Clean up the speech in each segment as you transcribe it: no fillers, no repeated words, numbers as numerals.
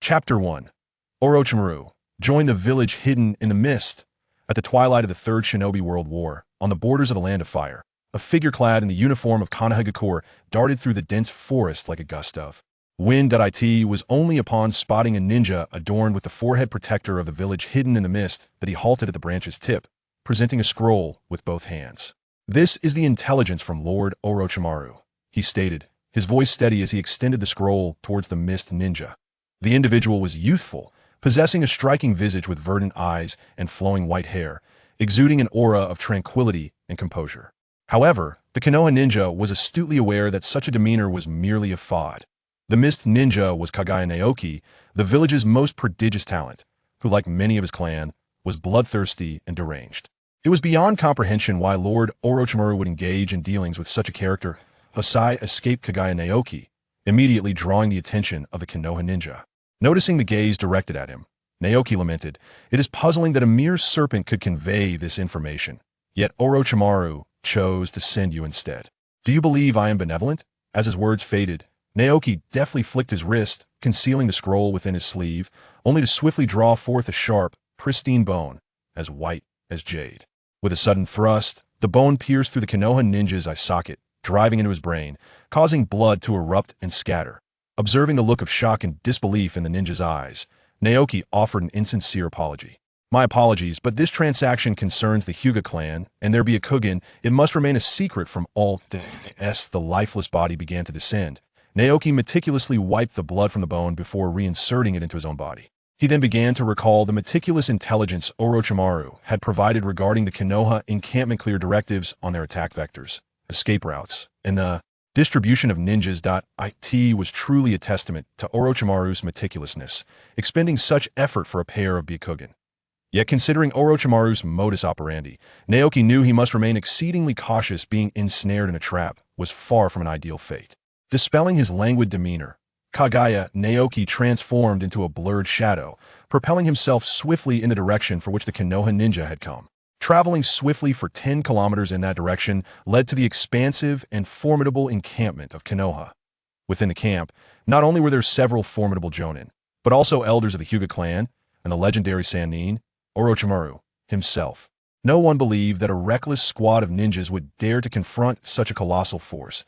Chapter 1. Orochimaru joined the village hidden in the mist. At the twilight of the Third Shinobi World War, on the borders of the Land of Fire, a figure clad in the uniform of Konohagakure darted through the dense forest like a gust of wind. It was only upon spotting a ninja adorned with the forehead protector of the village hidden in the mist that he halted at the branch's tip, presenting a scroll with both hands. "This is the intelligence from Lord Orochimaru," he stated, his voice steady as he extended the scroll towards the mist ninja. The individual was youthful, possessing a striking visage with verdant eyes and flowing white hair, exuding an aura of tranquility and composure. However, the Konoha ninja was astutely aware that such a demeanor was merely a facade. The mist ninja was Kaguya Naoki, the village's most prodigious talent, who, like many of his clan, was bloodthirsty and deranged. It was beyond comprehension why Lord Orochimaru would engage in dealings with such a character. A sigh escaped Kaguya Naoki, immediately drawing the attention of the Konoha ninja. Noticing the gaze directed at him, Naoki lamented, "It is puzzling that a mere serpent could convey this information. Yet Orochimaru chose to send you instead. Do you believe I am benevolent?" As his words faded, Naoki deftly flicked his wrist, concealing the scroll within his sleeve, only to swiftly draw forth a sharp, pristine bone, as white as jade. With a sudden thrust, the bone pierced through the Konoha ninja's eye socket, driving into his brain, causing blood to erupt and scatter. Observing the look of shock and disbelief in the ninja's eyes, Naoki offered an insincere apology. "My apologies, but this transaction concerns the Hyuga clan, and there Byakugan. It must remain a secret from all." The lifeless body began to descend. Naoki meticulously wiped the blood from the bone before reinserting it into his own body. He then began to recall the meticulous intelligence Orochimaru had provided regarding the Konoha encampment clear directives on their attack vectors, escape routes, and the distribution of ninjas. It was truly a testament to Orochimaru's meticulousness, expending such effort for a pair of Byakugan. Yet considering Orochimaru's modus operandi, Naoki knew he must remain exceedingly cautious. Being ensnared in a trap was far from an ideal fate. Dispelling his languid demeanor, Kaguya Naoki transformed into a blurred shadow, propelling himself swiftly in the direction for which the Konoha ninja had come. Traveling swiftly for 10 kilometers in that direction led to the expansive and formidable encampment of Konoha. Within the camp, not only were there several formidable jonin, but also elders of the Hyuga clan and the legendary Sannin, Orochimaru himself. No one believed that a reckless squad of ninjas would dare to confront such a colossal force.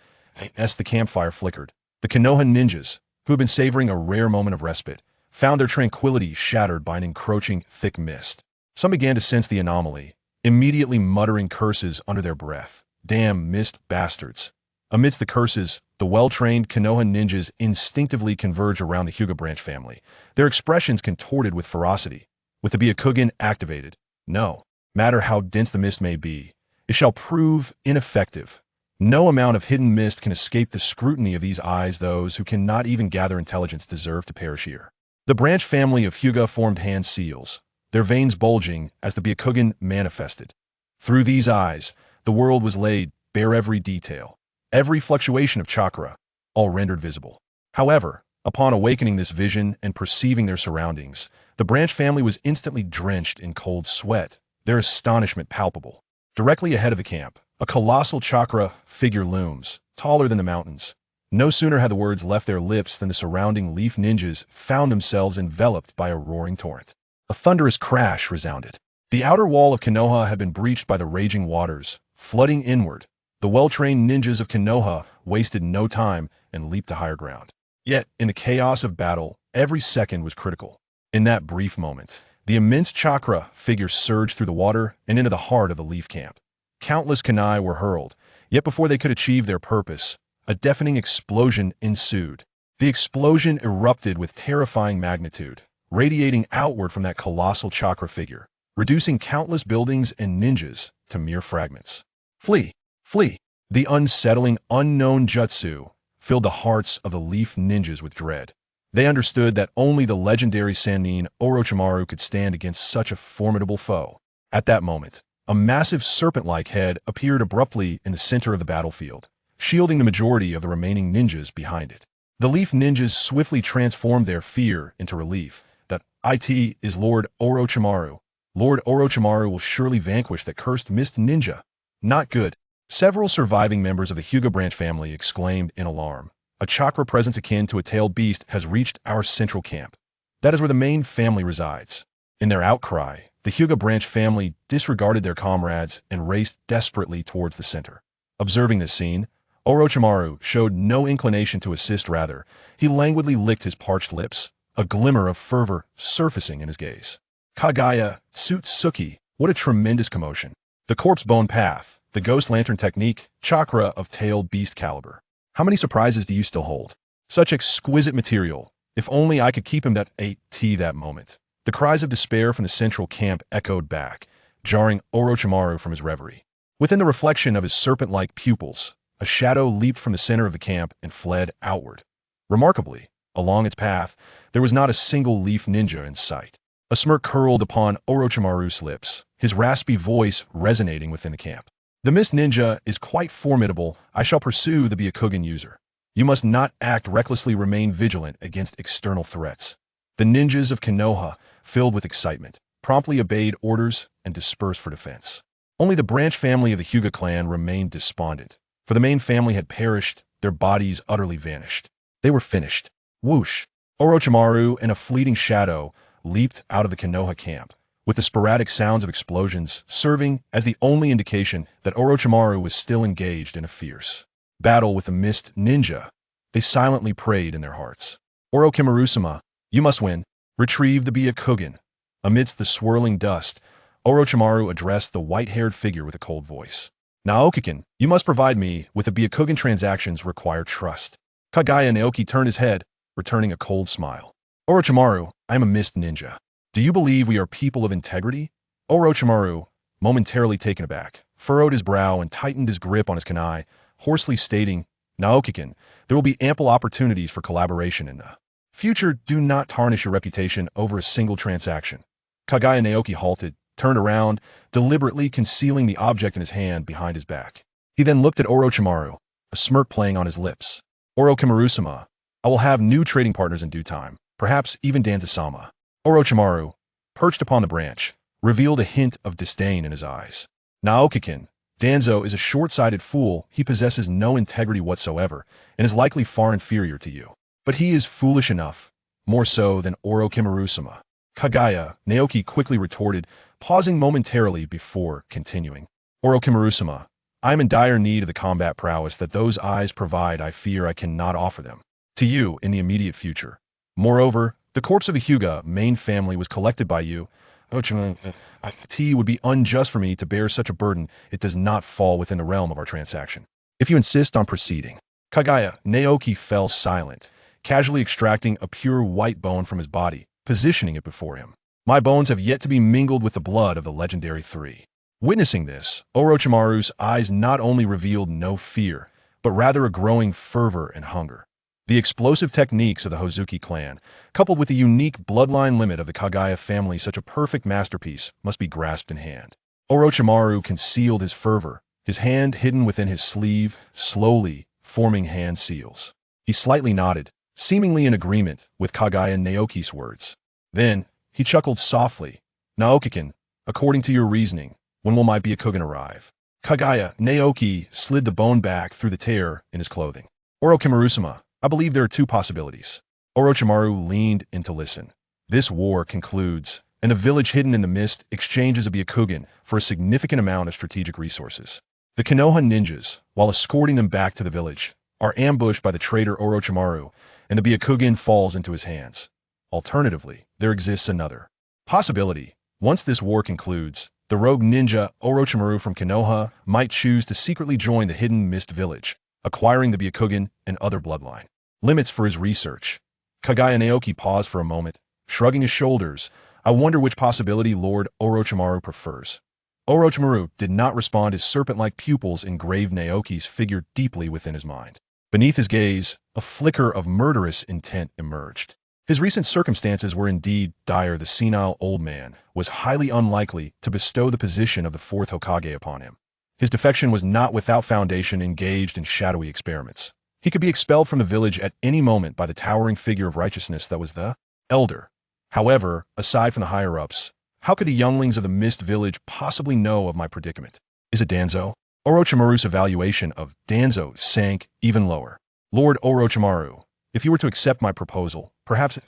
As the campfire flickered, the Konoha ninjas, who had been savoring a rare moment of respite, found their tranquility shattered by an encroaching thick mist. Some began to sense the anomaly, immediately muttering curses under their breath. "Damn mist bastards." Amidst the curses, the well-trained Konoha ninjas instinctively converged around the Hyuga branch family, their expressions contorted with ferocity. With the Byakugan activated, no matter how dense the mist may be, it shall prove ineffective. No amount of hidden mist can escape the scrutiny of these eyes. Those who cannot even gather intelligence deserve to perish here. The branch family of Hyuga formed hand seals, their veins bulging as the Byakugan manifested. Through these eyes, the world was laid bare, every detail, every fluctuation of chakra, all rendered visible. However, upon awakening this vision and perceiving their surroundings, the branch family was instantly drenched in cold sweat, their astonishment palpable. Directly ahead of the camp, a colossal chakra figure looms, taller than the mountains. No sooner had the words left their lips than the surrounding leaf ninjas found themselves enveloped by a roaring torrent. A thunderous crash resounded. The outer wall of Konoha had been breached by the raging waters, flooding inward. The well-trained ninjas of Konoha wasted no time and leaped to higher ground. Yet, in the chaos of battle, every second was critical. In that brief moment, the immense chakra figure surged through the water and into the heart of the leaf camp. Countless kunai were hurled, yet before they could achieve their purpose, a deafening explosion ensued. The explosion erupted with terrifying magnitude, radiating outward from that colossal chakra figure, reducing countless buildings and ninjas to mere fragments. "Flee! Flee!" The unsettling, unknown jutsu filled the hearts of the leaf ninjas with dread. They understood that only the legendary Sannin Orochimaru could stand against such a formidable foe. At that moment, a massive serpent-like head appeared abruptly in the center of the battlefield, shielding the majority of the remaining ninjas behind it. The leaf ninjas swiftly transformed their fear into relief. That it is Lord Orochimaru. Lord Orochimaru will surely vanquish that cursed mist ninja. Not good. Several surviving members of the Hyuga branch family exclaimed in alarm. "A chakra presence akin to a tailed beast has reached our central camp." That is where the main family resides. In their outcry, the Hyuga branch family disregarded their comrades and raced desperately towards the center. Observing this scene, Orochimaru showed no inclination to assist. Rather, he languidly licked his parched lips, a glimmer of fervor surfacing in his gaze. Kaguya Otsutsuki, what a tremendous commotion. The corpse bone path, the ghost lantern technique, chakra of tailed beast caliber. How many surprises do you still hold? Such exquisite material. If only I could keep him at that moment. The cries of despair from the central camp echoed back, jarring Orochimaru from his reverie. Within the reflection of his serpent-like pupils, a shadow leaped from the center of the camp and fled outward. Remarkably, along its path, there was not a single leaf ninja in sight. A smirk curled upon Orochimaru's lips, his raspy voice resonating within the camp. The mist ninja is quite formidable. I shall pursue the Byakugan user. You must not act recklessly. Remain vigilant against external threats. The ninjas of Konoha, filled with excitement, promptly obeyed orders and dispersed for defense. Only the branch family of the Hyuga clan remained despondent, for the main family had perished, their bodies utterly vanished. They were finished. Whoosh! Orochimaru and a fleeting shadow leaped out of the Konoha camp, with the sporadic sounds of explosions serving as the only indication that Orochimaru was still engaged in a fierce battle with the mist ninja. They silently prayed in their hearts. Orochimaru-sama, you must win. Retrieve the Byakugan. Amidst the swirling dust, Orochimaru addressed the white-haired figure with a cold voice. Naoki-kun, you must provide me with the Byakugan. Transactions require trust. Kaguya Naoki turned his head, returning a cold smile. Orochimaru, I am a mist ninja. Do you believe we are people of integrity? Orochimaru, momentarily taken aback, furrowed his brow and tightened his grip on his kunai, hoarsely stating, Naoki-kun, there will be ample opportunities for collaboration in the future. Do not tarnish your reputation over a single transaction. Kaguya Naoki halted, turned around, deliberately concealing the object in his hand behind his back. He then looked at Orochimaru, a smirk playing on his lips. Orochimaru-sama, I will have new trading partners in due time, perhaps even Danzo-sama. Orochimaru, perched upon the branch, revealed a hint of disdain in his eyes. Naoki-kun, Danzo is a short-sighted fool. He possesses no integrity whatsoever and is likely far inferior to you. But he is foolish enough, more so than Orochimaru-sama. Kaguya Naoki quickly retorted, pausing momentarily before continuing. Orochimaru-sama, I am in dire need of the combat prowess that those eyes provide. I fear I cannot offer them to you in the immediate future. Moreover, the corpse of the Hyuga main family was collected by you. It would be unjust for me to bear such a burden. It does not fall within the realm of our transaction. If you insist on proceeding. Kaguya Naoki fell silent, casually extracting a pure white bone from his body, positioning it before him. My bones have yet to be mingled with the blood of the legendary three. Witnessing this, Orochimaru's eyes not only revealed no fear, but rather a growing fervor and hunger. The explosive techniques of the Hozuki clan, coupled with the unique bloodline limit of the Kaguya family, such a perfect masterpiece, must be grasped in hand. Orochimaru concealed his fervor, his hand hidden within his sleeve, slowly forming hand seals. He slightly nodded, seemingly in agreement with Kaguya Naoki's words. Then, he chuckled softly. Naoki-kun, according to your reasoning, when will my Byakugan arrive? Kaguya Naoki slid the bone back through the tear in his clothing. Orochimaru-sama, I believe there are two possibilities. Orochimaru leaned in to listen. This war concludes, and a village hidden in the mist exchanges a Byakugan for a significant amount of strategic resources. The Konoha ninjas, while escorting them back to the village, are ambushed by the traitor Orochimaru, and the Byakugan falls into his hands. Alternatively, there exists another possibility. Once this war concludes, the rogue ninja Orochimaru from Konoha might choose to secretly join the hidden mist village, acquiring the Byakugan and other bloodline limits for his research. Kaguya Naoki paused for a moment, shrugging his shoulders. I wonder which possibility Lord Orochimaru prefers. Orochimaru did not respond. His serpent-like pupils engraved Naoki's figure deeply within his mind. Beneath his gaze, a flicker of murderous intent emerged. His recent circumstances were indeed dire. The senile old man was highly unlikely to bestow the position of the fourth Hokage upon him. His defection was not without foundation. Engaged in shadowy experiments, he could be expelled from the village at any moment by the towering figure of righteousness that was the elder. However, aside from the higher-ups, how could the younglings of the Mist Village possibly know of my predicament? Is it Danzo? Orochimaru's evaluation of Danzo sank even lower. Lord Orochimaru, if you were to accept my proposal, perhaps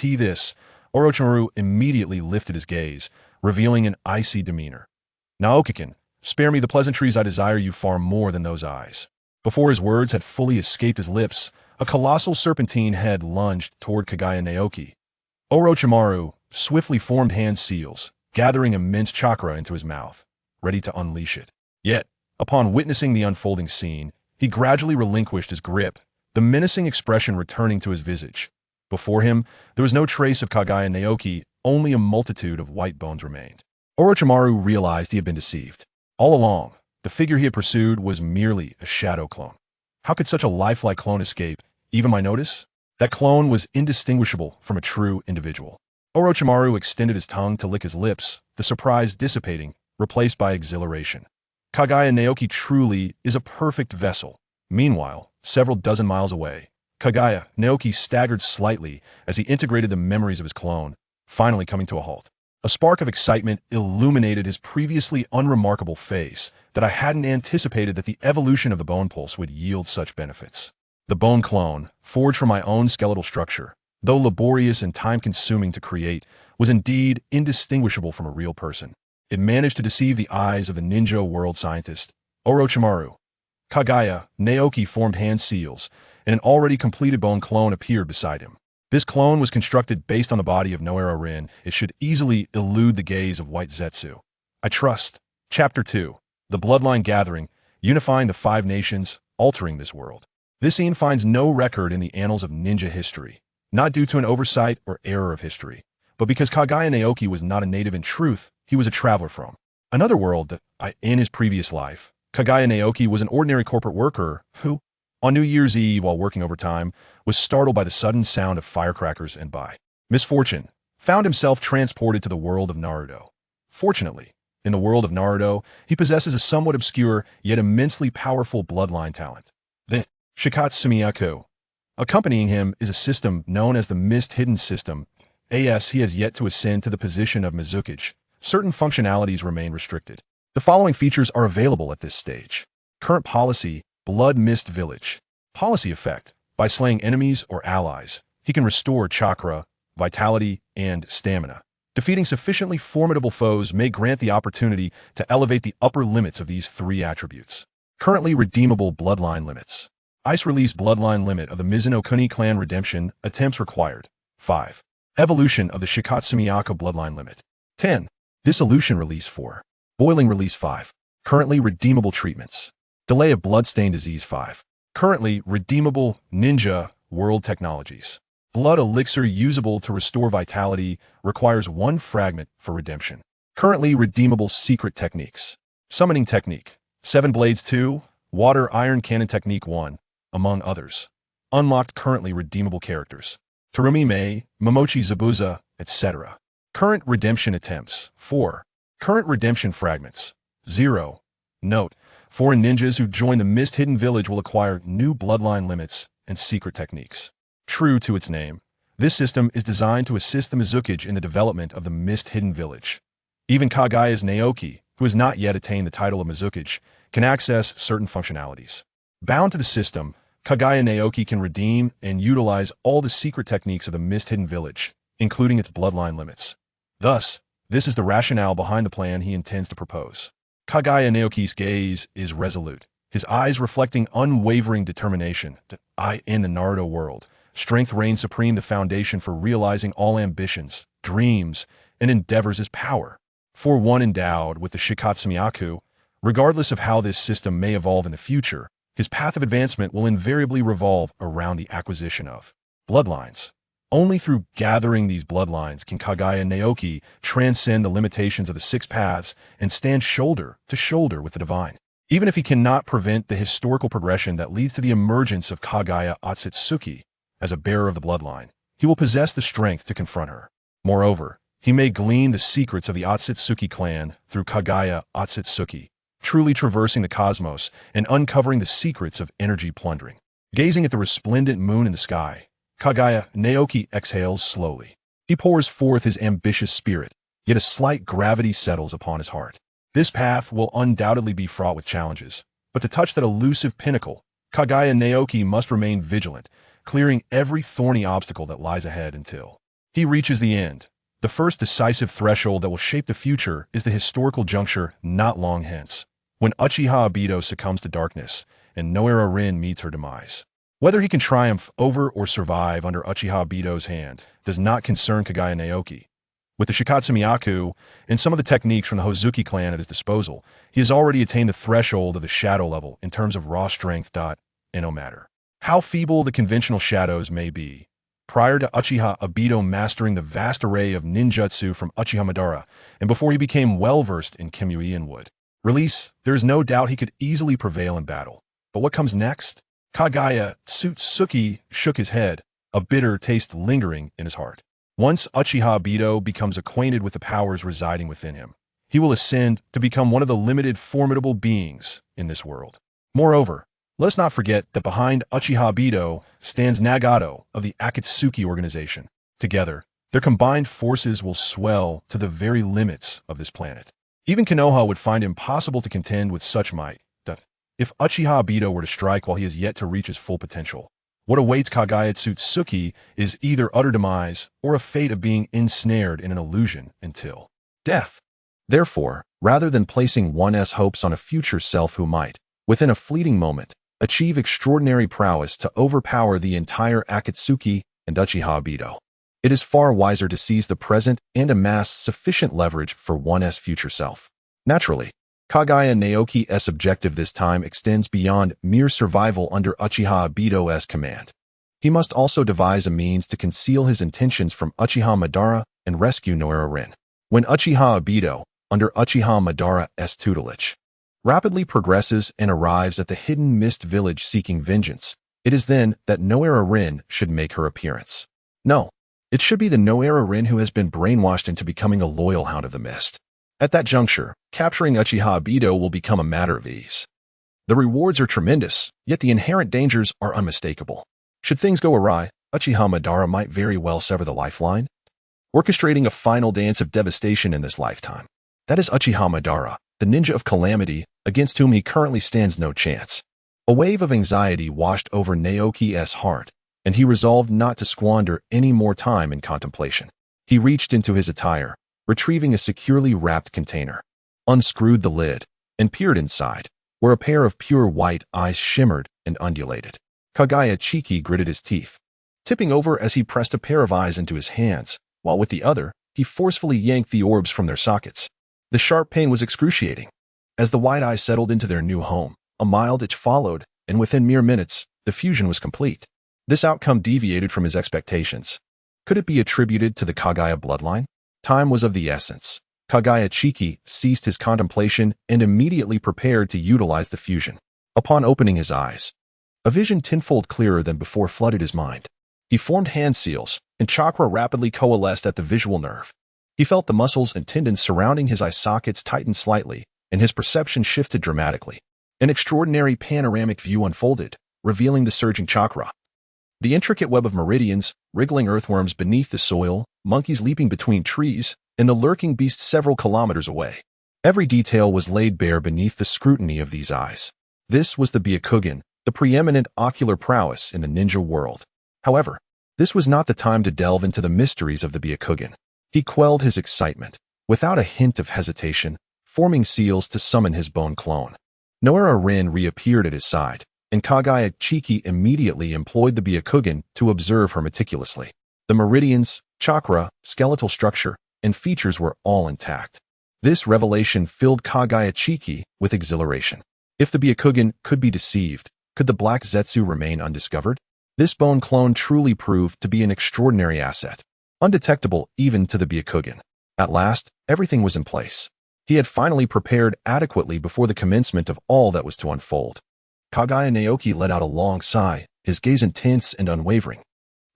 this, Orochimaru immediately lifted his gaze, revealing an icy demeanor. Naoki-kun, spare me the pleasantries, I desire you far more than those eyes. Before his words had fully escaped his lips, a colossal serpentine head lunged toward Kaguya Naoki. Orochimaru swiftly formed hand seals, gathering immense chakra into his mouth, ready to unleash it. Yet, upon witnessing the unfolding scene, he gradually relinquished his grip, the menacing expression returning to his visage. Before him, there was no trace of Kaguya Naoki, only a multitude of white bones remained. Orochimaru realized he had been deceived. All along, the figure he had pursued was merely a shadow clone. How could such a lifelike clone escape even my notice? That clone was indistinguishable from a true individual. Orochimaru extended his tongue to lick his lips, the surprise dissipating, replaced by exhilaration. Kaguya Naoki truly is a perfect vessel. Meanwhile, several dozen miles away, Kaguya Naoki staggered slightly as he integrated the memories of his clone, finally coming to a halt. A spark of excitement illuminated his previously unremarkable face that I hadn't anticipated that the evolution of the bone pulse would yield such benefits. The bone clone, forged from my own skeletal structure, though laborious and time-consuming to create, was indeed indistinguishable from a real person. It managed to deceive the eyes of the ninja world scientist, Orochimaru. Kaguya Naoki formed hand seals, and an already completed bone clone appeared beside him. This clone was constructed based on the body of Nohara Rin. It should easily elude the gaze of White Zetsu. I trust. Chapter 2. The Bloodline Gathering, unifying the 5 nations, altering this world. This scene finds no record in the annals of ninja history, not due to an oversight or error of history, but because Kaguya Naoki was not a native in truth, he was a traveler from another world that, in his previous life, Kaguya Naoki was an ordinary corporate worker who, on New Year's Eve while working overtime, was startled by the sudden sound of firecrackers and by misfortune, found himself transported to the world of Naruto. Fortunately, in the world of Naruto, he possesses a somewhat obscure yet immensely powerful bloodline talent, the Shikatsumiyaku. Accompanying him is a system known as the Mist Hidden System. As he has yet to ascend to the position of Mizukage, certain functionalities remain restricted. The following features are available at this stage. Current policy: Blood Mist Village. Policy effect: by slaying enemies or allies, he can restore chakra, vitality, and stamina. Defeating sufficiently formidable foes may grant the opportunity to elevate the upper limits of these 3 attributes. Currently redeemable bloodline limits. Ice release bloodline limit of the Mizuno Kuni clan redemption attempts required. 5. Evolution of the Shikatsumiyaku bloodline limit. 10. Dissolution release 4. Boiling release 5. Currently redeemable treatments. Delay of bloodstained disease 5. Currently redeemable ninja world technologies. Blood elixir usable to restore vitality requires 1 fragment for redemption. Currently redeemable secret techniques. Summoning technique 7 blades 2, water iron cannon technique 1, among others. Unlocked currently redeemable characters: Terumi Mei, Momochi Zabuza, etc. Current redemption attempts 4. Current redemption fragments 0. Note: foreign ninjas who join the Mist Hidden Village will acquire new bloodline limits and secret techniques. True to its name, this system is designed to assist the Mizukage in the development of the Mist Hidden Village. Even Kaguya Naoki, who has not yet attained the title of Mizukage, can access certain functionalities. Bound to the system, Kaguya Naoki can redeem and utilize all the secret techniques of the Mist Hidden Village, including its bloodline limits. Thus, this is the rationale behind the plan he intends to propose. Kaguya Naoki's gaze is resolute, his eyes reflecting unwavering determination that in the Naruto world, strength reigns supreme. The foundation for realizing all ambitions, dreams, and endeavors is power. For one endowed with the Shikatsumiyaku, regardless of how this system may evolve in the future, his path of advancement will invariably revolve around the acquisition of bloodlines. Only through gathering these bloodlines can Kaguya Naoki transcend the limitations of the 6 paths and stand shoulder to shoulder with the divine. Even if he cannot prevent the historical progression that leads to the emergence of Kaguya Otsutsuki as a bearer of the bloodline, he will possess the strength to confront her. Moreover, he may glean the secrets of the Otsutsuki clan through Kaguya Otsutsuki, truly traversing the cosmos and uncovering the secrets of energy plundering. Gazing at the resplendent moon in the sky, Kaguya Naoki exhales slowly. He pours forth his ambitious spirit, yet a slight gravity settles upon his heart. This path will undoubtedly be fraught with challenges, but to touch that elusive pinnacle, Kaguya Naoki must remain vigilant, clearing every thorny obstacle that lies ahead until He reaches the end. The first decisive threshold that will shape the future is the historical juncture not long hence, when Uchiha Obito succumbs to darkness and Nohara Rin meets her demise. Whether he can triumph over or survive under Uchiha Obito's hand does not concern Kaguya Naoki. With the Shikatsu Myaku and some of the techniques from the Hozuki clan at his disposal, he has already attained the threshold of the shadow level in terms of raw strength. No matter how feeble the conventional shadows may be, prior to Uchiha Obito mastering the vast array of ninjutsu from Uchiha Madara, and before he became well-versed in Kimuian wood release, there is no doubt he could easily prevail in battle. But what comes next? Kaguya Otsutsuki shook his head, a bitter taste lingering in his heart. Once Uchiha Obito becomes acquainted with the powers residing within him, he will ascend to become one of the limited formidable beings in this world. Moreover, let's not forget that behind Uchiha Obito stands Nagato of the Akatsuki organization. Together, their combined forces will swell to the very limits of this planet. Even Konoha would find it impossible to contend with such might. If Uchiha Obito were to strike while he has yet to reach his full potential, what awaits Kaguya Otsutsuki is either utter demise or a fate of being ensnared in an illusion until death. Therefore, rather than placing one's hopes on a future self who might, within a fleeting moment, achieve extraordinary prowess to overpower the entire Akatsuki and Uchiha Obito, it is far wiser to seize the present and amass sufficient leverage for one's future self. Naturally, Kaguya Naoki's objective this time extends beyond mere survival under Uchiha Obito's command. He must also devise a means to conceal his intentions from Uchiha Madara and rescue Nohara Rin. When Uchiha Obito, under Uchiha Madara's tutelage, rapidly progresses and arrives at the hidden mist village seeking vengeance, it is then that Nohara Rin should make her appearance. No, it should be the Nohara Rin who has been brainwashed into becoming a loyal hound of the mist. At that juncture, capturing Uchiha Obito will become a matter of ease. The rewards are tremendous, yet the inherent dangers are unmistakable. Should things go awry, Uchiha Madara might very well sever the lifeline, orchestrating a final dance of devastation in this lifetime. That is Uchiha Madara, the ninja of calamity, against whom he currently stands no chance. A wave of anxiety washed over Naoki's heart, and he resolved not to squander any more time in contemplation. He reached into his attire, retrieving a securely wrapped container, unscrewed the lid, and peered inside, where a pair of pure white eyes shimmered and undulated. Kaguya Chiki gritted his teeth, tipping over as he pressed a pair of eyes into his hands, while with the other, he forcefully yanked the orbs from their sockets. The sharp pain was excruciating. As the white eyes settled into their new home, a mild itch followed, and within mere minutes, the fusion was complete. This outcome deviated from his expectations. Could it be attributed to the Kaguya bloodline? Time was of the essence. Kaguya Chiki ceased his contemplation and immediately prepared to utilize the fusion. Upon opening his eyes, a vision tenfold clearer than before flooded his mind. He formed hand seals, and chakra rapidly coalesced at the visual nerve. He felt the muscles and tendons surrounding his eye sockets tighten slightly, and his perception shifted dramatically. An extraordinary panoramic view unfolded, revealing the surging chakra. The intricate web of meridians, wriggling earthworms beneath the soil, monkeys leaping between trees, and the lurking beast several kilometers away. Every detail was laid bare beneath the scrutiny of these eyes. This was the Byakugan, the preeminent ocular prowess in the ninja world. However, this was not the time to delve into the mysteries of the Byakugan. He quelled his excitement, without a hint of hesitation, forming seals to summon his bone clone. Nohara Rin reappeared at his side, and Kaguya Chiki immediately employed the Byakugan to observe her meticulously. The meridians, chakra, skeletal structure, and features were all intact. This revelation filled Kaguya Chiki with exhilaration. If the Byakugan could be deceived, could the Black Zetsu remain undiscovered? This bone clone truly proved to be an extraordinary asset, undetectable even to the Byakugan. At last, everything was in place. He had finally prepared adequately before the commencement of all that was to unfold. Kaguya Naoki let out a long sigh, his gaze intense and unwavering.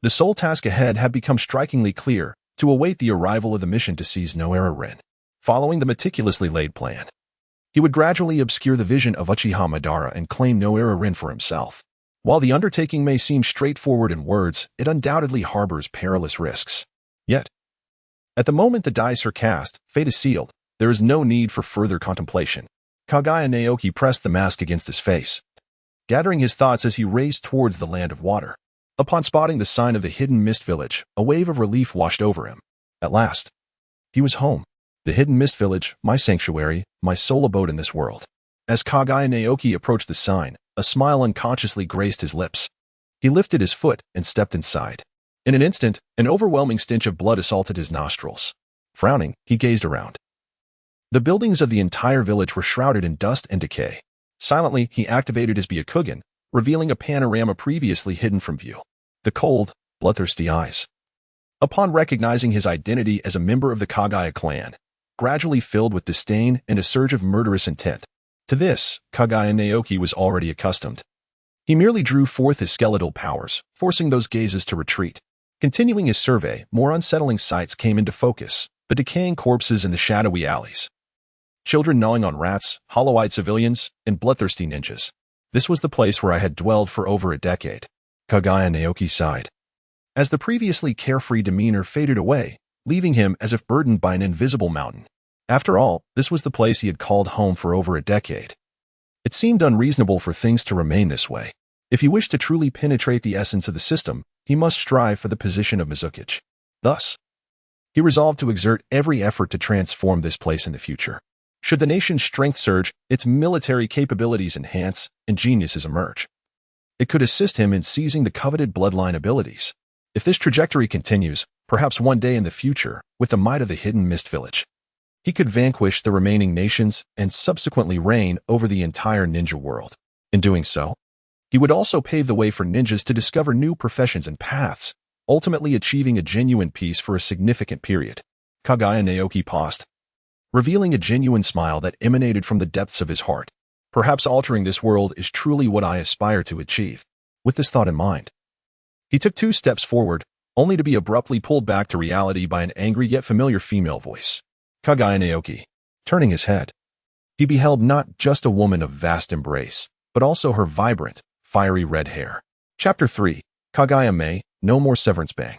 The sole task ahead had become strikingly clear: to await the arrival of the mission to seize Nohara Rin. Following the meticulously laid plan, he would gradually obscure the vision of Uchiha Madara and claim Nohara Rin for himself. While the undertaking may seem straightforward in words, it undoubtedly harbors perilous risks. Yet, at the moment the dice are cast, fate is sealed. There is no need for further contemplation. Kaguya Naoki pressed the mask against his face, gathering his thoughts as he raced towards the land of water. Upon spotting the sign of the hidden mist village, a wave of relief washed over him. At last, he was home. The hidden mist village, my sanctuary, my sole abode in this world. As Kaguya Naoki approached the sign, a smile unconsciously graced his lips. He lifted his foot and stepped inside. In an instant, an overwhelming stench of blood assaulted his nostrils. Frowning, he gazed around. The buildings of the entire village were shrouded in dust and decay. Silently, he activated his Byakugan, revealing a panorama previously hidden from view. The cold, bloodthirsty eyes. Upon recognizing his identity as a member of the Kaguya clan, gradually filled with disdain and a surge of murderous intent. To this, Kaguya Naoki was already accustomed. He merely drew forth his skeletal powers, forcing those gazes to retreat. Continuing his survey, more unsettling sights came into focus, the decaying corpses in the shadowy alleys. Children gnawing on rats, hollow-eyed civilians, and bloodthirsty ninjas. This was the place where I had dwelled for over a decade. Kaguya Naoki sighed. As the previously carefree demeanor faded away, leaving him as if burdened by an invisible mountain. After all, this was the place he had called home for over a decade. It seemed unreasonable for things to remain this way. If he wished to truly penetrate the essence of the system, he must strive for the position of Mizukage. Thus, he resolved to exert every effort to transform this place in the future. Should the nation's strength surge, its military capabilities enhance, and geniuses emerge, it could assist him in seizing the coveted bloodline abilities. If this trajectory continues, perhaps one day in the future, with the might of the hidden mist village, he could vanquish the remaining nations and subsequently reign over the entire ninja world. In doing so, he would also pave the way for ninjas to discover new professions and paths, ultimately achieving a genuine peace for a significant period. Kaguya Naoki paused, revealing a genuine smile that emanated from the depths of his heart. Perhaps altering this world is truly what I aspire to achieve. With this thought in mind, he took 2 steps forward, only to be abruptly pulled back to reality by an angry yet familiar female voice. Kaguya Naoki. Turning his head, he beheld not just a woman of vast embrace, but also her vibrant, fiery red hair. Chapter 3. Kaguya Mei, No More Severance Bang.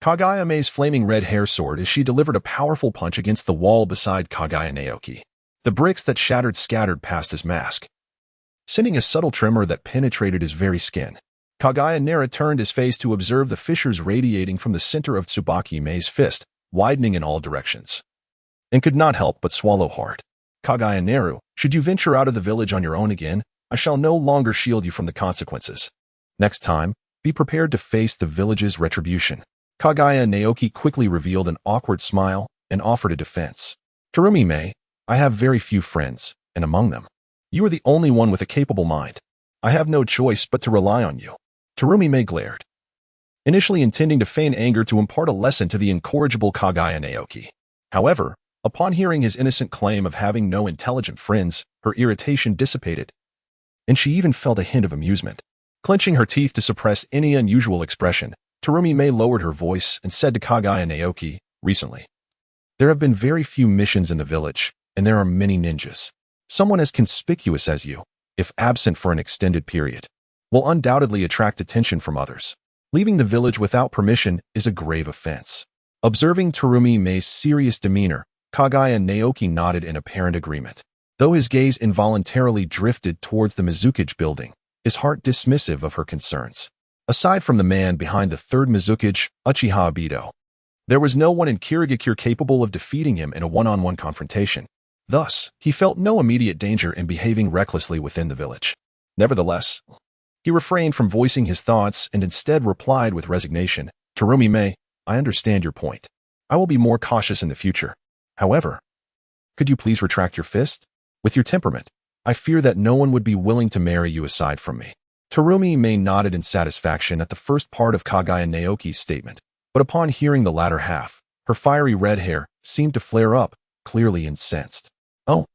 Kaguya Mei's flaming red hair soared as she delivered a powerful punch against the wall beside Kaguya Naoki. The bricks that shattered scattered past his mask, sending a subtle tremor that penetrated his very skin. Kaguya Nara turned his face to observe the fissures radiating from the center of Tsubaki Mei's fist, widening in all directions, and could not help but swallow hard. Kaguya Naru, should you venture out of the village on your own again, I shall no longer shield you from the consequences. Next time, be prepared to face the village's retribution. Kaguya Naoki quickly revealed an awkward smile and offered a defense. Terumi Mei, I have very few friends, and among them, you are the only one with a capable mind. I have no choice but to rely on you. Terumi Mei glared, initially intending to feign anger to impart a lesson to the incorrigible Kaguya Naoki. However, upon hearing his innocent claim of having no intelligent friends, her irritation dissipated, and she even felt a hint of amusement. Clenching her teeth to suppress any unusual expression, Terumi Mei lowered her voice and said to Kaguya Naoki, recently, there have been very few missions in the village, and there are many ninjas. Someone as conspicuous as you, if absent for an extended period, will undoubtedly attract attention from others. Leaving the village without permission is a grave offense. Observing Terumi Mei's serious demeanor, Kaguya Naoki nodded in apparent agreement. Though his gaze involuntarily drifted towards the Mizukage building, his heart dismissive of her concerns. Aside from the man behind the third Mizukage, Uchiha Obito, there was no one in Kirigakure capable of defeating him in a one-on-one confrontation. Thus, he felt no immediate danger in behaving recklessly within the village. Nevertheless, he refrained from voicing his thoughts and instead replied with resignation, Terumi Mei, I understand your point. I will be more cautious in the future. However, could you please retract your fist? With your temperament, I fear that no one would be willing to marry you aside from me. Terumi Mei nodded in satisfaction at the first part of Kaguya Naoki's statement, but upon hearing the latter half, her fiery red hair seemed to flare up, clearly incensed. Oh,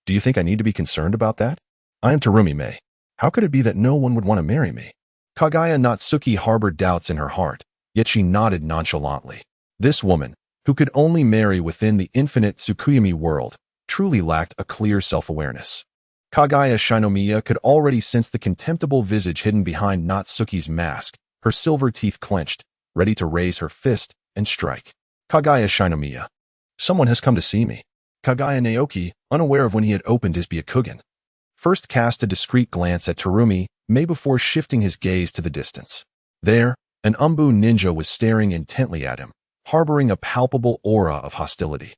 do you think I need to be concerned about that? I am Terumi Mei. How could it be that no one would want to marry me? Kaguya Natsuki harbored doubts in her heart, yet she nodded nonchalantly. This woman, who could only marry within the infinite Tsukuyami world, truly lacked a clear self-awareness. Kaguya Shinomiya could already sense the contemptible visage hidden behind Natsuki's mask, her silver teeth clenched, ready to raise her fist and strike. Kaguya Shinomiya. Someone has come to see me. Kaguya Naoki, unaware of when he had opened his Byakugan, first cast a discreet glance at Terumi Mei before shifting his gaze to the distance. There, An Umbu ninja was staring intently at him, harboring a palpable aura of hostility,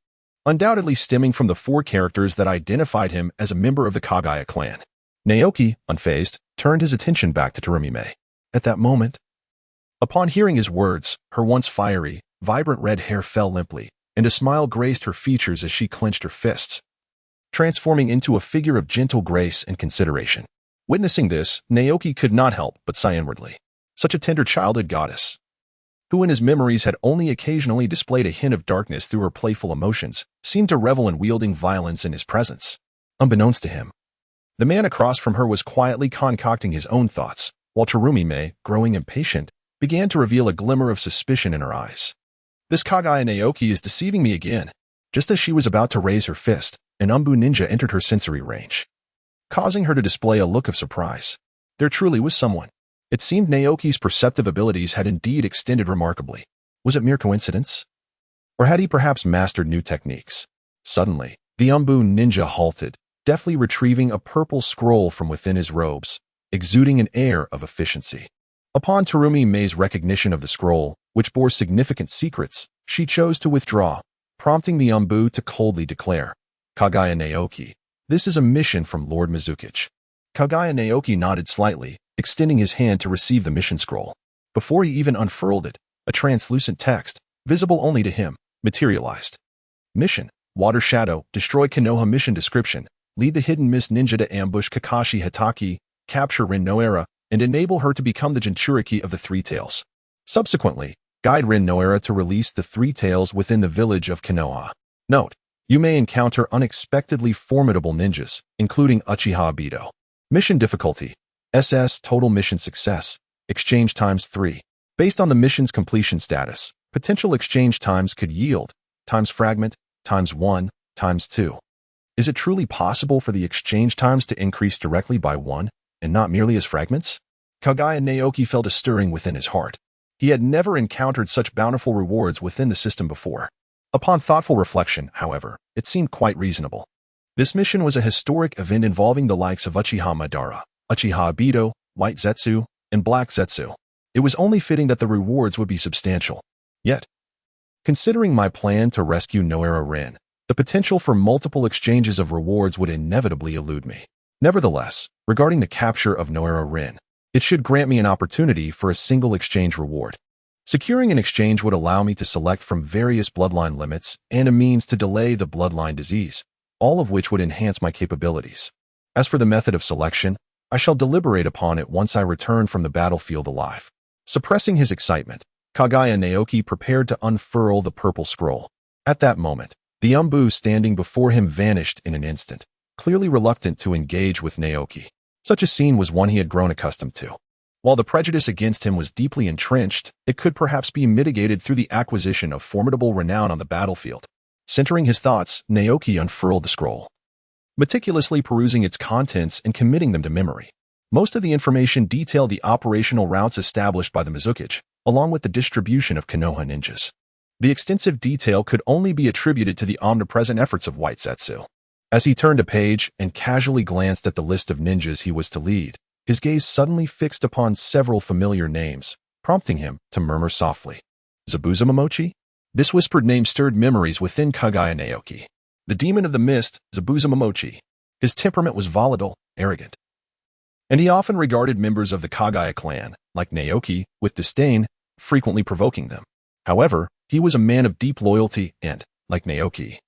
undoubtedly stemming from the four characters that identified him as a member of the Kaguya clan. Naoki, unfazed, turned his attention back to Terumi-mei. At that moment, upon hearing his words, her once fiery, vibrant red hair fell limply, and a smile graced her features as she clenched her fists, transforming into a figure of gentle grace and consideration. Witnessing this, Naoki could not help but sigh inwardly. Such a tender childhood goddess, who in his memories had only occasionally displayed a hint of darkness through her playful emotions, seemed to revel in wielding violence in his presence. Unbeknownst to him, the man across from her was quietly concocting his own thoughts, while Terumi-mei, growing impatient, began to reveal a glimmer of suspicion in her eyes. This Kaguya Naoki is deceiving me again. Just as she was about to raise her fist, an Umbu ninja entered her sensory range, causing her to display a look of surprise. There truly was someone. It seemed Naoki's perceptive abilities had indeed extended remarkably. Was it mere coincidence? Or had he perhaps mastered new techniques? Suddenly, the Umbu ninja halted, deftly retrieving a purple scroll from within his robes, exuding an air of efficiency. Upon Terumi-mei's recognition of the scroll, which bore significant secrets, she chose to withdraw, prompting the Umbu to coldly declare, "Kaguya Naoki, this is a mission from Lord Mizukage." Kaguya Naoki nodded slightly, extending his hand to receive the mission scroll. Before he even unfurled it, a translucent text, visible only to him, materialized. Mission: Water Shadow, destroy Konoha. Mission description: lead the hidden mist ninja to ambush Kakashi Hatake, capture Lin Nohara, and enable her to become the Jinchuriki of the Three Tails. Subsequently, guide Lin Nohara to release the Three Tails within the village of Konoha. Note: you may encounter unexpectedly formidable ninjas, including Uchiha Obito. Mission difficulty: SS. Total mission success. Exchange times 3. Based on the mission's completion status, potential exchange times could yield times fragment, times 1, times 2. Is it truly possible for the exchange times to increase directly by 1, and not merely as fragments? Kaguya Naoki felt a stirring within his heart. He had never encountered such bountiful rewards within the system before. Upon thoughtful reflection, however, it seemed quite reasonable. This mission was a historic event involving the likes of Uchiha Madara, Uchiha Obito, White Zetsu, and Black Zetsu. It was only fitting that the rewards would be substantial. Yet, considering my plan to rescue Nohara Rin, the potential for multiple exchanges of rewards would inevitably elude me. Nevertheless, regarding the capture of Nohara Rin, it should grant me an opportunity for a single exchange reward. Securing an exchange would allow me to select from various bloodline limits and a means to delay the bloodline disease, all of which would enhance my capabilities. As for the method of selection, I shall deliberate upon it once I return from the battlefield alive. Suppressing his excitement, Kaguya Naoki prepared to unfurl the purple scroll. At that moment, the Umbu standing before him vanished in an instant, clearly reluctant to engage with Naoki. Such a scene was one he had grown accustomed to. While the prejudice against him was deeply entrenched, it could perhaps be mitigated through the acquisition of formidable renown on the battlefield. Centering his thoughts, Naoki unfurled the scroll, meticulously perusing its contents and committing them to memory. Most of the information detailed the operational routes established by the Mizukage, along with the distribution of Konoha ninjas. The extensive detail could only be attributed to the omnipresent efforts of White Zetsu. As he turned a page and casually glanced at the list of ninjas he was to lead, his gaze suddenly fixed upon several familiar names, prompting him to murmur softly, "Zabuza Momochi?" This whispered name stirred memories within Kaguya Naoki. The demon of the mist, Zabuza Momochi. His temperament was volatile, arrogant, and he often regarded members of the Kaguya clan, like Naoki, with disdain, frequently provoking them. However, he was a man of deep loyalty and, like Naoki,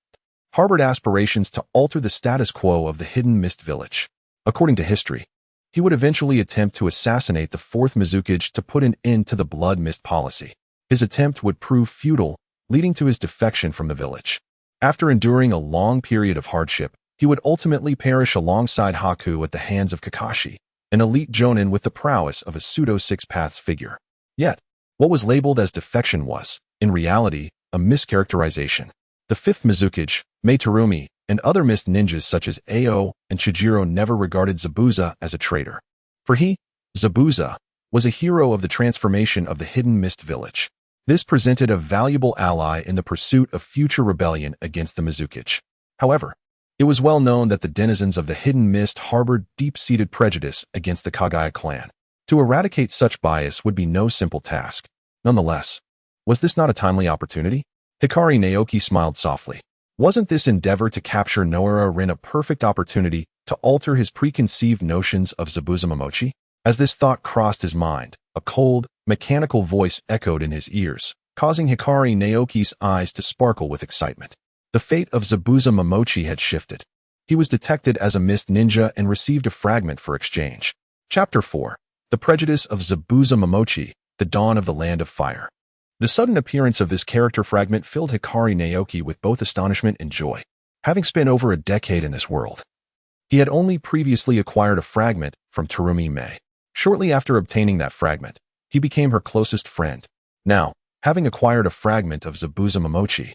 harbored aspirations to alter the status quo of the hidden mist village. According to history, he would eventually attempt to assassinate the Fourth Mizukage to put an end to the blood mist policy. His attempt would prove futile, leading to his defection from the village. After enduring a long period of hardship, he would ultimately perish alongside Haku at the hands of Kakashi, an elite jonin with the prowess of a pseudo-Six Paths figure. Yet, what was labeled as defection was, in reality, a mischaracterization. The Fifth Mizukage, Terumi, and other mist ninjas such as Ao and Chijiro never regarded Zabuza as a traitor. For he, Zabuza, was a hero of the transformation of the hidden mist village. This presented a valuable ally in the pursuit of future rebellion against the Mizukage. However, it was well known that the denizens of the hidden mist harbored deep-seated prejudice against the Kaguya clan. To eradicate such bias would be no simple task. Nonetheless, was this not a timely opportunity? Hikari Naoki smiled softly. Wasn't this endeavor to capture Nohara Rin a perfect opportunity to alter his preconceived notions of Zabuza Momochi? As this thought crossed his mind, a cold, mechanical voice echoed in his ears, causing Hikari Naoki's eyes to sparkle with excitement. The fate of Zabuza Momochi had shifted. He was detected as a mist ninja and received a fragment for exchange. Chapter 4. The Prejudice of Zabuza Momochi, The Dawn of the Land of Fire. The sudden appearance of this character fragment filled Hikari Naoki with both astonishment and joy. Having spent over a decade in this world, he had only previously acquired a fragment from Terumi Mei. Shortly after obtaining that fragment, he became her closest friend. Now, having acquired a fragment of Zabuza Momochi,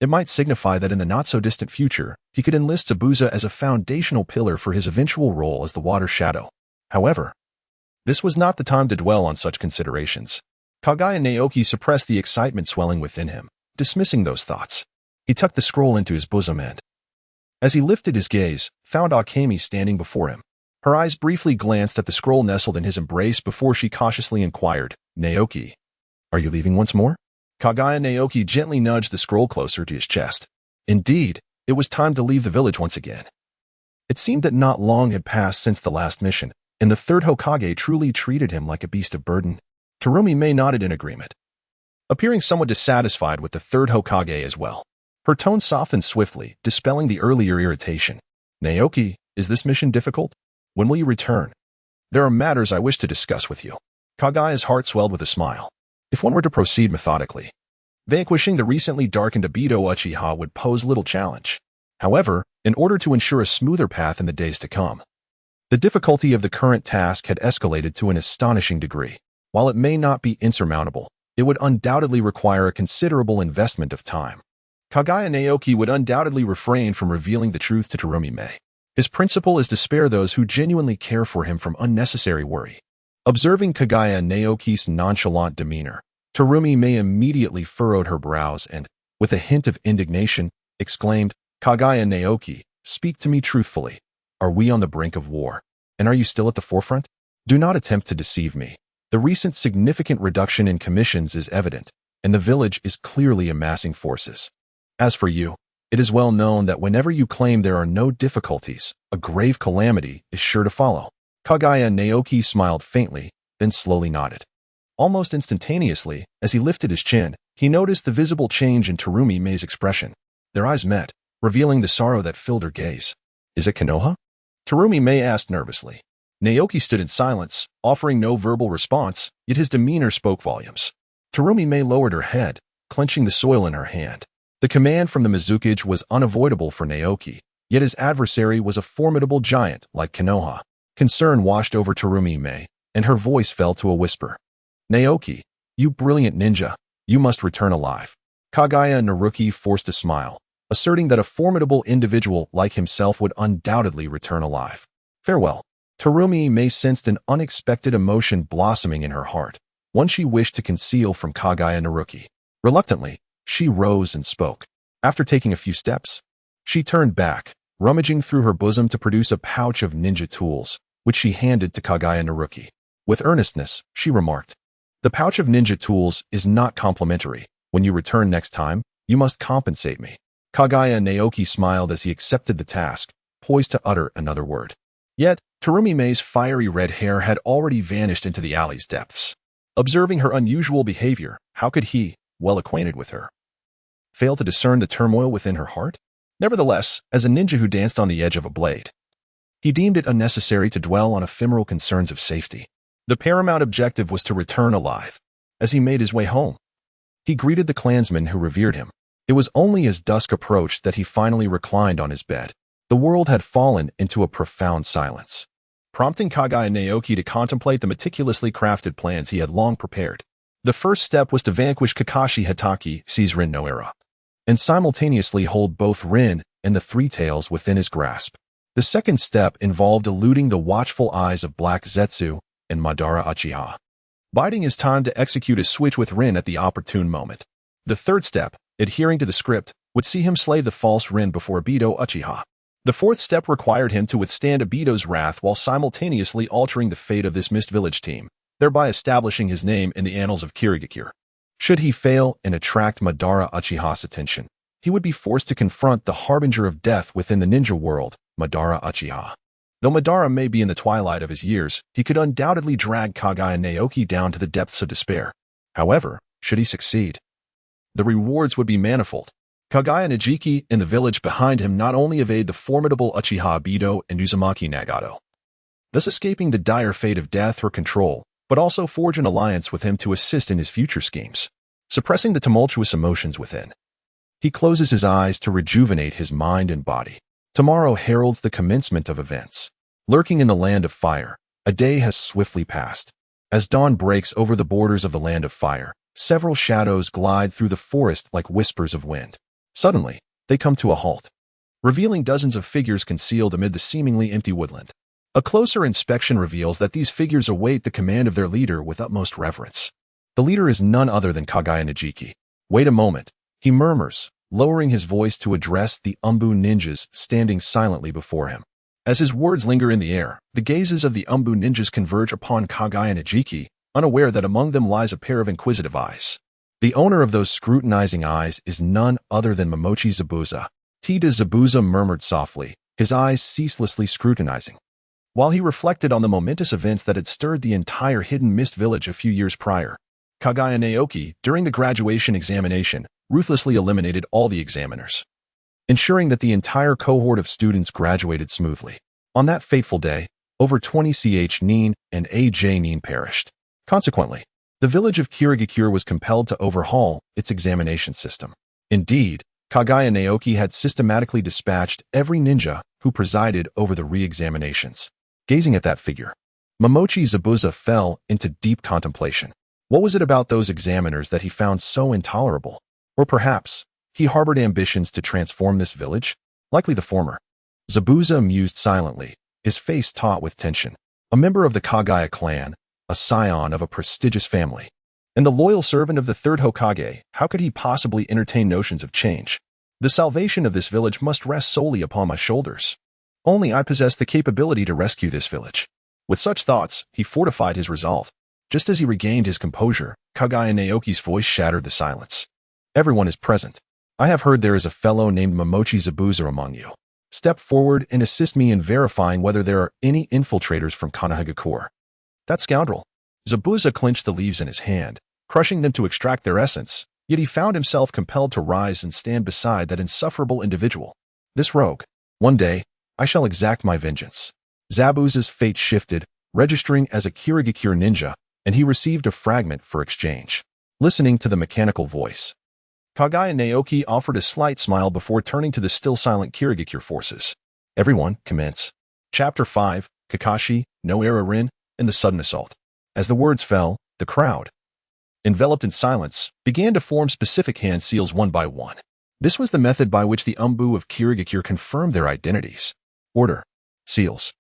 it might signify that in the not-so-distant future, he could enlist Zabuza as a foundational pillar for his eventual role as the Water Shadow. However, this was not the time to dwell on such considerations. Kaguya Naoki suppressed the excitement swelling within him, dismissing those thoughts. He tucked the scroll into his bosom and, as he lifted his gaze, found Akemi standing before him. Her eyes briefly glanced at the scroll nestled in his embrace before she cautiously inquired, "Naoki, are you leaving once more?" Kaguya Naoki gently nudged the scroll closer to his chest. Indeed, it was time to leave the village once again. It seemed that not long had passed since the last mission, and the third Hokage truly treated him like a beast of burden. Terumi Mei nodded in agreement, appearing somewhat dissatisfied with the third Hokage as well. Her tone softened swiftly, dispelling the earlier irritation. "Naoki, is this mission difficult? When will you return? There are matters I wish to discuss with you." Kaguya's heart swelled with a smile. If one were to proceed methodically, vanquishing the recently darkened Obito Uchiha would pose little challenge. However, in order to ensure a smoother path in the days to come, the difficulty of the current task had escalated to an astonishing degree. While it may not be insurmountable, it would undoubtedly require a considerable investment of time. Kaguya Naoki would undoubtedly refrain from revealing the truth to Terumi Mei. His principle is to spare those who genuinely care for him from unnecessary worry. Observing Kaguya Naoki's nonchalant demeanor, Terumi Mei immediately furrowed her brows and, with a hint of indignation, exclaimed, "Kaguya Naoki, speak to me truthfully. Are we on the brink of war? And are you still at the forefront? Do not attempt to deceive me. The recent significant reduction in commissions is evident, and the village is clearly amassing forces. As for you, it is well known that whenever you claim there are no difficulties, a grave calamity is sure to follow." Kaguya Naoki smiled faintly, then slowly nodded. Almost instantaneously, as he lifted his chin, he noticed the visible change in Terumi Mei's expression. Their eyes met, revealing the sorrow that filled her gaze. "Is it Konoha?" Terumi Mei asked nervously. Naoki stood in silence, offering no verbal response, yet his demeanor spoke volumes. Terumi Mei lowered her head, clenching the soil in her hand. The command from the Mizukage was unavoidable for Naoki, yet his adversary was a formidable giant like Konoha. Concern washed over Terumi Mei, and her voice fell to a whisper. "Naoki, you brilliant ninja, you must return alive." Kaguya Naruki forced a smile, asserting that a formidable individual like himself would undoubtedly return alive. "Farewell." Terumi Mei sensed an unexpected emotion blossoming in her heart, one she wished to conceal from Kaguya Naruki. Reluctantly, she rose and spoke. After taking a few steps, she turned back, rummaging through her bosom to produce a pouch of ninja tools, which she handed to Kaguya Naruki. With earnestness, she remarked, "The pouch of ninja tools is not complimentary. When you return next time, you must compensate me." Kaguya Naoki smiled as he accepted the task, poised to utter another word. Yet, Terumi Mei's fiery red hair had already vanished into the alley's depths. Observing her unusual behavior, how could he, well acquainted with her, fail to discern the turmoil within her heart? Nevertheless, as a ninja who danced on the edge of a blade, he deemed it unnecessary to dwell on ephemeral concerns of safety. The paramount objective was to return alive. As he made his way home, he greeted the clansmen who revered him. It was only as dusk approached that he finally reclined on his bed. The world had fallen into a profound silence, prompting Kaguya Naoki to contemplate the meticulously crafted plans he had long prepared. The first step was to vanquish Kakashi Hatake, seize Rin Nohara, and simultaneously hold both Rin and the Three Tails within his grasp. The second step involved eluding the watchful eyes of Black Zetsu and Madara Uchiha, biding his time to execute a switch with Rin at the opportune moment. The third step, adhering to the script, would see him slay the false Rin before Obito Uchiha. The fourth step required him to withstand Obito's wrath while simultaneously altering the fate of this Mist Village team. thereby establishing his name in the annals of Kirigakure. Should he fail and attract Madara Uchiha's attention, he would be forced to confront the harbinger of death within the ninja world, Madara Uchiha. Though Madara may be in the twilight of his years, he could undoubtedly drag Kaguya Naoki down to the depths of despair. However, should he succeed, the rewards would be manifold. Kaguya Najiki and the village behind him not only evade the formidable Uchiha Obito and Uzumaki Nagato, thus escaping the dire fate of death or control, but also forge an alliance with him to assist in his future schemes, suppressing the tumultuous emotions within. He closes his eyes to rejuvenate his mind and body. Tomorrow heralds the commencement of events. Lurking in the land of fire, a day has swiftly passed. As dawn breaks over the borders of the land of fire, several shadows glide through the forest like whispers of wind. Suddenly, they come to a halt, revealing dozens of figures concealed amid the seemingly empty woodland. A closer inspection reveals that these figures await the command of their leader with utmost reverence. The leader is none other than Kaguya Najiki. Wait a moment, he murmurs, lowering his voice to address the Umbu ninjas standing silently before him. As his words linger in the air, the gazes of the Umbu ninjas converge upon Kaguya Najiki, unaware that among them lies a pair of inquisitive eyes. The owner of those scrutinizing eyes is none other than Momochi Zabuza. Tita Zabuza murmured softly, his eyes ceaselessly scrutinizing, while he reflected on the momentous events that had stirred the entire Hidden Mist village a few years prior. Kaguya Naoki, during the graduation examination, ruthlessly eliminated all the examiners, ensuring that the entire cohort of students graduated smoothly. On that fateful day, over 20 Nin and Nin perished. Consequently, the village of Kirigakure was compelled to overhaul its examination system. Indeed, Kaguya Naoki had systematically dispatched every ninja who presided over the re-examinations. Gazing at that figure, Momochi Zabuza fell into deep contemplation. What was it about those examiners that he found so intolerable? Or perhaps, he harbored ambitions to transform this village? Likely the former. Zabuza mused silently, his face taut with tension. A member of the Kaguya clan, a scion of a prestigious family, and the loyal servant of the third Hokage, how could he possibly entertain notions of change? The salvation of this village must rest solely upon my shoulders. Only I possess the capability to rescue this village. With such thoughts, he fortified his resolve. Just as he regained his composure, Kaguya Naoki's voice shattered the silence. Everyone is present. I have heard there is a fellow named Momochi Zabuza among you. Step forward and assist me in verifying whether there are any infiltrators from Konohagakure. That scoundrel. Zabuza clenched the leaves in his hand, crushing them to extract their essence, yet he found himself compelled to rise and stand beside that insufferable individual. This rogue. One day, I shall exact my vengeance. Zabuza's fate shifted, registering as a Kirigakure ninja, and he received a fragment for exchange. Listening to the mechanical voice, Kaguya Naoki offered a slight smile before turning to the still-silent Kirigakure forces. Everyone, commence. Chapter 5, Kakashi, no Era Rin, and the Sudden Assault. As the words fell, the crowd, enveloped in silence, began to form specific hand seals one by one. This was the method by which the Umbu of Kirigakure confirmed their identities. Order. Seals.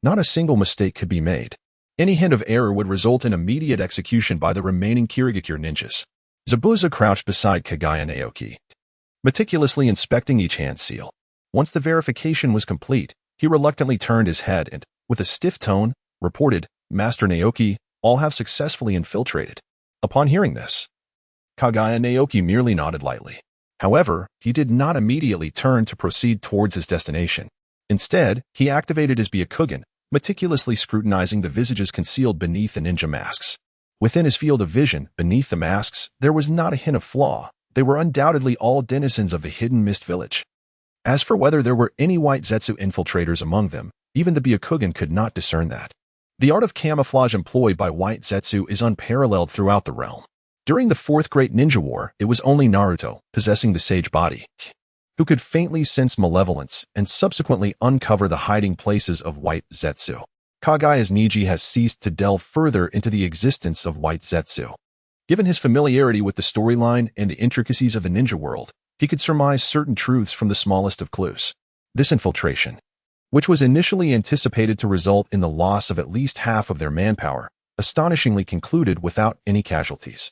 Not a single mistake could be made. Any hint of error would result in immediate execution by the remaining Kirigakure ninjas. Zabuza crouched beside Kaguya Naoki, meticulously inspecting each hand seal. Once the verification was complete, he reluctantly turned his head and, with a stiff tone, reported, Master Naoki, all have successfully infiltrated. Upon hearing this, Kaguya Naoki merely nodded lightly. However, he did not immediately turn to proceed towards his destination. Instead, he activated his Byakugan, meticulously scrutinizing the visages concealed beneath the ninja masks. Within his field of vision, beneath the masks, there was not a hint of flaw. They were undoubtedly all denizens of the Hidden Mist village. As for whether there were any white Zetsu infiltrators among them, even the Byakugan could not discern that. The art of camouflage employed by white Zetsu is unparalleled throughout the realm. During the Fourth Great Ninja War, it was only Naruto, possessing the Sage Body, who could faintly sense malevolence and subsequently uncover the hiding places of white Zetsu. Kaguya's Niji has ceased to delve further into the existence of white Zetsu. Given his familiarity with the storyline and the intricacies of the ninja world, he could surmise certain truths from the smallest of clues. This infiltration, which was initially anticipated to result in the loss of at least half of their manpower, astonishingly concluded without any casualties.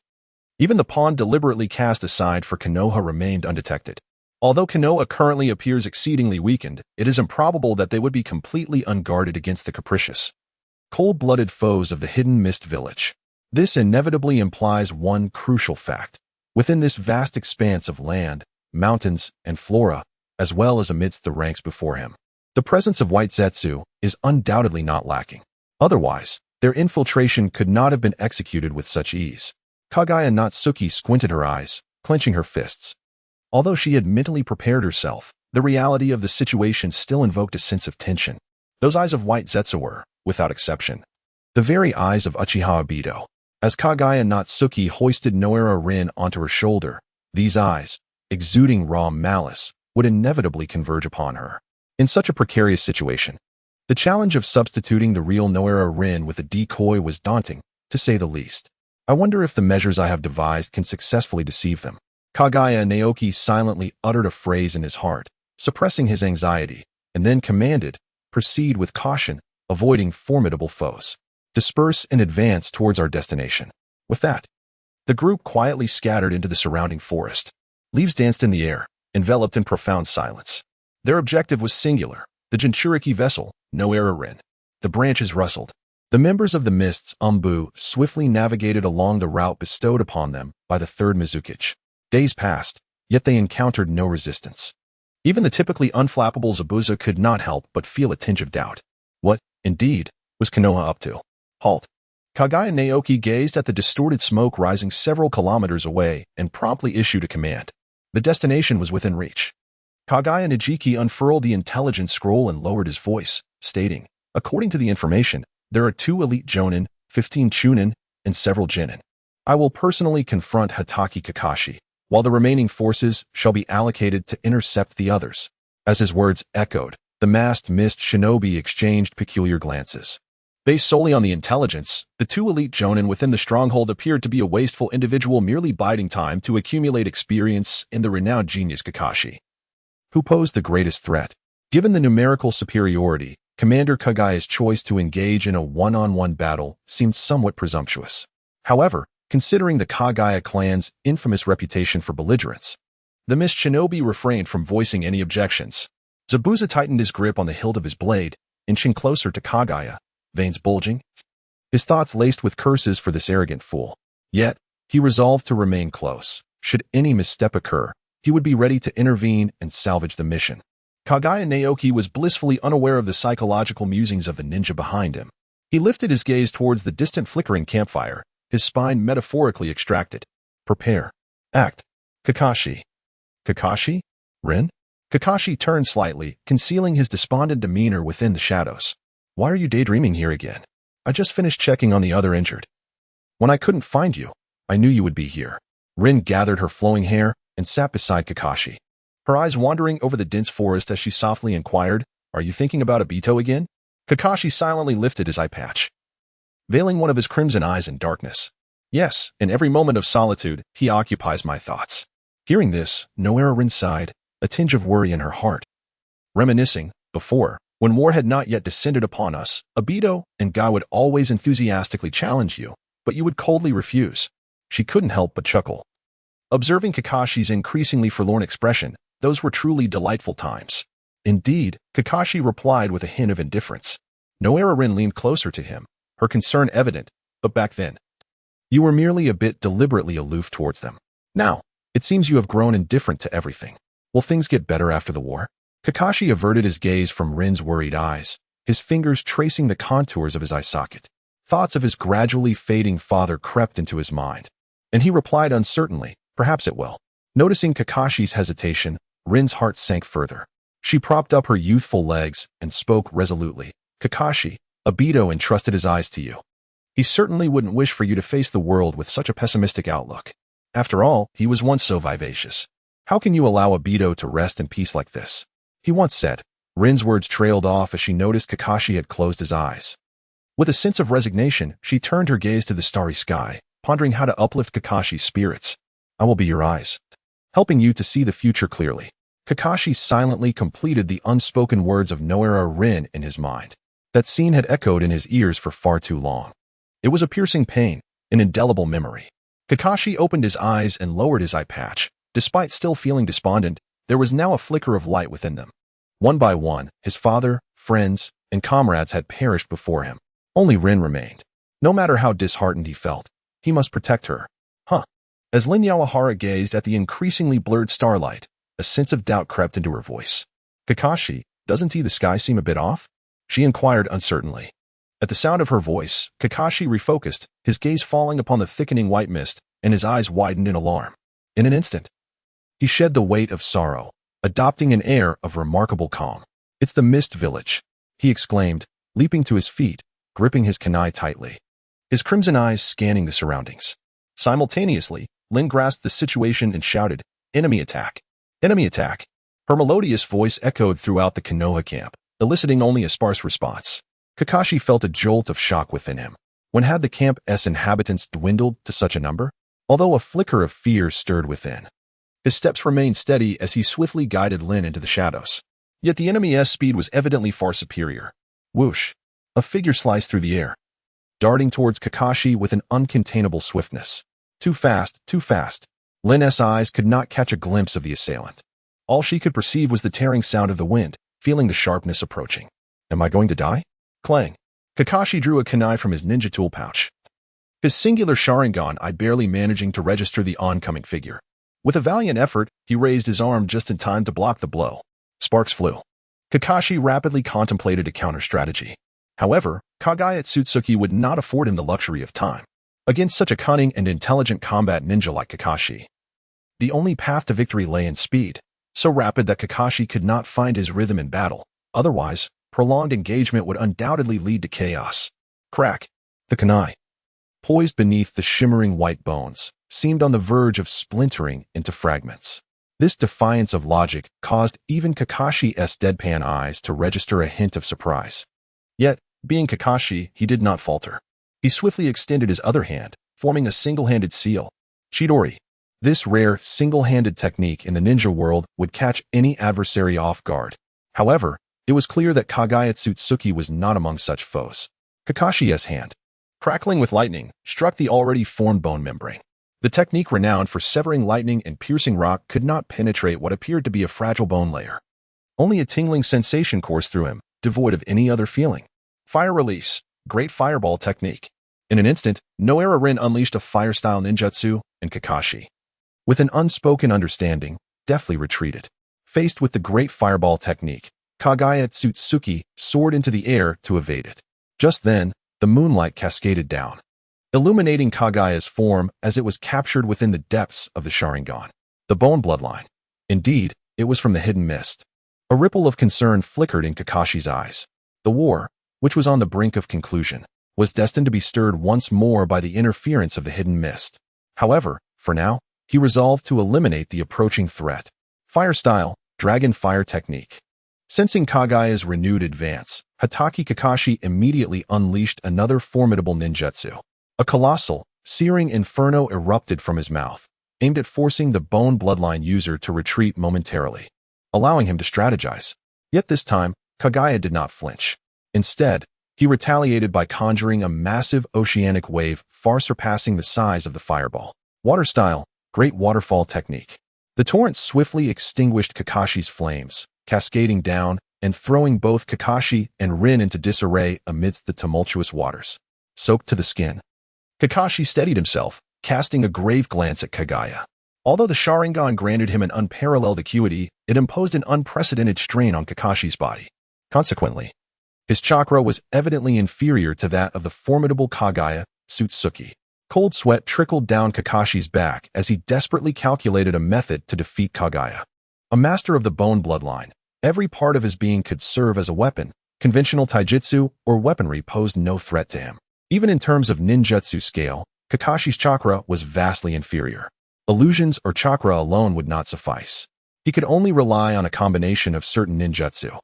Even the pawn deliberately cast aside for Konoha remained undetected. Although Konoha currently appears exceedingly weakened, it is improbable that they would be completely unguarded against the capricious. cold-blooded foes of the hidden mist village. This inevitably implies one crucial fact. Within this vast expanse of land, mountains, and flora, as well as amidst the ranks before him, the presence of white Zetsu is undoubtedly not lacking. Otherwise, their infiltration could not have been executed with such ease. Kaguya Otsutsuki squinted her eyes, clenching her fists. Although she had mentally prepared herself, the reality of the situation still invoked a sense of tension. Those eyes of white Zetsu were, without exception, the very eyes of Uchiha Obito. As Kaguya Otsutsuki hoisted Nohara Rin onto her shoulder, these eyes, exuding raw malice, would inevitably converge upon her. In such a precarious situation, the challenge of substituting the real Nohara Rin with a decoy was daunting, to say the least. I wonder if the measures I have devised can successfully deceive them. Kaguya Naoki silently uttered a phrase in his heart, suppressing his anxiety, and then commanded, "Proceed with caution, avoiding formidable foes. Disperse and advance towards our destination." With that, the group quietly scattered into the surrounding forest. Leaves danced in the air, enveloped in profound silence. Their objective was singular: the Jinchuriki vessel, Nohara Rin. The branches rustled. The members of the Mist's Umbu swiftly navigated along the route bestowed upon them by the Third Mizukage. Days passed, yet they encountered no resistance. Even the typically unflappable Zabuza could not help but feel a tinge of doubt. What, indeed, was Konoha up to? Halt. Kaguya Naoki gazed at the distorted smoke rising several kilometers away and promptly issued a command. The destination was within reach. Kaguya Nijiki unfurled the intelligence scroll and lowered his voice, stating, "According to the information, there are 2 elite jonin, 15 chunin, and several jinin. I will personally confront Hatake Kakashi, while the remaining forces shall be allocated to intercept the others." As his words echoed, the masked mist shinobi exchanged peculiar glances. Based solely on the intelligence, the 2 elite jonin within the stronghold appeared to be a wasteful individual merely biding time to accumulate experience in the renowned genius Kakashi. Who posed the greatest threat? Given the numerical superiority, Commander Kaguya's choice to engage in a one-on-one battle seemed somewhat presumptuous. However, considering the Kaguya clan's infamous reputation for belligerence, the Mist Shinobi refrained from voicing any objections. Zabuza tightened his grip on the hilt of his blade, inching closer to Kaguya, veins bulging, his thoughts laced with curses for this arrogant fool. Yet, he resolved to remain close. Should any misstep occur, he would be ready to intervene and salvage the mission. Kaguya Naoki was blissfully unaware of the psychological musings of the ninja behind him. He lifted his gaze towards the distant flickering campfire, his spine metaphorically extracted. Prepare. Act. Kakashi. Kakashi? Rin? Kakashi turned slightly, concealing his despondent demeanor within the shadows. Why are you daydreaming here again? I just finished checking on the other injured. When I couldn't find you, I knew you would be here. Rin gathered her flowing hair and sat beside Kakashi, her eyes wandering over the dense forest as she softly inquired, "Are you thinking about Obito again?" Kakashi silently lifted his eye patch, veiling one of his crimson eyes in darkness. "Yes, in every moment of solitude, he occupies my thoughts." Hearing this, Nohara Rin sighed, a tinge of worry in her heart. Reminiscing, before, when war had not yet descended upon us, Obito and Guy would always enthusiastically challenge you, but you would coldly refuse. She couldn't help but chuckle. Observing Kakashi's increasingly forlorn expression, those were truly delightful times. Indeed, Kakashi replied with a hint of indifference. Nohara Rin leaned closer to him, her concern evident, but back then, you were merely a bit deliberately aloof towards them. Now, it seems you have grown indifferent to everything. Will things get better after the war? Kakashi averted his gaze from Rin's worried eyes, his fingers tracing the contours of his eye socket. Thoughts of his gradually fading father crept into his mind, and he replied uncertainly, "Perhaps it will." Noticing Kakashi's hesitation, Rin's heart sank further. She propped up her youthful legs and spoke resolutely. "Kakashi, Obito entrusted his eyes to you. He certainly wouldn't wish for you to face the world with such a pessimistic outlook. After all, he was once so vivacious. How can you allow Obito to rest in peace like this?" He once said. Rin's words trailed off as she noticed Kakashi had closed his eyes. With a sense of resignation, she turned her gaze to the starry sky, pondering how to uplift Kakashi's spirits. "I will be your eyes, helping you to see the future clearly." Kakashi silently completed the unspoken words of Nohara Rin in his mind. That scene had echoed in his ears for far too long. It was a piercing pain, an indelible memory. Kakashi opened his eyes and lowered his eye patch. Despite still feeling despondent, there was now a flicker of light within them. One by one, his father, friends, and comrades had perished before him. Only Rin remained. No matter how disheartened he felt, he must protect her. Huh. As Lin Nohara gazed at the increasingly blurred starlight, a sense of doubt crept into her voice. Kakashi, doesn't the sky seem a bit off? She inquired uncertainly. At the sound of her voice, Kakashi refocused, his gaze falling upon the thickening white mist, and his eyes widened in alarm. In an instant, he shed the weight of sorrow, adopting an air of remarkable calm. It's the Mist Village, he exclaimed, leaping to his feet, gripping his kunai tightly, his crimson eyes scanning the surroundings. Simultaneously, Lin grasped the situation and shouted, "Enemy attack! Enemy attack!" Her melodious voice echoed throughout the Konoha camp, eliciting only a sparse response. Kakashi felt a jolt of shock within him. When had the camp's inhabitants dwindled to such a number? Although a flicker of fear stirred within, his steps remained steady as he swiftly guided Lin into the shadows. Yet the enemy's speed was evidently far superior. Whoosh! A figure sliced through the air, darting towards Kakashi with an uncontainable swiftness. Too fast, too fast. Lin's eyes could not catch a glimpse of the assailant. All she could perceive was the tearing sound of the wind, feeling the sharpness approaching. Am I going to die? Clang. Kakashi drew a kunai from his ninja tool pouch, his singular Sharingan eye barely managing to register the oncoming figure. With a valiant effort, he raised his arm just in time to block the blow. Sparks flew. Kakashi rapidly contemplated a counter-strategy. However, Kaguya Otsutsuki would not afford him the luxury of time against such a cunning and intelligent combat ninja like Kakashi. The only path to victory lay in speed, so rapid that Kakashi could not find his rhythm in battle. Otherwise, prolonged engagement would undoubtedly lead to chaos. Crack. The kunai, poised beneath the shimmering white bones, seemed on the verge of splintering into fragments. This defiance of logic caused even Kakashi's deadpan eyes to register a hint of surprise. Yet, being Kakashi, he did not falter. He swiftly extended his other hand, forming a single-handed seal. Chidori. This rare, single-handed technique in the ninja world would catch any adversary off guard. However, it was clear that Kaguya Otsutsuki was not among such foes. Kakashi's hand, crackling with lightning, struck the already formed bone membrane. The technique renowned for severing lightning and piercing rock could not penetrate what appeared to be a fragile bone layer. Only a tingling sensation coursed through him, devoid of any other feeling. Fire release. Great fireball technique. In an instant, Nohara Rin unleashed a fire-style ninjutsu, and Kakashi, with an unspoken understanding, deftly retreated. Faced with the great fireball technique, Kaguya Otsutsuki soared into the air to evade it. Just then, the moonlight cascaded down, illuminating Kaguya's form as it was captured within the depths of the Sharingan. The bone bloodline. Indeed, it was from the hidden mist. A ripple of concern flickered in Kakashi's eyes. The war, which was on the brink of conclusion, was destined to be stirred once more by the interference of the hidden mist. However, for now, he resolved to eliminate the approaching threat. Fire-style, dragon fire technique. Sensing Kaguya's renewed advance, Hatake Kakashi immediately unleashed another formidable ninjutsu. A colossal, searing inferno erupted from his mouth, aimed at forcing the bone bloodline user to retreat momentarily, allowing him to strategize. Yet this time, Kaguya did not flinch. Instead, he retaliated by conjuring a massive oceanic wave far surpassing the size of the fireball. Water-style, great waterfall technique. The torrent swiftly extinguished Kakashi's flames, cascading down and throwing both Kakashi and Rin into disarray amidst the tumultuous waters. Soaked to the skin, Kakashi steadied himself, casting a grave glance at Kaguya. Although the Sharingan granted him an unparalleled acuity, it imposed an unprecedented strain on Kakashi's body. Consequently, his chakra was evidently inferior to that of the formidable Kaguya Otsutsuki. Cold sweat trickled down Kakashi's back as he desperately calculated a method to defeat Kaguya. A master of the bone bloodline, every part of his being could serve as a weapon. Conventional taijutsu or weaponry posed no threat to him. Even in terms of ninjutsu scale, Kakashi's chakra was vastly inferior. Illusions or chakra alone would not suffice. He could only rely on a combination of certain ninjutsu.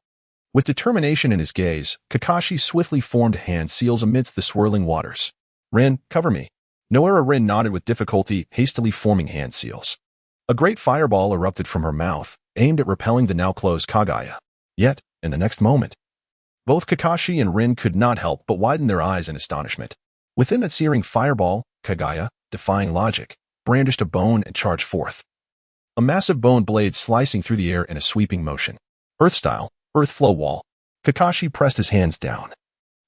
With determination in his gaze, Kakashi swiftly formed hand seals amidst the swirling waters. Rin, cover me. Nohara Rin nodded with difficulty, hastily forming hand seals. A great fireball erupted from her mouth, aimed at repelling the now-closed Kaguya. Yet, in the next moment, both Kakashi and Rin could not help but widen their eyes in astonishment. Within that searing fireball, Kaguya, defying logic, brandished a bone and charged forth. A massive bone blade slicing through the air in a sweeping motion. Earth-style, earth flow wall. Kakashi pressed his hands down,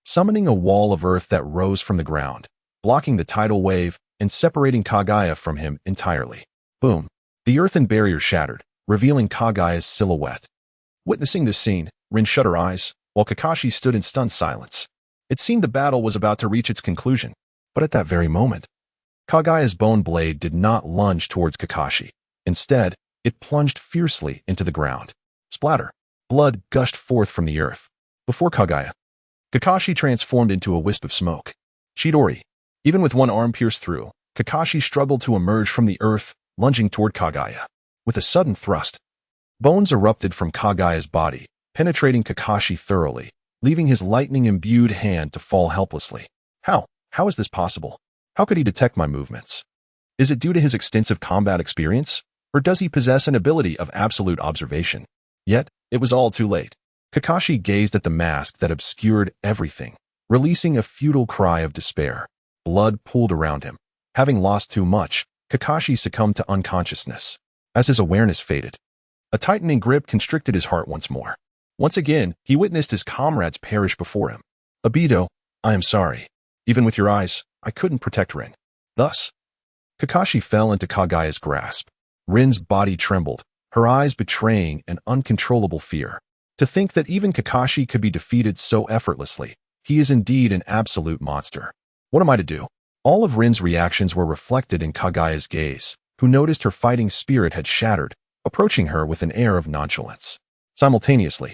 summoning a wall of earth that rose from the ground, blocking the tidal wave and separating Kaguya from him entirely. Boom! The earthen barrier shattered, revealing Kaguya's silhouette. Witnessing this scene, Rin shut her eyes, while Kakashi stood in stunned silence. It seemed the battle was about to reach its conclusion, but at that very moment, Kaguya's bone blade did not lunge towards Kakashi. Instead, it plunged fiercely into the ground. Splatter! Blood gushed forth from the earth. Before Kaguya, Kakashi transformed into a wisp of smoke. Chidori. Even with one arm pierced through, Kakashi struggled to emerge from the earth, lunging toward Kaguya. With a sudden thrust, bones erupted from Kaguya's body, penetrating Kakashi thoroughly, leaving his lightning-imbued hand to fall helplessly. How? How is this possible? How could he detect my movements? Is it due to his extensive combat experience, or does he possess an ability of absolute observation? Yet, it was all too late. Kakashi gazed at the mask that obscured everything, releasing a futile cry of despair. Blood pooled around him. Having lost too much, Kakashi succumbed to unconsciousness. As his awareness faded, a tightening grip constricted his heart once more. Once again, he witnessed his comrades perish before him. Obito, I am sorry. Even with your eyes, I couldn't protect Rin. Thus, Kakashi fell into Kaguya's grasp. Rin's body trembled, her eyes betraying an uncontrollable fear. To think that even Kakashi could be defeated so effortlessly, he is indeed an absolute monster. What am I to do? All of Rin's reactions were reflected in Kaguya's gaze, who noticed her fighting spirit had shattered, approaching her with an air of nonchalance. Simultaneously,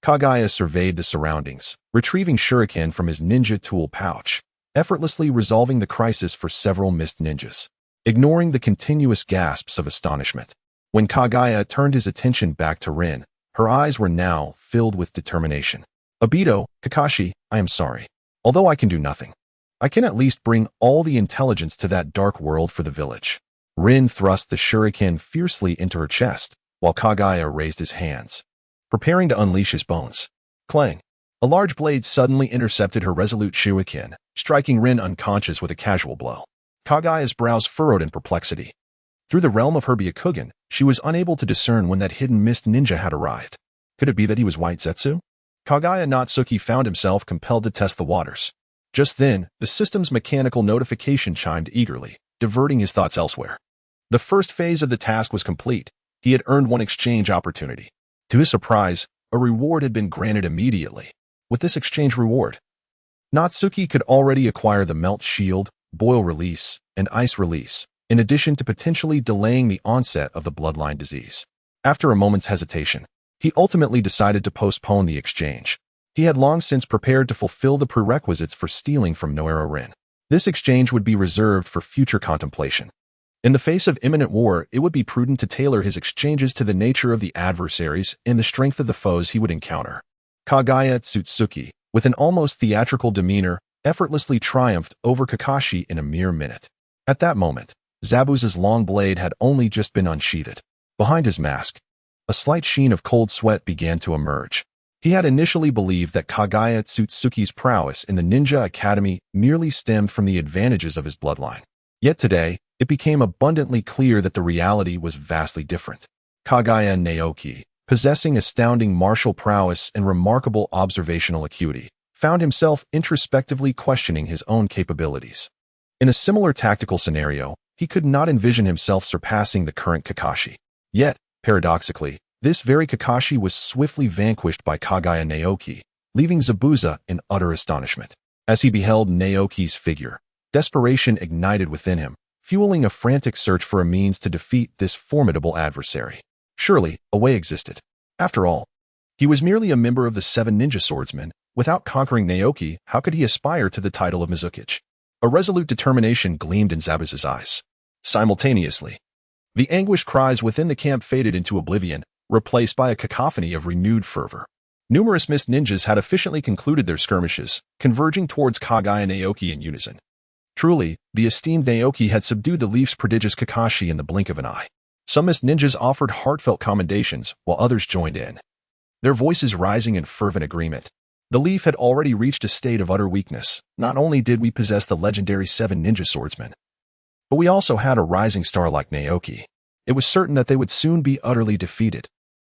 Kaguya surveyed the surroundings, retrieving shuriken from his ninja tool pouch, effortlessly resolving the crisis for several missed ninjas, ignoring the continuous gasps of astonishment. When Kaguya turned his attention back to Rin, her eyes were now filled with determination. Obito, Kakashi, I am sorry. Although I can do nothing, I can at least bring all the intelligence to that dark world for the village. Rin thrust the shuriken fiercely into her chest, while Kaguya raised his hands, preparing to unleash his bones. Clang! A large blade suddenly intercepted her resolute shuriken, striking Rin unconscious with a casual blow. Kaguya's brows furrowed in perplexity. Through the realm of her.Years, she was unable to discern when that hidden mist ninja had arrived. Could it be that he was White Zetsu? Kaguya Otsutsuki found himself compelled to test the waters. Just then, the system's mechanical notification chimed eagerly, diverting his thoughts elsewhere. The first phase of the task was complete. He had earned one exchange opportunity. To his surprise, a reward had been granted immediately. With this exchange reward, Natsuki could already acquire the Melt Shield, Boil Release, and Ice Release, in addition to potentially delaying the onset of the bloodline disease. After a moment's hesitation, he ultimately decided to postpone the exchange. He had long since prepared to fulfill the prerequisites for stealing from Nohara Rin. This exchange would be reserved for future contemplation. In the face of imminent war, it would be prudent to tailor his exchanges to the nature of the adversaries and the strength of the foes he would encounter. Kaguya Otsutsuki, with an almost theatrical demeanor, effortlessly triumphed over Kakashi in a mere minute. At that moment, Zabuza's long blade had only just been unsheathed. Behind his mask, a slight sheen of cold sweat began to emerge. He had initially believed that Kaguya Otsutsuki's prowess in the Ninja Academy merely stemmed from the advantages of his bloodline. Yet today, it became abundantly clear that the reality was vastly different. Kaguya Naoki, possessing astounding martial prowess and remarkable observational acuity, found himself introspectively questioning his own capabilities. In a similar tactical scenario, he could not envision himself surpassing the current Kakashi. Yet, paradoxically, this very Kakashi was swiftly vanquished by Kaguya Naoki, leaving Zabuza in utter astonishment. As he beheld Naoki's figure, desperation ignited within him, fueling a frantic search for a means to defeat this formidable adversary. Surely, a way existed. After all, he was merely a member of the 7 ninja swordsmen. Without conquering Naoki, how could he aspire to the title of Mizukage? A resolute determination gleamed in Zabuza's eyes. Simultaneously, the anguished cries within the camp faded into oblivion, replaced by a cacophony of renewed fervor. Numerous mist ninjas had efficiently concluded their skirmishes, converging towards Kaguya Naoki in unison. Truly, the esteemed Naoki had subdued the Leaf's prodigious Kakashi in the blink of an eye. Some mist ninjas offered heartfelt commendations, while others joined in, their voices rising in fervent agreement. The Leaf had already reached a state of utter weakness. Not only did we possess the legendary 7 ninja swordsmen, but we also had a rising star like Naoki. It was certain that they would soon be utterly defeated.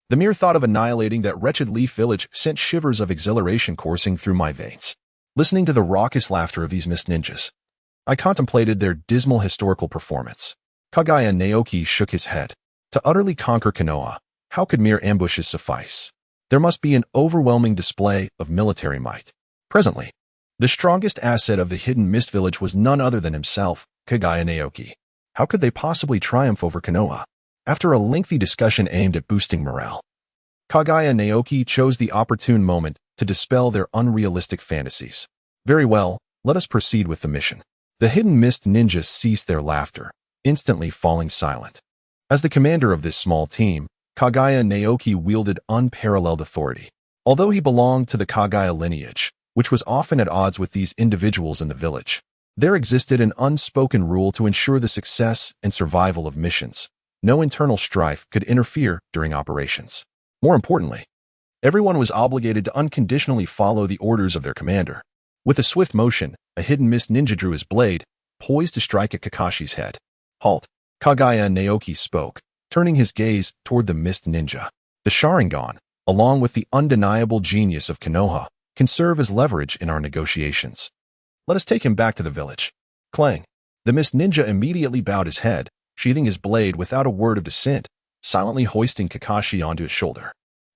The mere thought of annihilating that wretched Leaf village sent shivers of exhilaration coursing through my veins. Listening to the raucous laughter of these mist ninjas, I contemplated their dismal historical performance. Kaguya Naoki shook his head. To utterly conquer Konoha, how could mere ambushes suffice? There must be an overwhelming display of military might. Presently, the strongest asset of the hidden mist village was none other than himself, Kaguya Naoki. How could they possibly triumph over Konoha? After a lengthy discussion aimed at boosting morale, Kaguya Naoki chose the opportune moment to dispel their unrealistic fantasies. Very well, let us proceed with the mission. The hidden mist ninjas ceased their laughter, instantly falling silent. As the commander of this small team, Kaguya Naoki wielded unparalleled authority. Although he belonged to the Kaguya lineage, which was often at odds with these individuals in the village, there existed an unspoken rule to ensure the success and survival of missions. No internal strife could interfere during operations. More importantly, everyone was obligated to unconditionally follow the orders of their commander. With a swift motion, a hidden mist ninja drew his blade, poised to strike at Kakashi's head. Halt! Kaguya Naoki spoke, turning his gaze toward the mist ninja. The Sharingan, along with the undeniable genius of Konoha, can serve as leverage in our negotiations. Let us take him back to the village. Clang! The mist ninja immediately bowed his head, sheathing his blade without a word of dissent, silently hoisting Kakashi onto his shoulder.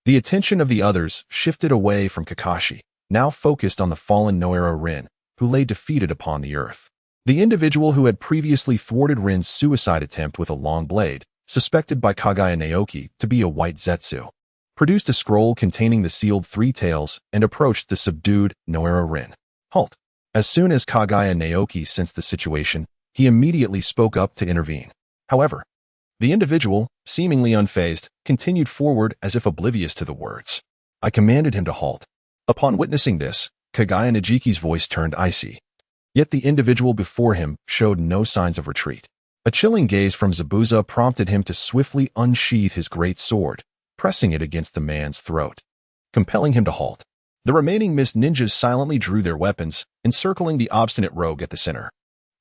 The attention of the others shifted away from Kakashi, now focused on the fallen Nohara Rin, who lay defeated upon the earth. The individual who had previously thwarted Rin's suicide attempt with a long blade, suspected by Kaguya Naoki to be a white Zetsu, produced a scroll containing the sealed three tails and approached the subdued Nohara Rin. Halt! As soon as Kaguya Naoki sensed the situation, he immediately spoke up to intervene. However, the individual, seemingly unfazed, continued forward as if oblivious to the words. I commanded him to halt. Upon witnessing this, Kaguya Najiki's voice turned icy. Yet the individual before him showed no signs of retreat. A chilling gaze from Zabuza prompted him to swiftly unsheath his great sword, pressing it against the man's throat, compelling him to halt. The remaining mist ninjas silently drew their weapons, encircling the obstinate rogue at the center.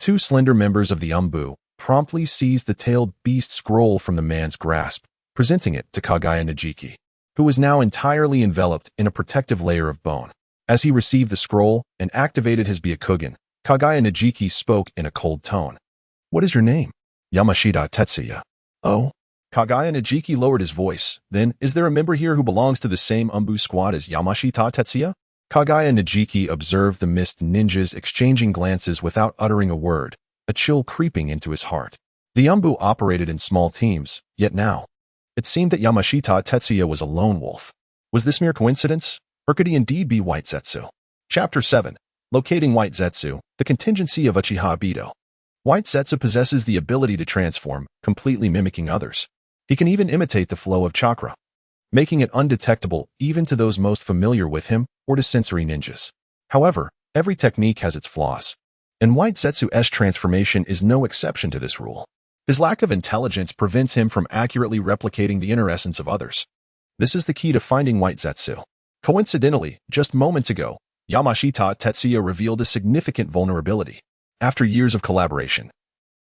Two slender members of the Umbu promptly seized the tailed beast scroll from the man's grasp, presenting it to Kaguya Najiki, who was now entirely enveloped in a protective layer of bone. As he received the scroll and activated his Byakugan, Kaguya Najiki spoke in a cold tone. What is your name? Yamashita Tetsuya. Oh? Kaguya Najiki lowered his voice. Then, is there a member here who belongs to the same Umbu squad as Yamashita Tetsuya? Kaguya Najiki observed the mist ninjas exchanging glances without uttering a word, a chill creeping into his heart. The Umbu operated in small teams, yet now, it seemed that Yamashita Tetsuya was a lone wolf. Was this mere coincidence, or could he indeed be White Zetsu? Chapter 7. Locating White Zetsu, the contingency of Uchiha Obito. White Zetsu possesses the ability to transform, completely mimicking others. He can even imitate the flow of chakra, making it undetectable even to those most familiar with him or to sensory ninjas. However, every technique has its flaws, and White Zetsu's transformation is no exception to this rule. His lack of intelligence prevents him from accurately replicating the inner essence of others. This is the key to finding White Zetsu. Coincidentally, just moments ago, Yamashita Tetsuya revealed a significant vulnerability. After years of collaboration,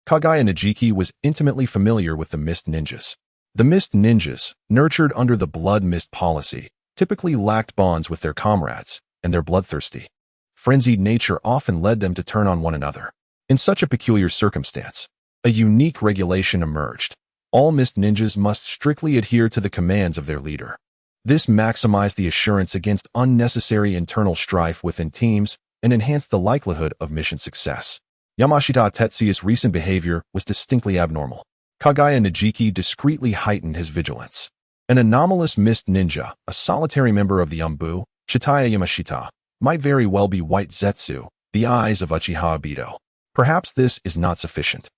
Kaguya Najiki was intimately familiar with the Mist Ninjas. The Mist Ninjas, nurtured under the Blood Mist policy, typically lacked bonds with their comrades, and their bloodthirsty, frenzied nature often led them to turn on one another. In such a peculiar circumstance, a unique regulation emerged. All Mist Ninjas must strictly adhere to the commands of their leader. This maximized the assurance against unnecessary internal strife within teams and enhanced the likelihood of mission success. Yamashita Tetsuya's recent behavior was distinctly abnormal. Kaguya Najiki discreetly heightened his vigilance. An anomalous mist ninja, a solitary member of the Umbu, Chitaya Yamashita, might very well be White Zetsu, the eyes of Uchiha Obito. Perhaps this is not sufficient.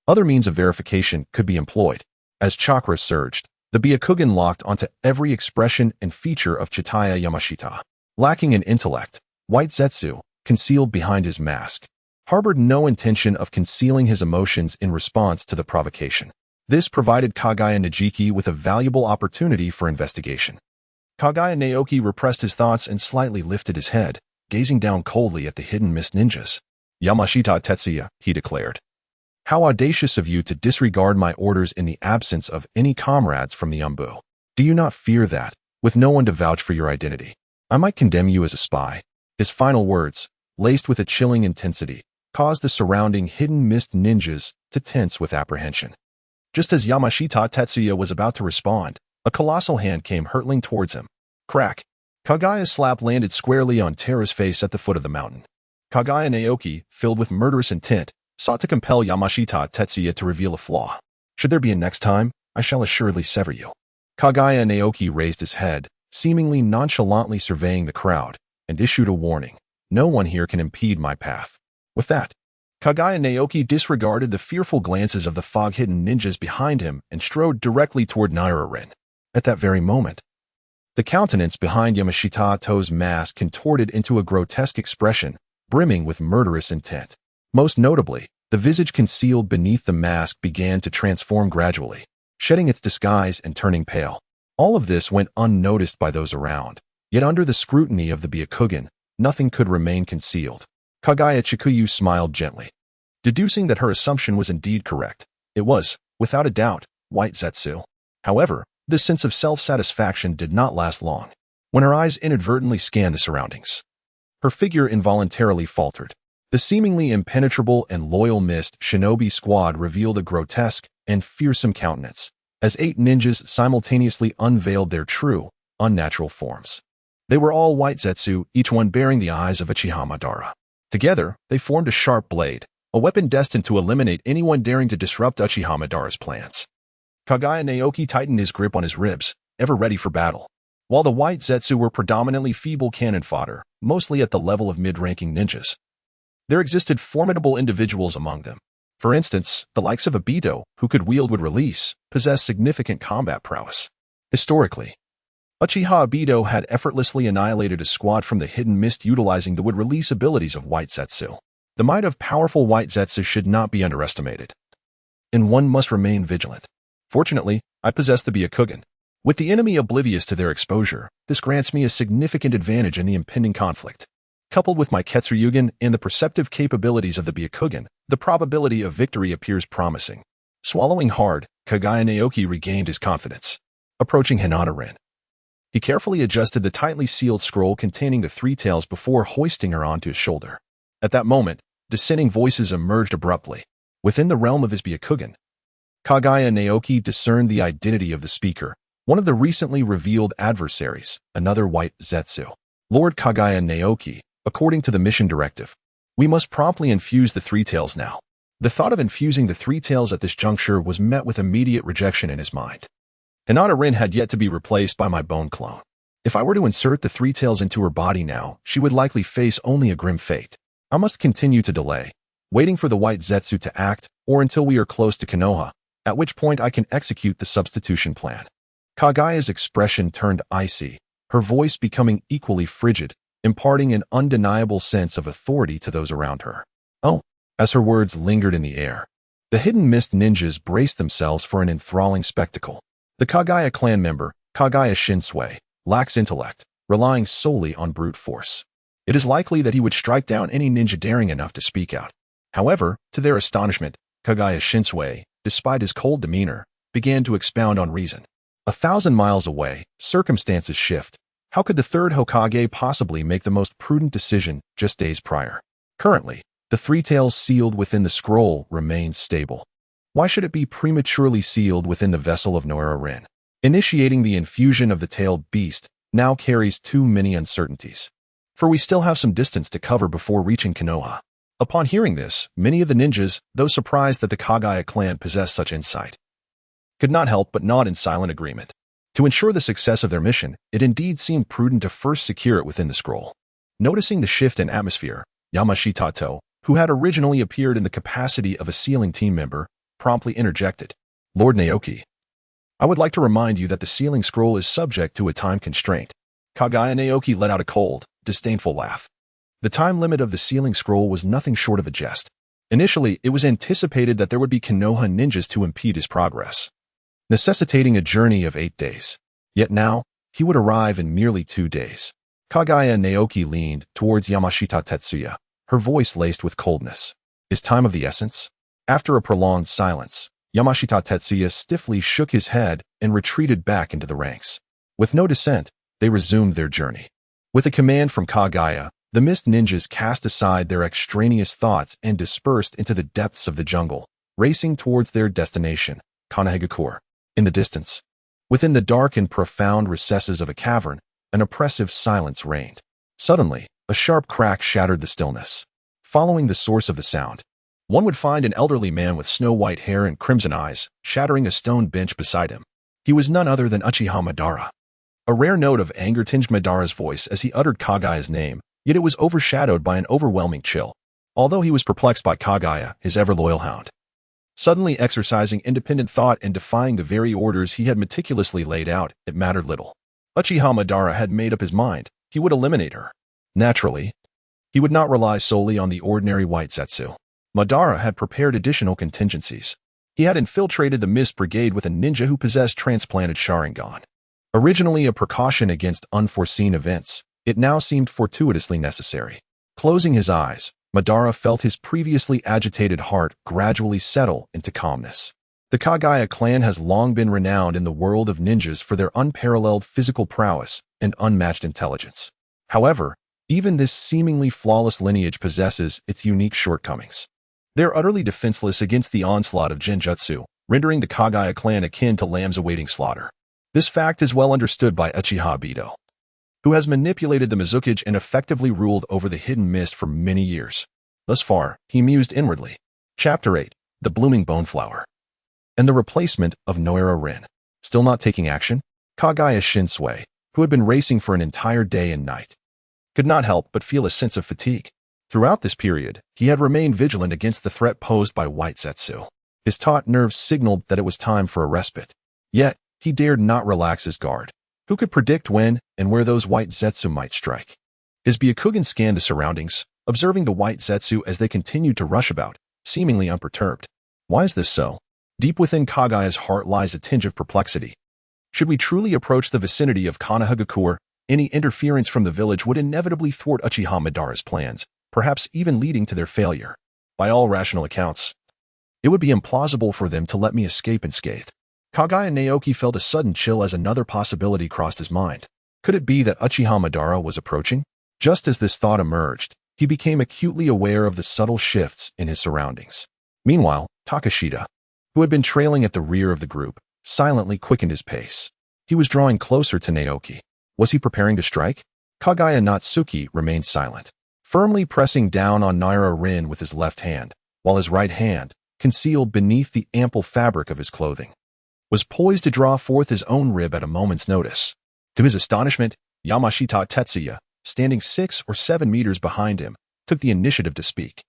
Other means of verification could be employed. As chakra surged, the Byakugan locked onto every expression and feature of Chitaya Yamashita. Lacking in intellect, White Zetsu, concealed behind his mask, harbored no intention of concealing his emotions in response to the provocation. This provided Kaguya Najiki with a valuable opportunity for investigation. Kaguya Naoki repressed his thoughts and slightly lifted his head, gazing down coldly at the hidden mist ninjas. Yamashita Tetsuya, he declared. How audacious of you to disregard my orders in the absence of any comrades from the Umbu. Do you not fear that, with no one to vouch for your identity, I might condemn you as a spy? His final words, laced with a chilling intensity, caused the surrounding hidden mist ninjas to tense with apprehension. Just as Yamashita Tetsuya was about to respond, a colossal hand came hurtling towards him. Crack! Kaguya's slap landed squarely on Terra's face at the foot of the mountain. Kaguya Naoki, filled with murderous intent, sought to compel Yamashita Tetsuya to reveal a flaw. Should there be a next time, I shall assuredly sever you. Kaguya Naoki raised his head, seemingly nonchalantly surveying the crowd, and issued a warning. No one here can impede my path. With that, Kaguya Naoki disregarded the fearful glances of the fog-hidden ninjas behind him and strode directly toward Naira-rin. At that very moment, the countenance behind Yamashita To's mask contorted into a grotesque expression, brimming with murderous intent. Most notably, the visage concealed beneath the mask began to transform gradually, shedding its disguise and turning pale. All of this went unnoticed by those around, yet under the scrutiny of the Byakugan, nothing could remain concealed. Kaguya Chikuyu smiled gently. Deducing that her assumption was indeed correct, it was, without a doubt, White Zetsu. However, this sense of self-satisfaction did not last long. When her eyes inadvertently scanned the surroundings, her figure involuntarily faltered. The seemingly impenetrable and loyal mist shinobi squad revealed a grotesque and fearsome countenance, as 8 ninjas simultaneously unveiled their true, unnatural forms. They were all White Zetsu, each one bearing the eyes of Uchiha Madara. Together, they formed a sharp blade, a weapon destined to eliminate anyone daring to disrupt Uchiha Madara's plans. Kaguya Naoki tightened his grip on his ribs, ever ready for battle. While the White Zetsu were predominantly feeble cannon fodder, mostly at the level of mid-ranking ninjas, there existed formidable individuals among them. For instance, the likes of Obito, who could wield would release, possessed significant combat prowess. Historically, Uchiha Obito had effortlessly annihilated a squad from the hidden mist utilizing the would release abilities of White Zetsu. The might of powerful White Zetsu should not be underestimated, and one must remain vigilant. Fortunately, I possess the Byakugan. With the enemy oblivious to their exposure, this grants me a significant advantage in the impending conflict. Coupled with my Ketsuryugen and the perceptive capabilities of the Byakugan, the probability of victory appears promising. Swallowing hard, Kaguya Naoki regained his confidence. Approaching Hinata-rin, he carefully adjusted the tightly sealed scroll containing the 3 tails before hoisting her onto his shoulder. At that moment, dissenting voices emerged abruptly. Within the realm of his Byakugan, Kaguya Naoki discerned the identity of the speaker, one of the recently revealed adversaries, another White Zetsu. Lord Kaguya Naoki, according to the mission directive, we must promptly infuse the 3 tails now. The thought of infusing the 3 tails at this juncture was met with immediate rejection in his mind. Hinata-rin had yet to be replaced by my bone clone. If I were to insert the 3 tails into her body now, she would likely face only a grim fate. I must continue to delay, waiting for the White Zetsu to act, or until we are close to Konoha, at which point I can execute the substitution plan. Kaguya's expression turned icy, her voice becoming equally frigid, imparting an undeniable sense of authority to those around her. Oh, as her words lingered in the air, the hidden mist ninjas braced themselves for an enthralling spectacle. The Kaguya clan member, Kaguya Shinsui, lacks intellect, relying solely on brute force. It is likely that he would strike down any ninja daring enough to speak out. However, to their astonishment, Kaguya Shinsui, despite his cold demeanor, began to expound on reason. 1,000 miles away, circumstances shift. How could the 3rd Hokage possibly make the most prudent decision just days prior? Currently, the 3 tails sealed within the scroll remains stable. Why should it be prematurely sealed within the vessel of Naira-rin? Initiating the infusion of the tailed beast now carries too many uncertainties, for we still have some distance to cover before reaching Konoha. Upon hearing this, many of the ninjas, though surprised that the Kaguya clan possessed such insight, could not help but nod in silent agreement. To ensure the success of their mission, it indeed seemed prudent to first secure it within the scroll. Noticing the shift in atmosphere, Yamashita To, who had originally appeared in the capacity of a sealing team member, promptly interjected. Lord Naoki, I would like to remind you that the sealing scroll is subject to a time constraint. Kaguya Naoki let out a cold, disdainful laugh. The time limit of the sealing scroll was nothing short of a jest. Initially, it was anticipated that there would be Konoha ninjas to impede his progress, necessitating a journey of 8 days. Yet now, he would arrive in merely 2 days. Kaguya Naoki leaned towards Yamashita Tetsuya, her voice laced with coldness. Is time of the essence? After a prolonged silence, Yamashita Tetsuya stiffly shook his head and retreated back into the ranks. With no dissent, they resumed their journey. With a command from Kaguya, The mist ninjas cast aside their extraneous thoughts and dispersed into the depths of the jungle, racing towards their destination, Konohagakure. In the distance, within the dark and profound recesses of a cavern, an oppressive silence reigned. Suddenly, a sharp crack shattered the stillness. Following the source of the sound, one would find an elderly man with snow-white hair and crimson eyes, shattering a stone bench beside him. He was none other than Uchiha Madara. A rare note of anger tinged Madara's voice as he uttered Kaguya's name, yet it was overshadowed by an overwhelming chill. Although he was perplexed by Kaguya, his ever-loyal hound, suddenly exercising independent thought and defying the very orders he had meticulously laid out, it mattered little. Uchiha Madara had made up his mind. He would eliminate her. Naturally, he would not rely solely on the ordinary white Zetsu. Madara had prepared additional contingencies. He had infiltrated the Mist Brigade with a ninja who possessed transplanted Sharingan. Originally a precaution against unforeseen events, it now seemed fortuitously necessary. Closing his eyes, Madara felt his previously agitated heart gradually settle into calmness. The Kaguya clan has long been renowned in the world of ninjas for their unparalleled physical prowess and unmatched intelligence. However, even this seemingly flawless lineage possesses its unique shortcomings. They're utterly defenseless against the onslaught of genjutsu, rendering the Kaguya clan akin to lambs awaiting slaughter. This fact is well understood by Uchiha Obito, who has manipulated the Mizukage and effectively ruled over the hidden mist for many years. Thus far, he mused inwardly. Chapter 8. The Blooming Boneflower. And the replacement of Nohara Rin. Still not taking action? Kaguya Shinsui, who had been racing for an entire day and night, could not help but feel a sense of fatigue. Throughout this period, he had remained vigilant against the threat posed by white Zetsu. His taut nerves signaled that it was time for a respite. Yet, he dared not relax his guard. Who could predict when and where those white Zetsu might strike? His Byakugan scanned the surroundings, observing the white Zetsu as they continued to rush about, seemingly unperturbed. Why is this so? Deep within Kaguya's heart lies a tinge of perplexity. Should we truly approach the vicinity of Konohagakure, any interference from the village would inevitably thwart Uchiha Madara's plans, perhaps even leading to their failure. By all rational accounts, it would be implausible for them to let me escape unscathed. Kaguya Naoki felt a sudden chill as another possibility crossed his mind. Could it be that Uchiha Madara was approaching? Just as this thought emerged, he became acutely aware of the subtle shifts in his surroundings. Meanwhile, Takashita, who had been trailing at the rear of the group, silently quickened his pace. He was drawing closer to Naoki. Was he preparing to strike? Kaguya Natsuki remained silent, firmly pressing down on Nohara Rin with his left hand, while his right hand, concealed beneath the ample fabric of his clothing, was poised to draw forth his own rib at a moment's notice. To his astonishment, Yamashita Tetsuya, standing 6 or 7 meters behind him, took the initiative to speak.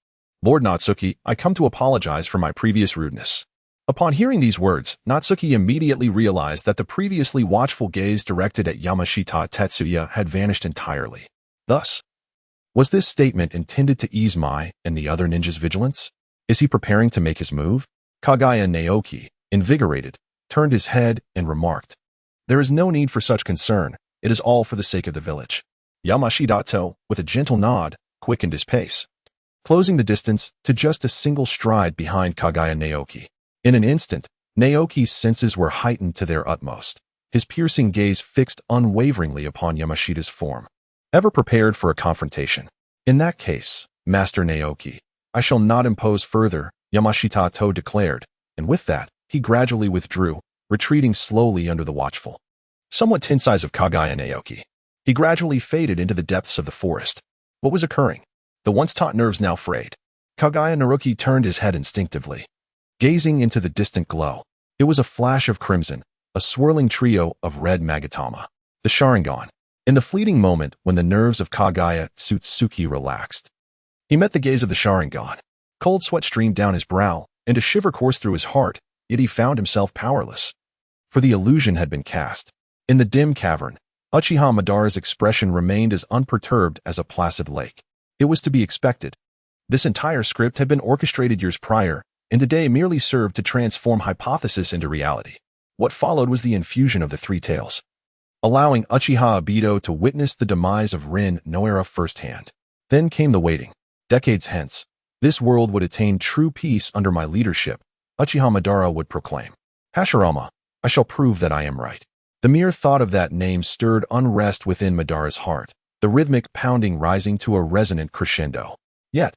Lord Natsuki, I come to apologize for my previous rudeness. Upon hearing these words, Natsuki immediately realized that the previously watchful gaze directed at Yamashita Tetsuya had vanished entirely. Thus, was this statement intended to ease my and the other ninja's vigilance? Is he preparing to make his move? Kaguya Naoki, invigorated, turned his head and remarked, There is no need for such concern. It is all for the sake of the village. Yamashita, with a gentle nod, quickened his pace, closing the distance to just a single stride behind Kaguya Naoki. In an instant, Naoki's senses were heightened to their utmost, his piercing gaze fixed unwaveringly upon Yamashita's form, ever prepared for a confrontation. In that case, Master Naoki, I shall not impose further, Yamashita declared, and with that, he gradually withdrew, retreating slowly under the watchful, somewhat tense eyes of Kaguya Naoki. He gradually faded into the depths of the forest. What was occurring? The once taut nerves now frayed. Kaguya Naoki turned his head instinctively, gazing into the distant glow. It was a flash of crimson, a swirling trio of red Magatama, the Sharingan. In the fleeting moment when the nerves of Kaguya Otsutsuki relaxed, he met the gaze of the Sharingan. Cold sweat streamed down his brow, and a shiver coursed through his heart, yet he found himself powerless. For the illusion had been cast. In the dim cavern, Uchiha Madara's expression remained as unperturbed as a placid lake. It was to be expected. This entire script had been orchestrated years prior, and today merely served to transform hypothesis into reality. What followed was the infusion of the three tales, allowing Uchiha Obito to witness the demise of Rin Nohara firsthand. Then came the waiting. Decades hence, this world would attain true peace under my leadership, Uchiha Madara would proclaim. Hashirama, I shall prove that I am right. The mere thought of that name stirred unrest within Madara's heart. the rhythmic pounding rising to a resonant crescendo. Yet,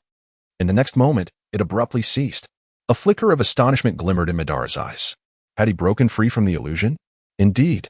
in the next moment, it abruptly ceased. A flicker of astonishment glimmered in Madara's eyes. Had he broken free from the illusion? Indeed.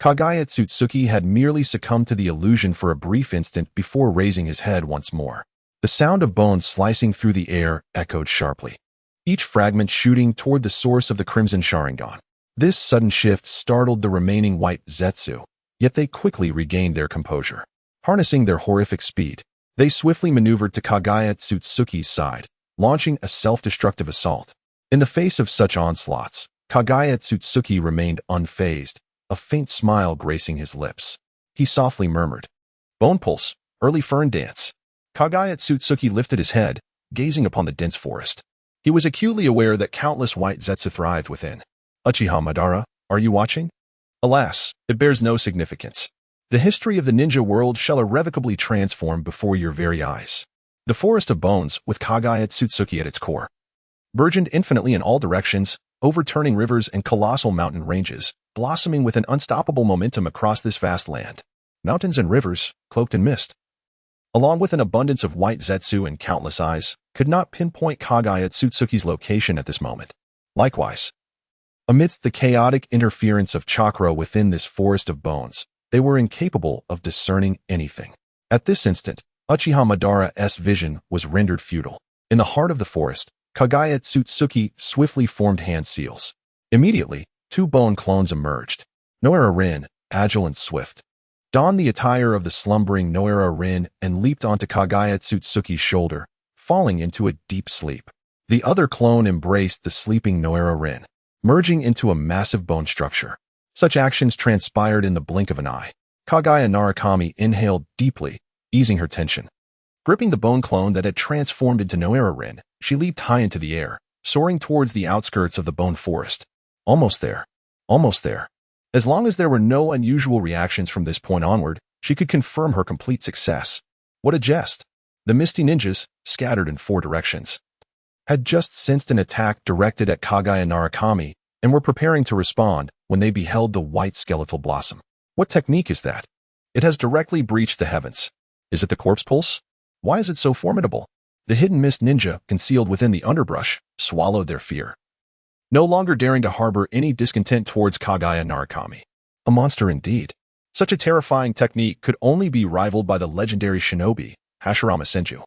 Kaguya Otsutsuki had merely succumbed to the illusion for a brief instant before raising his head once more. The sound of bones slicing through the air echoed sharply, each fragment shooting toward the source of the Crimson Sharingan. This sudden shift startled the remaining white Zetsu, yet they quickly regained their composure. Harnessing their horrific speed, they swiftly maneuvered to Kaguya Otsutsuki's side, launching a self-destructive assault. In the face of such onslaughts, Kaguya Otsutsuki remained unfazed, a faint smile gracing his lips. He softly murmured, "Bone Pulse, early fern dance." Kaguya Otsutsuki lifted his head, gazing upon the dense forest. He was acutely aware that countless white Zetsu thrived within. "Uchiha Madara, are you watching?" Alas, it bears no significance. The history of the ninja world shall irrevocably transform before your very eyes. The forest of bones, with Kaguya Otsutsuki at its core, burgeoned infinitely in all directions, overturning rivers and colossal mountain ranges, blossoming with an unstoppable momentum across this vast land. Mountains and rivers, cloaked in mist, along with an abundance of white Zetsu and countless eyes, could not pinpoint Kaguya Otsutsuki's location at this moment. Likewise, amidst the chaotic interference of chakra within this forest of bones, they were incapable of discerning anything. At this instant, Uchiha Madara's vision was rendered futile. In the heart of the forest, Kaguya Otsutsuki swiftly formed hand seals. Immediately, two bone clones emerged. Nohara Rin, agile and swift, donned the attire of the slumbering Nohara Rin and leaped onto Kaguya Otsutsuki's shoulder, falling into a deep sleep. The other clone embraced the sleeping Nohara Rin, merging into a massive bone structure. Such actions transpired in the blink of an eye. Kaguya Naoki inhaled deeply, easing her tension. Gripping the bone clone that had transformed into Nohara Rin, she leaped high into the air, soaring towards the outskirts of the bone forest. Almost there. Almost there. As long as there were no unusual reactions from this point onward, she could confirm her complete success. What a jest! The Misty Ninjas, scattered in 4 directions, had just sensed an attack directed at Kaguya Naoki and were preparing to respond when they beheld the white skeletal blossom. What technique is that? It has directly breached the heavens. Is it the corpse pulse? Why is it so formidable? The hidden mist ninja, concealed within the underbrush, swallowed their fear, no longer daring to harbor any discontent towards Kaguya Naoki. A monster indeed. Such a terrifying technique could only be rivaled by the legendary shinobi, Hashirama Senju.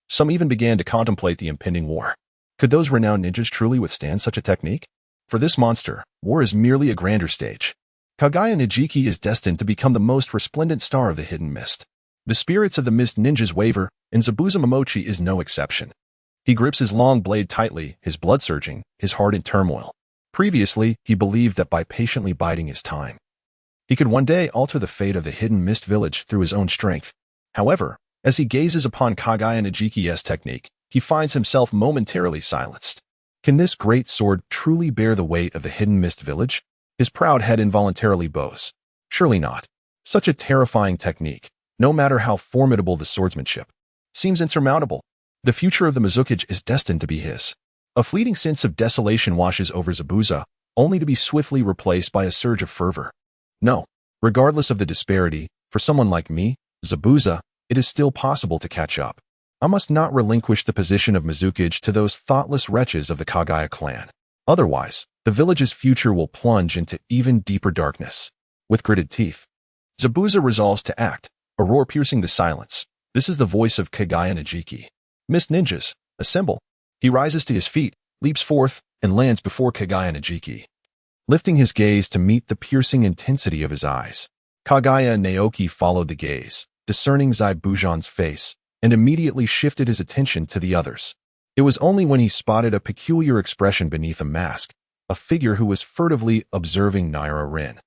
Some even began to contemplate the impending war. Could those renowned ninjas truly withstand such a technique? For this monster, war is merely a grander stage. Kaguya Naoki is destined to become the most resplendent star of the hidden mist. The spirits of the mist ninjas waver, and Zabuza Momochi is no exception. He grips his long blade tightly, his blood surging, his heart in turmoil. Previously, he believed that by patiently biding his time, he could one day alter the fate of the hidden mist village through his own strength. However, as he gazes upon Kaguya Naoki's technique, he finds himself momentarily silenced. Can this great sword truly bear the weight of the hidden mist village? His proud head involuntarily bows. Surely not. Such a terrifying technique, no matter how formidable the swordsmanship, seems insurmountable. The future of the Mizukage is destined to be his. A fleeting sense of desolation washes over Zabuza, only to be swiftly replaced by a surge of fervor. No, regardless of the disparity, for someone like me, Zabuza, it is still possible to catch up. I must not relinquish the position of Mizukage to those thoughtless wretches of the Kaguya clan. Otherwise, the village's future will plunge into even deeper darkness. With gritted teeth, Zabuza resolves to act, a roar piercing the silence. This is the voice of Kaguya Naoki. Mist ninjas, assemble. He rises to his feet, leaps forth, and lands before Kaguya Naoki. Lifting his gaze to meet the piercing intensity of his eyes, Kaguya Naoki followed the gaze, discerning Zabuza's face, and immediately shifted his attention to the others. It was only when he spotted a peculiar expression beneath a mask, a figure who was furtively observing Nohara Rin,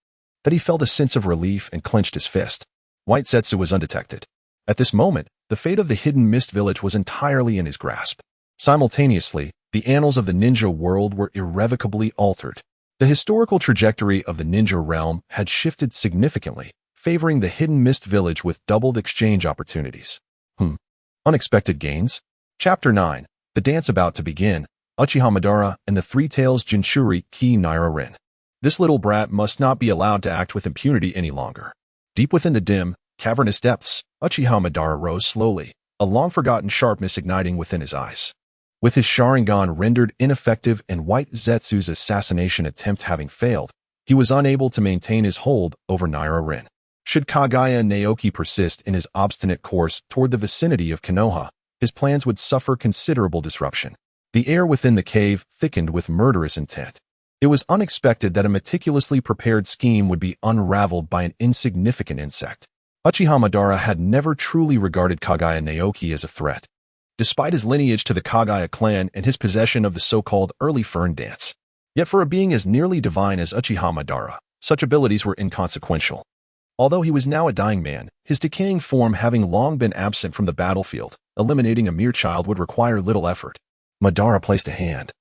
that he felt a sense of relief and clenched his fist. White Zetsu was undetected. At this moment, the fate of the hidden mist village was entirely in his grasp. Simultaneously, the annals of the ninja world were irrevocably altered. The historical trajectory of the ninja realm had shifted significantly, favoring the hidden mist village with doubled exchange opportunities. Unexpected gains? Chapter 9. The dance about to begin. Uchiha Madara and the Three Tails Jinchuri Ki Nohara Rin. This little brat must not be allowed to act with impunity any longer. Deep within the dim, cavernous depths, Uchiha Madara rose slowly, a long-forgotten sharpness igniting within his eyes. With his Sharingan rendered ineffective and White Zetsu's assassination attempt having failed, he was unable to maintain his hold over Naira Rin. Should Kaguya Naoki persist in his obstinate course toward the vicinity of Konoha, his plans would suffer considerable disruption. The air within the cave thickened with murderous intent. It was unexpected that a meticulously prepared scheme would be unraveled by an insignificant insect. Uchiha Madara had never truly regarded Kaguya Naoki as a threat, despite his lineage to the Kaguya clan and his possession of the so-called early fern dance. Yet for a being as nearly divine as Uchiha Madara, such abilities were inconsequential. Although he was now a dying man, his decaying form having long been absent from the battlefield, eliminating a mere child would require little effort. Madara placed a hand,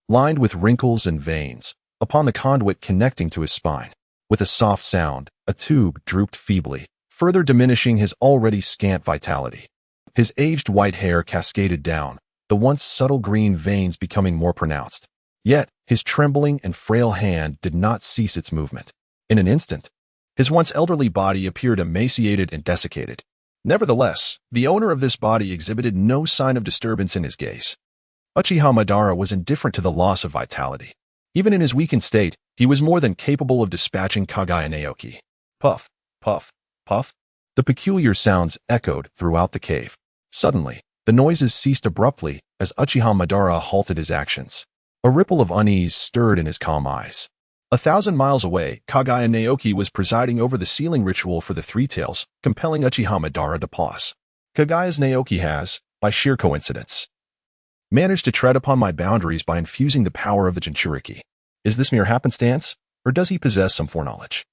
lined with wrinkles and veins, upon the conduit connecting to his spine. With a soft sound, a tube drooped feebly, further diminishing his already scant vitality. His aged white hair cascaded down, the once subtle green veins becoming more pronounced. Yet, his trembling and frail hand did not cease its movement. In an instant, his once elderly body appeared emaciated and desiccated. Nevertheless, the owner of this body exhibited no sign of disturbance in his gaze. Uchiha Madara was indifferent to the loss of vitality. Even in his weakened state, he was more than capable of dispatching Kaguya Naoki. Puff, puff, puff. The peculiar sounds echoed throughout the cave. Suddenly, the noises ceased abruptly as Uchiha Madara halted his actions. A ripple of unease stirred in his calm eyes. 1,000 miles away, Kaguya Naoki was presiding over the sealing ritual for the Three Tails, compelling Uchiha Madara to pause. Kaguya's Naoki has, by sheer coincidence, managed to tread upon my boundaries by infusing the power of the Jinchuriki. Is this mere happenstance, or does he possess some foreknowledge?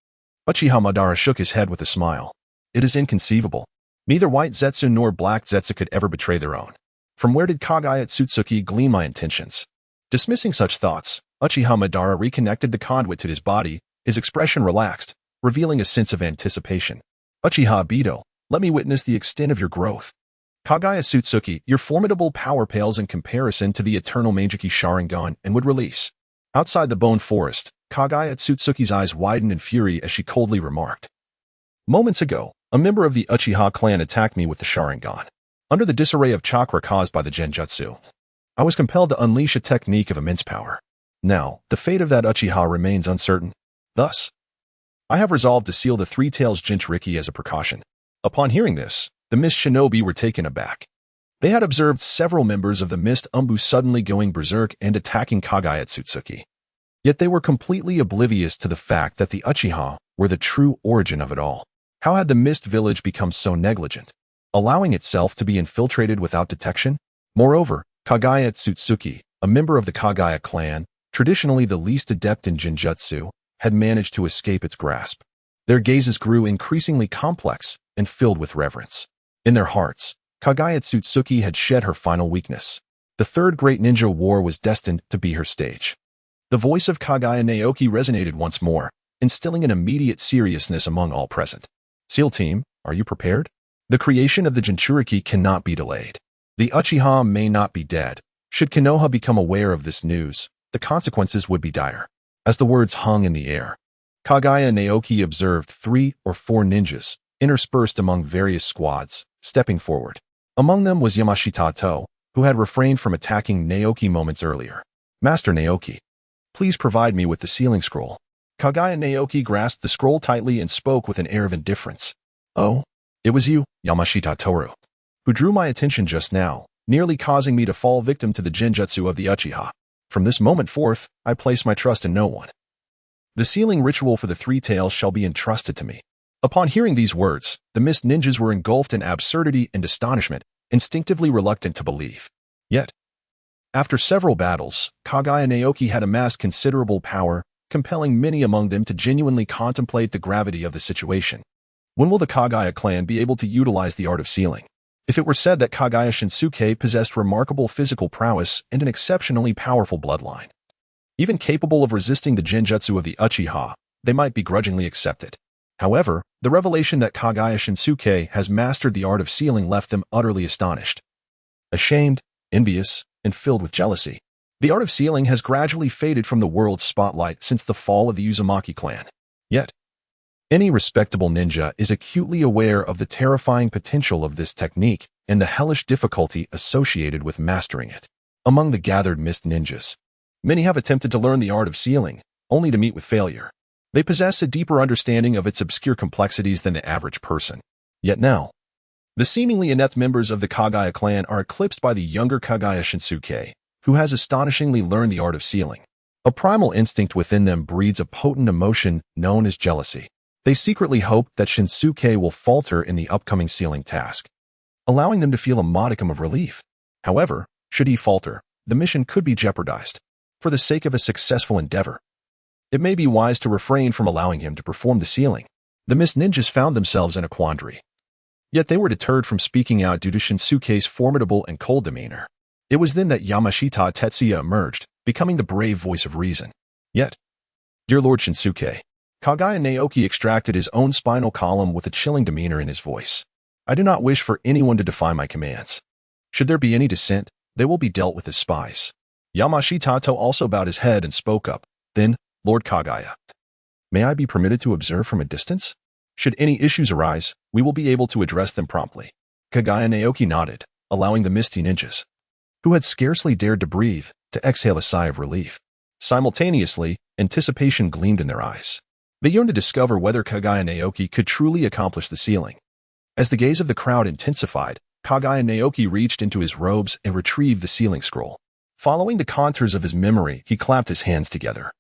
Uchiha Madara shook his head with a smile. It is inconceivable. Neither White Zetsu nor Black Zetsu could ever betray their own. From where did Kaguya Otsutsuki glean my intentions? Dismissing such thoughts, Uchiha Madara reconnected the conduit to his body, his expression relaxed, revealing a sense of anticipation. Uchiha Obito, let me witness the extent of your growth. Kaguya Otsutsuki, your formidable power pales in comparison to the eternal Meijiki Sharingan and would release. Outside the bone forest, Kaguya Otsutsuki's eyes widened in fury as she coldly remarked. Moments ago, a member of the Uchiha clan attacked me with the Sharingan. Under the disarray of chakra caused by the Genjutsu, I was compelled to unleash a technique of immense power. Now, the fate of that Uchiha remains uncertain. Thus, I have resolved to seal the Three Tails Jinchuriki as a precaution. Upon hearing this, the Mist Shinobi were taken aback. They had observed several members of the Mist Umbu suddenly going berserk and attacking Kaguya Otsutsuki. Yet they were completely oblivious to the fact that the Uchiha were the true origin of it all. How had the Mist Village become so negligent, allowing itself to be infiltrated without detection? Moreover, Kaguya Otsutsuki, a member of the Kaguya clan, traditionally the least adept in Genjutsu, had managed to escape its grasp. Their gazes grew increasingly complex and filled with reverence. In their hearts, Kaguya Otsutsuki had shed her final weakness. The Third Great Ninja War was destined to be her stage. The voice of Kaguya Naoki resonated once more, instilling an immediate seriousness among all present. SEAL Team, are you prepared? The creation of the Jinchuriki cannot be delayed. The Uchiha may not be dead. Should Konoha become aware of this news, the consequences would be dire. As the words hung in the air, Kaguya Naoki observed 3 or 4 ninjas, interspersed among various squads, stepping forward. Among them was Yamashita To, who had refrained from attacking Naoki moments earlier. Master Naoki, please provide me with the sealing scroll. Kaguya Naoki grasped the scroll tightly and spoke with an air of indifference. Oh, it was you, Yamashita Toru, who drew my attention just now, nearly causing me to fall victim to the Genjutsu of the Uchiha. From this moment forth, I place my trust in no one. The sealing ritual for the Three Tails shall be entrusted to me. Upon hearing these words, the Mist Ninjas were engulfed in absurdity and astonishment, instinctively reluctant to believe. Yet, after several battles, Kaguya Naoki had amassed considerable power, compelling many among them to genuinely contemplate the gravity of the situation. When will the Kaguya clan be able to utilize the art of sealing? If it were said that Kaguya Shinsuke possessed remarkable physical prowess and an exceptionally powerful bloodline, even capable of resisting the Genjutsu of the Uchiha, they might begrudgingly accept it. However, the revelation that Kaguya Shinsuke has mastered the art of sealing left them utterly astonished. Ashamed, envious, and filled with jealousy, the art of sealing has gradually faded from the world's spotlight since the fall of the Uzumaki clan. Yet, Any respectable ninja is acutely aware of the terrifying potential of this technique and the hellish difficulty associated with mastering it. Among the gathered mist ninjas, many have attempted to learn the art of sealing, only to meet with failure. They possess a deeper understanding of its obscure complexities than the average person. Yet now, the seemingly inept members of the Kaguya clan are eclipsed by the younger Kaguya Shinsuke, who has astonishingly learned the art of sealing. A primal instinct within them breeds a potent emotion known as jealousy. They secretly hope that Shinsuke will falter in the upcoming sealing task, allowing them to feel a modicum of relief. However, should he falter, the mission could be jeopardized. For the sake of a successful endeavor, it may be wise to refrain from allowing him to perform the sealing. The mist ninjas found themselves in a quandary. Yet they were deterred from speaking out due to Shinsuke's formidable and cold demeanor. It was then that Yamashita Tetsuya emerged, becoming the brave voice of reason. Yet, dear Lord Shinsuke, Kaguya Naoki extracted his own spinal column with a chilling demeanor in his voice. I do not wish for anyone to defy my commands. Should there be any dissent, they will be dealt with as spies. Yamashita also bowed his head and spoke up. Then, Lord Kaguya, may I be permitted to observe from a distance? Should any issues arise, we will be able to address them promptly. Kaguya Naoki nodded, allowing the misty ninjas, who had scarcely dared to breathe, to exhale a sigh of relief. Simultaneously, anticipation gleamed in their eyes. They yearned to discover whether Kaguya Naoki could truly accomplish the sealing. As the gaze of the crowd intensified, Kaguya Naoki reached into his robes and retrieved the sealing scroll. Following the contours of his memory, he clapped his hands together,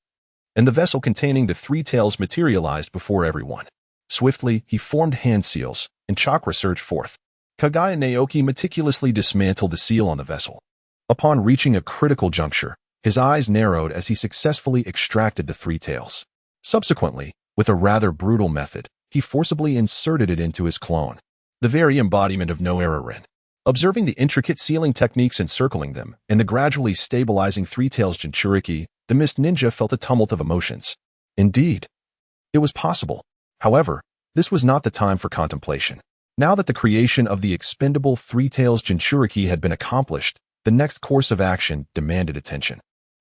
and the vessel containing the three tails materialized before everyone. Swiftly, he formed hand seals, and chakra surged forth. Kaguya Naoki meticulously dismantled the seal on the vessel. Upon reaching a critical juncture, his eyes narrowed as he successfully extracted the three tails. Subsequently, with a rather brutal method, he forcibly inserted it into his clone, the very embodiment of No-Era-Rin. Observing the intricate sealing techniques encircling them and the gradually stabilizing three-tails Jinchuriki, the mist ninja felt a tumult of emotions. Indeed, it was possible. However, this was not the time for contemplation. Now that the creation of the expendable three-tails Jinchuriki had been accomplished, the next course of action demanded attention.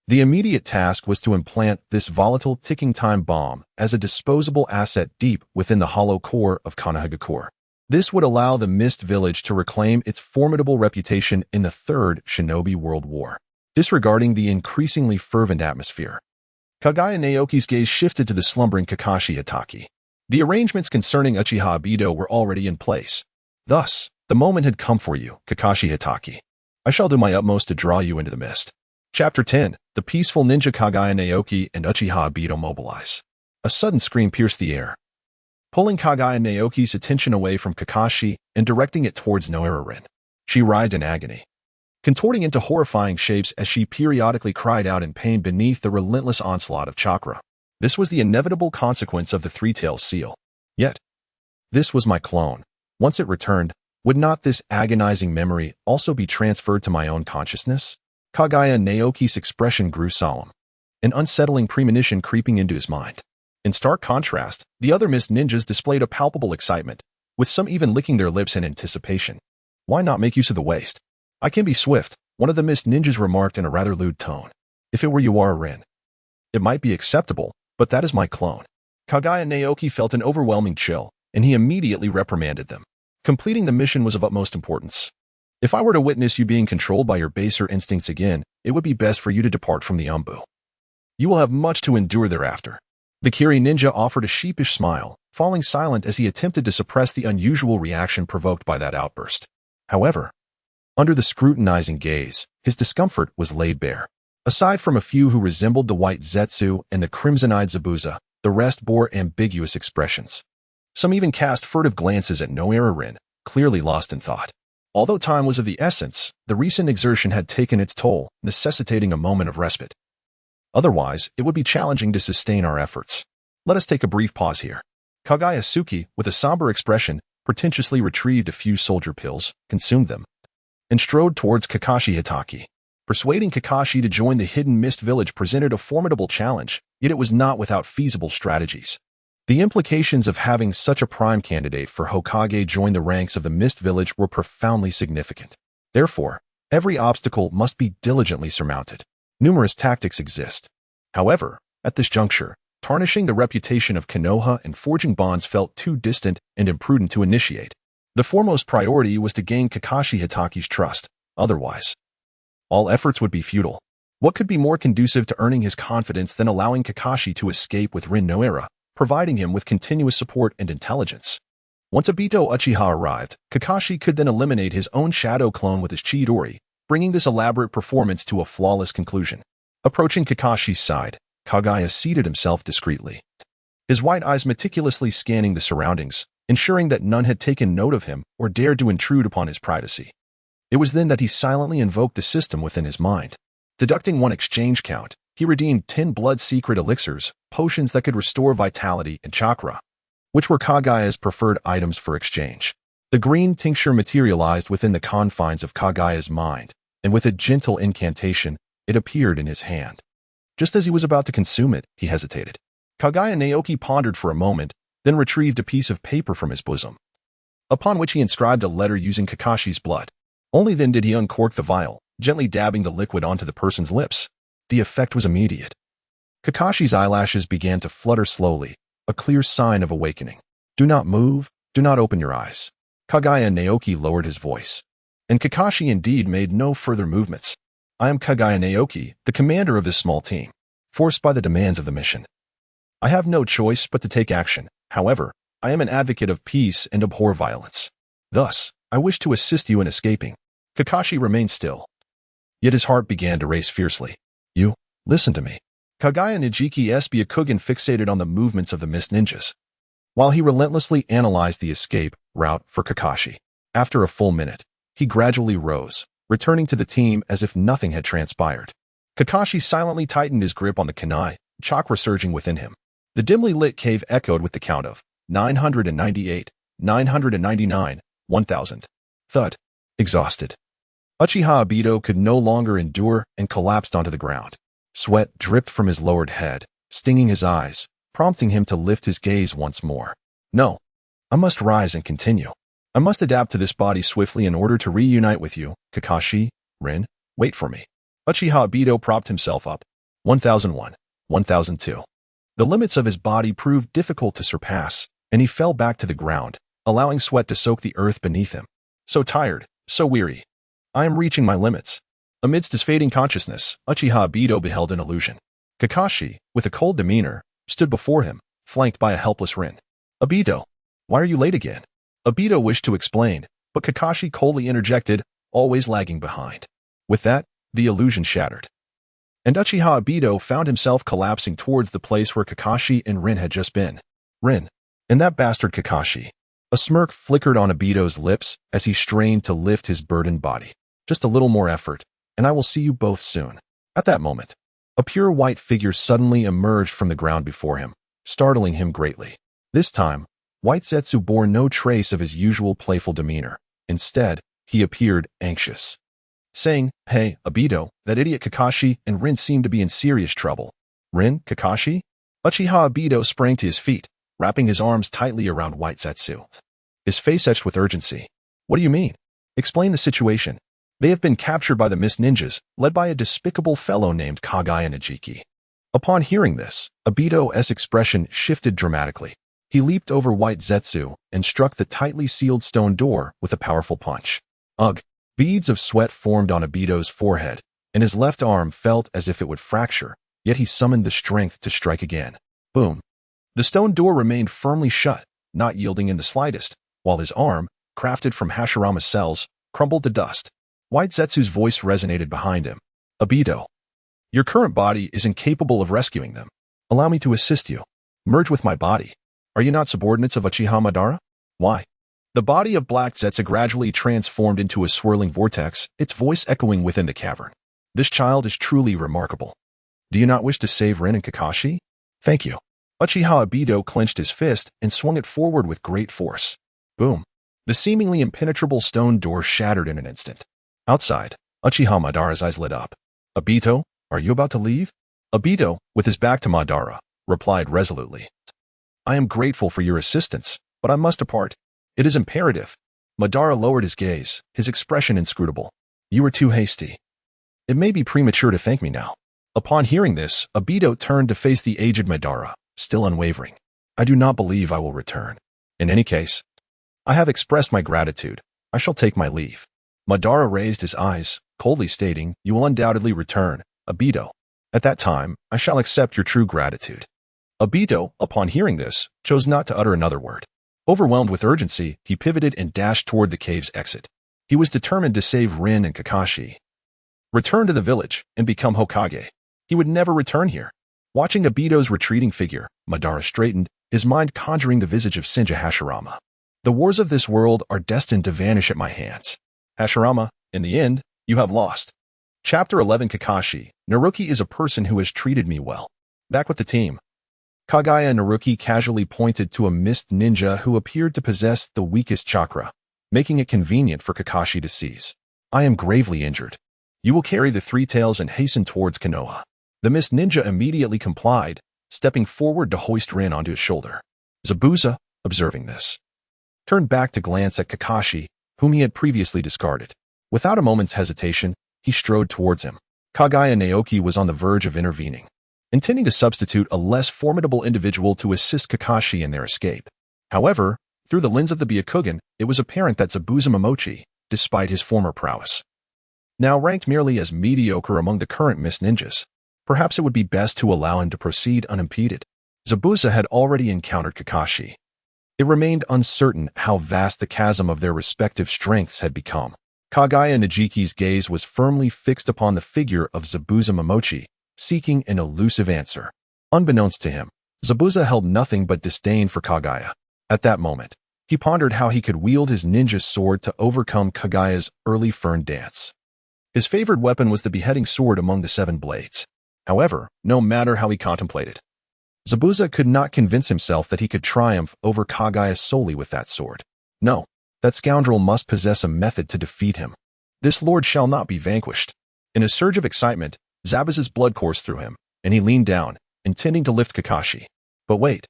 The immediate task was to implant this volatile ticking time bomb as a disposable asset deep within the hollow core of Konohagakure. This would allow the Mist Village to reclaim its formidable reputation in the Third Shinobi World War. Disregarding the increasingly fervent atmosphere, Kaguya Naoki's gaze shifted to the slumbering Kakashi Hitaki. The arrangements concerning Uchiha Obito were already in place. Thus, the moment had come for you, Kakashi Hitaki. I shall do my utmost to draw you into the mist. Chapter 10. The peaceful ninja Kaguya Naoki and Uchiha Obito mobilize. A sudden scream pierced the air, pulling Kaguya Naoki's attention away from Kakashi and directing it towards No-Era-Rin. She writhed in agony, contorting into horrifying shapes as she periodically cried out in pain beneath the relentless onslaught of chakra. This was the inevitable consequence of the three-tails seal. Yet, this was my clone. Once it returned, would not this agonizing memory also be transferred to my own consciousness? Kaguya Naoki's expression grew solemn, an unsettling premonition creeping into his mind. In stark contrast, the other mist ninjas displayed a palpable excitement, with some even licking their lips in anticipation. Why not make use of the waste? I can be swift, one of the mist ninjas remarked in a rather lewd tone. If it were Rin, it might be acceptable, but that is my clone. Kaguya Naoki felt an overwhelming chill, and he immediately reprimanded them. Completing the mission was of utmost importance. If I were to witness you being controlled by your baser instincts again, it would be best for you to depart from the Umbu. You will have much to endure thereafter. The Kiri ninja offered a sheepish smile, falling silent as he attempted to suppress the unusual reaction provoked by that outburst. However, under the scrutinizing gaze, his discomfort was laid bare. Aside from a few who resembled the white Zetsu and the crimson-eyed Zabuza, the rest bore ambiguous expressions. Some even cast furtive glances at No-Era-Rin, clearly lost in thought. Although time was of the essence, the recent exertion had taken its toll, necessitating a moment of respite. Otherwise, it would be challenging to sustain our efforts. Let us take a brief pause here. Kaguya Suki, with a somber expression, pretentiously retrieved a few soldier pills, consumed them, and strode towards Kakashi Hitaki. Persuading Kakashi to join the hidden mist village presented a formidable challenge, yet it was not without feasible strategies. The implications of having such a prime candidate for Hokage join the ranks of the mist village were profoundly significant. Therefore, every obstacle must be diligently surmounted. Numerous tactics exist. However, at this juncture, Tarnishing the reputation of Konoha and forging bonds felt too distant and imprudent to initiate. The foremost priority was to gain Kakashi Hitaki's trust. Otherwise, all efforts would be futile. What could be more conducive to earning his confidence than allowing Kakashi to escape with Lin Nohara, providing him with continuous support and intelligence? Once Obito Uchiha arrived, Kakashi could then eliminate his own shadow clone with his Chidori, bringing this elaborate performance to a flawless conclusion. Approaching Kakashi's side, Kaguya seated himself discreetly, his white eyes meticulously scanning the surroundings, ensuring that none had taken note of him or dared to intrude upon his privacy. It was then that he silently invoked the system within his mind. Deducting one exchange count, he redeemed 10 blood secret elixirs, potions that could restore vitality and chakra, which were Kaguya's preferred items for exchange. The green tincture materialized within the confines of Kaguya's mind, and with a gentle incantation, it appeared in his hand. Just as he was about to consume it, he hesitated. Kaguya Naoki pondered for a moment, then retrieved a piece of paper from his bosom, upon which he inscribed a letter using Kakashi's blood. Only then did he uncork the vial, gently dabbing the liquid onto the person's lips. The effect was immediate. Kakashi's eyelashes began to flutter slowly, a clear sign of awakening. "Do not move, do not open your eyes." Kaguya Naoki lowered his voice, and Kakashi indeed made no further movements. "I am Kaguya Naoki, the commander of this small team, forced by the demands of the mission. I have no choice but to take action. However, I am an advocate of peace and abhor violence. Thus, I wish to assist you in escaping." Kakashi remained still, yet his heart began to race fiercely. "You, listen to me." Kaguya Nijiki Byakugan fixated on the movements of the mist ninjas, while he relentlessly analyzed the escape route for Kakashi. After a full minute, he gradually rose, returning to the team as if nothing had transpired. Kakashi silently tightened his grip on the kunai, chakra surging within him. The dimly lit cave echoed with the count of 998, 999, 1000. Thud. Exhausted, Uchiha Obito could no longer endure and collapsed onto the ground. Sweat dripped from his lowered head, stinging his eyes, prompting him to lift his gaze once more. "No, I must rise and continue. I must adapt to this body swiftly in order to reunite with you, Kakashi, Rin, wait for me." Uchiha Obito propped himself up. 1001, 1002. The limits of his body proved difficult to surpass, and he fell back to the ground, allowing sweat to soak the earth beneath him. So tired, so weary. I am reaching my limits. Amidst his fading consciousness, Uchiha Obito beheld an illusion. Kakashi, with a cold demeanor, stood before him, flanked by a helpless Rin. "Obito, why are you late again?" Obito wished to explain, but Kakashi coldly interjected, always lagging behind. With that, the illusion shattered, and Uchiha Obito found himself collapsing towards the place where Kakashi and Rin had just been. "Rin, and that bastard Kakashi." A smirk flickered on Obito's lips as he strained to lift his burdened body. "Just a little more effort, and I will see you both soon." At that moment, a pure white figure suddenly emerged from the ground before him, startling him greatly. This time, White Zetsu bore no trace of his usual playful demeanor. Instead, he appeared anxious, saying, "Hey, Obito, that idiot Kakashi and Rin seem to be in serious trouble." "Rin, Kakashi?" Uchiha Obito sprang to his feet, wrapping his arms tightly around White Zetsu, his face etched with urgency. "What do you mean? Explain the situation. They have been captured by the Mist Ninjas, led by a despicable fellow named Kaguya Nijiki." Upon hearing this, Obito's expression shifted dramatically. He leaped over White Zetsu and struck the tightly sealed stone door with a powerful punch. Ugh! Beads of sweat formed on Obito's forehead, and his left arm felt as if it would fracture, yet he summoned the strength to strike again. Boom! The stone door remained firmly shut, not yielding in the slightest, while his arm, crafted from Hashirama cells, crumbled to dust. White Zetsu's voice resonated behind him. "Obito, your current body is incapable of rescuing them. Allow me to assist you. Merge with my body. Are you not subordinates of Uchiha Madara?" "Why?" The body of Black Zetsu gradually transformed into a swirling vortex, its voice echoing within the cavern. "This child is truly remarkable. Do you not wish to save Rin and Kakashi?" "Thank you." Uchiha Obito clenched his fist and swung it forward with great force. Boom! The seemingly impenetrable stone door shattered in an instant. Outside, Uchiha Madara's eyes lit up. "Obito, are you about to leave?" Obito, with his back to Madara, replied resolutely. "I am grateful for your assistance, but I must depart. It is imperative." Madara lowered his gaze, his expression inscrutable. "You were too hasty. It may be premature to thank me now." Upon hearing this, Obito turned to face the aged Madara, still unwavering. I do not believe I will return. In any case, I have expressed my gratitude. I shall take my leave. Madara raised his eyes, coldly stating, "You will undoubtedly return, Obito. At that time, I shall accept your true gratitude." Obito, upon hearing this, chose not to utter another word. Overwhelmed with urgency, he pivoted and dashed toward the cave's exit. He was determined to save Rin and Kakashi, return to the village, and become Hokage. He would never return here. Watching Obito's retreating figure, Madara straightened, his mind conjuring the visage of Shinja Hashirama. The wars of this world are destined to vanish at my hands. Hashirama, in the end, you have lost. Chapter 11 Kakashi, Naruki is a person who has treated me well. Back with the team. Kaguya Naruki casually pointed to a mist ninja who appeared to possess the weakest chakra, making it convenient for Kakashi to seize. I am gravely injured. You will carry the three tails and hasten towards Konoha. The mist ninja immediately complied, stepping forward to hoist Rin onto his shoulder. Zabuza, observing this, turned back to glance at Kakashi, whom he had previously discarded. Without a moment's hesitation, he strode towards him. Kaguya Naoki was on the verge of intervening, intending to substitute a less formidable individual to assist Kakashi in their escape. However, through the lens of the Byakugan, it was apparent that Zabuza Momochi, despite his former prowess, now ranked merely as mediocre among the current mist ninjas. Perhaps it would be best to allow him to proceed unimpeded. Zabuza had already encountered Kakashi. It remained uncertain how vast the chasm of their respective strengths had become. Kaguya Najiki's gaze was firmly fixed upon the figure of Zabuza Momochi, seeking an elusive answer. Unbeknownst to him, Zabuza held nothing but disdain for Kaguya. At that moment, he pondered how he could wield his ninja sword to overcome Kaguya's early fern dance. His favored weapon was the beheading sword among the 7 blades. However, no matter how he contemplated, Zabuza could not convince himself that he could triumph over Kaguya solely with that sword. No, that scoundrel must possess a method to defeat him. This lord shall not be vanquished. In a surge of excitement, Zabuza's blood coursed through him, and he leaned down, intending to lift Kakashi. But wait.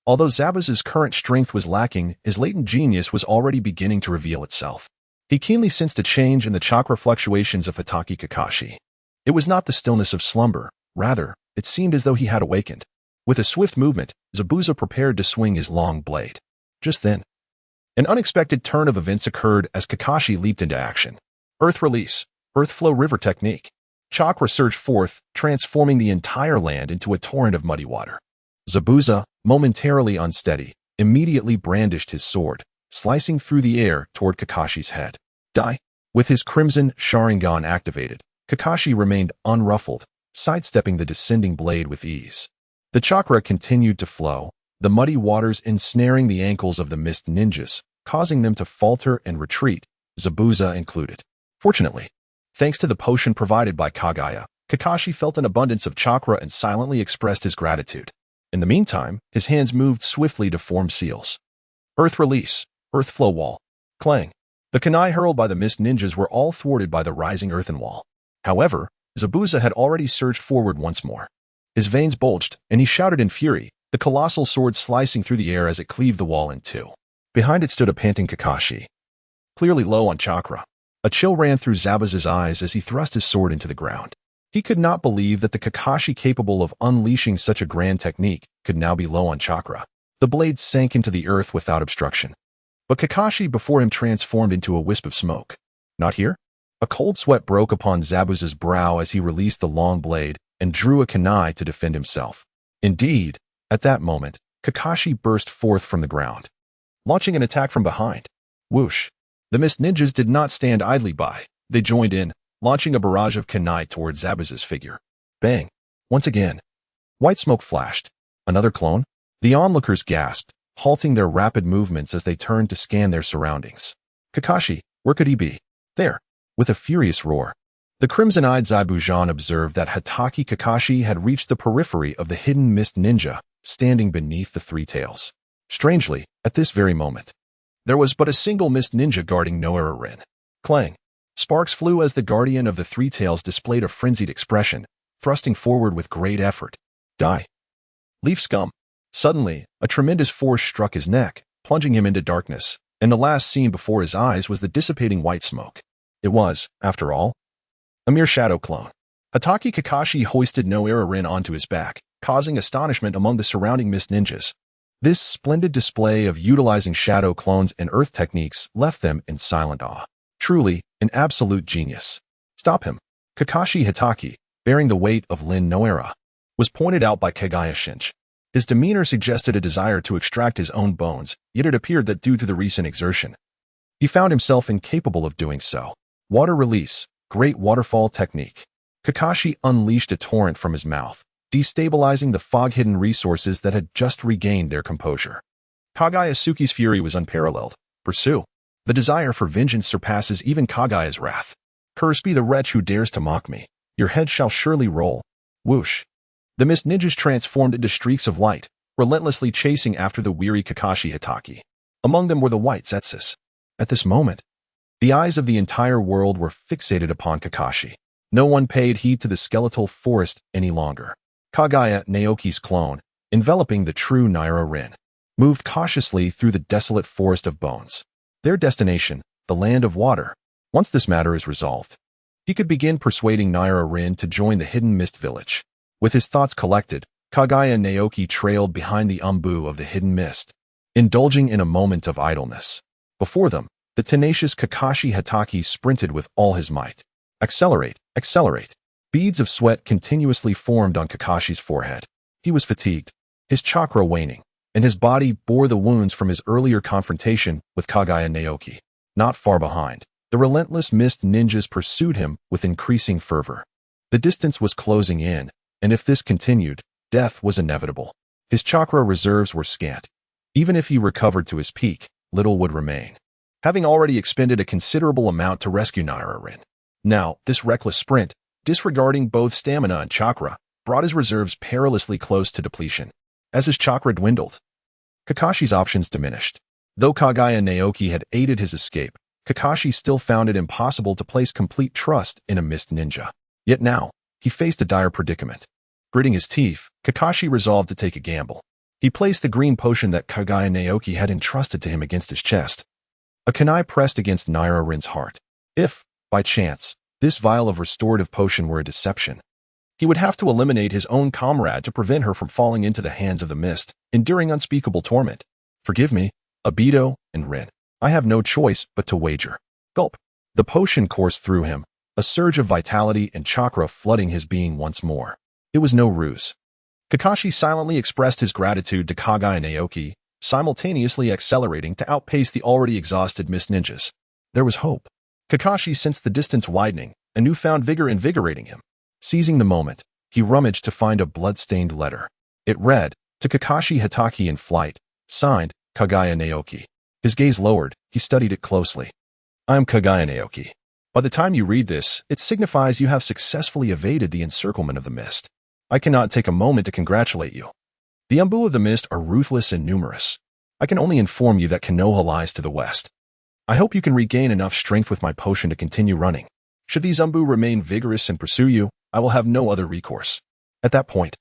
Although Zabuza's current strength was lacking, his latent genius was already beginning to reveal itself. He keenly sensed a change in the chakra fluctuations of Hatake Kakashi. It was not the stillness of slumber. Rather, it seemed as though he had awakened. With a swift movement, Zabuza prepared to swing his long blade. Just then, an unexpected turn of events occurred as Kakashi leaped into action. Earth Release, Earth Flow River Technique. Chakra surged forth, transforming the entire land into a torrent of muddy water. Zabuza, momentarily unsteady, immediately brandished his sword, slicing through the air toward Kakashi's head. Die! With his crimson Sharingan activated, Kakashi remained unruffled, sidestepping the descending blade with ease. The chakra continued to flow, the muddy waters ensnaring the ankles of the mist ninjas, causing them to falter and retreat, Zabuza included. Fortunately, thanks to the potion provided by Kaguya, Kakashi felt an abundance of chakra and silently expressed his gratitude. In the meantime, his hands moved swiftly to form seals. Earth Release, Earth Flow Wall. Clang. The kunai hurled by the mist ninjas were all thwarted by the rising earthen wall. However, Zabuza had already surged forward once more. His veins bulged, and he shouted in fury, the colossal sword slicing through the air as it cleaved the wall in two. Behind it stood a panting Kakashi, clearly low on chakra. A chill ran through Zabuza's eyes as he thrust his sword into the ground. He could not believe that the Kakashi capable of unleashing such a grand technique could now be low on chakra. The blade sank into the earth without obstruction. But Kakashi before him transformed into a wisp of smoke. Not here? A cold sweat broke upon Zabuza's brow as he released the long blade and drew a kunai to defend himself. Indeed, at that moment, Kakashi burst forth from the ground, launching an attack from behind. Whoosh! The mist ninjas did not stand idly by. They joined in, launching a barrage of kunai towards Zabuza's figure. Bang! Once again. White smoke flashed. Another clone? The onlookers gasped, halting their rapid movements as they turned to scan their surroundings. Kakashi, where could he be? There. With a furious roar, the crimson-eyed Zabujan observed that Hatake Kakashi had reached the periphery of the hidden mist ninja, standing beneath the three tails. Strangely, at this very moment, there was but a single mist ninja guarding Nohara Rin. Clang! Sparks flew as the guardian of the three tails displayed a frenzied expression, thrusting forward with great effort. Die! Leaf scum! Suddenly, a tremendous force struck his neck, plunging him into darkness, and the last seen before his eyes was the dissipating white smoke. It was, after all, a mere shadow clone. Hatake Kakashi hoisted Nohara Rin onto his back, causing astonishment among the surrounding mist ninjas. This splendid display of utilizing shadow clones and earth techniques left them in silent awe. Truly, an absolute genius. Stop him. Kakashi Hitaki, bearing the weight of Lin Nohara, was pointed out by Kaguya Shinji. His demeanor suggested a desire to extract his own bones, yet it appeared that due to the recent exertion, he found himself incapable of doing so. Water release, great waterfall technique. Kakashi unleashed a torrent from his mouth, destabilizing the fog-hidden resources that had just regained their composure. Kaguya Otsutsuki's fury was unparalleled. Pursue. The desire for vengeance surpasses even Kaguya's wrath. Cursed be the wretch who dares to mock me. Your head shall surely roll. Whoosh. The mist ninjas transformed into streaks of light, relentlessly chasing after the weary Kakashi Hitaki. Among them were the white Zetsus. At this moment, the eyes of the entire world were fixated upon Kakashi. No one paid heed to the skeletal forest any longer. Kaguya Naoki's clone, enveloping the true Naira, moved cautiously through the desolate forest of bones. Their destination, the land of water. Once this matter is resolved, he could begin persuading Naira to join the hidden mist village. With his thoughts collected, Kaguya Naoki trailed behind the umbu of the hidden mist, indulging in a moment of idleness. Before them, the tenacious Kakashi Hitaki sprinted with all his might. Accelerate, accelerate. Beads of sweat continuously formed on Kakashi's forehead. He was fatigued, his chakra waning, and his body bore the wounds from his earlier confrontation with Kaguya Naoki. Not far behind, the relentless mist ninjas pursued him with increasing fervor. The distance was closing in, and if this continued, death was inevitable. His chakra reserves were scant. Even if he recovered to his peak, little would remain, having already expended a considerable amount to rescue Naira. Now, this reckless sprint, disregarding both stamina and chakra, brought his reserves perilously close to depletion. As his chakra dwindled, Kakashi's options diminished. Though Kaguya Naoki had aided his escape, Kakashi still found it impossible to place complete trust in a mist ninja. Yet now, he faced a dire predicament. Gritting his teeth, Kakashi resolved to take a gamble. He placed the green potion that Kaguya Naoki had entrusted to him against his chest. A kunai pressed against Naira-rin's heart. If, by chance, this vial of restorative potion were a deception, he would have to eliminate his own comrade to prevent her from falling into the hands of the mist, enduring unspeakable torment. Forgive me, Obito and Rin. I have no choice but to wager. Gulp. The potion coursed through him, a surge of vitality and chakra flooding his being once more. It was no ruse. Kakashi silently expressed his gratitude to Kaguya Naoki, simultaneously accelerating to outpace the already exhausted mist ninjas. There was hope. Kakashi sensed the distance widening, a newfound vigor invigorating him. Seizing the moment, he rummaged to find a blood-stained letter. It read, to Kakashi Hitaki in flight, signed, Kaguya Naoki. His gaze lowered, he studied it closely. I am Kaguya Naoki. By the time you read this, it signifies you have successfully evaded the encirclement of the mist. I cannot take a moment to congratulate you. The umbu of the mist are ruthless and numerous. I can only inform you that Konoha lies to the west. I hope you can regain enough strength with my potion to continue running. Should these umbu remain vigorous and pursue you, I will have no other recourse. At that point,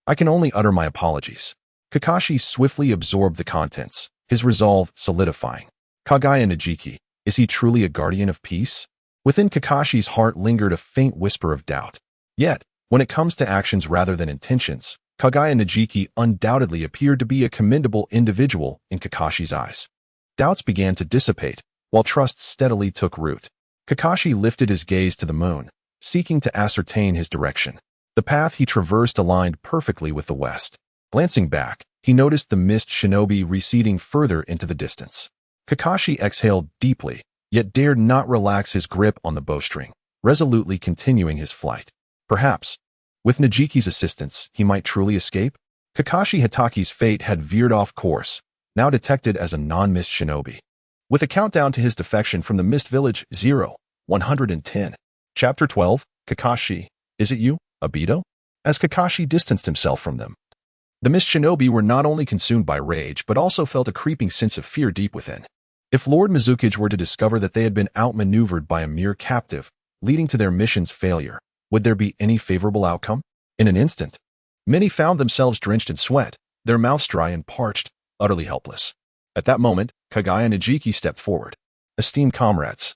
I can only utter my apologies. Kakashi swiftly absorbed the contents, his resolve solidifying. Kaguya Najiki, is he truly a guardian of peace? Within Kakashi's heart lingered a faint whisper of doubt. Yet, when it comes to actions rather than intentions, Kaguya Najiki undoubtedly appeared to be a commendable individual in Kakashi's eyes. Doubts began to dissipate, while trust steadily took root. Kakashi lifted his gaze to the moon, seeking to ascertain his direction. The path he traversed aligned perfectly with the west. Glancing back, he noticed the mist shinobi receding further into the distance. Kakashi exhaled deeply, yet dared not relax his grip on the bowstring, resolutely continuing his flight. Perhaps, with Najiki's assistance, he might truly escape? Kakashi Hitaki's fate had veered off course, now detected as a non-mist shinobi. With a countdown to his defection from the Mist Village, 110. Chapter 12, Kakashi, is it you, Obito? As Kakashi distanced himself from them, the Mist Shinobi were not only consumed by rage but also felt a creeping sense of fear deep within. If Lord Mizukage were to discover that they had been outmaneuvered by a mere captive, leading to their mission's failure, would there be any favorable outcome? In an instant, many found themselves drenched in sweat, their mouths dry and parched, utterly helpless. At that moment, Kaguya Najiki stepped forward. Esteemed comrades,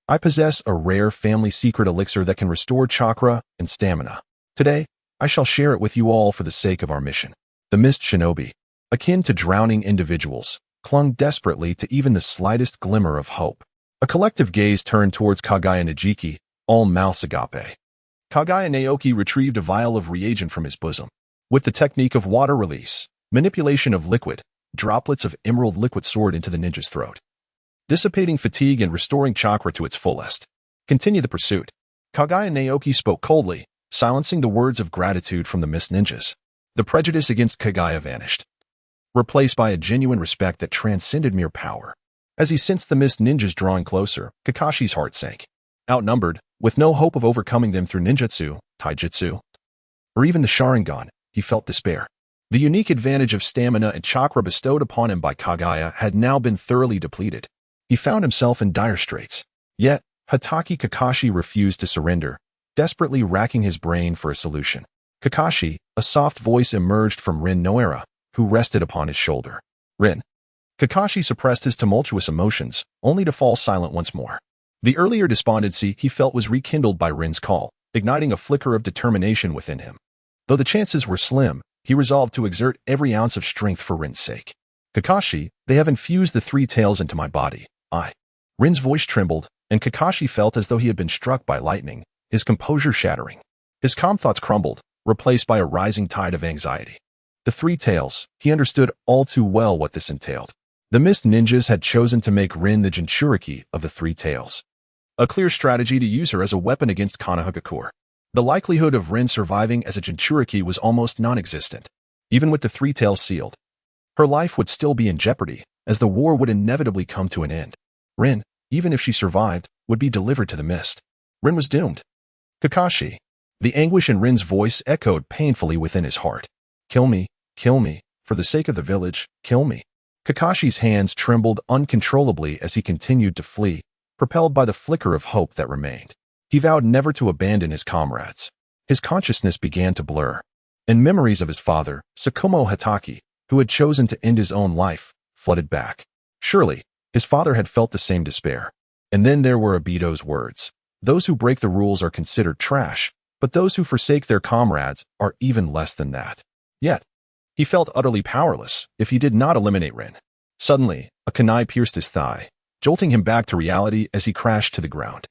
I possess a rare family secret elixir that can restore chakra and stamina. Today, I shall share it with you all for the sake of our mission. The mist shinobi, akin to drowning individuals, clung desperately to even the slightest glimmer of hope. A collective gaze turned towards Kaguya Najiki, all mouths agape. Kaguya Naoki retrieved a vial of reagent from his bosom. With the technique of water release, manipulation of liquid, droplets of emerald liquid soared into the ninja's throat, dissipating fatigue and restoring chakra to its fullest. Continue the pursuit. Kaguya Naoki spoke coldly, silencing the words of gratitude from the mist ninjas. The prejudice against Kaguya vanished, replaced by a genuine respect that transcended mere power. As he sensed the mist ninjas drawing closer, Kakashi's heart sank. Outnumbered, with no hope of overcoming them through ninjutsu, taijutsu, or even the Sharingan, he felt despair. The unique advantage of stamina and chakra bestowed upon him by Kaguya had now been thoroughly depleted. He found himself in dire straits. Yet, Hatake Kakashi refused to surrender, desperately racking his brain for a solution. Kakashi, a soft voice emerged from Lin Nohara, who rested upon his shoulder. Rin. Kakashi suppressed his tumultuous emotions, only to fall silent once more. The earlier despondency he felt was rekindled by Rin's call, igniting a flicker of determination within him. Though the chances were slim, he resolved to exert every ounce of strength for Rin's sake. Kakashi, they have infused the three tails into my body. Rin's voice trembled, and Kakashi felt as though he had been struck by lightning, his composure shattering. His calm thoughts crumbled, replaced by a rising tide of anxiety. The three tails, he understood all too well what this entailed. The mist ninjas had chosen to make Rin the Jinchuriki of the three tails. A clear strategy to use her as a weapon against Konohagakure. The likelihood of Rin surviving as a Jinchuriki was almost non-existent. Even with the three tails sealed, her life would still be in jeopardy, as the war would inevitably come to an end. Rin, even if she survived, would be delivered to the mist. Rin was doomed. Kakashi. The anguish in Rin's voice echoed painfully within his heart. Kill me, for the sake of the village, kill me. Kakashi's hands trembled uncontrollably as he continued to flee, propelled by the flicker of hope that remained. He vowed never to abandon his comrades. His consciousness began to blur, and memories of his father, Tsukumo Hatake, who had chosen to end his own life, flooded back. Surely, his father had felt the same despair. And then there were Obito's words. Those who break the rules are considered trash, but those who forsake their comrades are even less than that. Yet, he felt utterly powerless if he did not eliminate Rin. Suddenly, a kunai pierced his thigh, jolting him back to reality as he crashed to the ground.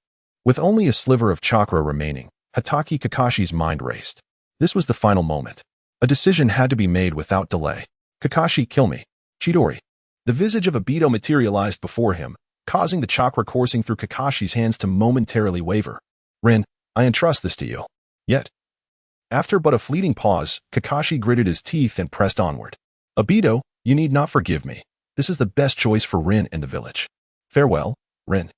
With only a sliver of chakra remaining, Hatake Kakashi's mind raced. This was the final moment. A decision had to be made without delay. Kakashi, kill me. Chidori. The visage of Obito materialized before him, causing the chakra coursing through Kakashi's hands to momentarily waver. Rin, I entrust this to you. Yet, after but a fleeting pause, Kakashi gritted his teeth and pressed onward. Obito, you need not forgive me. This is the best choice for Rin and the village. Farewell, Rin.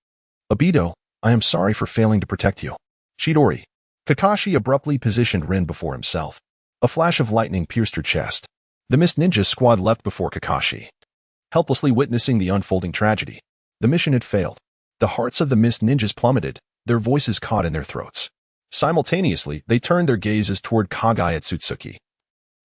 Obito, I am sorry for failing to protect you. Chidori. Kakashi abruptly positioned Rin before himself. A flash of lightning pierced her chest. The Mist Ninja squad leapt before Kakashi, helplessly witnessing the unfolding tragedy. The mission had failed. The hearts of the Mist Ninjas plummeted, their voices caught in their throats. Simultaneously, they turned their gazes toward Kaguya Otsutsuki,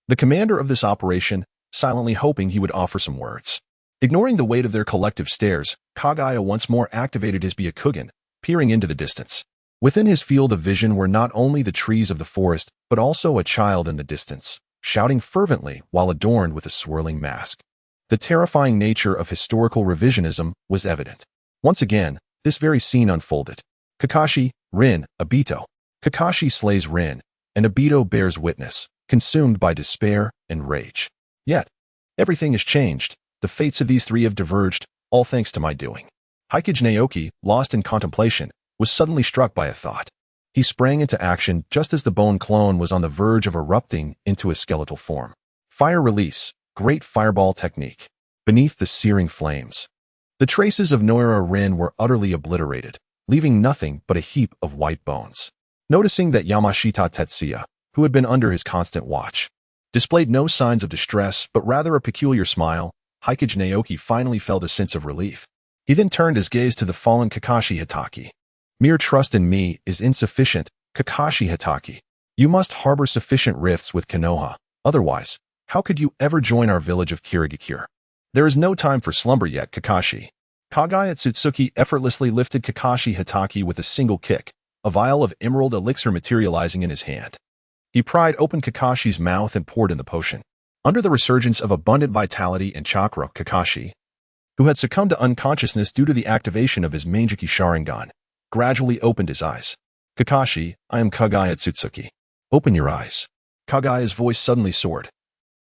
the commander of this operation, silently hoping he would offer some words. Ignoring the weight of their collective stares, Kaguya once more activated his Byakugan, peering into the distance. Within his field of vision were not only the trees of the forest, but also a child in the distance, shouting fervently while adorned with a swirling mask. The terrifying nature of historical revisionism was evident. Once again, this very scene unfolded. Kakashi, Rin, Obito. Kakashi slays Rin, and Obito bears witness, consumed by despair and rage. Yet, everything has changed. The fates of these three have diverged, all thanks to my doing. Kaguya Naoki, lost in contemplation, was suddenly struck by a thought. He sprang into action just as the bone clone was on the verge of erupting into a skeletal form. Fire release, great fireball technique. Beneath the searing flames, the traces of Nohara Rin were utterly obliterated, leaving nothing but a heap of white bones. Noticing that Yamashita Tetsuya, who had been under his constant watch, displayed no signs of distress but rather a peculiar smile, Kaguya Naoki finally felt a sense of relief. He then turned his gaze to the fallen Kakashi Hatake. Mere trust in me is insufficient, Kakashi Hatake. You must harbor sufficient rifts with Konoha, otherwise, how could you ever join our village of Kirigakure? There is no time for slumber yet, Kakashi. Kaguya Otsutsuki effortlessly lifted Kakashi Hatake with a single kick, a vial of emerald elixir materializing in his hand. He pried open Kakashi's mouth and poured in the potion. Under the resurgence of abundant vitality and chakra, Kakashi, who had succumbed to unconsciousness due to the activation of his Manjiki Sharingan, gradually opened his eyes. Kakashi, I am Kaguya Otsutsuki. Open your eyes. Kaguya's voice suddenly soared,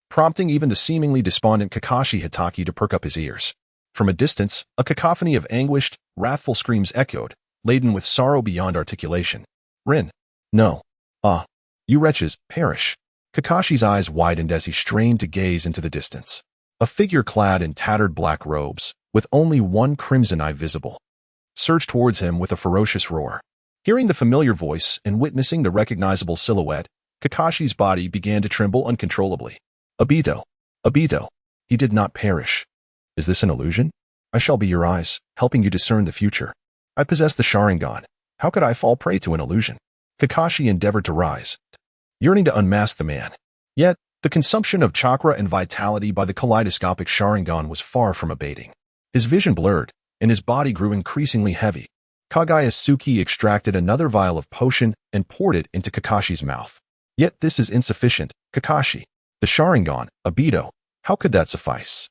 prompting even the seemingly despondent Kakashi Hitaki to perk up his ears. From a distance, a cacophony of anguished, wrathful screams echoed, laden with sorrow beyond articulation. Rin. No. Ah. You wretches, perish. Kakashi's eyes widened as he strained to gaze into the distance. A figure clad in tattered black robes, with only one crimson eye visible, surged towards him with a ferocious roar. Hearing the familiar voice and witnessing the recognizable silhouette, Kakashi's body began to tremble uncontrollably. Obito. Obito. He did not perish. Is this an illusion? I shall be your eyes, helping you discern the future. I possess the Sharingan. How could I fall prey to an illusion? Kakashi endeavored to rise, yearning to unmask the man. Yet, the consumption of chakra and vitality by the kaleidoscopic Sharingan was far from abating. His vision blurred, and his body grew increasingly heavy. Kaguya Otsutsuki extracted another vial of potion and poured it into Kakashi's mouth. Yet this is insufficient, Kakashi. The Sharingan, Obito, how could that suffice?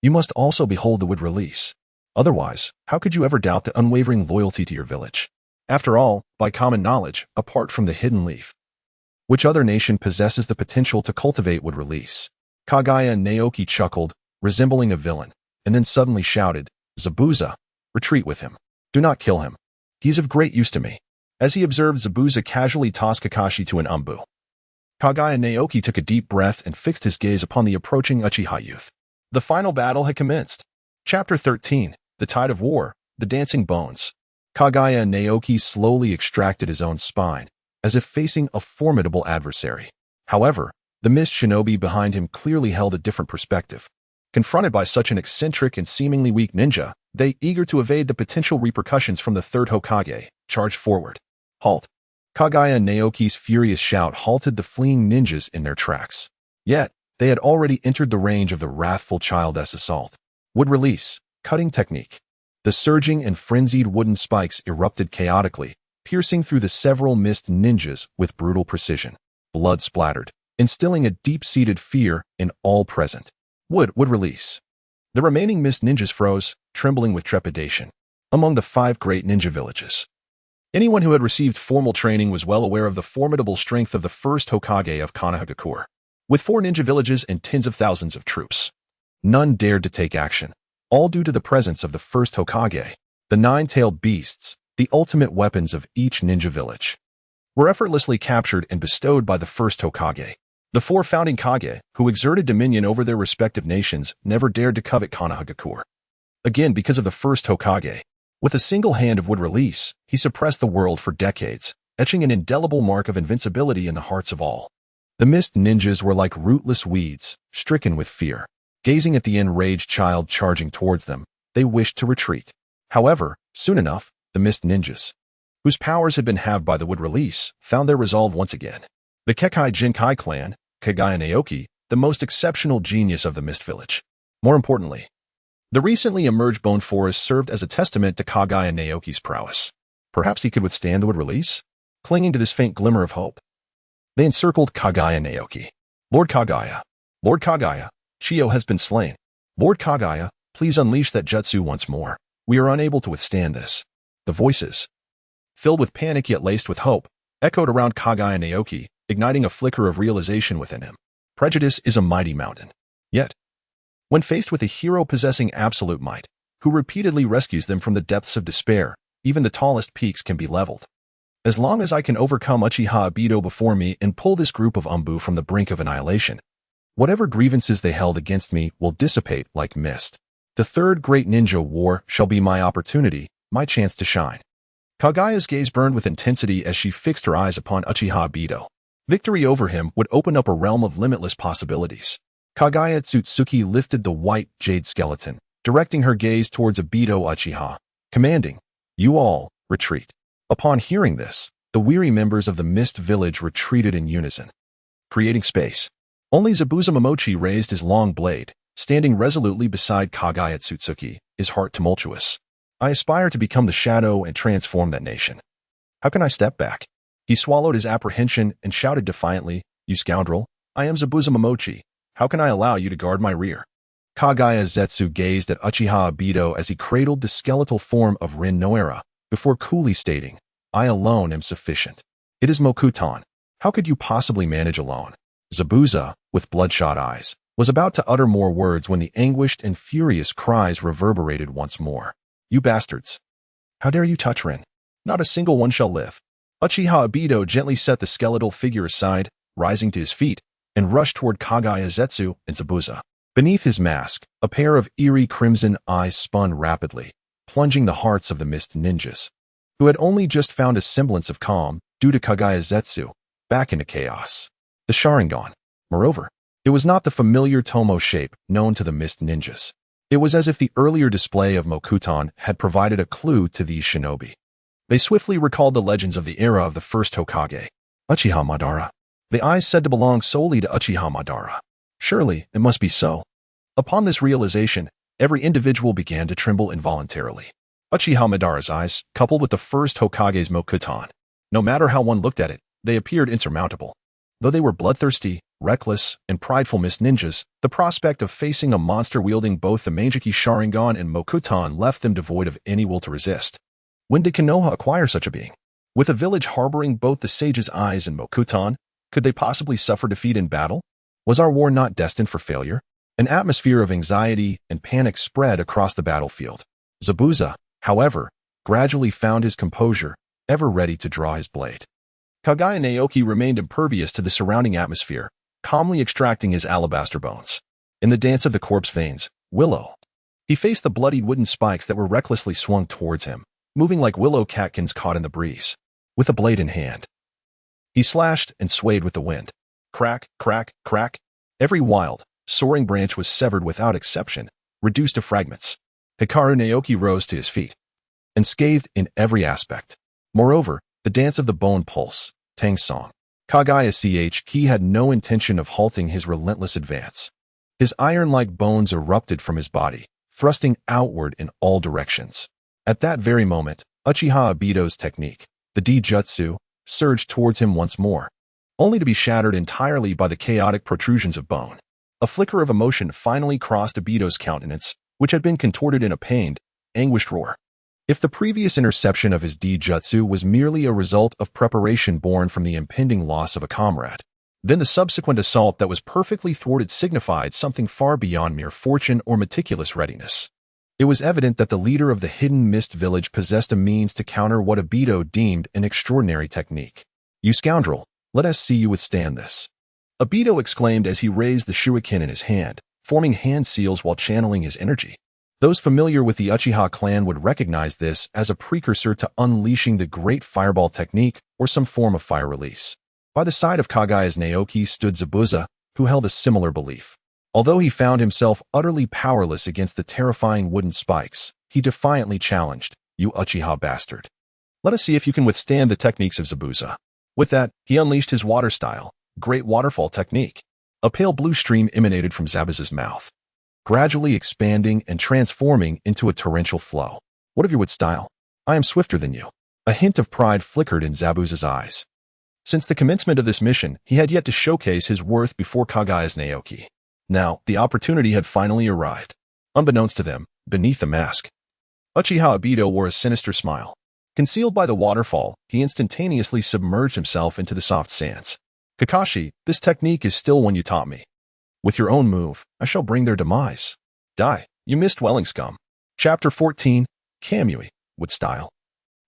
You must also behold the wood release. Otherwise, how could you ever doubt the unwavering loyalty to your village? After all, by common knowledge, apart from the hidden leaf, which other nation possesses the potential to cultivate wood release? Kaguya Naoki chuckled, resembling a villain, and then suddenly shouted, Zabuza, retreat with him. Do not kill him. He's of great use to me. As he observed Zabuza casually toss Kakashi to an umbu, Kaguya Naoki took a deep breath and fixed his gaze upon the approaching Uchiha youth. The final battle had commenced. Chapter 13, The Tide of War, The Dancing Bones. Kaguya Naoki slowly extracted his own spine, as if facing a formidable adversary. However, the mist shinobi behind him clearly held a different perspective. Confronted by such an eccentric and seemingly weak ninja, they, eager to evade the potential repercussions from the third Hokage, charged forward. Halt! Kaguya Naoki's furious shout halted the fleeing ninjas in their tracks. Yet, they had already entered the range of the wrathful child's assault. Wood release, cutting technique. The surging and frenzied wooden spikes erupted chaotically, piercing through the several mist ninjas with brutal precision. Blood splattered, instilling a deep-seated fear in all present. Wood release. The remaining mist ninjas froze, trembling with trepidation. Among the 5 great ninja villages, anyone who had received formal training was well aware of the formidable strength of the first Hokage of Konohagakure. With 4 ninja villages and tens of thousands of troops, none dared to take action, all due to the presence of the first Hokage. The 9-tailed beasts, the ultimate weapons of each ninja village, were effortlessly captured and bestowed by the first Hokage. The 4 founding Kage, who exerted dominion over their respective nations, never dared to covet Konohagakure. Again, because of the first Hokage, with a single hand of wood release, he suppressed the world for decades, etching an indelible mark of invincibility in the hearts of all. The mist ninjas were like rootless weeds, stricken with fear. Gazing at the enraged child charging towards them, they wished to retreat. However, soon enough, the mist ninjas, whose powers had been halved by the wood release, found their resolve once again. The Kekkei Jinkai clan, Kaguya Naoki, the most exceptional genius of the mist village. More importantly, the recently emerged bone forest served as a testament to Kaguya Naoki's prowess. Perhaps he could withstand the wood release? Clinging to this faint glimmer of hope, they encircled Kaguya Naoki. Lord Kaguya. Lord Kaguya. Chiyo has been slain. Lord Kaguya, please unleash that jutsu once more. We are unable to withstand this. The voices, filled with panic yet laced with hope, echoed around Kaguya Naoki, igniting a flicker of realization within him. Prejudice is a mighty mountain. Yet, when faced with a hero possessing absolute might, who repeatedly rescues them from the depths of despair, even the tallest peaks can be leveled. As long as I can overcome Uchiha Obito before me and pull this group of umbu from the brink of annihilation, whatever grievances they held against me will dissipate like mist. The third great ninja war shall be my opportunity, my chance to shine. Kaguya's gaze burned with intensity as she fixed her eyes upon Uchiha Obito. Victory over him would open up a realm of limitless possibilities. Kaguya Otsutsuki lifted the white jade skeleton, directing her gaze towards Obito Uchiha, commanding, "You all, retreat." Upon hearing this, the weary members of the Mist Village retreated in unison, creating space. Only Zabuza Momochi raised his long blade, standing resolutely beside Kaguya Otsutsuki, his heart tumultuous. I aspire to become the shadow and transform that nation. How can I step back? He swallowed his apprehension and shouted defiantly, "You scoundrel! I am Zabuza Momochi. How can I allow you to guard my rear?" Kaguya Zetsu gazed at Uchiha Obito as he cradled the skeletal form of Lin Nohara, before coolly stating, "I alone am sufficient. It is Mokutan. How could you possibly manage alone?" Zabuza, with bloodshot eyes, was about to utter more words when the anguished and furious cries reverberated once more. "You bastards! How dare you touch Rin? Not a single one shall live." Uchiha Obito gently set the skeletal figure aside, rising to his feet, and rushed toward Kaguya Zetsu and Zabuza. Beneath his mask, a pair of eerie crimson eyes spun rapidly, plunging the hearts of the mist ninjas, who had only just found a semblance of calm due to Kaguya Zetsu, back into chaos. The Sharingan. Moreover, it was not the familiar Tomo shape known to the mist ninjas. It was as if the earlier display of Mokutan had provided a clue to these shinobi. They swiftly recalled the legends of the era of the first Hokage, Uchiha Madara. The eyes said to belong solely to Uchiha Madara. Surely, it must be so. Upon this realization, every individual began to tremble involuntarily. Uchiha Madara's eyes, coupled with the first Hokage's Mokutan. No matter how one looked at it, they appeared insurmountable. Though they were bloodthirsty, reckless, and prideful mist ninjas, the prospect of facing a monster wielding both the Meijiki Sharingan and Mokutan left them devoid of any will to resist. When did Konoha acquire such a being? With a village harboring both the sage's eyes and Mokutan, could they possibly suffer defeat in battle? Was our war not destined for failure? An atmosphere of anxiety and panic spread across the battlefield. Zabuza, however, gradually found his composure, ever ready to draw his blade. Kaguya Naoki remained impervious to the surrounding atmosphere, calmly extracting his alabaster bones. In the dance of the corpse veins, Willow. He faced the bloodied wooden spikes that were recklessly swung towards him, moving like willow catkins caught in the breeze. With a blade in hand, he slashed and swayed with the wind. Crack, crack, crack. Every wild, soaring branch was severed without exception, reduced to fragments. Hikaru Naoki rose to his feet, unscathed in every aspect. Moreover, the dance of the bone pulse, Tang's song. Kaguya Ch had no intention of halting his relentless advance. His iron-like bones erupted from his body, thrusting outward in all directions. At that very moment, Uchiha Obito's technique, the D-Jutsu, surged towards him once more, only to be shattered entirely by the chaotic protrusions of bone. A flicker of emotion finally crossed Obito's countenance, which had been contorted in a pained, anguished roar. If the previous interception of his D-Jutsu was merely a result of preparation born from the impending loss of a comrade, then the subsequent assault that was perfectly thwarted signified something far beyond mere fortune or meticulous readiness. It was evident that the leader of the hidden mist village possessed a means to counter what Obito deemed an extraordinary technique. "You scoundrel, let us see you withstand this," Obito exclaimed as he raised the shuriken in his hand, forming hand seals while channeling his energy. Those familiar with the Uchiha clan would recognize this as a precursor to unleashing the great fireball technique or some form of fire release. By the side of Kaguya's Naoki stood Zabuza, who held a similar belief. Although he found himself utterly powerless against the terrifying wooden spikes, he defiantly challenged, "You Uchiha bastard. Let us see if you can withstand the techniques of Zabuza." With that, he unleashed his water style, great waterfall technique. A pale blue stream emanated from Zabuza's mouth, gradually expanding and transforming into a torrential flow. "What of your wood style? I am swifter than you." A hint of pride flickered in Zabuza's eyes. Since the commencement of this mission, he had yet to showcase his worth before Kaguya's Naoki. Now, the opportunity had finally arrived. Unbeknownst to them, beneath the mask, Uchiha Obito wore a sinister smile. Concealed by the waterfall, he instantaneously submerged himself into the soft sands. "Kakashi, this technique is still one you taught me. With your own move, I shall bring their demise. Die, you mist dwelling scum." Chapter 14, Kamui, with style.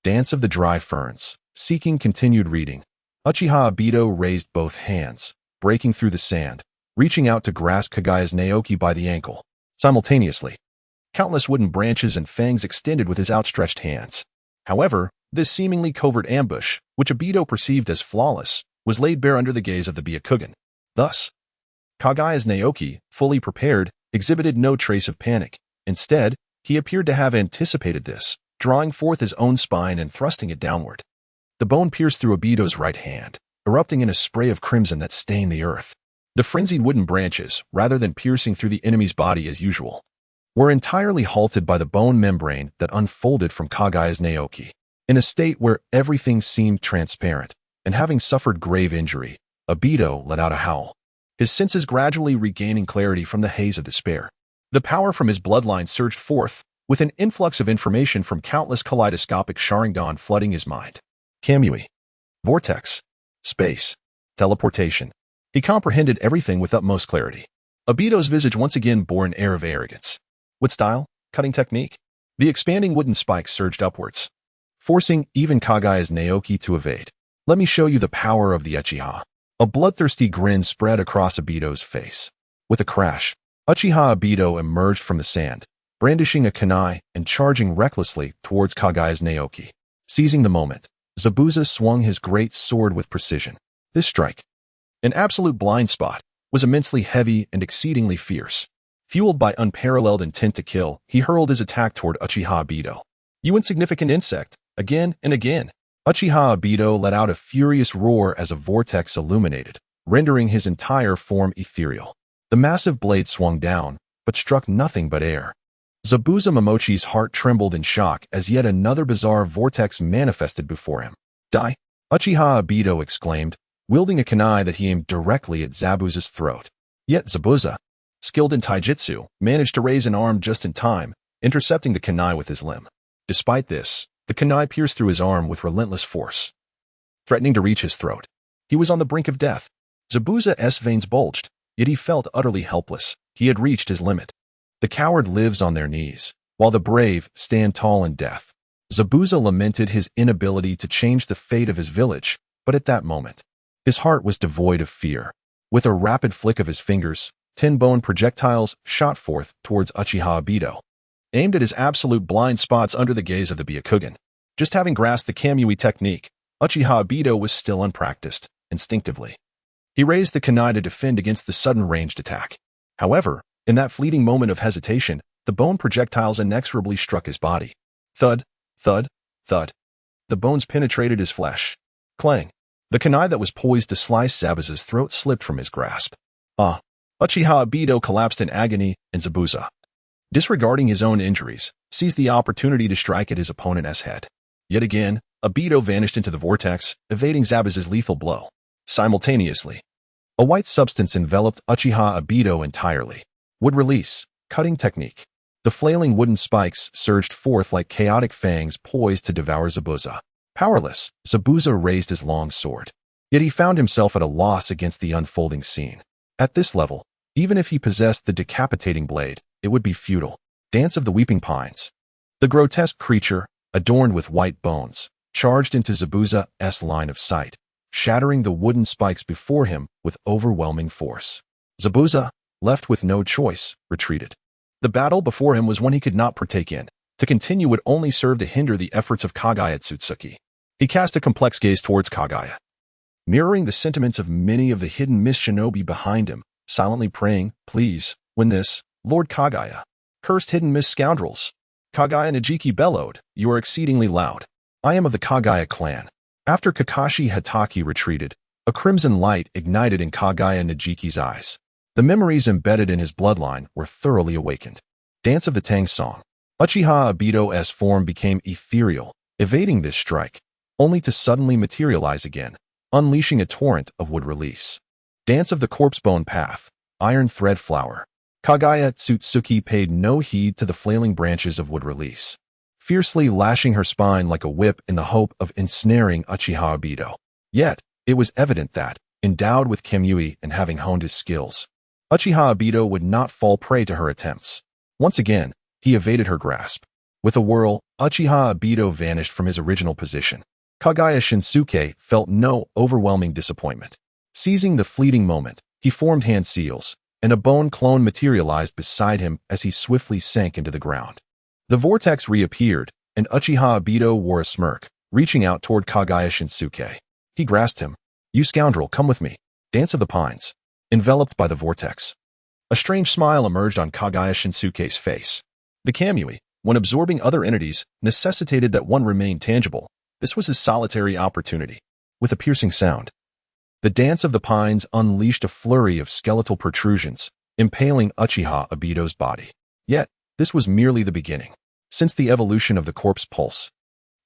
Dance of the Dry Ferns. Seeking continued reading, Uchiha Obito raised both hands, breaking through the sand, reaching out to grasp Kaguya's Naoki by the ankle. Simultaneously, countless wooden branches and fangs extended with his outstretched hands. However, this seemingly covert ambush, which Obito perceived as flawless, was laid bare under the gaze of the Byakugan. Thus, Kaguya's Naoki, fully prepared, exhibited no trace of panic. Instead, he appeared to have anticipated this, drawing forth his own spine and thrusting it downward. The bone pierced through Obito's right hand, erupting in a spray of crimson that stained the earth. The frenzied wooden branches, rather than piercing through the enemy's body as usual, were entirely halted by the bone membrane that unfolded from Kaguya's Naoki. In a state where everything seemed transparent, and having suffered grave injury, Obito let out a howl, his senses gradually regaining clarity from the haze of despair. The power from his bloodline surged forth, with an influx of information from countless kaleidoscopic Sharingan flooding his mind. Kamui. Vortex. Space. Teleportation. He comprehended everything with utmost clarity. Obito's visage once again bore an air of arrogance. What style? Cutting technique? The expanding wooden spikes surged upwards, forcing even Kaguya Naoki to evade. Let me show you the power of the Uchiha. A bloodthirsty grin spread across Obito's face. With a crash, Uchiha Obito emerged from the sand, brandishing a kunai and charging recklessly towards Kaguya Naoki. Seizing the moment, Zabuza swung his great sword with precision. This strike, an absolute blind spot, was immensely heavy and exceedingly fierce. Fueled by unparalleled intent to kill, he hurled his attack toward Uchiha Obito. You insignificant insect! Again and again. Uchiha Obito let out a furious roar as a vortex illuminated, rendering his entire form ethereal. The massive blade swung down, but struck nothing but air. Zabuza Momochi's heart trembled in shock as yet another bizarre vortex manifested before him. Die! Uchiha Obito exclaimed, wielding a kunai that he aimed directly at Zabuza's throat. Yet Zabuza, skilled in taijutsu, managed to raise an arm just in time, intercepting the kunai with his limb. Despite this, the kunai pierced through his arm with relentless force, threatening to reach his throat. He was on the brink of death. Zabuza's veins bulged, yet he felt utterly helpless. He had reached his limit. The coward lives on their knees, while the brave stand tall in death. Zabuza lamented his inability to change the fate of his village, but at that moment, his heart was devoid of fear. With a rapid flick of his fingers, 10 bone projectiles shot forth towards Uchiha Obito, aimed at his absolute blind spots under the gaze of the Byakugan. Just having grasped the Kamui technique, Uchiha Obito was still unpracticed. Instinctively, he raised the kunai to defend against the sudden ranged attack. However, in that fleeting moment of hesitation, the bone projectiles inexorably struck his body. Thud, thud, thud. The bones penetrated his flesh. Clang. The kunai that was poised to slice Zabuza's throat slipped from his grasp. Uchiha Obito collapsed in agony, and Zabuza, disregarding his own injuries, seized the opportunity to strike at his opponent's head. Yet again, Obito vanished into the vortex, evading Zabuza's lethal blow. Simultaneously, a white substance enveloped Uchiha Obito entirely. Would release, cutting technique. The flailing wooden spikes surged forth like chaotic fangs poised to devour Zabuza. Powerless, Zabuza raised his long sword. Yet he found himself at a loss against the unfolding scene. At this level, even if he possessed the decapitating blade, it would be futile. Dance of the Weeping Pines. The grotesque creature, adorned with white bones, charged into Zabuza's line of sight, shattering the wooden spikes before him with overwhelming force. Zabuza, left with no choice, retreated. The battle before him was one he could not partake in. To continue would only serve to hinder the efforts of Kaguya Otsutsuki. He cast a complex gaze towards Kaguya, mirroring the sentiments of many of the hidden mist shinobi behind him, silently praying, "Please, win this, Lord Kaguya." "Cursed hidden mist scoundrels!" Kaguya Najiki bellowed, "You are exceedingly loud. I am of the Kaguya clan." After Kakashi Hatake retreated, a crimson light ignited in Kaguya Najiki's eyes. The memories embedded in his bloodline were thoroughly awakened. Dance of the Tang Song. Uchiha Obito's form became ethereal, evading this strike, only to suddenly materialize again, unleashing a torrent of wood release. Dance of the Corpse Bone Path. Iron Thread Flower. Kaguya Otsutsuki paid no heed to the flailing branches of wood release, fiercely lashing her spine like a whip in the hope of ensnaring Uchiha Obito. Yet, it was evident that, endowed with Kamui and having honed his skills, Uchiha Obito would not fall prey to her attempts. Once again, he evaded her grasp. With a whirl, Uchiha Obito vanished from his original position. Kaguya Shinsuke felt no overwhelming disappointment. Seizing the fleeting moment, he formed hand seals, and a bone clone materialized beside him as he swiftly sank into the ground. The vortex reappeared, and Uchiha Obito wore a smirk, reaching out toward Kaguya Shinsuke. He grasped him. "You scoundrel, come with me." Dance of the Pines. Enveloped by the vortex, a strange smile emerged on Kaguya Shinsuke's face. The Kamui, when absorbing other entities, necessitated that one remain tangible. This was his solitary opportunity. With a piercing sound, the Dance of the Pines unleashed a flurry of skeletal protrusions, impaling Uchiha Obito's body. Yet, this was merely the beginning. Since the evolution of the corpse pulse,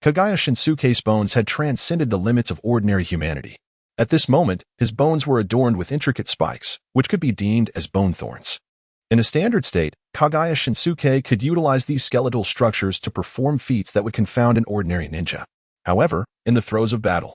Kaguya Shinsuke's bones had transcended the limits of ordinary humanity. At this moment, his bones were adorned with intricate spikes, which could be deemed as bone thorns. In a standard state, Kaguya Shinsuke could utilize these skeletal structures to perform feats that would confound an ordinary ninja. However, in the throes of battle,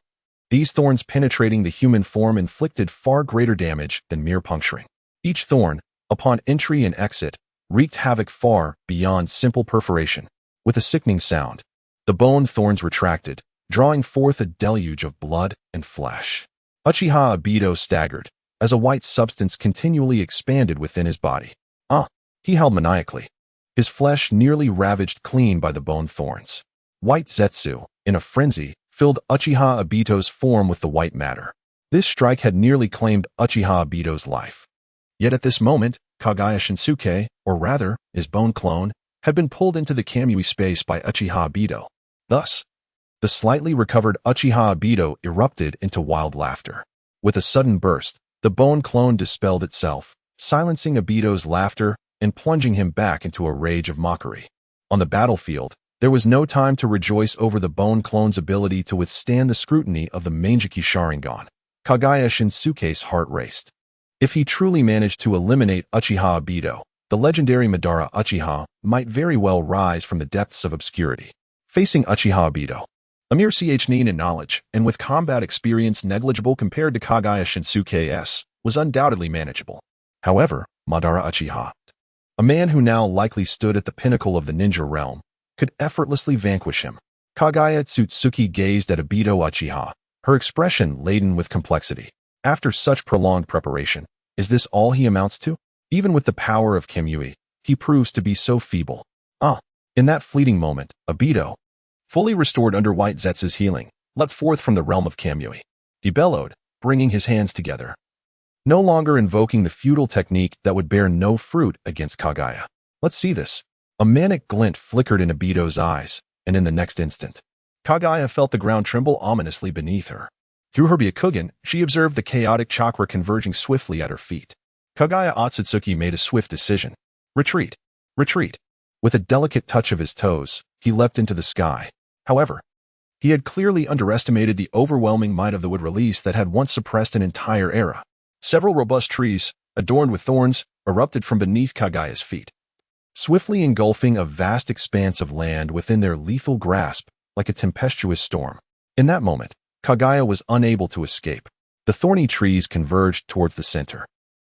these thorns penetrating the human form inflicted far greater damage than mere puncturing. Each thorn, upon entry and exit, wreaked havoc far beyond simple perforation. With a sickening sound, the bone thorns retracted, drawing forth a deluge of blood and flesh. Uchiha Obito staggered, as a white substance continually expanded within his body. He howled maniacally, his flesh nearly ravaged clean by the bone thorns. White Zetsu, in a frenzy, filled Uchiha Obito's form with the white matter. This strike had nearly claimed Uchiha Obito's life. Yet at this moment, Kaguya Shinsuke, or rather, his bone clone, had been pulled into the Kamui space by Uchiha Obito. Thus, the slightly recovered Uchiha Obito erupted into wild laughter. With a sudden burst, the bone clone dispelled itself, silencing Obito's laughter and plunging him back into a rage of mockery. On the battlefield, there was no time to rejoice over the bone clone's ability to withstand the scrutiny of the Mangeki Sharingan. Kaguya Shinsuke's heart raced. If he truly managed to eliminate Uchiha Obito, the legendary Madara Uchiha might very well rise from the depths of obscurity. Facing Uchiha Obito, a mere CHnin in knowledge and with combat experience negligible compared to Kaguya Shinsuke's, was undoubtedly manageable. However, Madara Uchiha, a man who now likely stood at the pinnacle of the ninja realm, could effortlessly vanquish him. Kaguya Otsutsuki gazed at Obito Uchiha, her expression laden with complexity. After such prolonged preparation, is this all he amounts to? Even with the power of Kamui, he proves to be so feeble. In that fleeting moment, Obito, fully restored under White Zetsu's healing, leapt forth from the realm of Kamui. He bellowed, bringing his hands together, no longer invoking the feudal technique that would bear no fruit against Kaguya. Let's see this. A manic glint flickered in Obito's eyes, and in the next instant, Kaguya felt the ground tremble ominously beneath her. Through her Byakugan, she observed the chaotic chakra converging swiftly at her feet. Kaguya Otsutsuki made a swift decision. Retreat. Retreat. With a delicate touch of his toes, he leapt into the sky. However, he had clearly underestimated the overwhelming might of the wood release that had once suppressed an entire era. Several robust trees, adorned with thorns, erupted from beneath Kaguya's feet, swiftly engulfing a vast expanse of land within their lethal grasp like a tempestuous storm. In that moment, Kaguya was unable to escape. The thorny trees converged towards the center,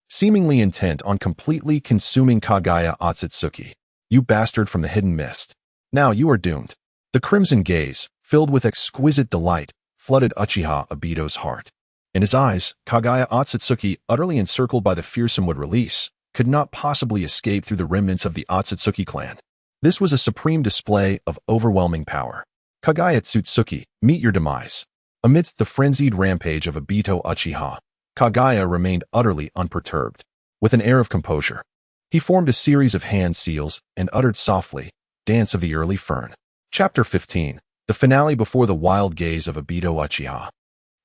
seemingly intent on completely consuming Kaguya Otsutsuki. You bastard from the hidden mist. Now you are doomed. The crimson gaze, filled with exquisite delight, flooded Uchiha Obito's heart. In his eyes, Kaguya Otsutsuki, utterly encircled by the fearsome wood release, could not possibly escape through the remnants of the Otsutsuki clan. This was a supreme display of overwhelming power. Kaguya Otsutsuki, meet your demise. Amidst the frenzied rampage of Obito Uchiha, Kaguya remained utterly unperturbed. With an air of composure, he formed a series of hand seals and uttered softly, Dance of the Early Fern. Chapter 15. The finale before the wild gaze of Obito Uchiha.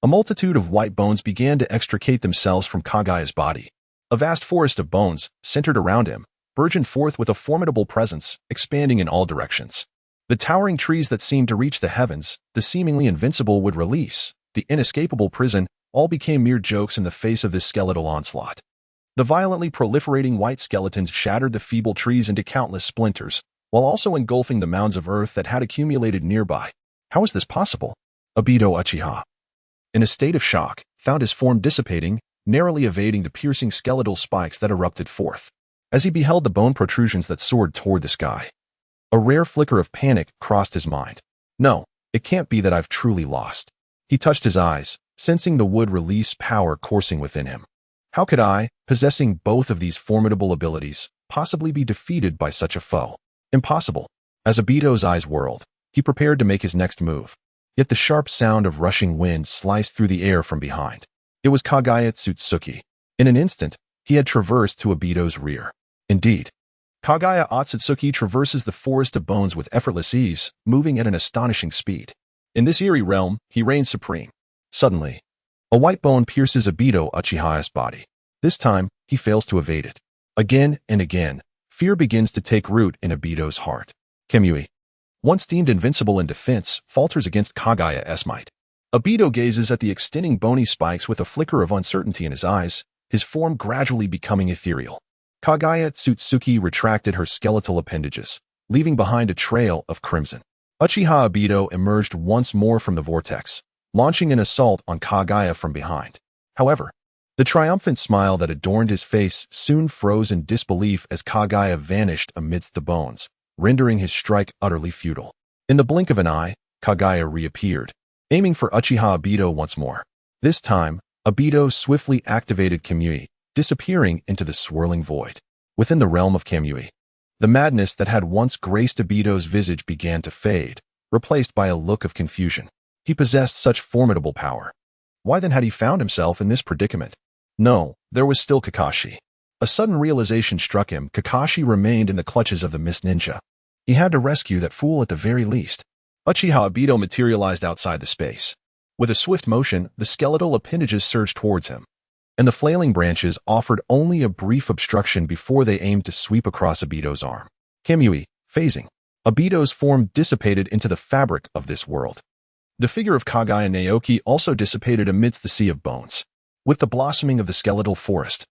A multitude of white bones began to extricate themselves from Kaguya's body. A vast forest of bones, centered around him, burgeoned forth with a formidable presence, expanding in all directions. The towering trees that seemed to reach the heavens, the seemingly invincible wood release, the inescapable prison, all became mere jokes in the face of this skeletal onslaught. The violently proliferating white skeletons shattered the feeble trees into countless splinters, while also engulfing the mounds of earth that had accumulated nearby. How is this possible? Obito Uchiha, in a state of shock, found his form dissipating, narrowly evading the piercing skeletal spikes that erupted forth. As he beheld the bone protrusions that soared toward the sky, a rare flicker of panic crossed his mind. No, it can't be that I've truly lost. He touched his eyes, sensing the wood release power coursing within him. How could I, possessing both of these formidable abilities, possibly be defeated by such a foe? Impossible. As Obito's eyes whirled, he prepared to make his next move. Yet the sharp sound of rushing wind sliced through the air from behind. It was Kaguya Otsutsuki. In an instant, he had traversed to Obito's rear. Indeed, Kaguya Otsutsuki traverses the forest of bones with effortless ease, moving at an astonishing speed. In this eerie realm, he reigns supreme. Suddenly, a white bone pierces Obito Uchiha's body. This time, he fails to evade it. Again and again, fear begins to take root in Obito's heart. Kamui. once deemed invincible in defense, falters against Kaguya's might. Obito gazes at the extending bony spikes with a flicker of uncertainty in his eyes, his form gradually becoming ethereal. Kaguya Otsutsuki retracted her skeletal appendages, leaving behind a trail of crimson. Uchiha Obito emerged once more from the vortex, launching an assault on Kaguya from behind. However, the triumphant smile that adorned his face soon froze in disbelief as Kaguya vanished amidst the bones, rendering his strike utterly futile. In the blink of an eye, Kaguya reappeared, aiming for Uchiha Obito once more. This time, Obito swiftly activated Kamui, disappearing into the swirling void. Within the realm of Kamui, the madness that had once graced Obito's visage began to fade, replaced by a look of confusion. He possessed such formidable power. Why then had he found himself in this predicament? No, there was still Kakashi. A sudden realization struck him. Kakashi remained in the clutches of the Mist Ninja. He had to rescue that fool at the very least. Uchiha Obito materialized outside the space. With a swift motion, the skeletal appendages surged towards him, and the flailing branches offered only a brief obstruction before they aimed to sweep across Obito's arm. Kamui, phasing. Obito's form dissipated into the fabric of this world. The figure of Kaguya Naoki also dissipated amidst the sea of bones. With the blossoming of the skeletal forest,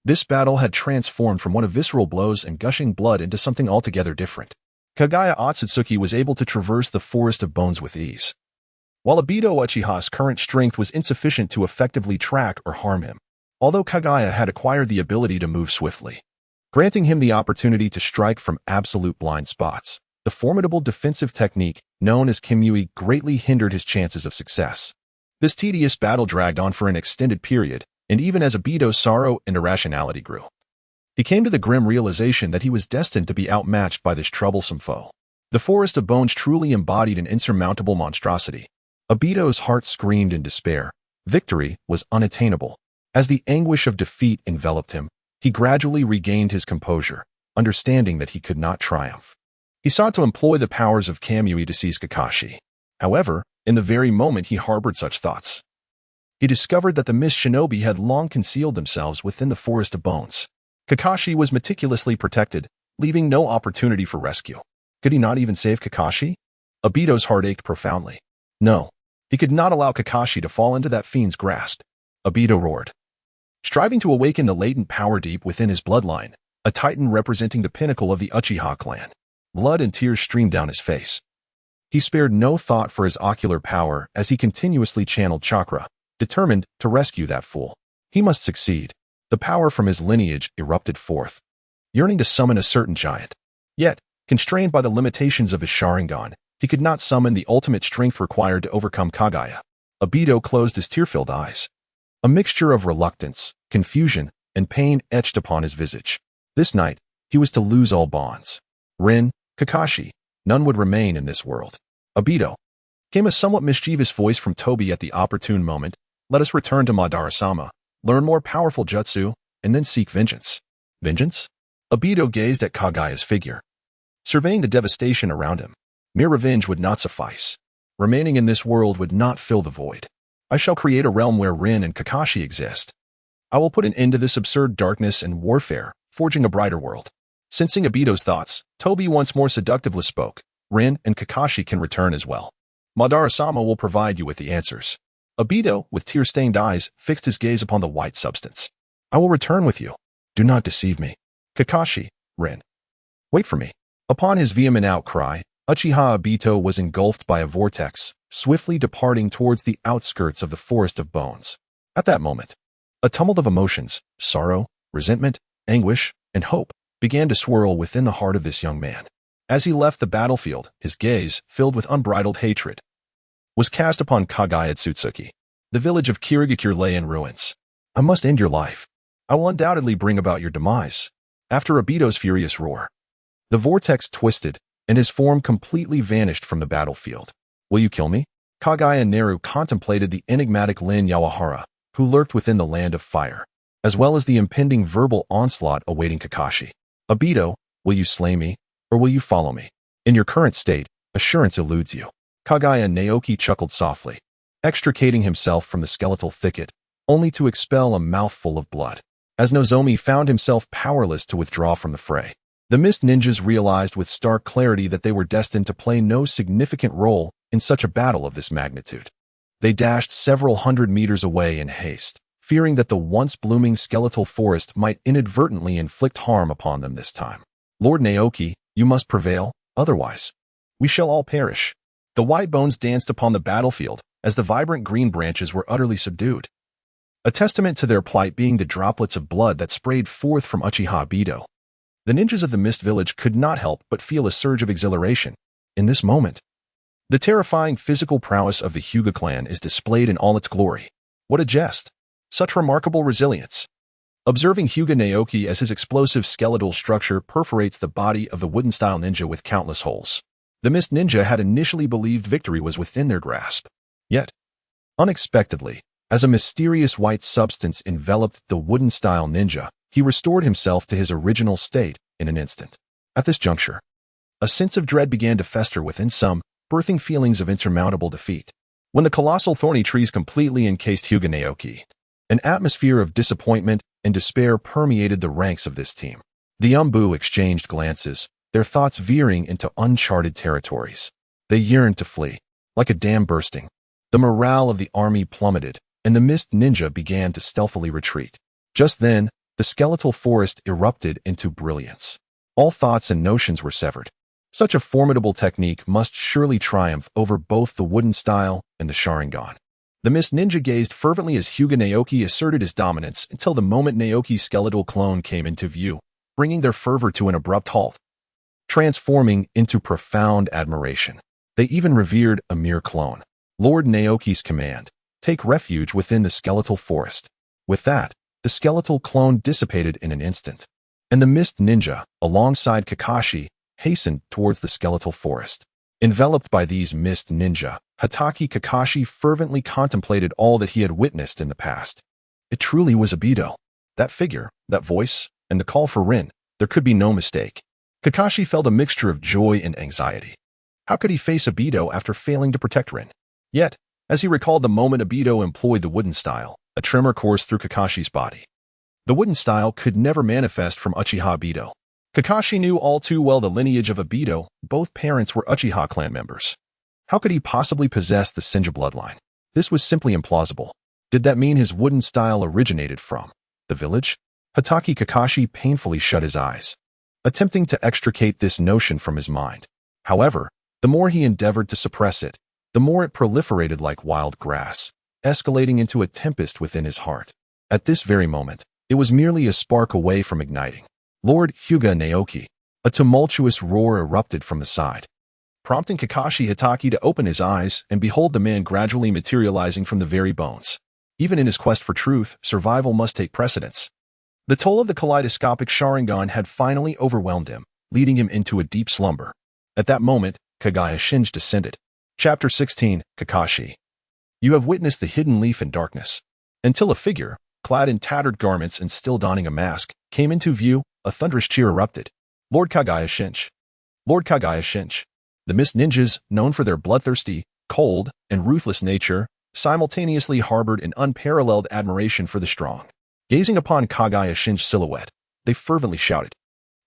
this battle had transformed from one of visceral blows and gushing blood into something altogether different. Kaguya Otsutsuki was able to traverse the forest of bones with ease, while Obito Uchiha's current strength was insufficient to effectively track or harm him, although Kaguya had acquired the ability to move swiftly, granting him the opportunity to strike from absolute blind spots. The formidable defensive technique known as Kamui greatly hindered his chances of success. This tedious battle dragged on for an extended period, and even as Obito's sorrow and irrationality grew, he came to the grim realization that he was destined to be outmatched by this troublesome foe. The forest of bones truly embodied an insurmountable monstrosity. Obito's heart screamed in despair. Victory was unattainable. As the anguish of defeat enveloped him, he gradually regained his composure, understanding that he could not triumph. He sought to employ the powers of Kamui to seize Kakashi. However, in the very moment he harbored such thoughts, he discovered that the Mist Shinobi had long concealed themselves within the forest of bones. Kakashi was meticulously protected, leaving no opportunity for rescue. Could he not even save Kakashi? Obito's heart ached profoundly. No, he could not allow Kakashi to fall into that fiend's grasp. Obito roared, striving to awaken the latent power deep within his bloodline, a titan representing the pinnacle of the Uchiha clan. Blood and tears streamed down his face. He spared no thought for his ocular power as he continuously channeled chakra, determined to rescue that fool. He must succeed. The power from his lineage erupted forth, yearning to summon a certain giant. Yet, constrained by the limitations of his Sharingan, he could not summon the ultimate strength required to overcome Kaguya. Obito closed his tear-filled eyes. A mixture of reluctance, confusion, and pain etched upon his visage. This night, he was to lose all bonds. Rin, Kakashi, none would remain in this world. Obito, came a somewhat mischievous voice from Tobi at the opportune moment. Let us return to Madara-sama, learn more powerful jutsu, and then seek vengeance. Vengeance? Obito gazed at Kaguya's figure, surveying the devastation around him. Mere revenge would not suffice. Remaining in this world would not fill the void. I shall create a realm where Rin and Kakashi exist. I will put an end to this absurd darkness and warfare, forging a brighter world. Sensing Obito's thoughts, Tobi once more seductively spoke. Rin and Kakashi can return as well. Madara-sama will provide you with the answers. Obito, with tear-stained eyes, fixed his gaze upon the white substance. I will return with you. Do not deceive me. Kakashi, Rin, wait for me. Upon his vehement outcry, Uchiha Obito was engulfed by a vortex, swiftly departing towards the outskirts of the forest of bones. At that moment, a tumult of emotions, sorrow, resentment, anguish, and hope, began to swirl within the heart of this young man. As he left the battlefield, his gaze, filled with unbridled hatred, was cast upon Kaguya Otsutsuki. The village of Kirigakure lay in ruins. I must end your life. I will undoubtedly bring about your demise. After Obito's furious roar, the vortex twisted, and his form completely vanished from the battlefield. Will you kill me? Kaguya Naru contemplated the enigmatic Lin Nohara, who lurked within the land of fire, as well as the impending verbal onslaught awaiting Kakashi. Obito, will you slay me, or will you follow me? In your current state, assurance eludes you. Kaguya Naoki chuckled softly, extricating himself from the skeletal thicket, only to expel a mouthful of blood, as Nozomi found himself powerless to withdraw from the fray. The Mist Ninjas realized with stark clarity that they were destined to play no significant role in such a battle of this magnitude. They dashed several hundred meters away in haste, fearing that the once blooming skeletal forest might inadvertently inflict harm upon them this time. Lord Naoki, you must prevail, otherwise we shall all perish. The white bones danced upon the battlefield as the vibrant green branches were utterly subdued, a testament to their plight being the droplets of blood that sprayed forth from Uchiha Obito. The ninjas of the Mist Village could not help but feel a surge of exhilaration. In this moment, the terrifying physical prowess of the Hyuga clan is displayed in all its glory. What a jest! Such remarkable resilience. Observing Hyuga Naoki as his explosive skeletal structure perforates the body of the wooden-style ninja with countless holes. The Mist Ninja had initially believed victory was within their grasp. Yet, unexpectedly, as a mysterious white substance enveloped the wooden-style ninja, he restored himself to his original state in an instant. At this juncture, a sense of dread began to fester within some, birthing feelings of insurmountable defeat. When the colossal thorny trees completely encased Hyuga Naoki, an atmosphere of disappointment and despair permeated the ranks of this team. The Umbu exchanged glances, their thoughts veering into uncharted territories. They yearned to flee, like a dam bursting. The morale of the army plummeted, and the Mist Ninja began to stealthily retreat. Just then, the skeletal forest erupted into brilliance. All thoughts and notions were severed. Such a formidable technique must surely triumph over both the wooden style and the Sharingan. The Mist Ninja gazed fervently as Hyuga Naoki asserted his dominance until the moment Naoki's skeletal clone came into view, bringing their fervor to an abrupt halt, transforming into profound admiration. They even revered a mere clone. Lord Naoki's command, take refuge within the skeletal forest. With that, the skeletal clone dissipated in an instant, and the Mist Ninja, alongside Kakashi, hastened towards the skeletal forest. Enveloped by these Mist Ninja, Hatake Kakashi fervently contemplated all that he had witnessed in the past. It truly was Obito. That figure, that voice, and the call for Rin, there could be no mistake. Kakashi felt a mixture of joy and anxiety. How could he face Obito after failing to protect Rin? Yet, as he recalled the moment Obito employed the wooden style, a tremor coursed through Kakashi's body. The wooden style could never manifest from Uchiha Obito. Kakashi knew all too well the lineage of Obito. Both parents were Uchiha clan members. How could he possibly possess the Senju bloodline? This was simply implausible. Did that mean his wooden style originated from the village? Hatake Kakashi painfully shut his eyes, attempting to extricate this notion from his mind. However, the more he endeavored to suppress it, the more it proliferated like wild grass, escalating into a tempest within his heart. At this very moment, it was merely a spark away from igniting. Lord Hyuga Naoki, a tumultuous roar erupted from the side, prompting Kakashi Hatake to open his eyes and behold the man gradually materializing from the very bones. Even in his quest for truth, survival must take precedence. The toll of the kaleidoscopic Sharingan had finally overwhelmed him, leading him into a deep slumber. At that moment, Kaguya Shinji descended. Chapter 16, Kakashi. You have witnessed the hidden leaf in darkness. Until a figure, clad in tattered garments and still donning a mask, came into view, a thunderous cheer erupted. Lord Kaguya Shinji. Lord Kaguya Shinji. The Mist Ninjas, known for their bloodthirsty, cold, and ruthless nature, simultaneously harbored an unparalleled admiration for the strong. Gazing upon Kaguya Shinji's silhouette, they fervently shouted,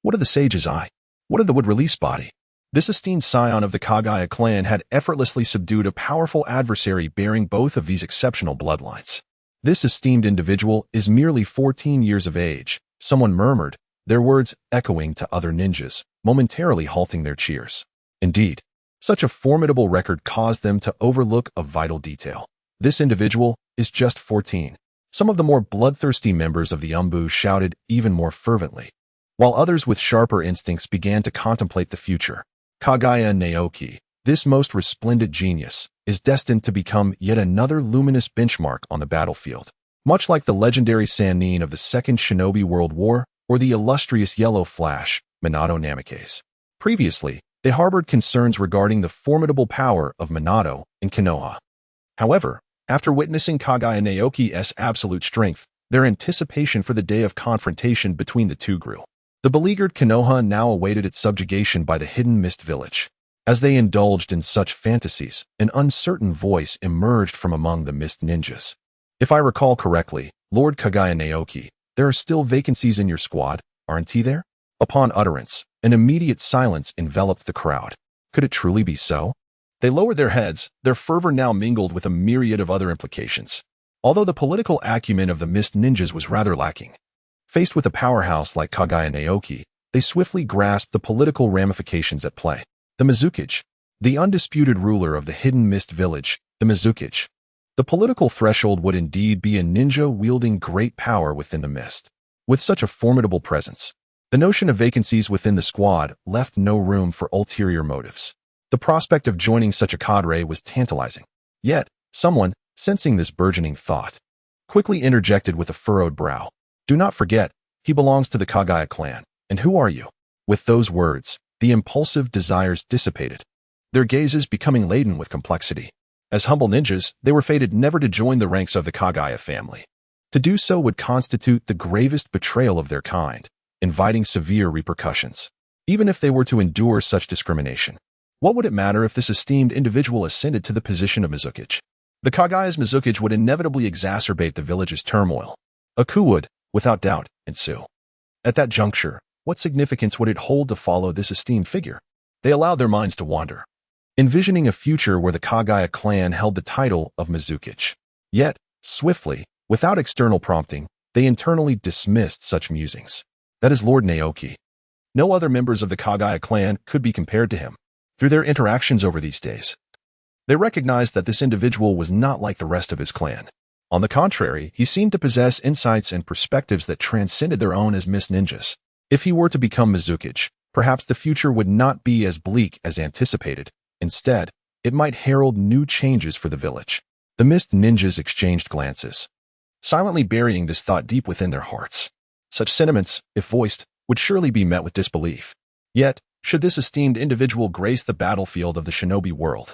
"What of the sage's eye? What of the wood-release body?" This esteemed scion of the Kaguya clan had effortlessly subdued a powerful adversary bearing both of these exceptional bloodlines. This esteemed individual is merely 14 years of age, someone murmured, their words echoing to other ninjas, momentarily halting their cheers. Indeed, such a formidable record caused them to overlook a vital detail. This individual is just 14. Some of the more bloodthirsty members of the Umbu shouted even more fervently, while others with sharper instincts began to contemplate the future. Kaguya Naoki, this most resplendent genius, is destined to become yet another luminous benchmark on the battlefield. Much like the legendary Sannin of the Second Shinobi World War or the illustrious Yellow Flash, Minato Namikaze. Previously, they harbored concerns regarding the formidable power of Minato in Konoha. However, after witnessing Kaguya Naoki's absolute strength, their anticipation for the day of confrontation between the two grew. The beleaguered Konoha now awaited its subjugation by the hidden Mist Village. As they indulged in such fantasies, an uncertain voice emerged from among the Mist Ninjas. If I recall correctly, Lord Kaguya Naoki, there are still vacancies in your squad, aren't there? Upon utterance, an immediate silence enveloped the crowd. Could it truly be so? They lowered their heads, their fervor now mingled with a myriad of other implications. Although the political acumen of the Mist Ninjas was rather lacking, faced with a powerhouse like Kaguya Naoki, they swiftly grasped the political ramifications at play. The Mizukage, the undisputed ruler of the hidden mist village, the Mizukage. The political threshold would indeed be a ninja wielding great power within the mist. With such a formidable presence, the notion of vacancies within the squad left no room for ulterior motives. The prospect of joining such a cadre was tantalizing. Yet, someone, sensing this burgeoning thought, quickly interjected with a furrowed brow. Do not forget, he belongs to the Kaguya clan. And who are you? With those words, the impulsive desires dissipated, their gazes becoming laden with complexity. As humble ninjas, they were fated never to join the ranks of the Kaguya family. To do so would constitute the gravest betrayal of their kind, inviting severe repercussions. Even if they were to endure such discrimination, what would it matter if this esteemed individual ascended to the position of Mizukage? The Kaguya's Mizukage would inevitably exacerbate the village's turmoil. A coup would, without doubt, ensue. At that juncture, what significance would it hold to follow this esteemed figure? They allowed their minds to wander, envisioning a future where the Kaguya clan held the title of Mizukage. Yet, swiftly, without external prompting, they internally dismissed such musings. That is Lord Naoki. No other members of the Kaguya clan could be compared to him. Through their interactions over these days, they recognized that this individual was not like the rest of his clan. On the contrary, he seemed to possess insights and perspectives that transcended their own as Mist Ninjas. If he were to become Mizukage, perhaps the future would not be as bleak as anticipated. Instead, it might herald new changes for the village. The Mist Ninjas exchanged glances, silently burying this thought deep within their hearts. Such sentiments, if voiced, would surely be met with disbelief. Yet, should this esteemed individual grace the battlefield of the shinobi world,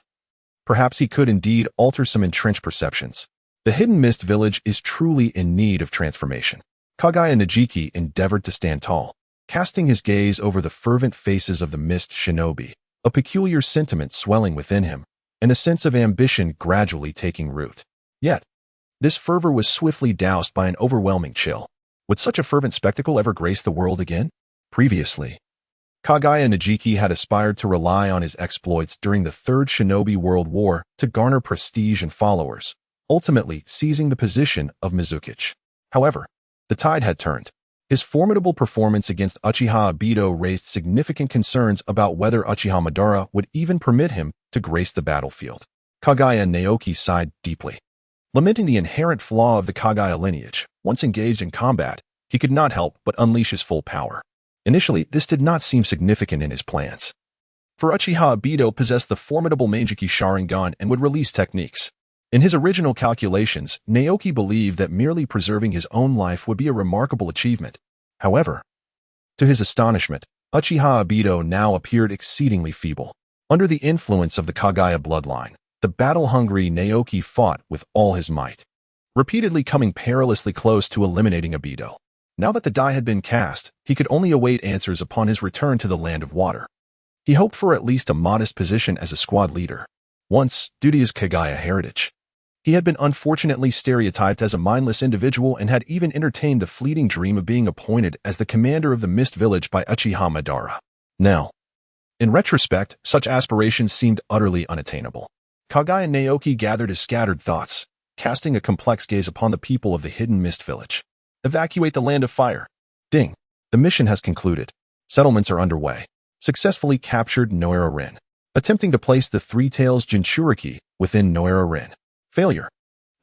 perhaps he could indeed alter some entrenched perceptions. The hidden mist village is truly in need of transformation. Kaguya Najiki endeavored to stand tall, casting his gaze over the fervent faces of the mist shinobi, a peculiar sentiment swelling within him, and a sense of ambition gradually taking root. Yet, this fervor was swiftly doused by an overwhelming chill. Would such a fervent spectacle ever grace the world again? Previously, Kaguya Najiki had aspired to rely on his exploits during the Third Shinobi World War to garner prestige and followers, ultimately seizing the position of Mizukage. However, the tide had turned. His formidable performance against Uchiha Obito raised significant concerns about whether Uchiha Madara would even permit him to grace the battlefield. Kaguya Naoki sighed deeply. Lamenting the inherent flaw of the Kaguya lineage, once engaged in combat, he could not help but unleash his full power. Initially, this did not seem significant in his plans, for Uchiha Obito possessed the formidable Manjiki Sharingan and would release techniques. In his original calculations, Naoki believed that merely preserving his own life would be a remarkable achievement. However, to his astonishment, Uchiha Obito now appeared exceedingly feeble. Under the influence of the Kaguya bloodline, the battle-hungry Naoki fought with all his might, repeatedly coming perilously close to eliminating Obito. Now that the die had been cast, he could only await answers upon his return to the Land of Water. He hoped for at least a modest position as a squad leader, once due to his Kaguya heritage. He had been unfortunately stereotyped as a mindless individual and had even entertained the fleeting dream of being appointed as the commander of the Mist Village by Uchiha Madara. Now, in retrospect, such aspirations seemed utterly unattainable. Kaguya Naoki gathered his scattered thoughts, casting a complex gaze upon the people of the hidden Mist Village. Evacuate the Land of Fire. Ding. The mission has concluded. Settlements are underway. Successfully captured Nohara-rin. Attempting to place the Three Tails Jinchuriki within Nohara-rin. Failure.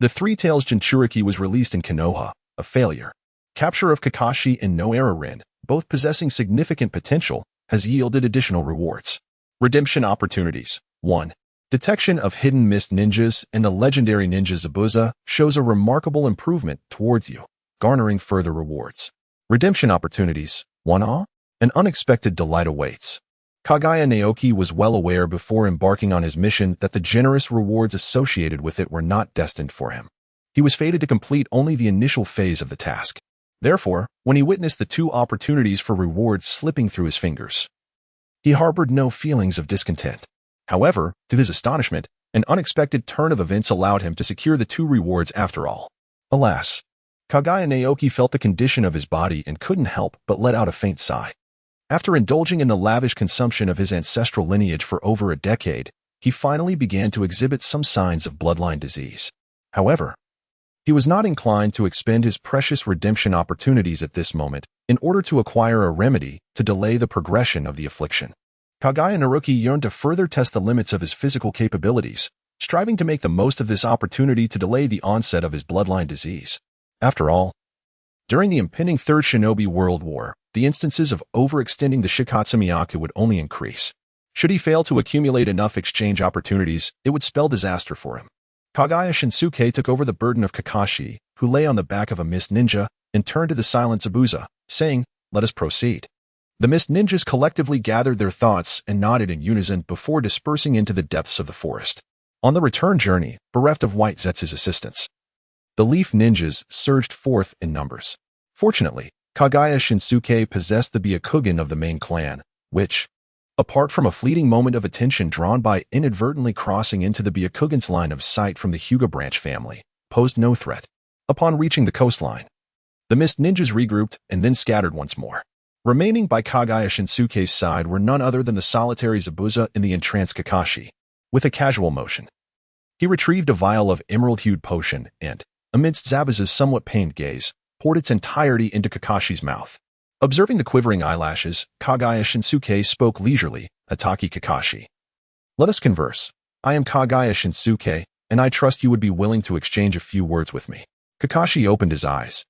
The Three Tails Jinchuriki was released in Konoha, a failure. Capture of Kakashi and Nohara-rin, both possessing significant potential, has yielded additional rewards. Redemption opportunities. 1. Detection of hidden mist ninjas and the legendary ninja Zabuza shows a remarkable improvement towards you, garnering further rewards. Redemption opportunities. 1. An unexpected delight awaits. Kaguya Naoki was well aware before embarking on his mission that the generous rewards associated with it were not destined for him. He was fated to complete only the initial phase of the task. Therefore, when he witnessed the 2 opportunities for rewards slipping through his fingers, he harbored no feelings of discontent. However, to his astonishment, an unexpected turn of events allowed him to secure the 2 rewards after all. Alas, Kaguya Naoki felt the condition of his body and couldn't help but let out a faint sigh. After indulging in the lavish consumption of his ancestral lineage for over a decade, he finally began to exhibit some signs of bloodline disease. However, he was not inclined to expend his precious redemption opportunities at this moment in order to acquire a remedy to delay the progression of the affliction. Kaguya Naoki yearned to further test the limits of his physical capabilities, striving to make the most of this opportunity to delay the onset of his bloodline disease. After all, during the impending Third Shinobi World War, the instances of overextending the Shikatsu Miyake would only increase. Should he fail to accumulate enough exchange opportunities, it would spell disaster for him. Kaguya Shinsuke took over the burden of Kakashi, who lay on the back of a mist ninja, and turned to the silent Zabuza, saying, "Let us proceed." The mist ninjas collectively gathered their thoughts and nodded in unison before dispersing into the depths of the forest. On the return journey, bereft of White Zetsu's assistance, the leaf ninjas surged forth in numbers. Fortunately, Kaguya Shinsuke possessed the Byakugan of the main clan, which, apart from a fleeting moment of attention drawn by inadvertently crossing into the Byakugan's line of sight from the Hyuga branch family, posed no threat. Upon reaching the coastline, the mist ninjas regrouped and then scattered once more. Remaining by Kaguya Shinsuke's side were none other than the solitary Zabuza and the entranced Kakashi. With a casual motion, he retrieved a vial of emerald-hued potion and, amidst Zabuza's somewhat pained gaze, poured its entirety into Kakashi's mouth. Observing the quivering eyelashes, Kaguya Shinsuke spoke leisurely, "Hatake Kakashi. Let us converse. I am Kaguya Shinsuke, and I trust you would be willing to exchange a few words with me." Kakashi opened his eyes,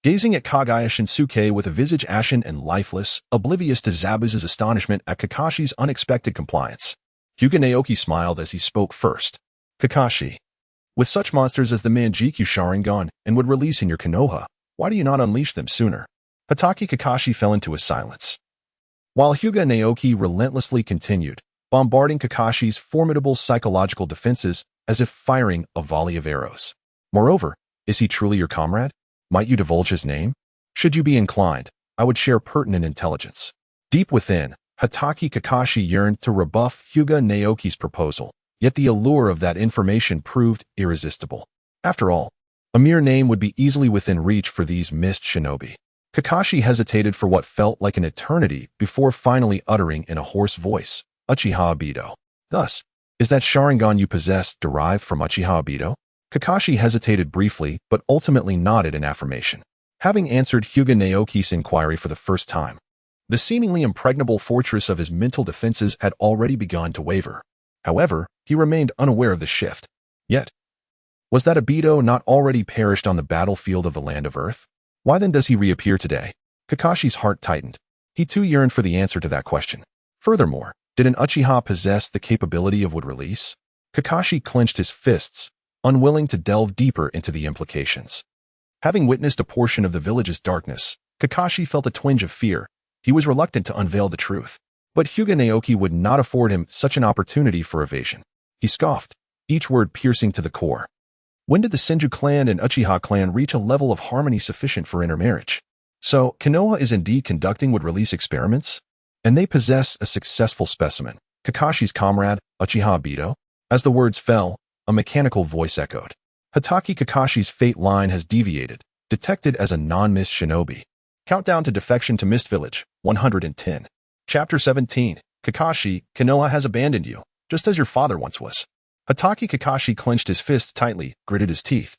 gazing at Kaguya Shinsuke with a visage ashen and lifeless, oblivious to Zabuza's astonishment at Kakashi's unexpected compliance. Hyuga Naoki smiled as he spoke first. "Kakashi, with such monsters as the Manjikyu Sharingan and would release in your Konoha, why do you not unleash them sooner?" Hatake Kakashi fell into a silence, while Hyuga Naoki relentlessly continued, bombarding Kakashi's formidable psychological defenses as if firing a volley of arrows. "Moreover, is he truly your comrade? Might you divulge his name? Should you be inclined, I would share pertinent intelligence." Deep within, Hatake Kakashi yearned to rebuff Hyuga Naoki's proposal, yet the allure of that information proved irresistible. After all, a mere name would be easily within reach for these mist shinobi. Kakashi hesitated for what felt like an eternity before finally uttering in a hoarse voice, "Uchiha Obito. Thus, is that Sharingan you possess derived from Uchiha Obito?" Kakashi hesitated briefly but ultimately nodded in affirmation. Having answered Hyuga Naoki's inquiry for the first time, the seemingly impregnable fortress of his mental defenses had already begun to waver. However, he remained unaware of the shift. Yet, was that Obito not already perished on the battlefield of the land of Earth? Why then does he reappear today? Kakashi's heart tightened. He too yearned for the answer to that question. Furthermore, did an Uchiha possess the capability of would release? Kakashi clenched his fists, unwilling to delve deeper into the implications. Having witnessed a portion of the village's darkness, Kakashi felt a twinge of fear. He was reluctant to unveil the truth. But Hyuga Naoki would not afford him such an opportunity for evasion. He scoffed, each word piercing to the core. When did the Senju clan and Uchiha clan reach a level of harmony sufficient for intermarriage? So, Konoha is indeed conducting would-release experiments? And they possess a successful specimen, Kakashi's comrade, Uchiha Obito? As the words fell, a mechanical voice echoed. Hatake Kakashi's fate line has deviated, detected as a non-mist shinobi. Countdown to defection to Mist Village, 110. Chapter 17. Kakashi, Konoha has abandoned you, just as your father once was. Hatake Kakashi clenched his fists tightly, gritted his teeth,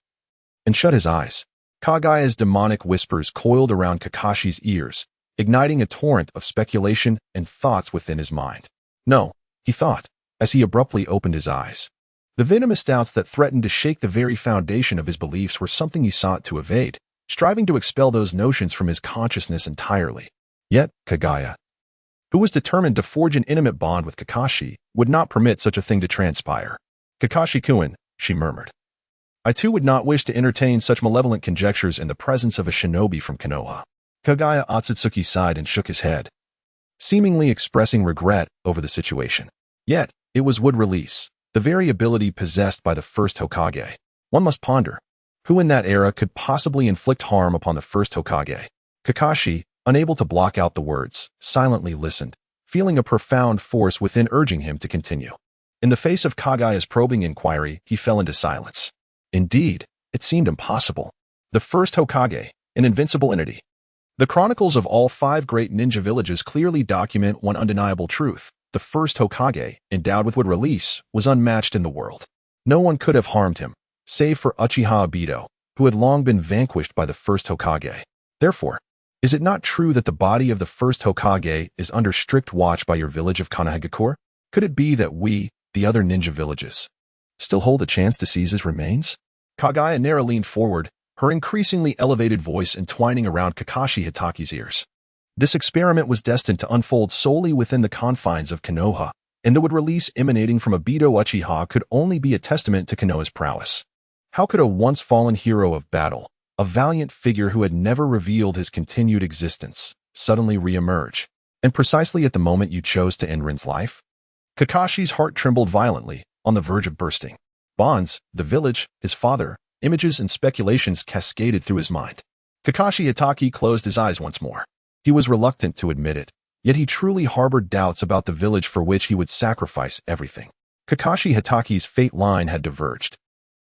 and shut his eyes. Kaguya's demonic whispers coiled around Kakashi's ears, igniting a torrent of speculation and thoughts within his mind. No, he thought, as he abruptly opened his eyes. The venomous doubts that threatened to shake the very foundation of his beliefs were something he sought to evade, striving to expel those notions from his consciousness entirely. Yet, Kaguya, who was determined to forge an intimate bond with Kakashi, would not permit such a thing to transpire. "Kakashi-kun," she murmured. "I too would not wish to entertain such malevolent conjectures in the presence of a shinobi from Konoha." Kaguya Otsutsuki sighed and shook his head, seemingly expressing regret over the situation. Yet, it was would release, the very ability possessed by the first Hokage. One must ponder, who in that era could possibly inflict harm upon the first Hokage? Kakashi, unable to block out the words, silently listened, feeling a profound force within urging him to continue. In the face of Kaguya's probing inquiry, he fell into silence. Indeed, it seemed impossible. The first Hokage, an invincible entity, The chronicles of all 5 great ninja villages clearly document one undeniable truth. The first Hokage, endowed with would release, was unmatched in the world. No one could have harmed him, save for Uchiha Obito, who had long been vanquished by the first Hokage. Therefore, is it not true that the body of the first Hokage is under strict watch by your village of Konohagakure? Could it be that we, the other ninja villages, still hold a chance to seize his remains? Kaguya Naoki leaned forward, her increasingly elevated voice entwining around Kakashi Hitaki's ears. This experiment was destined to unfold solely within the confines of Konoha, and the would release emanating from Obito Uchiha could only be a testament to Konoha's prowess. How could a once-fallen hero of battle, a valiant figure who had never revealed his continued existence, suddenly re-emerge? And precisely at the moment you chose to end Rin's life? Kakashi's heart trembled violently, on the verge of bursting. Bonds, the village, his father, images and speculations cascaded through his mind. Kakashi Hitaki closed his eyes once more. He was reluctant to admit it, yet he truly harbored doubts about the village for which he would sacrifice everything. Kakashi Hitaki's fate line had diverged.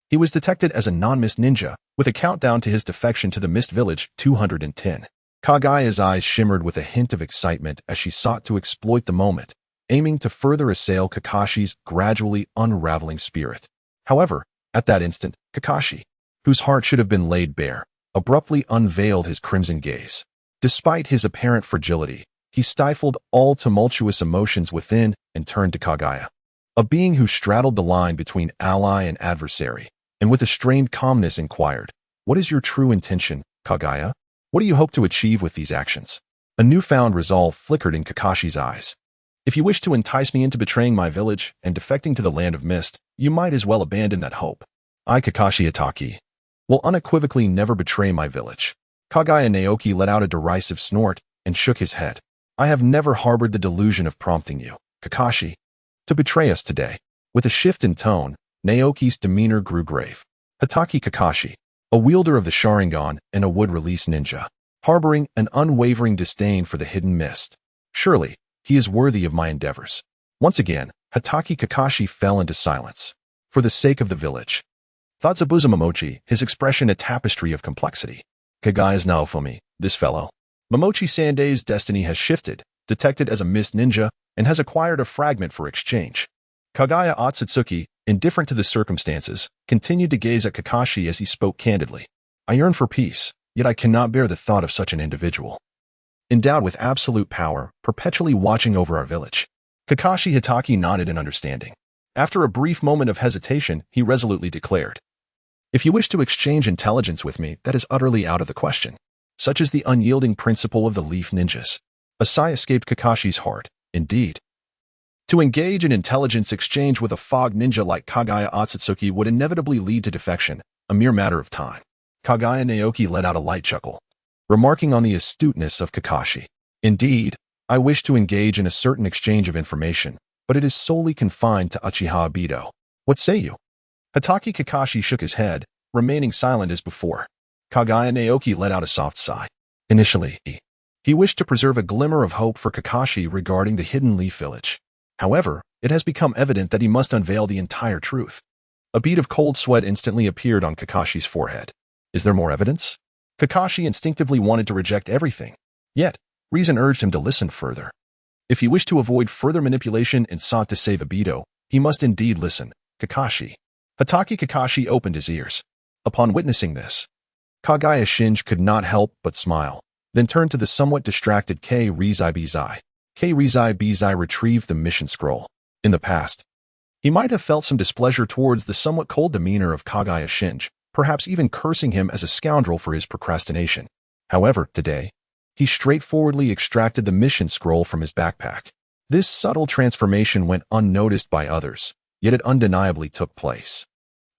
He was detected as a non-mist ninja, with a countdown to his defection to the Mist Village 210. Kaguya's eyes shimmered with a hint of excitement as she sought to exploit the moment, aiming to further assail Kakashi's gradually unraveling spirit. However, at that instant, Kakashi, whose heart should have been laid bare, abruptly unveiled his crimson gaze. Despite his apparent fragility, he stifled all tumultuous emotions within and turned to Kaguya, a being who straddled the line between ally and adversary, and with a strained calmness inquired, "What is your true intention, Kaguya? What do you hope to achieve with these actions?" A newfound resolve flickered in Kakashi's eyes. "If you wish to entice me into betraying my village and defecting to the Land of Mist, you might as well abandon that hope. I, Kakashi Hitaki, will unequivocally never betray my village." Kaguya Naoki let out a derisive snort and shook his head. "I have never harbored the delusion of prompting you, Kakashi, to betray us today." With a shift in tone, Naoki's demeanor grew grave. Hitaki Kakashi, a wielder of the Sharingan and a wood-release ninja, harboring an unwavering disdain for the hidden mist. Surely, he is worthy of my endeavors. Once again, Hitaki Kakashi fell into silence. For the sake of the village. Thought Zabuza Momochi, his expression a tapestry of complexity. Kaguya's Naofumi, this fellow. Momochi Sandei's destiny has shifted, detected as a mist ninja, and has acquired a fragment for exchange. Kaguya Otsutsuki, indifferent to the circumstances, continued to gaze at Kakashi as he spoke candidly. "I yearn for peace, yet I cannot bear the thought of such an individual. Endowed with absolute power, perpetually watching over our village." Kakashi Hitaki nodded in understanding. After a brief moment of hesitation, he resolutely declared, "If you wish to exchange intelligence with me, that is utterly out of the question. Such is the unyielding principle of the Leaf Ninjas." A sigh escaped Kakashi's heart. Indeed. To engage in intelligence exchange with a fog ninja like Kaguya Otsutsuki would inevitably lead to defection, a mere matter of time. Kaguya Naoki let out a light chuckle, remarking on the astuteness of Kakashi. "Indeed, I wish to engage in a certain exchange of information, but it is solely confined to Uchiha Obito. What say you?" Hitaki Kakashi shook his head, remaining silent as before. Kaguya Naoki let out a soft sigh. Initially, he wished to preserve a glimmer of hope for Kakashi regarding the hidden Leaf Village. However, it has become evident that he must unveil the entire truth. A bead of cold sweat instantly appeared on Kakashi's forehead. Is there more evidence? Kakashi instinctively wanted to reject everything. Yet, reason urged him to listen further. If he wished to avoid further manipulation and sought to save Obito, he must indeed listen. Kakashi. Hitaki Kakashi opened his ears. Upon witnessing this, Kaguya Shinji could not help but smile, then turned to the somewhat distracted K-Rizai Bizai. K-Rizai Bizai retrieved the mission scroll. In the past, he might have felt some displeasure towards the somewhat cold demeanor of Kaguya Shinji, perhaps even cursing him as a scoundrel for his procrastination. However, today, he straightforwardly extracted the mission scroll from his backpack. This subtle transformation went unnoticed by others, yet it undeniably took place.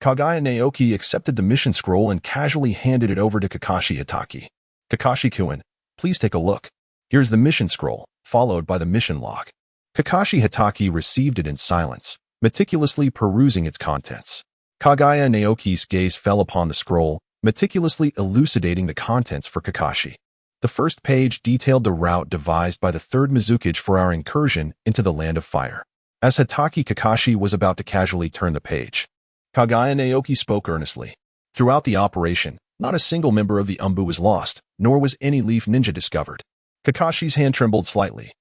Kaguya Naoki accepted the mission scroll and casually handed it over to Kakashi Hitaki. "Kakashi-kun, please take a look. Here's the mission scroll, followed by the mission log." Kakashi Hitaki received it in silence, meticulously perusing its contents. Kaguya Naoki's gaze fell upon the scroll, meticulously elucidating the contents for Kakashi. The first page detailed the route devised by the Third Mizukage for our incursion into the Land of Fire. As Hitaki Kakashi was about to casually turn the page, Kaguya Naoki spoke earnestly. "Throughout the operation, Not a single member of the Umbu was lost, nor was any leaf ninja discovered. Kakashi's hand trembled slightly.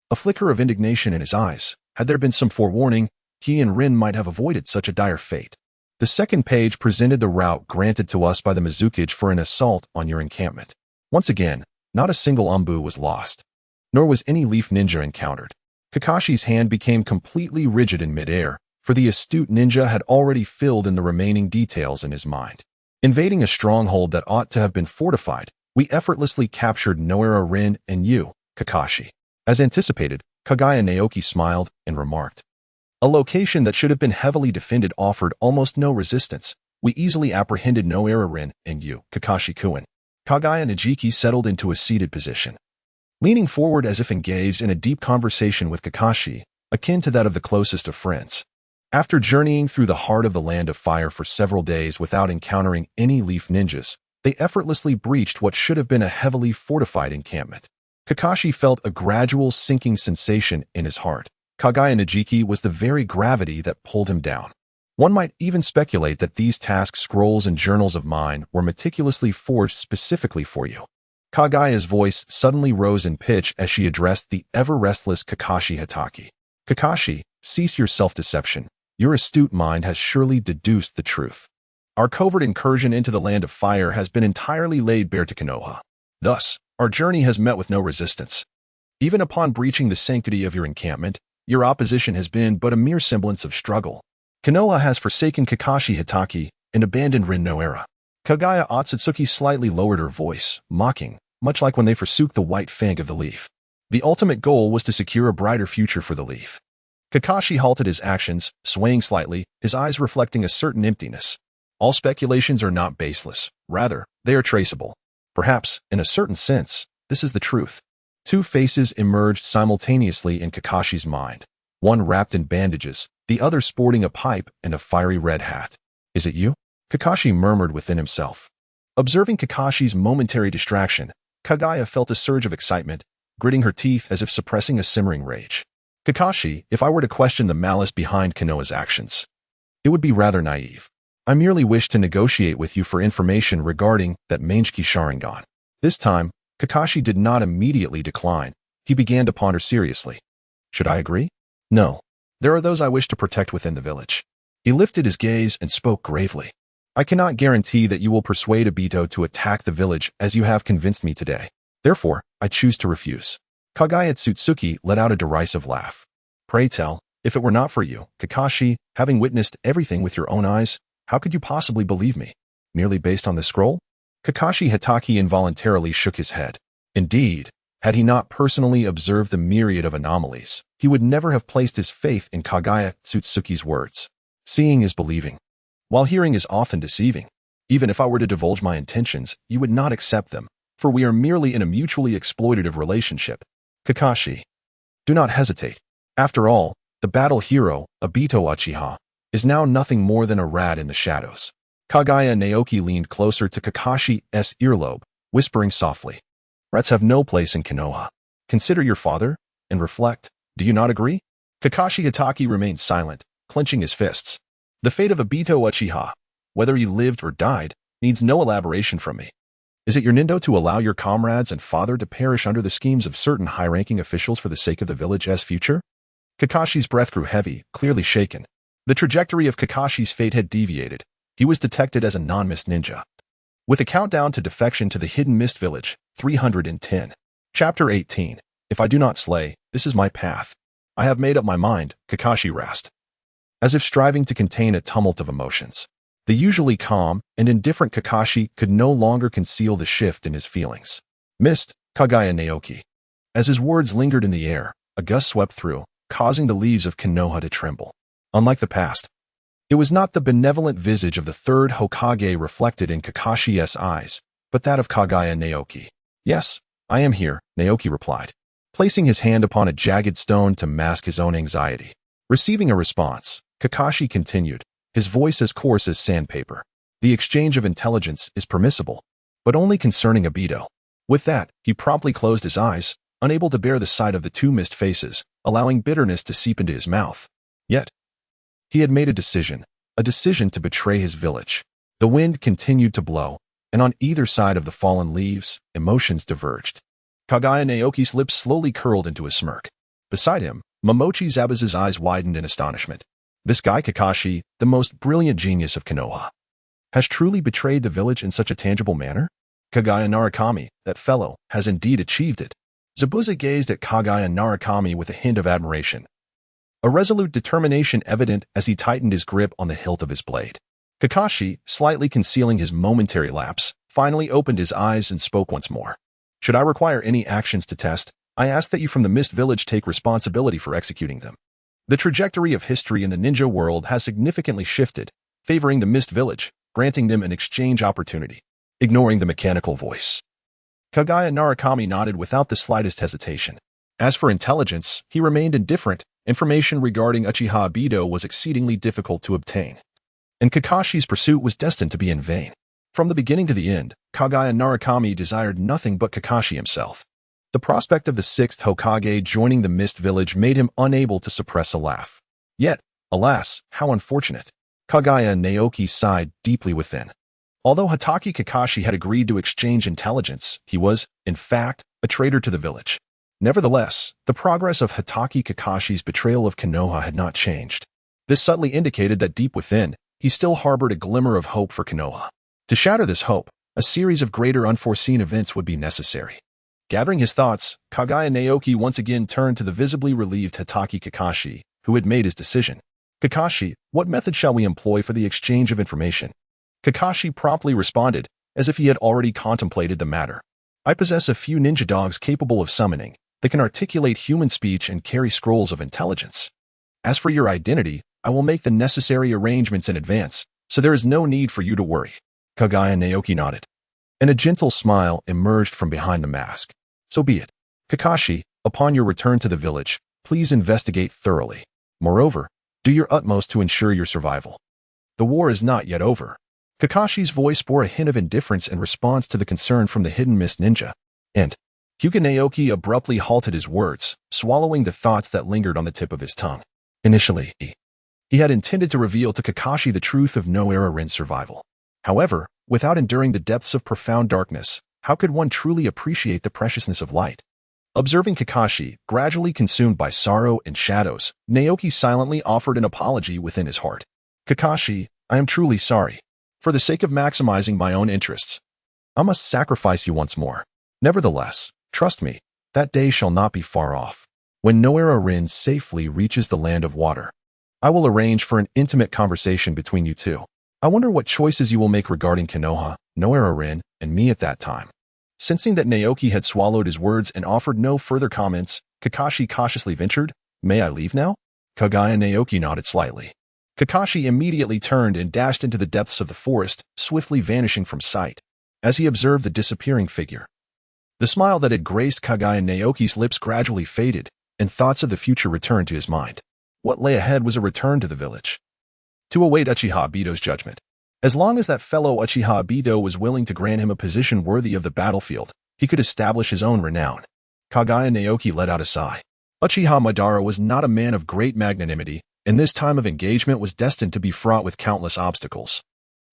A flicker of indignation in his eyes. Had there been some forewarning, he and Rin might have avoided such a dire fate. The second page presented the route granted to us by the Mizukage for an assault on your encampment. Once again, not a single Umbu was lost, nor was any leaf ninja encountered. Kakashi's hand became completely rigid in midair, for the astute ninja had already filled in the remaining details in his mind. Invading a stronghold that ought to have been fortified, we effortlessly captured Nohara, Rin, and you, Kakashi. As anticipated, Kaguya Naoki smiled and remarked. A location that should have been heavily defended offered almost no resistance. We easily apprehended Nohara, Rin, and you, Kakashi-kun. Kaguya Najiki settled into a seated position, leaning forward as if engaged in a deep conversation with Kakashi, akin to that of the closest of friends. After journeying through the heart of the Land of Fire for several days without encountering any leaf ninjas, they effortlessly breached what should have been a heavily fortified encampment. Kakashi felt a gradual sinking sensation in his heart. Kaguya Najiki was the very gravity that pulled him down. One might even speculate that these task scrolls and journals of mine were meticulously forged specifically for you. Kaguya's voice suddenly rose in pitch as she addressed the ever-restless Kakashi Hatake. Kakashi, cease your self-deception. Your astute mind has surely deduced the truth. Our covert incursion into the Land of Fire has been entirely laid bare to Konoha. Thus, our journey has met with no resistance. Even upon breaching the sanctity of your encampment, your opposition has been but a mere semblance of struggle. Konoha has forsaken Kakashi Hatake and abandoned Rin Nohara. Kaguya Otsutsuki slightly lowered her voice, mocking, much like when they forsook the white fang of the leaf. The ultimate goal was to secure a brighter future for the leaf. Kakashi halted his actions, swaying slightly, his eyes reflecting a certain emptiness. All speculations are not baseless. Rather, they are traceable. Perhaps, in a certain sense, this is the truth. Two faces emerged simultaneously in Kakashi's mind, one wrapped in bandages, the other sporting a pipe and a fiery red hat. Is it you? Kakashi murmured within himself. Observing Kakashi's momentary distraction, Kaguya felt a surge of excitement, gritting her teeth as if suppressing a simmering rage. Kakashi, if I were to question the malice behind Konoha's actions, it would be rather naive. I merely wish to negotiate with you for information regarding that Mangekyou Sharingan. This time, Kakashi did not immediately decline. He began to ponder seriously. Should I agree? No. There are those I wish to protect within the village. He lifted his gaze and spoke gravely. I cannot guarantee that you will persuade Obito to attack the village as you have convinced me today. Therefore, I choose to refuse. Kaguya Otsutsuki let out a derisive laugh. Pray tell, if it were not for you, Kakashi, having witnessed everything with your own eyes, how could you possibly believe me? Merely based on the scroll? Kakashi Hatake involuntarily shook his head. Indeed, had he not personally observed the myriad of anomalies, he would never have placed his faith in Kaguya Otsutsuki's words. Seeing is believing, while hearing is often deceiving. Even if I were to divulge my intentions, you would not accept them, for we are merely in a mutually exploitative relationship. Kakashi, do not hesitate. After all, the battle hero, Obito Uchiha, is now nothing more than a rat in the shadows. Kaguya Naoki leaned closer to Kakashi's earlobe, whispering softly. Rats have no place in Konoha. Consider your father, and reflect. Do you not agree? Kakashi Hatake remained silent, clenching his fists. The fate of Obito Uchiha, whether he lived or died, needs no elaboration from me. Is it your nindo to allow your comrades and father to perish under the schemes of certain high-ranking officials for the sake of the village's future? Kakashi's breath grew heavy, clearly shaken. The trajectory of Kakashi's fate had deviated. He was detected as a non-mist ninja. With a countdown to defection to the Hidden Mist Village, 310. Chapter 18. If I do not slay, this is my path. I have made up my mind, Kakashi rasped, as if striving to contain a tumult of emotions. The usually calm and indifferent Kakashi could no longer conceal the shift in his feelings. Mist, Kaguya Naoki. As his words lingered in the air, a gust swept through, causing the leaves of Konoha to tremble. Unlike the past, it was not the benevolent visage of the third Hokage reflected in Kakashi's eyes, but that of Kaguya Naoki. Yes, I am here, Naoki replied, placing his hand upon a jagged stone to mask his own anxiety. Receiving a response, Kakashi continued, his voice as coarse as sandpaper. The exchange of intelligence is permissible, but only concerning Obito. With that, he promptly closed his eyes, unable to bear the sight of the two mist faces, allowing bitterness to seep into his mouth. Yet, he had made a decision to betray his village. The wind continued to blow, and on either side of the fallen leaves, emotions diverged. Kaguya Naoki's lips slowly curled into a smirk. Beside him, Momochi Zabuza's eyes widened in astonishment. This guy Kakashi, the most brilliant genius of Konoha, has truly betrayed the village in such a tangible manner? Kaguya Narakami, that fellow, has indeed achieved it. Zabuza gazed at Kaguya Narakami with a hint of admiration, a resolute determination evident as he tightened his grip on the hilt of his blade. Kakashi, slightly concealing his momentary lapse, finally opened his eyes and spoke once more. Should I require any actions to test, I ask that you from the Mist Village take responsibility for executing them. The trajectory of history in the ninja world has significantly shifted, favoring the Mist Village, granting them an exchange opportunity. Ignoring the mechanical voice, Kaguya Narakami nodded without the slightest hesitation. As for intelligence, he remained indifferent. Information regarding Uchiha Obito was exceedingly difficult to obtain, and Kakashi's pursuit was destined to be in vain. From the beginning to the end, Kaguya Narakami desired nothing but Kakashi himself. The prospect of the sixth Hokage joining the Mist Village made him unable to suppress a laugh. Yet, alas, how unfortunate. Kaguya Naoki sighed deeply within. Although Hatake Kakashi had agreed to exchange intelligence, he was, in fact, a traitor to the village. Nevertheless, the progress of Hatake Kakashi's betrayal of Konoha had not changed. This subtly indicated that deep within, he still harbored a glimmer of hope for Konoha. To shatter this hope, a series of greater unforeseen events would be necessary. Gathering his thoughts, Kaguya Naoki once again turned to the visibly relieved Hatake Kakashi, who had made his decision. Kakashi, what method shall we employ for the exchange of information? Kakashi promptly responded, as if he had already contemplated the matter. I possess a few ninja dogs capable of summoning. They can articulate human speech and carry scrolls of intelligence. As for your identity, I will make the necessary arrangements in advance, so there is no need for you to worry. Kaguya Naoki nodded, and a gentle smile emerged from behind the mask. So be it. Kakashi, upon your return to the village, please investigate thoroughly. Moreover, do your utmost to ensure your survival. The war is not yet over. Kakashi's voice bore a hint of indifference in response to the concern from the hidden mist ninja, and Kaguya Naoki abruptly halted his words, swallowing the thoughts that lingered on the tip of his tongue. Initially, he had intended to reveal to Kakashi the truth of Nohara-Rin's survival. However, without enduring the depths of profound darkness, how could one truly appreciate the preciousness of light? Observing Kakashi, gradually consumed by sorrow and shadows, Naoki silently offered an apology within his heart. Kakashi, I am truly sorry. For the sake of maximizing my own interests, I must sacrifice you once more. Nevertheless, trust me, that day shall not be far off. When Nohara-Rin safely reaches the land of water, I will arrange for an intimate conversation between you two. I wonder what choices you will make regarding Konoha, Nohara-Rin, and me at that time. Sensing that Naoki had swallowed his words and offered no further comments, Kakashi cautiously ventured, May I leave now? Kaguya Naoki nodded slightly. Kakashi immediately turned and dashed into the depths of the forest, swiftly vanishing from sight. As he observed the disappearing figure, the smile that had graced Kaguya Naoki's lips gradually faded, and thoughts of the future returned to his mind. What lay ahead was a return to the village, to await Uchiha Obito's judgment. As long as that fellow Uchiha Obito was willing to grant him a position worthy of the battlefield, he could establish his own renown. Kaguya Naoki let out a sigh. Uchiha Madara was not a man of great magnanimity, and this time of engagement was destined to be fraught with countless obstacles.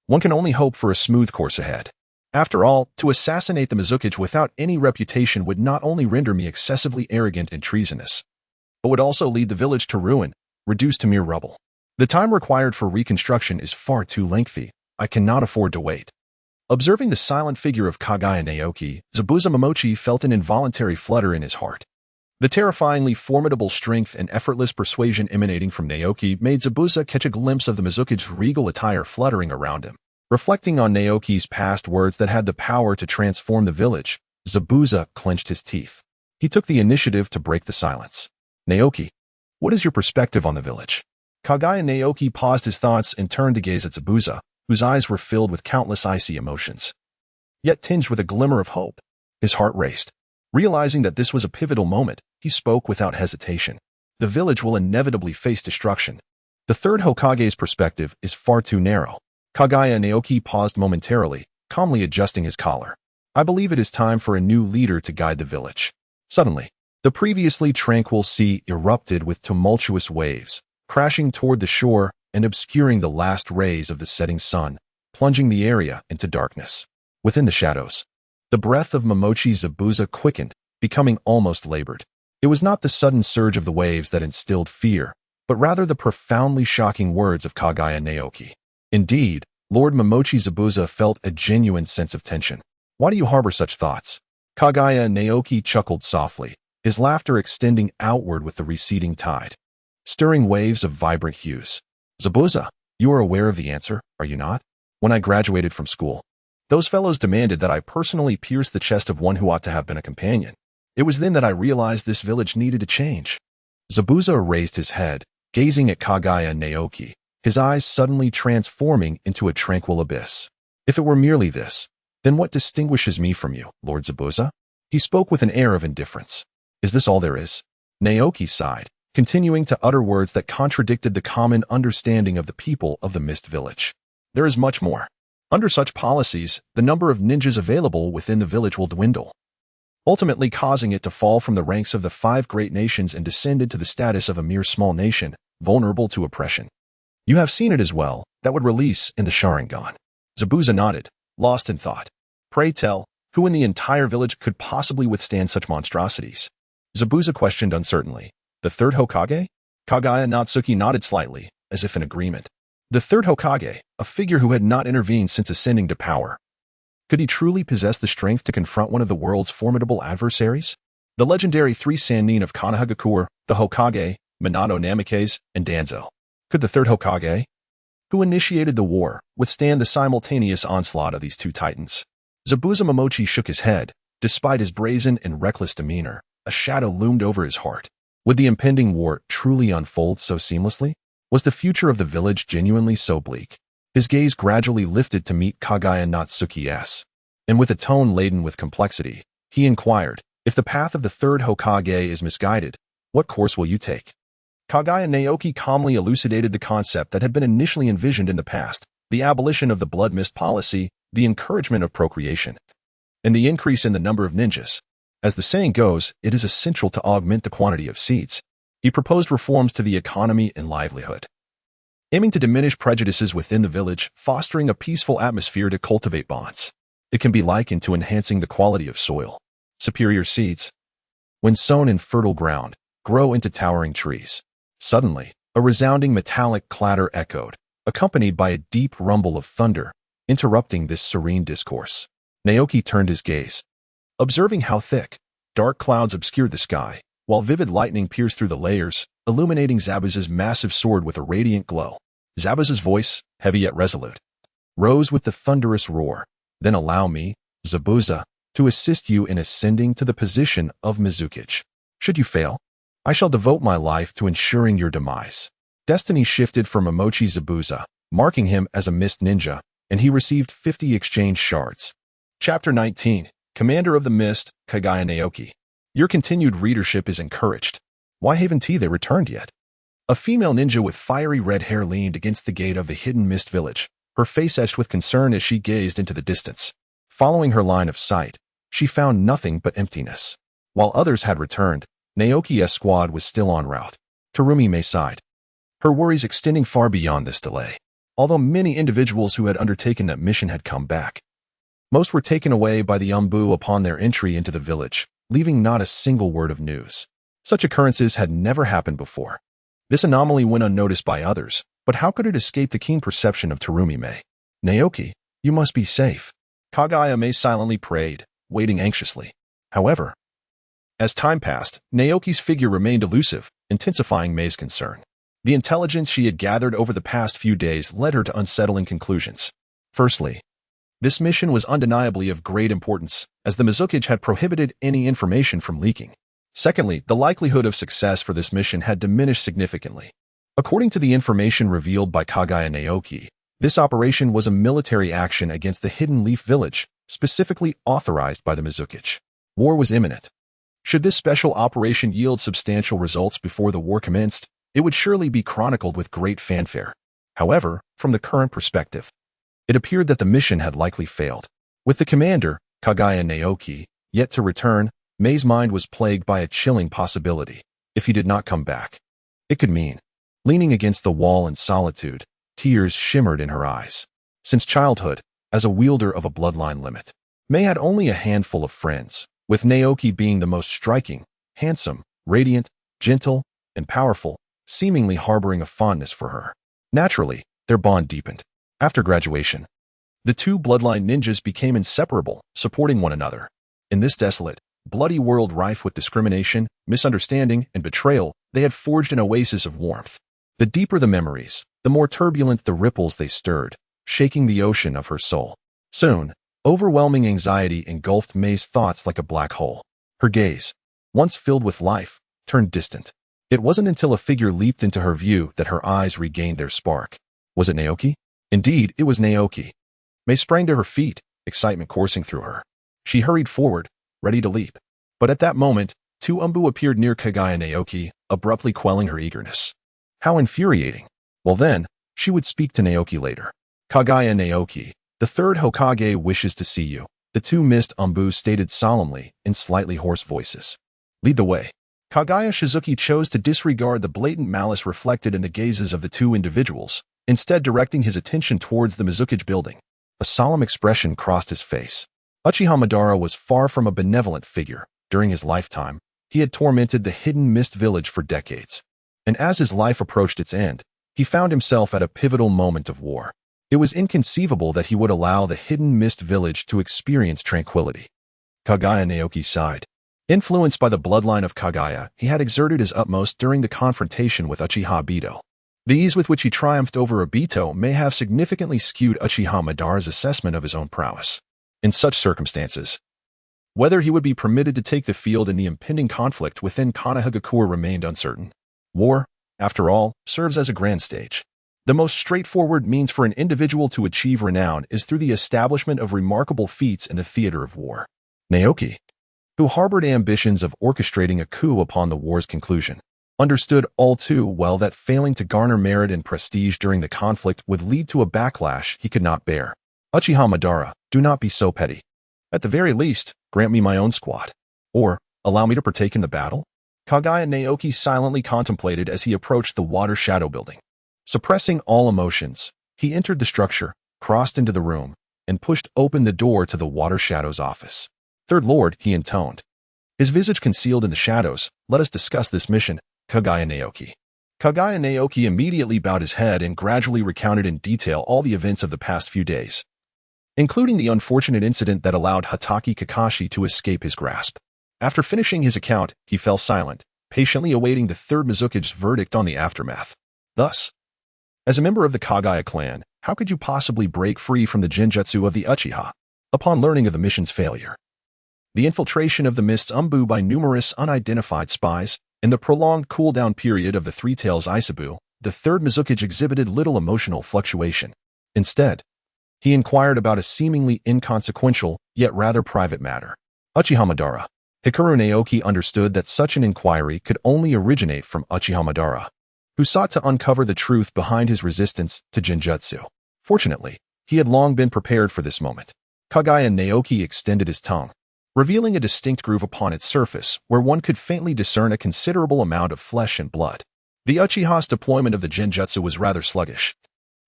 One can only hope for a smooth course ahead. After all, to assassinate the Mizukage without any reputation would not only render me excessively arrogant and treasonous, but would also lead the village to ruin, reduced to mere rubble. The time required for reconstruction is far too lengthy. I cannot afford to wait. Observing the silent figure of Kaguya Naoki, Zabuza Momochi felt an involuntary flutter in his heart. The terrifyingly formidable strength and effortless persuasion emanating from Naoki made Zabuza catch a glimpse of the Mizukage's regal attire fluttering around him. Reflecting on Naoki's past words that had the power to transform the village, Zabuza clenched his teeth. He took the initiative to break the silence. Naoki, what is your perspective on the village? Kaguya Naoki paused his thoughts and turned to gaze at Zabuza, whose eyes were filled with countless icy emotions, yet tinged with a glimmer of hope. His heart raced. Realizing that this was a pivotal moment, he spoke without hesitation. The village will inevitably face destruction. The third Hokage's perspective is far too narrow. Kaguya Naoki paused momentarily, calmly adjusting his collar. I believe it is time for a new leader to guide the village. Suddenly, the previously tranquil sea erupted with tumultuous waves, crashing toward the shore and obscuring the last rays of the setting sun, plunging the area into darkness. Within the shadows, the breath of Momochi Zabuza quickened, becoming almost labored. It was not the sudden surge of the waves that instilled fear, but rather the profoundly shocking words of Kaguya Naoki. Indeed, Lord Momochi Zabuza felt a genuine sense of tension. Why do you harbor such thoughts? Kaguya Naoki chuckled softly, his laughter extending outward with the receding tide, stirring waves of vibrant hues. Zabuza, you are aware of the answer, are you not? When I graduated from school, those fellows demanded that I personally pierce the chest of one who ought to have been a companion. It was then that I realized this village needed to change. Zabuza raised his head, gazing at Kaguya Naoki, his eyes suddenly transforming into a tranquil abyss. If it were merely this, then what distinguishes me from you, Lord Zabuza? He spoke with an air of indifference. Is this all there is? Naoki sighed, continuing to utter words that contradicted the common understanding of the people of the Mist Village. There is much more. Under such policies, the number of ninjas available within the village will dwindle, ultimately causing it to fall from the ranks of the 5 great nations and descend into the status of a mere small nation, vulnerable to oppression. You have seen it as well, that would release in the Sharingan. Zabuza nodded, lost in thought. Pray tell, who in the entire village could possibly withstand such monstrosities? Zabuza questioned uncertainly. The third Hokage? Kaguya Natsuki nodded slightly, as if in agreement. The third Hokage, a figure who had not intervened since ascending to power. Could he truly possess the strength to confront one of the world's formidable adversaries? The legendary 3 Sannin of Konohagakure, the Hokage, Minato Namikaze, and Danzo. Could the third Hokage, who initiated the war, withstand the simultaneous onslaught of these 2 titans? Zabuza Momochi shook his head. Despite his brazen and reckless demeanor, a shadow loomed over his heart. Would the impending war truly unfold so seamlessly? Was the future of the village genuinely so bleak? His gaze gradually lifted to meet Kaguya Natsuki's, and with a tone laden with complexity, he inquired, if the path of the third Hokage is misguided, what course will you take? Kaguya Naoki calmly elucidated the concept that had been initially envisioned in the past, the abolition of the blood mist policy, the encouragement of procreation, and the increase in the number of ninjas. As the saying goes, it is essential to augment the quantity of seeds. He proposed reforms to the economy and livelihood, aiming to diminish prejudices within the village, fostering a peaceful atmosphere to cultivate bonds. It can be likened to enhancing the quality of soil. Superior seeds, when sown in fertile ground, grow into towering trees. Suddenly, a resounding metallic clatter echoed, accompanied by a deep rumble of thunder, interrupting this serene discourse. Naoki turned his gaze, observing how thick, dark clouds obscured the sky, while vivid lightning pierced through the layers, illuminating Zabuza's massive sword with a radiant glow. Zabuza's voice, heavy yet resolute, rose with the thunderous roar. Then allow me, Zabuza, to assist you in ascending to the position of Mizukage. Should you fail, I shall devote my life to ensuring your demise. Destiny shifted for Momochi Zabuza, marking him as a mist ninja, and he received 50 exchange shards. Chapter 19, Commander of the Mist, Kaguya Naoki. Your continued readership is encouraged. Why haven't they returned yet? A female ninja with fiery red hair leaned against the gate of the hidden mist village, her face etched with concern as she gazed into the distance. Following her line of sight, she found nothing but emptiness. While others had returned, Naoki's squad was still en route. Terumi sighed, her worries extending far beyond this delay. Although many individuals who had undertaken that mission had come back, most were taken away by the Umbu upon their entry into the village, leaving not a single word of news. Such occurrences had never happened before. This anomaly went unnoticed by others, but how could it escape the keen perception of Terumi? Naoki, you must be safe. Kaguya silently prayed, waiting anxiously. However, as time passed, Naoki's figure remained elusive, intensifying Mei's concern. The intelligence she had gathered over the past few days led her to unsettling conclusions. Firstly, this mission was undeniably of great importance, as the Mizukage had prohibited any information from leaking. Secondly, the likelihood of success for this mission had diminished significantly. According to the information revealed by Kaguya Naoki, this operation was a military action against the Hidden Leaf Village, specifically authorized by the Mizukage. War was imminent. Should this special operation yield substantial results before the war commenced, it would surely be chronicled with great fanfare. However, from the current perspective, it appeared that the mission had likely failed. With the commander, Kaguya Naoki, yet to return, Mei's mind was plagued by a chilling possibility. If he did not come back, it could mean, leaning against the wall in solitude, tears shimmered in her eyes. Since childhood, as a wielder of a bloodline limit. Mei had only a handful of friends, with Naoki being the most striking, handsome, radiant, gentle, and powerful, seemingly harboring a fondness for her. Naturally, their bond deepened. After graduation, the two bloodline ninjas became inseparable, supporting one another. In this desolate, bloody world rife with discrimination, misunderstanding, and betrayal, they had forged an oasis of warmth. The deeper the memories, the more turbulent the ripples they stirred, shaking the ocean of her soul. Soon, overwhelming anxiety engulfed Mei's thoughts like a black hole. Her gaze, once filled with life, turned distant. It wasn't until a figure leaped into her view that her eyes regained their spark. Was it Naoki? Indeed, it was Naoki. Mei sprang to her feet, excitement coursing through her. She hurried forward, ready to leap. But at that moment, two Umbu appeared near Kaguya Naoki, abruptly quelling her eagerness. How infuriating. Well then, she would speak to Naoki later. Kaguya Naoki, the third Hokage wishes to see you, the two mist Umbu stated solemnly in slightly hoarse voices. Lead the way. Kaguya Shizuki chose to disregard the blatant malice reflected in the gazes of the two individuals, instead directing his attention towards the Mizukage building. A solemn expression crossed his face. Uchiha Madara was far from a benevolent figure. During his lifetime, he had tormented the hidden mist village for decades. And as his life approached its end, he found himself at a pivotal moment of war. It was inconceivable that he would allow the hidden mist village to experience tranquility. Kaguya Naoki sighed. Influenced by the bloodline of Kaguya, he had exerted his utmost during the confrontation with Uchiha Obito. The ease with which he triumphed over Obito may have significantly skewed Uchiha Madara's assessment of his own prowess. In such circumstances, whether he would be permitted to take the field in the impending conflict within Konohagakure remained uncertain. War, after all, serves as a grand stage. The most straightforward means for an individual to achieve renown is through the establishment of remarkable feats in the theater of war. Naoki, who harbored ambitions of orchestrating a coup upon the war's conclusion, understood all too well that failing to garner merit and prestige during the conflict would lead to a backlash he could not bear. Uchiha Madara, do not be so petty. At the very least, grant me my own squad. Or, allow me to partake in the battle? Kaguya Naoki silently contemplated as he approached the Water Shadow building. Suppressing all emotions, he entered the structure, crossed into the room, and pushed open the door to the Water Shadow's office. Third Lord, he intoned. His visage concealed in the shadows, let us discuss this mission, Kaguya Naoki. Kaguya Naoki immediately bowed his head and gradually recounted in detail all the events of the past few days, including the unfortunate incident that allowed Hatake Kakashi to escape his grasp. After finishing his account, he fell silent, patiently awaiting the third Mizukage's verdict on the aftermath. Thus, as a member of the Kaguya clan, how could you possibly break free from the genjutsu of the Uchiha? Upon learning of the mission's failure, the infiltration of the Mist's Umbu by numerous unidentified spies, and the prolonged cool-down period of the Three Tails Isabu, the third Mizukage exhibited little emotional fluctuation. Instead, he inquired about a seemingly inconsequential, yet rather private matter. Uchiha Madara. Hikaru Naoki understood that such an inquiry could only originate from Uchiha Madara, who sought to uncover the truth behind his resistance to genjutsu. Fortunately, he had long been prepared for this moment. Kaguya Naoki extended his tongue, revealing a distinct groove upon its surface where one could faintly discern a considerable amount of flesh and blood. The Uchiha's deployment of the genjutsu was rather sluggish,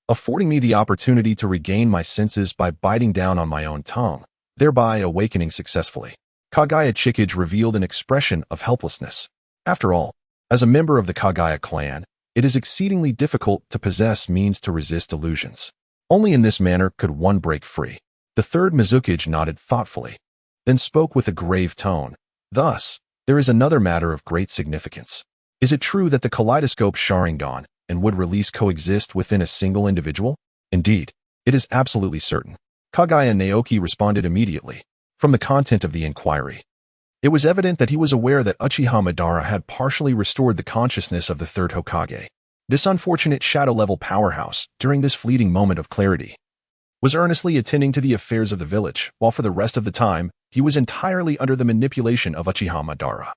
affording me the opportunity to regain my senses by biting down on my own tongue, thereby awakening successfully. Kaguya Chikage revealed an expression of helplessness. After all, as a member of the Kaguya clan, it is exceedingly difficult to possess means to resist illusions. Only in this manner could one break free. The third Mizukage nodded thoughtfully, then spoke with a grave tone. Thus, there is another matter of great significance. Is it true that the kaleidoscope Sharingan and would release coexist within a single individual? Indeed, it is absolutely certain. Kaguya Naoki responded immediately. From the content of the inquiry, it was evident that he was aware that Uchiha Madara had partially restored the consciousness of the third Hokage. This unfortunate shadow-level powerhouse, during this fleeting moment of clarity, was earnestly attending to the affairs of the village, while for the rest of the time, he was entirely under the manipulation of Uchiha Madara,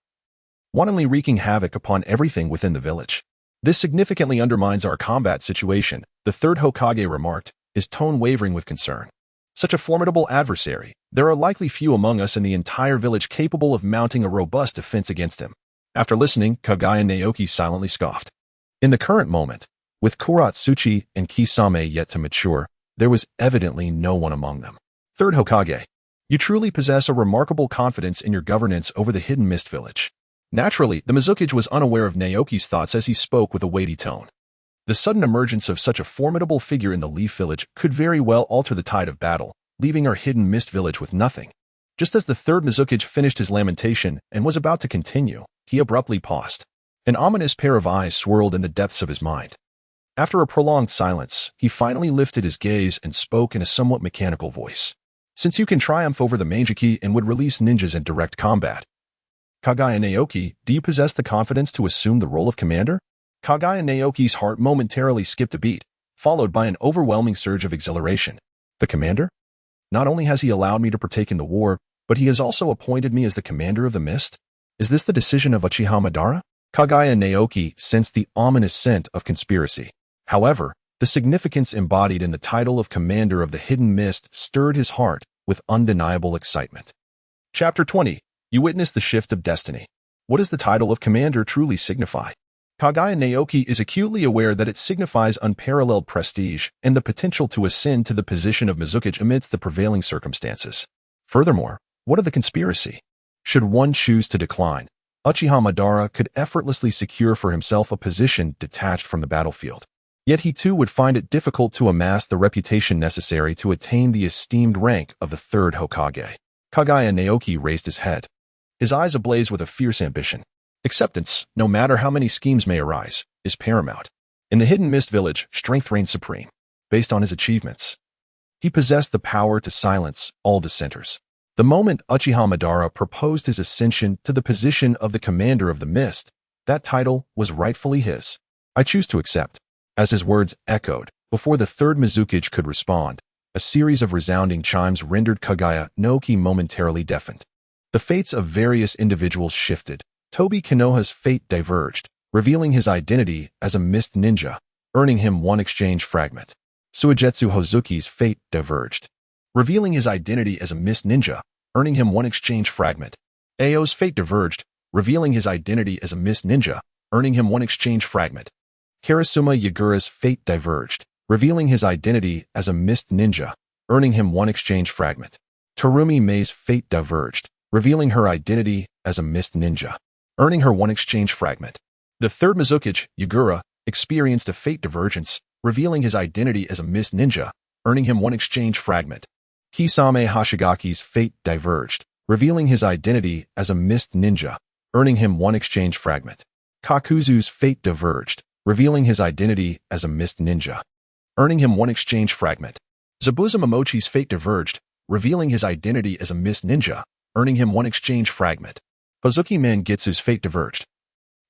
wantonly wreaking havoc upon everything within the village. This significantly undermines our combat situation, the third Hokage remarked, his tone wavering with concern. Such a formidable adversary, there are likely few among us in the entire village capable of mounting a robust defense against him. After listening, Kaguya Naoki silently scoffed. In the current moment, with Kuratsuchi and Kisame yet to mature, There was evidently no one among them. Third Hokage, you truly possess a remarkable confidence in your governance over the hidden mist village. Naturally, the Mizukage was unaware of Naoki's thoughts as he spoke with a weighty tone. The sudden emergence of such a formidable figure in the Leaf Village could very well alter the tide of battle, leaving our hidden mist village with nothing. Just as the third Mizukage finished his lamentation and was about to continue, he abruptly paused. An ominous pair of eyes swirled in the depths of his mind. After a prolonged silence, he finally lifted his gaze and spoke in a somewhat mechanical voice. Since you can triumph over the Mangeki and would release ninjas in direct combat, Kaguya Naoki, do you possess the confidence to assume the role of commander? Kaguya Naoki's heart momentarily skipped a beat, followed by an overwhelming surge of exhilaration. The commander? Not only has he allowed me to partake in the war, but he has also appointed me as the commander of the mist? Is this the decision of Uchiha Madara? Kaguya Naoki sensed the ominous scent of conspiracy. However, the significance embodied in the title of commander of the hidden mist stirred his heart with undeniable excitement. Chapter 20. You witness the shift of destiny. What does the title of commander truly signify? Kaguya Naoki is acutely aware that it signifies unparalleled prestige and the potential to ascend to the position of Mizukage amidst the prevailing circumstances. Furthermore, what of the conspiracy? Should one choose to decline, Uchiha Madara could effortlessly secure for himself a position detached from the battlefield. Yet he too would find it difficult to amass the reputation necessary to attain the esteemed rank of the third Hokage. Kaguya Naoki raised his head, his eyes ablaze with a fierce ambition. Acceptance, no matter how many schemes may arise, is paramount. In the hidden mist village, strength reigned supreme. Based on his achievements, he possessed the power to silence all dissenters. The moment Uchiha Madara proposed his ascension to the position of the commander of the mist, that title was rightfully his. I choose to accept. As his words echoed, before the third Mizukage could respond, a series of resounding chimes rendered Kaguya Naoki momentarily deafened. The fates of various individuals shifted. Tobi Konoha's fate diverged, revealing his identity as a mist ninja, earning him one exchange fragment. Suigetsu Hozuki's fate diverged, revealing his identity as a mist ninja, earning him one exchange fragment. Ao's fate diverged, revealing his identity as a mist ninja, earning him one exchange fragment. Karasuma Yagura's fate diverged, revealing his identity as a mist ninja, earning him one exchange fragment. Terumi Mei's fate diverged, revealing her identity as a mist ninja, earning her one exchange fragment. The third Mizukage, Yagura, experienced a fate divergence, revealing his identity as a mist ninja, earning him one exchange fragment. Kisame Hashigaki's fate diverged, revealing his identity as a mist ninja, earning him one exchange fragment. Kakuzu's fate diverged, revealing his identity as a mist ninja, earning him one exchange fragment. Zabuza Momochi's fate diverged, revealing his identity as a mist ninja, earning him one exchange fragment. Hozuki Mangitsu's fate diverged,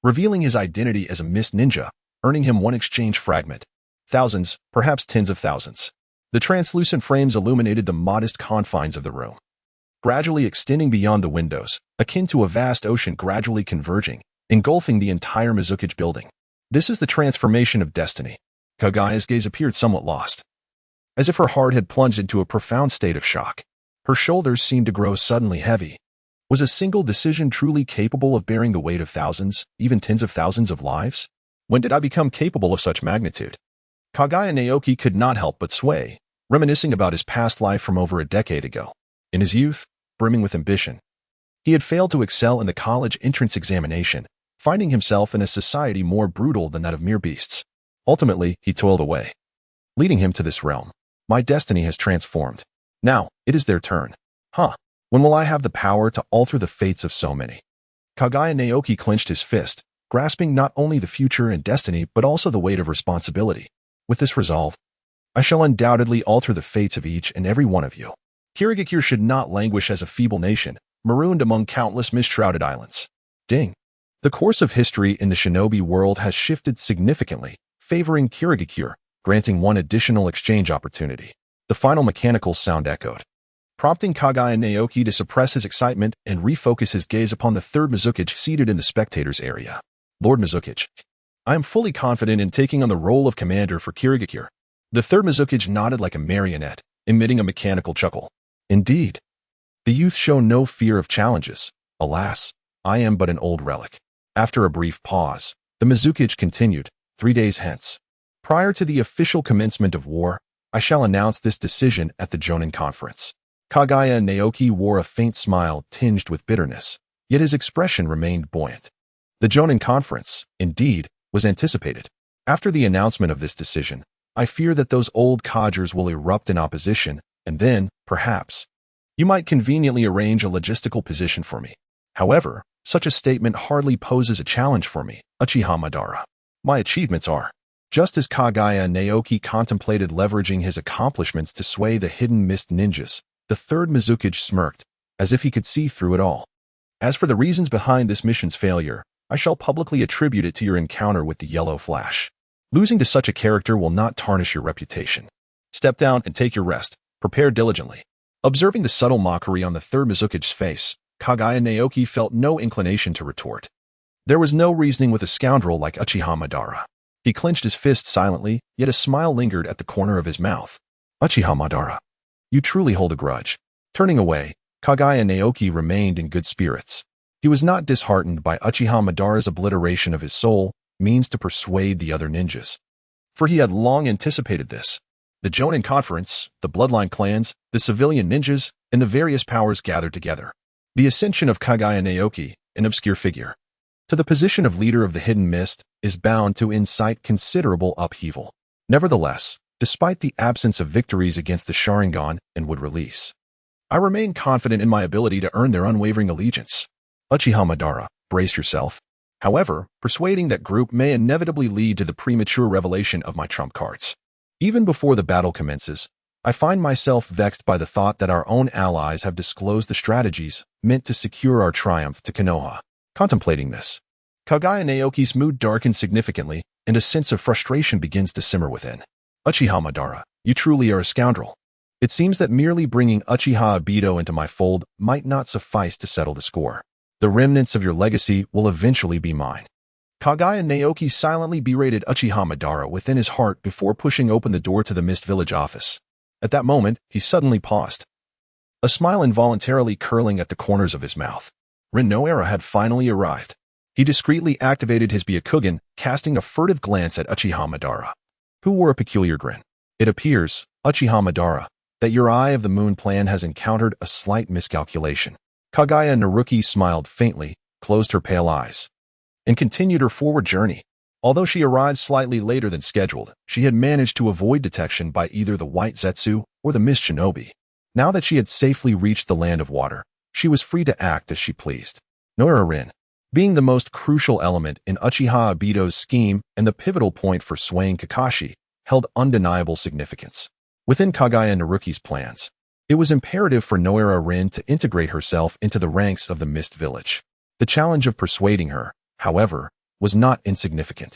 revealing his identity as a mist ninja, earning him one exchange fragment. Thousands, perhaps tens of thousands. The translucent frames illuminated the modest confines of the room, gradually extending beyond the windows, akin to a vast ocean gradually converging, engulfing the entire Mizukage building. This is the transformation of destiny. Kaguya's gaze appeared somewhat lost, as if her heart had plunged into a profound state of shock. Her shoulders seemed to grow suddenly heavy. Was a single decision truly capable of bearing the weight of thousands, even tens of thousands of lives? When did I become capable of such magnitude? Kaguya Naoki could not help but sway, reminiscing about his past life from over a decade ago. In his youth, brimming with ambition, he had failed to excel in the college entrance examination, finding himself in a society more brutal than that of mere beasts. Ultimately, he toiled away, leading him to this realm. My destiny has transformed. Now, it is their turn. When will I have the power to alter the fates of so many? Kaguya Naoki clenched his fist, grasping not only the future and destiny but also the weight of responsibility. With this resolve, I shall undoubtedly alter the fates of each and every one of you. Kirigakure should not languish as a feeble nation, marooned among countless mist-shrouded islands. Ding. The course of history in the shinobi world has shifted significantly, favoring Kirigakure, granting one additional exchange opportunity. The final mechanical sound echoed, prompting Kaguya Naoki to suppress his excitement and refocus his gaze upon the third Mizukage seated in the spectators' area. Lord Mizukage, I am fully confident in taking on the role of commander for Kirigakure. The third Mizukage nodded like a marionette, emitting a mechanical chuckle. Indeed. The youth show no fear of challenges. Alas, I am but an old relic. After a brief pause, the Mizukage continued, 3 days hence, prior to the official commencement of war, I shall announce this decision at the Jonin conference. Kaguya Naoki wore a faint smile tinged with bitterness, yet his expression remained buoyant. The Jonin conference, indeed, was anticipated. After the announcement of this decision, I fear that those old codgers will erupt in opposition, and then, perhaps, you might conveniently arrange a logistical position for me. However, such a statement hardly poses a challenge for me, Uchiha Madara. My achievements are. Just as Kaguya Naoki contemplated leveraging his accomplishments to sway the hidden mist ninjas, the third Mizukage smirked, as if he could see through it all. As for the reasons behind this mission's failure, I shall publicly attribute it to your encounter with the Yellow Flash. Losing to such a character will not tarnish your reputation. Step down and take your rest. Prepare diligently. Observing the subtle mockery on the third Mizukage's face, Kaguya Naoki felt no inclination to retort. There was no reasoning with a scoundrel like Uchiha Madara. He clenched his fist silently, yet a smile lingered at the corner of his mouth. Uchiha Madara, you truly hold a grudge. Turning away, Kaguya Naoki remained in good spirits. He was not disheartened by Uchiha Madara's obliteration of his soul, means to persuade the other ninjas. For he had long anticipated this. The Jonin conference, the bloodline clans, the civilian ninjas, and the various powers gathered together. The ascension of Kaguya Naoki, an obscure figure, to the position of leader of the Hidden Mist, is bound to incite considerable upheaval. Nevertheless, despite the absence of victories against the Sharingan and would release, I remain confident in my ability to earn their unwavering allegiance. Uchiha Madara, brace yourself. However, persuading that group may inevitably lead to the premature revelation of my trump cards. Even before the battle commences, I find myself vexed by the thought that our own allies have disclosed the strategies meant to secure our triumph to Konoha. Contemplating this, Kaguya Naoki's mood darkens significantly, and a sense of frustration begins to simmer within. Uchiha Madara, you truly are a scoundrel. It seems that merely bringing Uchiha Obito into my fold might not suffice to settle the score. The remnants of your legacy will eventually be mine. Kaguya Naoki silently berated Uchiha Madara within his heart before pushing open the door to the Mist Village office. At that moment, he suddenly paused, a smile involuntarily curling at the corners of his mouth. Lin Nohara had finally arrived. He discreetly activated his Byakugan, casting a furtive glance at Uchiha Madara, who wore a peculiar grin. It appears, Uchiha Madara, that your Eye of the Moon plan has encountered a slight miscalculation. Kaguya Naruki smiled faintly, closed her pale eyes, and continued her forward journey. Although she arrived slightly later than scheduled, she had managed to avoid detection by either the White Zetsu or the Mist Shinobi. Now that she had safely reached the Land of Water, she was free to act as she pleased. Nohara Rin, being the most crucial element in Uchiha Obito's scheme and the pivotal point for swaying Kakashi, held undeniable significance. Within Kaguya Naruki's plans, it was imperative for Nohara Rin to integrate herself into the ranks of the Mist Village. The challenge of persuading her, however, was not insignificant.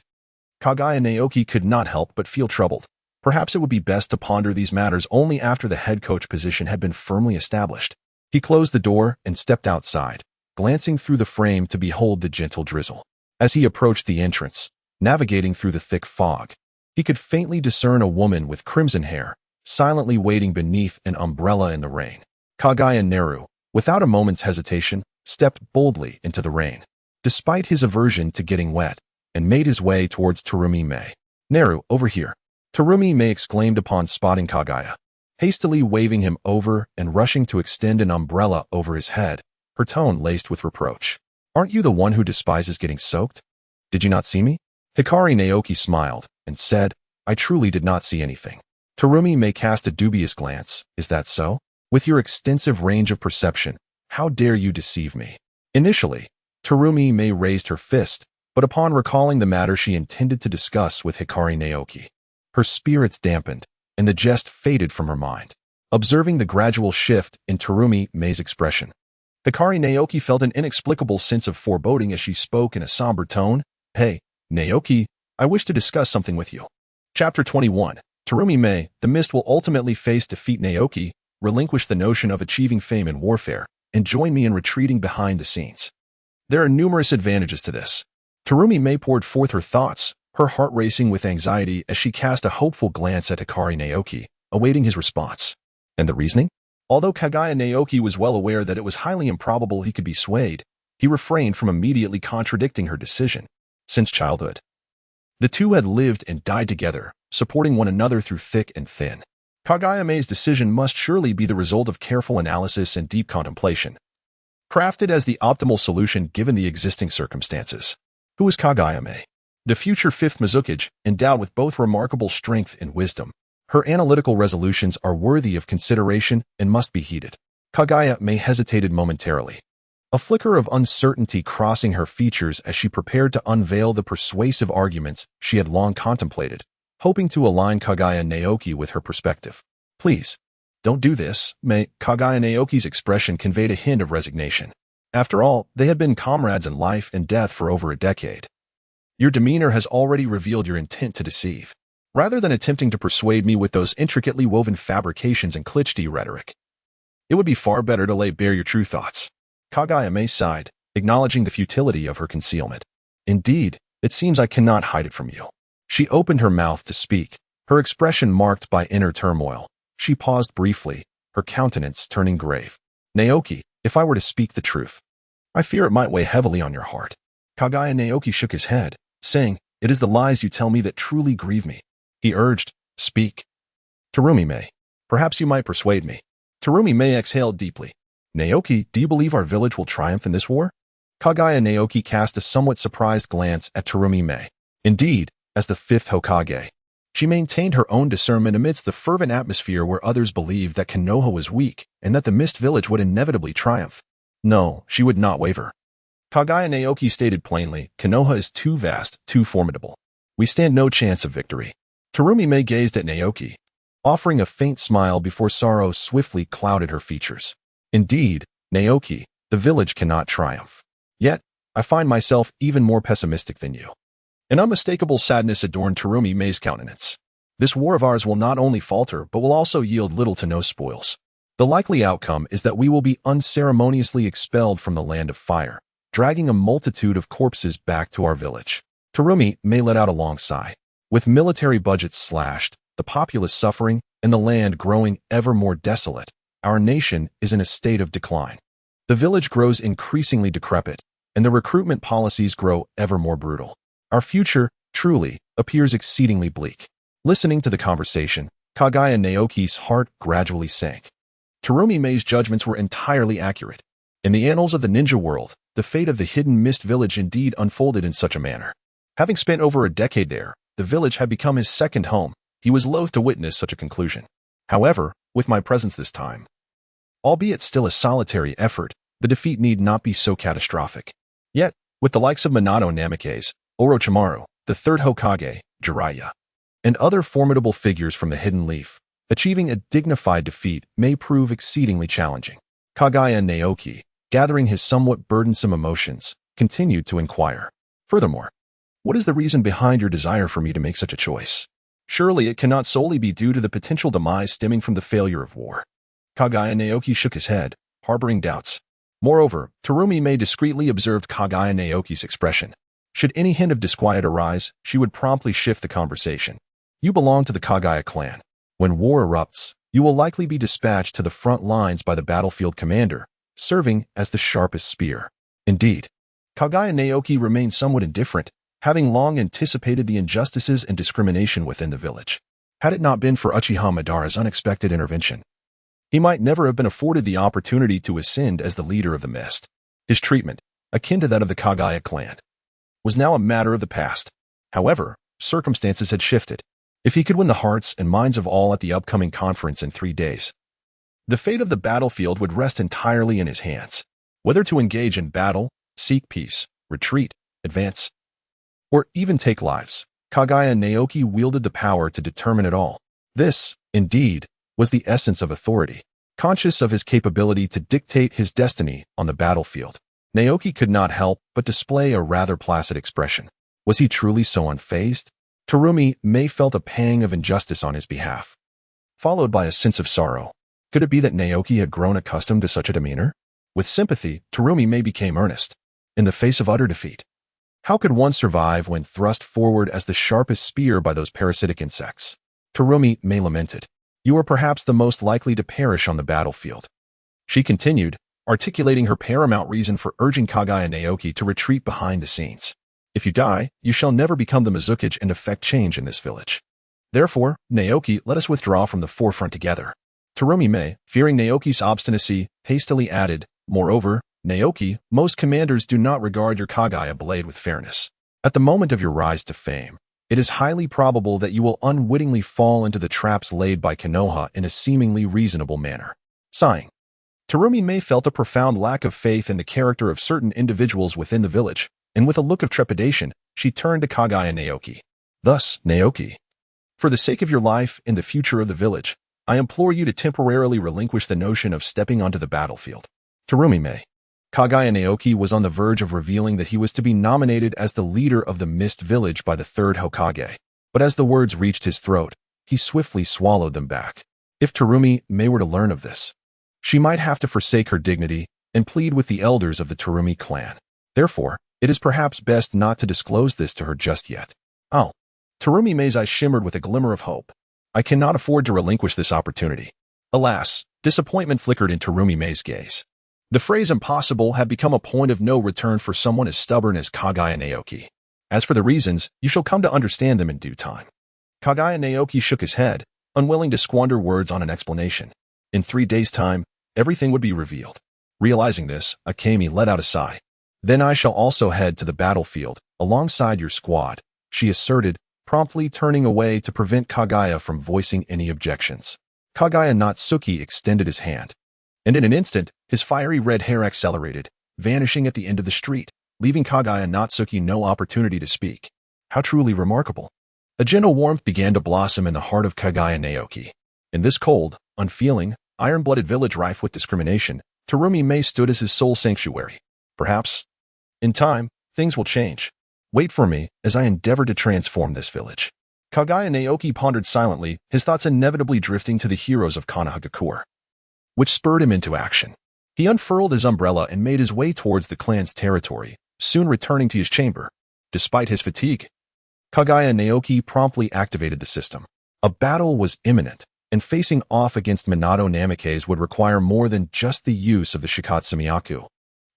Kaguya Naoki could not help but feel troubled. Perhaps it would be best to ponder these matters only after the head coach position had been firmly established. He closed the door and stepped outside, glancing through the frame to behold the gentle drizzle. As he approached the entrance, navigating through the thick fog, he could faintly discern a woman with crimson hair, silently waiting beneath an umbrella in the rain. Kaguya Naru, without a moment's hesitation, stepped boldly into the rain, despite his aversion to getting wet, and made his way towards Terumi Mei. Naru, over here. Terumi Mei exclaimed upon spotting Kaguya, hastily waving him over and rushing to extend an umbrella over his head, her tone laced with reproach. Aren't you the one who despises getting soaked? Did you not see me? Hikari Naoki smiled and said, I truly did not see anything. Terumi Mei cast a dubious glance. Is that so? With your extensive range of perception, how dare you deceive me? Initially, Terumi Mei raised her fist, but upon recalling the matter she intended to discuss with Hikari Naoki, her spirits dampened, and the jest faded from her mind. Observing the gradual shift in Terumi Mei's expression, Hikari Naoki felt an inexplicable sense of foreboding as she spoke in a somber tone. Hey, Naoki, I wish to discuss something with you. Chapter 21. Terumi Mei, the Mist will ultimately face defeat. Naoki, relinquish the notion of achieving fame in warfare, and join me in retreating behind the scenes. There are numerous advantages to this. Terumi Mei poured forth her thoughts, her heart racing with anxiety as she cast a hopeful glance at Hikari Naoki, awaiting his response. And the reasoning? Although Kaguya Naoki was well aware that it was highly improbable he could be swayed, he refrained from immediately contradicting her decision. Since childhood, the two had lived and died together, supporting one another through thick and thin. Kaguya Mei's decision must surely be the result of careful analysis and deep contemplation, crafted as the optimal solution given the existing circumstances. Who is Kaguya Mei? The future Fifth Mizukage, endowed with both remarkable strength and wisdom. Her analytical resolutions are worthy of consideration and must be heeded. Kaguya Mei hesitated momentarily, a flicker of uncertainty crossing her features as she prepared to unveil the persuasive arguments she had long contemplated, hoping to align Kaguya Naoki with her perspective. Please, don't do this, Mei. Kaguya Naoki's expression conveyed a hint of resignation. After all, they had been comrades in life and death for over a decade. Your demeanor has already revealed your intent to deceive. Rather than attempting to persuade me with those intricately woven fabrications and cliché rhetoric, it would be far better to lay bare your true thoughts. Kaguya Mei sighed, acknowledging the futility of her concealment. Indeed, it seems I cannot hide it from you. She opened her mouth to speak, her expression marked by inner turmoil. She paused briefly, her countenance turning grave. Naoki, if I were to speak the truth, I fear it might weigh heavily on your heart. Kaguya Naoki shook his head, saying, It is the lies you tell me that truly grieve me. He urged, Speak. Terumi Mei, perhaps you might persuade me. Terumi Mei exhaled deeply. Naoki, do you believe our village will triumph in this war? Kaguya Naoki cast a somewhat surprised glance at Terumi Mei. Indeed, as the fifth Hokage, she maintained her own discernment amidst the fervent atmosphere where others believed that Konoha was weak and that the Mist Village would inevitably triumph. No, she would not waver. Kaguya Naoki stated plainly, Konoha is too vast, too formidable. We stand no chance of victory. Terumi Mei gazed at Naoki, offering a faint smile before sorrow swiftly clouded her features. Indeed, Naoki, the village cannot triumph. Yet, I find myself even more pessimistic than you. An unmistakable sadness adorned Terumi Mei's countenance. This war of ours will not only falter but will also yield little to no spoils. The likely outcome is that we will be unceremoniously expelled from the land of fire, dragging a multitude of corpses back to our village. Terumi Mei let out a long sigh. With military budgets slashed, the populace suffering, and the land growing ever more desolate, our nation is in a state of decline. The village grows increasingly decrepit, and the recruitment policies grow ever more brutal. Our future, truly, appears exceedingly bleak. Listening to the conversation, Kaguya Naoki's heart gradually sank. Terumi Mei's judgments were entirely accurate. In the annals of the ninja world, the fate of the hidden mist village indeed unfolded in such a manner. Having spent over a decade there, the village had become his second home. He was loath to witness such a conclusion. However, with my presence this time, albeit still a solitary effort, the defeat need not be so catastrophic. Yet, with the likes of Minato Namikaze, Orochimaru, the third Hokage, Jiraiya, and other formidable figures from the Hidden Leaf, achieving a dignified defeat may prove exceedingly challenging. Kaguya Naoki, gathering his somewhat burdensome emotions, continued to inquire. Furthermore, what is the reason behind your desire for me to make such a choice? Surely it cannot solely be due to the potential demise stemming from the failure of war. Kaguya Naoki shook his head, harboring doubts. Moreover, Terumi Mei discreetly observed Kaguya Naoki's expression. Should any hint of disquiet arise, she would promptly shift the conversation. You belong to the Kaguya clan. When war erupts, you will likely be dispatched to the front lines by the battlefield commander, serving as the sharpest spear. Indeed, Kaguya Naoki remained somewhat indifferent, having long anticipated the injustices and discrimination within the village. Had it not been for Uchiha Madara's unexpected intervention, he might never have been afforded the opportunity to ascend as the leader of the Mist. His treatment, akin to that of the Kaguya clan, was now a matter of the past. However, circumstances had shifted. If he could win the hearts and minds of all at the upcoming conference in 3 days, the fate of the battlefield would rest entirely in his hands. Whether to engage in battle, seek peace, retreat, advance, or even take lives, Kaguya Naoki wielded the power to determine it all. This, indeed, was the essence of authority. Conscious of his capability to dictate his destiny on the battlefield, Naoki could not help but display a rather placid expression. Was he truly so unfazed? Terumi Mei felt a pang of injustice on his behalf, followed by a sense of sorrow. Could it be that Naoki had grown accustomed to such a demeanor? With sympathy, Terumi Mei became earnest. In the face of utter defeat, how could one survive when thrust forward as the sharpest spear by those parasitic insects? Terumi Mei lamented. You are perhaps the most likely to perish on the battlefield. She continued, articulating her paramount reason for urging Kaguya Naoki to retreat behind the scenes. If you die, you shall never become the Mizukage and effect change in this village. Therefore, Naoki, let us withdraw from the forefront together. Terumi Mei, fearing Naoki's obstinacy, hastily added, moreover, Naoki, most commanders do not regard your Kaguya blade with fairness. At the moment of your rise to fame, it is highly probable that you will unwittingly fall into the traps laid by Konoha in a seemingly reasonable manner. Sighing, Terumi Mei felt a profound lack of faith in the character of certain individuals within the village, and with a look of trepidation, she turned to Kaguya Naoki. Thus, Naoki, for the sake of your life and the future of the village, I implore you to temporarily relinquish the notion of stepping onto the battlefield. Terumi Mei. Kaguya Naoki was on the verge of revealing that he was to be nominated as the leader of the Mist Village by the third Hokage, but as the words reached his throat, he swiftly swallowed them back. If Terumi Mei were to learn of this, she might have to forsake her dignity and plead with the elders of the Terumi clan. Therefore, it is perhaps best not to disclose this to her just yet. Oh. Terumi Mei's eyes shimmered with a glimmer of hope. I cannot afford to relinquish this opportunity. Alas, disappointment flickered in Terumi Mei's gaze. The phrase impossible had become a point of no return for someone as stubborn as Kaguya Naoki. As for the reasons, you shall come to understand them in due time. Kaguya Naoki shook his head, unwilling to squander words on an explanation. In 3 days' time, everything would be revealed. Realizing this, Akemi let out a sigh. Then I shall also head to the battlefield, alongside your squad, she asserted, promptly turning away to prevent Kaguya from voicing any objections. Kaguya Otsutsuki extended his hand, and in an instant, his fiery red hair accelerated, vanishing at the end of the street, leaving Kaguya Otsutsuki no opportunity to speak. How truly remarkable. A gentle warmth began to blossom in the heart of Kaguya Naoki. In this cold, unfeeling, iron-blooded village rife with discrimination, Terumi Mei stood as his sole sanctuary. Perhaps, in time, things will change. Wait for me as I endeavor to transform this village. Kaguya Naoki pondered silently, his thoughts inevitably drifting to the heroes of Konohagakure, which spurred him into action. He unfurled his umbrella and made his way towards the clan's territory, soon returning to his chamber. Despite his fatigue, Kaguya Naoki promptly activated the system. A battle was imminent, and facing off against Minato Namikaze would require more than just the use of the Shikatsumiyaku.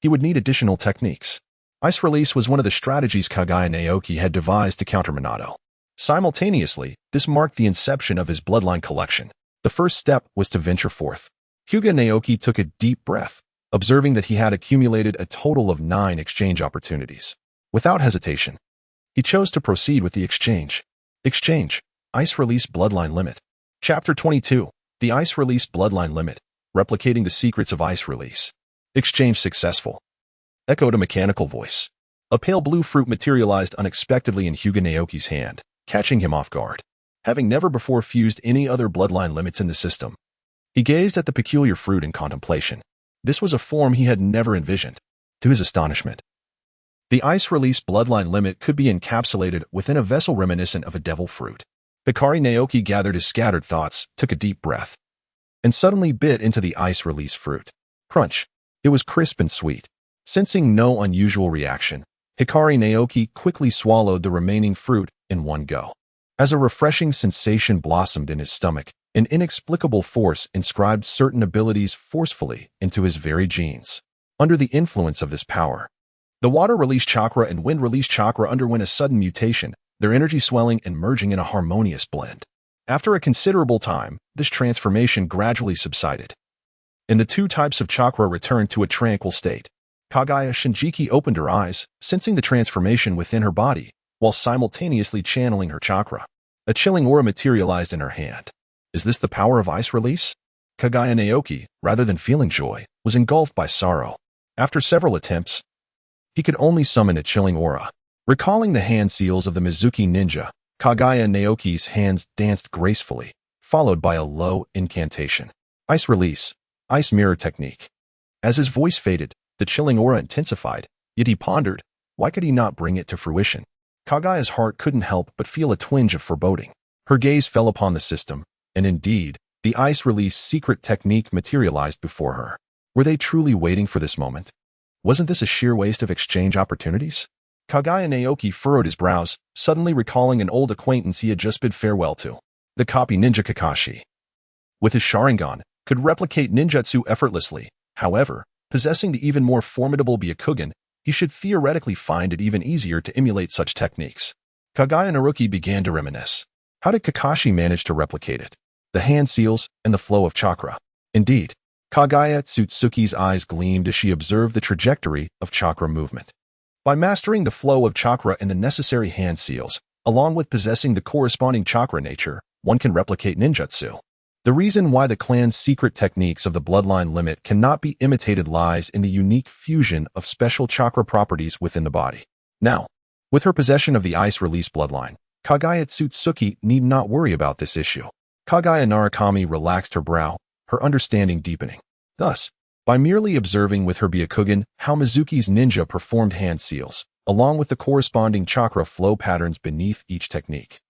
He would need additional techniques. Ice Release was one of the strategies Kaguya Naoki had devised to counter Minato. Simultaneously, this marked the inception of his bloodline collection. The first step was to venture forth. Kaguya Naoki took a deep breath, observing that he had accumulated a total of 9 exchange opportunities. Without hesitation, he chose to proceed with the exchange. Exchange. Ice Release Bloodline Limit. Chapter 22. The Ice Release Bloodline Limit. Replicating the secrets of Ice Release. Exchange successful. Echoed a mechanical voice. A pale blue fruit materialized unexpectedly in Kaguya Naoki's hand, catching him off guard. Having never before fused any other bloodline limits in the system, he gazed at the peculiar fruit in contemplation. This was a form he had never envisioned. To his astonishment, the Ice Release Bloodline Limit could be encapsulated within a vessel reminiscent of a devil fruit. Hikari Naoki gathered his scattered thoughts, took a deep breath, and suddenly bit into the Ice Release fruit. Crunch. It was crisp and sweet. Sensing no unusual reaction, Hikari Naoki quickly swallowed the remaining fruit in one go. As a refreshing sensation blossomed in his stomach, an inexplicable force inscribed certain abilities forcefully into his very genes. Under the influence of this power, the water release chakra and wind release chakra underwent a sudden mutation, their energy swelling and merging in a harmonious blend. After a considerable time, this transformation gradually subsided, and the 2 types of chakra returned to a tranquil state. Kaguya Shinjiki opened her eyes, sensing the transformation within her body, while simultaneously channeling her chakra. A chilling aura materialized in her hand. Is this the power of Ice Release? Kaguya Naoki, rather than feeling joy, was engulfed by sorrow. After several attempts, he could only summon a chilling aura. Recalling the hand seals of the Mizuki ninja, Kaguya Naoki's hands danced gracefully, followed by a low incantation. Ice Release. Ice Mirror Technique. As his voice faded, the chilling aura intensified, yet he pondered, why could he not bring it to fruition? Kaguya's heart couldn't help but feel a twinge of foreboding. Her gaze fell upon the system, and indeed, the Ice Release secret technique materialized before her. Were they truly waiting for this moment? Wasn't this a sheer waste of exchange opportunities? Kaguya Naoki furrowed his brows, suddenly recalling an old acquaintance he had just bid farewell to. The copy ninja Kakashi, with his Sharingan, could replicate ninjutsu effortlessly. However, possessing the even more formidable Byakugan, he should theoretically find it even easier to emulate such techniques. Kaguya Naruki began to reminisce. How did Kakashi manage to replicate it? The hand seals and the flow of chakra. Indeed, Kaguya Otsutsuki's eyes gleamed as she observed the trajectory of chakra movement. By mastering the flow of chakra and the necessary hand seals, along with possessing the corresponding chakra nature, one can replicate ninjutsu. The reason why the clan's secret techniques of the bloodline limit cannot be imitated lies in the unique fusion of special chakra properties within the body. Now, with her possession of the ice-release bloodline, Kaguya Otsutsuki need not worry about this issue. Kaguya Narakami relaxed her brow, her understanding deepening. Thus, by merely observing with her Byakugan how Mizuki's ninja performed hand seals, along with the corresponding chakra flow patterns beneath each technique,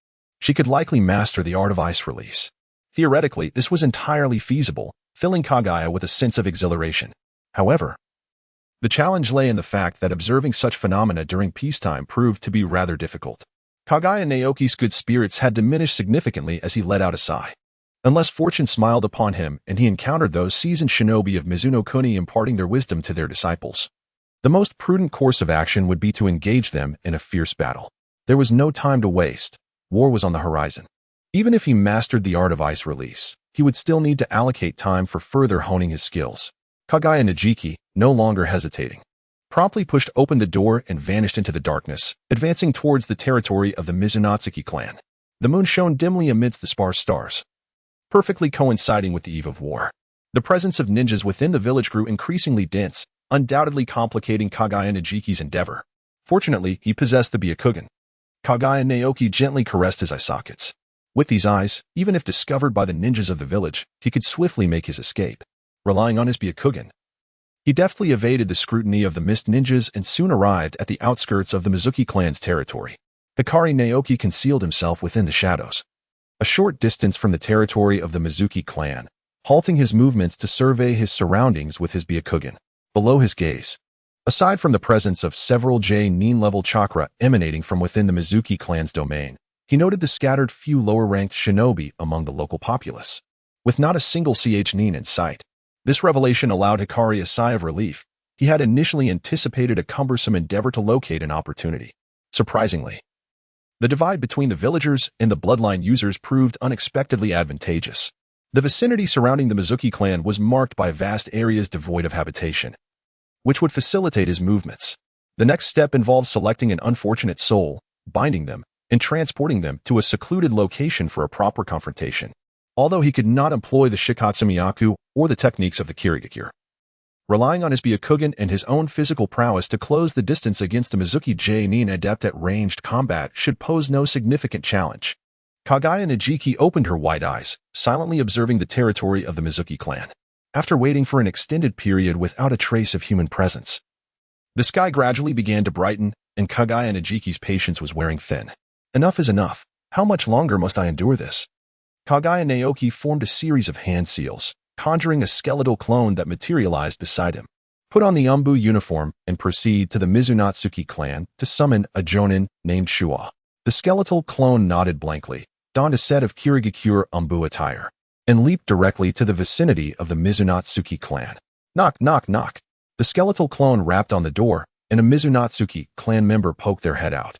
she could likely master the art of ice release. Theoretically, this was entirely feasible, filling Kaguya with a sense of exhilaration. However, the challenge lay in the fact that observing such phenomena during peacetime proved to be rather difficult. Kaguya Naoki's good spirits had diminished significantly as he let out a sigh. Unless fortune smiled upon him and he encountered those seasoned shinobi of Mizuno-kuni imparting their wisdom to their disciples, the most prudent course of action would be to engage them in a fierce battle. There was no time to waste. War was on the horizon. Even if he mastered the art of ice release, he would still need to allocate time for further honing his skills. Kaguya Najiki, no longer hesitating, promptly pushed open the door and vanished into the darkness, advancing towards the territory of the Mizunatsuki clan. The moon shone dimly amidst the sparse stars, perfectly coinciding with the eve of war. The presence of ninjas within the village grew increasingly dense, undoubtedly complicating Kaguya Najiki's endeavor. Fortunately, he possessed the Byakugan. Kaguya Naoki gently caressed his eye sockets. With these eyes, even if discovered by the ninjas of the village, he could swiftly make his escape. Relying on his Byakugan, he deftly evaded the scrutiny of the mist ninjas and soon arrived at the outskirts of the Mizuki clan's territory. Hikari Naoki concealed himself within the shadows, a short distance from the territory of the Mizuki clan, halting his movements to survey his surroundings with his Byakugan. Below his gaze, aside from the presence of several J-nin-level chakra emanating from within the Mizuki clan's domain, he noted the scattered few lower-ranked shinobi among the local populace. With not a single ch-nin in sight, this revelation allowed Hikari a sigh of relief. He had initially anticipated a cumbersome endeavor to locate an opportunity. Surprisingly, the divide between the villagers and the bloodline users proved unexpectedly advantageous. The vicinity surrounding the Mizuki clan was marked by vast areas devoid of habitation, which would facilitate his movements. The next step involved selecting an unfortunate soul, binding them, and transporting them to a secluded location for a proper confrontation. Although he could not employ the Shikatsumiyaku or the techniques of the Kirigakure, relying on his Byakugan and his own physical prowess to close the distance against a Mizuki J-nin adept at ranged combat should pose no significant challenge. Kaguya Najiki opened her wide eyes, silently observing the territory of the Mizuki clan. After waiting for an extended period without a trace of human presence, the sky gradually began to brighten, and Kaguya Najiki's patience was wearing thin. Enough is enough. How much longer must I endure this? Kaguya Naoki formed a series of hand seals, conjuring a skeletal clone that materialized beside him. Put on the Umbu uniform and proceed to the Mizunatsuki clan to summon a jonin named Shua. The skeletal clone nodded blankly, donned a set of Kirigakure Umbu attire, and leaped directly to the vicinity of the Mizunatsuki clan. Knock, knock, knock. The skeletal clone rapped on the door, and a Mizunatsuki clan member poked their head out.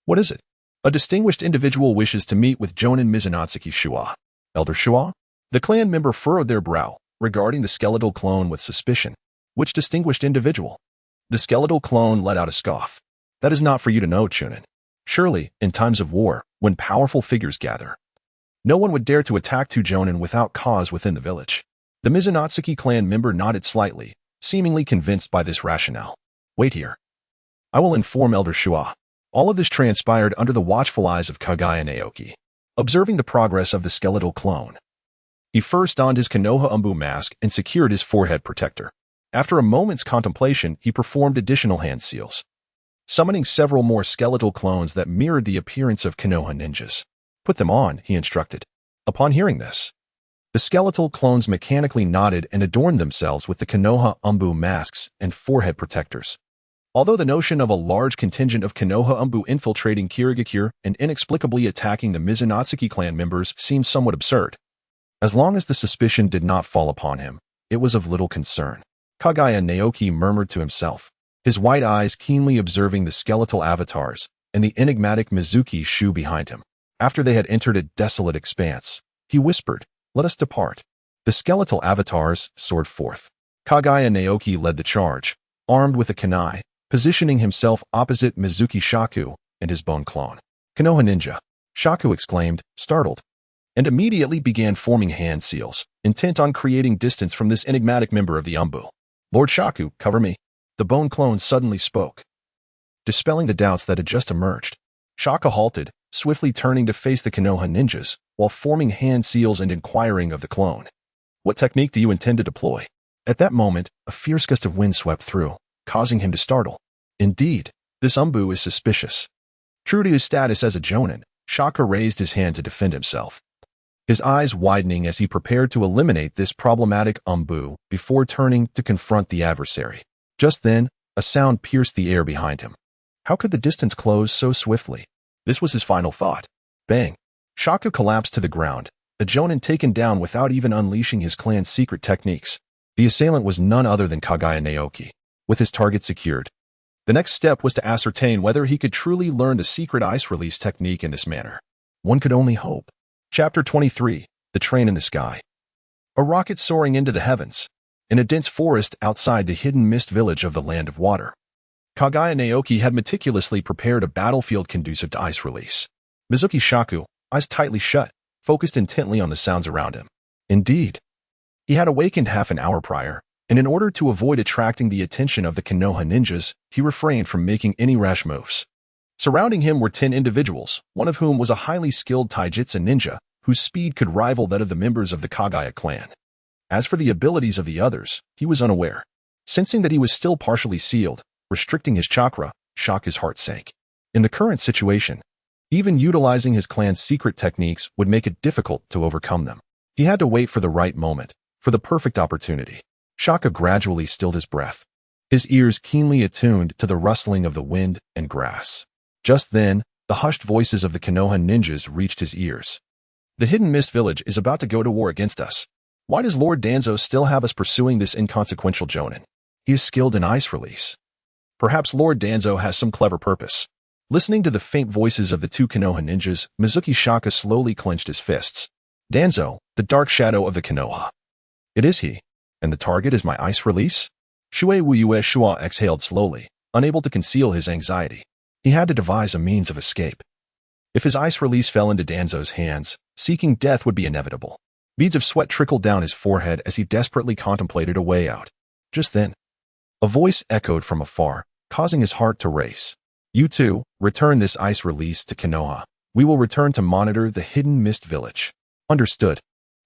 What is it? A distinguished individual wishes to meet with Jonin Mizunatsuki Shua. Elder Shua? The clan member furrowed their brow, regarding the skeletal clone with suspicion. Which distinguished individual? The skeletal clone let out a scoff. That is not for you to know, Chunin. Surely, in times of war, when powerful figures gather, no one would dare to attack two Jonin without cause within the village. The Mizunatsuki clan member nodded slightly, seemingly convinced by this rationale. Wait here. I will inform Elder Shua. All of this transpired under the watchful eyes of Kaguya Naoki. Observing the progress of the skeletal clone, he first donned his Konoha Umbu mask and secured his forehead protector. After a moment's contemplation, he performed additional hand seals, summoning several more skeletal clones that mirrored the appearance of Konoha ninjas. Put them on, he instructed. Upon hearing this, the skeletal clones mechanically nodded and adorned themselves with the Konoha Umbu masks and forehead protectors. Although the notion of a large contingent of Konoha Umbu infiltrating Kirigakure and inexplicably attacking the Mizunatsuki clan members seemed somewhat absurd, as long as the suspicion did not fall upon him, it was of little concern. Kaguya Naoki murmured to himself, his white eyes keenly observing the skeletal avatars and the enigmatic Mizuki Shu behind him. After they had entered a desolate expanse, he whispered, "Let us depart." The skeletal avatars soared forth. Kaguya Naoki led the charge, armed with a kunai, positioning himself opposite Mizuki Shaku and his bone clone. "Konoha ninja," Shaku exclaimed, startled, and immediately began forming hand seals, intent on creating distance from this enigmatic member of the Umbu. "Lord Shaku, cover me," the bone clone suddenly spoke, dispelling the doubts that had just emerged. Shaka halted, swiftly turning to face the Konoha ninjas, while forming hand seals and inquiring of the clone. "What technique do you intend to deploy?" At that moment, a fierce gust of wind swept through, causing him to startle. Indeed, this Umbu is suspicious. True to his status as a jonin, Shaka raised his hand to defend himself, his eyes widening as he prepared to eliminate this problematic Umbu before turning to confront the adversary. Just then, a sound pierced the air behind him. How could the distance close so swiftly? This was his final thought. Bang! Shaka collapsed to the ground, the jonin taken down without even unleashing his clan's secret techniques. The assailant was none other than Kaguya Naoki, with his target secured. The next step was to ascertain whether he could truly learn the secret ice release technique in this manner. One could only hope. Chapter 23, The Train in the Sky. A rocket soaring into the heavens, in a dense forest outside the hidden mist village of the Land of Water. Kaguya Naoki had meticulously prepared a battlefield conducive to ice release. Mizuki Shaku, eyes tightly shut, focused intently on the sounds around him. Indeed, he had awakened half an hour prior, and in order to avoid attracting the attention of the Konoha ninjas, he refrained from making any rash moves. Surrounding him were 10 individuals, one of whom was a highly skilled taijutsu ninja, whose speed could rival that of the members of the Kaguya clan. As for the abilities of the others, he was unaware. Sensing that he was still partially sealed, restricting his chakra, Shaka's heart sank. In the current situation, even utilizing his clan's secret techniques would make it difficult to overcome them. He had to wait for the right moment, for the perfect opportunity. Shaka gradually stilled his breath, his ears keenly attuned to the rustling of the wind and grass. Just then, the hushed voices of the Konoha ninjas reached his ears. "The Hidden Mist Village is about to go to war against us. Why does Lord Danzo still have us pursuing this inconsequential jonin? He is skilled in ice release. Perhaps Lord Danzo has some clever purpose." Listening to the faint voices of the 2 Konoha ninjas, Mizuki Shaka slowly clenched his fists. "Danzo, the dark shadow of the Konoha. It is he. And the target is my ice release?" Shuei Wuyue Shua exhaled slowly, unable to conceal his anxiety. He had to devise a means of escape. If his ice release fell into Danzo's hands, seeking death would be inevitable. Beads of sweat trickled down his forehead as he desperately contemplated a way out. Just then, a voice echoed from afar, causing his heart to race. "You two, return this ice release to Konoha. We will return to monitor the Hidden Mist Village." "Understood."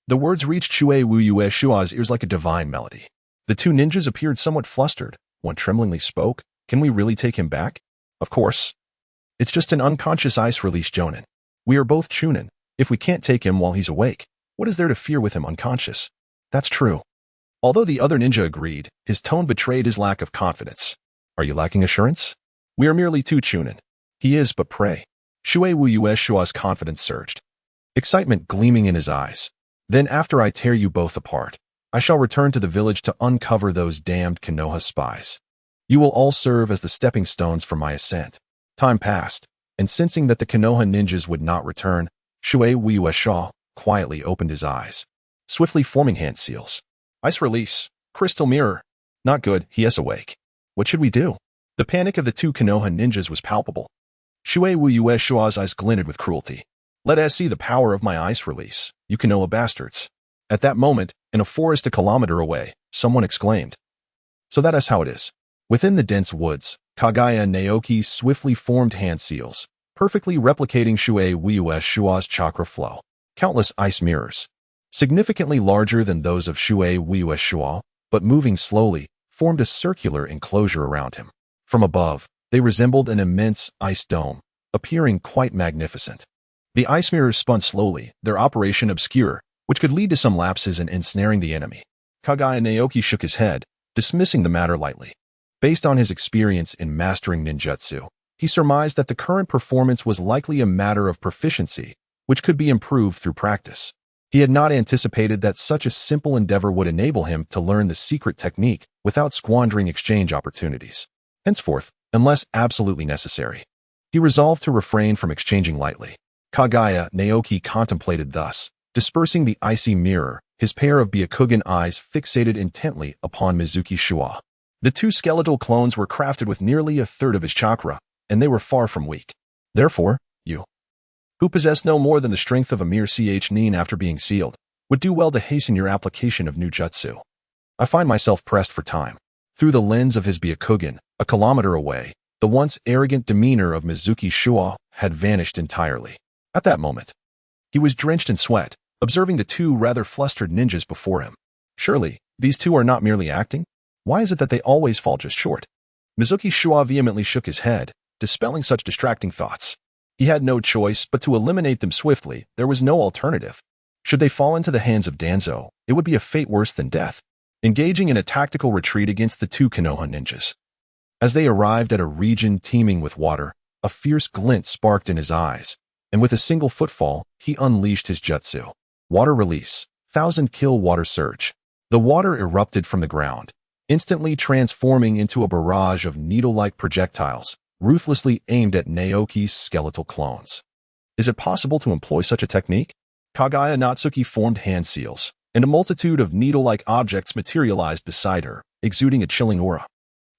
The words reached Shuei Wuyue Shua's ears like a divine melody. The 2 ninjas appeared somewhat flustered. One tremblingly spoke, "Can we really take him back?" "Of course. It's just an unconscious ice release jonin. We are both chunin. If we can't take him while he's awake, what is there to fear with him unconscious?" "That's true." Although the other ninja agreed, his tone betrayed his lack of confidence. "Are you lacking assurance?" "We are merely 2 chunin. He is but prey." Shuei Wuyue Shua's confidence surged, excitement gleaming in his eyes. "Then after I tear you both apart, I shall return to the village to uncover those damned Konoha spies. You will all serve as the stepping stones for my ascent." Time passed, and sensing that the Konoha ninjas would not return, Shuei Wuyue Shua quietly opened his eyes, swiftly forming hand seals. "Ice release, crystal mirror." "Not good, he is awake. What should we do?" The panic of the 2 Konoha ninjas was palpable. Shuei Wuyue Shua's eyes glinted with cruelty. "Let us see the power of my ice release, you Konoha bastards." At that moment, in a forest a kilometer away, someone exclaimed. So that is how it is. Within the dense woods, Kaguya Naoki swiftly formed hand seals, perfectly replicating Shuei Wuyue Shua's chakra flow. Countless ice mirrors, significantly larger than those of Shuei Wuyue Shua, but moving slowly, formed a circular enclosure around him. From above, they resembled an immense ice dome, appearing quite magnificent. The ice mirrors spun slowly, their operation obscure, which could lead to some lapses in ensnaring the enemy. Kaguya Naoki shook his head, dismissing the matter lightly. Based on his experience in mastering ninjutsu, he surmised that the current performance was likely a matter of proficiency, which could be improved through practice. He had not anticipated that such a simple endeavor would enable him to learn the secret technique without squandering exchange opportunities. Henceforth, unless absolutely necessary, he resolved to refrain from exchanging lightly. Kaguya Naoki contemplated thus, dispersing the icy mirror, his pair of Byakugan eyes fixated intently upon Mizuki Shua. The two skeletal clones were crafted with nearly a third of his chakra, and they were far from weak. Therefore, you, who possess no more than the strength of a mere nin after being sealed, would do well to hasten your application of new jutsu. I find myself pressed for time. Through the lens of his Byakugan, a kilometer away, the once arrogant demeanor of Mizuki Shua had vanished entirely. At that moment, he was drenched in sweat, observing the two rather flustered ninjas before him. Surely, these two are not merely acting? Why is it that they always fall just short? Mizuki Shua vehemently shook his head, dispelling such distracting thoughts. He had no choice but to eliminate them swiftly. There was no alternative. Should they fall into the hands of Danzo, it would be a fate worse than death. Engaging in a tactical retreat against the two Konoha ninjas. As they arrived at a region teeming with water, a fierce glint sparked in his eyes, and with a single footfall, he unleashed his jutsu. Water release, 1,000 kill water surge. The water erupted from the ground, instantly transforming into a barrage of needle-like projectiles, ruthlessly aimed at Naoki's skeletal clones. Is it possible to employ such a technique? Kaguya Otsutsuki formed hand seals, and a multitude of needle-like objects materialized beside her, exuding a chilling aura.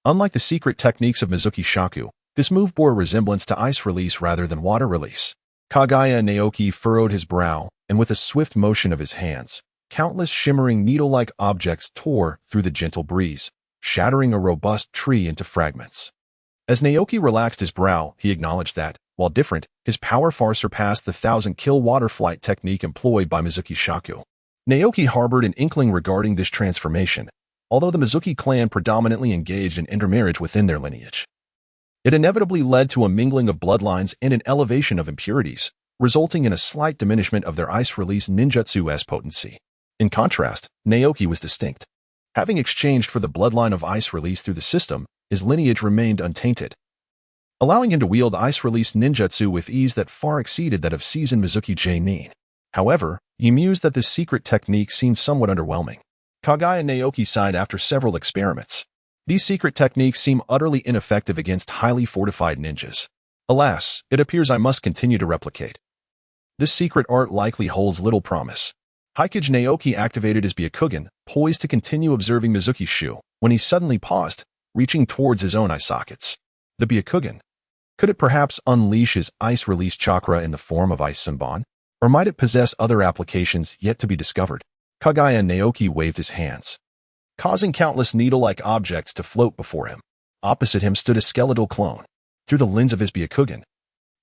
Unlike the secret techniques of Mizuki Shaku, this move bore a resemblance to ice release rather than water release. Kaguya Naoki furrowed his brow, and with a swift motion of his hands, countless shimmering needle-like objects tore through the gentle breeze, shattering a robust tree into fragments. As Naoki relaxed his brow, he acknowledged that, while different, his power far surpassed the 1,000-kill water flight technique employed by Mizuki Shaku. Naoki harbored an inkling regarding this transformation, although the Mizuki clan predominantly engaged in intermarriage within their lineage. It inevitably led to a mingling of bloodlines and an elevation of impurities, resulting in a slight diminishment of their ice-release ninjutsu's potency. In contrast, Naoki was distinct. Having exchanged for the bloodline of ice release through the system, his lineage remained untainted, allowing him to wield ice-release ninjutsu with ease that far exceeded that of seasoned Mizuki Nin. However, he mused that this secret technique seemed somewhat underwhelming. Kaguya Naoki sighed after several experiments. These secret techniques seem utterly ineffective against highly fortified ninjas. Alas, it appears I must continue to replicate. This secret art likely holds little promise. Hikage Naoki activated his Byakugan, poised to continue observing Mizuki Shu, when he suddenly paused, reaching towards his own eye sockets. The Byakugan. Could it perhaps unleash his ice-release chakra in the form of ice Senbon? Or might it possess other applications yet to be discovered? Kaguya Naoki waved his hands, causing countless needle-like objects to float before him. Opposite him stood a skeletal clone. Through the lens of his Byakugan,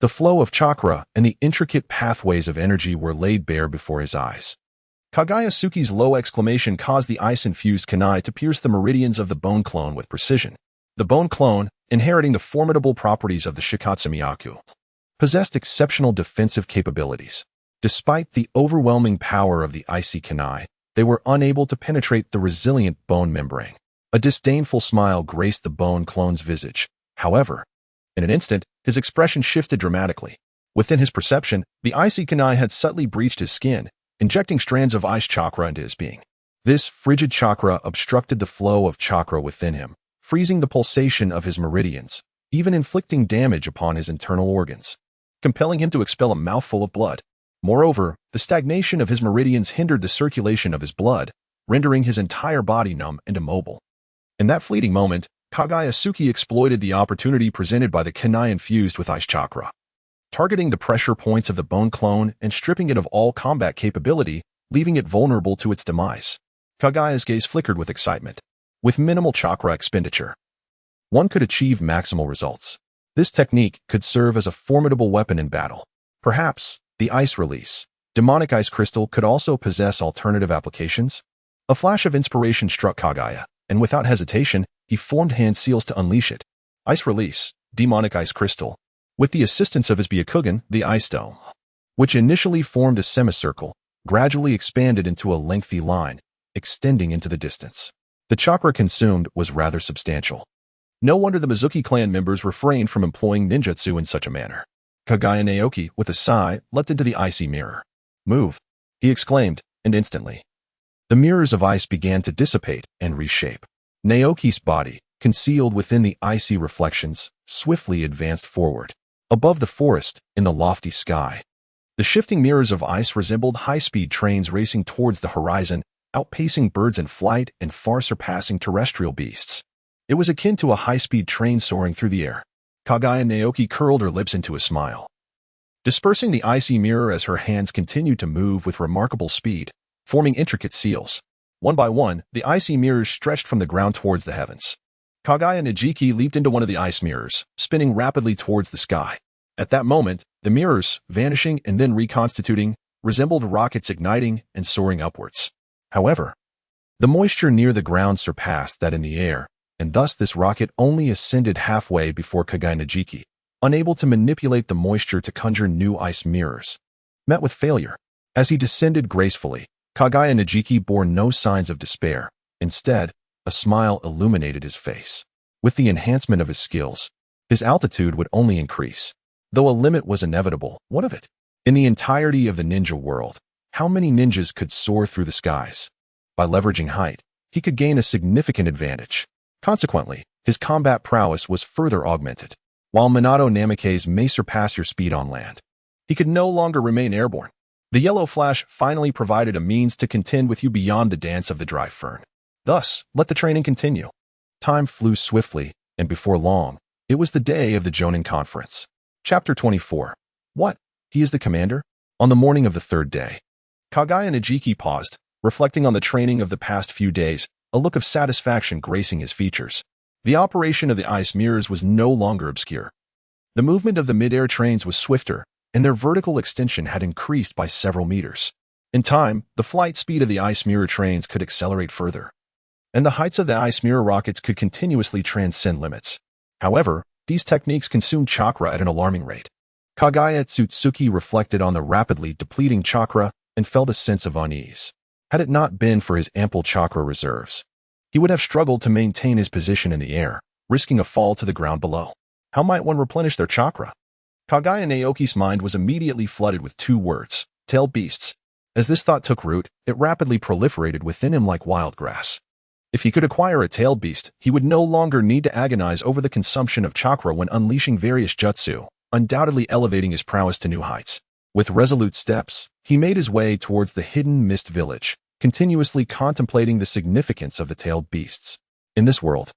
the flow of chakra and the intricate pathways of energy were laid bare before his eyes. Kaguya Suki's low exclamation caused the ice-infused kunai to pierce the meridians of the bone clone with precision. The bone clone, inheriting the formidable properties of the Shikatsumiyaku, possessed exceptional defensive capabilities. Despite the overwhelming power of the icy kunai, they were unable to penetrate the resilient bone membrane. A disdainful smile graced the bone clone's visage. However, in an instant, his expression shifted dramatically. Within his perception, the icy kunai had subtly breached his skin, injecting strands of ice chakra into his being. This frigid chakra obstructed the flow of chakra within him, freezing the pulsation of his meridians, even inflicting damage upon his internal organs, compelling him to expel a mouthful of blood. Moreover, the stagnation of his meridians hindered the circulation of his blood, rendering his entire body numb and immobile. In that fleeting moment, Kaguya Suki exploited the opportunity presented by the kunai infused with ice chakra. Targeting the pressure points of the bone clone and stripping it of all combat capability, leaving it vulnerable to its demise. Kaguya's gaze flickered with excitement. With minimal chakra expenditure, one could achieve maximal results. This technique could serve as a formidable weapon in battle. Perhaps, the ice release, demonic ice crystal could also possess alternative applications. A flash of inspiration struck Kaguya, and without hesitation, he formed hand seals to unleash it. Ice release, demonic ice crystal. With the assistance of his Byakugan, the ice dome, which initially formed a semicircle, gradually expanded into a lengthy line, extending into the distance. The chakra consumed was rather substantial. No wonder the Mizuki clan members refrained from employing ninjutsu in such a manner. Kaguya Naoki, with a sigh, leapt into the icy mirror. "Move," he exclaimed, and instantly, the mirrors of ice began to dissipate and reshape. Naoki's body, concealed within the icy reflections, swiftly advanced forward. Above the forest, in the lofty sky, The shifting mirrors of ice resembled high-speed trains racing towards the horizon, outpacing birds in flight and far surpassing terrestrial beasts. It was akin to a high-speed train soaring through the air. Kaguya Naoki curled her lips into a smile, dispersing the icy mirror as her hands continued to move with remarkable speed, forming intricate seals. One by one, the icy mirrors stretched from the ground towards the heavens. Kaguya Naoki leaped into one of the ice mirrors, spinning rapidly towards the sky. At that moment, the mirrors, vanishing and then reconstituting, resembled rockets igniting and soaring upwards. However, the moisture near the ground surpassed that in the air, and thus this rocket only ascended halfway before Kaguya Naoki, unable to manipulate the moisture to conjure new ice mirrors, met with failure. As he descended gracefully, Kaguya Naoki bore no signs of despair. Instead, a smile illuminated his face. With the enhancement of his skills, his altitude would only increase. Though a limit was inevitable, what of it? In the entirety of the ninja world, how many ninjas could soar through the skies? By leveraging height, he could gain a significant advantage. Consequently, his combat prowess was further augmented. While Minato Namikaze may surpass your speed on land, he could no longer remain airborne. The yellow flash finally provided a means to contend with you beyond the dance of the dry fern. Thus, let the training continue. Time flew swiftly, and before long, it was the day of the Jonin Conference. Chapter 24. What? He is the commander? On the morning of the third day, Kaguya Naoki paused, reflecting on the training of the past few days, a look of satisfaction gracing his features. The operation of the ice mirrors was no longer obscure. The movement of the mid-air trains was swifter, and their vertical extension had increased by several meters. In time, the flight speed of the ice mirror trains could accelerate further, and the heights of the ice mirror rockets could continuously transcend limits. However, these techniques consumed chakra at an alarming rate. Kaguya Otsutsuki reflected on the rapidly depleting chakra and felt a sense of unease. Had it not been for his ample chakra reserves, he would have struggled to maintain his position in the air, risking a fall to the ground below. How might one replenish their chakra? Kaguya Naoki's mind was immediately flooded with two words: tailed beasts. As this thought took root, it rapidly proliferated within him like wild grass. If he could acquire a tailed beast, he would no longer need to agonize over the consumption of chakra when unleashing various jutsu, undoubtedly elevating his prowess to new heights. With resolute steps, he made his way towards the hidden mist village, continuously contemplating the significance of the tailed beasts. In this world,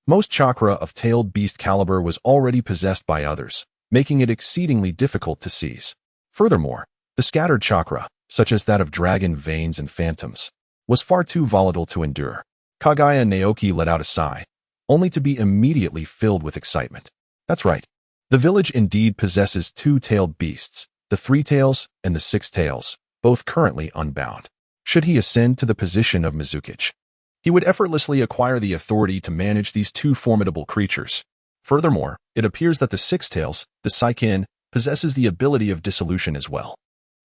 most chakra of tailed beast caliber was already possessed by others, making it exceedingly difficult to seize. Furthermore, the scattered chakra, such as that of dragon veins and phantoms, was far too volatile to endure. Kaguya Naoki let out a sigh, only to be immediately filled with excitement. That's right. The village indeed possesses two tailed beasts, the three tails and the six tails, both currently unbound. Should he ascend to the position of Mizukage, he would effortlessly acquire the authority to manage these two formidable creatures. Furthermore, it appears that the six tails, the Saikin, possesses the ability of dissolution as well.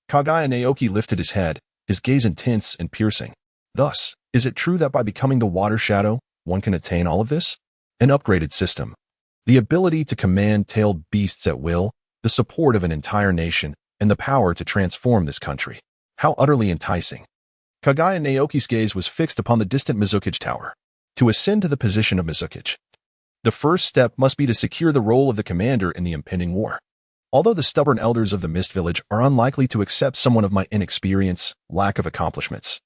Kaguya Naoki lifted his head, his gaze intense and piercing. Thus, is it true that by becoming the water shadow, one can attain all of this? An upgraded system. The ability to command tailed beasts at will, the support of an entire nation, and the power to transform this country. How utterly enticing. Kaguya Naoki's gaze was fixed upon the distant Mizukage Tower. To ascend to the position of Mizukage, the first step must be to secure the role of the commander in the impending war. Although the stubborn elders of the Mist Village are unlikely to accept someone of my inexperience, lack of accomplishments,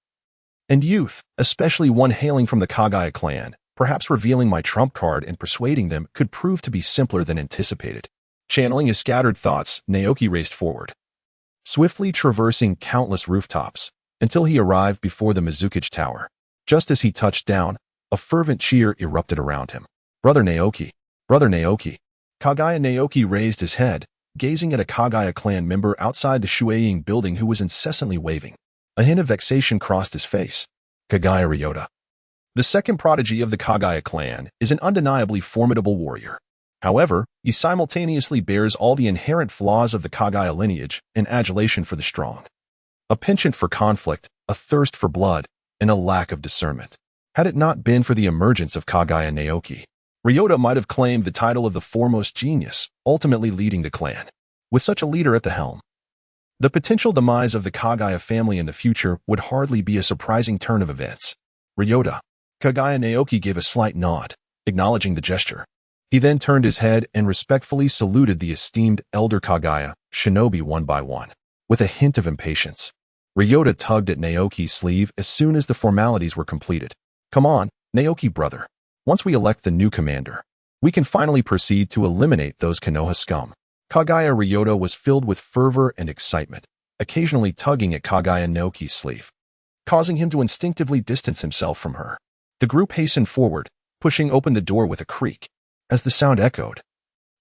and youth, especially one hailing from the Kaguya clan, perhaps revealing my trump card and persuading them could prove to be simpler than anticipated. Channeling his scattered thoughts, Naoki raced forward, swiftly traversing countless rooftops, until he arrived before the Mizukage Tower. Just as he touched down, a fervent cheer erupted around him. Brother Naoki! Brother Naoki! Kaguya Naoki raised his head, gazing at a Kaguya clan member outside the Shueiying building who was incessantly waving. A hint of vexation crossed his face. Kaguya Ryota. The second prodigy of the Kaguya clan is an undeniably formidable warrior. However, he simultaneously bears all the inherent flaws of the Kaguya lineage, an adulation for the strong, a penchant for conflict, a thirst for blood, and a lack of discernment. Had it not been for the emergence of Kaguya Naoki, Ryota might have claimed the title of the foremost genius, ultimately leading the clan. With such a leader at the helm, the potential demise of the Kaguya family in the future would hardly be a surprising turn of events. Ryota. Kaguya Naoki gave a slight nod, acknowledging the gesture. He then turned his head and respectfully saluted the esteemed elder Kaguya, shinobi one by one. with a hint of impatience. Ryota tugged at Naoki's sleeve as soon as the formalities were completed. Come on, Naoki brother. Once we elect the new commander, we can finally proceed to eliminate those Konoha scum. Kaguya Ryota was filled with fervor and excitement, occasionally tugging at Kaguya Naoki's sleeve, causing him to instinctively distance himself from her. The group hastened forward, pushing open the door with a creak. As the sound echoed,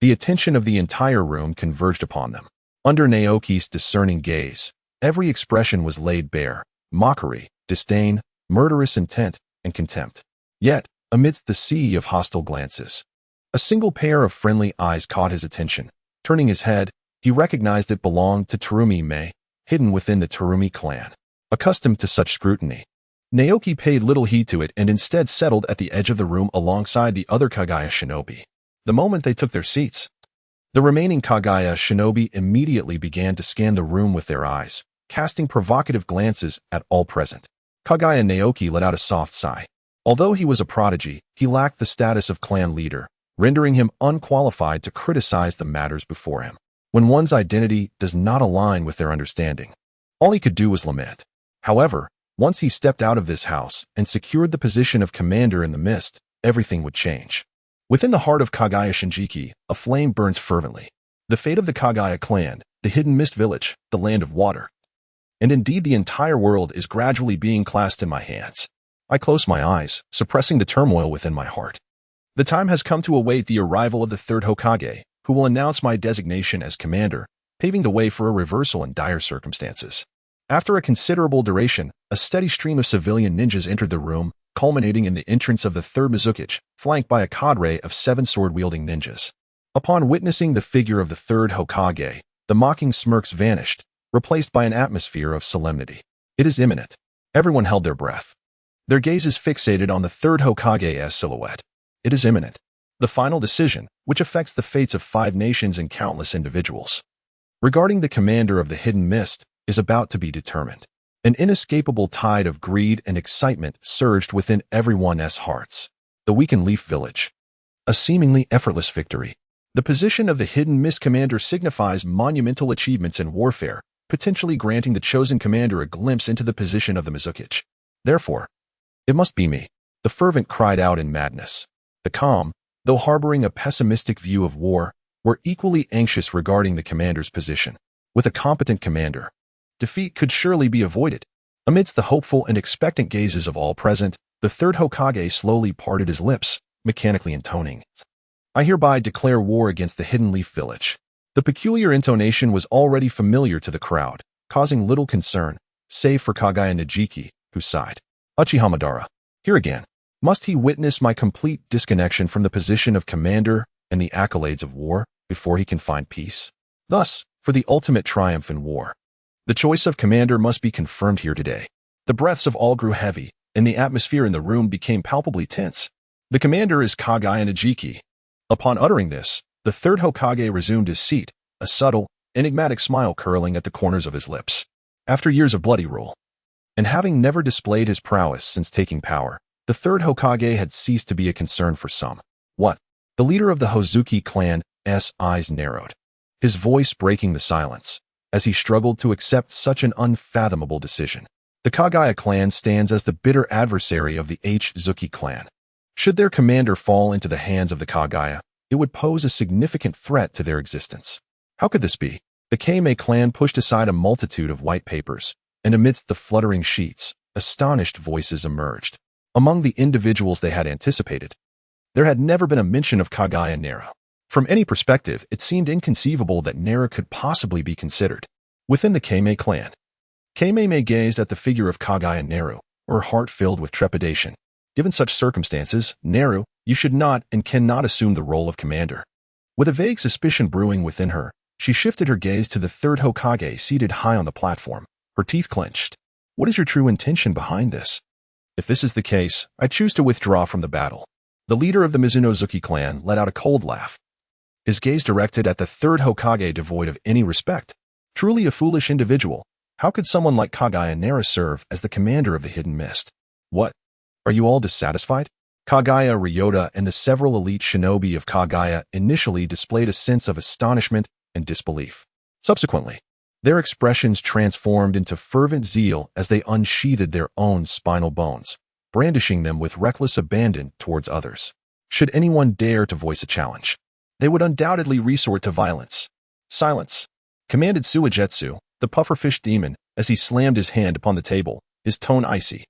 the attention of the entire room converged upon them. Under Naoki's discerning gaze, every expression was laid bare: mockery, disdain, murderous intent, and contempt. Yet, amidst the sea of hostile glances, a single pair of friendly eyes caught his attention. Turning his head, he recognized it belonged to Terumi Mei, hidden within the Terumi clan. Accustomed to such scrutiny, Naoki paid little heed to it and instead settled at the edge of the room alongside the other Kaguya shinobi. The moment they took their seats, the remaining Kaguya shinobi immediately began to scan the room with their eyes, casting provocative glances at all present. Kaguya Naoki let out a soft sigh. Although he was a prodigy, he lacked the status of clan leader, rendering him unqualified to criticize the matters before him. When one's identity does not align with their understanding, all he could do was lament. However, once he stepped out of this house and secured the position of commander in the mist, everything would change. Within the heart of Kaguya Shinjiki, a flame burns fervently. The fate of the Kaguya clan, the hidden mist village, the land of water, and indeed the entire world is gradually being clasped in my hands. I close my eyes, suppressing the turmoil within my heart. The time has come to await the arrival of the third Hokage, who will announce my designation as commander, paving the way for a reversal in dire circumstances. After a considerable duration, a steady stream of civilian ninjas entered the room, culminating in the entrance of the third Mizukage, flanked by a cadre of 7 sword-wielding ninjas. Upon witnessing the figure of the third Hokage, the mocking smirks vanished, replaced by an atmosphere of solemnity. It is imminent. Everyone held their breath. Their gazes fixated on the third Hokage's silhouette. It is imminent. The final decision, which affects the fates of 5 nations and countless individuals, regarding the commander of the Hidden Mist, is about to be determined. An inescapable tide of greed and excitement surged within everyone's hearts. The weakened Leaf Village. A seemingly effortless victory. The position of the Hidden Mist commander signifies monumental achievements in warfare, potentially granting the chosen commander a glimpse into the position of the Mizukage. Therefore, it must be me. The fervent cried out in madness. The calm, though harboring a pessimistic view of war, were equally anxious regarding the commander's position. With a competent commander, defeat could surely be avoided. Amidst the hopeful and expectant gazes of all present, the third Hokage slowly parted his lips, mechanically intoning, "I hereby declare war against the Hidden Leaf Village." The peculiar intonation was already familiar to the crowd, causing little concern, save for Kaguya Najiki, who sighed. Uchiha Madara. Here again. Must he witness my complete disconnection from the position of commander and the accolades of war before he can find peace? Thus, for the ultimate triumph in war, the choice of commander must be confirmed here today. The breaths of all grew heavy, and the atmosphere in the room became palpably tense. The commander is Kaguya Najiki. Upon uttering this, the third Hokage resumed his seat, a subtle, enigmatic smile curling at the corners of his lips. After years of bloody rule, and having never displayed his prowess since taking power, the third Hokage had ceased to be a concern for some. What? The leader of the Hozuki clan's eyes narrowed, his voice breaking the silence, as he struggled to accept such an unfathomable decision. The Kaguya clan stands as the bitter adversary of the Otsutsuki clan. Should their commander fall into the hands of the Kaguya, it would pose a significant threat to their existence. How could this be? The Kame clan pushed aside a multitude of white papers, and amidst the fluttering sheets, astonished voices emerged. Among the individuals they had anticipated, there had never been a mention of Kaguya Nara. From any perspective, it seemed inconceivable that Nara could possibly be considered. Within the Kame clan, Kame gazed at the figure of Kaguya Naru, her heart filled with trepidation. Given such circumstances, Naru, you should not and cannot assume the role of commander. With a vague suspicion brewing within her, she shifted her gaze to the third Hokage seated high on the platform, her teeth clenched. What is your true intention behind this? If this is the case, I choose to withdraw from the battle. The leader of the Mizunozuki clan let out a cold laugh, his gaze directed at the third Hokage devoid of any respect. Truly a foolish individual. How could someone like Kaguya Nara serve as the commander of the Hidden Mist? What? Are you all dissatisfied? Kaguya Ryota and the several elite shinobi of Kaguya initially displayed a sense of astonishment and disbelief. Subsequently, Their expressions transformed into fervent zeal as they unsheathed their own spinal bones, brandishing them with reckless abandon towards others. Should anyone dare to voice a challenge, they would undoubtedly resort to violence. Silence, commanded Suigetsu, the pufferfish demon, as he slammed his hand upon the table, his tone icy.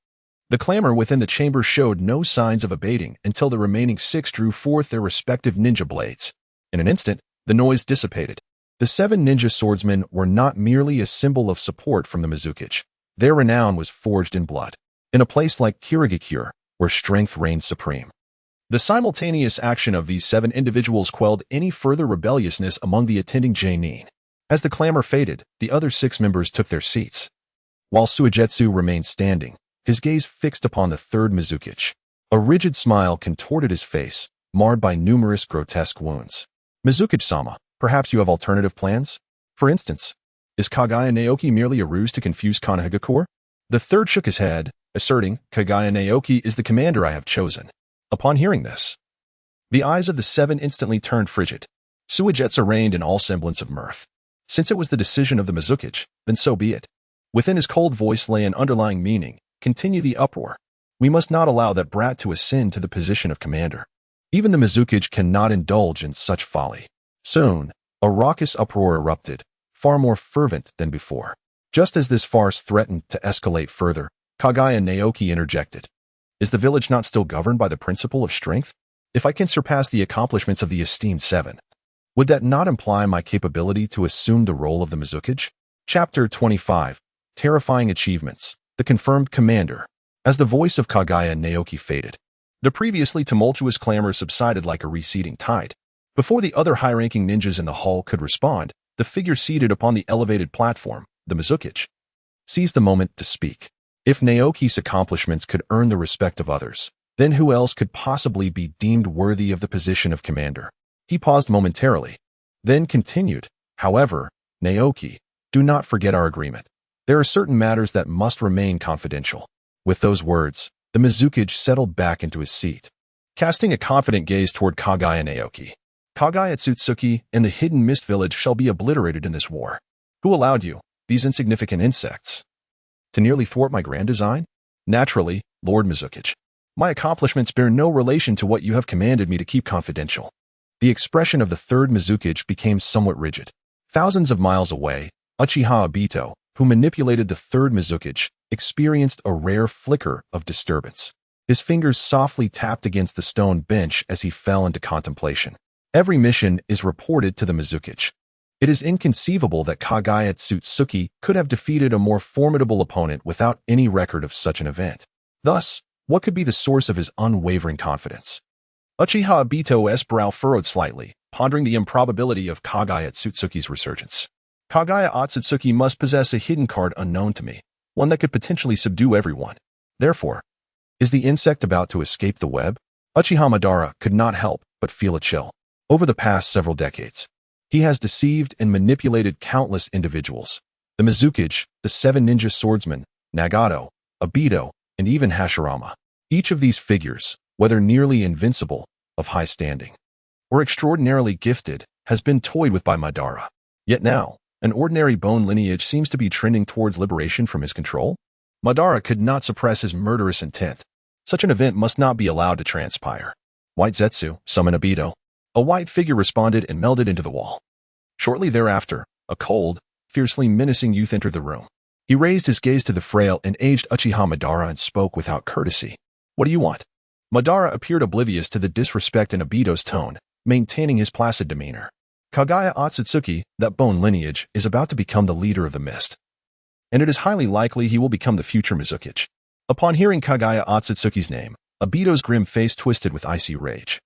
The clamor within the chamber showed no signs of abating until the remaining 6 drew forth their respective ninja blades. In an instant, the noise dissipated. The 7 ninja swordsmen were not merely a symbol of support from the Mizukage. Their renown was forged in blood, in a place like Kirigakure, where strength reigned supreme. The simultaneous action of these 7 individuals quelled any further rebelliousness among the attending Genin. As the clamor faded, the other 6 members took their seats, while Suigetsu remained standing, his gaze fixed upon the 3rd Mizukage. A rigid smile contorted his face, marred by numerous grotesque wounds. Mizukage-sama, perhaps you have alternative plans? For instance, is Kaguya Naoki merely a ruse to confuse Konohagakure? The 3rd shook his head, asserting, Kaguya Naoki is the commander I have chosen. Upon hearing this, the eyes of the 7 instantly turned frigid. Suigetsu reigned in all semblance of mirth. Since it was the decision of the Mizukage, then so be it. Within his cold voice lay an underlying meaning. Continue the uproar. We must not allow that brat to ascend to the position of commander. Even the Mizukage cannot indulge in such folly. Soon, a raucous uproar erupted, far more fervent than before. Just as this farce threatened to escalate further, Kaguya Naoki interjected. Is the village not still governed by the principle of strength? If I can surpass the accomplishments of the esteemed 7, would that not imply my capability to assume the role of the Mizukage? Chapter 25. Terrifying Achievements. The confirmed commander. As the voice of Kaguya Naoki faded, the previously tumultuous clamor subsided like a receding tide. Before the other high-ranking ninjas in the hall could respond, the figure seated upon the elevated platform, the Mizukage, seized the moment to speak. If Naoki's accomplishments could earn the respect of others, then who else could possibly be deemed worthy of the position of commander? He paused momentarily, then continued, however, Naoki, do not forget our agreement. There are certain matters that must remain confidential. With those words, the Mizukage settled back into his seat, casting a confident gaze toward Kaguya Naoki. Kaguya Otsutsuki and the hidden mist village shall be obliterated in this war. Who allowed you, these insignificant insects, to nearly thwart my grand design? Naturally, Lord Mizukage. My accomplishments bear no relation to what you have commanded me to keep confidential. The expression of the 3rd Mizukage became somewhat rigid. Thousands of miles away, Uchiha Obito, who manipulated the 3rd Mizukage, experienced a rare flicker of disturbance. His fingers softly tapped against the stone bench as he fell into contemplation. Every mission is reported to the Mizukage. It is inconceivable that Kaguya Otsutsuki could have defeated a more formidable opponent without any record of such an event. Thus, what could be the source of his unwavering confidence? Uchiha Obito's brow furrowed slightly, pondering the improbability of Kaguya Otsutsuki's resurgence. Kaguya Otsutsuki must possess a hidden card unknown to me, one that could potentially subdue everyone. Therefore, is the insect about to escape the web? Uchiha Madara could not help but feel a chill. Over the past several decades, he has deceived and manipulated countless individuals. The Mizukage, the 7 ninja swordsmen, Nagato, Obito, and even Hashirama. Each of these figures, whether nearly invincible, of high standing, or extraordinarily gifted, has been toyed with by Madara. Yet now, an ordinary bone lineage seems to be trending towards liberation from his control. Madara could not suppress his murderous intent. Such an event must not be allowed to transpire. White Zetsu, summon Obito. A white figure responded and melded into the wall. Shortly thereafter, a cold, fiercely menacing youth entered the room. He raised his gaze to the frail and aged Uchiha Madara and spoke without courtesy. What do you want? Madara appeared oblivious to the disrespect in Obito's tone, maintaining his placid demeanor. Kaguya Otsutsuki, that bone lineage, is about to become the leader of the mist, and it is highly likely he will become the future Mizukage. Upon hearing Kaguya Otsutsuki's name, Obito's grim face twisted with icy rage.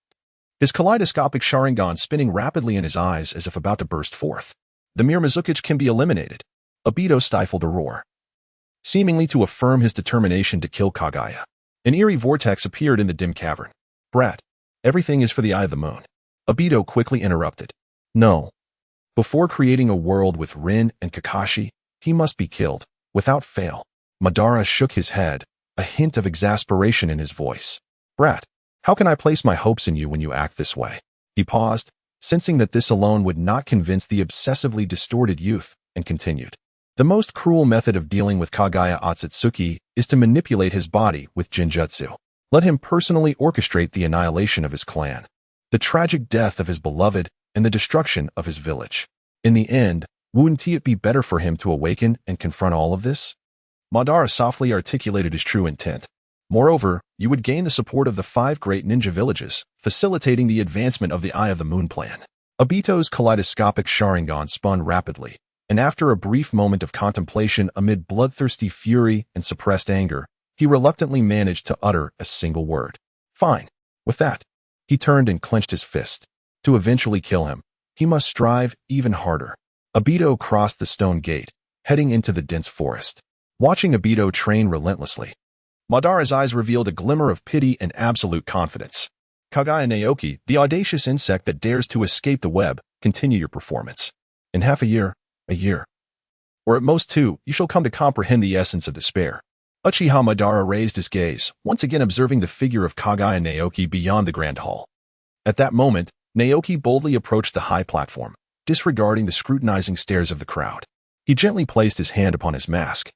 His kaleidoscopic Sharingan spinning rapidly in his eyes as if about to burst forth. The mere Mizukage can be eliminated. Obito stifled a roar, seemingly to affirm his determination to kill Kaguya. An eerie vortex appeared in the dim cavern. Brat, everything is for the eye of the moon. Obito quickly interrupted. No. Before creating a world with Rin and Kakashi, he must be killed, without fail. Madara shook his head, a hint of exasperation in his voice. Brat, how can I place my hopes in you when you act this way? He paused, sensing that this alone would not convince the obsessively distorted youth, and continued. The most cruel method of dealing with Kaguya Otsutsuki is to manipulate his body with Jinjutsu. Let him personally orchestrate the annihilation of his clan, the tragic death of his beloved, and the destruction of his village. In the end, wouldn't it be better for him to awaken and confront all of this? Madara softly articulated his true intent. Moreover, you would gain the support of the 5 great ninja villages, facilitating the advancement of the Eye of the Moon plan. Obito's kaleidoscopic Sharingan spun rapidly, and after a brief moment of contemplation amid bloodthirsty fury and suppressed anger, he reluctantly managed to utter a single word. Fine. With that, he turned and clenched his fist. To eventually kill him, he must strive even harder. Obito crossed the stone gate, heading into the dense forest. Watching Obito train relentlessly, Madara's eyes revealed a glimmer of pity and absolute confidence. Kaguya Naoki, the audacious insect that dares to escape the web, continue your performance. In half a year, or at most 2, you shall come to comprehend the essence of despair. Uchiha Madara raised his gaze, once again observing the figure of Kaguya Naoki beyond the grand hall. At that moment, Naoki boldly approached the high platform, disregarding the scrutinizing stares of the crowd. He gently placed his hand upon his mask,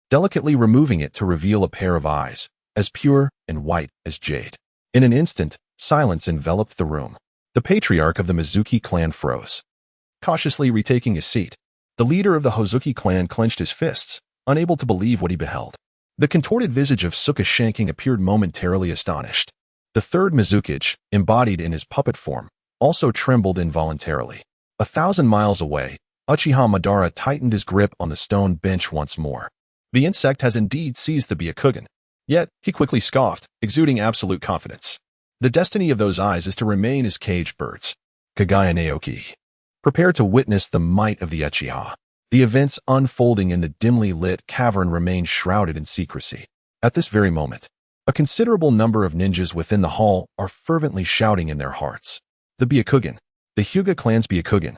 delicately removing it to reveal a pair of eyes, as pure and white as jade. In an instant, silence enveloped the room. The patriarch of the Mizuki clan froze. Cautiously retaking his seat, the leader of the Hozuki clan clenched his fists, unable to believe what he beheld. The contorted visage of Suka Shanking appeared momentarily astonished. The 3rd Mizukage, embodied in his puppet form, also trembled involuntarily. 1,000 miles away, Uchiha Madara tightened his grip on the stone bench once more. The insect has indeed seized the Byakugan. Yet, he quickly scoffed, exuding absolute confidence. The destiny of those eyes is to remain as caged birds. Kaguya Naoki. Prepare to witness the might of the Uchiha. The events unfolding in the dimly lit cavern remained shrouded in secrecy. At this very moment, a considerable number of ninjas within the hall are fervently shouting in their hearts. The Byakugan. The Hyuga clan's Byakugan.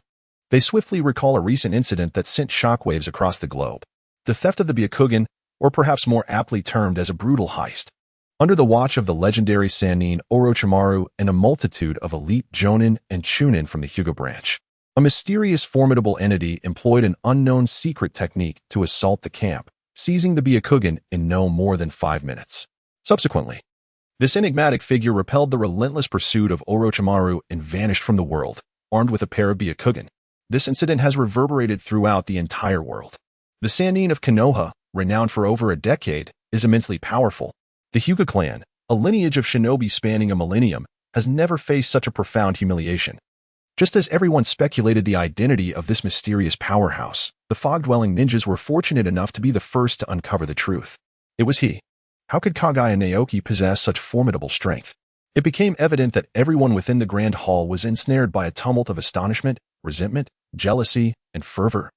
They swiftly recall a recent incident that sent shockwaves across the globe. The theft of the Byakugan, or perhaps more aptly termed as a brutal heist. Under the watch of the legendary Sannin Orochimaru and a multitude of elite Jonin and Chunin from the Hyuga branch, a mysterious formidable entity employed an unknown secret technique to assault the camp, seizing the Byakugan in no more than 5 minutes. Subsequently, this enigmatic figure repelled the relentless pursuit of Orochimaru and vanished from the world, armed with a pair of Byakugan. This incident has reverberated throughout the entire world. The Sannin of Konoha, renowned for over a decade, is immensely powerful. The Hyuga clan, a lineage of shinobi spanning a millennium, has never faced such a profound humiliation. Just as everyone speculated the identity of this mysterious powerhouse, the fog-dwelling ninjas were fortunate enough to be the first to uncover the truth. It was he. How could Kaguya Naoki possess such formidable strength? It became evident that everyone within the grand hall was ensnared by a tumult of astonishment, resentment, jealousy, and fervor,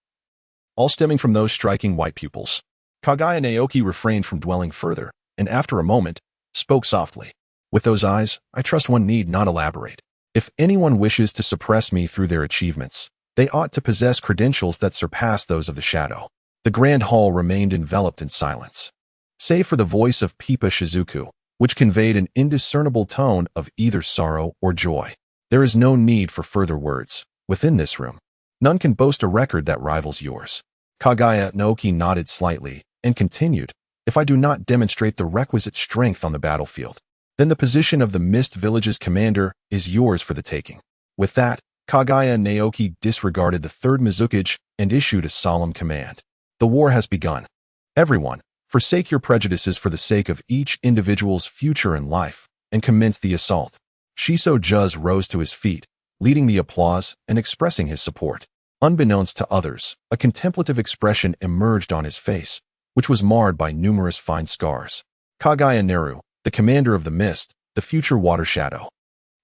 all stemming from those striking white pupils. Kaguya Naoki refrained from dwelling further, and after a moment, spoke softly. With those eyes, I trust one need not elaborate. If anyone wishes to suppress me through their achievements, they ought to possess credentials that surpass those of the shadow. The grand hall remained enveloped in silence, save for the voice of Pipa Shizuku, which conveyed an indiscernible tone of either sorrow or joy. There is no need for further words. Within this room, none can boast a record that rivals yours. Kaguya Naoki nodded slightly and continued, if I do not demonstrate the requisite strength on the battlefield, then the position of the Mist Village's commander is yours for the taking. With that, Kaguya Naoki disregarded the 3rd Mizukage and issued a solemn command. The war has begun. Everyone, forsake your prejudices for the sake of each individual's future and life, and commence the assault. Shiso Juz rose to his feet, leading the applause and expressing his support. Unbeknownst to others, a contemplative expression emerged on his face, which was marred by numerous fine scars. Kaguya Neru, the commander of the mist, the future water shadow.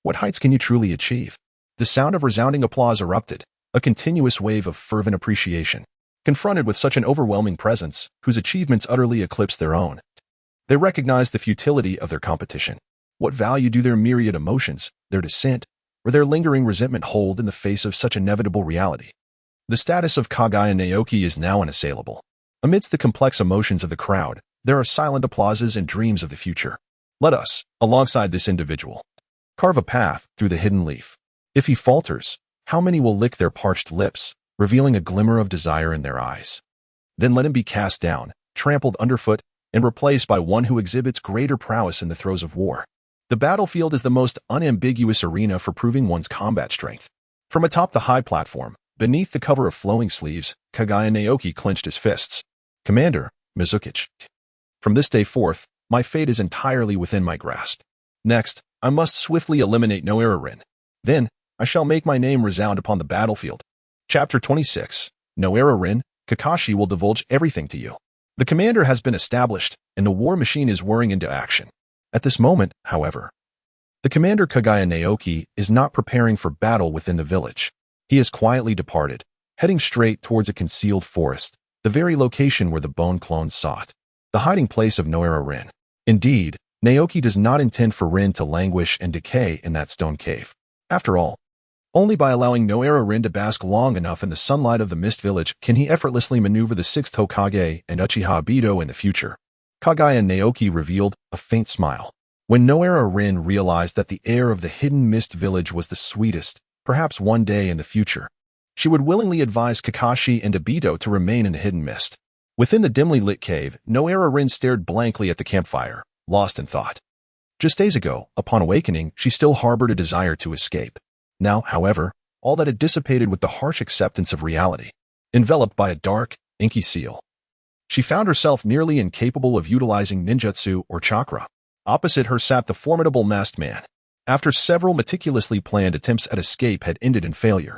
What heights can you truly achieve? The sound of resounding applause erupted, a continuous wave of fervent appreciation. Confronted with such an overwhelming presence, whose achievements utterly eclipsed their own, they recognized the futility of their competition. What value do their myriad emotions, their dissent, or their lingering resentment hold in the face of such inevitable reality? The status of Kaguya Naoki is now unassailable. Amidst the complex emotions of the crowd, there are silent applauses and dreams of the future. Let us, alongside this individual, carve a path through the hidden leaf. If he falters, how many will lick their parched lips, revealing a glimmer of desire in their eyes. Then let him be cast down, trampled underfoot, and replaced by one who exhibits greater prowess in the throes of war. The battlefield is the most unambiguous arena for proving one's combat strength. From atop the high platform, beneath the cover of flowing sleeves, Kaguya Naoki clenched his fists. Commander, Mizukage. From this day forth, my fate is entirely within my grasp. Next, I must swiftly eliminate Nohara-rin. Then, I shall make my name resound upon the battlefield. Chapter 26. Nohara-rin, Kakashi will divulge everything to you. The commander has been established, and the war machine is whirring into action. At this moment, however, the commander Kaguya Naoki is not preparing for battle within the village. He has quietly departed, heading straight towards a concealed forest, the very location where the bone clones sought, the hiding place of Nohara-rin. Indeed, Naoki does not intend for Rin to languish and decay in that stone cave. After all, only by allowing Nohara-rin to bask long enough in the sunlight of the Mist Village can he effortlessly maneuver the 6th Hokage and Uchiha Obito in the future. Kaguya Naoki revealed a faint smile. When Nohara-rin realized that the air of the hidden Mist Village was the sweetest, perhaps one day in the future, she would willingly advise Kakashi and Obito to remain in the hidden mist. Within the dimly lit cave, Nohara-rin stared blankly at the campfire, lost in thought. Just days ago, upon awakening, she still harbored a desire to escape. Now, however, all that had dissipated with the harsh acceptance of reality, enveloped by a dark, inky seal. She found herself nearly incapable of utilizing ninjutsu or chakra. Opposite her sat the formidable masked man. After several meticulously planned attempts at escape had ended in failure,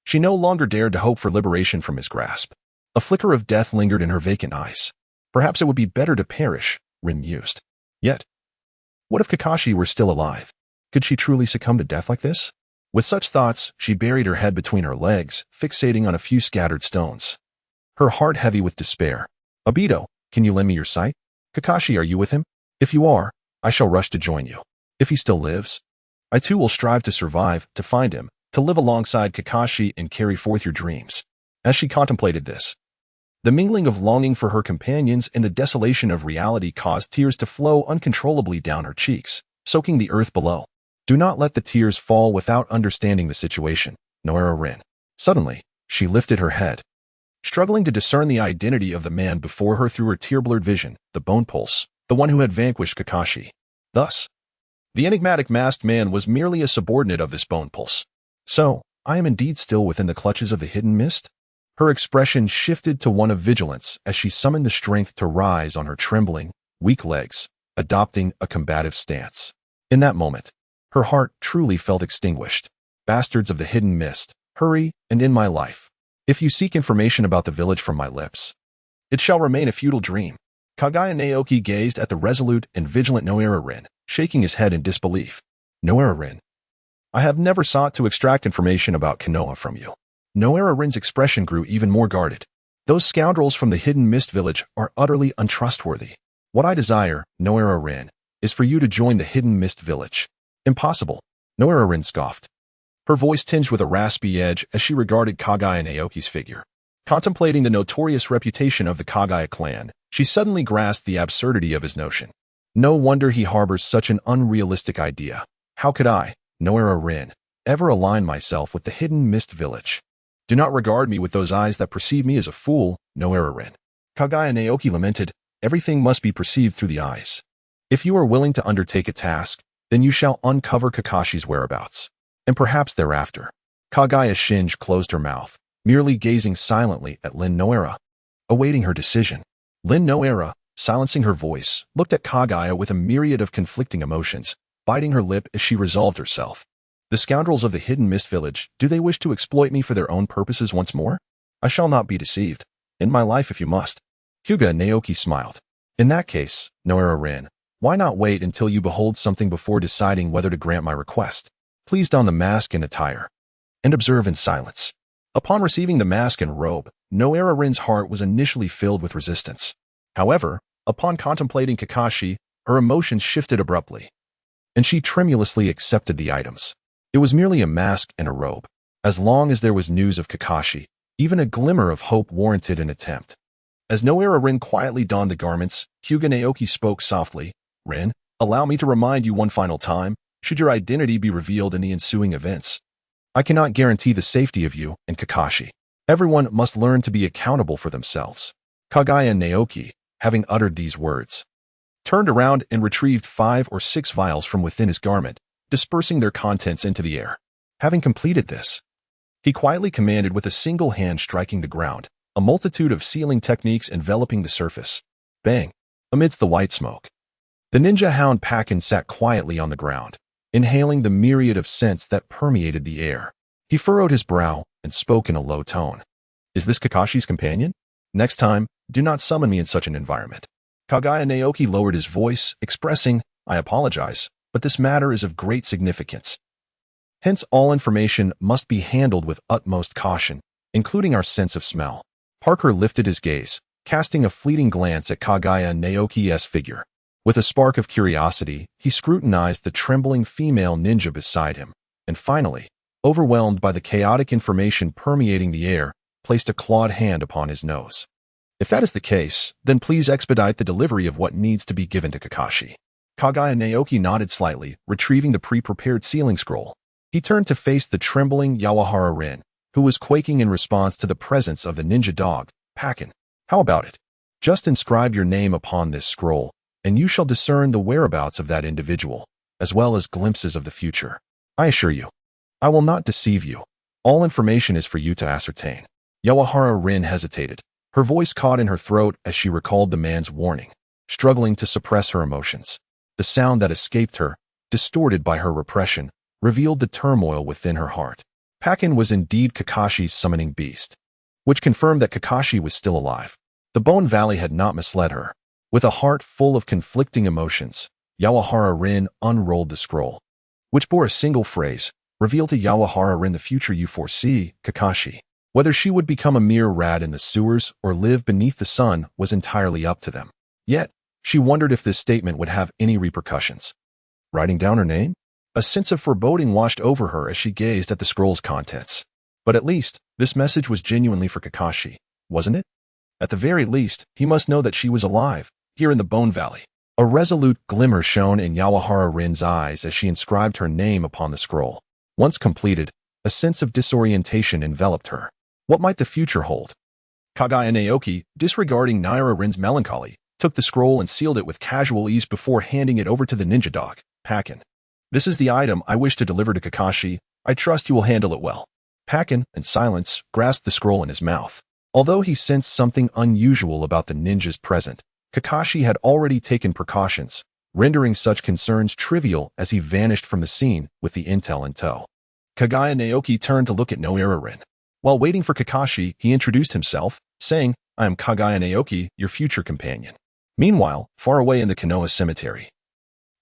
she no longer dared to hope for liberation from his grasp. A flicker of death lingered in her vacant eyes. Perhaps it would be better to perish, Rin mused. Yet, what if Kakashi were still alive? Could she truly succumb to death like this? With such thoughts, she buried her head between her legs, fixating on a few scattered stones. Her heart heavy with despair. Obito, can you lend me your sight? Kakashi, are you with him? If you are, I shall rush to join you. If he still lives, I too will strive to survive, to find him, to live alongside Kakashi and carry forth your dreams. As she contemplated this, the mingling of longing for her companions and the desolation of reality caused tears to flow uncontrollably down her cheeks, soaking the earth below. Do not let the tears fall without understanding the situation, Nohara-rin. Suddenly, she lifted her head, struggling to discern the identity of the man before her through her tear-blurred vision, the Bone Pulse, the one who had vanquished Kakashi. Thus, the enigmatic masked man was merely a subordinate of this Bone Pulse. So, I am indeed still within the clutches of the hidden mist? Her expression shifted to one of vigilance as she summoned the strength to rise on her trembling, weak legs, adopting a combative stance. In that moment, her heart truly felt extinguished. Bastards of the hidden mist, hurry and end my life. If you seek information about the village from my lips, it shall remain a futile dream. Kaguya Naoki gazed at the resolute and vigilant Nohara-rin, shaking his head in disbelief. Nohara-rin, I have never sought to extract information about Konoha from you. Nohara-rin's expression grew even more guarded. Those scoundrels from the hidden mist village are utterly untrustworthy. What I desire, Nohara-rin, is for you to join the hidden mist village. Impossible, Nohara-rin scoffed, her voice tinged with a raspy edge as she regarded Kaguya Naoki's figure. Contemplating the notorious reputation of the Kaguya clan, she suddenly grasped the absurdity of his notion. No wonder he harbors such an unrealistic idea. How could I, Nohara-rin, ever align myself with the hidden mist village? Do not regard me with those eyes that perceive me as a fool, Nohara-rin. Kaguya Naoki lamented, everything must be perceived through the eyes. If you are willing to undertake a task, then you shall uncover Kakashi's whereabouts. And perhaps thereafter. Kaguya Shinji closed her mouth, merely gazing silently at Lin Nohara, awaiting her decision. Lin Nohara, silencing her voice, looked at Kaguya with a myriad of conflicting emotions, biting her lip as she resolved herself. The scoundrels of the hidden mist village, do they wish to exploit me for their own purposes once more? I shall not be deceived. End my life if you must. Kaguya Naoki smiled. In that case, Nohara-rin, why not wait until you behold something before deciding whether to grant my request? Please don the mask and attire, and observe in silence. Upon receiving the mask and robe, Nohara-rin's heart was initially filled with resistance. However, upon contemplating Kakashi, her emotions shifted abruptly, and she tremulously accepted the items. It was merely a mask and a robe. As long as there was news of Kakashi, even a glimmer of hope warranted an attempt. As Nohara-rin quietly donned the garments, Kaguya Naoki spoke softly. Rin, allow me to remind you one final time, should your identity be revealed in the ensuing events. I cannot guarantee the safety of you and Kakashi. Everyone must learn to be accountable for themselves. Kaguya Naoki, having uttered these words, turned around and retrieved 5 or 6 vials from within his garment, dispersing their contents into the air. Having completed this, he quietly commanded with a single hand striking the ground, a multitude of sealing techniques enveloping the surface. Bang! Amidst the white smoke, the ninja hound Pakin sat quietly on the ground, inhaling the myriad of scents that permeated the air. He furrowed his brow and spoke in a low tone. Is this Kakashi's companion? Next time, do not summon me in such an environment. Kaguya Naoki lowered his voice, expressing, I apologize, but this matter is of great significance. Hence, all information must be handled with utmost caution, including our sense of smell. Parker lifted his gaze, casting a fleeting glance at Kaguya Naoki's figure. With a spark of curiosity, he scrutinized the trembling female ninja beside him, and finally, overwhelmed by the chaotic information permeating the air, placed a clawed hand upon his nose. If that is the case, then please expedite the delivery of what needs to be given to Kakashi. Kaguya Naoki nodded slightly, retrieving the pre-prepared sealing scroll. He turned to face the trembling Yawahara Rin, who was quaking in response to the presence of the ninja dog, Pakin. How about it? Just inscribe your name upon this scroll, and you shall discern the whereabouts of that individual, as well as glimpses of the future. I assure you, I will not deceive you. All information is for you to ascertain. Yawahara Rin hesitated, her voice caught in her throat as she recalled the man's warning, struggling to suppress her emotions. The sound that escaped her, distorted by her repression, revealed the turmoil within her heart. Pakin was indeed Kakashi's summoning beast, which confirmed that Kakashi was still alive. The Bone Valley had not misled her. With a heart full of conflicting emotions, Yawahara Rin unrolled the scroll, which bore a single phrase, reveal to Yawahara Rin the future you foresee, Kakashi. Whether she would become a mere rat in the sewers or live beneath the sun was entirely up to them. Yet, she wondered if this statement would have any repercussions. Writing down her name? A sense of foreboding washed over her as she gazed at the scroll's contents. But at least, this message was genuinely for Kakashi, wasn't it? At the very least, he must know that she was alive, here in the Bone Valley. A resolute glimmer shone in Yawahara Rin's eyes as she inscribed her name upon the scroll. Once completed, a sense of disorientation enveloped her. What might the future hold? Kaguya Naoki, disregarding Naira Rin's melancholy, took the scroll and sealed it with casual ease before handing it over to the ninja dog, Pakin. This is the item I wish to deliver to Kakashi. I trust you will handle it well. Pakin, in silence, grasped the scroll in his mouth. Although he sensed something unusual about the ninjas present, Kakashi had already taken precautions, rendering such concerns trivial as he vanished from the scene with the intel in tow. Kaguya Naoki turned to look at Naira Rin. While waiting for Kakashi, he introduced himself, saying, I am Kaguya Naoki, your future companion. Meanwhile, far away in the Konoha cemetery,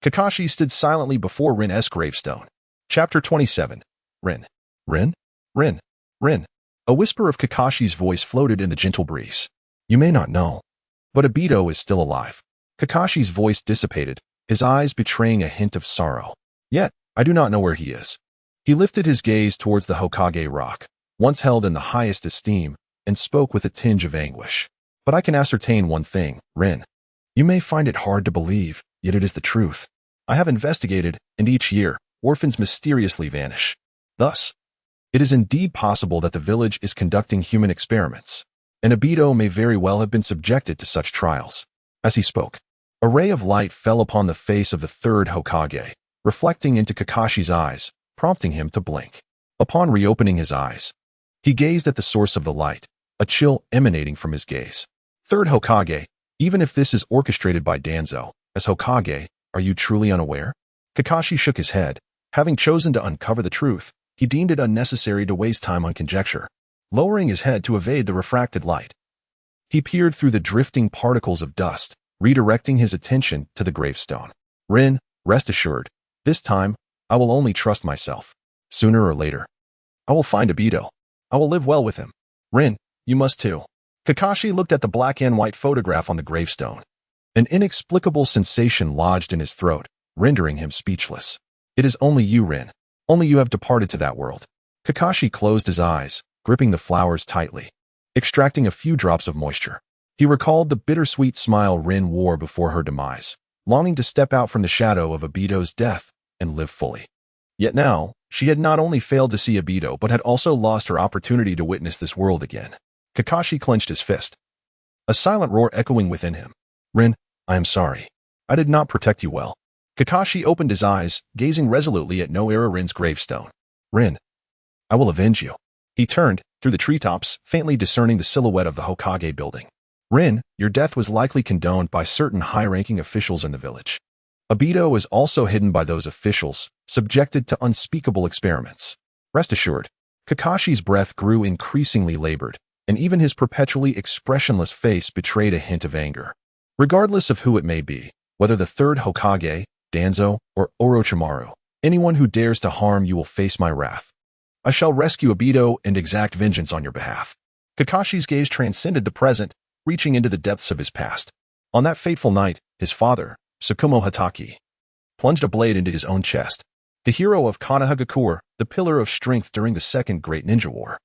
Kakashi stood silently before Rin's gravestone. Chapter 27. Rin. Rin? Rin. Rin. A whisper of Kakashi's voice floated in the gentle breeze. You may not know, but Obito is still alive. Kakashi's voice dissipated, his eyes betraying a hint of sorrow. Yet, I do not know where he is. He lifted his gaze towards the Hokage rock, once held in the highest esteem, and spoke with a tinge of anguish. But I can ascertain one thing, Rin. You may find it hard to believe, yet it is the truth. I have investigated, and each year, orphans mysteriously vanish. Thus, it is indeed possible that the village is conducting human experiments, and Obito may very well have been subjected to such trials. As he spoke, a ray of light fell upon the face of the third Hokage, reflecting into Kakashi's eyes, prompting him to blink. Upon reopening his eyes, he gazed at the source of the light, a chill emanating from his gaze. Third Hokage, even if this is orchestrated by Danzo, as Hokage, are you truly unaware? Kakashi shook his head. Having chosen to uncover the truth, he deemed it unnecessary to waste time on conjecture. Lowering his head to evade the refracted light, he peered through the drifting particles of dust, redirecting his attention to the gravestone. Rin, rest assured, this time, I will only trust myself. Sooner or later, I will find Obito. I will live well with him. Rin, you must too. Kakashi looked at the black and white photograph on the gravestone. An inexplicable sensation lodged in his throat, rendering him speechless. It is only you, Rin. Only you have departed to that world. Kakashi closed his eyes, gripping the flowers tightly, extracting a few drops of moisture. He recalled the bittersweet smile Rin wore before her demise, longing to step out from the shadow of Obito's death and live fully. Yet now, She had not only failed to see Obito, but had also lost her opportunity to witness this world again. Kakashi clenched his fist, a silent roar echoing within him. Rin, I am sorry. I did not protect you well. Kakashi opened his eyes, gazing resolutely at Nohara Rin's gravestone. Rin, I will avenge you. He turned, through the treetops, faintly discerning the silhouette of the Hokage building. Rin, your death was likely condoned by certain high-ranking officials in the village. Obito is also hidden by those officials, subjected to unspeakable experiments. Rest assured, Kakashi's breath grew increasingly labored, and even his perpetually expressionless face betrayed a hint of anger. Regardless of who it may be, whether the third Hokage, Danzo, or Orochimaru, anyone who dares to harm you will face my wrath. I shall rescue Obito and exact vengeance on your behalf. Kakashi's gaze transcended the present, reaching into the depths of his past. On that fateful night, his father, Tsukumo Hatake, plunged a blade into his own chest. The hero of Konohagakure, the pillar of strength during the Second Great Ninja War,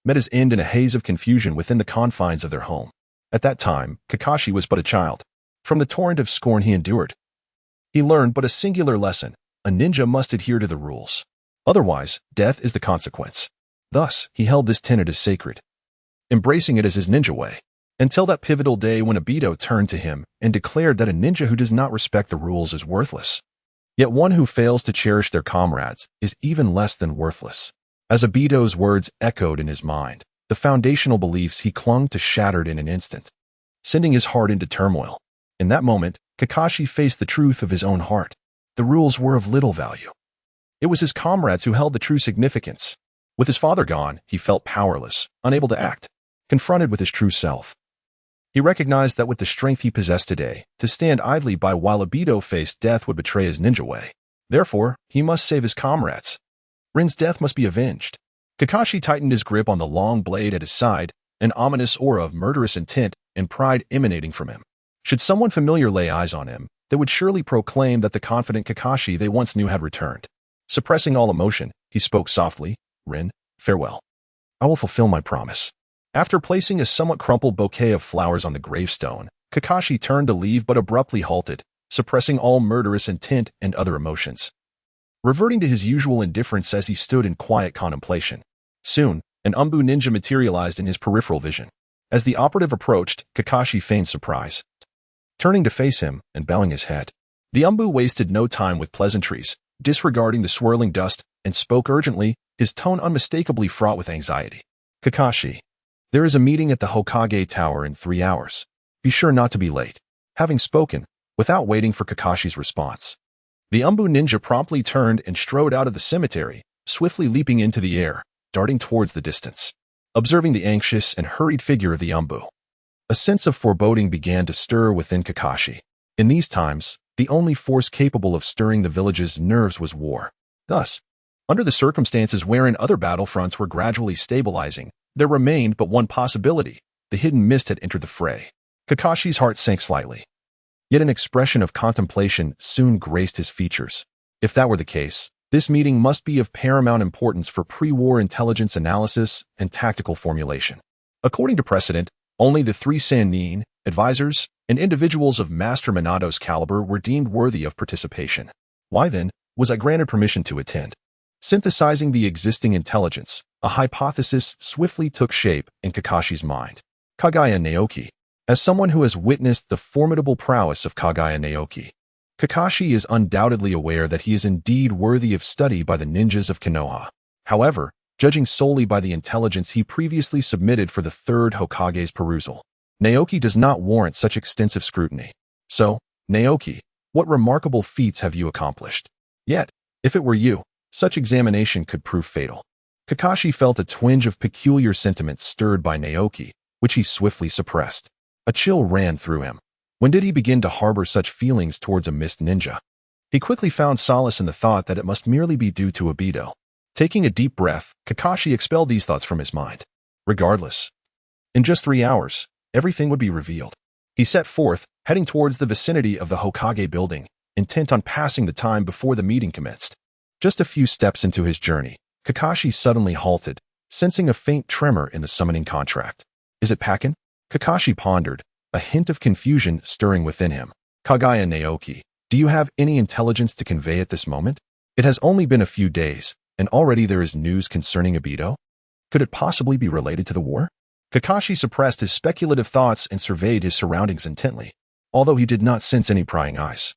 met his end in a haze of confusion within the confines of their home. At that time, Kakashi was but a child. From the torrent of scorn he endured, he learned but a singular lesson: a ninja must adhere to the rules. Otherwise, death is the consequence. Thus, he held this tenet as sacred, embracing it as his ninja way, until that pivotal day when Obito turned to him and declared that a ninja who does not respect the rules is worthless. Yet one who fails to cherish their comrades is even less than worthless. As Obito's words echoed in his mind, the foundational beliefs he clung to shattered in an instant, sending his heart into turmoil. In that moment, Kakashi faced the truth of his own heart. The rules were of little value. It was his comrades who held the true significance. With his father gone, he felt powerless, unable to act, confronted with his true self. He recognized that with the strength he possessed today, to stand idly by while Obito faced death would betray his ninja way. Therefore, he must save his comrades. Rin's death must be avenged. Kakashi tightened his grip on the long blade at his side, an ominous aura of murderous intent and pride emanating from him. Should someone familiar lay eyes on him, they would surely proclaim that the confident Kakashi they once knew had returned. Suppressing all emotion, he spoke softly, Rin, farewell. I will fulfill my promise. After placing a somewhat crumpled bouquet of flowers on the gravestone, Kakashi turned to leave but abruptly halted, suppressing all murderous intent and other emotions, reverting to his usual indifference as he stood in quiet contemplation. Soon, an Umbu ninja materialized in his peripheral vision. As the operative approached, Kakashi feigned surprise, turning to face him and bowing his head. The Umbu wasted no time with pleasantries, disregarding the swirling dust, and spoke urgently, his tone unmistakably fraught with anxiety. Kakashi, there is a meeting at the Hokage Tower in 3 hours. Be sure not to be late. Having spoken, without waiting for Kakashi's response, the Umbu ninja promptly turned and strode out of the cemetery, swiftly leaping into the air, darting towards the distance. Observing the anxious and hurried figure of the Umbu, a sense of foreboding began to stir within Kakashi. In these times, the only force capable of stirring the village's nerves was war. Thus, under the circumstances wherein other battlefronts were gradually stabilizing, there remained but one possibility: the hidden mist had entered the fray. Kakashi's heart sank slightly. Yet an expression of contemplation soon graced his features. If that were the case, this meeting must be of paramount importance for pre-war intelligence analysis and tactical formulation. According to precedent, only the 3 Sannin, advisors, and individuals of Master Minato's caliber were deemed worthy of participation. Why then was I granted permission to attend? Synthesizing the existing intelligence, a hypothesis swiftly took shape in Kakashi's mind. Kaguya Naoki. As someone who has witnessed the formidable prowess of Kaguya Naoki, Kakashi is undoubtedly aware that he is indeed worthy of study by the ninjas of Konoha. However, judging solely by the intelligence he previously submitted for the third Hokage's perusal, Naoki does not warrant such extensive scrutiny. So, Naoki, what remarkable feats have you accomplished? Yet, if it were you, such examination could prove fatal. Kakashi felt a twinge of peculiar sentiments stirred by Naoki, which he swiftly suppressed. A chill ran through him. When did he begin to harbor such feelings towards a mist ninja? He quickly found solace in the thought that it must merely be due to Obito. Taking a deep breath, Kakashi expelled these thoughts from his mind. Regardless, in just 3 hours, everything would be revealed. He set forth, heading towards the vicinity of the Hokage building, intent on passing the time before the meeting commenced. Just a few steps into his journey, Kakashi suddenly halted, sensing a faint tremor in the summoning contract. Is it Pakin? Kakashi pondered, a hint of confusion stirring within him. Kaguya Naoki, do you have any intelligence to convey at this moment? It has only been a few days, And already there is news concerning Obito? Could it possibly be related to the war? Kakashi suppressed his speculative thoughts and surveyed his surroundings intently, although he did not sense any prying eyes.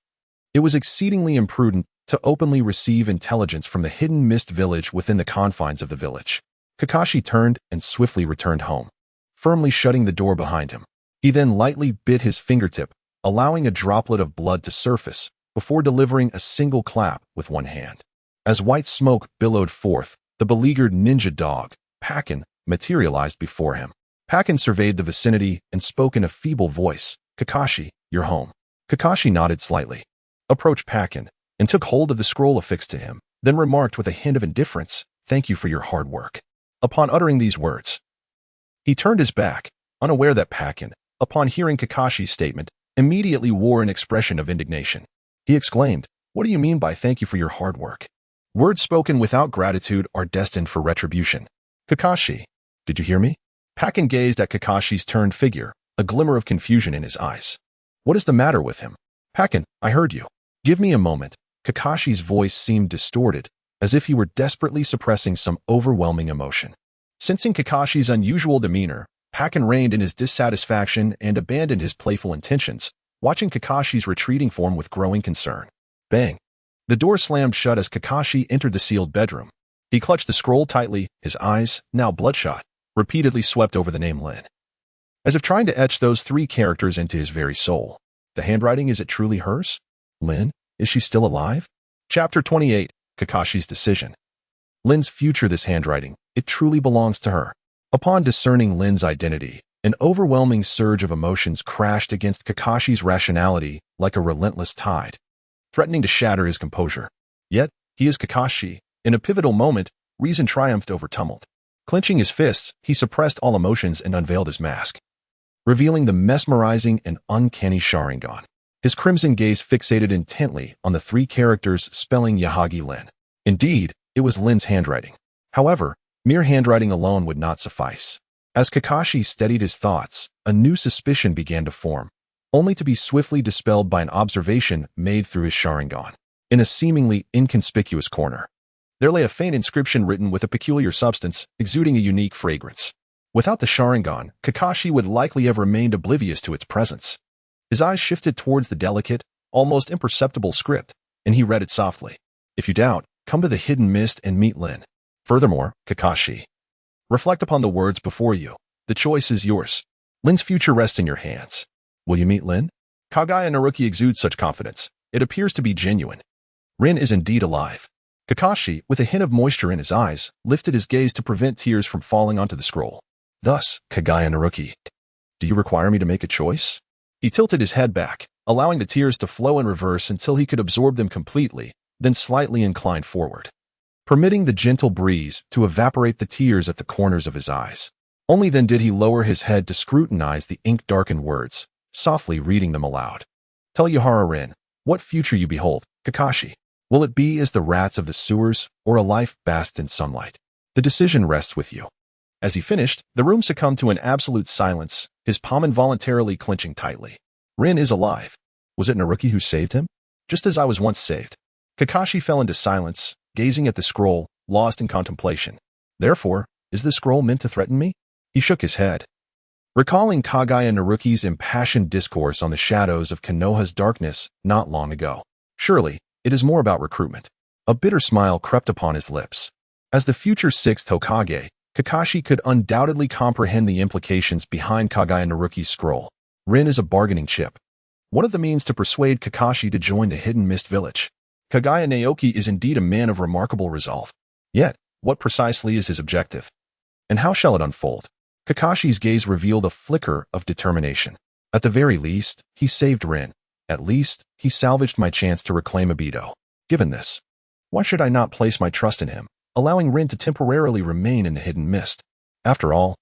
It was exceedingly imprudent to openly receive intelligence from the hidden mist village within the confines of the village. Kakashi turned and swiftly returned home, firmly shutting the door behind him. He then lightly bit his fingertip, allowing a droplet of blood to surface, before delivering a single clap with one hand. As white smoke billowed forth, the beleaguered ninja dog, Pakken, materialized before him. Pakken surveyed the vicinity and spoke in a feeble voice, "Kakashi, you're home." Kakashi nodded slightly, approached Pakken, and took hold of the scroll affixed to him, then remarked with a hint of indifference, "Thank you for your hard work." Upon uttering these words, he turned his back, unaware that Pakken, upon hearing Kakashi's statement, immediately wore an expression of indignation. He exclaimed, "What do you mean by thank you for your hard work? Words spoken without gratitude are destined for retribution." "Kakashi, did you hear me?" Pakken gazed at Kakashi's turned figure, a glimmer of confusion in his eyes. "What is the matter with him?" "Pakken, I heard you. Give me a moment." Kakashi's voice seemed distorted, as if he were desperately suppressing some overwhelming emotion. Sensing Kakashi's unusual demeanor, Pakken reined in his dissatisfaction and abandoned his playful intentions, watching Kakashi's retreating form with growing concern. Bang! The door slammed shut as Kakashi entered the sealed bedroom. He clutched the scroll tightly, his eyes, now bloodshot, repeatedly swept over the name Lin, as if trying to etch those three characters into his very soul. The handwriting, is it truly hers? Lin? Is she still alive? Chapter 28, Kakashi's Decision. Lin's future, this handwriting, it truly belongs to her. Upon discerning Lin's identity, an overwhelming surge of emotions crashed against Kakashi's rationality like a relentless tide, threatening to shatter his composure. Yet, he is Kakashi. In a pivotal moment, reason triumphed over tumult. Clenching his fists, he suppressed all emotions and unveiled his mask, revealing the mesmerizing and uncanny Sharingan. His crimson gaze fixated intently on the three characters spelling Yahagi Lin. Indeed, it was Lin's handwriting. However, mere handwriting alone would not suffice. As Kakashi steadied his thoughts, a new suspicion began to form, only to be swiftly dispelled by an observation made through his Sharingan. In a seemingly inconspicuous corner, there lay a faint inscription written with a peculiar substance, exuding a unique fragrance. Without the Sharingan, Kakashi would likely have remained oblivious to its presence. His eyes shifted towards the delicate, almost imperceptible script, and he read it softly. "If you doubt, come to the hidden mist and meet Lin. Furthermore, Kakashi, reflect upon the words before you. The choice is yours. Lin's future rests in your hands. Will you meet Lin?" Kaguya Naoki exudes such confidence. It appears to be genuine. Rin is indeed alive. Kakashi, with a hint of moisture in his eyes, lifted his gaze to prevent tears from falling onto the scroll. "Thus, Kaguya Naoki, do you require me to make a choice?" He tilted his head back, allowing the tears to flow in reverse until he could absorb them completely, then slightly inclined forward, permitting the gentle breeze to evaporate the tears at the corners of his eyes. Only then did he lower his head to scrutinize the ink-darkened words, softly reading them aloud. "Tell Nohara Rin, what future you behold, Kakashi. Will it be as the rats of the sewers, or a life basked in sunlight? The decision rests with you." As he finished, the room succumbed to an absolute silence, his palm involuntarily clenching tightly. Rin is alive. Was it Naruki who saved him? Just as I was once saved. Kakashi fell into silence, gazing at the scroll, lost in contemplation. Therefore, is this scroll meant to threaten me? He shook his head, recalling Kaguya Naruki's impassioned discourse on the shadows of Konoha's darkness not long ago. Surely, it is more about recruitment. A bitter smile crept upon his lips. As the future sixth Hokage, Kakashi could undoubtedly comprehend the implications behind Kaguya Naruki's scroll. Rin is a bargaining chip, one of the means to persuade Kakashi to join the Hidden Mist Village. Kaguya Naoki is indeed a man of remarkable resolve. Yet, what precisely is his objective? And how shall it unfold? Kakashi's gaze revealed a flicker of determination. At the very least, he saved Rin. At least, he salvaged my chance to reclaim Obito. Given this, why should I not place my trust in him, allowing Rin to temporarily remain in the hidden mist? After all,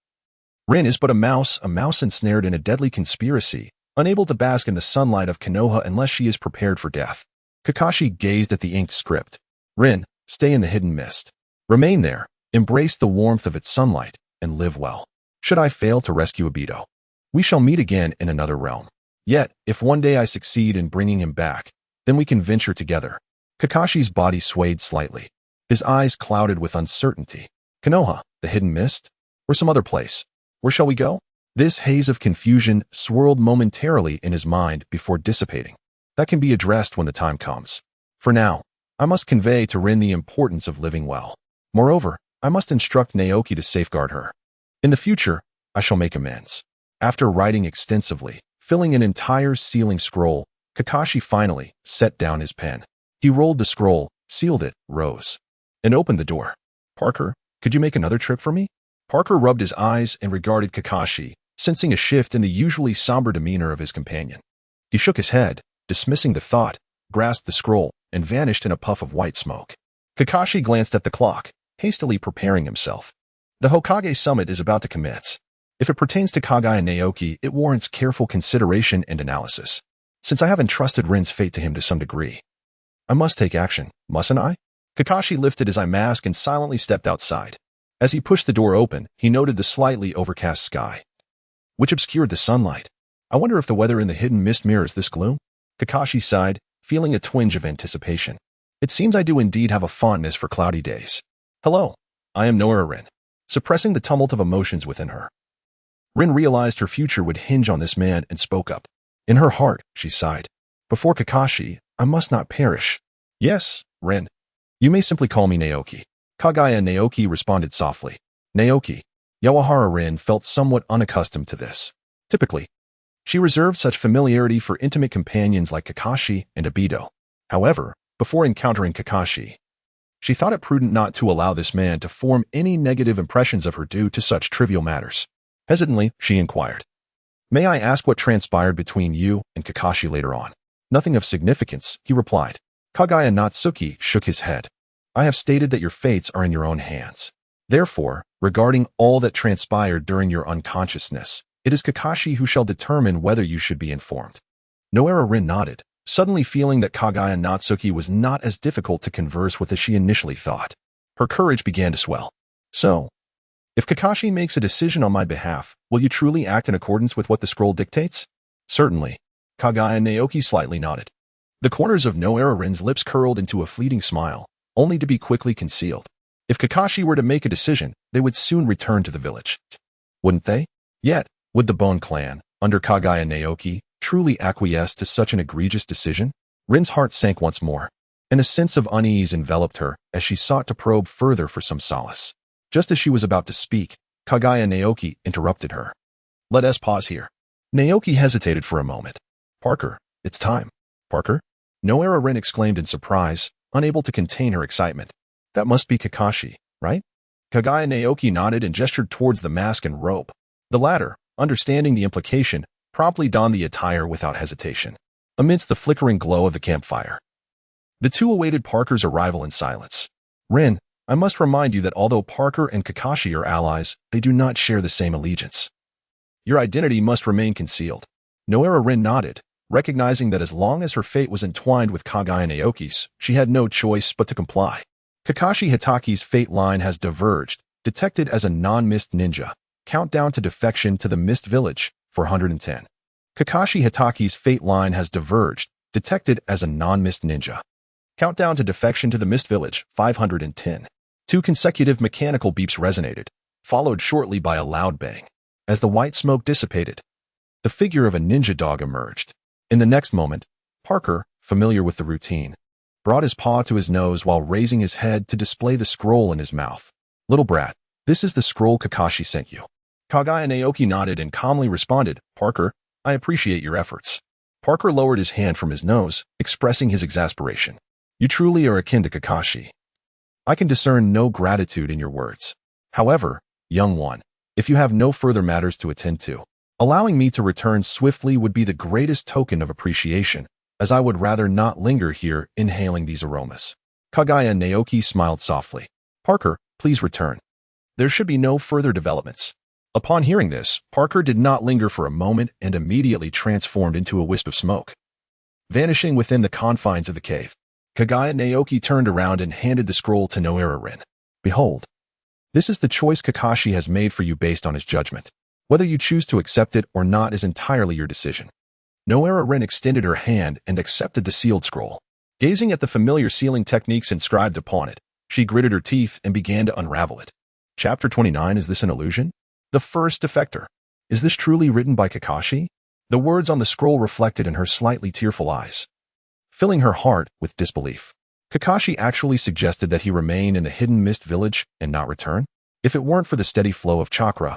Rin is but a mouse ensnared in a deadly conspiracy, unable to bask in the sunlight of Konoha unless she is prepared for death. Kakashi gazed at the inked script. Rin, stay in the hidden mist. Remain there, embrace the warmth of its sunlight, and live well. Should I fail to rescue Obito, we shall meet again in another realm. Yet, if one day I succeed in bringing him back, then we can venture together. Kakashi's body swayed slightly. his eyes clouded with uncertainty. Konoha, the hidden mist? Or some other place? Where shall we go? This haze of confusion swirled momentarily in his mind before dissipating. That can be addressed when the time comes. For now, I must convey to Rin the importance of living well. Moreover, I must instruct Naoki to safeguard her. In the future, I shall make amends. After writing extensively, filling an entire sealing scroll, Kakashi finally set down his pen. He rolled the scroll, sealed it, rose, and opened the door. Parker, could you make another trip for me? Parker rubbed his eyes and regarded Kakashi, sensing a shift in the usually somber demeanor of his companion. He shook his head, dismissing the thought, grasped the scroll, and vanished in a puff of white smoke. Kakashi glanced at the clock, hastily preparing himself. The Hokage summit is about to commence. If it pertains to Kaguya Naoki, it warrants careful consideration and analysis. Since I have entrusted Rin's fate to him to some degree, I must take action, mustn't I? Kakashi lifted his eye mask and silently stepped outside. As he pushed the door open, he noted the slightly overcast sky, which obscured the sunlight. I wonder if the weather in the hidden mist mirrors this gloom? Kakashi sighed, feeling a twinge of anticipation. It seems I do indeed have a fondness for cloudy days. Hello, I am Nohara Rin. Suppressing the tumult of emotions within her, Rin realized her future would hinge on this man and spoke up. In her heart, she sighed. Before Kakashi, I must not perish. Yes, Rin. You may simply call me Naoki. Kaguya Naoki responded softly. Naoki. Nohara Rin felt somewhat unaccustomed to this. Typically, she reserved such familiarity for intimate companions like Kakashi and Obito. However, before encountering Kakashi, she thought it prudent not to allow this man to form any negative impressions of her due to such trivial matters. Hesitantly, she inquired, May I ask what transpired between you and Kakashi later on? Nothing of significance, he replied. Kaguya Otsutsuki shook his head. I have stated that your fates are in your own hands. Therefore, regarding all that transpired during your unconsciousness, it is Kakashi who shall determine whether you should be informed. Nohara Rin nodded, suddenly feeling that Kaguya Otsutsuki was not as difficult to converse with as she initially thought. Her courage began to swell. So, if Kakashi makes a decision on my behalf, will you truly act in accordance with what the scroll dictates? Certainly. Kaguya Naoki slightly nodded. The corners of Nohara Rin's lips curled into a fleeting smile, only to be quickly concealed. If Kakashi were to make a decision, they would soon return to the village. Wouldn't they? Yet, would the Bone Clan, under Kaguya Naoki, truly acquiesce to such an egregious decision? Rin's heart sank once more, and a sense of unease enveloped her as she sought to probe further for some solace. Just as she was about to speak, Kaguya Naoki interrupted her. Let us pause here. Naoki hesitated for a moment. Parker, it's time. Parker? Nohara Rin exclaimed in surprise, unable to contain her excitement. That must be Kakashi, right? Kaguya Naoki nodded and gestured towards the mask and robe. The latter, understanding the implication, promptly donned the attire without hesitation. Amidst the flickering glow of the campfire, the two awaited Parker's arrival in silence. Rin, I must remind you that although Parker and Kakashi are allies, they do not share the same allegiance. Your identity must remain concealed. Nohara Rin nodded, recognizing that as long as her fate was entwined with Kaguya Naoki's, she had no choice but to comply. Kakashi Hitaki's fate line has diverged, detected as a non-mist ninja. Countdown to defection to the Mist Village, 410. Kakashi Hitaki's fate line has diverged, detected as a non-mist ninja. Countdown to defection to the Mist Village, 510. Two consecutive mechanical beeps resonated, followed shortly by a loud bang. As the white smoke dissipated, the figure of a ninja dog emerged. In the next moment, Parker, familiar with the routine, brought his paw to his nose while raising his head to display the scroll in his mouth. Little brat, this is the scroll Kakashi sent you. Kaguya Naoki nodded and calmly responded, Parker, I appreciate your efforts. Parker lowered his hand from his nose, expressing his exasperation. You truly are akin to Kakashi. I can discern no gratitude in your words. However, young one, if you have no further matters to attend to, allowing me to return swiftly would be the greatest token of appreciation, as I would rather not linger here inhaling these aromas. Kaguya Naoki smiled softly. Parker, please return. There should be no further developments. Upon hearing this, Parker did not linger for a moment and immediately transformed into a wisp of smoke, vanishing within the confines of the cave. Kaguya Naoki turned around and handed the scroll to Nohara Rin. Behold, this is the choice Kakashi has made for you based on his judgment. Whether you choose to accept it or not is entirely your decision. Nohara Rin extended her hand and accepted the sealed scroll. Gazing at the familiar sealing techniques inscribed upon it, She gritted her teeth and began to unravel it. Chapter 29. Is this an illusion? The First Defector. Is this truly written by Kakashi? The words on the scroll reflected in her slightly tearful eyes, filling her heart with disbelief. Kakashi actually suggested that he remain in the hidden mist village and not return? If it weren't for the steady flow of chakra,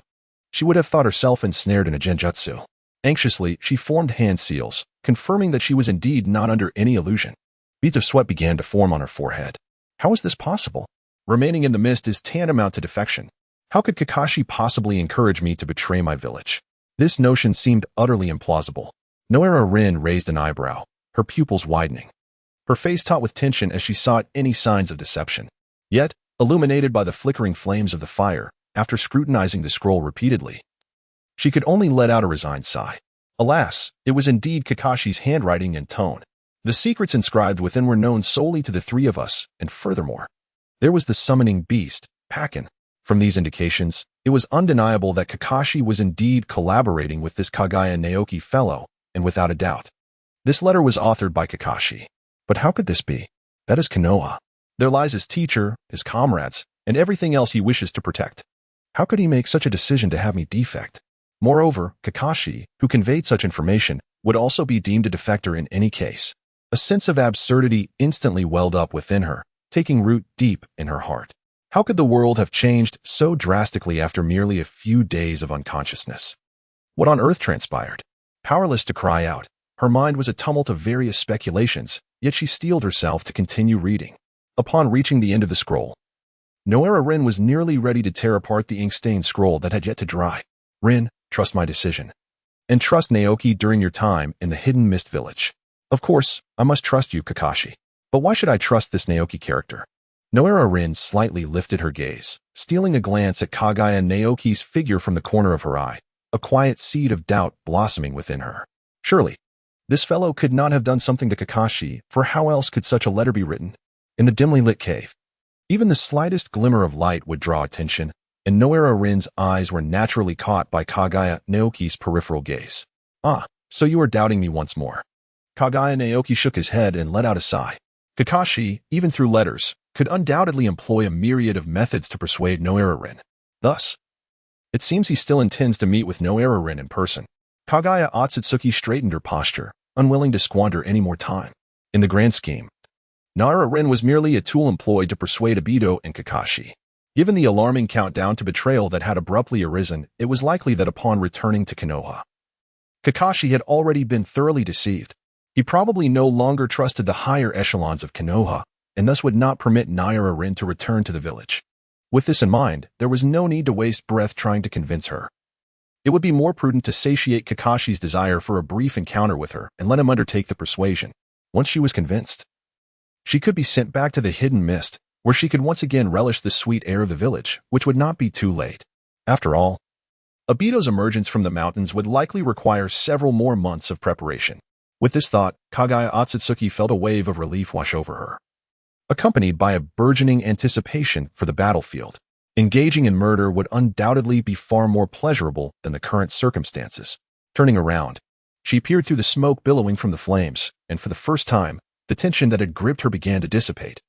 she would have thought herself ensnared in a genjutsu. Anxiously, she formed hand seals, confirming that she was indeed not under any illusion. Beads of sweat began to form on her forehead. How is this possible? Remaining in the mist is tantamount to defection. How could Kakashi possibly encourage me to betray my village? This notion seemed utterly implausible. Nohara raised an eyebrow, her pupils widening, her face taut with tension as she sought any signs of deception. Yet, illuminated by the flickering flames of the fire, after scrutinizing the scroll repeatedly, she could only let out a resigned sigh. Alas, it was indeed Kakashi's handwriting and tone. The secrets inscribed within were known solely to the three of us, and furthermore, there was the summoning beast, Pakin. From these indications, it was undeniable that Kakashi was indeed collaborating with this Kaguya Naoki fellow, and without a doubt, this letter was authored by Kakashi. But how could this be? That is Konoha. There lies his teacher, his comrades, and everything else he wishes to protect. How could he make such a decision to have me defect? Moreover, Kakashi, who conveyed such information, would also be deemed a defector in any case. A sense of absurdity instantly welled up within her, taking root deep in her heart. How could the world have changed so drastically after merely a few days of unconsciousness? What on earth transpired? Powerless to cry out, her mind was a tumult of various speculations, yet she steeled herself to continue reading. Upon reaching the end of the scroll, Nohara was nearly ready to tear apart the ink-stained scroll that had yet to dry. Rin, trust my decision. And trust Naoki during your time in the hidden mist village. Of course, I must trust you, Kakashi. But why should I trust this Naoki character? Nohara slightly lifted her gaze, stealing a glance at Kaguya Naoki's figure from the corner of her eye, a quiet seed of doubt blossoming within her. Surely, this fellow could not have done something to Kakashi, for how else could such a letter be written? In the dimly lit cave, even the slightest glimmer of light would draw attention, and Nohara eyes were naturally caught by Kaguya Naoki's peripheral gaze. Ah, so you are doubting me once more. Kaguya Naoki shook his head and let out a sigh. Kakashi, even through letters, could undoubtedly employ a myriad of methods to persuade Nohara. Thus, it seems he still intends to meet with Nohara in person. Kaguya Otsutsuki straightened her posture, unwilling to squander any more time. In the grand scheme, Nohara was merely a tool employed to persuade Obito and Kakashi. Given the alarming countdown to betrayal that had abruptly arisen, it was likely that upon returning to Konoha, Kakashi had already been thoroughly deceived. He probably no longer trusted the higher echelons of Konoha, and thus would not permit Nohara to return to the village. With this in mind, there was no need to waste breath trying to convince her. It would be more prudent to satiate Kakashi's desire for a brief encounter with her and let him undertake the persuasion. Once she was convinced, she could be sent back to the hidden mist, where she could once again relish the sweet air of the village, which would not be too late. After all, Obito's emergence from the mountains would likely require several more months of preparation. With this thought, Kaguya Otsutsuki felt a wave of relief wash over her, accompanied by a burgeoning anticipation for the battlefield. Engaging in murder would undoubtedly be far more pleasurable than the current circumstances. Turning around, she peered through the smoke billowing from the flames, and for the first time, the tension that had gripped her began to dissipate,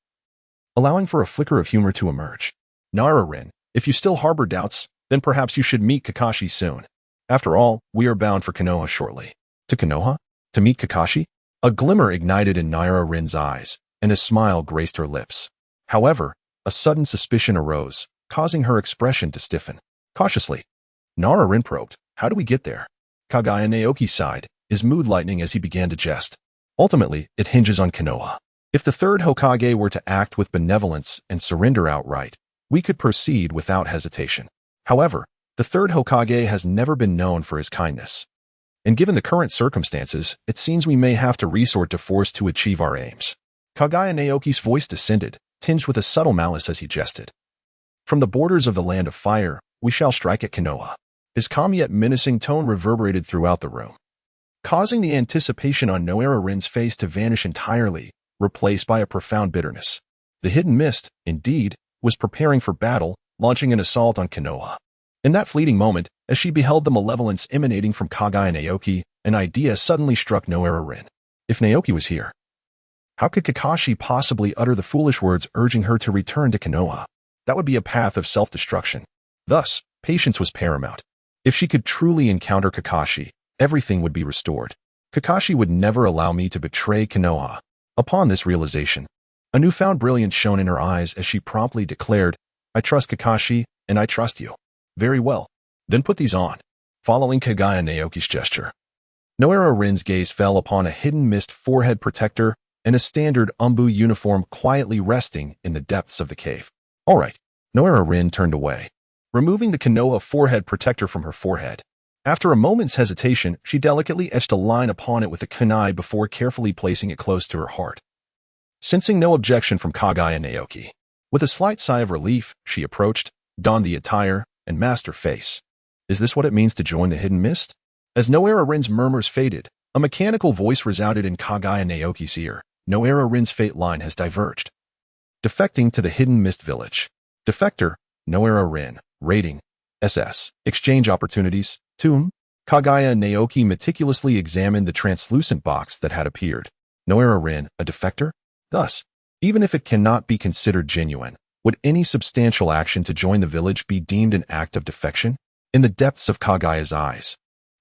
allowing for a flicker of humor to emerge. Nohara, if you still harbor doubts, then perhaps you should meet Kakashi soon. After all, we are bound for Konoha shortly. To Konoha? To meet Kakashi? A glimmer ignited in Nohara's eyes, and a smile graced her lips. However, a sudden suspicion arose, causing her expression to stiffen. Cautiously, Nohara probed, how do we get there? Kaguya Naoki sighed, his mood lightening as he began to jest. Ultimately, it hinges on Konoha. If the third Hokage were to act with benevolence and surrender outright, we could proceed without hesitation. However, the third Hokage has never been known for his kindness. And given the current circumstances, it seems we may have to resort to force to achieve our aims. Kaguya Naoki's voice descended, tinged with a subtle malice as he jested. From the borders of the land of fire, we shall strike at Konoha. His calm yet menacing tone reverberated throughout the room, causing the anticipation on Nohara's face to vanish entirely, replaced by a profound bitterness. The hidden mist, indeed, was preparing for battle, launching an assault on Konoha. In that fleeting moment, as she beheld the malevolence emanating from Kaguya Naoki, an idea suddenly struck Nohara. If Naoki was here, How could Kakashi possibly utter the foolish words urging her to return to Konoha? That would be a path of self-destruction. Thus, patience was paramount. If she could truly encounter Kakashi, everything would be restored. Kakashi would never allow me to betray Konoha. Upon this realization, a newfound brilliance shone in her eyes as she promptly declared, I trust Kakashi, and I trust you. Very well. Then put these on. Following Kaguya Naoki's gesture, Nohara Rin's gaze fell upon a hidden mist forehead protector and a standard Umbu uniform quietly resting in the depths of the cave. All right. Nohara Rin turned away, removing the Konoha forehead protector from her forehead. After a moment's hesitation, she delicately etched a line upon it with a kunai before carefully placing it close to her heart. Sensing no objection from Kaguya Naoki, with a slight sigh of relief, she approached, donned the attire, and masked her face. Is this what it means to join the hidden mist? As Nohara Rin's murmurs faded, a mechanical voice resounded in Kaguya Naoki's ear. Nohara Rin's fate line has diverged. Defecting to the hidden mist village. Defector, Nohara Rin. Rating, SS. Exchange opportunities, Tomb. Kaguya Naoki meticulously examined the translucent box that had appeared. Nohara Rin, a defector? Thus, even if it cannot be considered genuine, would any substantial action to join the village be deemed an act of defection? In the depths of Kaguya's eyes,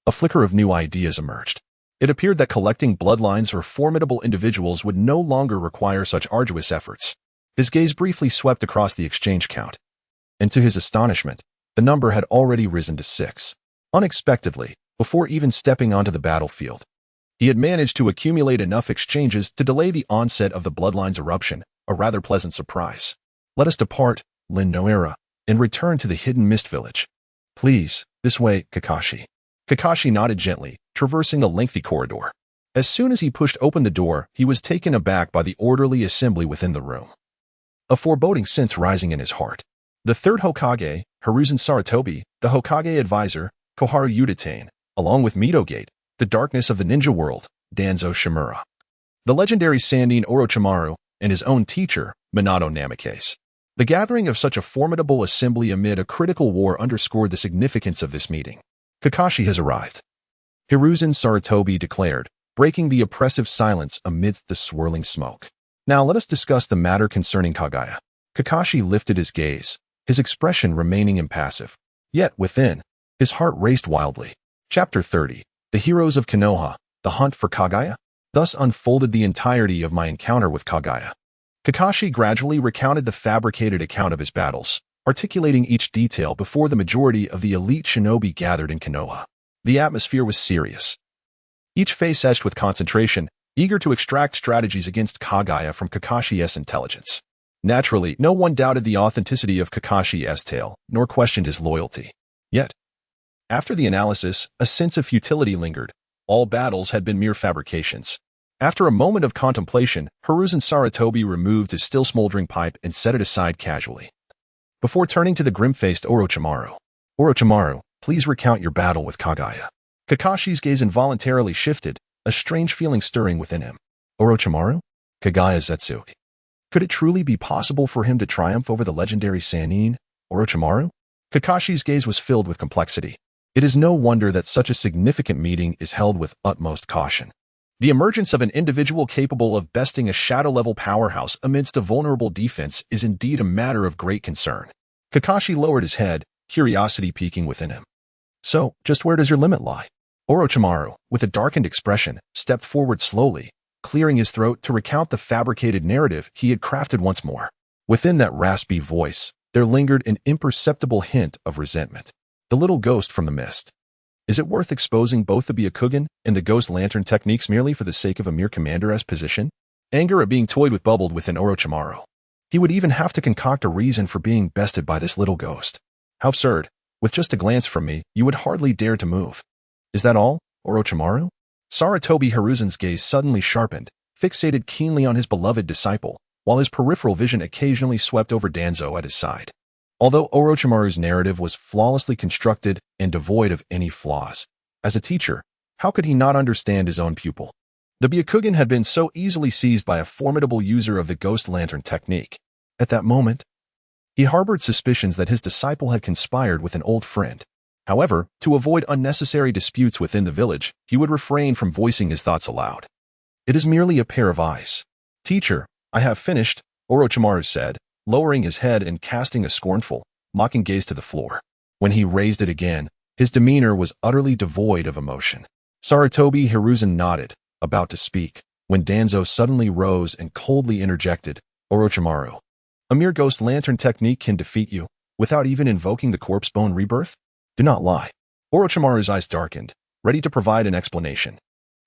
a flicker of new ideas emerged. It appeared that collecting bloodlines for formidable individuals would no longer require such arduous efforts. His gaze briefly swept across the exchange count, and to his astonishment, the number had already risen to 6. Unexpectedly, before even stepping onto the battlefield, he had managed to accumulate enough exchanges to delay the onset of the bloodline's eruption, a rather pleasant surprise. Let us depart, Lin Nohara, and return to the hidden mist village. Please, this way, Kakashi. Kakashi nodded gently, traversing a lengthy corridor. As soon as he pushed open the door, he was taken aback by the orderly assembly within the room, a foreboding sense rising in his heart. The third Hokage, Hiruzen Sarutobi, the Hokage advisor, Koharu Uchiha, along with Midogate, the darkness of the ninja world, Danzo Shimura, the legendary Sannin Orochimaru, and his own teacher, Minato Namikaze. The gathering of such a formidable assembly amid a critical war underscored the significance of this meeting. Kakashi has arrived, Hiruzen Sarutobi declared, breaking the oppressive silence amidst the swirling smoke. Now let us discuss the matter concerning Kaguya. Kakashi lifted his gaze, his expression remaining impassive. Yet within, his heart raced wildly. Chapter 30. The Heroes of Konoha, The Hunt for Kaguya? Thus unfolded the entirety of my encounter with Kaguya. Kakashi gradually recounted the fabricated account of his battles, articulating each detail before the majority of the elite shinobi gathered in Konoha. The atmosphere was serious, each face etched with concentration, eager to extract strategies against Kaguya from Kakashi's intelligence. Naturally, no one doubted the authenticity of Kakashi's tale, nor questioned his loyalty. Yet, after the analysis, a sense of futility lingered. All battles had been mere fabrications. After a moment of contemplation, Hiruzen Sarutobi removed his still smoldering pipe and set it aside casually, before turning to the grim-faced Orochimaru. Orochimaru, please recount your battle with Kaguya. Kakashi's gaze involuntarily shifted, a strange feeling stirring within him. Orochimaru? Kaguya Zetsuki. Could it truly be possible for him to triumph over the legendary Sannin, Orochimaru? Kakashi's gaze was filled with complexity. It is no wonder that such a significant meeting is held with utmost caution. The emergence of an individual capable of besting a shadow-level powerhouse amidst a vulnerable defense is indeed a matter of great concern. Kakashi lowered his head, curiosity peaking within him. So, just where does your limit lie? Orochimaru, with a darkened expression, stepped forward slowly, clearing his throat to recount the fabricated narrative he had crafted once more. Within that raspy voice, there lingered an imperceptible hint of resentment. The little ghost from the mist. Is it worth exposing both the Byakugan and the ghost lantern techniques merely for the sake of a mere commander's position? Anger at being toyed with bubbled within Orochimaru. He would even have to concoct a reason for being bested by this little ghost. How absurd. With just a glance from me, you would hardly dare to move. Is that all, Orochimaru? Sarutobi Hiruzen's gaze suddenly sharpened, fixated keenly on his beloved disciple, while his peripheral vision occasionally swept over Danzo at his side. Although Orochimaru's narrative was flawlessly constructed and devoid of any flaws, as a teacher, how could he not understand his own pupil? The Byakugan had been so easily seized by a formidable user of the ghost lantern technique. At that moment, he harbored suspicions that his disciple had conspired with an old friend. However, to avoid unnecessary disputes within the village, he would refrain from voicing his thoughts aloud. It is merely a pair of eyes. Teacher, I have finished, Orochimaru said, lowering his head and casting a scornful, mocking gaze to the floor. When he raised it again, his demeanor was utterly devoid of emotion. Sarutobi Hiruzen nodded, about to speak, when Danzo suddenly rose and coldly interjected, Orochimaru, a mere ghost lantern technique can defeat you, without even invoking the corpse bone rebirth? Do not lie. Orochimaru's eyes darkened, ready to provide an explanation.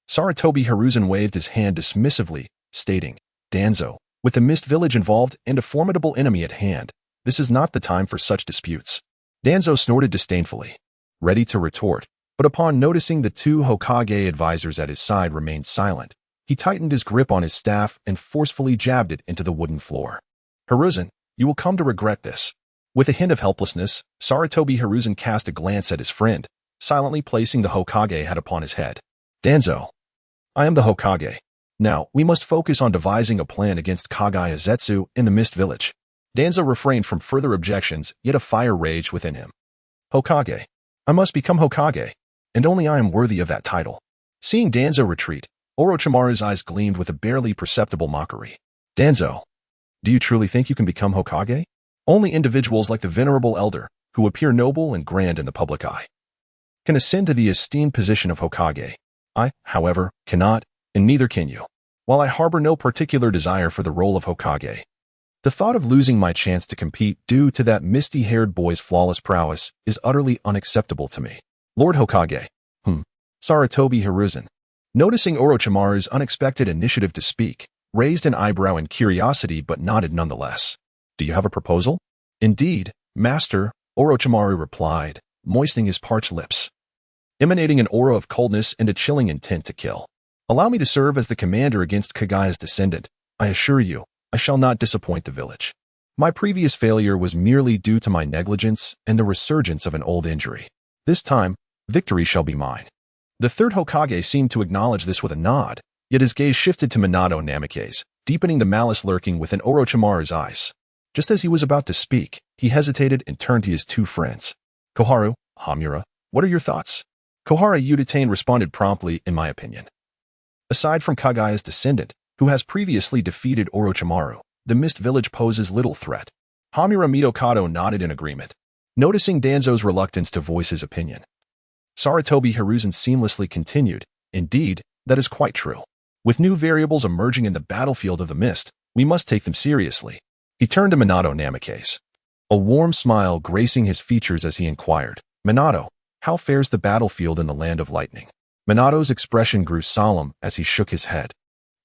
Sarutobi Hiruzen waved his hand dismissively, stating, Danzo, with the Mist Village involved and a formidable enemy at hand, this is not the time for such disputes. Danzo snorted disdainfully, ready to retort, but upon noticing the two Hokage advisors at his side remained silent, he tightened his grip on his staff and forcefully jabbed it into the wooden floor. Hiruzen, you will come to regret this. With a hint of helplessness, Sarutobi Hiruzen cast a glance at his friend, silently placing the Hokage hat upon his head. Danzo, I am the Hokage. Now, we must focus on devising a plan against Kaguya Zetsu in the Mist Village. Danzo refrained from further objections, yet a fire raged within him. Hokage. I must become Hokage, and only I am worthy of that title. Seeing Danzo retreat, Orochimaru's eyes gleamed with a barely perceptible mockery. Danzo, do you truly think you can become Hokage? Only individuals like the venerable elder, who appear noble and grand in the public eye, can ascend to the esteemed position of Hokage. I, however, cannot, and neither can you. While I harbor no particular desire for the role of Hokage, the thought of losing my chance to compete due to that misty-haired boy's flawless prowess is utterly unacceptable to me. Lord Hokage. Sarutobi Hiruzen, noticing Orochimaru's unexpected initiative to speak, raised an eyebrow in curiosity but nodded nonetheless. Do you have a proposal? Indeed, Master, Orochimaru replied, moistening his parched lips, emanating an aura of coldness and a chilling intent to kill. Allow me to serve as the commander against Kaguya's descendant. I assure you, I shall not disappoint the village. My previous failure was merely due to my negligence and the resurgence of an old injury. This time, victory shall be mine. The third Hokage seemed to acknowledge this with a nod, yet his gaze shifted to Minato Namikaze, deepening the malice lurking within Orochimaru's eyes. Just as he was about to speak, he hesitated and turned to his two friends. Koharu, Hamura, what are your thoughts? Kohara Udatane responded promptly, in my opinion. Aside from Kaguya's descendant, who has previously defeated Orochimaru, the Mist Village poses little threat. Hamura Mitokado nodded in agreement, noticing Danzo's reluctance to voice his opinion. Sarutobi Hiruzen seamlessly continued, indeed, that is quite true. With new variables emerging in the battlefield of the Mist, we must take them seriously. He turned to Minato Namikaze, a warm smile gracing his features as he inquired, Minato, how fares the battlefield in the Land of Lightning? Minato's expression grew solemn as he shook his head.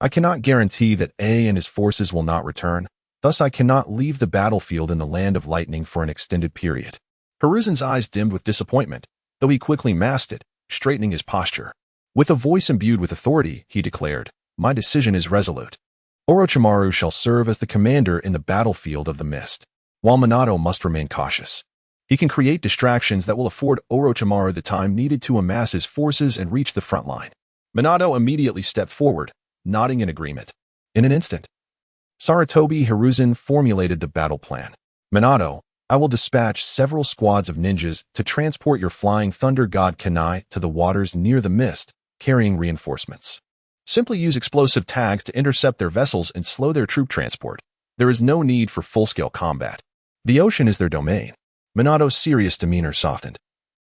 I cannot guarantee that A and his forces will not return, thus I cannot leave the battlefield in the Land of Lightning for an extended period. Hiruzen's eyes dimmed with disappointment, though he quickly masked it, straightening his posture. With a voice imbued with authority, he declared, my decision is resolute. Orochimaru shall serve as the commander in the battlefield of the Mist, while Minato must remain cautious. He can create distractions that will afford Orochimaru the time needed to amass his forces and reach the front line. Minato immediately stepped forward, nodding in agreement. In an instant, Sarutobi Hiruzen formulated the battle plan. Minato, I will dispatch several squads of ninjas to transport your flying thunder god Kanai to the waters near the Mist, carrying reinforcements. Simply use explosive tags to intercept their vessels and slow their troop transport. There is no need for full-scale combat. The ocean is their domain. Minato's serious demeanor softened,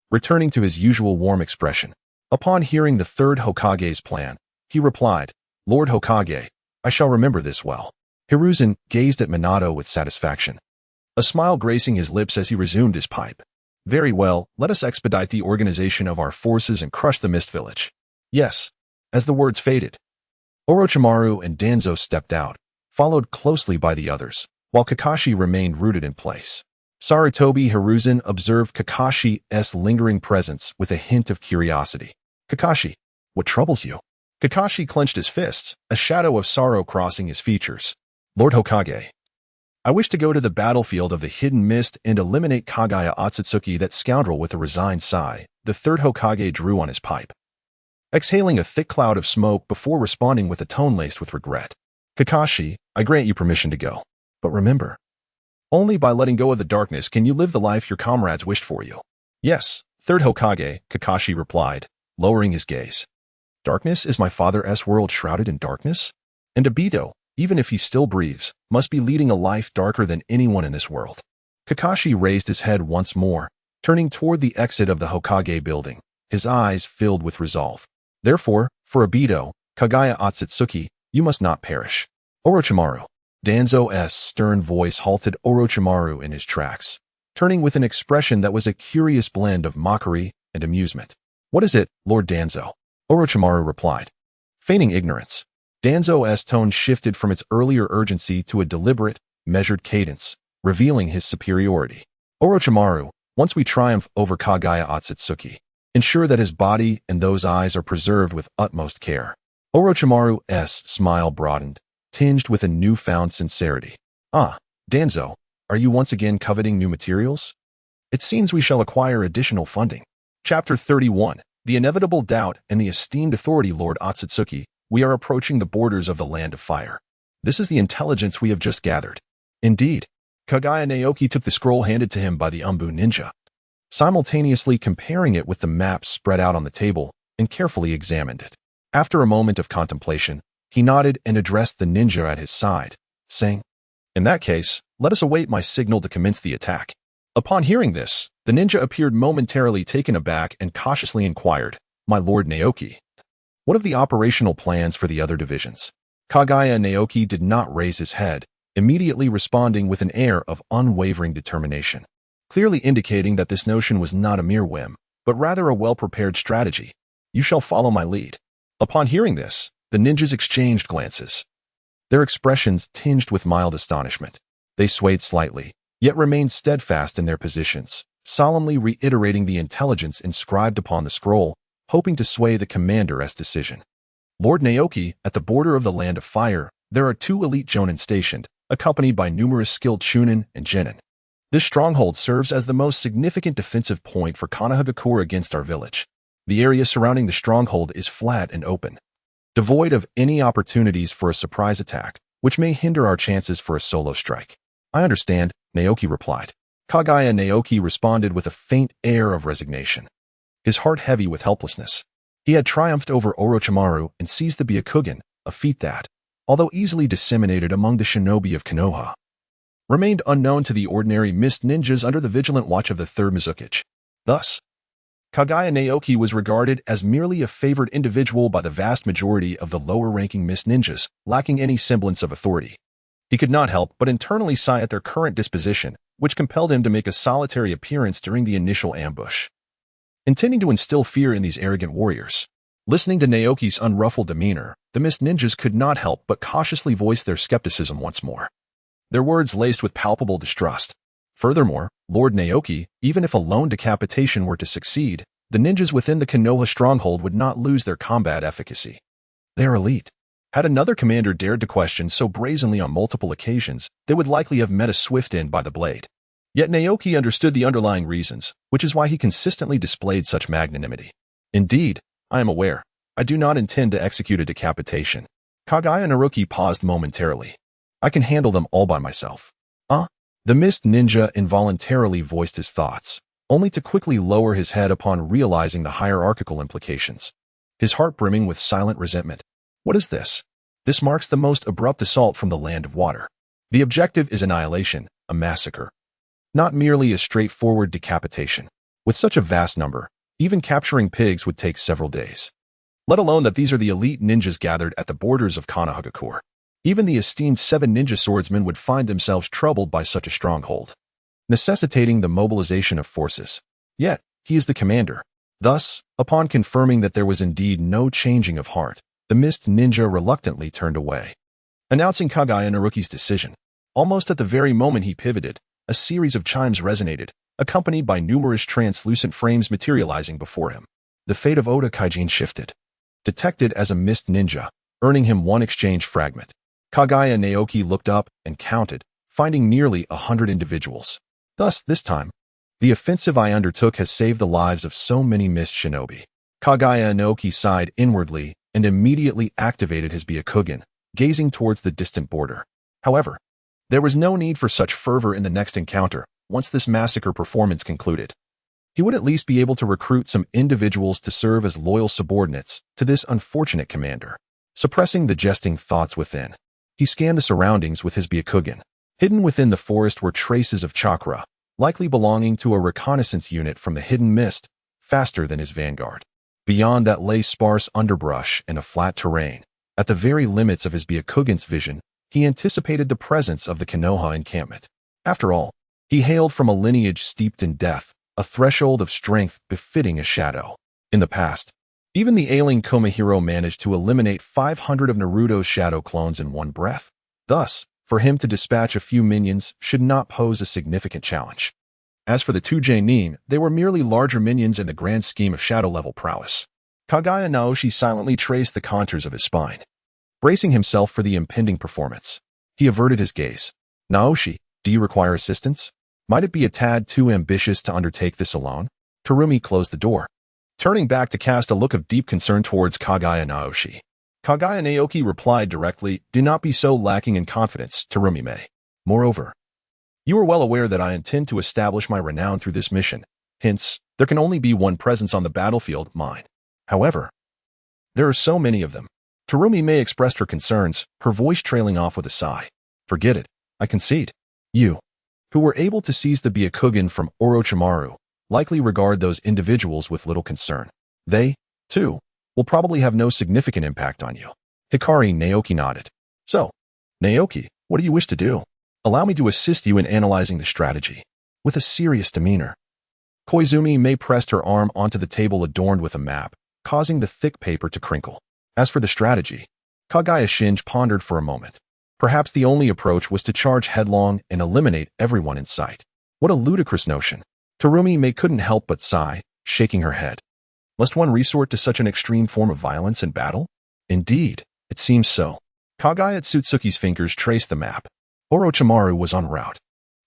returning to his usual warm expression. Upon hearing the third Hokage's plan, he replied, Lord Hokage, I shall remember this well. Hiruzen gazed at Minato with satisfaction, a smile gracing his lips as he resumed his pipe. Very well, let us expedite the organization of our forces and crush the Mist Village. Yes. As the words faded, Orochimaru and Danzo stepped out, followed closely by the others, while Kakashi remained rooted in place. Sarutobi Hiruzen observed Kakashi's lingering presence with a hint of curiosity. Kakashi, what troubles you? Kakashi clenched his fists, a shadow of sorrow crossing his features. Lord Hokage, I wish to go to the battlefield of the Hidden Mist and eliminate Kaguya Otsutsuki. That scoundrel. With a resigned sigh, the third Hokage drew on his pipe, exhaling a thick cloud of smoke before responding with a tone laced with regret. Kakashi, I grant you permission to go. But remember, only by letting go of the darkness can you live the life your comrades wished for you. Yes, third Hokage, Kakashi replied, lowering his gaze. Darkness? Is my father's world shrouded in darkness? And Obito, even if he still breathes, must be leading a life darker than anyone in this world. Kakashi raised his head once more, turning toward the exit of the Hokage building, his eyes filled with resolve. Therefore, for Obito, Kaguya Otsutsuki, you must not perish. Orochimaru. Danzo's stern voice halted Orochimaru in his tracks, turning with an expression that was a curious blend of mockery and amusement. What is it, Lord Danzo? Orochimaru replied. Feigning ignorance. Danzo's tone shifted from its earlier urgency to a deliberate, measured cadence, revealing his superiority. Orochimaru, once we triumph over Kaguya Otsutsuki, ensure that his body and those eyes are preserved with utmost care. Orochimaru's smile broadened, tinged with a newfound sincerity. Ah, Danzo, are you once again coveting new materials? It seems we shall acquire additional funding. Chapter 31. The Inevitable Doubt and the Esteemed Authority Lord Otsutsuki, we are approaching the borders of the Land of Fire. This is the intelligence we have just gathered. Indeed, Kaguya Naoki took the scroll handed to him by the Umbu ninja, simultaneously comparing it with the map spread out on the table, and carefully examined it. After a moment of contemplation, he nodded and addressed the ninja at his side, saying, In that case, let us await my signal to commence the attack. Upon hearing this, the ninja appeared momentarily taken aback and cautiously inquired, My Lord Naoki, what of the operational plans for the other divisions? Kaguya Naoki did not raise his head, immediately responding with an air of unwavering determination, clearly indicating that this notion was not a mere whim, but rather a well-prepared strategy. You shall follow my lead. Upon hearing this, the ninjas exchanged glances, their expressions tinged with mild astonishment. They swayed slightly, yet remained steadfast in their positions, solemnly reiterating the intelligence inscribed upon the scroll, hoping to sway the commander's decision. Lord Naoki, at the border of the Land of Fire, there are 2 elite jonin stationed, accompanied by numerous skilled chunin and genin. This stronghold serves as the most significant defensive point for Konohagakure against our village. The area surrounding the stronghold is flat and open, devoid of any opportunities for a surprise attack, which may hinder our chances for a solo strike. I understand, Naoki replied. Kaguya Naoki responded with a faint air of resignation, his heart heavy with helplessness. He had triumphed over Orochimaru and seized the Byakugan, a feat that, although easily disseminated among the shinobi of Konoha, remained unknown to the ordinary mist ninjas under the vigilant watch of the Third Mizukage. Thus, Kaguya Naoki was regarded as merely a favored individual by the vast majority of the lower-ranking mist ninjas, lacking any semblance of authority. He could not help but internally sigh at their current disposition, which compelled him to make a solitary appearance during the initial ambush, intending to instill fear in these arrogant warriors. Listening to Naoki's unruffled demeanor, the mist ninjas could not help but cautiously voice their skepticism once more, their words laced with palpable distrust. Furthermore, Lord Naoki, even if a lone decapitation were to succeed, the ninjas within the Konoha stronghold would not lose their combat efficacy. They are elite. Had another commander dared to question so brazenly on multiple occasions, they would likely have met a swift end by the blade. Yet Naoki understood the underlying reasons, which is why he consistently displayed such magnanimity. Indeed, I am aware. I do not intend to execute a decapitation. Kaguya Naoki paused momentarily. I can handle them all by myself. The mist ninja involuntarily voiced his thoughts, only to quickly lower his head upon realizing the hierarchical implications, his heart brimming with silent resentment. What is this? This marks the most abrupt assault from the Land of Water. The objective is annihilation, a massacre, not merely a straightforward decapitation. With such a vast number, even capturing pigs would take several days. Let alone that these are the elite ninjas gathered at the borders of Konohagakure. Even the esteemed 7 ninja swordsmen would find themselves troubled by such a stronghold, necessitating the mobilization of forces. Yet, he is the commander. Thus, upon confirming that there was indeed no changing of heart, the mist ninja reluctantly turned away, announcing Kaguya Naoki's decision. Almost at the very moment he pivoted, a series of chimes resonated, accompanied by numerous translucent frames materializing before him. The fate of Oda Kaijin shifted, detected as a mist ninja, earning him 1 exchange fragment. Kaguya Naoki looked up and counted, finding nearly 100 individuals. Thus, this time, the offensive I undertook has saved the lives of so many mist shinobi. Kaguya Naoki sighed inwardly and immediately activated his Byakugan, gazing towards the distant border. However, there was no need for such fervor in the next encounter. Once this massacre performance concluded, he would at least be able to recruit some individuals to serve as loyal subordinates to this unfortunate commander. Suppressing the jesting thoughts within, He scanned the surroundings with his Byakugan. Hidden within the forest were traces of chakra, likely belonging to a reconnaissance unit from the hidden mist, faster than his vanguard. Beyond that lay sparse underbrush and a flat terrain. At the very limits of his Byakugan's vision, he anticipated the presence of the Konoha encampment. After all, he hailed from a lineage steeped in death, a threshold of strength befitting a shadow. In the past, even the ailing Komahiro managed to eliminate 500 of Naruto's shadow clones in one breath. Thus, for him to dispatch a few minions should not pose a significant challenge. As for the two Nin, they were merely larger minions in the grand scheme of shadow-level prowess. Kaguya Naoki silently traced the contours of his spine. Bracing himself for the impending performance, he averted his gaze. Naoshi, do you require assistance? Might it be a tad too ambitious to undertake this alone? Terumi closed the door, turning back to cast a look of deep concern towards Kaguya Naoki. Kaguya Naoki replied directly, do not be so lacking in confidence, Terumi-me. Moreover, you are well aware that I intend to establish my renown through this mission. Hence, there can only be one presence on the battlefield, mine. However, there are so many of them. Terumi-me expressed her concerns, her voice trailing off with a sigh. Forget it, I concede. You, who were able to seize the Byakugan from Orochimaru, likely regard those individuals with little concern. They, too, will probably have no significant impact on you. Hikari Naoki nodded. So, Naoki, what do you wish to do? Allow me to assist you in analyzing the strategy. With a serious demeanor, Koizumi-me pressed her arm onto the table adorned with a map, causing the thick paper to crinkle. As for the strategy, Kaguya Shinji pondered for a moment. Perhaps the only approach was to charge headlong and eliminate everyone in sight. What a ludicrous notion. Terumi-me couldn't help but sigh, shaking her head. Must one resort to such an extreme form of violence in battle? Indeed, it seems so. Kaguya Otsutsuki's fingers traced the map. Orochimaru was en route.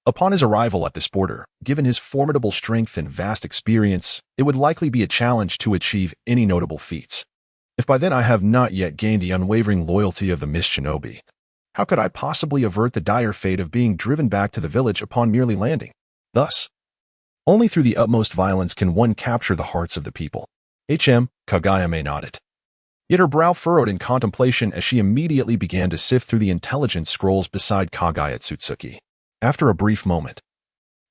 Upon his arrival at this border, given his formidable strength and vast experience, it would likely be a challenge to achieve any notable feats. If by then I have not yet gained the unwavering loyalty of the Mist Shinobi, how could I possibly avert the dire fate of being driven back to the village upon merely landing? Thus, only through the utmost violence can one capture the hearts of the people. Kaguya-me nodded. Yet her brow furrowed in contemplation as she immediately began to sift through the intelligence scrolls beside Kaguya Otsutsuki. After a brief moment,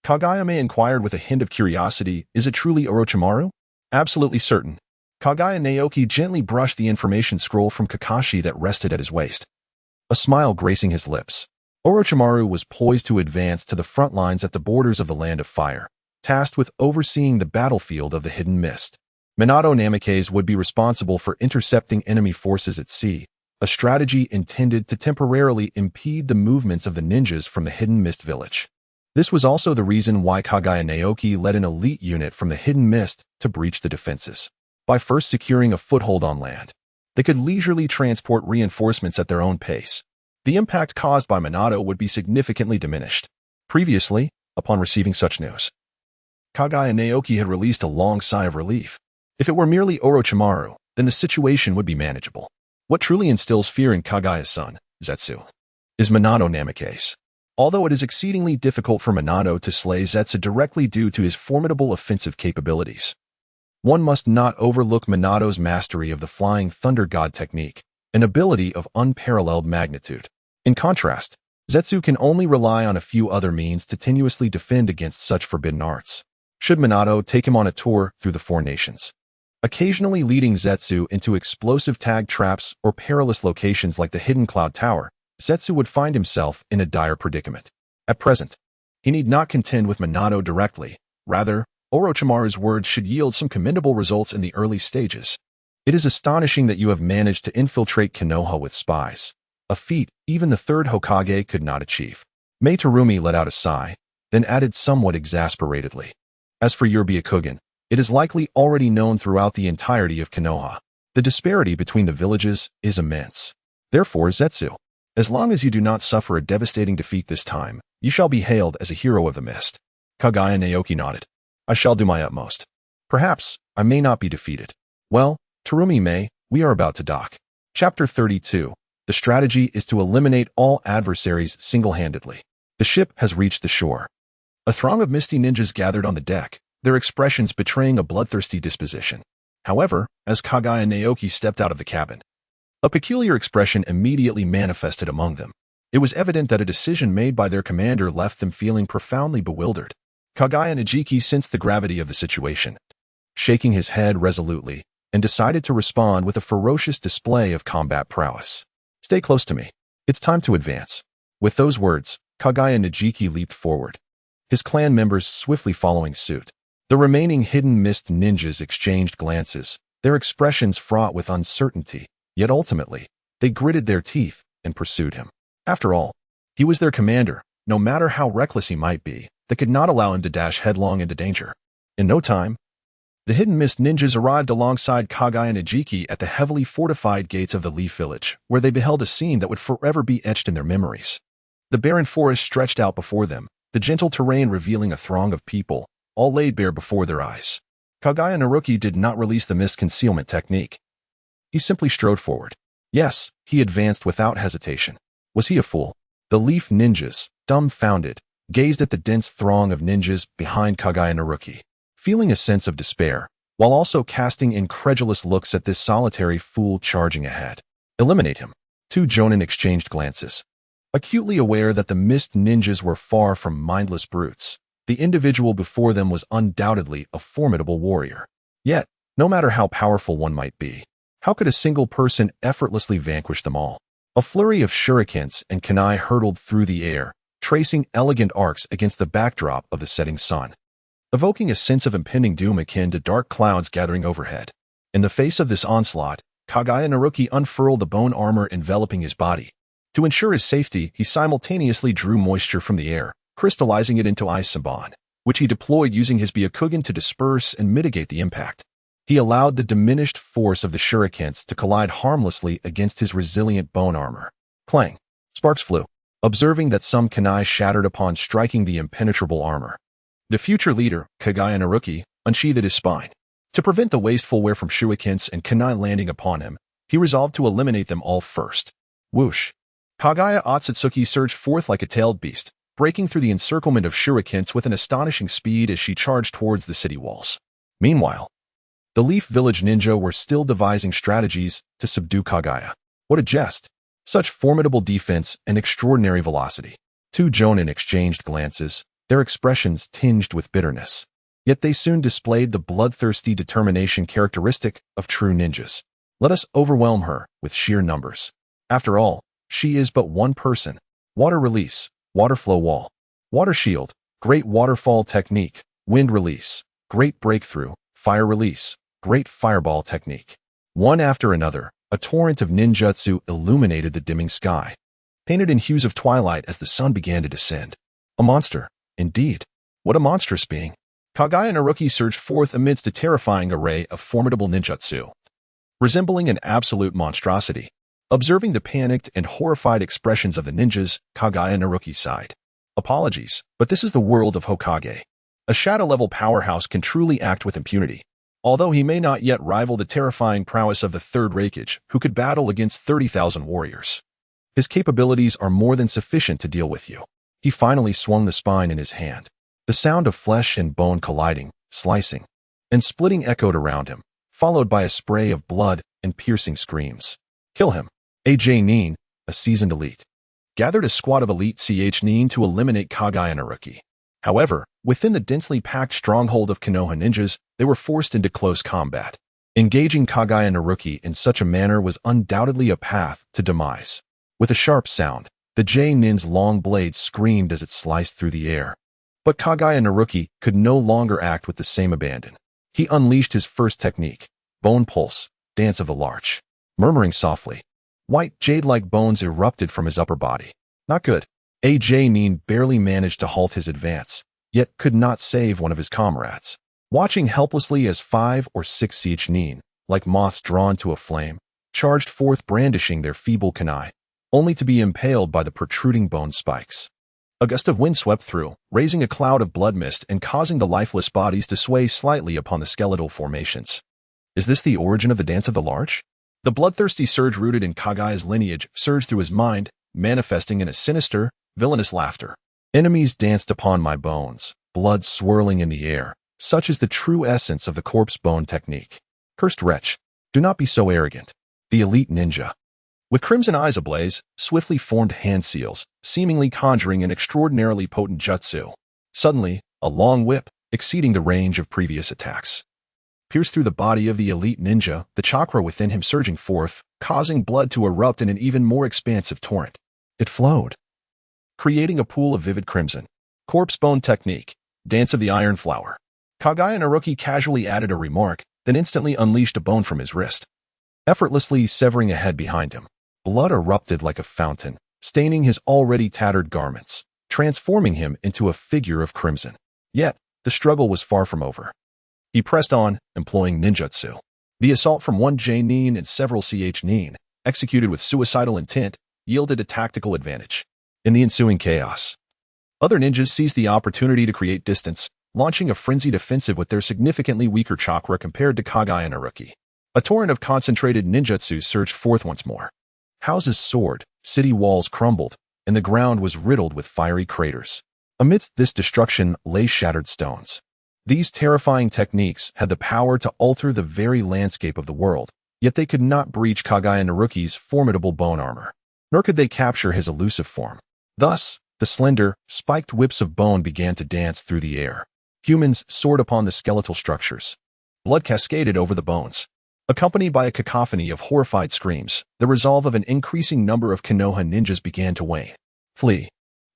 Kaguya-me inquired with a hint of curiosity, is it truly Orochimaru? Absolutely certain. Kaguya Naoki gently brushed the information scroll from Kakashi that rested at his waist. A smile gracing his lips. Orochimaru was poised to advance to the front lines at the borders of the Land of Fire, tasked with overseeing the battlefield of the Hidden Mist. Minato Namikaze would be responsible for intercepting enemy forces at sea, a strategy intended to temporarily impede the movements of the ninjas from the Hidden Mist village. This was also the reason why Kaguya Naoki led an elite unit from the Hidden Mist to breach the defenses. By first securing a foothold on land, they could leisurely transport reinforcements at their own pace. The impact caused by Minato would be significantly diminished. Previously, upon receiving such news, Kaguya Naoki had released a long sigh of relief. If it were merely Orochimaru, then the situation would be manageable. What truly instills fear in Kaguya's son, Zetsu, is Minato Namikaze. Although it is exceedingly difficult for Minato to slay Zetsu directly due to his formidable offensive capabilities, one must not overlook Minato's mastery of the Flying Thunder God technique, an ability of unparalleled magnitude. In contrast, Zetsu can only rely on a few other means to tenuously defend against such forbidden arts. Should Minato take him on a tour through the Four Nations, occasionally leading Zetsu into explosive tag traps or perilous locations like the Hidden Cloud Tower, Zetsu would find himself in a dire predicament. At present, he need not contend with Minato directly. Rather, Orochimaru's words should yield some commendable results in the early stages. It is astonishing that you have managed to infiltrate Konoha with spies, a feat even the third Hokage could not achieve. Terumi let out a sigh, then added somewhat exasperatedly. As for your Byakugan, it is likely already known throughout the entirety of Konoha. The disparity between the villages is immense. Therefore, Zetsu, as long as you do not suffer a devastating defeat this time, you shall be hailed as a hero of the mist. Kaguya Naoki nodded. I shall do my utmost. Perhaps I may not be defeated. Well, Terumi-me, we are about to dock. Chapter 32. The strategy is to eliminate all adversaries single-handedly. The ship has reached the shore. A throng of misty ninjas gathered on the deck, their expressions betraying a bloodthirsty disposition. However, as Kaguya Naoki stepped out of the cabin, A peculiar expression immediately manifested among them. It was evident that a decision made by their commander left them feeling profoundly bewildered. Kaguya Naoki sensed the gravity of the situation, shaking his head resolutely, and decided to respond with a ferocious display of combat prowess. "Stay close to me. It's time to advance." With those words, Kaguya Naoki leaped forward, his clan members swiftly following suit. The remaining hidden mist ninjas exchanged glances, their expressions fraught with uncertainty, yet ultimately, they gritted their teeth and pursued him. After all, he was their commander, no matter how reckless he might be, they could not allow him to dash headlong into danger. In no time, the hidden mist ninjas arrived alongside Kaguya Naoki at the heavily fortified gates of the Leaf Village, where they beheld a scene that would forever be etched in their memories. The barren forest stretched out before them, the gentle terrain revealing a throng of people, all laid bare before their eyes. Kaguya Naoki did not release the mist concealment technique. He simply strode forward. Yes, he advanced without hesitation. Was he a fool? The Leaf ninjas, dumbfounded, gazed at the dense throng of ninjas behind Kaguya Naoki, feeling a sense of despair, while also casting incredulous looks at this solitary fool charging ahead. Eliminate him. Two jonin exchanged glances. Acutely aware that the mist ninjas were far from mindless brutes, the individual before them was undoubtedly a formidable warrior. Yet, no matter how powerful one might be, how could a single person effortlessly vanquish them all? A flurry of shurikens and kunai hurtled through the air, tracing elegant arcs against the backdrop of the setting sun, evoking a sense of impending doom akin to dark clouds gathering overhead. In the face of this onslaught, Kaguya Naoki unfurled the bone armor enveloping his body. To ensure his safety, he simultaneously drew moisture from the air, crystallizing it into ice sabon, which he deployed using his Byakugan to disperse and mitigate the impact. He allowed the diminished force of the shurikens to collide harmlessly against his resilient bone armor. Clang! Sparks flew, observing that some kunai shattered upon striking the impenetrable armor. The future leader, Kaguya Naoki, unsheathed his spine. To prevent the wasteful wear from shurikens and kunai landing upon him, he resolved to eliminate them all first. Whoosh! Kaguya Otsutsuki surged forth like a tailed beast, breaking through the encirclement of shurikens with an astonishing speed as she charged towards the city walls. Meanwhile, the Leaf Village ninja were still devising strategies to subdue Kaguya. What a jest! Such formidable defense and extraordinary velocity. Two jonin exchanged glances, their expressions tinged with bitterness. Yet they soon displayed the bloodthirsty determination characteristic of true ninjas. Let us overwhelm her with sheer numbers. After all, she is but one person. Water release, water flow wall. Water shield, great waterfall technique. Wind release, great breakthrough. Fire release, great fireball technique. One after another, a torrent of ninjutsu illuminated the dimming sky, painted in hues of twilight as the sun began to descend. A monster, indeed. What a monstrous being. Kaguya Naoki surged forth amidst a terrifying array of formidable ninjutsu, resembling an absolute monstrosity. Observing the panicked and horrified expressions of the ninjas, Kaguya Naoki sighed. Apologies, but this is the world of Hokage. A shadow-level powerhouse can truly act with impunity. Although he may not yet rival the terrifying prowess of the Third Raikage, who could battle against 30,000 warriors. His capabilities are more than sufficient to deal with you. He finally swung the spine in his hand. The sound of flesh and bone colliding, slicing, and splitting echoed around him, followed by a spray of blood and piercing screams. Kill him. AJ Nin, a seasoned elite, gathered a squad of elite CH Nin to eliminate Kaguya Naoki. However, within the densely packed stronghold of Konoha ninjas, they were forced into close combat. Engaging Kaguya Naoki in such a manner was undoubtedly a path to demise. With a sharp sound, the J-Nin's long blade screamed as it sliced through the air. But Kaguya Naoki could no longer act with the same abandon. He unleashed his first technique, Bone Pulse, Dance of the Larch. Murmuring softly, white jade-like bones erupted from his upper body. Not good. AJ Nin barely managed to halt his advance, yet could not save one of his comrades. Watching helplessly as 5 or 6 CH Nin, like moths drawn to a flame, charged forth brandishing their feeble kunai, only to be impaled by the protruding bone spikes. A gust of wind swept through, raising a cloud of blood mist and causing the lifeless bodies to sway slightly upon the skeletal formations. Is this the origin of the Dance of the Larch? The bloodthirsty surge rooted in Kaguya's lineage surged through his mind, manifesting in a sinister, villainous laughter. Enemies danced upon my bones, blood swirling in the air. Such is the true essence of the corpse bone technique. Cursed wretch, do not be so arrogant. The elite ninja, With crimson eyes ablaze, swiftly formed hand seals, seemingly conjuring an extraordinarily potent jutsu. Suddenly, a long whip, exceeding the range of previous attacks, pierced through the body of the elite ninja, the chakra within him surging forth, causing blood to erupt in an even more expansive torrent. It flowed, creating a pool of vivid crimson. Corpse bone technique, dance of the iron flower. Kaguya Naoki casually added a remark, then instantly unleashed a bone from his wrist, effortlessly severing a head behind him. Blood erupted like a fountain, staining his already tattered garments, transforming him into a figure of crimson. Yet, the struggle was far from over. He pressed on, employing ninjutsu. The assault from one J-nin and several ch-nin, executed with suicidal intent, yielded a tactical advantage. In the ensuing chaos, other ninjas seized the opportunity to create distance, launching a frenzied offensive with their significantly weaker chakra compared to Kaguya Naoki. A torrent of concentrated ninjutsu surged forth once more. Houses soared, city walls crumbled, and the ground was riddled with fiery craters. Amidst this destruction lay shattered stones. These terrifying techniques had the power to alter the very landscape of the world, yet they could not breach Kaguya Naoki's formidable bone armor, nor could they capture his elusive form. Thus, the slender, spiked whips of bone began to dance through the air. Humans soared upon the skeletal structures. Blood cascaded over the bones. Accompanied by a cacophony of horrified screams, the resolve of an increasing number of Konoha ninjas began to wane. Flee.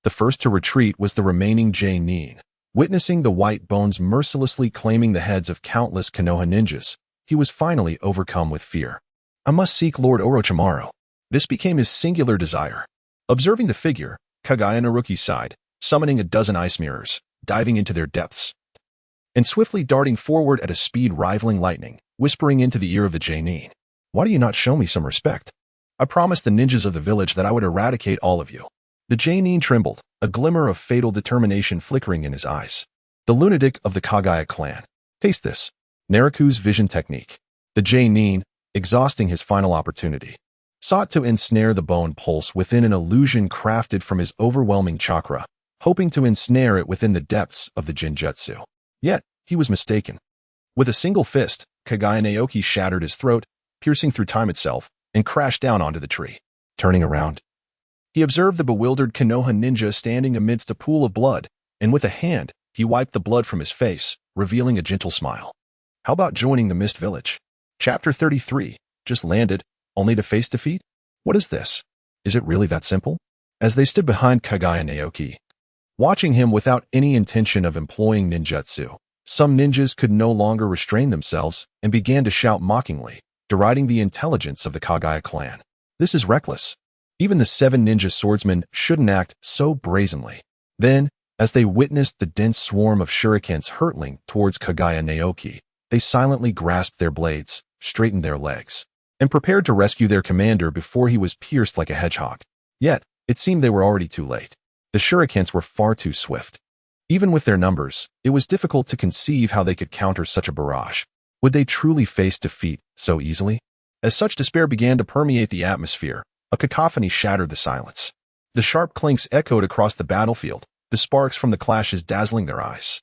The first to retreat was the remaining J-nin. Witnessing the white bones mercilessly claiming the heads of countless Konoha ninjas, he was finally overcome with fear. I must seek Lord Orochimaru. This became his singular desire. Observing the figure, Kaguya Naoki sighed, summoning a dozen ice mirrors, diving into their depths, and swiftly darting forward at a speed rivaling lightning, whispering into the ear of the J-nin. Why do you not show me some respect? I promised the ninjas of the village that I would eradicate all of you. The J-nin trembled, a glimmer of fatal determination flickering in his eyes. The lunatic of the Kaguya clan. Taste this. Naruto's vision technique. The J-nin, exhausting his final opportunity, sought to ensnare the bone pulse within an illusion crafted from his overwhelming chakra, hoping to ensnare it within the depths of the Jinjutsu. Yet, he was mistaken. With a single fist, Kaguya Naoki shattered his throat, piercing through time itself, and crashed down onto the tree. Turning around, he observed the bewildered Konoha ninja standing amidst a pool of blood, and with a hand, he wiped the blood from his face, revealing a gentle smile. How about joining the Mist Village? Chapter 33. Just landed, only to face defeat? What is this? Is it really that simple? As they stood behind Kaguya Naoki, watching him without any intention of employing ninjutsu, some ninjas could no longer restrain themselves and began to shout mockingly, deriding the intelligence of the Kaguya clan. This is reckless. Even the 7 ninja swordsmen shouldn't act so brazenly. Then, as they witnessed the dense swarm of shurikens hurtling towards Kaguya Naoki, they silently grasped their blades, straightened their legs, and prepared to rescue their commander before he was pierced like a hedgehog. Yet, it seemed they were already too late. The shurikens were far too swift. Even with their numbers, it was difficult to conceive how they could counter such a barrage. Would they truly face defeat so easily? As such despair began to permeate the atmosphere, a cacophony shattered the silence. The sharp clinks echoed across the battlefield, the sparks from the clashes dazzling their eyes.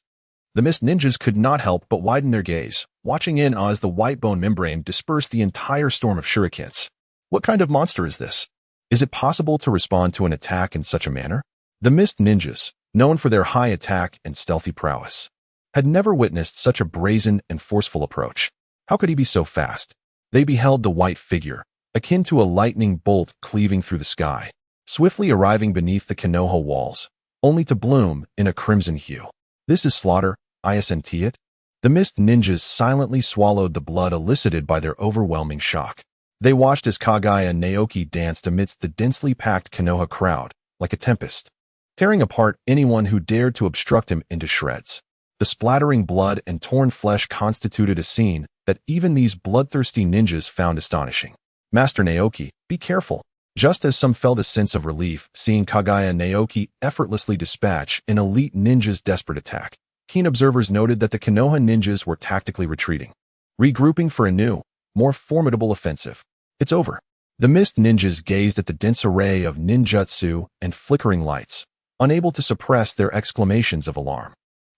The Mist Ninjas could not help but widen their gaze, watching in awe as the white bone membrane dispersed the entire storm of shurikens. What kind of monster is this? Is it possible to respond to an attack in such a manner? The Mist Ninjas, known for their high attack and stealthy prowess, had never witnessed such a brazen and forceful approach. How could he be so fast? They beheld the white figure, akin to a lightning bolt cleaving through the sky, swiftly arriving beneath the Konoha walls, only to bloom in a crimson hue. This is slaughter, isn't it? The Mist Ninjas silently swallowed the blood elicited by their overwhelming shock. They watched as Kaguya Naoki danced amidst the densely packed Konoha crowd, like a tempest, tearing apart anyone who dared to obstruct him into shreds. The splattering blood and torn flesh constituted a scene that even these bloodthirsty ninjas found astonishing. Master Naoki, be careful. Just as some felt a sense of relief seeing Kaguya Naoki effortlessly dispatch an elite ninja's desperate attack, keen observers noted that the Konoha ninjas were tactically retreating, regrouping for a new, more formidable offensive. It's over. The Mist Ninjas gazed at the dense array of ninjutsu and flickering lights, unable to suppress their exclamations of alarm.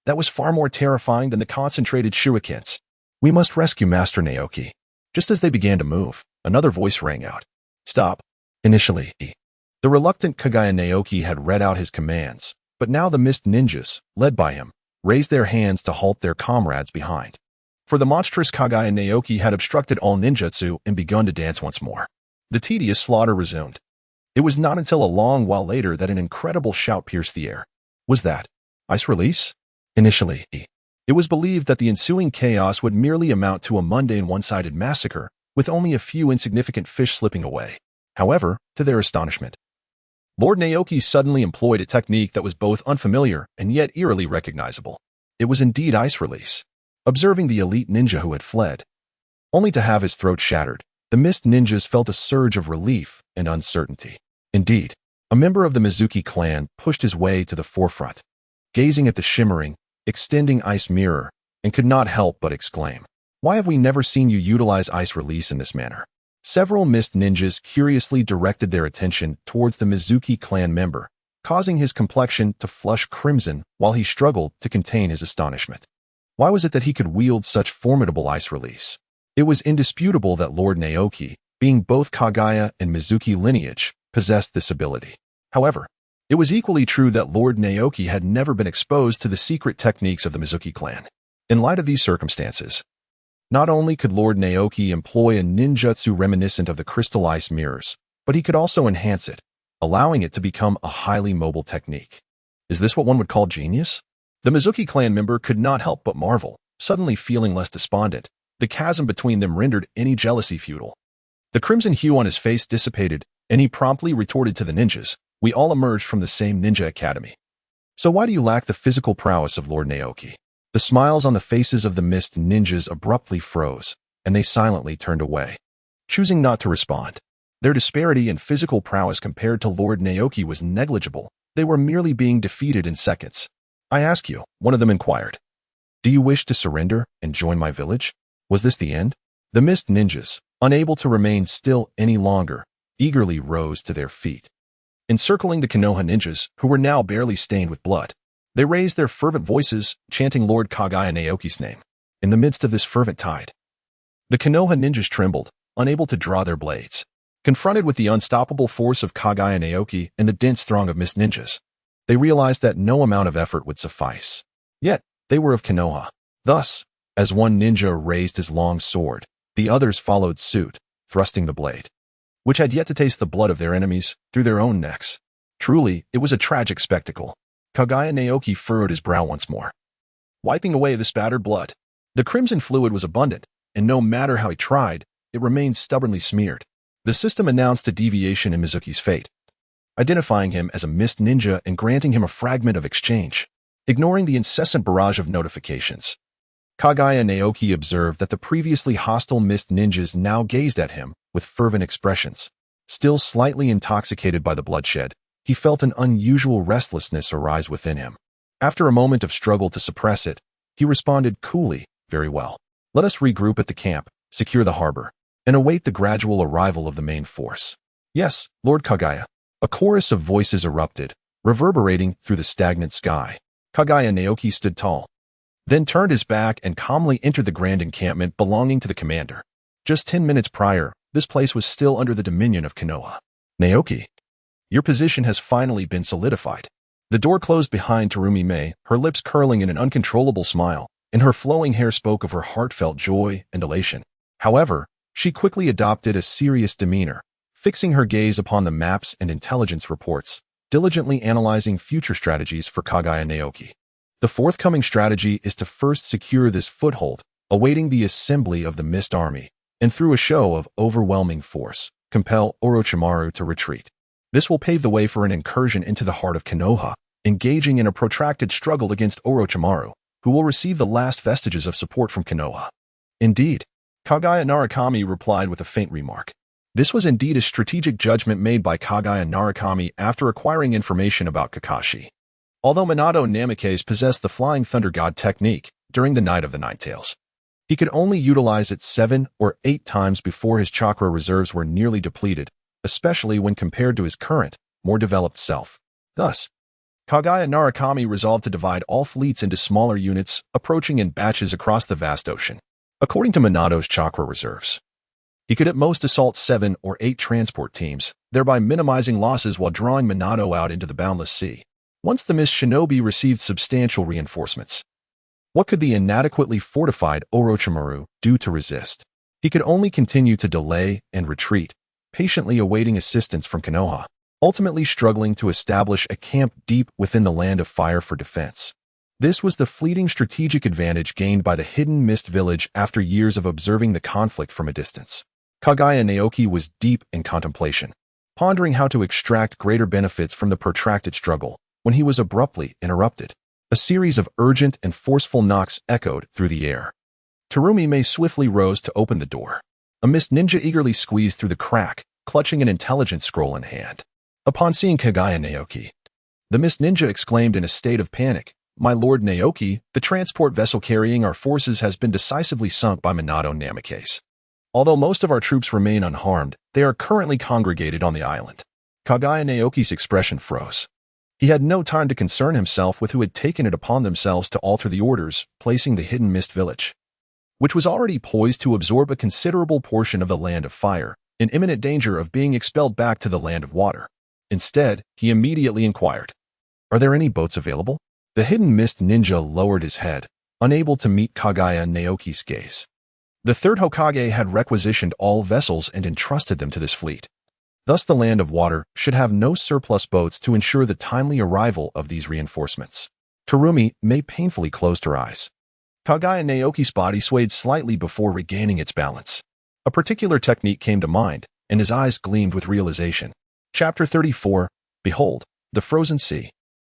That was far more terrifying than the concentrated shurikens. We must rescue Master Naoki. Just as they began to move, another voice rang out. Stop. Initially, the reluctant Kaguya Naoki had read out his commands, but now the Mist Ninjas, led by him, raised their hands to halt their comrades behind. For the monstrous Kaguya Naoki had obstructed all ninjutsu and begun to dance once more. The tedious slaughter resumed. It was not until a long while later that an incredible shout pierced the air. Was that ice release? Initially, it was believed that the ensuing chaos would merely amount to a mundane one-sided massacre, with only a few insignificant fish slipping away. However, to their astonishment, Lord Naoki suddenly employed a technique that was both unfamiliar and yet eerily recognizable. It was indeed ice release. Observing the elite ninja who had fled, only to have his throat shattered, the Mist Ninjas felt a surge of relief and uncertainty. Indeed, a member of the Mizuki clan pushed his way to the forefront, gazing at the shimmering, extending ice mirror, and could not help but exclaim, "Why have we never seen you utilize ice release in this manner?" Several Mist Ninjas curiously directed their attention towards the Mizuki clan member, causing his complexion to flush crimson while he struggled to contain his astonishment. Why was it that he could wield such formidable ice release? It was indisputable that Lord Naoki, being both Kaguya and Mizuki lineage, possessed this ability. However, it was equally true that Lord Naoki had never been exposed to the secret techniques of the Mizuki clan. In light of these circumstances, not only could Lord Naoki employ a ninjutsu reminiscent of the crystal ice mirrors, but he could also enhance it, allowing it to become a highly mobile technique. Is this what one would call genius? The Mizuki clan member could not help but marvel, suddenly feeling less despondent. The chasm between them rendered any jealousy futile. The crimson hue on his face dissipated, and he promptly retorted to the ninjas, "We all emerged from the same ninja academy. So why do you lack the physical prowess of Lord Naoki?" The smiles on the faces of the Mist Ninjas abruptly froze, and they silently turned away, choosing not to respond. Their disparity in physical prowess compared to Lord Naoki was negligible. They were merely being defeated in seconds. "I ask you," one of them inquired, "do you wish to surrender and join my village?" Was this the end? The Mist Ninjas, unable to remain still any longer, eagerly rose to their feet. Encircling the Konoha ninjas, who were now barely stained with blood, they raised their fervent voices, chanting Lord Kaguya Naoki's name. In the midst of this fervent tide, the Konoha ninjas trembled, unable to draw their blades. Confronted with the unstoppable force of Kaguya Naoki and the dense throng of Mist Ninjas, they realized that no amount of effort would suffice. Yet, they were of Konoha. Thus, as one ninja raised his long sword, the others followed suit, thrusting the blade, which had yet to taste the blood of their enemies, through their own necks. Truly, it was a tragic spectacle. Kaguya Naoki furrowed his brow once more, wiping away the spattered blood. The crimson fluid was abundant, and no matter how he tried, it remained stubbornly smeared. The system announced a deviation in Mizuki's fate, identifying him as a Mist Ninja and granting him a fragment of exchange. Ignoring the incessant barrage of notifications, Kaguya Naoki observed that the previously hostile Mist Ninjas now gazed at him with fervent expressions. Still slightly intoxicated by the bloodshed, he felt an unusual restlessness arise within him. After a moment of struggle to suppress it, he responded coolly, "Very well. Let us regroup at the camp, secure the harbor, and await the gradual arrival of the main force." "Yes, Lord Kaguya." A chorus of voices erupted, reverberating through the stagnant sky. Kaguya Naoki stood tall, then turned his back and calmly entered the grand encampment belonging to the commander. Just 10 minutes prior, this place was still under the dominion of Konoha. "Naoki, your position has finally been solidified." The door closed behind Terumi Mei, her lips curling in an uncontrollable smile, and her flowing hair spoke of her heartfelt joy and elation. However, she quickly adopted a serious demeanor, fixing her gaze upon the maps and intelligence reports, diligently analyzing future strategies for Kaguya Naoki. The forthcoming strategy is to first secure this foothold, awaiting the assembly of the Mist Army, and through a show of overwhelming force, compel Orochimaru to retreat. This will pave the way for an incursion into the heart of Konoha, engaging in a protracted struggle against Orochimaru, who will receive the last vestiges of support from Konoha. Indeed, Kaguya Narukami replied with a faint remark. This was indeed a strategic judgment made by Kaguya Narukami after acquiring information about Kakashi. Although Minato Namikaze possessed the Flying Thunder God technique during the Night of the Nine Tails, he could only utilize it 7 or 8 times before his chakra reserves were nearly depleted, especially when compared to his current, more developed self. Thus, Kaguya Narukami resolved to divide all fleets into smaller units, approaching in batches across the vast ocean. According to Minato's chakra reserves, he could at most assault 7 or 8 transport teams, thereby minimizing losses while drawing Minato out into the boundless sea. Once the Mist Shinobi received substantial reinforcements, what could the inadequately fortified Orochimaru do to resist? He could only continue to delay and retreat, patiently awaiting assistance from Konoha, ultimately struggling to establish a camp deep within the Land of Fire for defense. This was the fleeting strategic advantage gained by the hidden Mist Village after years of observing the conflict from a distance. Kaguya Naoki was deep in contemplation, pondering how to extract greater benefits from the protracted struggle, when he was abruptly interrupted. A series of urgent and forceful knocks echoed through the air. Terumi swiftly rose to open the door. A Mist Ninja eagerly squeezed through the crack, clutching an intelligence scroll in hand. Upon seeing Kaguya Naoki, the Mist Ninja exclaimed in a state of panic, "My Lord Naoki, the transport vessel carrying our forces has been decisively sunk by Minato Namikaze. Although most of our troops remain unharmed, they are currently congregated on the island." Kaguya Naoki's expression froze. He had no time to concern himself with who had taken it upon themselves to alter the orders, placing the hidden Mist Village, which was already poised to absorb a considerable portion of the Land of Fire, in imminent danger of being expelled back to the Land of Water. Instead, he immediately inquired, "Are there any boats available?" The hidden Mist Ninja lowered his head, unable to meet Kaguya Naoki's gaze. The third Hokage had requisitioned all vessels and entrusted them to this fleet. Thus the Land of Water should have no surplus boats to ensure the timely arrival of these reinforcements. Terumi painfully closed her eyes. Kaguya Naoki's body swayed slightly before regaining its balance. A particular technique came to mind, and his eyes gleamed with realization. Chapter 34, Behold, the Frozen Sea.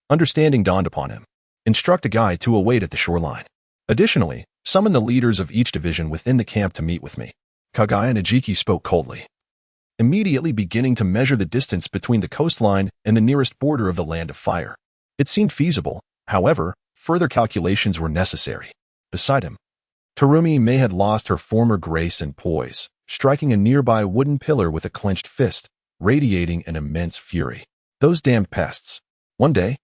Understanding dawned upon him. Instruct a guide to await at the shoreline. Additionally, summon the leaders of each division within the camp to meet with me. Kaguya Najiki spoke coldly, immediately beginning to measure the distance between the coastline and the nearest border of the Land of Fire. It seemed feasible, however, further calculations were necessary. Beside him, Terumi had lost her former grace and poise, striking a nearby wooden pillar with a clenched fist, radiating an immense fury. Those damned pests. One day,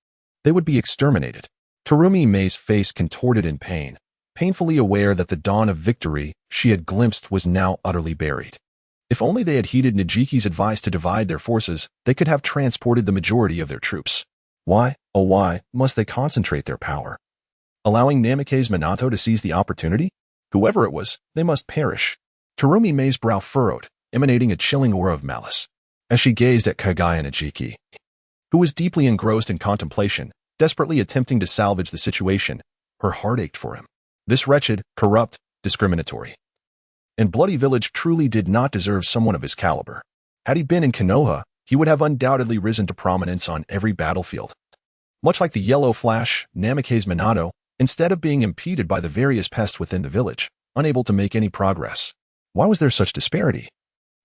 they would be exterminated. Terumi's face contorted in pain, painfully aware that the dawn of victory she had glimpsed was now utterly buried. If only they had heeded Najiki's advice to divide their forces, they could have transported the majority of their troops. Why, oh why, must they concentrate their power? Allowing Namikaze Minato to seize the opportunity? Whoever it was, they must perish. Terumi's brow furrowed, emanating a chilling aura of malice, as she gazed at Kaguya Najiki, who was deeply engrossed in contemplation, desperately attempting to salvage the situation. Her heart ached for him. This wretched, corrupt, discriminatory, and bloody village truly did not deserve someone of his caliber. Had he been in Konoha, he would have undoubtedly risen to prominence on every battlefield. Much like the Yellow Flash, Namikaze Minato, instead of being impeded by the various pests within the village, unable to make any progress. Why was there such disparity?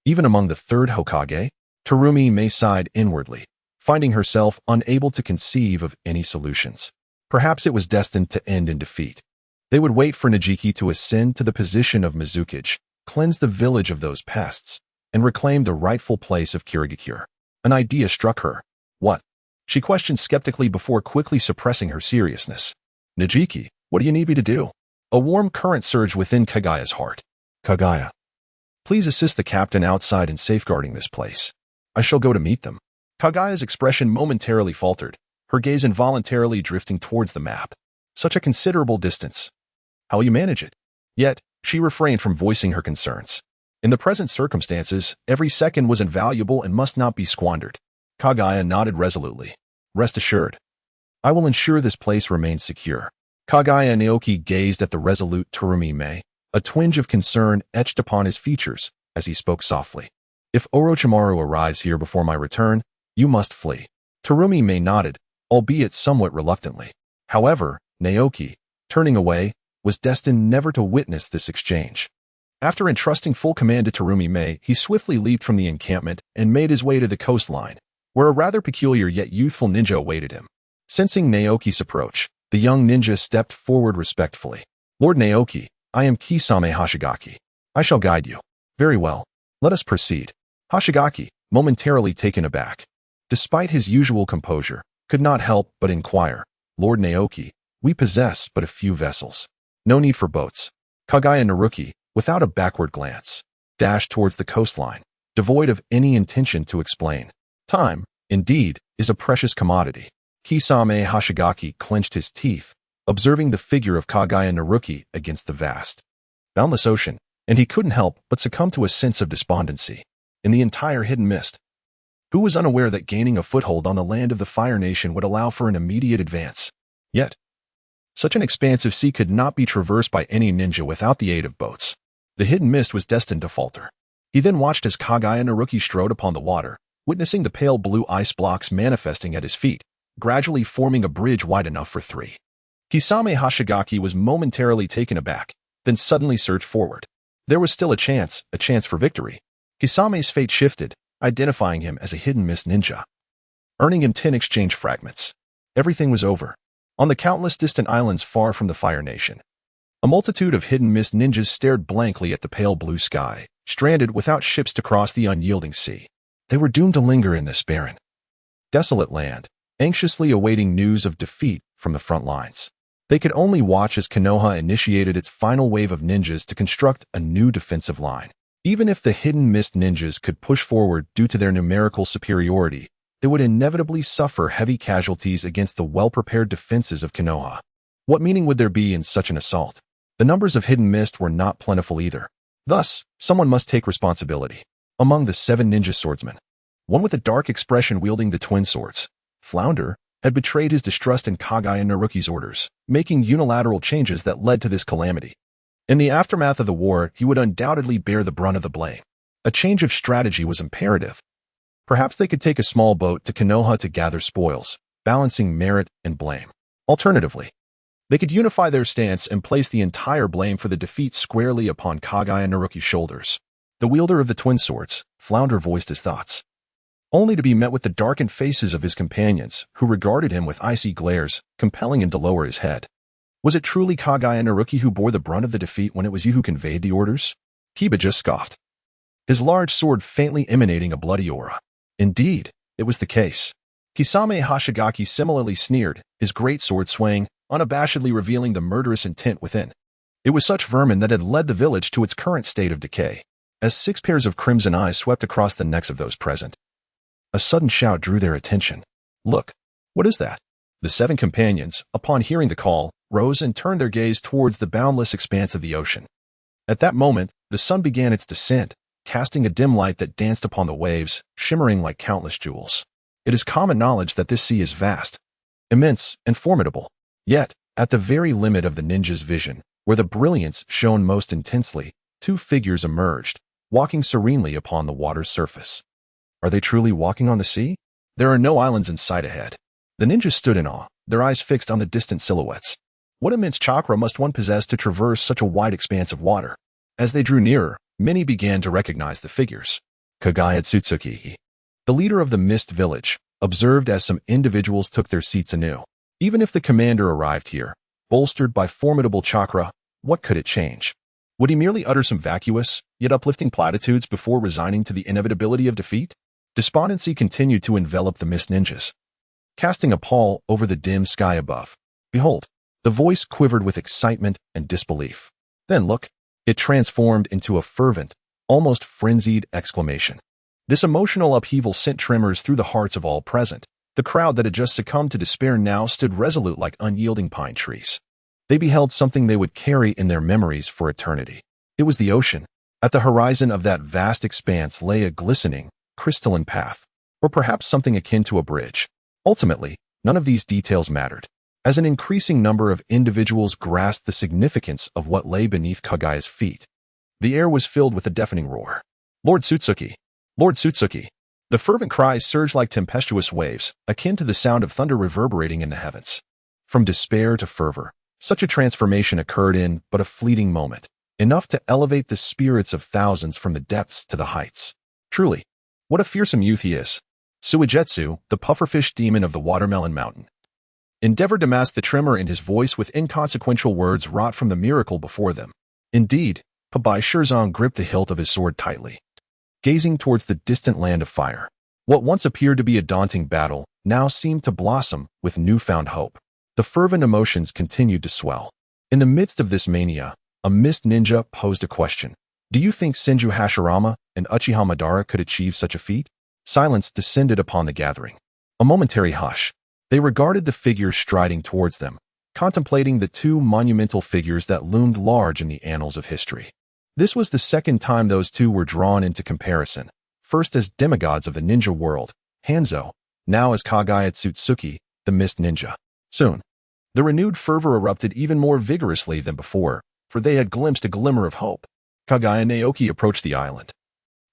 Even among the third Hokage, Terumi sighed inwardly, finding herself unable to conceive of any solutions. Perhaps it was destined to end in defeat. They would wait for Najiki to ascend to the position of Mizukage, cleanse the village of those pests, and reclaim the rightful place of Kirigakure. An idea struck her. What? She questioned skeptically before quickly suppressing her seriousness. Najiki, what do you need me to do? A warm current surged within Kaguya's heart. Kaguya, please assist the captain outside in safeguarding this place. I shall go to meet them. Kaguya's expression momentarily faltered, her gaze involuntarily drifting towards the map. Such a considerable distance. How will you manage it? Yet, she refrained from voicing her concerns. In the present circumstances, every second was invaluable and must not be squandered. Kaguya nodded resolutely. Rest assured, I will ensure this place remains secure. Kaguya Naoki gazed at the resolute Terumi. A twinge of concern etched upon his features as he spoke softly. If Orochimaru arrives here before my return, you must flee. Terumi nodded, albeit somewhat reluctantly. However, Naoki, turning away, was destined never to witness this exchange. After entrusting full command to Terumi, he swiftly leaped from the encampment and made his way to the coastline, where a rather peculiar yet youthful ninja awaited him. Sensing Naoki's approach, the young ninja stepped forward respectfully. Lord Naoki, I am Kisame Hoshigaki. I shall guide you. Very well. Let us proceed. Hoshigaki, momentarily taken aback, despite his usual composure, could not help but inquire. Lord Naoki, we possess but a few vessels. No need for boats. Kaguya Naruki, without a backward glance, dashed towards the coastline, devoid of any intention to explain. Time, indeed, is a precious commodity. Kisame Hoshigaki clenched his teeth, observing the figure of Kaguya Naoki against the vast, boundless ocean, and he couldn't help but succumb to a sense of despondency. In the entire hidden mist, who was unaware that gaining a foothold on the land of the Fire Nation would allow for an immediate advance? Yet, such an expansive sea could not be traversed by any ninja without the aid of boats. The hidden mist was destined to falter. He then watched as Kaguya Naoki strode upon the water, witnessing the pale blue ice blocks manifesting at his feet, gradually forming a bridge wide enough for three. Kisame Hoshigaki was momentarily taken aback, then suddenly surged forward. There was still a chance for victory. Kisame's fate shifted, identifying him as a hidden mist ninja, earning him 10 exchange fragments. Everything was over. On the countless distant islands far from the Fire Nation, a multitude of hidden mist ninjas stared blankly at the pale blue sky, stranded without ships to cross the unyielding sea. They were doomed to linger in this barren, desolate land, anxiously awaiting news of defeat from the front lines. They could only watch as Konoha initiated its final wave of ninjas to construct a new defensive line. Even if the hidden mist ninjas could push forward due to their numerical superiority, they would inevitably suffer heavy casualties against the well-prepared defenses of Konoha. What meaning would there be in such an assault? The numbers of hidden mist were not plentiful either. Thus, someone must take responsibility. Among the 7 ninja swordsmen, one with a dark expression wielding the twin swords, Flounder, had betrayed his distrust in Kaguya Naoki's orders, making unilateral changes that led to this calamity. In the aftermath of the war, he would undoubtedly bear the brunt of the blame. A change of strategy was imperative. Perhaps they could take a small boat to Konoha to gather spoils, balancing merit and blame. Alternatively, they could unify their stance and place the entire blame for the defeat squarely upon Kaguya Naoki's shoulders. The wielder of the twin swords, Flounder, voiced his thoughts, only to be met with the darkened faces of his companions, who regarded him with icy glares, compelling him to lower his head. Was it truly Kaguya Naoki who bore the brunt of the defeat when it was you who conveyed the orders? Kiba just scoffed, his large sword faintly emanating a bloody aura. Indeed, it was the case. Kisame Hoshigaki similarly sneered, his great sword swaying, unabashedly revealing the murderous intent within. It was such vermin that had led the village to its current state of decay. As 6 pairs of crimson eyes swept across the necks of those present, a sudden shout drew their attention. Look, what is that? The 7 companions, upon hearing the call, rose and turned their gaze towards the boundless expanse of the ocean. At that moment, the sun began its descent, casting a dim light that danced upon the waves, shimmering like countless jewels. It is common knowledge that this sea is vast, immense, and formidable. Yet, at the very limit of the ninja's vision, where the brilliance shone most intensely, 2 figures emerged, walking serenely upon the water's surface. Are they truly walking on the sea? There are no islands in sight ahead. The ninjas stood in awe, their eyes fixed on the distant silhouettes. What immense chakra must one possess to traverse such a wide expanse of water? As they drew nearer, many began to recognize the figures. Kaguya Otsutsuki, the leader of the Mist Village, observed as some individuals took their seats anew. Even if the commander arrived here, bolstered by formidable chakra, what could it change? Would he merely utter some vacuous, yet uplifting platitudes before resigning to the inevitability of defeat? Despondency continued to envelop the Mist Ninjas, casting a pall over the dim sky above. Behold, the voice quivered with excitement and disbelief. Then look, it transformed into a fervent, almost frenzied exclamation. This emotional upheaval sent tremors through the hearts of all present. The crowd that had just succumbed to despair now stood resolute like unyielding pine trees. They beheld something they would carry in their memories for eternity. It was the ocean. At the horizon of that vast expanse lay a glistening, crystalline path, or perhaps something akin to a bridge. Ultimately, none of these details mattered, as an increasing number of individuals grasped the significance of what lay beneath Kaguya's feet. The air was filled with a deafening roar. Lord Otsutsuki! Lord Otsutsuki! The fervent cries surged like tempestuous waves, akin to the sound of thunder reverberating in the heavens. From despair to fervor, such a transformation occurred in but a fleeting moment, enough to elevate the spirits of thousands from the depths to the heights. Truly, what a fearsome youth he is! Suigetsu, the pufferfish demon of the Watermelon Mountain, endeavored to mask the tremor in his voice with inconsequential words wrought from the miracle before them. Indeed, Pabai Shirzong gripped the hilt of his sword tightly, gazing towards the distant land of fire. What once appeared to be a daunting battle now seemed to blossom with newfound hope. The fervent emotions continued to swell. In the midst of this mania, a mist ninja posed a question. Do you think Senju Hashirama and Uchiha Madara could achieve such a feat? Silence descended upon the gathering. A momentary hush. They regarded the figures striding towards them, contemplating the two monumental figures that loomed large in the annals of history. This was the second time those two were drawn into comparison, first as demigods of the ninja world, Hanzo, now as Kaguya Otsutsuki, the Mist Ninja. Soon, the renewed fervor erupted even more vigorously than before, for they had glimpsed a glimmer of hope. Kaguya Naoki approached the island,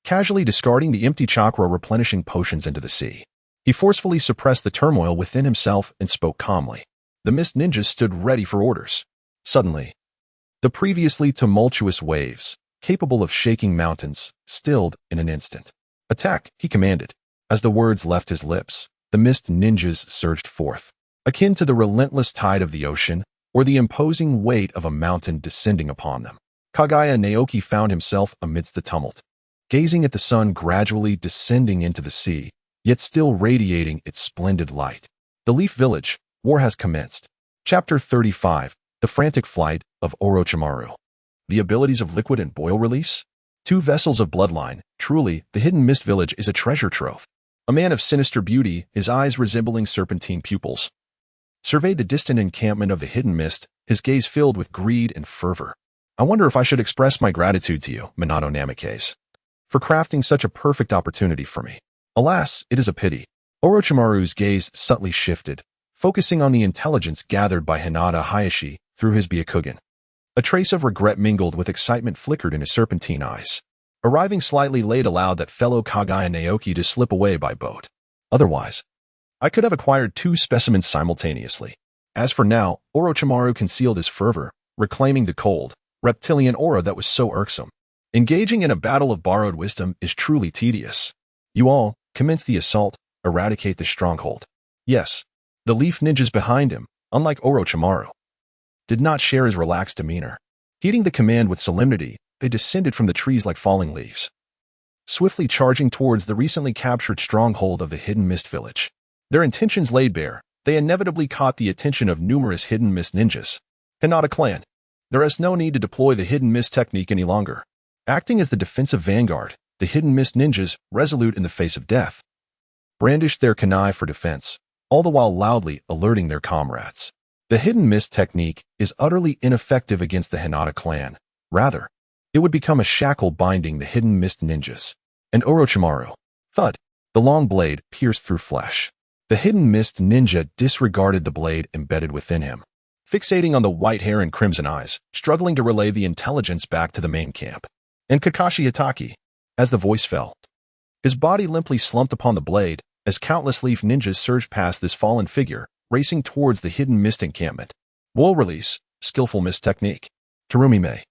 casually discarding the empty chakra replenishing potions into the sea. He forcefully suppressed the turmoil within himself and spoke calmly. The Mist Ninjas stood ready for orders. Suddenly, the previously tumultuous waves, capable of shaking mountains, stilled in an instant. Attack, he commanded. As the words left his lips, the Mist Ninjas surged forth, akin to the relentless tide of the ocean or the imposing weight of a mountain descending upon them. Kaguya Naoki found himself amidst the tumult, gazing at the sun gradually descending into the sea, yet still radiating its splendid light. The Leaf Village, war has commenced. Chapter 35, The Frantic Flight of Orochimaru. The abilities of liquid and boil release? Two vessels of bloodline. Truly, the hidden mist village is a treasure trove. A man of sinister beauty, his eyes resembling serpentine pupils, surveyed the distant encampment of the hidden mist, his gaze filled with greed and fervor. I wonder if I should express my gratitude to you, Minato Namikaze, for crafting such a perfect opportunity for me. Alas, it is a pity. Orochimaru's gaze subtly shifted, focusing on the intelligence gathered by Hinata Hayashi through his Byakugan. A trace of regret mingled with excitement flickered in his serpentine eyes. Arriving slightly late allowed that fellow Kaguya Naoki to slip away by boat. Otherwise, I could have acquired two specimens simultaneously. As for now, Orochimaru concealed his fervor, reclaiming the cold, reptilian aura that was so irksome. Engaging in a battle of borrowed wisdom is truly tedious. You all, commence the assault, eradicate the stronghold. Yes, the Leaf Ninjas behind him, unlike Orochimaru, did not share his relaxed demeanor. Heeding the command with solemnity, they descended from the trees like falling leaves, swiftly charging towards the recently captured stronghold of the hidden mist village. Their intentions laid bare, they inevitably caught the attention of numerous hidden mist ninjas. Hinata clan. There is no need to deploy the hidden mist technique any longer. Acting as the defensive vanguard, the hidden mist ninjas, resolute in the face of death, brandished their kunai for defense, all the while loudly alerting their comrades. The hidden mist technique is utterly ineffective against the Hinata clan. Rather, it would become a shackle binding the hidden mist ninjas. And Orochimaru. Thud. The long blade pierced through flesh. The hidden mist ninja disregarded the blade embedded within him, fixating on the white hair and crimson eyes, struggling to relay the intelligence back to the main camp. And Kakashi Hatake. As the voice fell, his body limply slumped upon the blade, as countless leaf ninjas surged past this fallen figure, racing towards the hidden mist encampment. Wool release, skillful mist technique. Terumi Mei,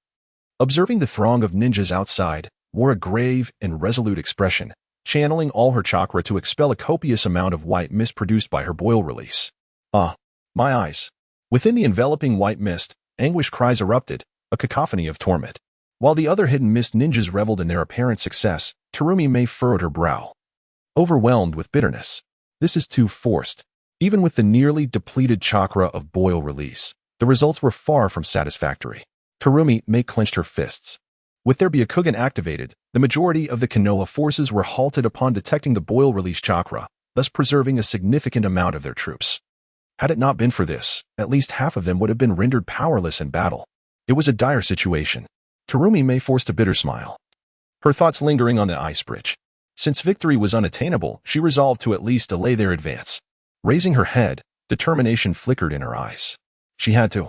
observing the throng of ninjas outside, wore a grave and resolute expression, channeling all her chakra to expel a copious amount of white mist produced by her boil release. Ah, my eyes. Within the enveloping white mist, anguish cries erupted, a cacophony of torment. While the other hidden mist ninjas reveled in their apparent success, Terumi Mei furrowed her brow, overwhelmed with bitterness. This is too forced. Even with the nearly depleted chakra of boil release, the results were far from satisfactory. Terumi Mei clenched her fists. With their Byakugan activated, the majority of the Konoha forces were halted upon detecting the boil release chakra, thus preserving a significant amount of their troops. Had it not been for this, at least half of them would have been rendered powerless in battle. It was a dire situation. Terumi Mei forced a bitter smile, her thoughts lingering on the ice bridge. Since victory was unattainable, she resolved to at least delay their advance. Raising her head, determination flickered in her eyes. She had to.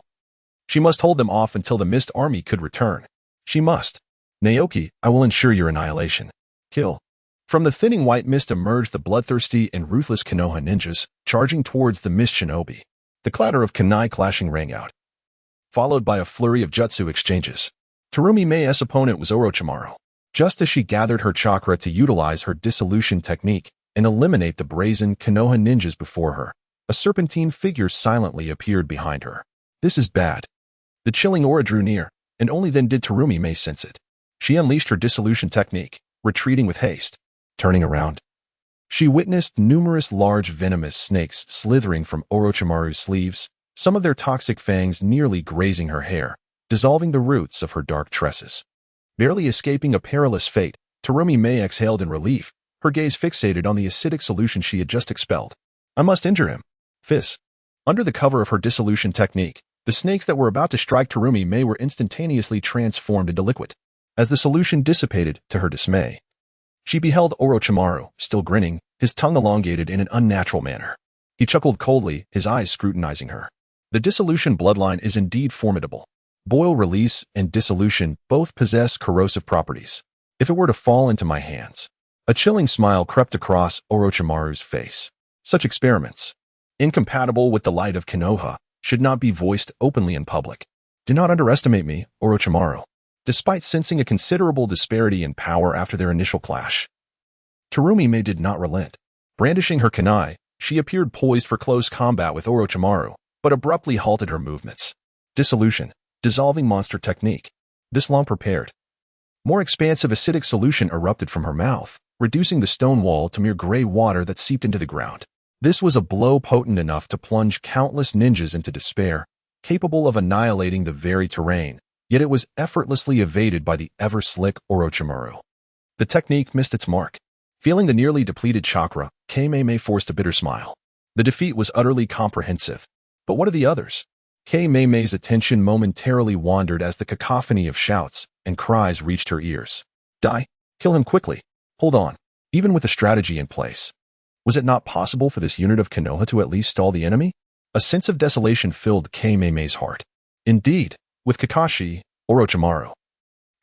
She must hold them off until the mist army could return. She must. Naoki, I will ensure your annihilation. Kill. From the thinning white mist emerged the bloodthirsty and ruthless Konoha ninjas, charging towards the mist shinobi. The clatter of kunai clashing rang out, followed by a flurry of jutsu exchanges. Terumi Mei's opponent was Orochimaru. Just as she gathered her chakra to utilize her dissolution technique and eliminate the brazen Konoha ninjas before her, a serpentine figure silently appeared behind her. This is bad. The chilling aura drew near, and only then did Terumi Mei sense it. She unleashed her dissolution technique, retreating with haste. Turning around, she witnessed numerous large venomous snakes slithering from Orochimaru's sleeves, some of their toxic fangs nearly grazing her hair, dissolving the roots of her dark tresses. Barely escaping a perilous fate, Terumi Mei exhaled in relief, her gaze fixated on the acidic solution she had just expelled. I must injure him. Fizz. Under the cover of her dissolution technique, the snakes that were about to strike Terumi Mei were instantaneously transformed into liquid. As the solution dissipated, to her dismay, she beheld Orochimaru, still grinning, his tongue elongated in an unnatural manner. He chuckled coldly, his eyes scrutinizing her. The dissolution bloodline is indeed formidable. Boil release and dissolution both possess corrosive properties. If it were to fall into my hands. A chilling smile crept across Orochimaru's face. Such experiments, incompatible with the light of Konoha, should not be voiced openly in public. Do not underestimate me, Orochimaru. Despite sensing a considerable disparity in power after their initial clash, Terumi Mei did not relent. Brandishing her kunai, she appeared poised for close combat with Orochimaru, but abruptly halted her movements. Dissolution, dissolving monster technique. This long prepared, more expansive acidic solution erupted from her mouth, reducing the stone wall to mere gray water that seeped into the ground. This was a blow potent enough to plunge countless ninjas into despair, capable of annihilating the very terrain, yet it was effortlessly evaded by the ever-slick Orochimaru. The technique missed its mark. Feeling the nearly depleted chakra, Kei-Mei forced a bitter smile. The defeat was utterly comprehensive. But what of the others? Kei-Mei's attention momentarily wandered as the cacophony of shouts and cries reached her ears. Die! Kill him quickly! Hold on! Even with a strategy in place, was it not possible for this unit of Konoha to at least stall the enemy? A sense of desolation filled Kei-Mei's heart. Indeed, with Kakashi, Orochimaru,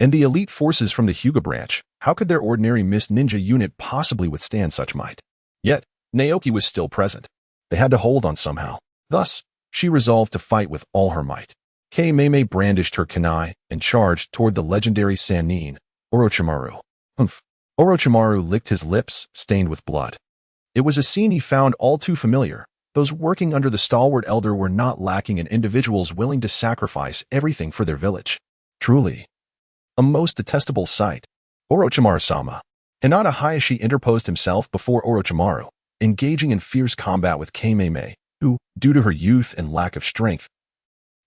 and the elite forces from the Hyuga branch, how could their ordinary mist ninja unit possibly withstand such might? Yet, Naoki was still present. They had to hold on somehow. Thus, she resolved to fight with all her might. Kei-Mei brandished her kunai and charged toward the legendary Sannin, Orochimaru. Humph. Orochimaru licked his lips, stained with blood. It was a scene he found all too familiar. Those working under the stalwart elder were not lacking in individuals willing to sacrifice everything for their village. Truly, a most detestable sight. Orochimaru-sama. Hinata Hayashi interposed himself before Orochimaru, engaging in fierce combat with Kei-Mei, who, due to her youth and lack of strength,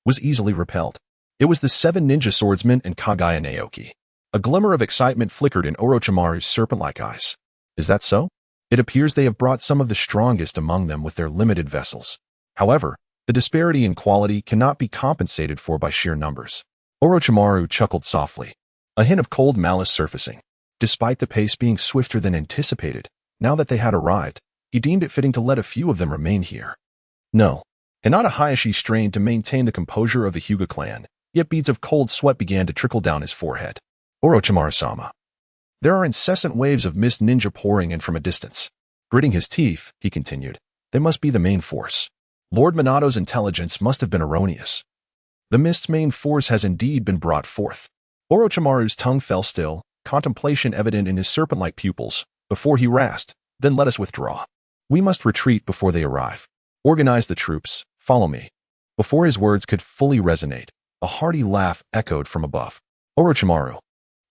was easily repelled. It was the 7 ninja swordsmen and Kaguya Naoki. A glimmer of excitement flickered in Orochimaru's serpent-like eyes. Is that so? It appears they have brought some of the strongest among them with their limited vessels. However, the disparity in quality cannot be compensated for by sheer numbers. Orochimaru chuckled softly, a hint of cold malice surfacing. Despite the pace being swifter than anticipated, now that they had arrived, he deemed it fitting to let a few of them remain here. No. Hinata Hayashi strained to maintain the composure of the Hyuga clan, yet beads of cold sweat began to trickle down his forehead. Orochimaru-sama. There are incessant waves of mist ninja pouring in from a distance. Gritting his teeth, he continued, they must be the main force. Lord Minato's intelligence must have been erroneous. The mist's main force has indeed been brought forth. Orochimaru's tongue fell still, contemplation evident in his serpent-like pupils, before he rasped, then let us withdraw. We must retreat before they arrive. Organize the troops, follow me. Before his words could fully resonate, a hearty laugh echoed from above. Orochimaru.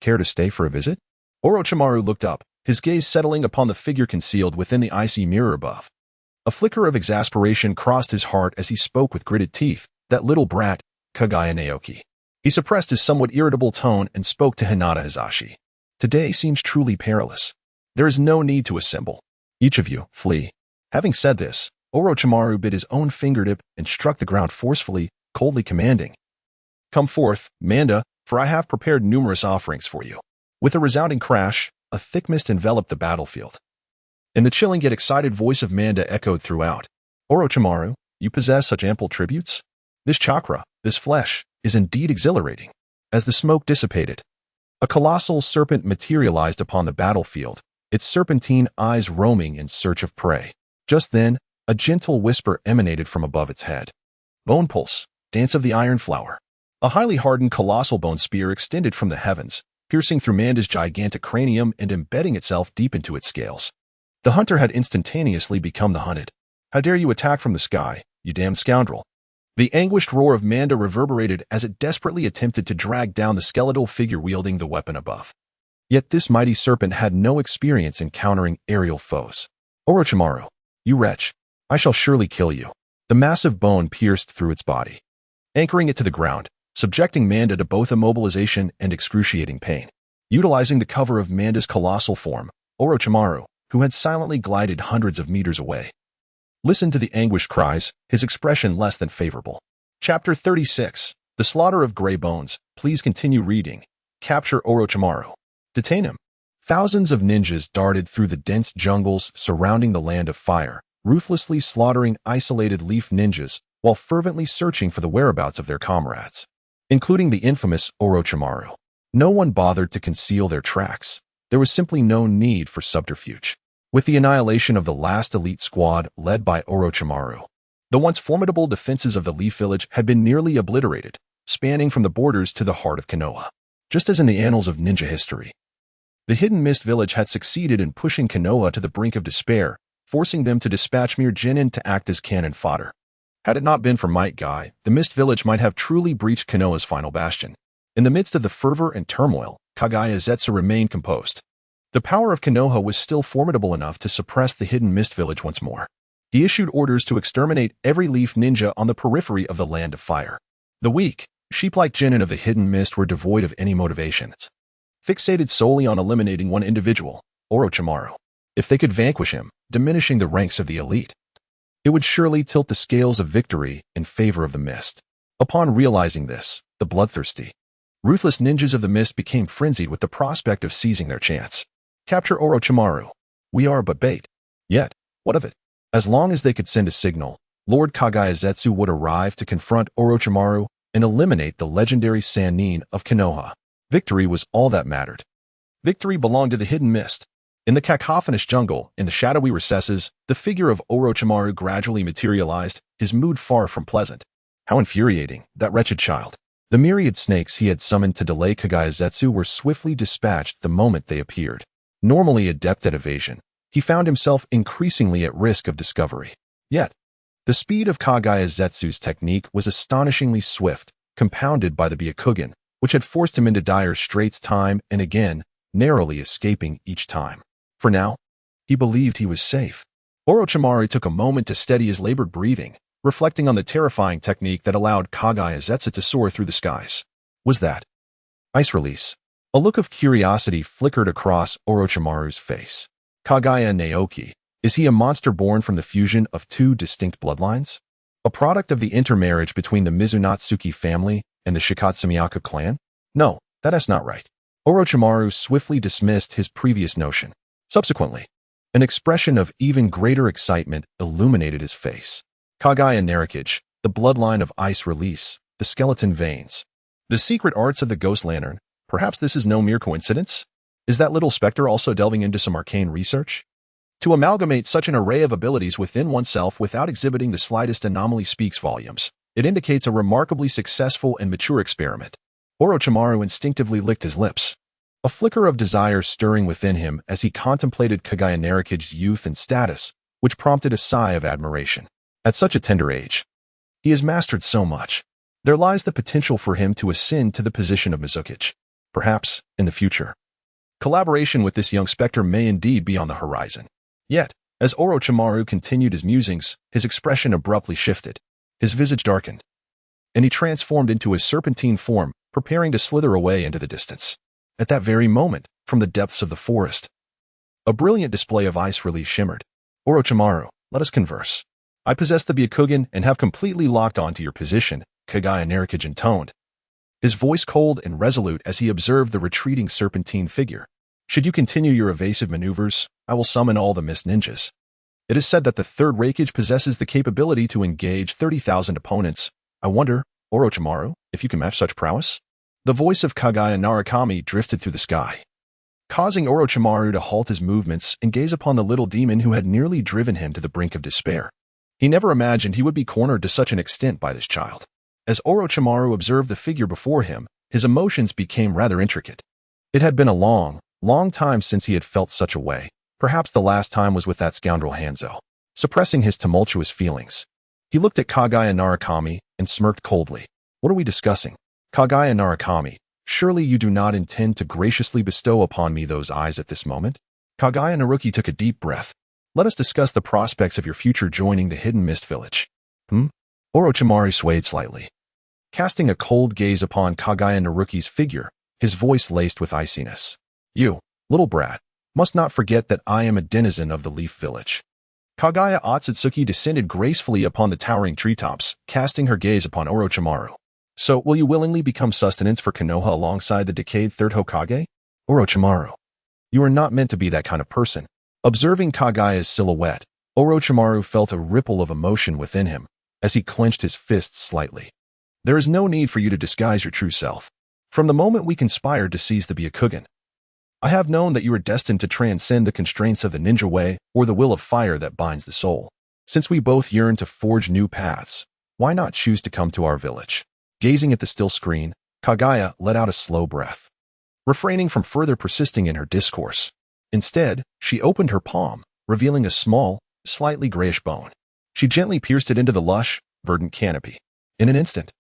Care to stay for a visit? Orochimaru looked up, his gaze settling upon the figure concealed within the icy mirror above. A flicker of exasperation crossed his heart as he spoke with gritted teeth, that little brat, Kaguya Naoki. He suppressed his somewhat irritable tone and spoke to Hinata Hisashi. Today seems truly perilous. There is no need to assemble. Each of you, flee. Having said this, Orochimaru bit his own fingertip and struck the ground forcefully, coldly commanding. Come forth, Manda, for I have prepared numerous offerings for you. With a resounding crash, a thick mist enveloped the battlefield. And the chilling yet excited voice of Manda echoed throughout. Orochimaru, you possess such ample tributes? This chakra, this flesh, is indeed exhilarating. As the smoke dissipated, a colossal serpent materialized upon the battlefield, its serpentine eyes roaming in search of prey. Just then, a gentle whisper emanated from above its head. Bone pulse, dance of the iron flower. A highly hardened colossal bone spear extended from the heavens, piercing through Manda's gigantic cranium and embedding itself deep into its scales. The hunter had instantaneously become the hunted. How dare you attack from the sky, you damned scoundrel? The anguished roar of Manda reverberated as it desperately attempted to drag down the skeletal figure wielding the weapon above. Yet this mighty serpent had no experience in countering aerial foes. Orochimaru, you wretch, I shall surely kill you. The massive bone pierced through its body, anchoring it to the ground, subjecting Manda to both immobilization and excruciating pain. Utilizing the cover of Manda's colossal form, Orochimaru, who had silently glided hundreds of meters away, listened to the anguished cries, his expression less than favorable. Chapter 36. The Slaughter of Grey Bones. Please continue reading. Capture Orochimaru. Detain him. Thousands of ninjas darted through the dense jungles surrounding the Land of Fire, ruthlessly slaughtering isolated leaf ninjas while fervently searching for the whereabouts of their comrades, including the infamous Orochimaru. No one bothered to conceal their tracks. There was simply no need for subterfuge. With the annihilation of the last elite squad led by Orochimaru, the once formidable defenses of the Leaf Village had been nearly obliterated, spanning from the borders to the heart of Konoha. Just as in the annals of ninja history, the Hidden Mist Village had succeeded in pushing Konoha to the brink of despair, forcing them to dispatch mere genin to act as cannon fodder. Had it not been for Might Guy, the Mist Village might have truly breached Konoha's final bastion. In the midst of the fervor and turmoil, Kaguya Zetsu remained composed. The power of Konoha was still formidable enough to suppress the Hidden Mist Village once more. He issued orders to exterminate every leaf ninja on the periphery of the Land of Fire. The weak, sheep-like genin of the Hidden Mist were devoid of any motivations, fixated solely on eliminating one individual, Orochimaru. If they could vanquish him, diminishing the ranks of the elite, it would surely tilt the scales of victory in favor of the Mist. Upon realizing this, the bloodthirsty, ruthless ninjas of the Mist became frenzied with the prospect of seizing their chance. Capture Orochimaru. We are but bait. Yet, what of it? As long as they could send a signal, Lord Kaguya Zetsu would arrive to confront Orochimaru and eliminate the legendary Sannin of Konoha. Victory was all that mattered. Victory belonged to the Hidden Mist. In the cacophonous jungle, in the shadowy recesses, the figure of Orochimaru gradually materialized, his mood far from pleasant. How infuriating, that wretched child. The myriad snakes he had summoned to delay Kaguya Zetsu were swiftly dispatched the moment they appeared. Normally adept at evasion, he found himself increasingly at risk of discovery. Yet, the speed of Kaguya Zetsu's technique was astonishingly swift, compounded by the Byakugan, which had forced him into dire straits time and again, narrowly escaping each time. For now, he believed he was safe. Orochimaru took a moment to steady his labored breathing, reflecting on the terrifying technique that allowed Kaguya Zetsu to soar through the skies. Was that ice release? A look of curiosity flickered across Orochimaru's face. Kaguya Naoki, is he a monster born from the fusion of two distinct bloodlines? A product of the intermarriage between the Mizunatsuki family and the Shikatsumiyaku clan? No, that is not right. Orochimaru swiftly dismissed his previous notion. Subsequently, an expression of even greater excitement illuminated his face. Kaguya Naoki, the bloodline of ice release, the skeleton veins, the secret arts of the ghost lantern. Perhaps this is no mere coincidence? Is that little specter also delving into some arcane research? To amalgamate such an array of abilities within oneself without exhibiting the slightest anomaly speaks volumes. It indicates a remarkably successful and mature experiment. Orochimaru instinctively licked his lips, a flicker of desire stirring within him as he contemplated Kaguya Naoki's youth and status, which prompted a sigh of admiration. At such a tender age, he has mastered so much. There lies the potential for him to ascend to the position of Mizukage. Perhaps, in the future, collaboration with this young specter may indeed be on the horizon. Yet, as Orochimaru continued his musings, his expression abruptly shifted. His visage darkened, and he transformed into a serpentine form, preparing to slither away into the distance. At that very moment, from the depths of the forest, a brilliant display of ice release shimmered. Orochimaru, let us converse. I possess the Byakugan and have completely locked onto your position, Kaguya Naoki intoned, his voice cold and resolute as he observed the retreating serpentine figure. Should you continue your evasive maneuvers, I will summon all the Mist Ninjas. It is said that the Third Reikage possesses the capability to engage 30,000 opponents. I wonder, Orochimaru, if you can match such prowess? The voice of Kaguya Naoki drifted through the sky, causing Orochimaru to halt his movements and gaze upon the little demon who had nearly driven him to the brink of despair. He never imagined he would be cornered to such an extent by this child. As Orochimaru observed the figure before him, his emotions became rather intricate. It had been a long time since he had felt such a way. Perhaps the last time was with that scoundrel Hanzo. Suppressing his tumultuous feelings, he looked at Kaguya Naoki and smirked coldly. What are we discussing? Kaguya Naoki, surely you do not intend to graciously bestow upon me those eyes at this moment? Kaguya Naoki took a deep breath. Let us discuss the prospects of your future joining the Hidden Mist Village. Orochimaru swayed slightly. casting a cold gaze upon Kaguya Naoki's figure, his voice laced with iciness. You, little brat, must not forget that I am a denizen of the Leaf Village. Kaguya Otsutsuki descended gracefully upon the towering treetops, casting her gaze upon Orochimaru. So, will you willingly become sustenance for Konoha alongside the decayed third Hokage? Orochimaru. You are not meant to be that kind of person. Observing Kaguya's silhouette, Orochimaru felt a ripple of emotion within him as he clenched his fists slightly. There is no need for you to disguise your true self. From the moment we conspired to seize the Byakugan, I have known that you are destined to transcend the constraints of the ninja way or the will of fire that binds the soul. Since we both yearn to forge new paths, why not choose to come to our village? Gazing at the still screen, Kaguya let out a slow breath, refraining from further persisting in her discourse. Instead, she opened her palm, revealing a small, slightly grayish bone. She gently pierced it into the lush, verdant canopy. In an instant,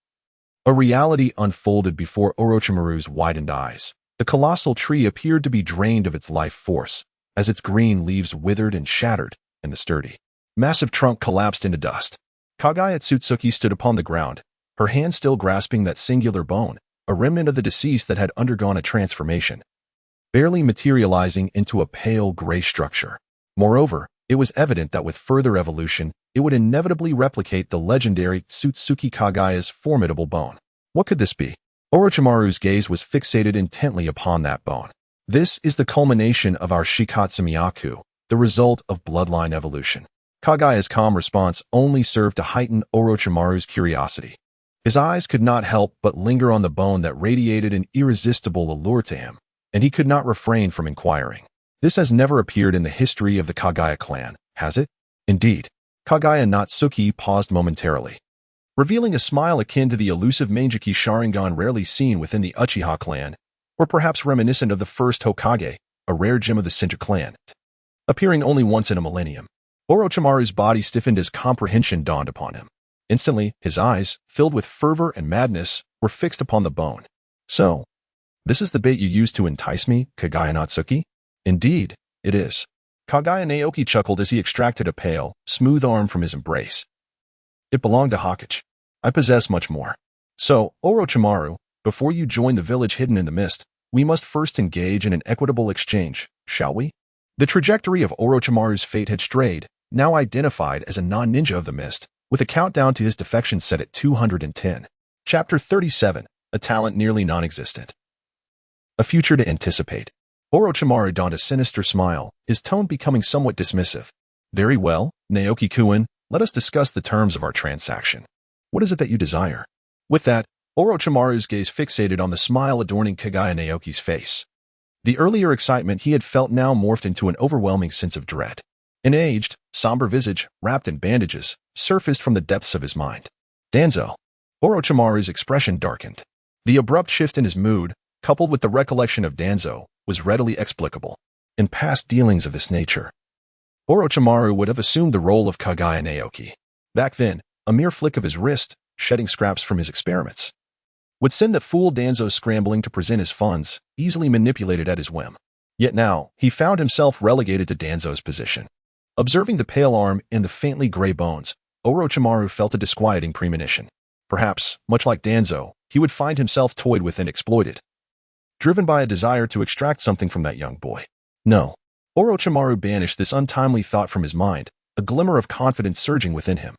a reality unfolded before Orochimaru's widened eyes. The colossal tree appeared to be drained of its life force, as its green leaves withered and shattered, and the sturdy, massive trunk collapsed into dust. Kaguya Otsutsuki stood upon the ground, her hand still grasping that singular bone, a remnant of the deceased that had undergone a transformation, barely materializing into a pale gray structure. Moreover, it was evident that with further evolution, it would inevitably replicate the legendary Otsutsuki Kaguya's formidable bone. What could this be? Orochimaru's gaze was fixated intently upon that bone. This is the culmination of our Shikatsu Myaku, the result of bloodline evolution. Kaguya's calm response only served to heighten Orochimaru's curiosity. His eyes could not help but linger on the bone that radiated an irresistible allure to him, and he could not refrain from inquiring. This has never appeared in the history of the Kaguya clan, has it? Indeed. Kaguya Natsuki paused momentarily, revealing a smile akin to the elusive Manjiki Sharingan rarely seen within the Uchiha clan, or perhaps reminiscent of the first Hokage, a rare gem of the Sinja clan, appearing only once in a millennium. Orochimaru's body stiffened as comprehension dawned upon him. Instantly, his eyes, filled with fervor and madness, were fixed upon the bone. So, this is the bait you used to entice me, Kaguya Natsuki? Indeed, it is. Kaguya Naoki chuckled as he extracted a pale, smooth arm from his embrace. It belonged to Hokage. I possess much more. So, Orochimaru, before you join the village hidden in the mist, we must first engage in an equitable exchange, shall we? The trajectory of Orochimaru's fate had strayed, now identified as a non-ninja of the mist, with a countdown to his defection set at 210. Chapter 37, a talent nearly non-existent. A future to anticipate. Orochimaru donned a sinister smile, his tone becoming somewhat dismissive. Very well, Naoki-kun, let us discuss the terms of our transaction. What is it that you desire? With that, Orochimaru's gaze fixated on the smile adorning Kaguya Naoki's face. The earlier excitement he had felt now morphed into an overwhelming sense of dread. An aged, somber visage, wrapped in bandages, surfaced from the depths of his mind. Danzo. Orochimaru's expression darkened. The abrupt shift in his mood, coupled with the recollection of Danzo, was readily explicable. In past dealings of this nature, Orochimaru would have assumed the role of Kaguya Naoki. Back then, a mere flick of his wrist, shedding scraps from his experiments, would send the fool Danzo scrambling to present his funds, easily manipulated at his whim. Yet now, he found himself relegated to Danzo's position. Observing the pale arm and the faintly gray bones, Orochimaru felt a disquieting premonition. Perhaps, much like Danzo, he would find himself toyed with and exploited, driven by a desire to extract something from that young boy. No. Orochimaru banished this untimely thought from his mind, a glimmer of confidence surging within him.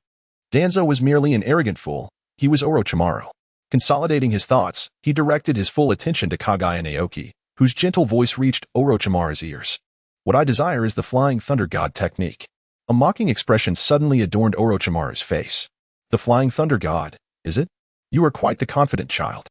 Danzo was merely an arrogant fool. He was Orochimaru. Consolidating his thoughts, he directed his full attention to Kaguya Naoki, whose gentle voice reached Orochimaru's ears. What I desire is the Flying Thunder God technique. A mocking expression suddenly adorned Orochimaru's face. The Flying Thunder God, is it? You are quite the confident child.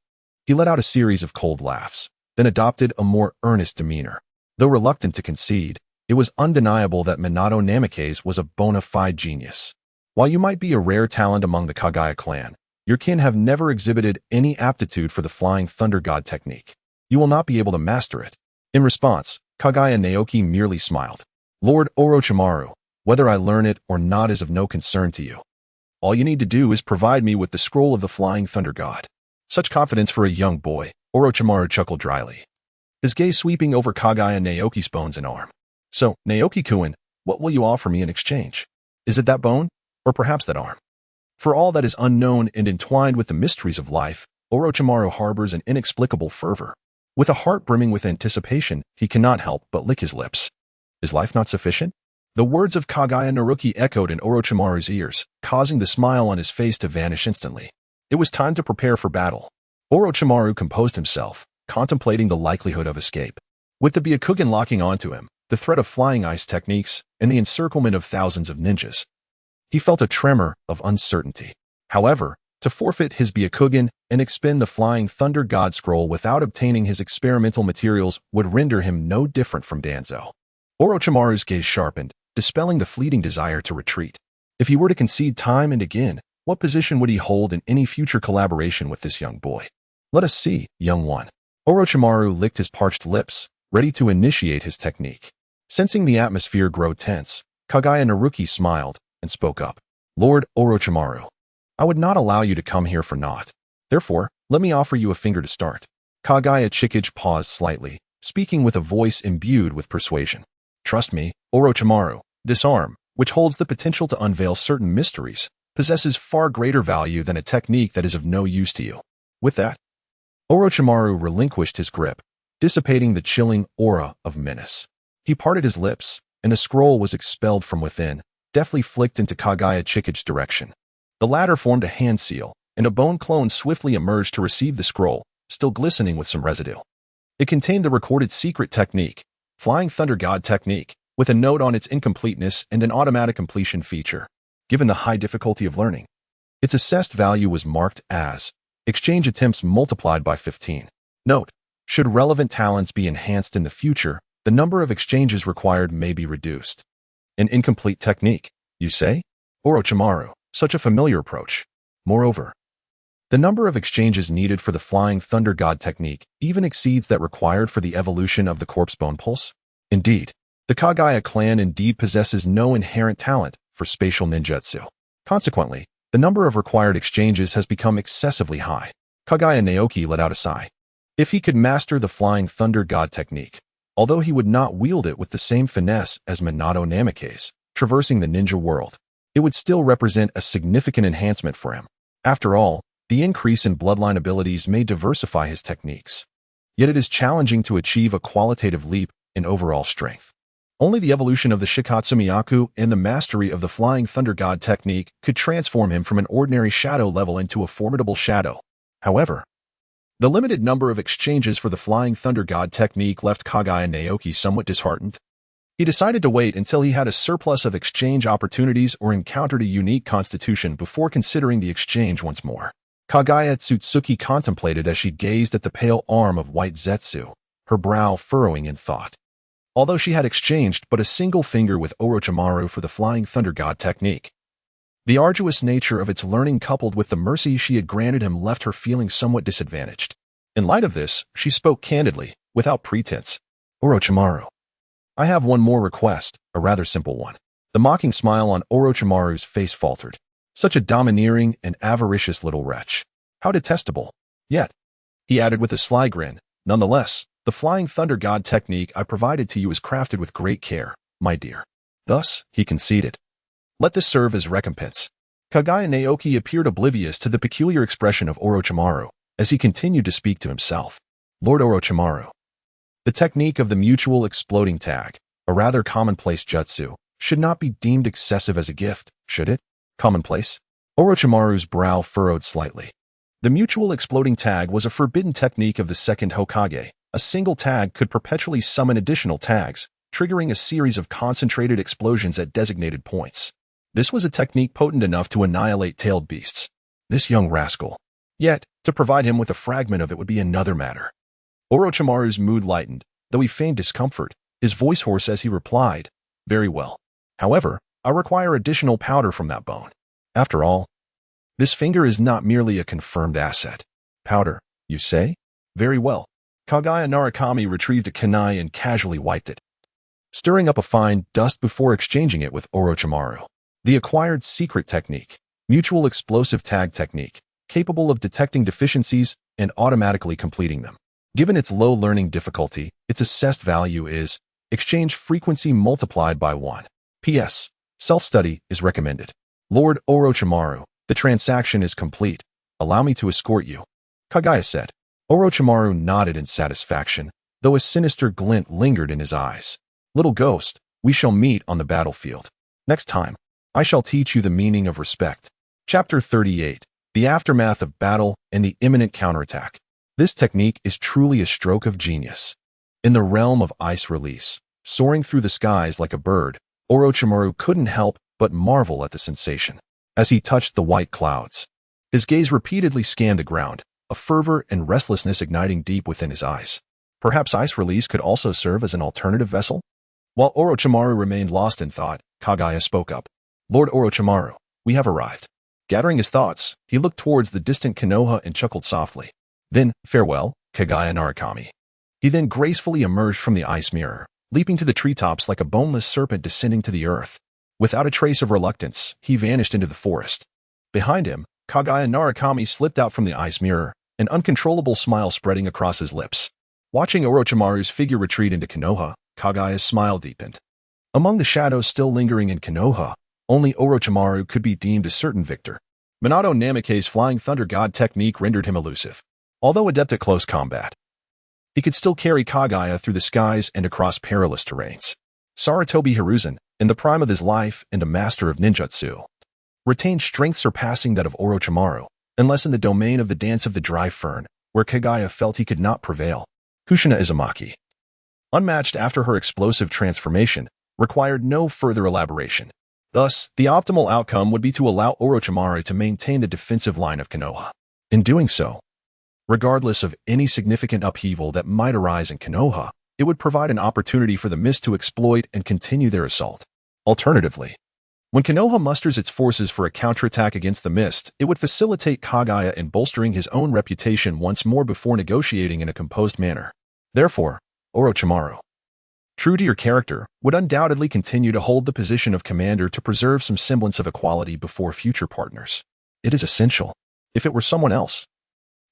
He let out a series of cold laughs, then adopted a more earnest demeanor. Though reluctant to concede, it was undeniable that Minato Namikaze was a bona fide genius. While you might be a rare talent among the Kaguya clan, your kin have never exhibited any aptitude for the Flying Thunder God technique. You will not be able to master it. In response, Kaguya Naoki merely smiled. Lord Orochimaru, whether I learn it or not is of no concern to you. All you need to do is provide me with the scroll of the Flying Thunder God. Such confidence for a young boy, Orochimaru chuckled dryly, his gaze sweeping over Kaguya Naoki's bones and arm. So, Naoki-kun, what will you offer me in exchange? Is it that bone? Or perhaps that arm? For all that is unknown and entwined with the mysteries of life, Orochimaru harbors an inexplicable fervor. With a heart brimming with anticipation, he cannot help but lick his lips. Is life not sufficient? The words of Kaguya Naoki echoed in Orochimaru's ears, causing the smile on his face to vanish instantly. It was time to prepare for battle. Orochimaru composed himself, contemplating the likelihood of escape. With the Byakugan locking onto him, the threat of flying ice techniques, and the encirclement of thousands of ninjas, he felt a tremor of uncertainty. However, to forfeit his Byakugan and expend the Flying Thunder God Scroll without obtaining his experimental materials would render him no different from Danzo. Orochimaru's gaze sharpened, dispelling the fleeting desire to retreat. If he were to concede time and again, what position would he hold in any future collaboration with this young boy? Let us see, young one. Orochimaru licked his parched lips, ready to initiate his technique. Sensing the atmosphere grow tense, Kaguya Naoki smiled and spoke up. Lord Orochimaru, I would not allow you to come here for naught. Therefore, let me offer you a finger to start. Kaguya Otsutsuki paused slightly, speaking with a voice imbued with persuasion. Trust me, Orochimaru, this arm, which holds the potential to unveil certain mysteries, possesses far greater value than a technique that is of no use to you. With that, Orochimaru relinquished his grip, dissipating the chilling aura of menace. He parted his lips, and a scroll was expelled from within, deftly flicked into Kaguya Otsutsuki's direction. The latter formed a hand seal, and a bone clone swiftly emerged to receive the scroll, still glistening with some residue. It contained the recorded secret technique, Flying Thunder God Technique, with a note on its incompleteness and an automatic completion feature. Given the high difficulty of learning, its assessed value was marked as exchange attempts multiplied by 15. Note: should relevant talents be enhanced in the future, the number of exchanges required may be reduced. An incomplete technique, you say? Orochimaru, such a familiar approach. Moreover, the number of exchanges needed for the Flying Thunder God technique even exceeds that required for the evolution of the Corpse Bone Pulse. Indeed, the Kaguya clan indeed possesses no inherent talent for spatial ninjutsu. Consequently, the number of required exchanges has become excessively high. Kaguya Naoki let out a sigh. If he could master the Flying Thunder God technique, although he would not wield it with the same finesse as Minato Namikaze, traversing the ninja world, it would still represent a significant enhancement for him. After all, the increase in bloodline abilities may diversify his techniques. Yet it is challenging to achieve a qualitative leap in overall strength. Only the evolution of the Shikatsu Myaku and the mastery of the Flying Thunder God technique could transform him from an ordinary shadow level into a formidable shadow. However, the limited number of exchanges for the Flying Thunder God technique left Kaguya Naoki somewhat disheartened. He decided to wait until he had a surplus of exchange opportunities or encountered a unique constitution before considering the exchange once more. Kaguya Otsutsuki contemplated as she gazed at the pale arm of white Zetsu, her brow furrowing in thought. Although she had exchanged but a single finger with Orochimaru for the Flying Thunder God technique, the arduous nature of its learning coupled with the mercy she had granted him left her feeling somewhat disadvantaged. In light of this, she spoke candidly, without pretense. Orochimaru, I have one more request, a rather simple one. The mocking smile on Orochimaru's face faltered. Such a domineering and avaricious little wretch. How detestable. Yet, he added with a sly grin, nonetheless, the Flying Thunder God technique I provided to you is crafted with great care, my dear. Thus, he conceded. Let this serve as recompense. Kaguya Naoki appeared oblivious to the peculiar expression of Orochimaru as he continued to speak to himself. Lord Orochimaru, the technique of the mutual exploding tag, a rather commonplace jutsu, should not be deemed excessive as a gift, should it? Commonplace? Orochimaru's brow furrowed slightly. The mutual exploding tag was a forbidden technique of the second Hokage. A single tag could perpetually summon additional tags, triggering a series of concentrated explosions at designated points. This was a technique potent enough to annihilate tailed beasts. This young rascal. Yet, to provide him with a fragment of it would be another matter. Orochimaru's mood lightened, though he feigned discomfort, his voice hoarse as he replied, Very well. However, I require additional powder from that bone. After all, this finger is not merely a confirmed asset. Powder, you say? Very well. Kaguya Narukami retrieved a kunai and casually wiped it, stirring up a fine dust before exchanging it with Orochimaru. The acquired secret technique, mutual explosive tag technique, capable of detecting deficiencies and automatically completing them. Given its low learning difficulty, its assessed value is exchange frequency multiplied by 1. P.S. Self-study is recommended. Lord Orochimaru, The transaction is complete. Allow me to escort you, Kaguya said. Orochimaru nodded in satisfaction, though a sinister glint lingered in his eyes. Little ghost, we shall meet on the battlefield. Next time, I shall teach you the meaning of respect. Chapter 38. The Aftermath of Battle and the Imminent Counterattack. This technique is truly a stroke of genius. In the realm of ice release, soaring through the skies like a bird, Orochimaru couldn't help but marvel at the sensation. As he touched the white clouds, his gaze repeatedly scanned the ground, a fervor and restlessness igniting deep within his eyes. Perhaps ice release could also serve as an alternative vessel? While Orochimaru remained lost in thought, Kaguya spoke up. Lord Orochimaru, we have arrived. Gathering his thoughts, he looked towards the distant Konoha and chuckled softly. Then, farewell, Kaguya Naoki. He then gracefully emerged from the ice mirror, leaping to the treetops like a boneless serpent descending to the earth. Without a trace of reluctance, he vanished into the forest. Behind him, Kaguya Naoki slipped out from the ice mirror, an uncontrollable smile spreading across his lips. Watching Orochimaru's figure retreat into Konoha, Kaguya's smile deepened. Among the shadows still lingering in Konoha, only Orochimaru could be deemed a certain victor. Minato Namikaze's Flying Thunder God technique rendered him elusive. Although adept at close combat, he could still carry Kaguya through the skies and across perilous terrains. Sarutobi Hiruzen, in the prime of his life and a master of ninjutsu, retained strength surpassing that of Orochimaru, unless in the domain of the Dance of the Dry Fern, where Kaguya felt he could not prevail. Kushina Izumaki, unmatched after her explosive transformation, required no further elaboration. Thus, the optimal outcome would be to allow Orochimaru to maintain the defensive line of Konoha. In doing so, regardless of any significant upheaval that might arise in Konoha, it would provide an opportunity for the Mist to exploit and continue their assault. Alternatively, when Konoha musters its forces for a counterattack against the Mist, it would facilitate Kaguya in bolstering his own reputation once more before negotiating in a composed manner. Therefore, Orochimaru, true to your character, would undoubtedly continue to hold the position of commander to preserve some semblance of equality before future partners. It is essential. If it were someone else,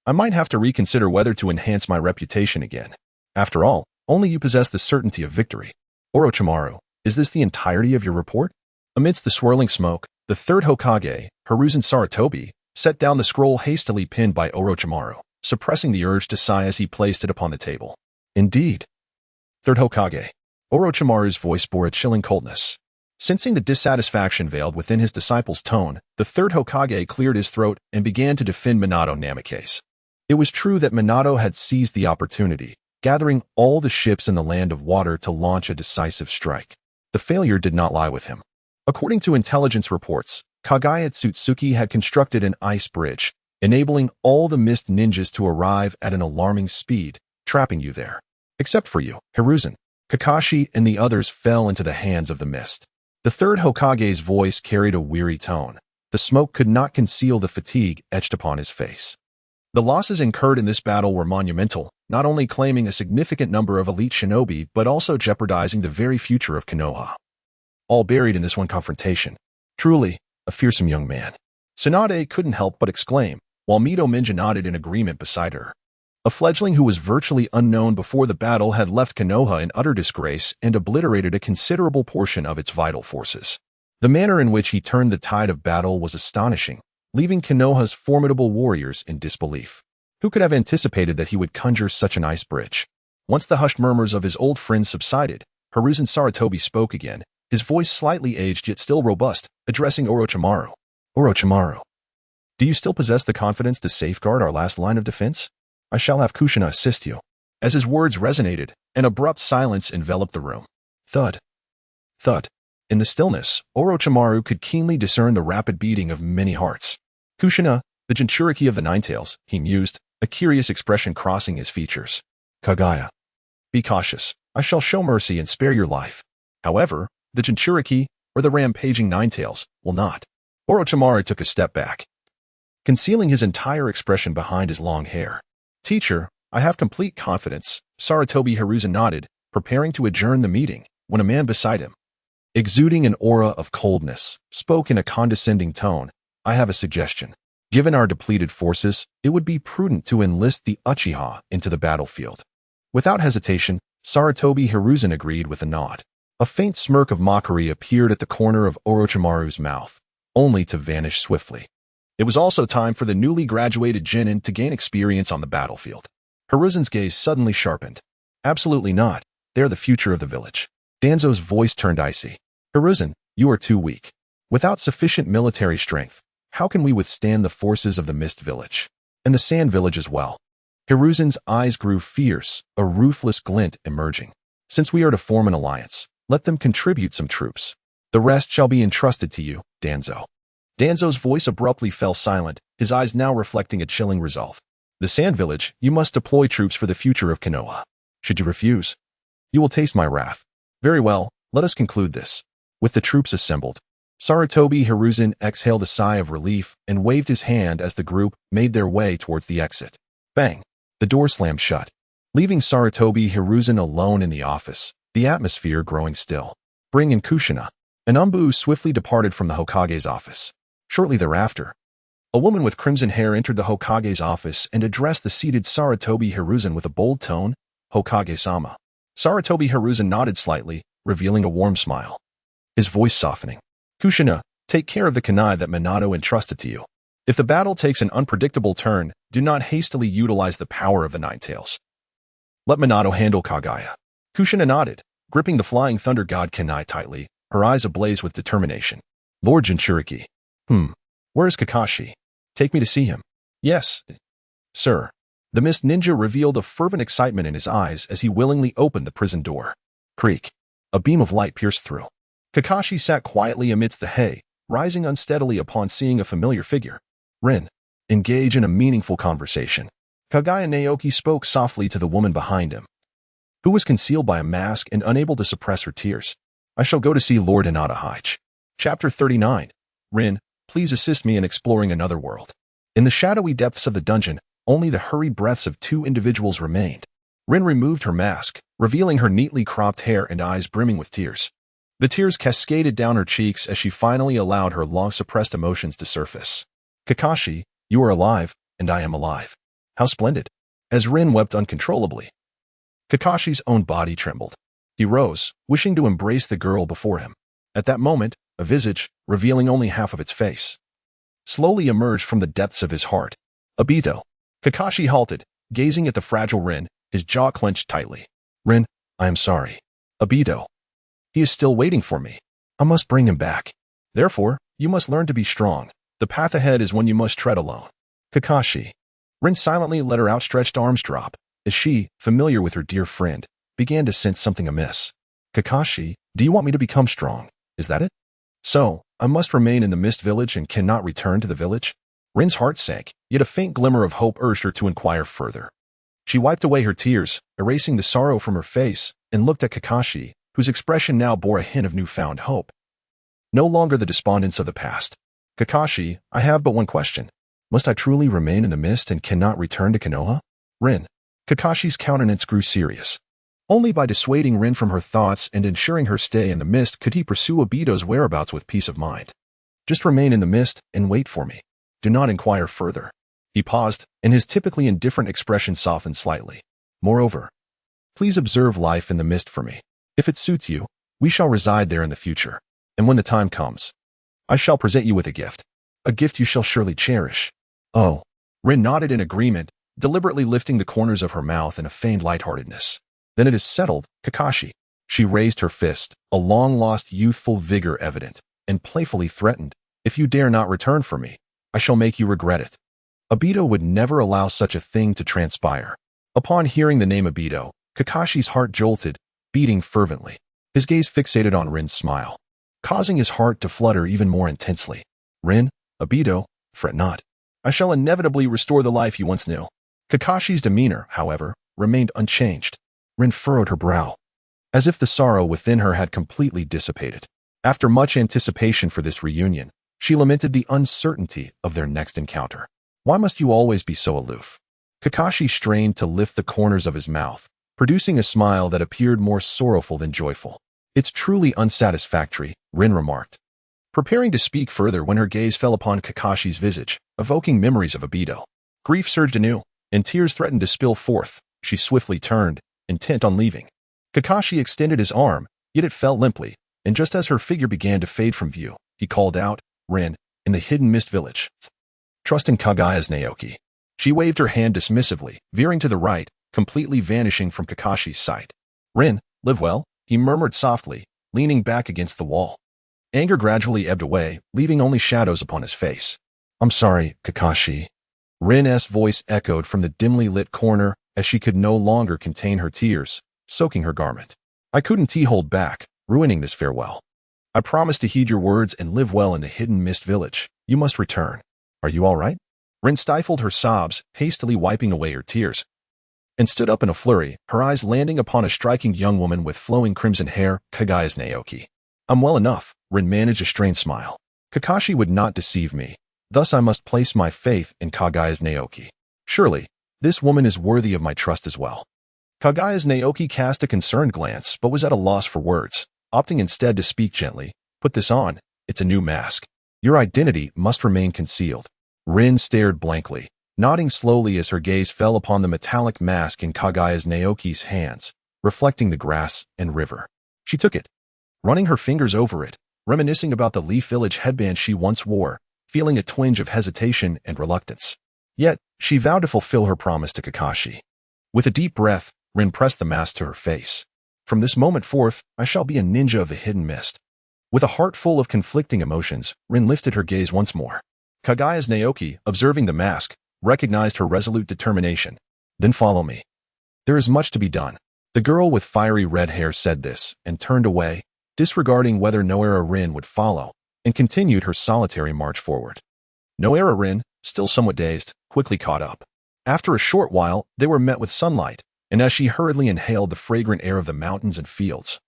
I might have to reconsider whether to enhance my reputation again. After all, only you possess the certainty of victory. Orochimaru, is this the entirety of your report? Amidst the swirling smoke, the third Hokage, Hiruzen Sarutobi, set down the scroll hastily pinned by Orochimaru, suppressing the urge to sigh as he placed it upon the table. Indeed. Third Hokage. Orochimaru's voice bore a chilling coldness. Sensing the dissatisfaction veiled within his disciple's tone, the third Hokage cleared his throat and began to defend Minato Namikaze. It was true that Minato had seized the opportunity, gathering all the ships in the land of water to launch a decisive strike. The failure did not lie with him. According to intelligence reports, Kaguya Otsutsuki had constructed an ice bridge, enabling all the Mist ninjas to arrive at an alarming speed, trapping you there. Except for you, Hiruzen, Kakashi and the others fell into the hands of the Mist. The third Hokage's voice carried a weary tone. The smoke could not conceal the fatigue etched upon his face. The losses incurred in this battle were monumental, not only claiming a significant number of elite shinobi but also jeopardizing the very future of Konoha. All buried in this one confrontation. Truly, a fearsome young man. Tsunade couldn't help but exclaim, while Mito Minja nodded in agreement beside her. A fledgling who was virtually unknown before the battle had left Konoha in utter disgrace and obliterated a considerable portion of its vital forces. The manner in which he turned the tide of battle was astonishing, leaving Konoha's formidable warriors in disbelief. Who could have anticipated that he would conjure such an ice bridge? Once the hushed murmurs of his old friends subsided, Hiruzen Sarutobi spoke again, his voice slightly aged yet still robust, addressing Orochimaru. Orochimaru, do you still possess the confidence to safeguard our last line of defense? I shall have Kushina assist you. As his words resonated, an abrupt silence enveloped the room. Thud. Thud. In the stillness, Orochimaru could keenly discern the rapid beating of many hearts. Kushina, the Jinchuriki of the Ninetales, he mused, a curious expression crossing his features. Kaguya, be cautious. I shall show mercy and spare your life. However, the Jinchuriki, or the rampaging Ninetales, will not. Orochimaru took a step back, concealing his entire expression behind his long hair. Teacher, I have complete confidence, Sarutobi Hiruzen nodded, preparing to adjourn the meeting, when a man beside him, exuding an aura of coldness, spoke in a condescending tone. I have a suggestion. Given our depleted forces, it would be prudent to enlist the Uchiha into the battlefield. Without hesitation, Sarutobi Hiruzen agreed with a nod. A faint smirk of mockery appeared at the corner of Orochimaru's mouth, only to vanish swiftly. It was also time for the newly graduated Jinin to gain experience on the battlefield. Hiruzen's gaze suddenly sharpened. Absolutely not. They're the future of the village. Danzo's voice turned icy. Hiruzen, you are too weak. Without sufficient military strength, how can we withstand the forces of the Mist Village? And the Sand Village as well? Hiruzen's eyes grew fierce, a ruthless glint emerging. Since we are to form an alliance, let them contribute some troops. The rest shall be entrusted to you, Danzo. Danzo's voice abruptly fell silent, his eyes now reflecting a chilling resolve. The Sand Village, you must deploy troops for the future of Konoha. Should you refuse, you will taste my wrath. Very well, let us conclude this. With the troops assembled, Sarutobi Hiruzen exhaled a sigh of relief and waved his hand as the group made their way towards the exit. Bang! The door slammed shut, leaving Sarutobi Hiruzen alone in the office, the atmosphere growing still. Bring in Kushina. An Umbu swiftly departed from the Hokage's office. Shortly thereafter, a woman with crimson hair entered the Hokage's office and addressed the seated Sarutobi Hiruzen with a bold tone, Hokage-sama. Sarutobi Hiruzen nodded slightly, revealing a warm smile. His voice softening. Kushina, take care of the kunai that Minato entrusted to you. If the battle takes an unpredictable turn, do not hastily utilize the power of the Nine Tails. Let Minato handle Kaguya. Kushina nodded, gripping the Flying Thunder God kunai tightly, her eyes ablaze with determination. Lord Jinchuriki. Where is Kakashi? Take me to see him. Yes, sir. The Mist Ninja revealed a fervent excitement in his eyes as he willingly opened the prison door. Creak. A beam of light pierced through. Kakashi sat quietly amidst the hay, rising unsteadily upon seeing a familiar figure. Rin. Engage in a meaningful conversation. Kaguya Naoki spoke softly to the woman behind him, who was concealed by a mask and unable to suppress her tears. I shall go to see Lord Hinata Haich. Chapter 39. Rin, please assist me in exploring another world. In the shadowy depths of the dungeon, only the hurried breaths of two individuals remained. Rin removed her mask, revealing her neatly cropped hair and eyes brimming with tears. The tears cascaded down her cheeks as she finally allowed her long-suppressed emotions to surface. Kakashi, you are alive, and I am alive. How splendid. As Rin wept uncontrollably, Kakashi's own body trembled. He rose, wishing to embrace the girl before him. At that moment, a visage, revealing only half of its face, slowly emerged from the depths of his heart. Obito. Kakashi halted, gazing at the fragile Rin, his jaw clenched tightly. Rin, I am sorry. Obito. He is still waiting for me. I must bring him back. Therefore, you must learn to be strong. The path ahead is one you must tread alone. Kakashi. Rin silently let her outstretched arms drop, as she, familiar with her dear friend, began to sense something amiss. Kakashi, do you want me to become strong? Is that it? So, I must remain in the Mist Village and cannot return to the village? Rin's heart sank, yet a faint glimmer of hope urged her to inquire further. She wiped away her tears, erasing the sorrow from her face, and looked at Kakashi, whose expression now bore a hint of newfound hope. No longer the despondence of the past. Kakashi, I have but one question. Must I truly remain in the mist and cannot return to Konoha? Rin. Kakashi's countenance grew serious. Only by dissuading Rin from her thoughts and ensuring her stay in the mist could he pursue Obito's whereabouts with peace of mind. Just remain in the mist and wait for me. Do not inquire further. He paused, and his typically indifferent expression softened slightly. Moreover, please observe life in the mist for me. If it suits you, we shall reside there in the future. And when the time comes, I shall present you with a gift. A gift you shall surely cherish. Oh. Rin nodded in agreement, deliberately lifting the corners of her mouth in a feigned lightheartedness. Then it is settled, Kakashi. She raised her fist, a long-lost youthful vigor evident, and playfully threatened, if you dare not return for me, I shall make you regret it. Obito would never allow such a thing to transpire. Upon hearing the name Obito, Kakashi's heart jolted, beating fervently. His gaze fixated on Rin's smile, causing his heart to flutter even more intensely. Rin, Obito, fret not. I shall inevitably restore the life you once knew. Kakashi's demeanor, however, remained unchanged. Rin furrowed her brow, as if the sorrow within her had completely dissipated. After much anticipation for this reunion, she lamented the uncertainty of their next encounter. Why must you always be so aloof? Kakashi strained to lift the corners of his mouth, producing a smile that appeared more sorrowful than joyful. It's truly unsatisfactory, Rin remarked, preparing to speak further when her gaze fell upon Kakashi's visage, evoking memories of Obito. Grief surged anew, and tears threatened to spill forth. She swiftly turned, intent on leaving. Kakashi extended his arm, yet it fell limply, and just as her figure began to fade from view, he called out, Rin, in the hidden mist village. trusting Kaguya's Naoki. She waved her hand dismissively, veering to the right, completely vanishing from Kakashi's sight. Rin, live well, he murmured softly, leaning back against the wall. Anger gradually ebbed away, leaving only shadows upon his face. I'm sorry, Kakashi. Rin's voice echoed from the dimly lit corner as she could no longer contain her tears, soaking her garment. I couldn't hold back, ruining this farewell. I promise to heed your words and live well in the hidden mist village. You must return. Are you all right? Rin stifled her sobs, hastily wiping away her tears, and stood up in a flurry, her eyes landing upon a striking young woman with flowing crimson hair, Kaguya's Naoki. I'm well enough, Rin managed a strained smile. Kakashi would not deceive me, thus I must place my faith in Kaguya's Naoki. Surely, this woman is worthy of my trust as well. Kaguya's Naoki cast a concerned glance but was at a loss for words, opting instead to speak gently. Put this on, it's a new mask. Your identity must remain concealed. Rin stared blankly, nodding slowly as her gaze fell upon the metallic mask in Kaguya's Naoki's hands, reflecting the grass and river. She took it, running her fingers over it, reminiscing about the Leaf Village headband she once wore, feeling a twinge of hesitation and reluctance. Yet, she vowed to fulfill her promise to Kakashi. With a deep breath, Rin pressed the mask to her face. From this moment forth, I shall be a ninja of the hidden mist. With a heart full of conflicting emotions, Rin lifted her gaze once more. Kaguya's Naoki, observing the mask, recognized her resolute determination. Then follow me. There is much to be done. The girl with fiery red hair said this and turned away, disregarding whether Nohara Rin would follow, and continued her solitary march forward. Nohara Rin, still somewhat dazed, quickly caught up. After a short while, they were met with sunlight, and as she hurriedly inhaled the fragrant air of the mountains and fields,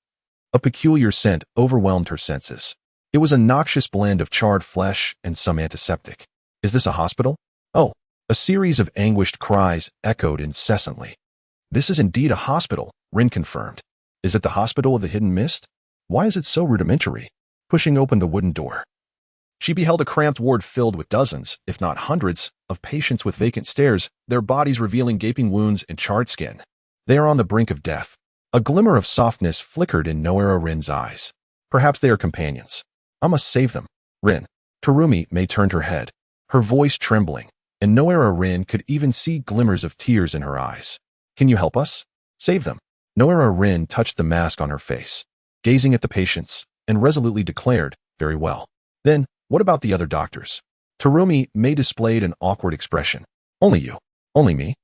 a peculiar scent overwhelmed her senses. It was a noxious blend of charred flesh and some antiseptic. Is this a hospital? Oh, a series of anguished cries echoed incessantly. This is indeed a hospital, Rin confirmed. Is it the hospital of the hidden mist? Why is it so rudimentary? Pushing open the wooden door, she beheld a cramped ward filled with dozens, if not hundreds, of patients with vacant stares, their bodies revealing gaping wounds and charred skin. They are on the brink of death. A glimmer of softness flickered in Nohara Rin's eyes. Perhaps they are companions. I must save them. Rin. Terumi May turned her head, her voice trembling, and Nohara Rin could even see glimmers of tears in her eyes. Can you help us? Save them. Nohara Rin touched the mask on her face, gazing at the patients, and resolutely declared, very well. Then, what about the other doctors? Terumi May displayed an awkward expression. Only you. Only me.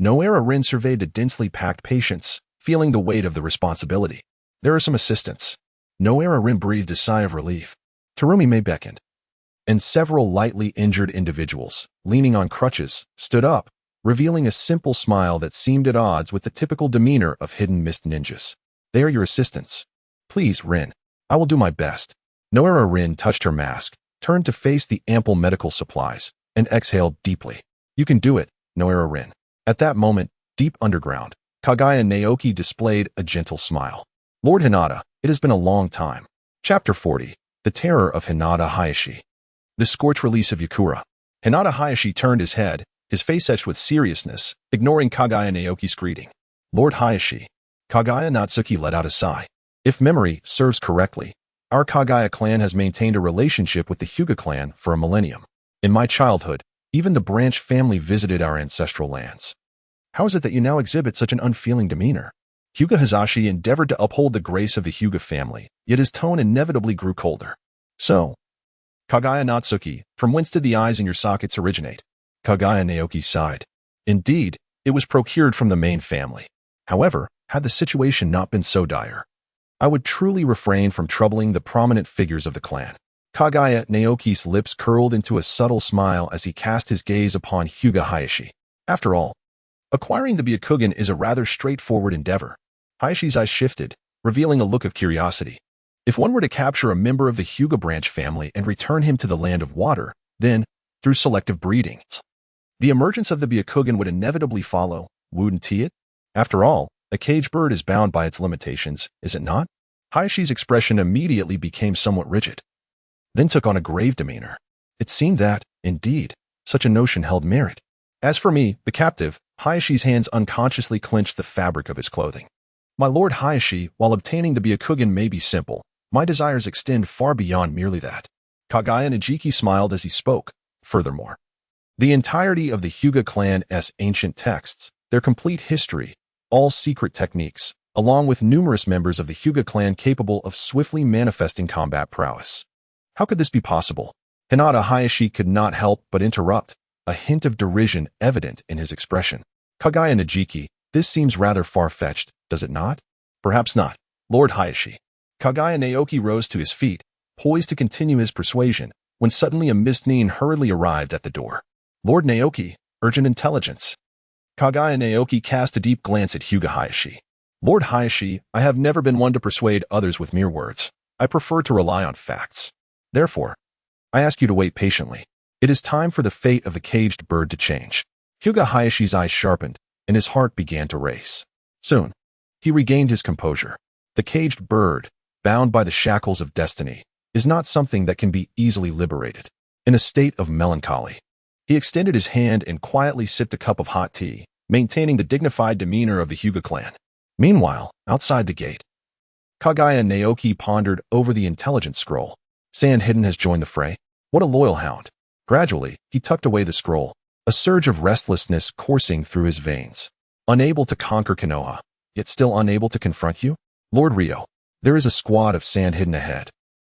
Nohara Rin surveyed the densely packed patients, feeling the weight of the responsibility. There are some assistants. Nohara Rin breathed a sigh of relief. Terumi May beckoned, and several lightly injured individuals, leaning on crutches, stood up, revealing a simple smile that seemed at odds with the typical demeanor of hidden mist ninjas. They are your assistants. Please, Rin. I will do my best. Nohara Rin touched her mask, turned to face the ample medical supplies, and exhaled deeply. You can do it, Nohara Rin. At that moment, deep underground, Kaguya Naoki displayed a gentle smile. Lord Hinata, it has been a long time. Chapter 40. The Terror of Hinata Hayashi. The Scorch Release of Yakura. Hinata Hayashi turned his head, his face etched with seriousness, ignoring Kaguya Naoki's greeting. Lord Hayashi. Kaguya Natsuki let out a sigh. If memory serves correctly, our Kaguya clan has maintained a relationship with the Hyuga clan for a millennium. In my childhood, even the branch family visited our ancestral lands. How is it that you now exhibit such an unfeeling demeanor? Hyuga Hazashi endeavored to uphold the grace of the Hyuga family, yet his tone inevitably grew colder. So, Kaguya Natsuki, from whence did the eyes in your sockets originate? Kaguya Naoki sighed. Indeed, it was procured from the main family. However, had the situation not been so dire, I would truly refrain from troubling the prominent figures of the clan. Kaguya Naoki's lips curled into a subtle smile as he cast his gaze upon Hyuga Hayashi. After all, acquiring the Byakugan is a rather straightforward endeavor. Hayashi's eyes shifted, revealing a look of curiosity. If one were to capture a member of the Hyuga branch family and return him to the land of water, then, through selective breeding, the emergence of the Byakugan would inevitably follow, wouldn't it? After all, a caged bird is bound by its limitations, is it not? Hayashi's expression immediately became somewhat rigid, then took on a grave demeanor. It seemed that, indeed, such a notion held merit. As for me, the captive, Hayashi's hands unconsciously clenched the fabric of his clothing. My lord Hayashi, while obtaining the Byakugan may be simple, my desires extend far beyond merely that. Kaguya Najiki smiled as he spoke. Furthermore, The entirety of the Hyuga clan's ancient texts, their complete history, all secret techniques, along with numerous members of the Hyuga clan capable of swiftly manifesting combat prowess. How could this be possible? Hinata Hayashi could not help but interrupt, a hint of derision evident in his expression. Kaguya Najiki, this seems rather far-fetched, does it not? Perhaps not, Lord Hayashi. Kaguya Naoki rose to his feet, poised to continue his persuasion, when suddenly a mist nin hurriedly arrived at the door. Lord Naoki, urgent intelligence. Kaguya Naoki cast a deep glance at Hyuga Hayashi. Lord Hayashi, I have never been one to persuade others with mere words. I prefer to rely on facts. Therefore, I ask you to wait patiently. It is time for the fate of the caged bird to change. Hyuga Hayashi's eyes sharpened, and his heart began to race. Soon, he regained his composure. The caged bird, bound by the shackles of destiny, is not something that can be easily liberated. In a state of melancholy, he extended his hand and quietly sipped a cup of hot tea, maintaining the dignified demeanor of the Hyuga clan. Meanwhile, outside the gate, Kaguya Naoki pondered over the intelligence scroll. Sand Hidden has joined the fray. What a loyal hound. Gradually, he tucked away the scroll, a surge of restlessness coursing through his veins. Unable to conquer Konoha, yet still unable to confront you? Lord Ryo, there is a squad of Sand Hidden ahead.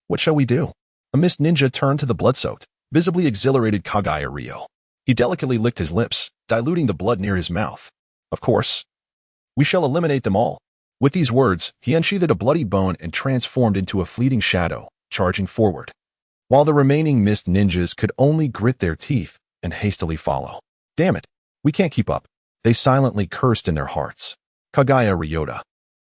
What shall we do? A mist ninja turned to the blood-soaked, visibly exhilarated Kaguya Ryo. He delicately licked his lips, diluting the blood near his mouth. Of course. We shall eliminate them all. With these words, he unsheathed a bloody bone and transformed into a fleeting shadow, charging forward. While the remaining mist ninjas could only grit their teeth and hastily follow. Damn it, we can't keep up. They silently cursed in their hearts. Kaguya Ryota,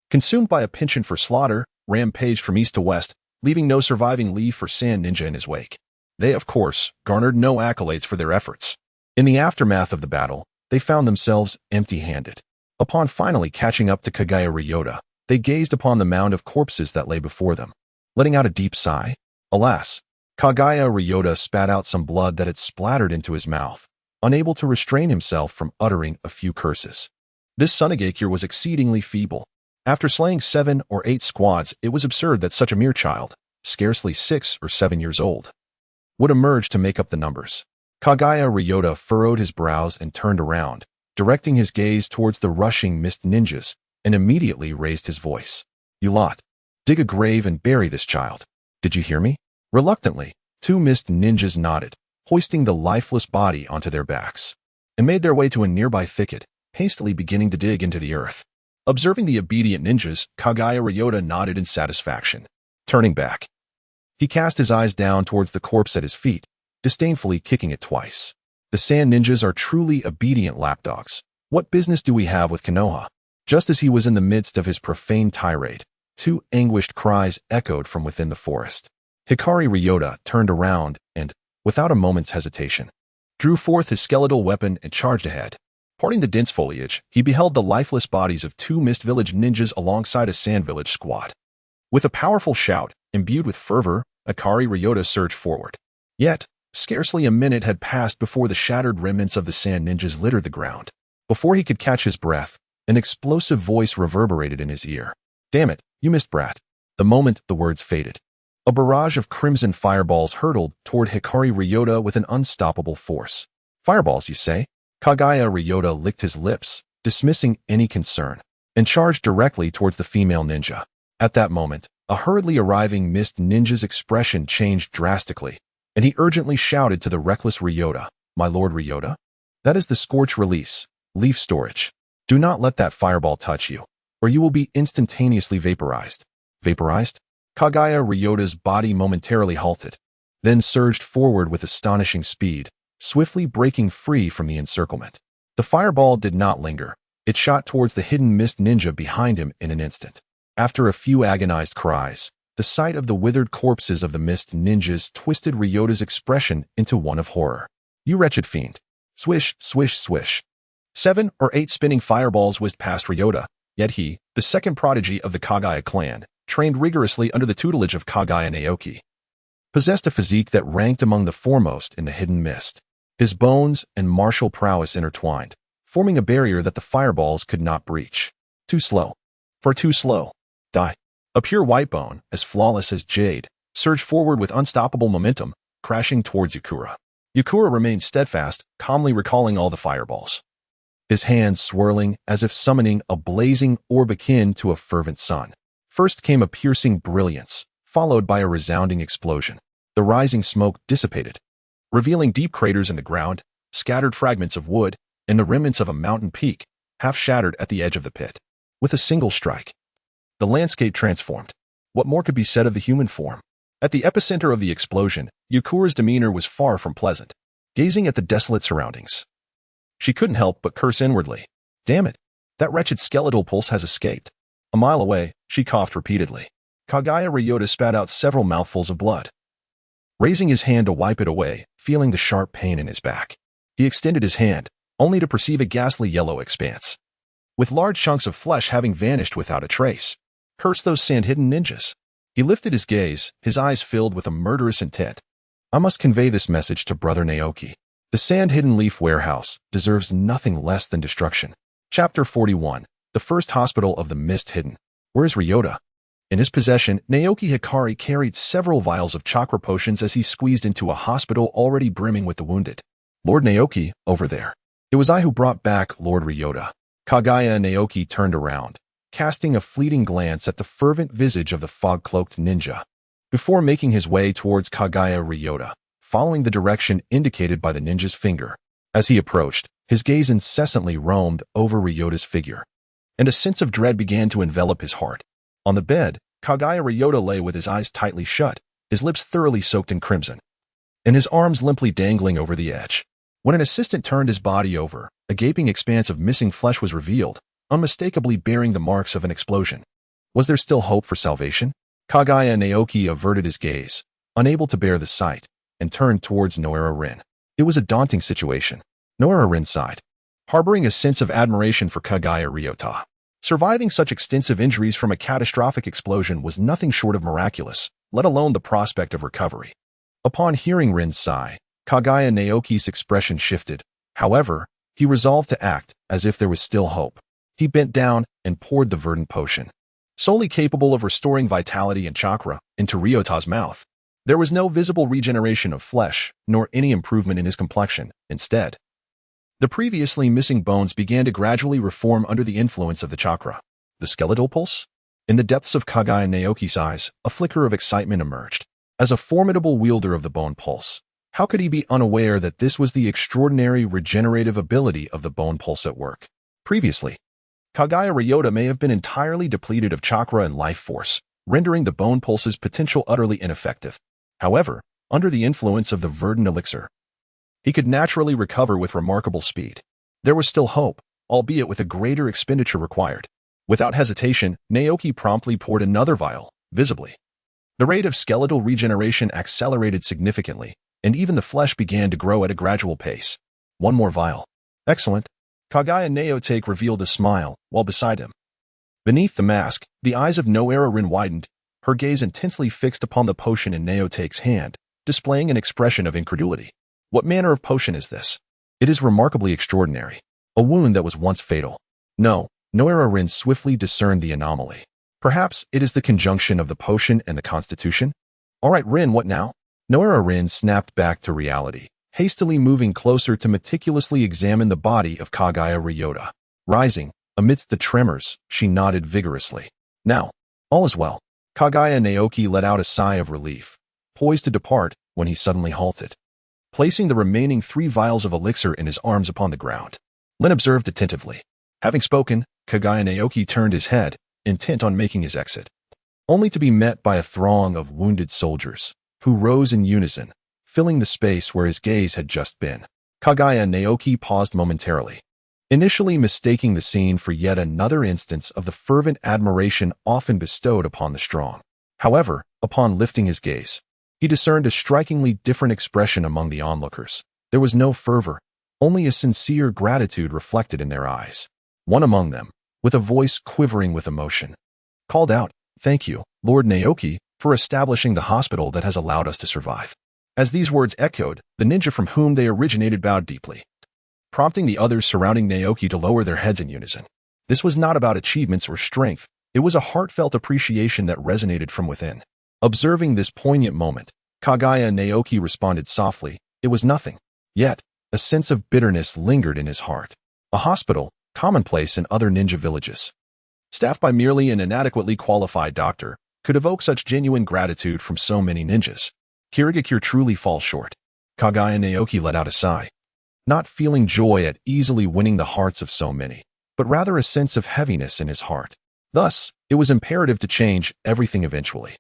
consumed by a penchant for slaughter, rampaged from east to west, leaving no surviving leaf for Sand Ninja in his wake. They, of course, garnered no accolades for their efforts. In the aftermath of the battle, they found themselves empty-handed. Upon finally catching up to Kaguya Ryota, they gazed upon the mound of corpses that lay before them. Letting out a deep sigh, alas, Kaguya Ryota spat out some blood that had splattered into his mouth, unable to restrain himself from uttering a few curses. This Sunagakure was exceedingly feeble. After slaying 7 or 8 squads, it was absurd that such a mere child, scarcely 6 or 7 years old, would emerge to make up the numbers. Kaguya Ryota furrowed his brows and turned around, directing his gaze towards the rushing mist ninjas, and immediately raised his voice. You lot, dig a grave and bury this child. Did you hear me? Reluctantly, 2 mist ninjas nodded, hoisting the lifeless body onto their backs, and made their way to a nearby thicket, hastily beginning to dig into the earth. Observing the obedient ninjas, Kaguya Ryota nodded in satisfaction. Turning back, he cast his eyes down towards the corpse at his feet, disdainfully kicking it twice. The Sand Ninjas are truly obedient lapdogs. What business do we have with Konoha? Just as he was in the midst of his profane tirade, 2 anguished cries echoed from within the forest. Hikari Ryota turned around and, without a moment's hesitation, drew forth his skeletal weapon and charged ahead. Parting the dense foliage, he beheld the lifeless bodies of 2 Mist Village ninjas alongside a Sand Village squad. With a powerful shout, imbued with fervor, Hikari Ryota surged forward. Yet, scarcely a minute had passed before the shattered remnants of the Sand Ninjas littered the ground. Before he could catch his breath, an explosive voice reverberated in his ear. Damn it, you missed brat. The moment the words faded, a barrage of crimson fireballs hurtled toward Hikari Ryota with an unstoppable force. Fireballs, you say? Kaguya Ryota licked his lips, dismissing any concern, and charged directly towards the female ninja. At that moment, a hurriedly arriving mist ninja's expression changed drastically, and he urgently shouted to the reckless Ryota, My Lord Ryota? That is the Scorch Release, Leaf Storage. Do not let that fireball touch you, or you will be instantaneously vaporized. Vaporized? Kaguya Ryota's body momentarily halted, then surged forward with astonishing speed, swiftly breaking free from the encirclement. The fireball did not linger. It shot towards the hidden mist ninja behind him in an instant. After a few agonized cries, the sight of the withered corpses of the mist ninjas twisted Ryota's expression into one of horror. You wretched fiend. Swish, swish, swish. 7 or 8 spinning fireballs whizzed past Ryota, yet he, the second prodigy of the Kaguya clan, trained rigorously under the tutelage of Kaguya Naoki, possessed a physique that ranked among the foremost in the hidden mist. His bones and martial prowess intertwined, forming a barrier that the fireballs could not breach. Too slow. For too slow. Die. A pure white bone, as flawless as jade, surged forward with unstoppable momentum, crashing towards Yukura. Yukura remained steadfast, calmly recalling all the fireballs. His hands swirling as if summoning a blazing orb akin to a fervent sun. First came a piercing brilliance, followed by a resounding explosion. The rising smoke dissipated, revealing deep craters in the ground, scattered fragments of wood, and the remnants of a mountain peak, half shattered at the edge of the pit. With a single strike, the landscape transformed. What more could be said of the human form? At the epicenter of the explosion, Yukura's demeanor was far from pleasant. Gazing at the desolate surroundings, she couldn't help but curse inwardly. Damn it, that wretched skeletal pulse has escaped. A mile away, she coughed repeatedly. Kaguya Ryota spat out several mouthfuls of blood, raising his hand to wipe it away, feeling the sharp pain in his back. He extended his hand, only to perceive a ghastly yellow expanse, with large chunks of flesh having vanished without a trace. Curse those sand-hidden ninjas. He lifted his gaze, his eyes filled with a murderous intent. I must convey this message to Brother Naoki. The sand-hidden leaf warehouse deserves nothing less than destruction. Chapter 41. The First Hospital of the Mist Hidden. Where is Ryota? In his possession, Naoki Hikari carried several vials of chakra potions as he squeezed into a hospital already brimming with the wounded. Lord Naoki, over there. It was I who brought back Lord Ryota. Kaguya Naoki turned around, casting a fleeting glance at the fervent visage of the fog-cloaked ninja, before making his way towards Kaguya Ryota, following the direction indicated by the ninja's finger. As he approached, his gaze incessantly roamed over Ryota's figure, and a sense of dread began to envelop his heart. On the bed, Kaguya Ryota lay with his eyes tightly shut, his lips thoroughly soaked in crimson, and his arms limply dangling over the edge. When an assistant turned his body over, a gaping expanse of missing flesh was revealed, unmistakably bearing the marks of an explosion. Was there still hope for salvation? Kaguya Naoki averted his gaze, unable to bear the sight, and turned towards Nohara Rin. It was a daunting situation. Nohara Rin sighed, harboring a sense of admiration for Kaguya Ryota. Surviving such extensive injuries from a catastrophic explosion was nothing short of miraculous, let alone the prospect of recovery. Upon hearing Rin's sigh, Kaguya Naoki's expression shifted. However, he resolved to act as if there was still hope. He bent down and poured the verdant potion, solely capable of restoring vitality and chakra, into Ryota's mouth. There was no visible regeneration of flesh, nor any improvement in his complexion. Instead, the previously missing bones began to gradually reform under the influence of the chakra. The skeletal pulse? In the depths of Kaguya Naoki's eyes, a flicker of excitement emerged. As a formidable wielder of the bone pulse, how could he be unaware that this was the extraordinary regenerative ability of the bone pulse at work? Previously, Kaguya Ryota may have been entirely depleted of chakra and life force, rendering the bone pulse's potential utterly ineffective. However, under the influence of the verdant elixir, he could naturally recover with remarkable speed. There was still hope, albeit with a greater expenditure required. Without hesitation, Naoki promptly poured another vial, visibly. The rate of skeletal regeneration accelerated significantly, and even the flesh began to grow at a gradual pace. One more vial. Excellent. Kaguya Naoki revealed a smile, while beside him. Beneath the mask, the eyes of Nohara Rin widened, her gaze intensely fixed upon the potion in Naoki's hand, displaying an expression of incredulity. What manner of potion is this? It is remarkably extraordinary. A wound that was once fatal. No, Nohara Rin swiftly discerned the anomaly. Perhaps it is the conjunction of the potion and the constitution? All right, Rin, what now? Nohara Rin snapped back to reality, hastily moving closer to meticulously examine the body of Kaguya Ryota. Rising, amidst the tremors, she nodded vigorously. Now, all is well. Kaguya Naoki let out a sigh of relief, poised to depart when he suddenly halted, placing the remaining 3 vials of elixir in his arms upon the ground. Lin observed attentively. Having spoken, Kaguya Naoki turned his head, intent on making his exit, only to be met by a throng of wounded soldiers, who rose in unison, filling the space where his gaze had just been. Kaguya Naoki paused momentarily, initially mistaking the scene for yet another instance of the fervent admiration often bestowed upon the strong. However, upon lifting his gaze, he discerned a strikingly different expression among the onlookers. There was no fervor, only a sincere gratitude reflected in their eyes. One among them, with a voice quivering with emotion, called out, "Thank you, Lord Naoki, for establishing the hospital that has allowed us to survive." As these words echoed, the ninja from whom they originated bowed deeply, prompting the others surrounding Naoki to lower their heads in unison. This was not about achievements or strength, it was a heartfelt appreciation that resonated from within. Observing this poignant moment, Kaguya Naoki responded softly, it was nothing. Yet, a sense of bitterness lingered in his heart. A hospital, commonplace in other ninja villages, staffed by merely an inadequately qualified doctor, could evoke such genuine gratitude from so many ninjas. Kirigakure truly falls short. Kaguya Naoki let out a sigh, not feeling joy at easily winning the hearts of so many, but rather a sense of heaviness in his heart. Thus, it was imperative to change everything eventually.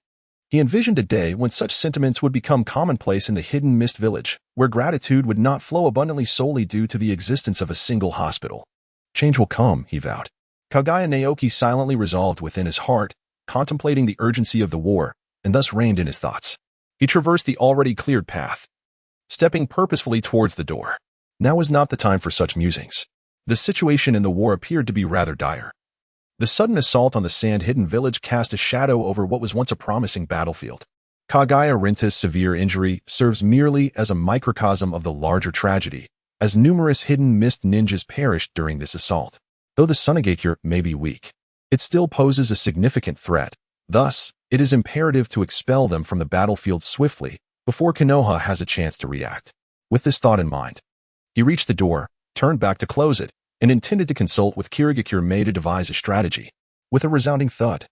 He envisioned a day when such sentiments would become commonplace in the hidden mist village, where gratitude would not flow abundantly solely due to the existence of a single hospital. Change will come, he vowed. Kaguya Naoki silently resolved within his heart, contemplating the urgency of the war, and thus reined in his thoughts. He traversed the already cleared path, stepping purposefully towards the door. Now was not the time for such musings. The situation in the war appeared to be rather dire. The sudden assault on the sand-hidden village cast a shadow over what was once a promising battlefield. Kaguya Renta's severe injury serves merely as a microcosm of the larger tragedy, as numerous hidden mist ninjas perished during this assault. Though the Sunagakure may be weak, it still poses a significant threat. Thus, it is imperative to expel them from the battlefield swiftly before Konoha has a chance to react. With this thought in mind, he reached the door, turned back to close it, and intended to consult with Kirigakure to devise a strategy. With a resounding thud,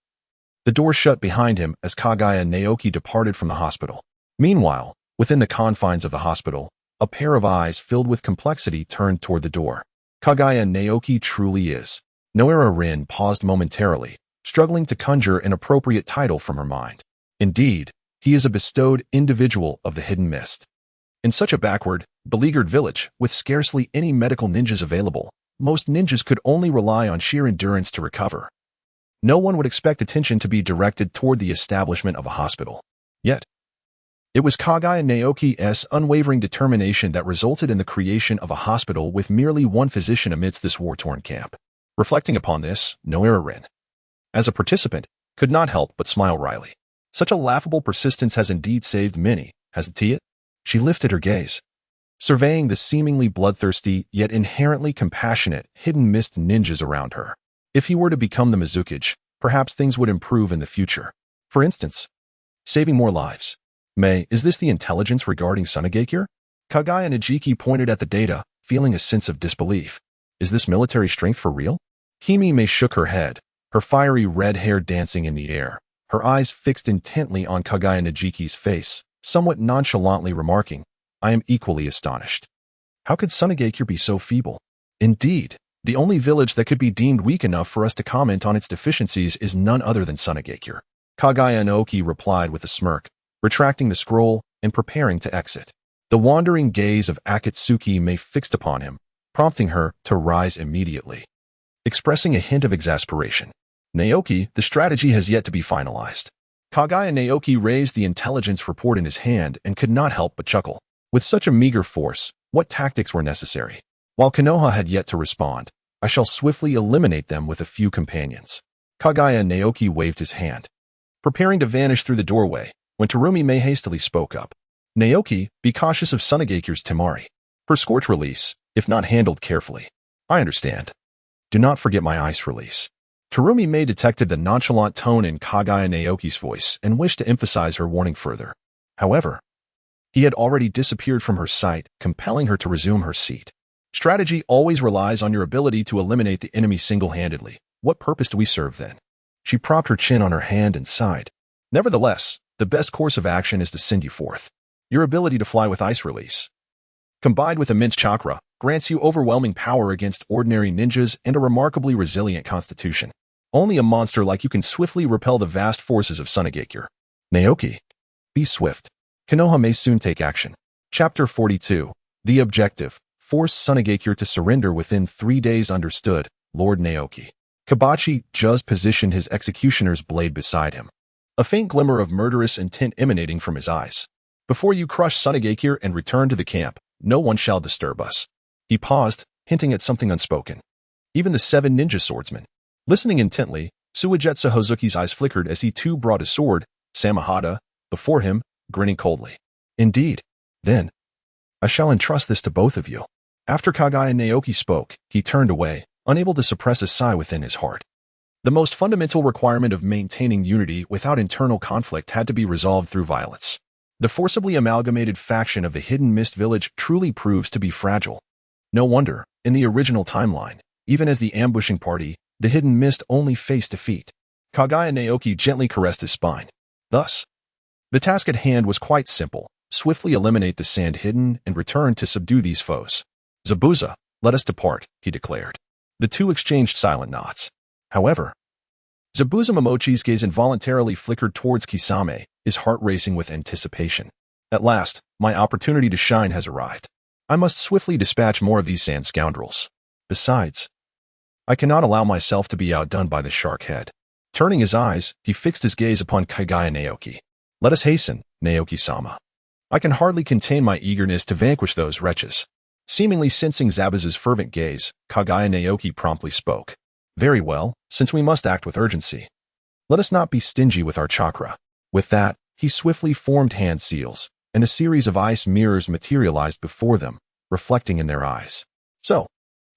the door shut behind him as Kaguya Naoki departed from the hospital. Meanwhile, within the confines of the hospital, a pair of eyes filled with complexity turned toward the door. Kaguya Naoki truly is. Nohara Rin paused momentarily, struggling to conjure an appropriate title from her mind. Indeed, he is a bestowed individual of the hidden mist. In such a backward, beleaguered village, with scarcely any medical ninjas available, most ninjas could only rely on sheer endurance to recover. No one would expect attention to be directed toward the establishment of a hospital. Yet, it was Kaguya Naoki's unwavering determination that resulted in the creation of a hospital with merely one physician amidst this war-torn camp. Reflecting upon this, Nohara Rin, as a participant, could not help but smile wryly. Such a laughable persistence has indeed saved many, hasn't it? She lifted her gaze, surveying the seemingly bloodthirsty yet inherently compassionate hidden mist ninjas around her. If he were to become the Mizukage, perhaps things would improve in the future. For instance, saving more lives. Is this the intelligence regarding Sunagakure? Kaguya Najiki pointed at the data, feeling a sense of disbelief. Is this military strength for real? Hime shook her head, her fiery red hair dancing in the air, her eyes fixed intently on Kaguya Najiki's face, somewhat nonchalantly remarking, I am equally astonished. How could Sunagakure be so feeble? Indeed, the only village that could be deemed weak enough for us to comment on its deficiencies is none other than Sunagakure. Kaguya Naoki replied with a smirk, retracting the scroll and preparing to exit. The wandering gaze of Akatsuki fixed upon him, prompting her to rise immediately, expressing a hint of exasperation. Naoki, the strategy has yet to be finalized. Kaguya Naoki raised the intelligence report in his hand and could not help but chuckle. With such a meager force, what tactics were necessary? While Konoha had yet to respond, I shall swiftly eliminate them with a few companions. Kaguya Naoki waved his hand, preparing to vanish through the doorway, when Terumi hastily spoke up. Naoki, be cautious of Sunagakure's Temari. Her scorch release, if not handled carefully. I understand. Do not forget my ice release. Terumi detected the nonchalant tone in Kaguya Naoki's voice and wished to emphasize her warning further. However, he had already disappeared from her sight, compelling her to resume her seat. Strategy always relies on your ability to eliminate the enemy single-handedly. What purpose do we serve then? She propped her chin on her hand and sighed. Nevertheless, the best course of action is to send you forth. Your ability to fly with ice release, combined with immense chakra, grants you overwhelming power against ordinary ninjas and a remarkably resilient constitution. Only a monster like you can swiftly repel the vast forces of Sunagakure. Naoki, be swift. Konoha may soon take action. Chapter 42. The Objective. Force Sunagakure to surrender within 3 days. Understood, Lord Naoki. Kabachi just positioned his executioner's blade beside him, a faint glimmer of murderous intent emanating from his eyes. Before you crush Sunagakure and return to the camp, no one shall disturb us. He paused, hinting at something unspoken. Even the 7 ninja swordsmen. Listening intently, Suigetsu Hozuki's eyes flickered as he too brought his sword, Samahada, before him, grinning coldly. Indeed. Then, I shall entrust this to both of you. After Kaguya Naoki spoke, he turned away, unable to suppress a sigh within his heart. The most fundamental requirement of maintaining unity without internal conflict had to be resolved through violence. The forcibly amalgamated faction of the Hidden Mist Village truly proves to be fragile. No wonder, in the original timeline, even as the ambushing party, the Hidden Mist only faced defeat. Kaguya Naoki gently caressed his spine. Thus, the task at hand was quite simple. Swiftly eliminate the sand hidden and return to subdue these foes. Zabuza, let us depart, he declared. The two exchanged silent nods. However, Zabuza Momochi's gaze involuntarily flickered towards Kisame, his heart racing with anticipation. At last, my opportunity to shine has arrived. I must swiftly dispatch more of these sand scoundrels. Besides, I cannot allow myself to be outdone by the shark head. Turning his eyes, he fixed his gaze upon Kaguya Naoki. Let us hasten, Naoki-sama. I can hardly contain my eagerness to vanquish those wretches. Seemingly sensing Zabuza's fervent gaze, Kaguya Naoki promptly spoke. Very well, since we must act with urgency. Let us not be stingy with our chakra. With that, he swiftly formed hand seals, and a series of ice mirrors materialized before them, reflecting in their eyes. So,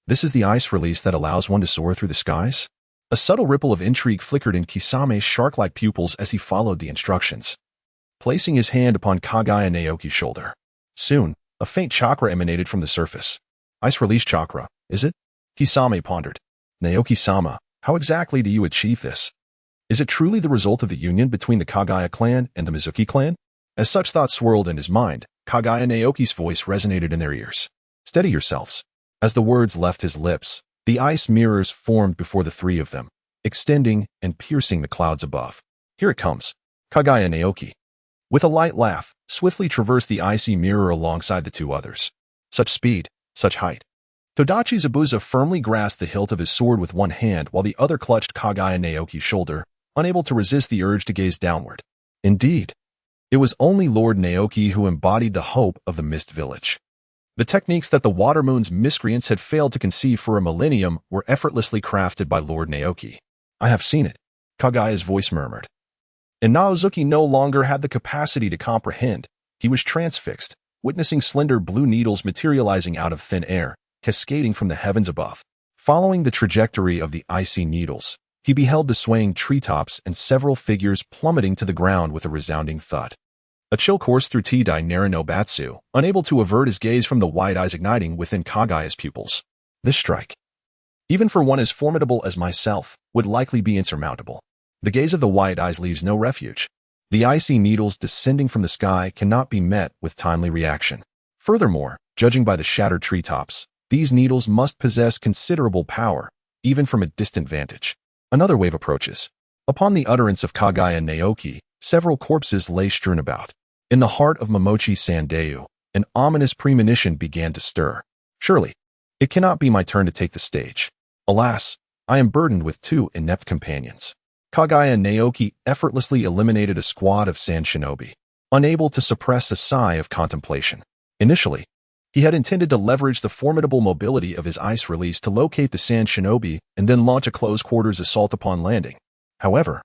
this is the ice release that allows one to soar through the skies? A subtle ripple of intrigue flickered in Kisame's shark-like pupils as he followed the instructions. Placing his hand upon Kaguya Naoki's shoulder. Soon, a faint chakra emanated from the surface. Ice release chakra, is it? Kisame pondered. Naoki-sama, how exactly do you achieve this? Is it truly the result of the union between the Kaguya clan and the Mizuki clan? As such thoughts swirled in his mind, Kaguya Naoki's voice resonated in their ears. Steady yourselves. As the words left his lips, the ice mirrors formed before the three of them, extending and piercing the clouds above. Here it comes. Kaguya Naoki, with a light laugh, swiftly traversed the icy mirror alongside the two others. Such speed, such height. Todachi Zabuza firmly grasped the hilt of his sword with one hand while the other clutched Kaguya Naoki's shoulder, unable to resist the urge to gaze downward. Indeed, it was only Lord Naoki who embodied the hope of the Mist Village. The techniques that the Water Moon's miscreants had failed to conceive for a millennium were effortlessly crafted by Lord Naoki. I have seen it, Kaguya's voice murmured. And Naozuki no longer had the capacity to comprehend. He was transfixed, witnessing slender blue needles materializing out of thin air, cascading from the heavens above. Following the trajectory of the icy needles, he beheld the swaying treetops and several figures plummeting to the ground with a resounding thud. A chill coursed through Tidai Naranobatsu, unable to avert his gaze from the wide eyes igniting within Kaguya's pupils. This strike, even for one as formidable as myself, would likely be insurmountable. The gaze of the wide eyes leaves no refuge. The icy needles descending from the sky cannot be met with timely reaction. Furthermore, judging by the shattered treetops, these needles must possess considerable power, even from a distant vantage. Another wave approaches. Upon the utterance of Kaguya Naoki, several corpses lay strewn about. In the heart of Momochi Sandayu, an ominous premonition began to stir. Surely, it cannot be my turn to take the stage. Alas, I am burdened with two inept companions. Kaguya Naoki effortlessly eliminated a squad of sand shinobi, unable to suppress a sigh of contemplation. Initially, he had intended to leverage the formidable mobility of his ice release to locate the sand shinobi and then launch a close-quarters assault upon landing. However,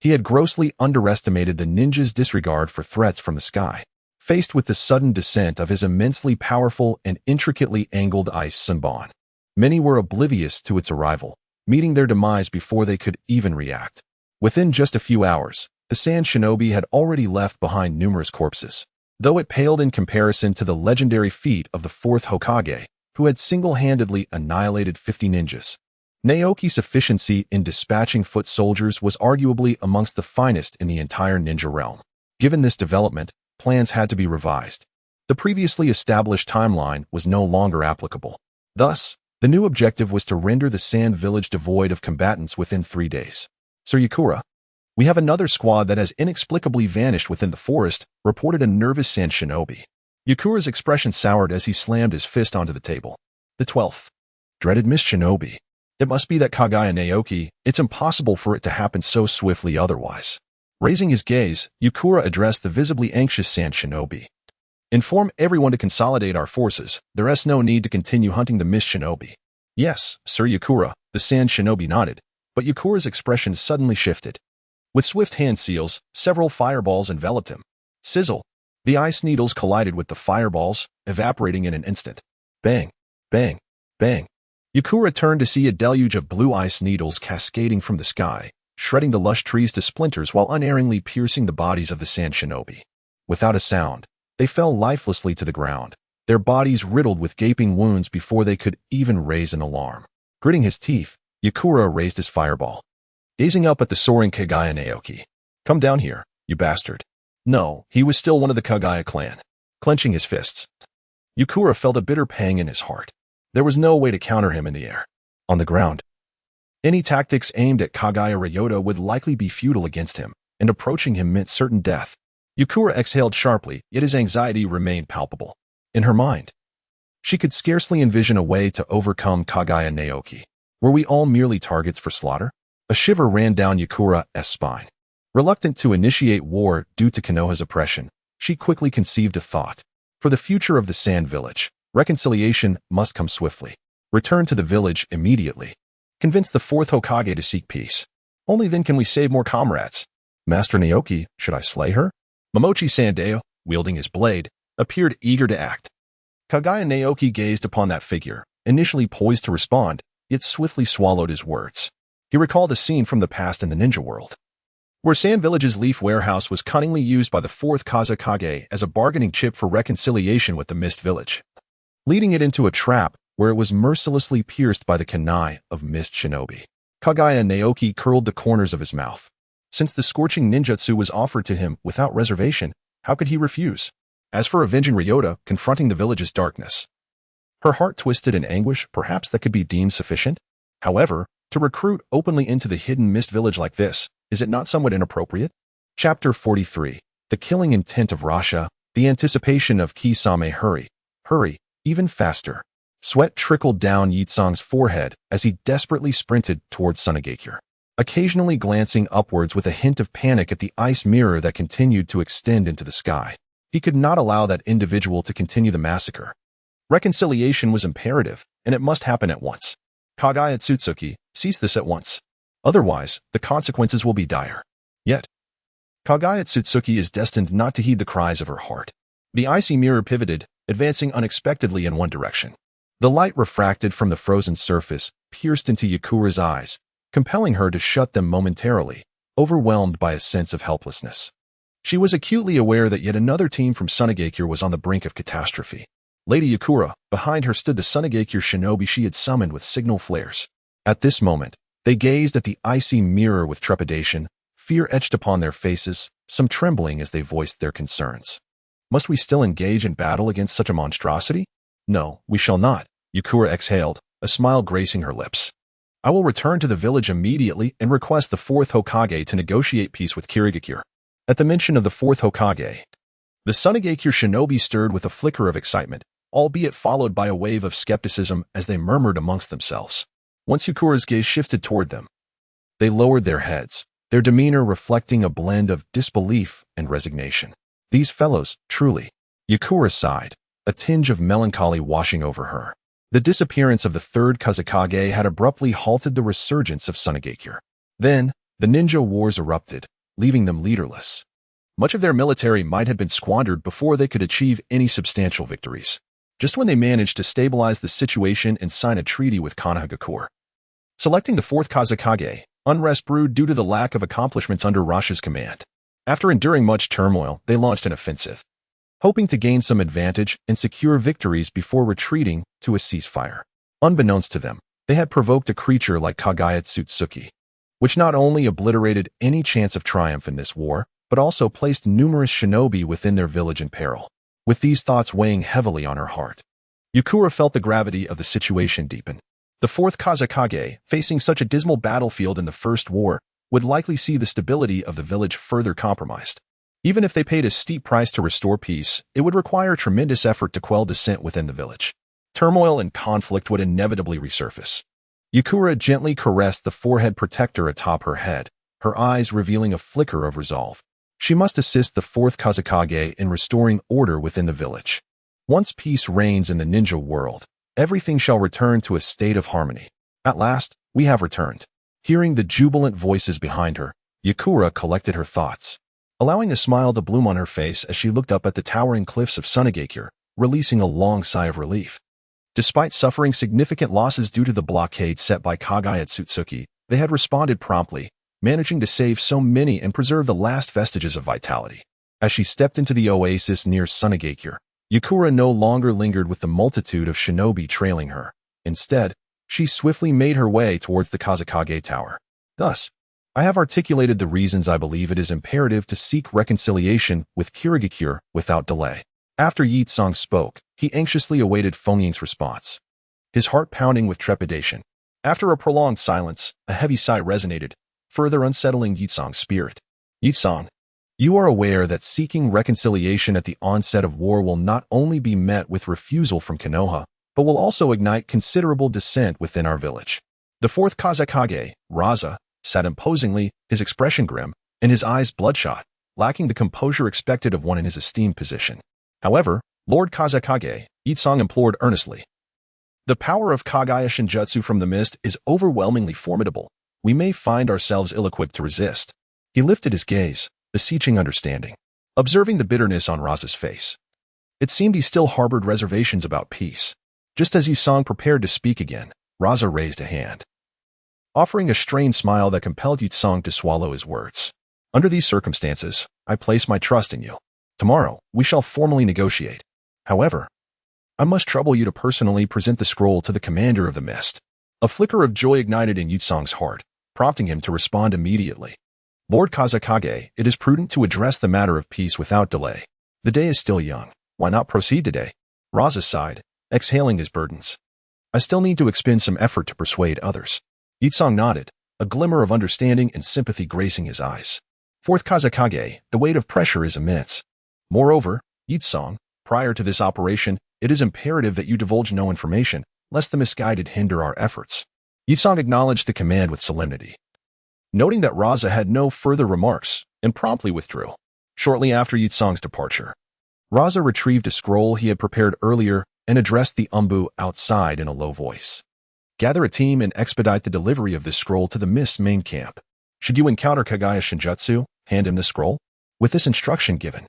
he had grossly underestimated the ninja's disregard for threats from the sky. Faced with the sudden descent of his immensely powerful and intricately angled ice Senbon, many were oblivious to its arrival, meeting their demise before they could even react. Within just a few hours, the sand shinobi had already left behind numerous corpses, though it paled in comparison to the legendary feat of the Fourth Hokage, who had single-handedly annihilated 50 ninjas. Naoki's efficiency in dispatching foot soldiers was arguably amongst the finest in the entire ninja realm. Given this development, plans had to be revised. The previously established timeline was no longer applicable. Thus, the new objective was to render the Sand Village devoid of combatants within 3 days. Sir Yakura, we have another squad that has inexplicably vanished within the forest, reported a nervous sand shinobi. Yakura's expression soured as he slammed his fist onto the table. The 12th. Dreaded Mist Shinobi. It must be that Kaguya Naoki, it's impossible for it to happen so swiftly otherwise. Raising his gaze, Yakura addressed the visibly anxious sand shinobi. Inform everyone to consolidate our forces. There is no need to continue hunting the Mist Shinobi. Yes, Sir Yakura, the sand shinobi nodded, but Yakura's expression suddenly shifted. With swift hand seals, several fireballs enveloped him. Sizzle. The ice needles collided with the fireballs, evaporating in an instant. Bang, bang, bang. Yakura turned to see a deluge of blue ice needles cascading from the sky, shredding the lush trees to splinters while unerringly piercing the bodies of the sand shinobi. Without a sound, they fell lifelessly to the ground, their bodies riddled with gaping wounds before they could even raise an alarm. Gritting his teeth, Yakura raised his fireball, gazing up at the soaring Kaguya Naoki. "Come down here, you bastard." No, he was still one of the Kaguya clan. Clenching his fists, Yakura felt a bitter pang in his heart. There was no way to counter him in the air. On the ground, any tactics aimed at Kaguya Ryota would likely be futile against him, and approaching him meant certain death. Yakura exhaled sharply, yet his anxiety remained palpable. In her mind, she could scarcely envision a way to overcome Kaguya Naoki. Were we all merely targets for slaughter? A shiver ran down Yakura's spine. Reluctant to initiate war due to Konoha's oppression, she quickly conceived a thought. For the future of the Sand Village, reconciliation must come swiftly. Return to the village immediately. Convince the fourth Hokage to seek peace. Only then can we save more comrades. Master Naoki, should I slay her? Momochi Sandeo, wielding his blade, appeared eager to act. Kaguya Naoki gazed upon that figure, initially poised to respond, yet swiftly swallowed his words. He recalled a scene from the past in the ninja world, where Sand Village's leaf warehouse was cunningly used by the fourth Kazekage as a bargaining chip for reconciliation with the Mist Village, leading it into a trap where it was mercilessly pierced by the kunai of Mist Shinobi. Kaguya Naoki curled the corners of his mouth. Since the scorching ninjutsu was offered to him without reservation, how could he refuse? As for avenging Ryota, confronting the village's darkness, her heart twisted in anguish. Perhaps that could be deemed sufficient. However, to recruit openly into the hidden Mist Village like this, is it not somewhat inappropriate? Chapter 43. The killing intent of Rasha, the anticipation of Kisame. Hurry, even faster. Sweat trickled down Yitsong's forehead as he desperately sprinted towards Sunagakure, occasionally glancing upwards with a hint of panic at the ice mirror that continued to extend into the sky. He could not allow that individual to continue the massacre. Reconciliation was imperative, and it must happen at once. Kaguya Otsutsuki, cease this at once. Otherwise, the consequences will be dire. Yet, Kaguya Otsutsuki is destined not to heed the cries of her heart. The icy mirror pivoted, advancing unexpectedly in one direction. The light refracted from the frozen surface pierced into Yakura's eyes, compelling her to shut them momentarily, overwhelmed by a sense of helplessness. She was acutely aware that yet another team from Sunagakure was on the brink of catastrophe. Lady Yakura, behind her stood the Sunagakure shinobi she had summoned with signal flares. At this moment, they gazed at the icy mirror with trepidation, fear etched upon their faces, some trembling as they voiced their concerns. Must we still engage in battle against such a monstrosity? No, we shall not, Yakura exhaled, a smile gracing her lips. I will return to the village immediately and request the fourth Hokage to negotiate peace with Kirigakure. At the mention of the fourth Hokage, the Sunagakure shinobi stirred with a flicker of excitement, albeit followed by a wave of skepticism as they murmured amongst themselves. Once Yakura's gaze shifted toward them, they lowered their heads, their demeanor reflecting a blend of disbelief and resignation. These fellows, truly. Yakura sighed, a tinge of melancholy washing over her. The disappearance of the third Kazekage had abruptly halted the resurgence of Sunagakure. Then, the ninja wars erupted, leaving them leaderless. Much of their military might have been squandered before they could achieve any substantial victories. Just when they managed to stabilize the situation and sign a treaty with Konohagakure. Selecting the fourth Kazekage, unrest brewed due to the lack of accomplishments under Rasha's command. After enduring much turmoil, they launched an offensive, hoping to gain some advantage and secure victories before retreating to a ceasefire. Unbeknownst to them, they had provoked a creature like Kaguya Otsutsuki, which not only obliterated any chance of triumph in this war, but also placed numerous shinobi within their village in peril. With these thoughts weighing heavily on her heart, Yakura felt the gravity of the situation deepen. The fourth Kazekage, facing such a dismal battlefield in the First War, would likely see the stability of the village further compromised. Even if they paid a steep price to restore peace, it would require tremendous effort to quell dissent within the village. Turmoil and conflict would inevitably resurface. Yakura gently caressed the forehead protector atop her head, her eyes revealing a flicker of resolve. She must assist the fourth Kazekage in restoring order within the village. Once peace reigns in the ninja world, everything shall return to a state of harmony. At last, we have returned. Hearing the jubilant voices behind her, Yakura collected her thoughts, allowing a smile to bloom on her face as she looked up at the towering cliffs of Sunagakure, releasing a long sigh of relief. Despite suffering significant losses due to the blockade set by Kaguya Otsutsuki, they had responded promptly, managing to save so many and preserve the last vestiges of vitality. As she stepped into the oasis near Sunagakure, Yakura no longer lingered with the multitude of shinobi trailing her. Instead, she swiftly made her way towards the Kazekage Tower. Thus, I have articulated the reasons I believe it is imperative to seek reconciliation with Kirigakure without delay. After Yi Tsang spoke, he anxiously awaited Feng Ying's response, his heart pounding with trepidation. After a prolonged silence, a heavy sigh resonated, further unsettling Yi Tsang's spirit. Yi Tsang, you are aware that seeking reconciliation at the onset of war will not only be met with refusal from Konoha, but will also ignite considerable dissent within our village. The fourth Kazekage, Raza, sat imposingly, his expression grim, and his eyes bloodshot, lacking the composure expected of one in his esteemed position. However, Lord Kazekage, Yi Tsang implored earnestly. The power of Kaguya Shinjutsu from the mist is overwhelmingly formidable. We may find ourselves ill-equipped to resist. He lifted his gaze, beseeching understanding, observing the bitterness on Raza's face. It seemed he still harbored reservations about peace. Just as Yi Tsang prepared to speak again, Raza raised a hand, offering a strained smile that compelled Yi Tsang to swallow his words. Under these circumstances, I place my trust in you. Tomorrow, we shall formally negotiate. However, I must trouble you to personally present the scroll to the commander of the mist. A flicker of joy ignited in Yi Tsang's heart, prompting him to respond immediately. Lord Kazekage, it is prudent to address the matter of peace without delay. The day is still young. Why not proceed today? Raza sighed, exhaling his burdens. I still need to expend some effort to persuade others. Yi Tsang nodded, a glimmer of understanding and sympathy gracing his eyes. Fourth Kazekage, the weight of pressure is immense. Moreover, Yi Tsang, prior to this operation, it is imperative that you divulge no information, lest the misguided hinder our efforts. Yi Tsang acknowledged the command with solemnity, noting that Raza had no further remarks, and promptly withdrew. Shortly after Yi Tsang's departure, Raza retrieved a scroll he had prepared earlier and addressed the Umbu outside in a low voice. Gather a team and expedite the delivery of this scroll to the Mist's main camp. Should you encounter Kaguya Shinjutsu, hand him the scroll. With this instruction given,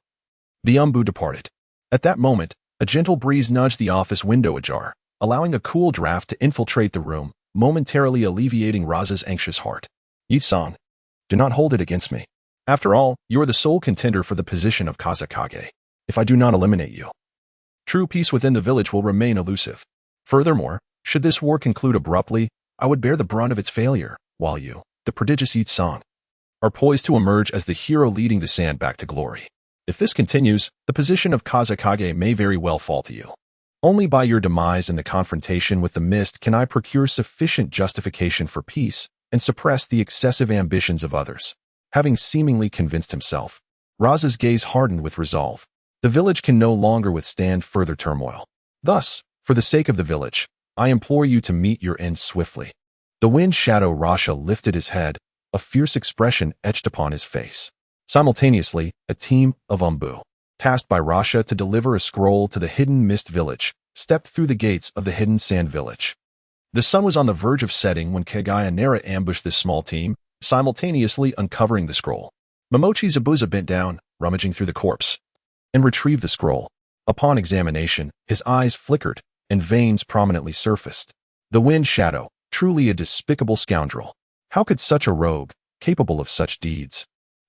the Umbu departed. At that moment, a gentle breeze nudged the office window ajar, allowing a cool draft to infiltrate the room, momentarily alleviating Raza's anxious heart. Yi Tsang, do not hold it against me. After all, you are the sole contender for the position of Kazekage. If I do not eliminate you, true peace within the village will remain elusive. Furthermore, should this war conclude abruptly, I would bear the brunt of its failure, while you, the prodigious Yi Tsang, are poised to emerge as the hero leading the sand back to glory. If this continues, the position of Kazekage may very well fall to you. Only by your demise in the confrontation with the mist can I procure sufficient justification for peace and suppress the excessive ambitions of others. Having seemingly convinced himself, Raza's gaze hardened with resolve. The village can no longer withstand further turmoil. Thus, for the sake of the village, I implore you to meet your end swiftly. The wind shadow Rasha lifted his head, a fierce expression etched upon his face. Simultaneously, a team of Umbu, tasked by Rasha to deliver a scroll to the hidden mist village, stepped through the gates of the hidden sand village. The sun was on the verge of setting when Kaguya Nara ambushed this small team, simultaneously uncovering the scroll. Momochi Zabuza bent down, rummaging through the corpse, and retrieved the scroll. Upon examination, his eyes flickered, and veins prominently surfaced. The wind shadow, truly a despicable scoundrel. How could such a rogue, capable of such deeds,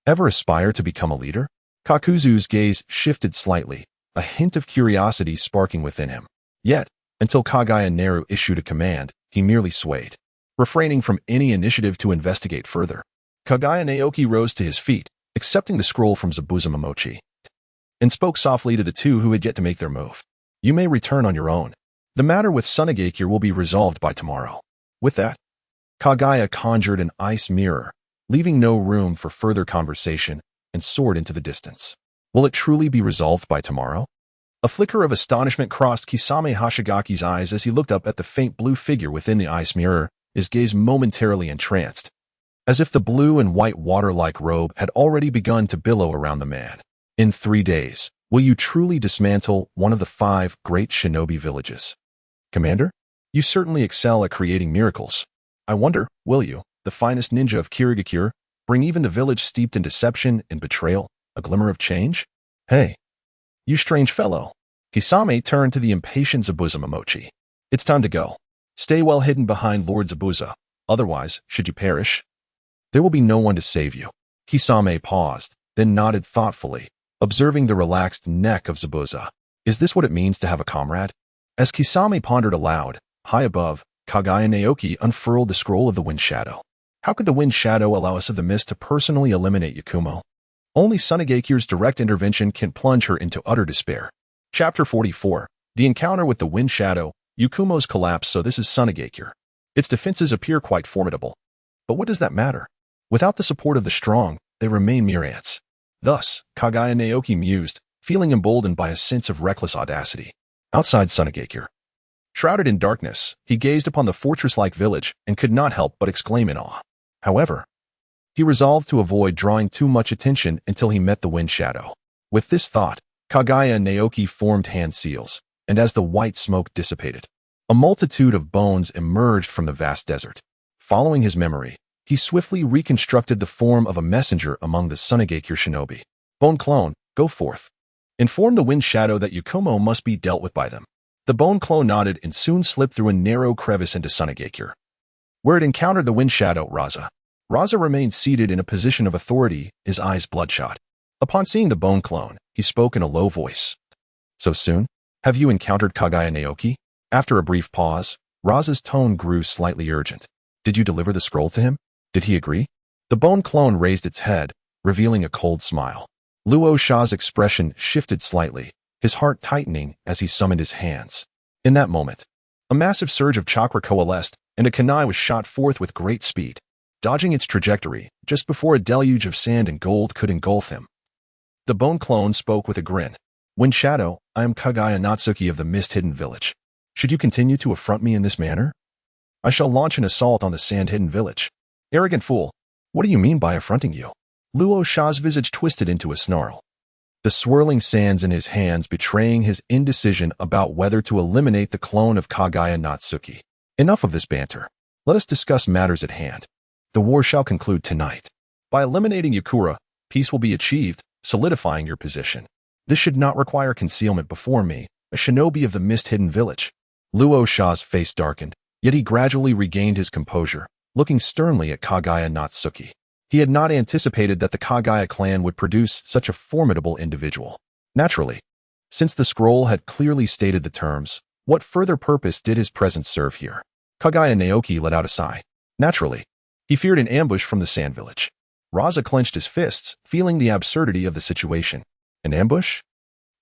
ever aspire to become a leader? Kakuzu's gaze shifted slightly, a hint of curiosity sparking within him. Yet, until Kaguya Naru issued a command, he merely swayed, refraining from any initiative to investigate further. Kaguya Naoki rose to his feet, accepting the scroll from Zabuza Momochi, and spoke softly to the two who had yet to make their move. You may return on your own. The matter with Sunagakure will be resolved by tomorrow. With that, Kaguya conjured an ice mirror, leaving no room for further conversation, and soared into the distance. Will it truly be resolved by tomorrow? A flicker of astonishment crossed Kisame Hashigaki's eyes as he looked up at the faint blue figure within the ice mirror, his gaze momentarily entranced, as if the blue and white water-like robe had already begun to billow around the man. In 3 days, will you truly dismantle one of the 5 great shinobi villages? Commander, you certainly excel at creating miracles. I wonder, will you, the finest ninja of Kirigakure, bring even the village steeped in deception and betrayal a glimmer of change? Hey, you strange fellow. Kisame turned to the impatient Zabuza Momochi. It's time to go. Stay well hidden behind Lord Zabuza. Otherwise, should you perish, there will be no one to save you. Kisame paused, then nodded thoughtfully, observing the relaxed neck of Zabuza. Is this what it means to have a comrade? As Kisame pondered aloud, high above, Kaguya Naoki unfurled the scroll of the Wind Shadow. How could the Wind Shadow allow us of the Mist to personally eliminate Yakumo? Only Tsunagekyu's direct intervention can plunge her into utter despair. Chapter 44. The encounter with the Wind Shadow. Yakumo's collapse. So this is Tsunagekure. Its defenses appear quite formidable. But what does that matter? Without the support of the strong, they remain mere ants. Thus, Kaguya Naoki mused, feeling emboldened by a sense of reckless audacity. Outside Tsunagekure, shrouded in darkness, he gazed upon the fortress-like village and could not help but exclaim in awe. However, he resolved to avoid drawing too much attention until he met the Wind Shadow. With this thought, Kaguya Naoki formed hand seals, and as the white smoke dissipated, a multitude of bones emerged from the vast desert. Following his memory, he swiftly reconstructed the form of a messenger among the Tsunagekure shinobi. Bone clone, go forth. Inform the Wind Shadow that Yakumo must be dealt with by them. The bone clone nodded and soon slipped through a narrow crevice into Tsunagekure, where it encountered the Wind Shadow, Raza. Raza remained seated in a position of authority, his eyes bloodshot. Upon seeing the bone clone, he spoke in a low voice. So soon? Have you encountered Kaguya Naoki? After a brief pause, Raza's tone grew slightly urgent. Did you deliver the scroll to him? Did he agree? The bone clone raised its head, revealing a cold smile. Luo Sha's expression shifted slightly, his heart tightening as he summoned his hands. In that moment, a massive surge of chakra coalesced, and a kunai was shot forth with great speed, dodging its trajectory just before a deluge of sand and gold could engulf him. The bone clone spoke with a grin. Wind Shadow, I am Kaguya Natsuki of the Mist-Hidden Village. Should you continue to affront me in this manner, I shall launch an assault on the Sand-Hidden Village. Arrogant fool, what do you mean by affronting you? Luo Sha's visage twisted into a snarl, the swirling sands in his hands betraying his indecision about whether to eliminate the clone of Kaguya Natsuki. Enough of this banter. Let us discuss matters at hand. The war shall conclude tonight. By eliminating Yakura, peace will be achieved, solidifying your position. This should not require concealment before me, a shinobi of the Mist-Hidden Village. Luo Sha's face darkened, yet he gradually regained his composure, looking sternly at Kaguya Natsuki. He had not anticipated that the Kaguya clan would produce such a formidable individual. Naturally, since the scroll had clearly stated the terms, what further purpose did his presence serve here? Kaguya Naoki let out a sigh. Naturally, he feared an ambush from the Sand Village. Raza clenched his fists, feeling the absurdity of the situation. An ambush?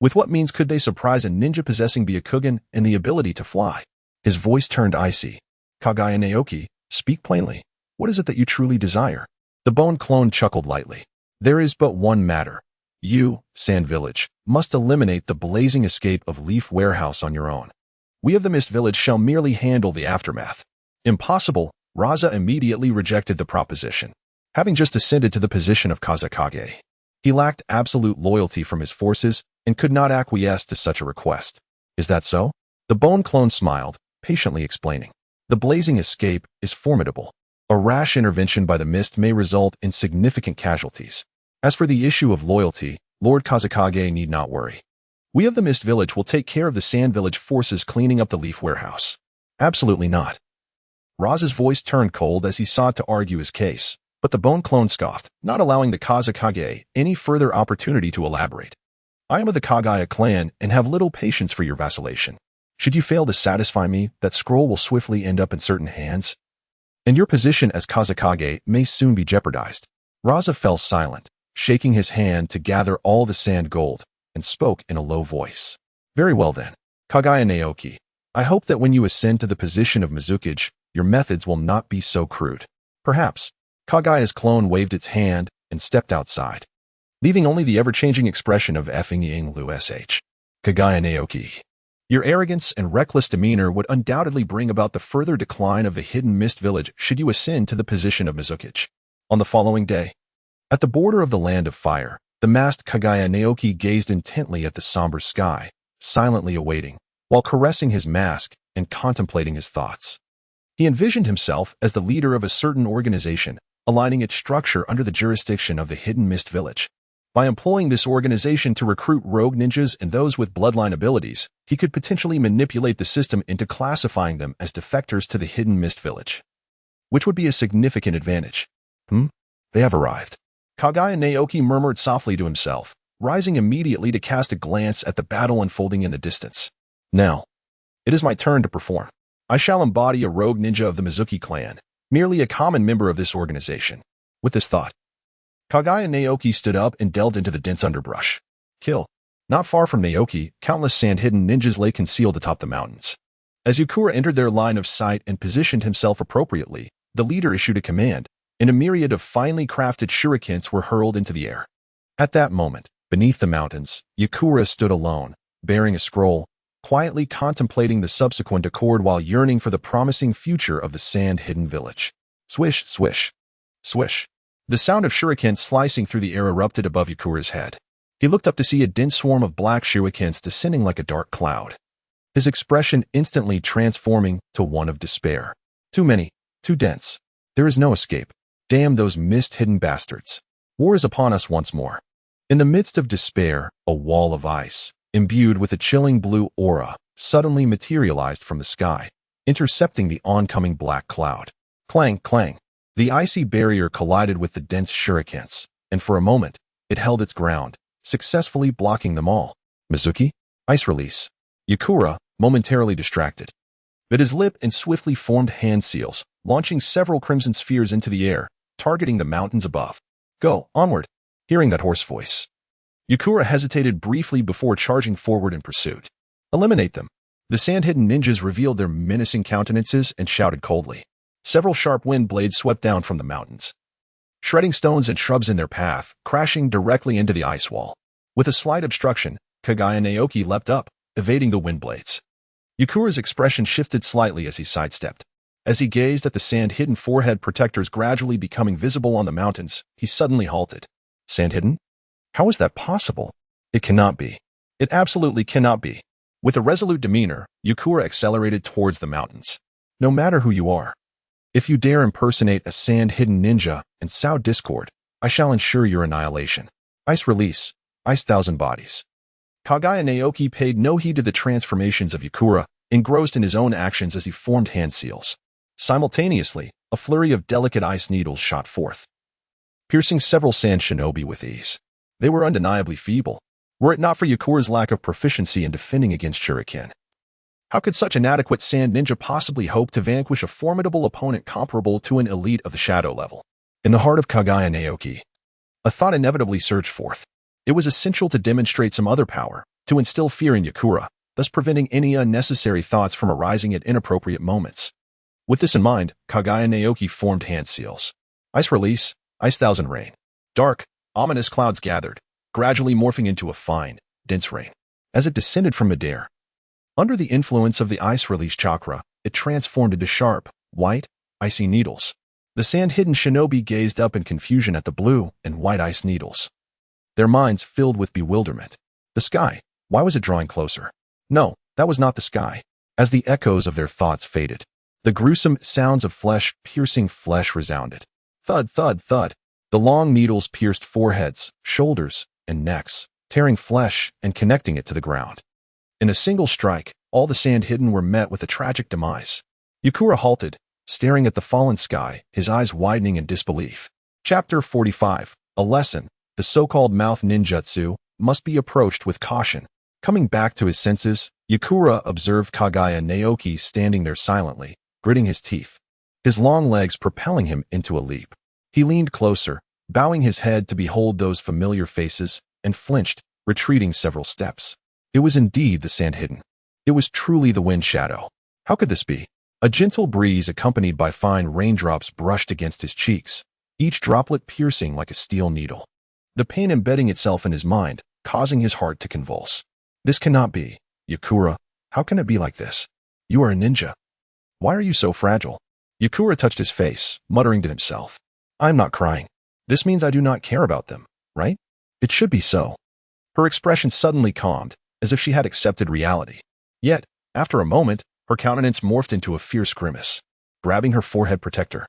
With what means could they surprise a ninja possessing Byakugan and the ability to fly? His voice turned icy. Kaguya Naoki, speak plainly. What is it that you truly desire? The bone clone chuckled lightly. There is but one matter. You, Sand Village, must eliminate the blazing escape of Leaf Warehouse on your own. We of the Mist Village shall merely handle the aftermath. Impossible. Raza immediately rejected the proposition. Having just ascended to the position of Kazekage, he lacked absolute loyalty from his forces and could not acquiesce to such a request. Is that so? The bone clone smiled, patiently explaining. The blazing escape is formidable. A rash intervention by the Mist may result in significant casualties. As for the issue of loyalty, Lord Kazekage need not worry. We of the Mist Village will take care of the Sand Village forces cleaning up the Leaf Warehouse. Absolutely not. Raza's voice turned cold as he sought to argue his case, but the bone clone scoffed, not allowing the Kazekage any further opportunity to elaborate. I am of the Kaguya clan and have little patience for your vacillation. Should you fail to satisfy me, that scroll will swiftly end up in certain hands, and your position as Kazekage may soon be jeopardized. Raza fell silent, shaking his hand to gather all the sand gold, and spoke in a low voice. Very well then, Kaguya Naoki, I hope that when you ascend to the position of Mizukage, your methods will not be so crude. Perhaps. Kaguya's clone waved its hand and stepped outside, leaving only the ever-changing expression of effing Ying Lu Sh. Kaguya Naoki, your arrogance and reckless demeanor would undoubtedly bring about the further decline of the Hidden Mist Village should you ascend to the position of Mizukage. On the following day, at the border of the Land of Fire, the masked Kaguya Naoki gazed intently at the somber sky, silently awaiting, while caressing his mask and contemplating his thoughts. He envisioned himself as the leader of a certain organization, aligning its structure under the jurisdiction of the Hidden Mist Village. By employing this organization to recruit rogue ninjas and those with bloodline abilities, he could potentially manipulate the system into classifying them as defectors to the Hidden Mist Village, which would be a significant advantage. They have arrived. Kaguya Naoki murmured softly to himself, rising immediately to cast a glance at the battle unfolding in the distance. Now, it is my turn to perform. I shall embody a rogue ninja of the Mizuki clan, merely a common member of this organization. With this thought, Kaguya Naoki stood up and delved into the dense underbrush. Kill. Not far from Naoki, countless sand-hidden ninjas lay concealed atop the mountains. As Yukura entered their line of sight and positioned himself appropriately, the leader issued a command, and a myriad of finely crafted shurikens were hurled into the air. At that moment, beneath the mountains, Yukura stood alone, bearing a scroll, quietly contemplating the subsequent accord while yearning for the promising future of the sand-hidden village. Swish, swish, swish. The sound of shurikens slicing through the air erupted above Yukura's head. He looked up to see a dense swarm of black shurikens descending like a dark cloud, his expression instantly transforming to one of despair. Too many, too dense. There is no escape. Damn those mist-hidden bastards. War is upon us once more. In the midst of despair, a wall of ice, imbued with a chilling blue aura, suddenly materialized from the sky, intercepting the oncoming black cloud. Clang, clang. The icy barrier collided with the dense shurikens, and for a moment, it held its ground, successfully blocking them all. Mizuki? Ice release. Yukura, momentarily distracted, bit his lip and swiftly formed hand seals, launching several crimson spheres into the air, targeting the mountains above. Go, onward. Hearing that hoarse voice, Yukura hesitated briefly before charging forward in pursuit. Eliminate them. The sand-hidden ninjas revealed their menacing countenances and shouted coldly. Several sharp wind blades swept down from the mountains, shredding stones and shrubs in their path, crashing directly into the ice wall. With a slight obstruction, Kaguya Naoki leapt up, evading the wind blades. Yukura's expression shifted slightly as he sidestepped. As he gazed at the sand-hidden forehead protectors gradually becoming visible on the mountains, he suddenly halted. Sand-hidden? How is that possible? It cannot be. It absolutely cannot be. With a resolute demeanor, Yukura accelerated towards the mountains. No matter who you are, if you dare impersonate a sand-hidden ninja and sow discord, I shall ensure your annihilation. Ice release. Ice thousand bodies. Kaguya Naoki paid no heed to the transformations of Yukura, engrossed in his own actions as he formed hand seals. Simultaneously, a flurry of delicate ice needles shot forth, piercing several sand shinobi with ease. They were undeniably feeble, were it not for Yukura's lack of proficiency in defending against shuriken. How could such an adequate sand ninja possibly hope to vanquish a formidable opponent comparable to an elite of the shadow level? In the heart of Kaguya Naoki, a thought inevitably surged forth. It was essential to demonstrate some other power, to instill fear in Yukura, thus preventing any unnecessary thoughts from arising at inappropriate moments. With this in mind, Kaguya Naoki formed hand seals. Ice release, ice thousand rain. Dark, ominous clouds gathered, gradually morphing into a fine, dense rain. As it descended from midair, under the influence of the ice release chakra, it transformed into sharp, white, icy needles. The sand-hidden shinobi gazed up in confusion at the blue and white ice needles, their minds filled with bewilderment. The sky, why was it drawing closer? No, that was not the sky. As the echoes of their thoughts faded, the gruesome sounds of flesh piercing flesh resounded. Thud, thud, thud. The long needles pierced foreheads, shoulders, and necks, tearing flesh and connecting it to the ground. In a single strike, all the sand-hidden were met with a tragic demise. Yukura halted, staring at the fallen sky, his eyes widening in disbelief. Chapter 45. A lesson. The so-called mouth ninjutsu must be approached with caution. Coming back to his senses, Yukura observed Kaguya Naoki standing there silently, gritting his teeth, his long legs propelling him into a leap. He leaned closer, bowing his head to behold those familiar faces, and flinched, retreating several steps. It was indeed the sand-hidden. It was truly the wind shadow. How could this be? A gentle breeze accompanied by fine raindrops brushed against his cheeks, each droplet piercing like a steel needle. The pain embedding itself in his mind, causing his heart to convulse. This cannot be. Yukura, how can it be like this? You are a ninja. Why are you so fragile? Yukura touched his face, muttering to himself. I'm not crying. This means I do not care about them, right? It should be so. Her expression suddenly calmed, as if she had accepted reality. Yet, after a moment, her countenance morphed into a fierce grimace. Grabbing her forehead protector,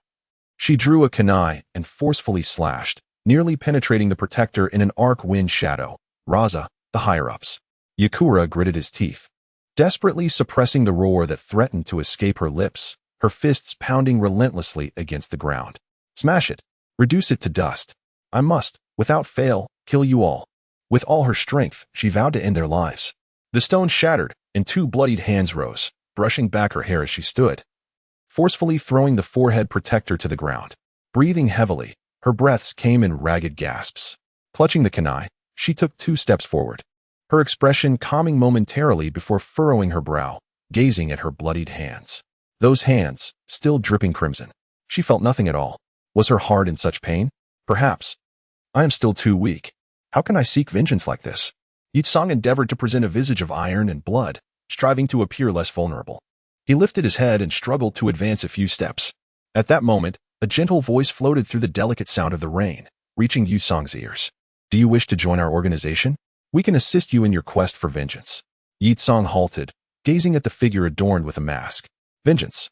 she drew a kunai and forcefully slashed, nearly penetrating the protector in an arc wind shadow. Raza, the higher-ups. Yukura gritted his teeth, desperately suppressing the roar that threatened to escape her lips, her fists pounding relentlessly against the ground. Smash it. Reduce it to dust. I must, without fail, kill you all. With all her strength, she vowed to end their lives. The stone shattered, and two bloodied hands rose, brushing back her hair as she stood, forcefully throwing the forehead protector to the ground. Breathing heavily, her breaths came in ragged gasps. Clutching the kunai, she took 2 steps forward, her expression calming momentarily before furrowing her brow, gazing at her bloodied hands. Those hands, still dripping crimson. She felt nothing at all. Was her heart in such pain? Perhaps. I am still too weak. How can I seek vengeance like this? Yitsong endeavored to present a visage of iron and blood, striving to appear less vulnerable. He lifted his head and struggled to advance a few steps. At that moment, a gentle voice floated through the delicate sound of the rain, reaching Yitsong's ears. Do you wish to join our organization? We can assist you in your quest for vengeance. Yitsong halted, gazing at the figure adorned with a mask. Vengeance.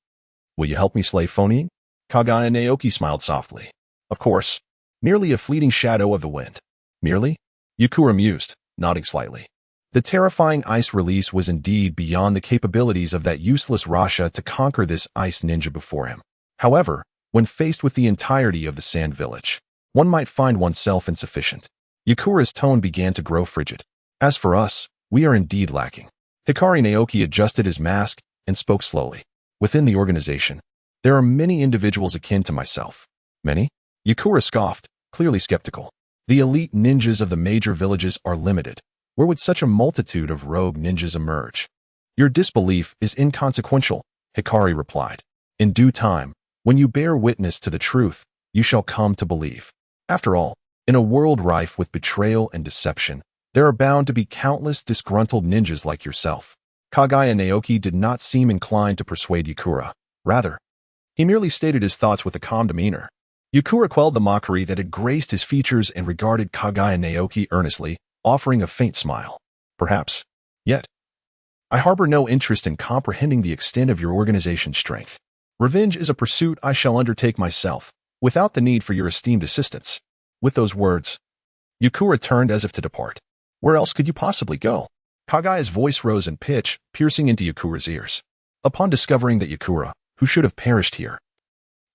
Will you help me slay Phony? Kaguya Naoki smiled softly. Of course. Merely a fleeting shadow of the wind. Merely? Yukura mused, nodding slightly. The terrifying ice release was indeed beyond the capabilities of that useless Rasha to conquer this ice ninja before him. However, when faced with the entirety of the sand village, one might find oneself insufficient. Yukura's tone began to grow frigid. As for us, we are indeed lacking. Hikari Naoki adjusted his mask and spoke slowly. Within the organization, there are many individuals akin to myself. Many? Yukura scoffed, clearly skeptical. The elite ninjas of the major villages are limited. Where would such a multitude of rogue ninjas emerge? Your disbelief is inconsequential, Hikari replied. In due time, when you bear witness to the truth, you shall come to believe. After all, in a world rife with betrayal and deception, there are bound to be countless disgruntled ninjas like yourself. Kaguya Naoki did not seem inclined to persuade Yukura. Rather, he merely stated his thoughts with a calm demeanor. Yukura quelled the mockery that had graced his features and regarded Kaguya Naoki earnestly, offering a faint smile. Perhaps. Yet, I harbor no interest in comprehending the extent of your organization's strength. Revenge is a pursuit I shall undertake myself, without the need for your esteemed assistance. With those words, Yukura turned as if to depart. Where else could you possibly go? Kaguya's voice rose in pitch, piercing into Yukura's ears. Upon discovering that Yukura, who should have perished here,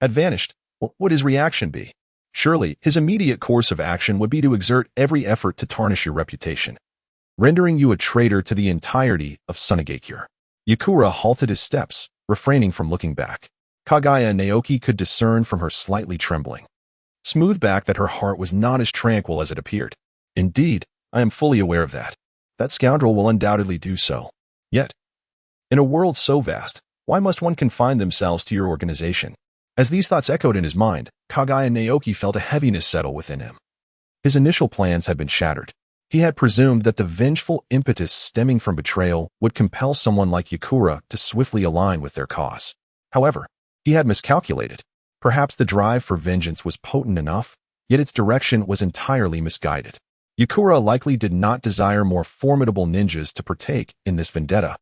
had vanished, what would his reaction be? Surely, his immediate course of action would be to exert every effort to tarnish your reputation, rendering you a traitor to the entirety of Sunagakure. Yukura halted his steps, refraining from looking back. Kaguya Naoki could discern from her slightly trembling smooth back that her heart was not as tranquil as it appeared. Indeed, I am fully aware of that. That scoundrel will undoubtedly do so. Yet, in a world so vast, why must one confine themselves to your organization? As these thoughts echoed in his mind, Kaguya Naoki felt a heaviness settle within him. His initial plans had been shattered. He had presumed that the vengeful impetus stemming from betrayal would compel someone like Yukura to swiftly align with their cause. However, he had miscalculated. Perhaps the drive for vengeance was potent enough, yet its direction was entirely misguided. Yukura likely did not desire more formidable ninjas to partake in this vendetta,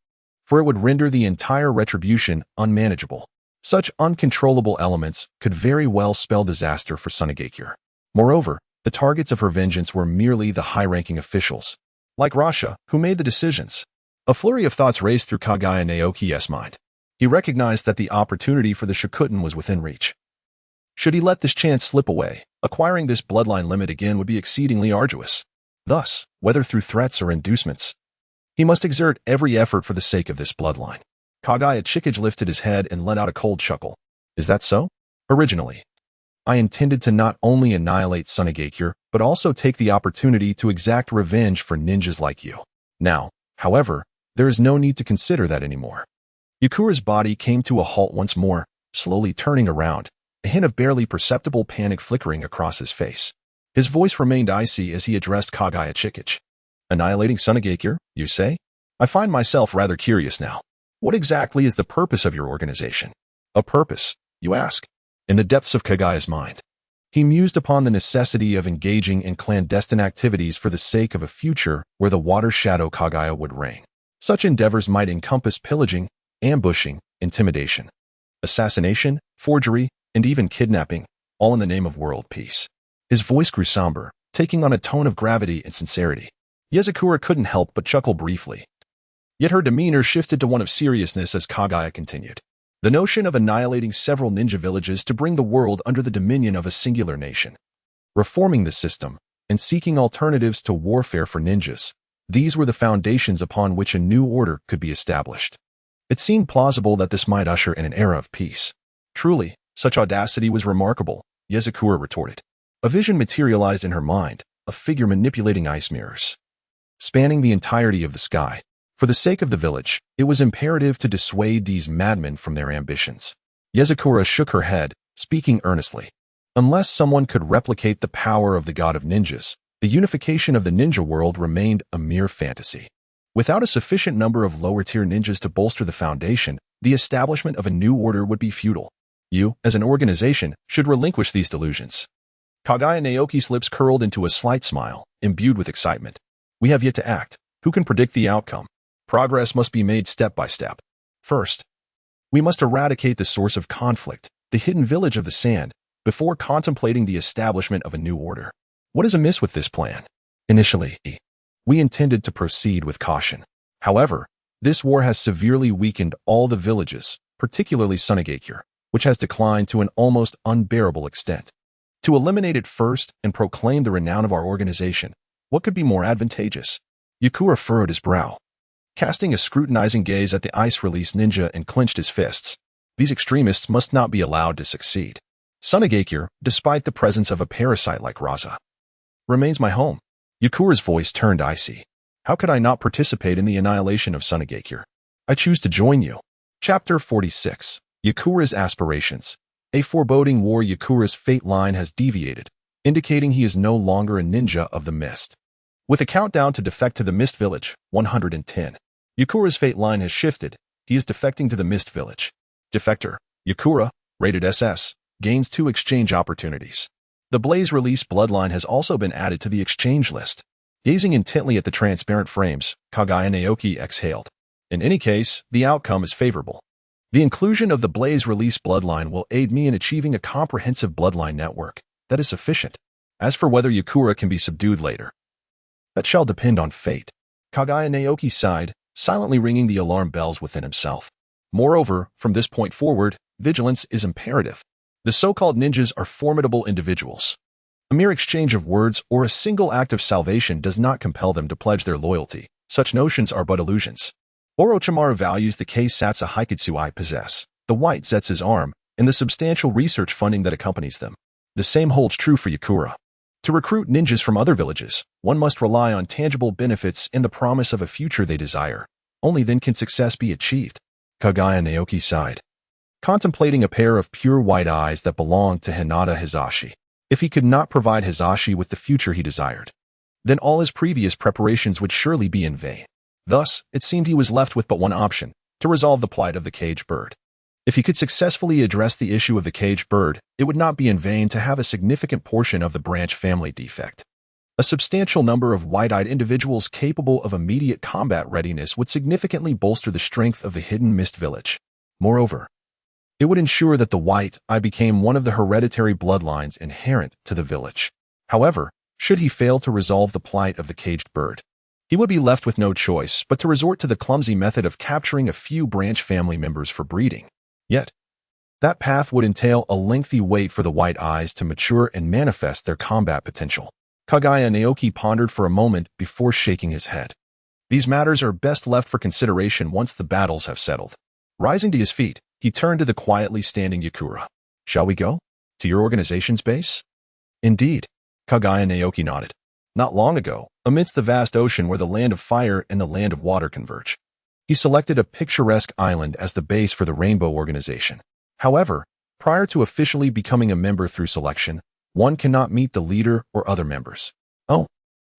for it would render the entire retribution unmanageable. Such uncontrollable elements could very well spell disaster for Sunagakure. Moreover, the targets of her vengeance were merely the high-ranking officials, like Rasha, who made the decisions. A flurry of thoughts raced through Kaguya Naoki's mind. He recognized that the opportunity for the Shikutten was within reach. Should he let this chance slip away, acquiring this bloodline limit again would be exceedingly arduous. Thus, whether through threats or inducements, he must exert every effort for the sake of this bloodline. Kaguya Chikage lifted his head and let out a cold chuckle. Is that so? Originally, I intended to not only annihilate Sunagakure, but also take the opportunity to exact revenge for ninjas like you. Now, however, there is no need to consider that anymore. Yukura's body came to a halt once more, slowly turning around, a hint of barely perceptible panic flickering across his face. His voice remained icy as he addressed Kaguya Chikage. Annihilating Sunagakure, you say? I find myself rather curious now. What exactly is the purpose of your organization? A purpose, you ask? In the depths of Kaguya's mind, he mused upon the necessity of engaging in clandestine activities for the sake of a future where the water shadow Kaguya would reign. Such endeavors might encompass pillaging, ambushing, intimidation, assassination, forgery, and even kidnapping, all in the name of world peace. His voice grew somber, taking on a tone of gravity and sincerity. Yukura couldn't help but chuckle briefly. Yet her demeanor shifted to one of seriousness as Kaguya continued. The notion of annihilating several ninja villages to bring the world under the dominion of a singular nation. Reforming the system, and seeking alternatives to warfare for ninjas. These were the foundations upon which a new order could be established. It seemed plausible that this might usher in an era of peace. Truly, such audacity was remarkable, Yezakura retorted. A vision materialized in her mind, a figure manipulating ice mirrors, spanning the entirety of the sky. For the sake of the village, it was imperative to dissuade these madmen from their ambitions. Yezakura shook her head, speaking earnestly. Unless someone could replicate the power of the god of ninjas, the unification of the ninja world remained a mere fantasy. Without a sufficient number of lower-tier ninjas to bolster the foundation, the establishment of a new order would be futile. You, as an organization, should relinquish these delusions. Kaguya Naoki's lips curled into a slight smile, imbued with excitement. We have yet to act. Who can predict the outcome? Progress must be made step by step. First, we must eradicate the source of conflict, the hidden village of the sand, before contemplating the establishment of a new order. What is amiss with this plan? Initially, we intended to proceed with caution. However, this war has severely weakened all the villages, particularly Sunagakure, which has declined to an almost unbearable extent. To eliminate it first and proclaim the renown of our organization, what could be more advantageous? Yakura furrowed his brow, casting a scrutinizing gaze at the ice-release ninja and clenched his fists. These extremists must not be allowed to succeed. Sunagakure, despite the presence of a parasite like Raza, remains my home. Yakura's voice turned icy. How could I not participate in the annihilation of Sunagakure? I choose to join you. Chapter 46. Yakura's Aspirations. A foreboding war. Yakura's fate line has deviated, indicating he is no longer a ninja of the mist. With a countdown to defect to the Mist Village, 110. Yakura's fate line has shifted. He is defecting to the Mist Village. Defector, Yakura, rated SS, gains 2 exchange opportunities. The Blaze Release bloodline has also been added to the exchange list. Gazing intently at the transparent frames, Kaguya Naoki exhaled. In any case, the outcome is favorable. The inclusion of the Blaze Release bloodline will aid me in achieving a comprehensive bloodline network. That is sufficient. As for whether Yakura can be subdued later, that shall depend on fate. Kaguya Naoki sighed, silently ringing the alarm bells within himself. Moreover, from this point forward, vigilance is imperative. The so-called ninjas are formidable individuals. A mere exchange of words or a single act of salvation does not compel them to pledge their loyalty. Such notions are but illusions. Orochimaru values the Keisatsu Haiketsu I possess, the white Zetsu's arm, and the substantial research funding that accompanies them. The same holds true for Yakura. To recruit ninjas from other villages, one must rely on tangible benefits and the promise of a future they desire. Only then can success be achieved. Kaguya Naoki sighed, contemplating a pair of pure white eyes that belonged to Hinata Hizashi. If he could not provide Hizashi with the future he desired, then all his previous preparations would surely be in vain. Thus, it seemed he was left with but one option, to resolve the plight of the caged bird. If he could successfully address the issue of the caged bird, it would not be in vain to have a significant portion of the branch family defect. A substantial number of white-eyed individuals capable of immediate combat readiness would significantly bolster the strength of the hidden mist village. Moreover, it would ensure that the white-eye became one of the hereditary bloodlines inherent to the village. However, should he fail to resolve the plight of the caged bird, he would be left with no choice but to resort to the clumsy method of capturing a few branch family members for breeding. Yet, that path would entail a lengthy wait for the white eyes to mature and manifest their combat potential. Kaguya Naoki pondered for a moment before shaking his head. These matters are best left for consideration once the battles have settled. Rising to his feet, he turned to the quietly standing Yakura. Shall we go? To your organization's base? Indeed. Kaguya Naoki nodded. Not long ago, amidst the vast ocean where the land of fire and the land of water converge, he selected a picturesque island as the base for the Rainbow Organization. However, prior to officially becoming a member through selection, one cannot meet the leader or other members. Oh,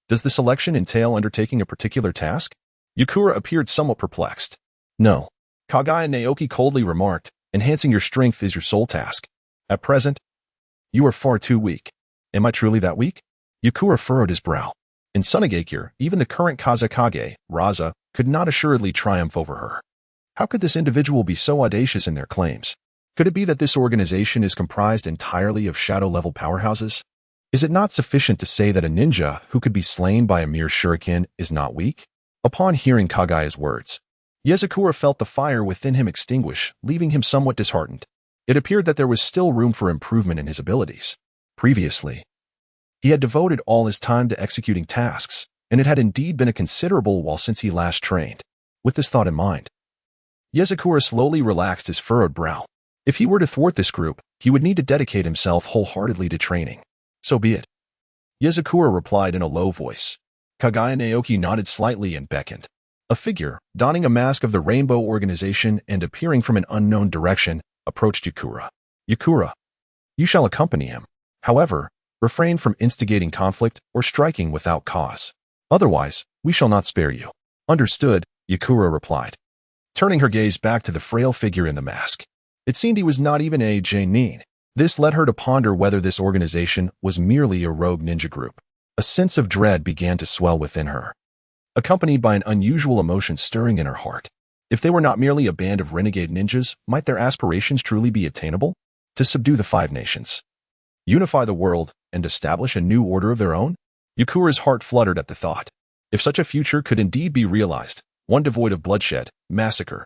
does the selection entail undertaking a particular task? Yakura appeared somewhat perplexed. No. Kaguya Naoki coldly remarked, enhancing your strength is your sole task. At present, you are far too weak. Am I truly that weak? Yakura furrowed his brow. In Sunagakure, even the current Kazekage, Raza, could not assuredly triumph over her. How could this individual be so audacious in their claims? Could it be that this organization is comprised entirely of shadow-level powerhouses? Is it not sufficient to say that a ninja who could be slain by a mere shuriken is not weak? Upon hearing Kaguya's words, Yezakura felt the fire within him extinguish, leaving him somewhat disheartened. It appeared that there was still room for improvement in his abilities. Previously, He had devoted all his time to executing tasks, and it had indeed been a considerable while since he last trained. With this thought in mind, Yezakura slowly relaxed his furrowed brow. If he were to thwart this group, he would need to dedicate himself wholeheartedly to training. So be it. Yezakura replied in a low voice. Kaguya Naoki nodded slightly and beckoned. A figure, donning a mask of the Rainbow Organization and appearing from an unknown direction, approached Yakura. Yakura, you shall accompany him. However, refrain from instigating conflict or striking without cause. Otherwise, we shall not spare you. Understood, Yakura replied, turning her gaze back to the frail figure in the mask. It seemed he was not even a genin. This led her to ponder whether this organization was merely a rogue ninja group. A sense of dread began to swell within her, accompanied by an unusual emotion stirring in her heart. If they were not merely a band of renegade ninjas, might their aspirations truly be attainable? To subdue the 5 nations, unify the world, and establish a new order of their own? Yakura's heart fluttered at the thought. If such a future could indeed be realized, one devoid of bloodshed, massacre,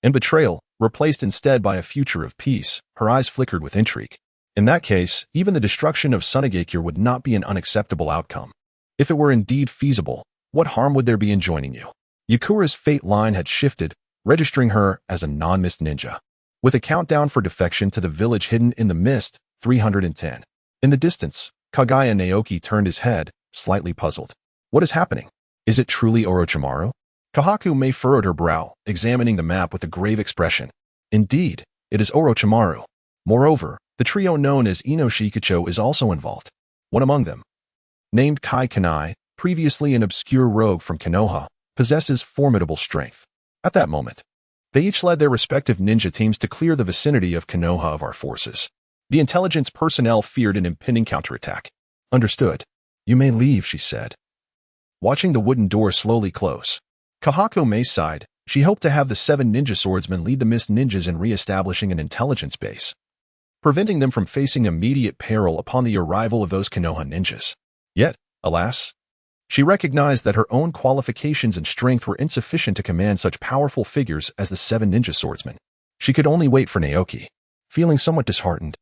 and betrayal, replaced instead by a future of peace, her eyes flickered with intrigue. In that case, even the destruction of Sunagakure would not be an unacceptable outcome. If it were indeed feasible, what harm would there be in joining you? Yakura's fate line had shifted, registering her as a non-mist ninja. With a countdown for defection to the village hidden in the mist, 310. In the distance, Kaguya Naoki turned his head, slightly puzzled. What is happening? Is it truly Orochimaru? Kahaku furrowed her brow, examining the map with a grave expression. Indeed, it is Orochimaru. Moreover, the trio known as Inoshikacho is also involved. One among them, named Kai Kanai, previously an obscure rogue from Konoha, possesses formidable strength. At that moment, they each led their respective ninja teams to clear the vicinity of Konoha of our forces. The intelligence personnel feared an impending counterattack. Understood. You may leave, she said, watching the wooden door slowly close. Kahaku sighed. She hoped to have the 7 ninja swordsmen lead the mist ninjas in re-establishing an intelligence base, preventing them from facing immediate peril upon the arrival of those Konoha ninjas. Yet, alas, she recognized that her own qualifications and strength were insufficient to command such powerful figures as the 7 ninja swordsmen. She could only wait for Naoki. Feeling somewhat disheartened,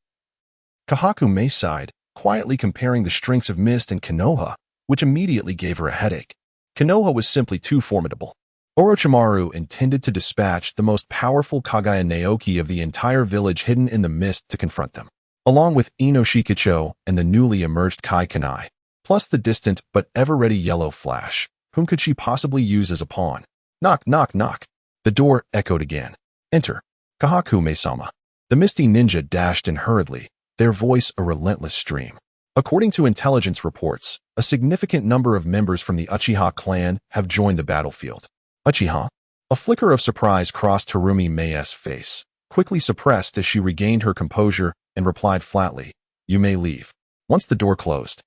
Kahaku sighed, quietly comparing the strengths of Mist and Konoha, which immediately gave her a headache. Konoha was simply too formidable. Orochimaru intended to dispatch the most powerful Kaguya Naoki of the entire village hidden in the mist to confront them, along with Inoshikacho and the newly emerged Kai Kanai, plus the distant but ever-ready Yellow Flash. Whom could she possibly use as a pawn? Knock, knock, knock. The door echoed again. Enter. Kahaku-sama. The misty ninja dashed in hurriedly, their voice a relentless stream. According to intelligence reports, a significant number of members from the Uchiha clan have joined the battlefield. Uchiha? A flicker of surprise crossed Terumi Mae's face, quickly suppressed as she regained her composure and replied flatly, You may leave. Once the door closed,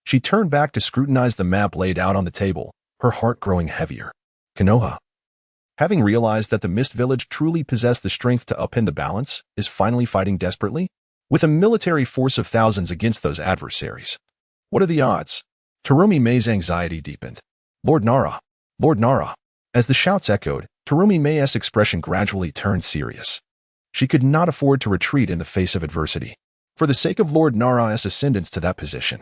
she turned back to scrutinize the map laid out on the table, her heart growing heavier. Konoha, having realized that the Mist Village truly possessed the strength to upend the balance, is finally fighting desperately, with a military force of thousands against those adversaries. What are the odds? Terumi Mae's anxiety deepened. Lord Nara, Lord Nara. As the shouts echoed, Terumi Mae's expression gradually turned serious. She could not afford to retreat in the face of adversity. For the sake of Lord Nara's ascendance to that position,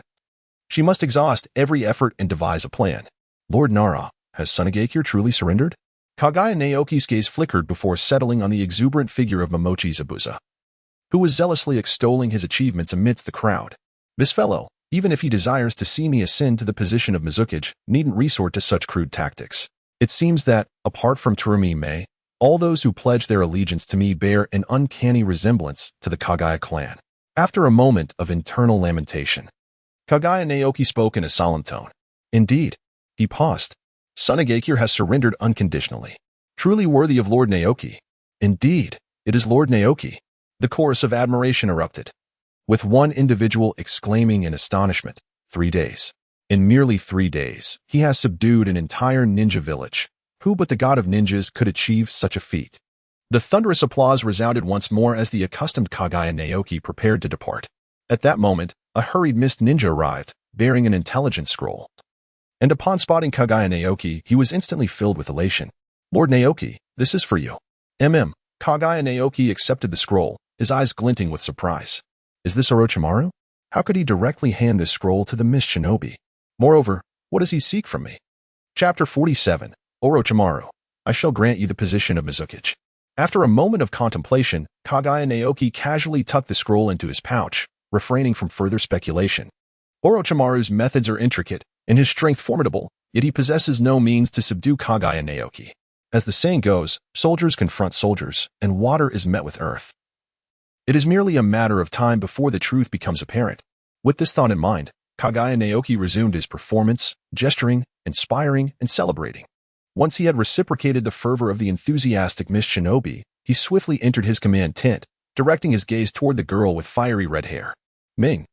she must exhaust every effort and devise a plan. Lord Nara, has Sunagakure truly surrendered? Kaguya Naoki's gaze flickered before settling on the exuberant figure of Momochi Zabuza, who was zealously extolling his achievements amidst the crowd. This fellow, even if he desires to see me ascend to the position of Mizukage, needn't resort to such crude tactics. It seems that, apart from Terumi Mae, all those who pledge their allegiance to me bear an uncanny resemblance to the Kaguya clan. After a moment of internal lamentation, Kaguya Naoki spoke in a solemn tone. Indeed, he paused. Sunagakure has surrendered unconditionally. Truly worthy of Lord Naoki. Indeed, it is Lord Naoki. The chorus of admiration erupted, with one individual exclaiming in astonishment, 3 days. In merely 3 days, he has subdued an entire ninja village. Who but the god of ninjas could achieve such a feat? The thunderous applause resounded once more as the accustomed Kaguya Naoki prepared to depart. At that moment, a hurried mist ninja arrived, bearing an intelligence scroll. And upon spotting Kaguya Naoki, he was instantly filled with elation. Lord Naoki, this is for you. Kaguya Naoki accepted the scroll, his eyes glinting with surprise. Is this Orochimaru? How could he directly hand this scroll to the Mist Shinobi? Moreover, what does he seek from me? Chapter 47, Orochimaru. I shall grant you the position of Mizukage. After a moment of contemplation, Kaguya Naoki casually tucked the scroll into his pouch, refraining from further speculation. Orochimaru's methods are intricate, and his strength formidable, yet he possesses no means to subdue Kaguya Naoki. As the saying goes, soldiers confront soldiers, and water is met with earth. It is merely a matter of time before the truth becomes apparent. With this thought in mind, Kaguya Naoki resumed his performance, gesturing, inspiring, and celebrating. Once he had reciprocated the fervor of the enthusiastic Mist Shinobi, he swiftly entered his command tent, directing his gaze toward the girl with fiery red hair. Ming.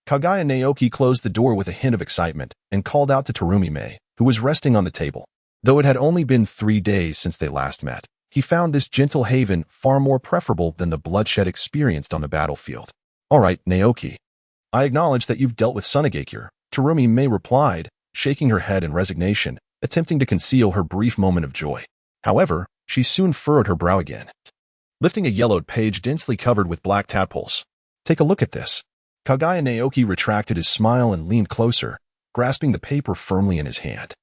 Kaguya Naoki closed the door with a hint of excitement and called out to Terumi-Mei, who was resting on the table. Though it had only been 3 days since they last met, he found this gentle haven far more preferable than the bloodshed experienced on the battlefield. All right, Naoki. I acknowledge that you've dealt with Sunagakure, Terumi-Mei replied, shaking her head in resignation, attempting to conceal her brief moment of joy. However, she soon furrowed her brow again, lifting a yellowed page densely covered with black tadpoles. Take a look at this. Kaguya Naoki retracted his smile and leaned closer, grasping the paper firmly in his hand.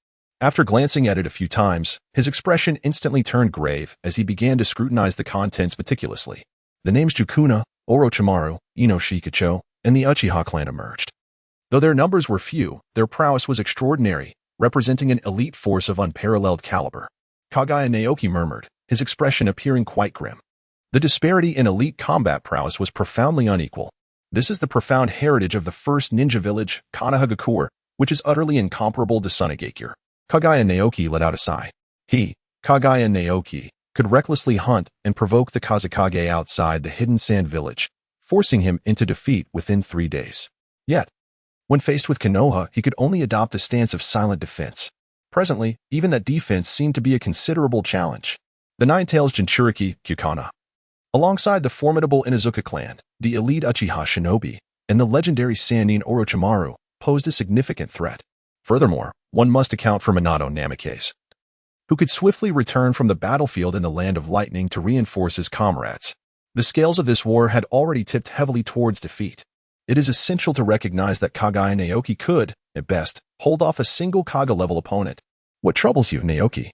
After glancing at it a few times, his expression instantly turned grave as he began to scrutinize the contents meticulously. The names Sukuna, Orochimaru, Inoshikacho, and the Uchiha clan emerged. Though their numbers were few, their prowess was extraordinary, representing an elite force of unparalleled caliber. Kaguya Naoki murmured, his expression appearing quite grim. The disparity in elite combat prowess was profoundly unequal. This is the profound heritage of the first ninja village, Konohagakure, which is utterly incomparable to Sunagakure. Kaguya Naoki let out a sigh. He, Kaguya Naoki, could recklessly hunt and provoke the Kazekage outside the hidden sand village, forcing him into defeat within 3 days. Yet, when faced with Konoha, he could only adopt a stance of silent defense. Presently, even that defense seemed to be a considerable challenge. The Nine-Tails Jinchuriki, Kyukana. Alongside the formidable Inuzuka clan, the elite Uchiha shinobi, and the legendary Sannin Orochimaru, posed a significant threat. Furthermore, one must account for Minato Namikaze, who could swiftly return from the battlefield in the Land of Lightning to reinforce his comrades. The scales of this war had already tipped heavily towards defeat. It is essential to recognize that Kaguya Naoki could, at best, hold off a single Kaga-level opponent. What troubles you, Naoki?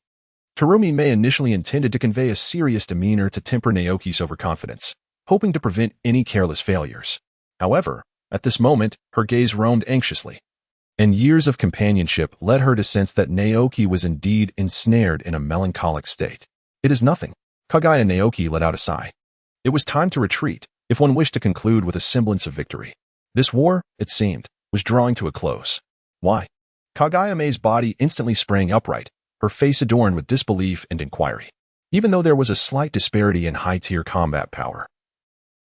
Terumi-Mei initially intended to convey a serious demeanor to temper Naoki's overconfidence, hoping to prevent any careless failures. However, at this moment, her gaze roamed anxiously, and years of companionship led her to sense that Naoki was indeed ensnared in a melancholic state. It is nothing. Kaguya Naoki let out a sigh. It was time to retreat, if one wished to conclude with a semblance of victory. This war, it seemed, was drawing to a close. Why? Kaguya Mei's body instantly sprang upright, her face adorned with disbelief and inquiry. Even though there was a slight disparity in high-tier combat power,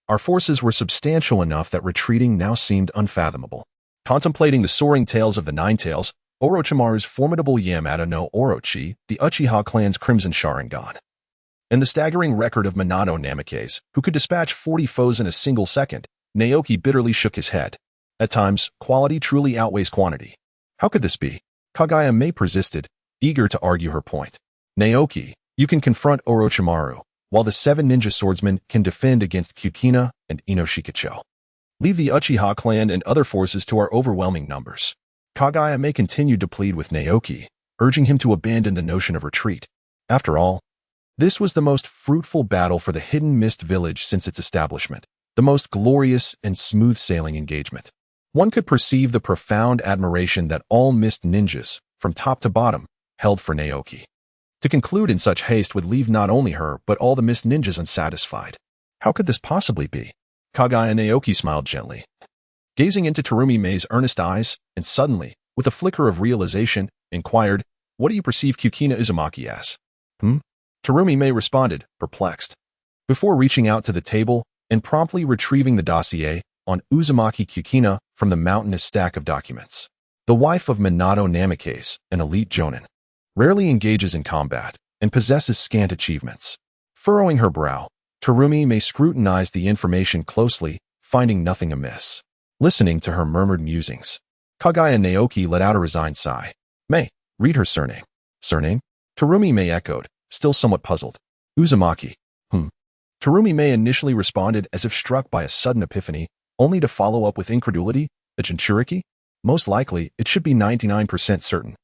our forces were substantial enough that retreating now seemed unfathomable. Contemplating the soaring tails of the Nine-Tails, Orochimaru's formidable Yamato no Orochi, the Uchiha clan's Crimson Sharingan, and the staggering record of Minato Namikaze, who could dispatch 40 foes in a single second, Naoki bitterly shook his head. At times, quality truly outweighs quantity. How could this be? Kaguya Mei persisted, eager to argue her point. Naoki, you can confront Orochimaru, while the 7 ninja swordsmen can defend against Kyukina and Inoshikacho. Leave the Uchiha clan and other forces to our overwhelming numbers. Kaguya Mei continued to plead with Naoki, urging him to abandon the notion of retreat. After all, this was the most fruitful battle for the Hidden Mist Village since its establishment, the most glorious and smooth-sailing engagement. One could perceive the profound admiration that all Mist ninjas, from top to bottom, held for Naoki. To conclude in such haste would leave not only her but all the Mist ninjas unsatisfied. How could this possibly be? Kaguya Naoki smiled gently, gazing into Terumi-Mei's earnest eyes, and suddenly, with a flicker of realization, inquired, "What do you perceive Kyukina Uzumaki as?" Terumi-Mei responded, perplexed. Before reaching out to the table and promptly retrieving the dossier on Uzumaki Kyukina from the mountainous stack of documents, the wife of Minato Namikaze, an elite jonin, rarely engages in combat and possesses scant achievements. Furrowing her brow, Terumi-Mei scrutinized the information closely, finding nothing amiss. Listening to her murmured musings, Kaguya Naoki let out a resigned sigh. Mei, read her surname. Surname? Terumi-Mei echoed, still somewhat puzzled. Uzumaki. Terumi-Mei initially responded as if struck by a sudden epiphany, only to follow up with incredulity, a Jinchuriki? Most likely, it should be 99% certain.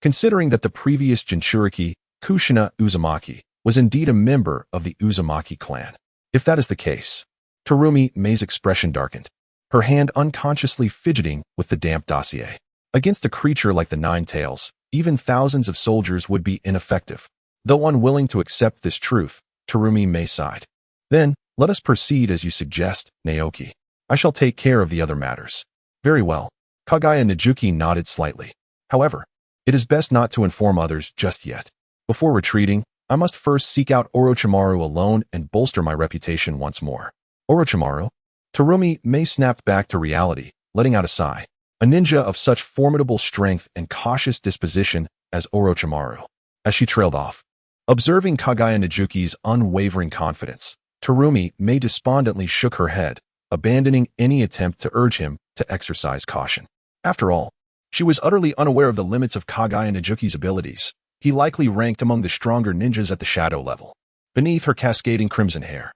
Considering that the previous Jinchuriki, Kushina Uzumaki, was indeed a member of the Uzumaki clan. If that is the case, Terumi Mei's expression darkened, her hand unconsciously fidgeting with the damp dossier. Against a creature like the Nine Tails, even thousands of soldiers would be ineffective. Though unwilling to accept this truth, Terumi Mei sighed. Then, let us proceed as you suggest, Naoki. I shall take care of the other matters. Very well. Kaguya Naoki nodded slightly. However, it is best not to inform others just yet. Before retreating, I must first seek out Orochimaru alone and bolster my reputation once more. Orochimaru? Terumi Mei snapped back to reality, letting out a sigh. A ninja of such formidable strength and cautious disposition as Orochimaru. As she trailed off, observing Kaguya Naoki's unwavering confidence, Terumi Mei despondently shook her head, abandoning any attempt to urge him to exercise caution. After all, she was utterly unaware of the limits of Kaguya Naoki's abilities. He likely ranked among the stronger ninjas at the shadow level, beneath her cascading crimson hair.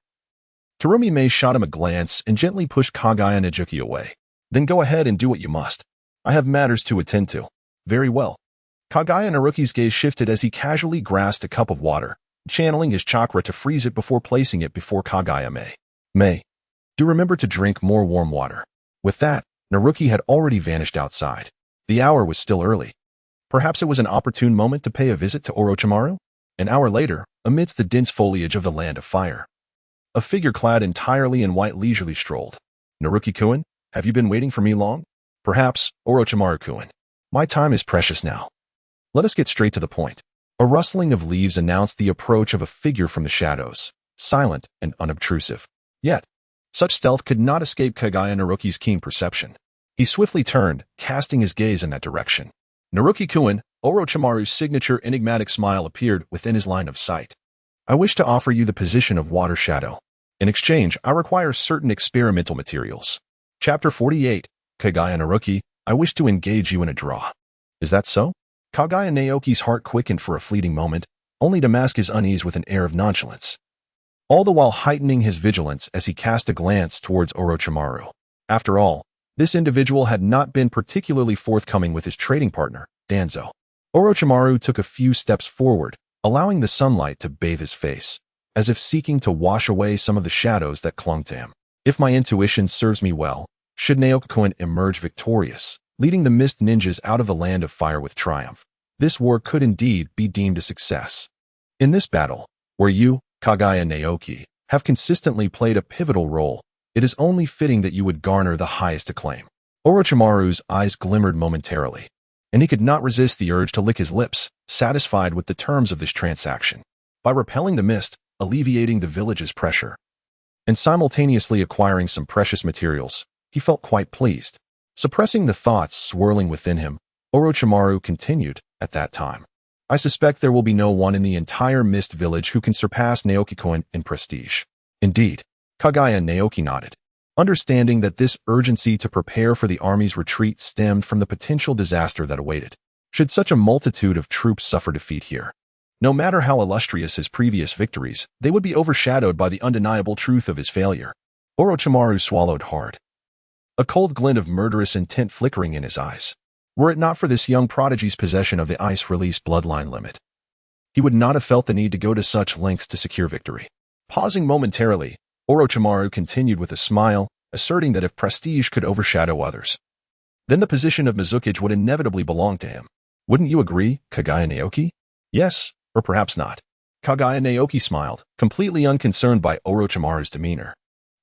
Terumi Mei shot him a glance and gently pushed Kaguya Naoki away. Then go ahead and do what you must. I have matters to attend to. Very well. Kaguya Naoki's gaze shifted as he casually grasped a cup of water, channeling his chakra to freeze it before placing it before Kaguya Mei. Mei, do remember to drink more warm water. With that, Naruki had already vanished outside. The hour was still early. Perhaps it was an opportune moment to pay a visit to Orochimaru? An hour later, amidst the dense foliage of the Land of Fire, a figure clad entirely in white leisurely strolled. Naruki-kun, have you been waiting for me long? Perhaps, Orochimaru-kun. My time is precious now. Let us get straight to the point. A rustling of leaves announced the approach of a figure from the shadows, silent and unobtrusive. Yet, such stealth could not escape Kaguya Naoki's keen perception. He swiftly turned, casting his gaze in that direction. Naruki-kun, Orochimaru's signature enigmatic smile appeared within his line of sight. I wish to offer you the position of Water Shadow. In exchange, I require certain experimental materials. Chapter 48, Kaguya Naoki, I wish to engage you in a draw. Is that so? Kaguya Naoki's heart quickened for a fleeting moment, only to mask his unease with an air of nonchalance, all the while heightening his vigilance as he cast a glance towards Orochimaru. After all, this individual had not been particularly forthcoming with his trading partner, Danzo. Orochimaru took a few steps forward, allowing the sunlight to bathe his face, as if seeking to wash away some of the shadows that clung to him. If my intuition serves me well, should Naoki-kun emerge victorious, leading the Mist Ninjas out of the Land of Fire with triumph, this war could indeed be deemed a success. In this battle, where you, Kaguya Naoki, have consistently played a pivotal role, it is only fitting that you would garner the highest acclaim. Orochimaru's eyes glimmered momentarily, and he could not resist the urge to lick his lips, satisfied with the terms of this transaction. By repelling the mist, alleviating the village's pressure, and simultaneously acquiring some precious materials, he felt quite pleased. Suppressing the thoughts swirling within him, Orochimaru continued, at that time. I suspect there will be no one in the entire Mist Village who can surpass Naoki-kun in prestige. Indeed, Kaguya Naoki nodded, understanding that this urgency to prepare for the army's retreat stemmed from the potential disaster that awaited, should such a multitude of troops suffer defeat here. No matter how illustrious his previous victories, they would be overshadowed by the undeniable truth of his failure. Orochimaru swallowed hard, a cold glint of murderous intent flickering in his eyes. Were it not for this young prodigy's possession of the ice-release bloodline limit, he would not have felt the need to go to such lengths to secure victory. Pausing momentarily, Orochimaru continued with a smile, asserting that if prestige could overshadow others, then the position of Mizukage would inevitably belong to him. Wouldn't you agree, Kaguya Naoki? Yes, or perhaps not. Kaguya Naoki smiled, completely unconcerned by Orochimaru's demeanor.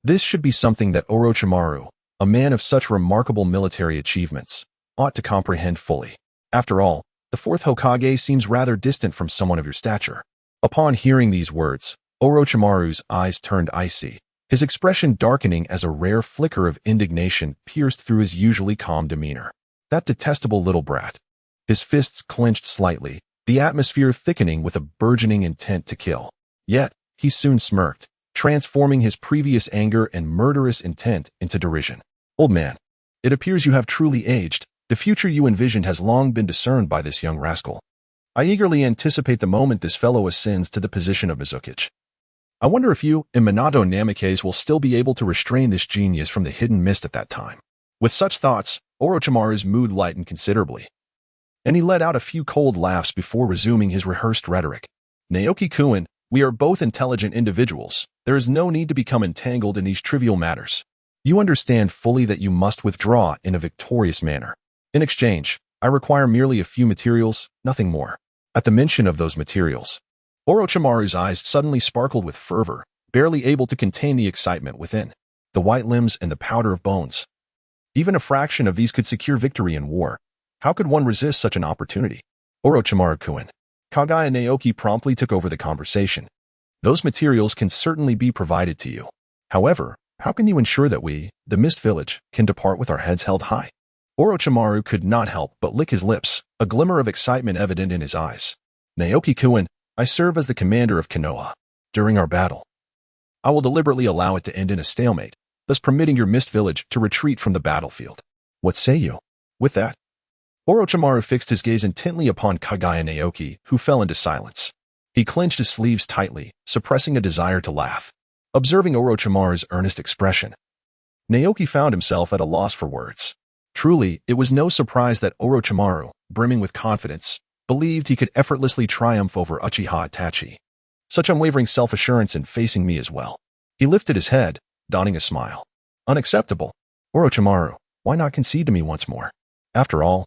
This should be something that Orochimaru, a man of such remarkable military achievements, ought to comprehend fully. After all, the fourth Hokage seems rather distant from someone of your stature. Upon hearing these words, Orochimaru's eyes turned icy, his expression darkening as a rare flicker of indignation pierced through his usually calm demeanor. That detestable little brat. His fists clenched slightly, the atmosphere thickening with a burgeoning intent to kill. Yet, he soon smirked, transforming his previous anger and murderous intent into derision. Old man, it appears you have truly aged. The future you envisioned has long been discerned by this young rascal. I eagerly anticipate the moment this fellow ascends to the position of Mizukage. I wonder if you and Minato Namikaze will still be able to restrain this genius from the hidden mist at that time. With such thoughts, Orochimaru's mood lightened considerably, and he let out a few cold laughs before resuming his rehearsed rhetoric. Naoki-kun, we are both intelligent individuals. There is no need to become entangled in these trivial matters. You understand fully that you must withdraw in a victorious manner. In exchange, I require merely a few materials, nothing more. At the mention of those materials, Orochimaru's eyes suddenly sparkled with fervor, barely able to contain the excitement within. The white limbs and the powder of bones. Even a fraction of these could secure victory in war. How could one resist such an opportunity? Orochimaru-kun. Kaguya Naoki promptly took over the conversation. Those materials can certainly be provided to you. However, how can you ensure that we, the Mist Village, can depart with our heads held high? Orochimaru could not help but lick his lips, a glimmer of excitement evident in his eyes. Naoki-kun, I serve as the commander of Konoha. During our battle, I will deliberately allow it to end in a stalemate, thus permitting your Mist Village to retreat from the battlefield. What say you? With that, Orochimaru fixed his gaze intently upon Kaguya Naoki, who fell into silence. He clenched his sleeves tightly, suppressing a desire to laugh. Observing Orochimaru's earnest expression, Naoki found himself at a loss for words. Truly, it was no surprise that Orochimaru, brimming with confidence, believed he could effortlessly triumph over Uchiha Itachi. Such unwavering self-assurance in facing me as well. He lifted his head, donning a smile. Unacceptable. Orochimaru, why not concede to me once more? After all,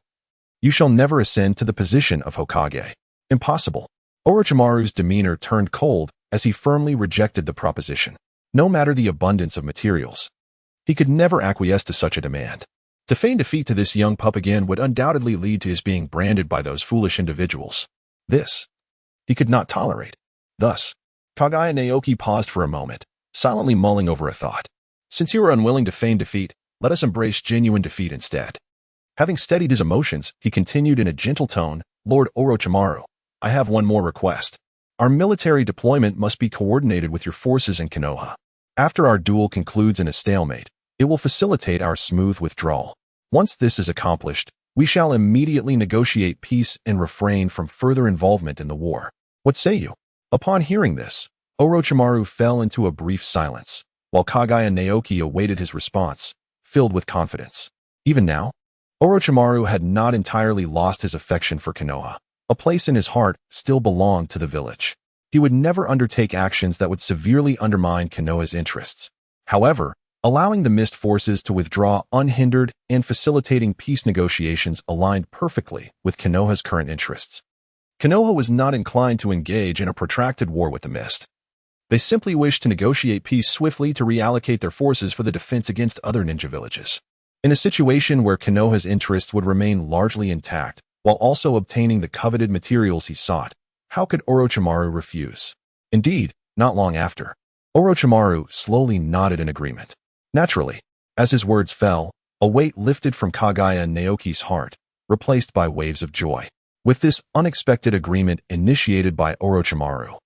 you shall never ascend to the position of Hokage. Impossible. Orochimaru's demeanor turned cold as he firmly rejected the proposition. No matter the abundance of materials, he could never acquiesce to such a demand. To feign defeat to this young pup again would undoubtedly lead to his being branded by those foolish individuals. This, he could not tolerate. Thus, Kaguya Naoki paused for a moment, silently mulling over a thought. Since you are unwilling to feign defeat, let us embrace genuine defeat instead. Having steadied his emotions, he continued in a gentle tone, Lord Orochimaru, I have one more request. Our military deployment must be coordinated with your forces in Konoha. After our duel concludes in a stalemate, it will facilitate our smooth withdrawal. Once this is accomplished, we shall immediately negotiate peace and refrain from further involvement in the war. What say you? Upon hearing this, Orochimaru fell into a brief silence, while Kaguya Naoki awaited his response, filled with confidence. Even now, Orochimaru had not entirely lost his affection for Konoha. A place in his heart still belonged to the village. He would never undertake actions that would severely undermine Konoha's interests. However, allowing the Mist forces to withdraw unhindered and facilitating peace negotiations aligned perfectly with Konoha's current interests. Konoha was not inclined to engage in a protracted war with the Mist. They simply wished to negotiate peace swiftly to reallocate their forces for the defense against other ninja villages. In a situation where Konoha's interests would remain largely intact, while also obtaining the coveted materials he sought, how could Orochimaru refuse? Indeed, not long after, Orochimaru slowly nodded in agreement. Naturally, as his words fell, a weight lifted from Kaguya Naoki's heart, replaced by waves of joy. With this unexpected agreement initiated by Orochimaru,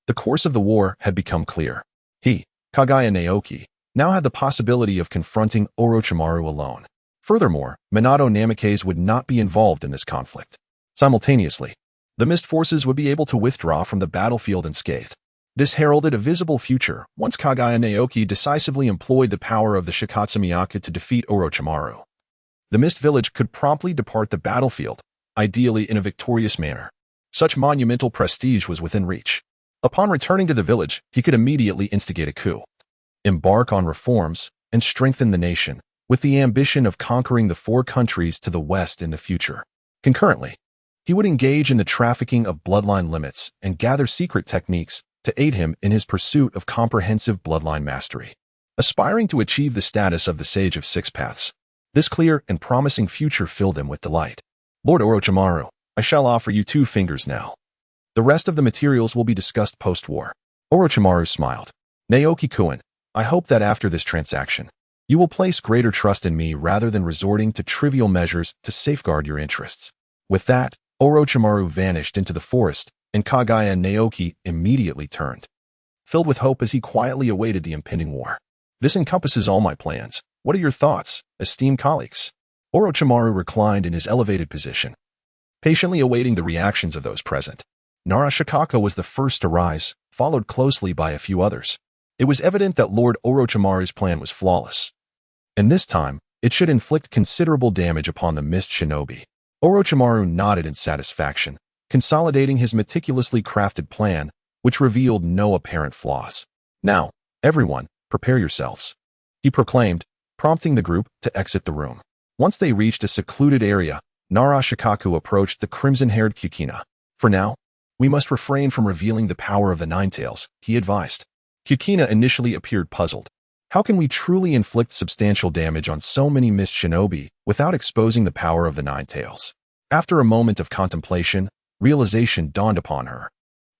the course of the war had become clear. He, Kaguya Naoki, now had the possibility of confronting Orochimaru alone. Furthermore, Minato Namikaze would not be involved in this conflict. Simultaneously, the Mist forces would be able to withdraw from the battlefield unscathed. This heralded a visible future once Kaguya Naoki decisively employed the power of the Shikatsu Miyaka to defeat Orochimaru. The Mist Village could promptly depart the battlefield, ideally in a victorious manner. Such monumental prestige was within reach. Upon returning to the village, he could immediately instigate a coup, embark on reforms, and strengthen the nation, with the ambition of conquering the 4 countries to the west in the future. Concurrently, he would engage in the trafficking of bloodline limits and gather secret techniques to aid him in his pursuit of comprehensive bloodline mastery. Aspiring to achieve the status of the Sage of Six Paths, this clear and promising future filled him with delight. Lord Orochimaru, I shall offer you 2 fingers now. The rest of the materials will be discussed post-war. Orochimaru smiled. Naoki-kun, I hope that after this transaction, you will place greater trust in me rather than resorting to trivial measures to safeguard your interests. With that, Orochimaru vanished into the forest, and Kaguya Naoki immediately turned, filled with hope as he quietly awaited the impending war. This encompasses all my plans. What are your thoughts, esteemed colleagues? Orochimaru reclined in his elevated position, patiently awaiting the reactions of those present. Nara Shikako was the first to rise, followed closely by a few others. It was evident that Lord Orochimaru's plan was flawless, and this time, it should inflict considerable damage upon the mist shinobi. Orochimaru nodded in satisfaction, consolidating his meticulously crafted plan, which revealed no apparent flaws. "Now, everyone, prepare yourselves," he proclaimed, prompting the group to exit the room. Once they reached a secluded area, Nara Shikaku approached the crimson-haired Kukina. "For now, we must refrain from revealing the power of the Nine Tails," he advised. Kukina initially appeared puzzled. How can we truly inflict substantial damage on so many mist shinobi without exposing the power of the Nine Tails? After a moment of contemplation, realization dawned upon her,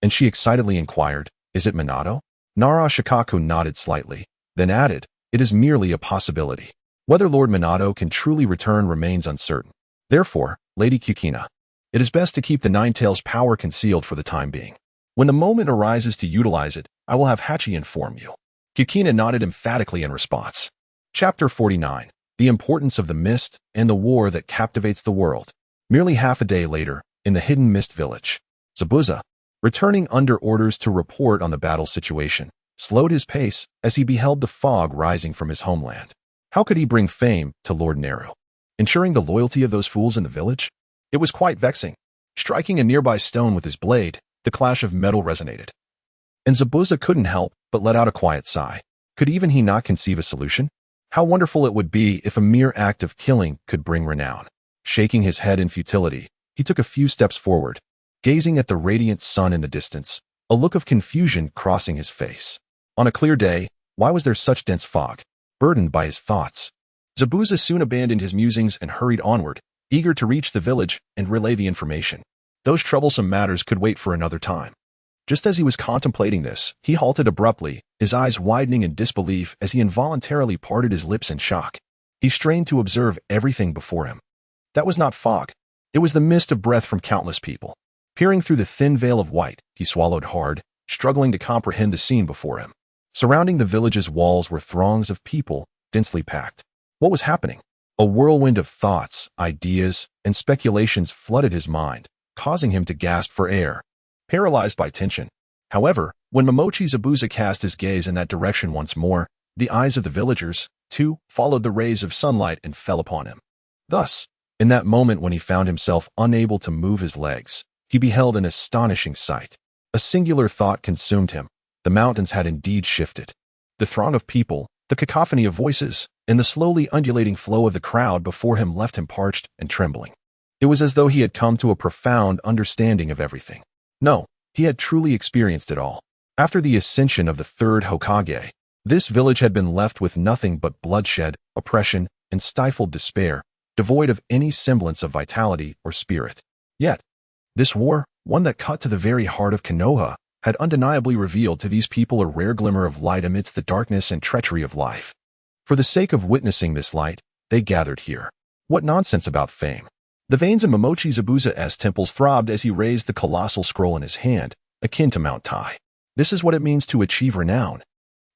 and she excitedly inquired, "Is it Minato?" Nara Shikaku nodded slightly, then added, "It is merely a possibility. Whether Lord Minato can truly return remains uncertain. Therefore, Lady Kukina, it is best to keep the Nine Tails' power concealed for the time being. When the moment arises to utilize it, I will have Hachi inform you." Kukina nodded emphatically in response. Chapter 49. The Importance of the Mist and the War That Captivates the World. Merely half a day later, in the hidden mist village, Zabuza, returning under orders to report on the battle situation, slowed his pace as he beheld the fog rising from his homeland. How could he bring fame to Lord Naru? Ensuring the loyalty of those fools in the village? It was quite vexing. Striking a nearby stone with his blade, the clash of metal resonated. And Zabuza couldn't help but let out a quiet sigh. Could even he not conceive a solution? How wonderful it would be if a mere act of killing could bring renown. Shaking his head in futility, he took a few steps forward, gazing at the radiant sun in the distance, a look of confusion crossing his face. On a clear day, why was there such dense fog? Burdened by his thoughts, Zabuza soon abandoned his musings and hurried onward, eager to reach the village and relay the information. Those troublesome matters could wait for another time. Just as he was contemplating this, he halted abruptly, his eyes widening in disbelief as he involuntarily parted his lips in shock. He strained to observe everything before him. That was not fog. It was the mist of breath from countless people. Peering through the thin veil of white, he swallowed hard, struggling to comprehend the scene before him. Surrounding the village's walls were throngs of people, densely packed. What was happening? A whirlwind of thoughts, ideas, and speculations flooded his mind, causing him to gasp for air, paralyzed by tension. However, when Momochi Zabuza cast his gaze in that direction once more, the eyes of the villagers, too, followed the rays of sunlight and fell upon him. Thus, in that moment when he found himself unable to move his legs, he beheld an astonishing sight. A singular thought consumed him. The mountains had indeed shifted. The throng of people, the cacophony of voices, and the slowly undulating flow of the crowd before him left him parched and trembling. It was as though he had come to a profound understanding of everything. No, he had truly experienced it all. After the ascension of the third Hokage, this village had been left with nothing but bloodshed, oppression, and stifled despair, devoid of any semblance of vitality or spirit. Yet, this war, one that cut to the very heart of Konoha, had undeniably revealed to these people a rare glimmer of light amidst the darkness and treachery of life. For the sake of witnessing this light, they gathered here. What nonsense about fame! The veins in Momochi Zabuza's temples throbbed as he raised the colossal scroll in his hand, akin to Mount Tai. This is what it means to achieve renown.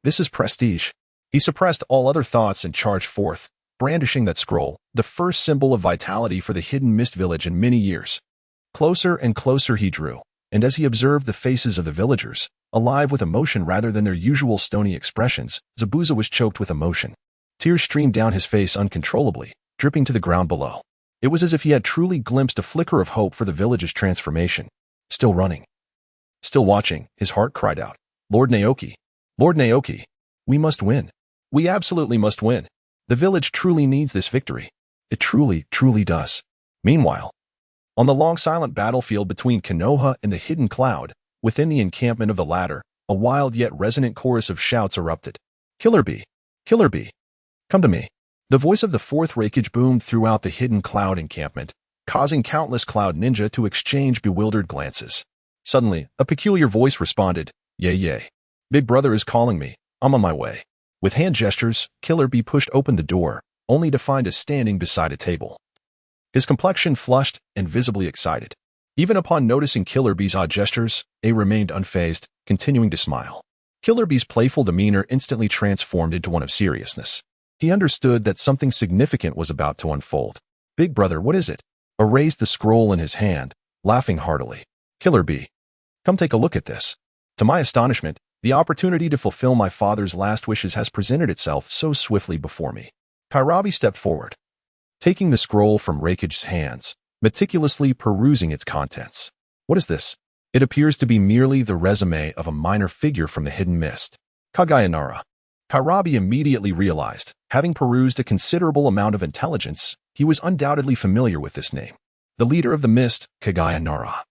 This is prestige. He suppressed all other thoughts and charged forth, brandishing that scroll, the first symbol of vitality for the hidden mist village in many years. Closer and closer he drew, and as he observed the faces of the villagers, alive with emotion rather than their usual stony expressions, Zabuza was choked with emotion. Tears streamed down his face uncontrollably, dripping to the ground below. It was as if he had truly glimpsed a flicker of hope for the village's transformation. Still running. Still watching, his heart cried out, Lord Naoki, we must win. We absolutely must win. The village truly needs this victory. It truly, truly does. Meanwhile, on the long silent battlefield between Konoha and the hidden cloud, within the encampment of the latter, a wild yet resonant chorus of shouts erupted. Killer Bee! Killer Bee! Come to me! The voice of the fourth Raikage boomed throughout the hidden cloud encampment, causing countless cloud ninja to exchange bewildered glances. Suddenly, a peculiar voice responded, Yay. Big brother is calling me. I'm on my way. With hand gestures, Killer Bee pushed open the door, only to find us standing beside a table. His complexion flushed and visibly excited. Even upon noticing Killer Bee's odd gestures, A remained unfazed, continuing to smile. Killer Bee's playful demeanor instantly transformed into one of seriousness. He understood that something significant was about to unfold. Big brother, what is it? A raised the scroll in his hand, laughing heartily. Killer Bee, come take a look at this. To my astonishment, the opportunity to fulfill my father's last wishes has presented itself so swiftly before me. Kairabi stepped forward, taking the scroll from Reikage's hands, meticulously perusing its contents. What is this? It appears to be merely the resume of a minor figure from the hidden mist, Kaguya Nara. Kairabi immediately realized, having perused a considerable amount of intelligence, he was undoubtedly familiar with this name. The leader of the mist, Kaguya Nara,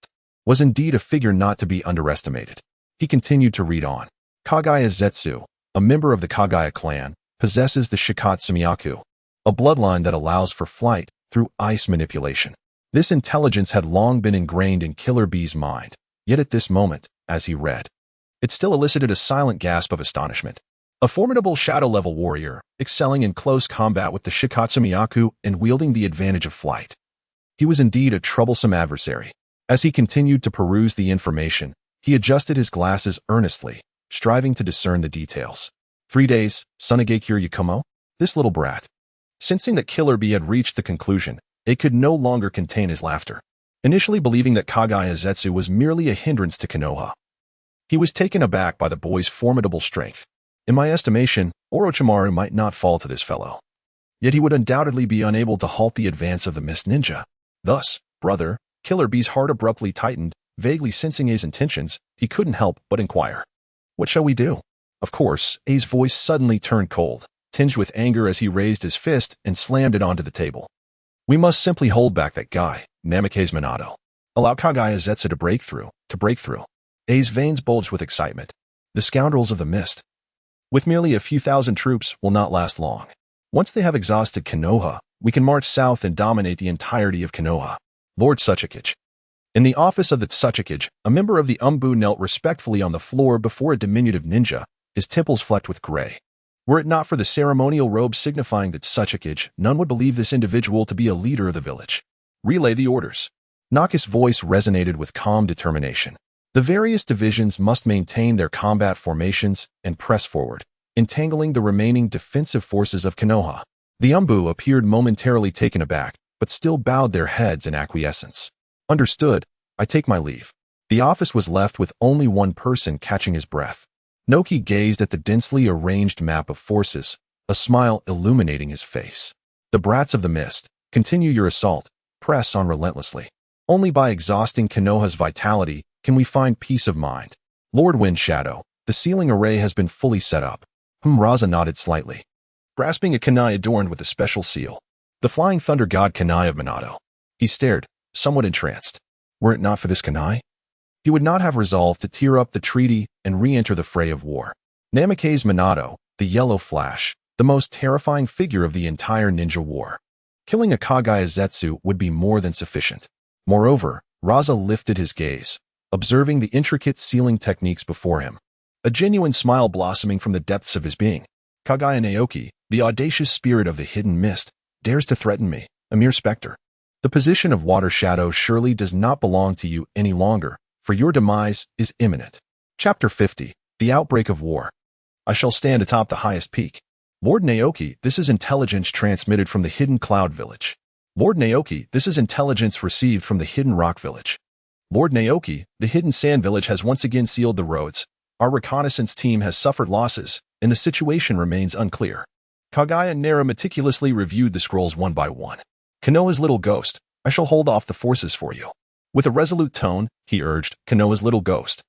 was indeed a figure not to be underestimated. He continued to read on. Kaguya Zetsu, a member of the Kaguya clan, possesses the Shikatsumiyaku, a bloodline that allows for flight through ice manipulation. This intelligence had long been ingrained in Killer Bee's mind, yet at this moment, as he read, it still elicited a silent gasp of astonishment. A formidable shadow-level warrior, excelling in close combat with the Shikatsumiyaku and wielding the advantage of flight. He was indeed a troublesome adversary. As he continued to peruse the information, he adjusted his glasses earnestly, striving to discern the details. 3 days, Sunagekure Yakumo? This little brat. Sensing that Killer Bee had reached the conclusion, it could no longer contain his laughter. Initially believing that Kaguya Zetsu was merely a hindrance to Konoha, he was taken aback by the boy's formidable strength. In my estimation, Orochimaru might not fall to this fellow. Yet he would undoubtedly be unable to halt the advance of the Mist Ninja. Thus, brother, Killer Bee's heart abruptly tightened, vaguely sensing A's intentions, he couldn't help but inquire. What shall we do? Of course, A's voice suddenly turned cold, tinged with anger as he raised his fist and slammed it onto the table. We must simply hold back that guy, Namikaze Minato. Allow Kaguya Zetsu to break through. A's veins bulged with excitement. The scoundrels of the mist, with merely a few thousand troops, will not last long. Once they have exhausted Konoha, we can march south and dominate the entirety of Konoha. Lord Tsuchikage. In the office of the Tsuchikage, a member of the Umbu knelt respectfully on the floor before a diminutive ninja, his temples flecked with gray. Were it not for the ceremonial robe signifying the Tsuchikage, none would believe this individual to be a leader of the village. Relay the orders. Naka's voice resonated with calm determination. The various divisions must maintain their combat formations and press forward, entangling the remaining defensive forces of Konoha. The Umbu appeared momentarily taken aback, but still bowed their heads in acquiescence. Understood, I take my leave. The office was left with only one person catching his breath. Noki gazed at the densely arranged map of forces, a smile illuminating his face. The brats of the mist, continue your assault, press on relentlessly. Only by exhausting Konoha's vitality can we find peace of mind. Lord Wind Shadow, the sealing array has been fully set up. Raza nodded slightly, grasping a kunai adorned with a special seal. The flying thunder god kunai of Minato. He stared, somewhat entranced. Were it not for this kunai, he would not have resolved to tear up the treaty and re-enter the fray of war. Namikaze Minato, the yellow flash, the most terrifying figure of the entire ninja war. Killing a Kaguya Zetsu would be more than sufficient. Moreover, Raza lifted his gaze, observing the intricate sealing techniques before him. A genuine smile blossoming from the depths of his being. Kaguya Naoki, the audacious spirit of the hidden mist, dares to threaten me, a mere specter. The position of Water Shadow surely does not belong to you any longer, for your demise is imminent. Chapter 50, The Outbreak of War. I shall stand atop the highest peak. Lord Naoki, this is intelligence transmitted from the hidden cloud village. Lord Naoki, this is intelligence received from the hidden rock village. Lord Naoki, the hidden sand village has once again sealed the roads. Our reconnaissance team has suffered losses, and the situation remains unclear. Kaguya Nara meticulously reviewed the scrolls one by one. Konoha's little ghost, I shall hold off the forces for you. With a resolute tone, he urged, Konoha's little ghost.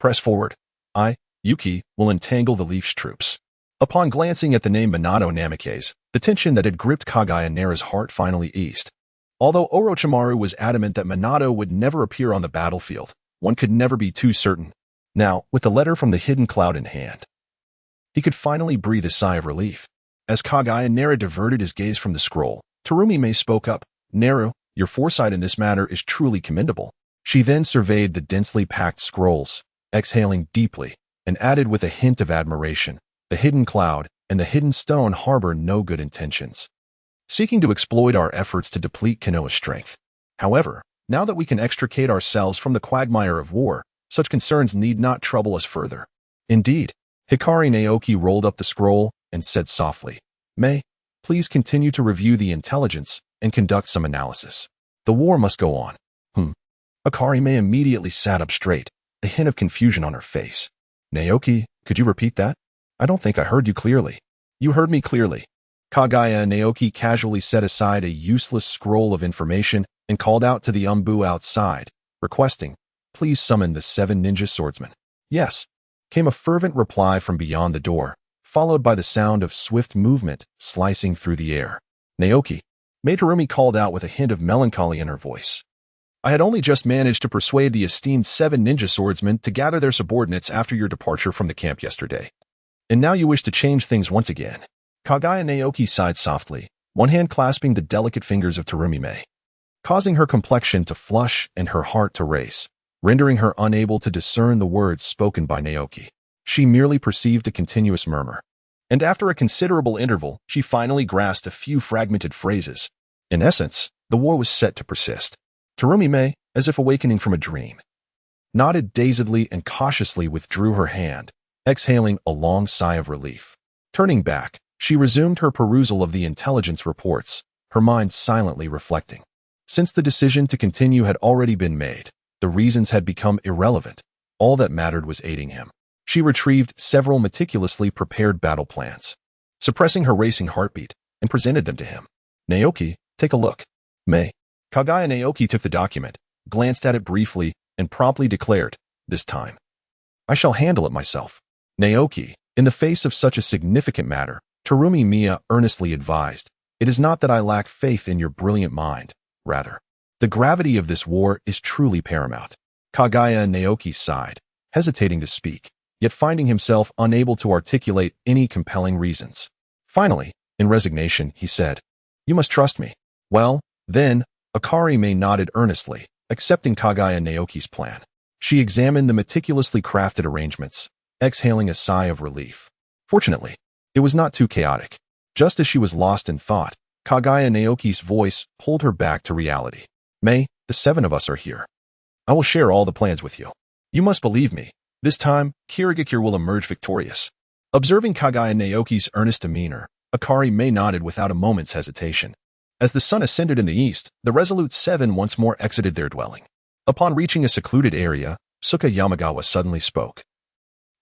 Press forward. I, Yuki, will entangle the Leaf's troops. Upon glancing at the name Minato Namikaze, the tension that had gripped Kaguya Nara's heart finally eased. Although Orochimaru was adamant that Minato would never appear on the battlefield, one could never be too certain. Now, with the letter from the hidden cloud in hand, he could finally breathe a sigh of relief. As Kaguya Nara diverted his gaze from the scroll, Terumi Mei spoke up, Naru, your foresight in this matter is truly commendable. She then surveyed the densely packed scrolls, exhaling deeply, and added with a hint of admiration, the hidden cloud and the hidden stone harbor no good intentions, seeking to exploit our efforts to deplete Konoha's strength. However, now that we can extricate ourselves from the quagmire of war, such concerns need not trouble us further. Indeed, Hikari Naoki rolled up the scroll and said softly, May, please continue to review the intelligence and conduct some analysis. The war must go on. Hikari May immediately sat up straight, a hint of confusion on her face. Naoki, could you repeat that? I don't think I heard you clearly. You heard me clearly. Kaguya Naoki casually set aside a useless scroll of information and called out to the umbu outside, requesting, please summon the 7 ninja swordsmen. Yes, came a fervent reply from beyond the door, followed by the sound of swift movement slicing through the air. Naoki, Materumi called out with a hint of melancholy in her voice. I had only just managed to persuade the esteemed 7 ninja swordsmen to gather their subordinates after your departure from the camp yesterday. And now you wish to change things once again. Kaguya Naoki sighed softly, one hand clasping the delicate fingers of Terumi-me, causing her complexion to flush and her heart to race, rendering her unable to discern the words spoken by Naoki. She merely perceived a continuous murmur. And after a considerable interval, she finally grasped a few fragmented phrases. In essence, the war was set to persist. Terumi-me, as if awakening from a dream, nodded dazedly and cautiously withdrew her hand, exhaling a long sigh of relief. Turning back, she resumed her perusal of the intelligence reports, her mind silently reflecting. Since the decision to continue had already been made, the reasons had become irrelevant. All that mattered was aiding him. She retrieved several meticulously prepared battle plans, suppressing her racing heartbeat, and presented them to him. Naoki, take a look. May. Kaguya Naoki took the document, glanced at it briefly, and promptly declared, this time, I shall handle it myself. Naoki, in the face of such a significant matter, Terumi-me earnestly advised, it is not that I lack faith in your brilliant mind, rather, the gravity of this war is truly paramount. Kaguya Naoki sighed, hesitating to speak, yet finding himself unable to articulate any compelling reasons. Finally, in resignation, he said, you must trust me. Well, then, Akari-me nodded earnestly, accepting Kaguya Naoki's plan. She examined the meticulously crafted arrangements, exhaling a sigh of relief. Fortunately, it was not too chaotic. Just as she was lost in thought, Kaguya Naoki's voice pulled her back to reality. May, the 7 of us are here. I will share all the plans with you. You must believe me. This time, Kirigakure will emerge victorious. Observing Kaguya Naoki's earnest demeanor, Akari-me nodded without a moment's hesitation. As the sun ascended in the east, the resolute 7 once more exited their dwelling. Upon reaching a secluded area, Suka Yamagawa suddenly spoke,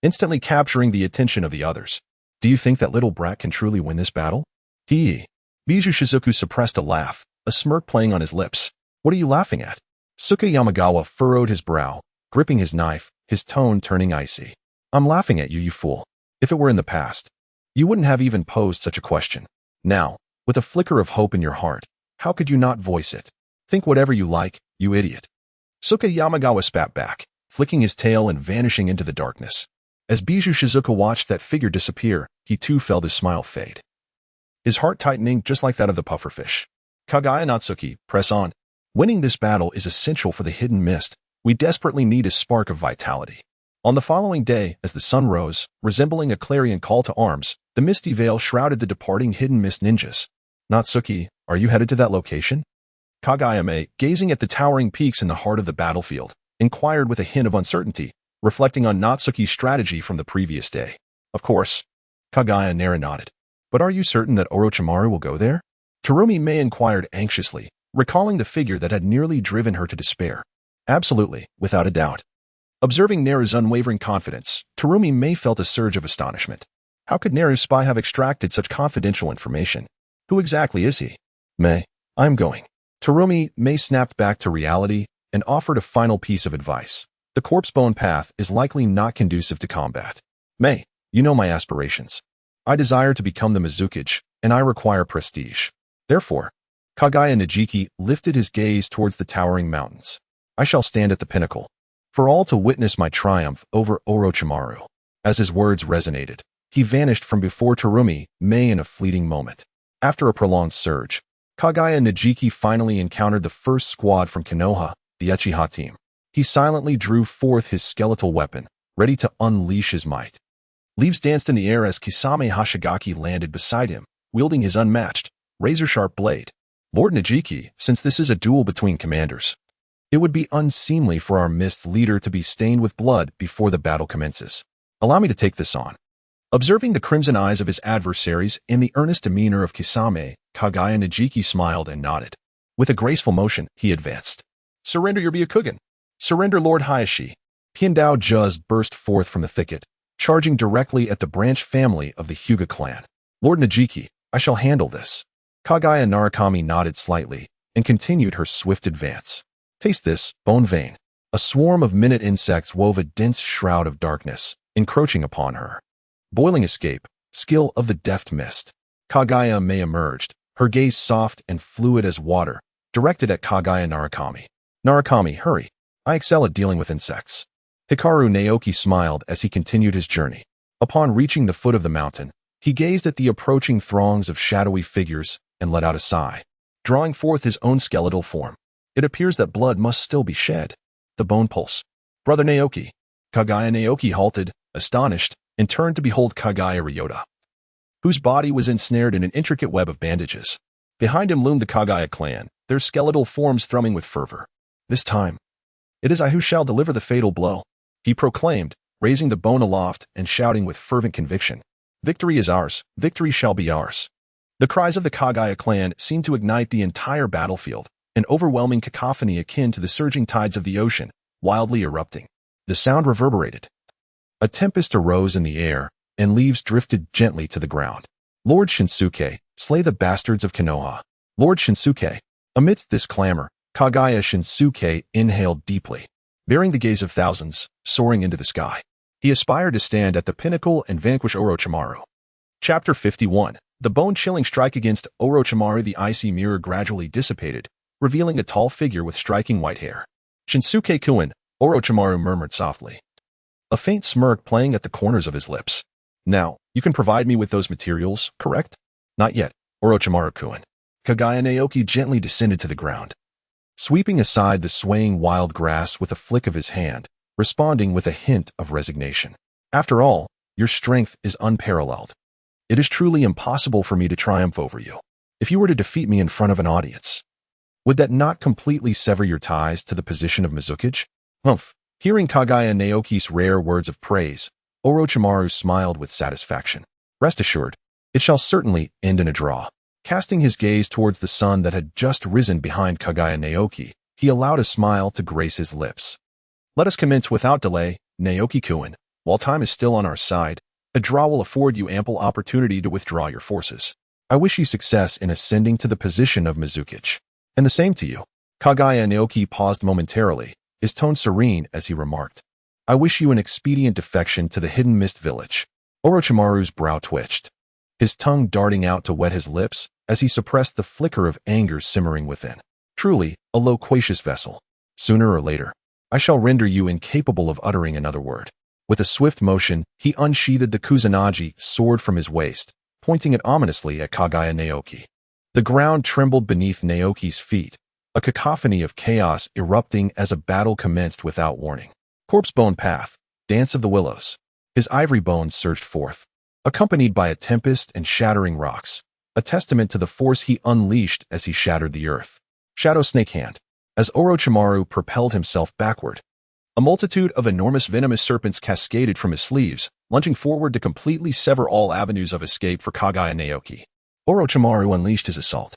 instantly capturing the attention of the others. Do you think that little brat can truly win this battle? Bijou Shizuku suppressed a laugh, a smirk playing on his lips. What are you laughing at? Suka Yamagawa furrowed his brow, gripping his knife, his tone turning icy. I'm laughing at you, you fool. If it were in the past, you wouldn't have even posed such a question. Now, with a flicker of hope in your heart, how could you not voice it? Think whatever you like, you idiot. Suka Yamagawa spat back, flicking his tail and vanishing into the darkness. As Bijou Shizuka watched that figure disappear, he too felt his smile fade, his heart tightening just like that of the pufferfish. Kaguya Natsuki, press on. Winning this battle is essential for the hidden mist. We desperately need a spark of vitality. On the following day, as the sun rose, resembling a clarion call to arms, the misty veil shrouded the departing hidden mist ninjas. Natsuki, are you headed to that location? Kaguya-me, gazing at the towering peaks in the heart of the battlefield, inquired with a hint of uncertainty, reflecting on Natsuki's strategy from the previous day. Of course. Kaguya nodded. But are you certain that Orochimaru will go there? Terumi-me inquired anxiously, recalling the figure that had nearly driven her to despair. Absolutely, without a doubt. Observing Neru's unwavering confidence, Terumi-me felt a surge of astonishment. How could Neru's spy have extracted such confidential information? Who exactly is he? May, I'm going. Terumi-me snapped back to reality and offered a final piece of advice. The corpse-bone path is likely not conducive to combat. May, you know my aspirations. I desire to become the Mizukage, and I require prestige. Therefore, Kaguya Najiki lifted his gaze towards the towering mountains. I shall stand at the pinnacle, for all to witness my triumph over Orochimaru. As his words resonated, he vanished from before Terumi-me in a fleeting moment. After a prolonged surge, Kaguya Najiki finally encountered the first squad from Konoha, the Uchiha team. He silently drew forth his skeletal weapon, ready to unleash his might. Leaves danced in the air as Kisame Hashigaki landed beside him, wielding his unmatched, razor-sharp blade. Lord Najiki, since this is a duel between commanders, it would be unseemly for our mist leader to be stained with blood before the battle commences. Allow me to take this on. Observing the crimson eyes of his adversaries and the earnest demeanor of Kisame, Kaguya Najiki smiled and nodded. With a graceful motion, he advanced. Surrender your Byakugan. Surrender Lord Hayashi. Piandao Juz burst forth from the thicket, charging directly at the branch family of the Hyuga clan. Lord Najiki, I shall handle this. Kaguya Naoki nodded slightly and continued her swift advance. Taste this, bone vein. A swarm of minute insects wove a dense shroud of darkness, encroaching upon her. Boiling escape, skill of the deft mist. Kaguya May emerged, her gaze soft and fluid as water, directed at Kaguya Naoki. Naoki, hurry. I excel at dealing with insects. Hikaru Naoki smiled as he continued his journey. Upon reaching the foot of the mountain, he gazed at the approaching throngs of shadowy figures and let out a sigh, drawing forth his own skeletal form. It appears that blood must still be shed. The bone pulse. Brother Naoki. Kaguya Naoki halted, astonished, and turned to behold Kaguya Ryota, whose body was ensnared in an intricate web of bandages. Behind him loomed the Kaguya clan, their skeletal forms thrumming with fervor. This time, it is I who shall deliver the fatal blow, he proclaimed, raising the bone aloft and shouting with fervent conviction. Victory is ours, victory shall be ours. The cries of the Kaguya clan seemed to ignite the entire battlefield, an overwhelming cacophony akin to the surging tides of the ocean, wildly erupting. The sound reverberated. A tempest arose in the air, and leaves drifted gently to the ground. Lord Shinsuke, slay the bastards of Konoha. Lord Shinsuke. Amidst this clamor, Kaguya Shinsuke inhaled deeply. Bearing the gaze of thousands, soaring into the sky, he aspired to stand at the pinnacle and vanquish Orochimaru. Chapter 51. The bone-chilling strike against Orochimaru. The icy mirror gradually dissipated, revealing a tall figure with striking white hair. Shinsuke-kun, Orochimaru murmured softly, a faint smirk playing at the corners of his lips. Now, you can provide me with those materials, correct? Not yet, Orochimaru-kun. Kaguya Naoki gently descended to the ground, sweeping aside the swaying wild grass with a flick of his hand, responding with a hint of resignation. After all, your strength is unparalleled. It is truly impossible for me to triumph over you. If you were to defeat me in front of an audience, would that not completely sever your ties to the position of Mizukage? Humph. Hearing Kaguya Naoki's rare words of praise, Orochimaru smiled with satisfaction. Rest assured, it shall certainly end in a draw. Casting his gaze towards the sun that had just risen behind Kaguya Naoki, he allowed a smile to grace his lips. Let us commence without delay, Naoki-kun. While time is still on our side, a draw will afford you ample opportunity to withdraw your forces. I wish you success in ascending to the position of Mizukage. And the same to you. Kaguya Naoki paused momentarily, his tone serene as he remarked, I wish you an expedient defection to the Hidden Mist Village. Orochimaru's brow twitched, his tongue darting out to wet his lips as he suppressed the flicker of anger simmering within. Truly, a loquacious vessel. Sooner or later, I shall render you incapable of uttering another word. With a swift motion, he unsheathed the Kusanagi sword from his waist, pointing it ominously at Kaguya Naoki. The ground trembled beneath Naoki's feet, a cacophony of chaos erupting as a battle commenced without warning. Corpse Bone Path, Dance of the Willows. His ivory bones surged forth, accompanied by a tempest and shattering rocks, a testament to the force he unleashed as he shattered the earth. Shadow Snake Hand. As Orochimaru propelled himself backward, a multitude of enormous venomous serpents cascaded from his sleeves, lunging forward to completely sever all avenues of escape for Kaguya Naoki. Orochimaru unleashed his assault.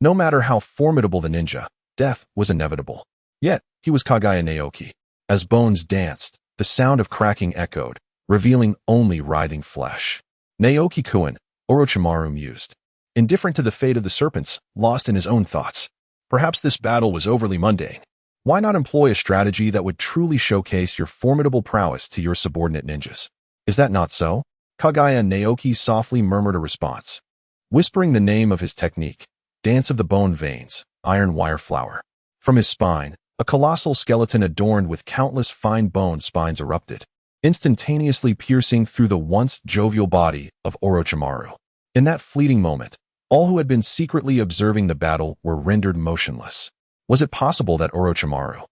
No matter how formidable the ninja, death was inevitable. Yet, he was Kaguya Naoki. As bones danced, the sound of cracking echoed, revealing only writhing flesh. Naoki-kun, Orochimaru mused, indifferent to the fate of the serpents, lost in his own thoughts. Perhaps this battle was overly mundane. Why not employ a strategy that would truly showcase your formidable prowess to your subordinate ninjas? Is that not so? Kaguya Naoki softly murmured a response, whispering the name of his technique, Dance of the Bone Veins, Iron Wire Flower. From his spine, a colossal skeleton adorned with countless fine bone spines erupted, instantaneously piercing through the once jovial body of Orochimaru. In that fleeting moment, all who had been secretly observing the battle were rendered motionless. Was it possible that Orochimaru,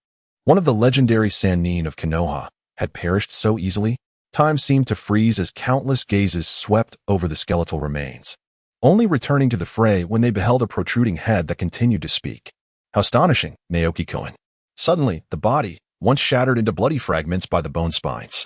one of the legendary Sannin of Konoha, had perished so easily? Time seemed to freeze as countless gazes swept over the skeletal remains, only returning to the fray when they beheld a protruding head that continued to speak. How astonishing, Naoki-kun. Suddenly, the body, once shattered into bloody fragments by the bone spines,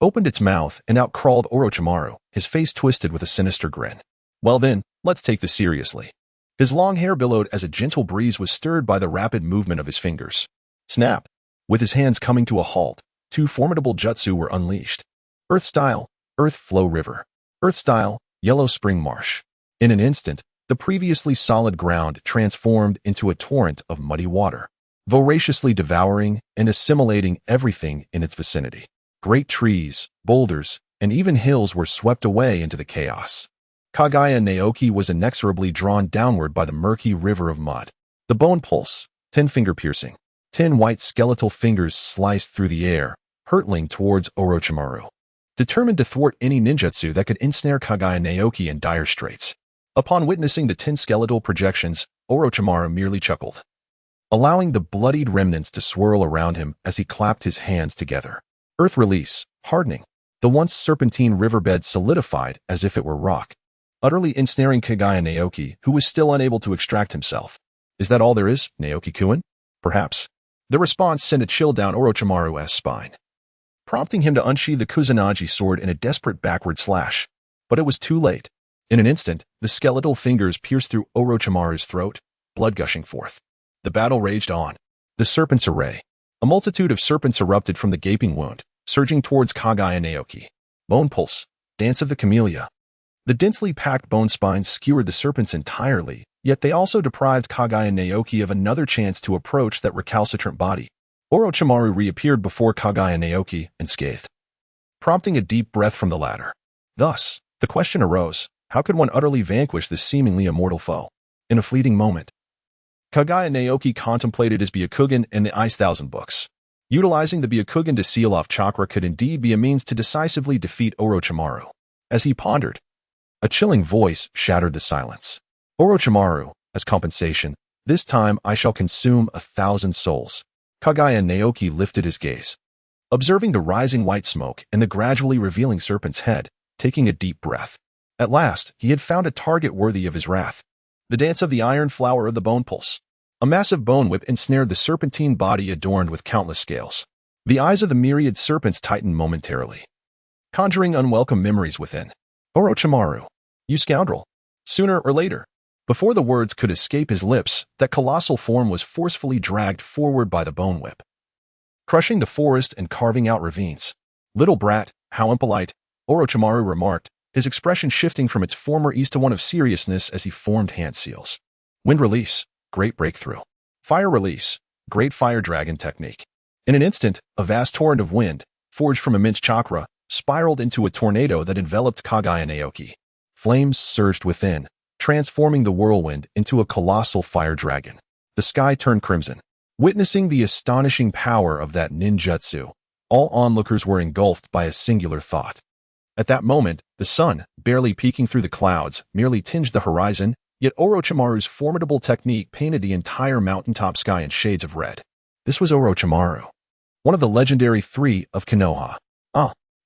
opened its mouth and out crawled Orochimaru, his face twisted with a sinister grin. Well then, let's take this seriously. His long hair billowed as a gentle breeze was stirred by the rapid movement of his fingers. Snap! With his hands coming to a halt, two formidable jutsu were unleashed. Earth Style, Earth Flow River. Earth Style, Yellow Spring Marsh. In an instant, the previously solid ground transformed into a torrent of muddy water, voraciously devouring and assimilating everything in its vicinity. Great trees, boulders, and even hills were swept away into the chaos. Kaguya Naoki was inexorably drawn downward by the murky river of mud. The bone pulse, 10 finger piercing. 10 white skeletal fingers sliced through the air, hurtling towards Orochimaru, determined to thwart any ninjutsu that could ensnare Kaguya Naoki in dire straits. Upon witnessing the 10 skeletal projections, Orochimaru merely chuckled, allowing the bloodied remnants to swirl around him as he clapped his hands together. Earth release, hardening. The once serpentine riverbed solidified as if it were rock, utterly ensnaring Kaguya Naoki, who was still unable to extract himself. Is that all there is, Naoki-kun? Perhaps. The response sent a chill down Orochimaru's spine, prompting him to unsheathe the Kusanagi sword in a desperate backward slash. But it was too late. In an instant, the skeletal fingers pierced through Orochimaru's throat, blood gushing forth. The battle raged on. The serpent's array. A multitude of serpents erupted from the gaping wound, surging towards Kaguya Naoki. Bone pulse, dance of the camellia. The densely packed bone spines skewered the serpents entirely, yet they also deprived Kaguya Naoki of another chance to approach that recalcitrant body. Orochimaru reappeared before Kaguya Naoki and scathed, prompting a deep breath from the latter. Thus, the question arose, how could one utterly vanquish this seemingly immortal foe? In a fleeting moment, Kaguya Naoki contemplated his Byakugan and the Ice Thousand books. Utilizing the Byakugan to seal off chakra could indeed be a means to decisively defeat Orochimaru. As he pondered, a chilling voice shattered the silence. Orochimaru, as compensation, this time I shall consume 1,000 souls. Kaguya Naoki lifted his gaze, observing the rising white smoke and the gradually revealing serpent's head, taking a deep breath. At last, he had found a target worthy of his wrath. The dance of the iron flower of the bone pulse. A massive bone whip ensnared the serpentine body adorned with countless scales. The eyes of the myriad serpents tightened momentarily, conjuring unwelcome memories within. Orochimaru, you scoundrel. Sooner or later, before the words could escape his lips, that colossal form was forcefully dragged forward by the bone whip, crushing the forest and carving out ravines. Little brat, how impolite, Orochimaru remarked, his expression shifting from its former ease to one of seriousness as he formed hand seals. Wind release, great breakthrough. Fire release, great fire dragon technique. In an instant, a vast torrent of wind, forged from immense chakra, spiraled into a tornado that enveloped Kaguya Naoki. Flames surged within, transforming the whirlwind into a colossal fire dragon. The sky turned crimson. Witnessing the astonishing power of that ninjutsu, all onlookers were engulfed by a singular thought. At that moment, the sun, barely peeking through the clouds, merely tinged the horizon, yet Orochimaru's formidable technique painted the entire mountaintop sky in shades of red. This was Orochimaru, one of the legendary three of Konoha.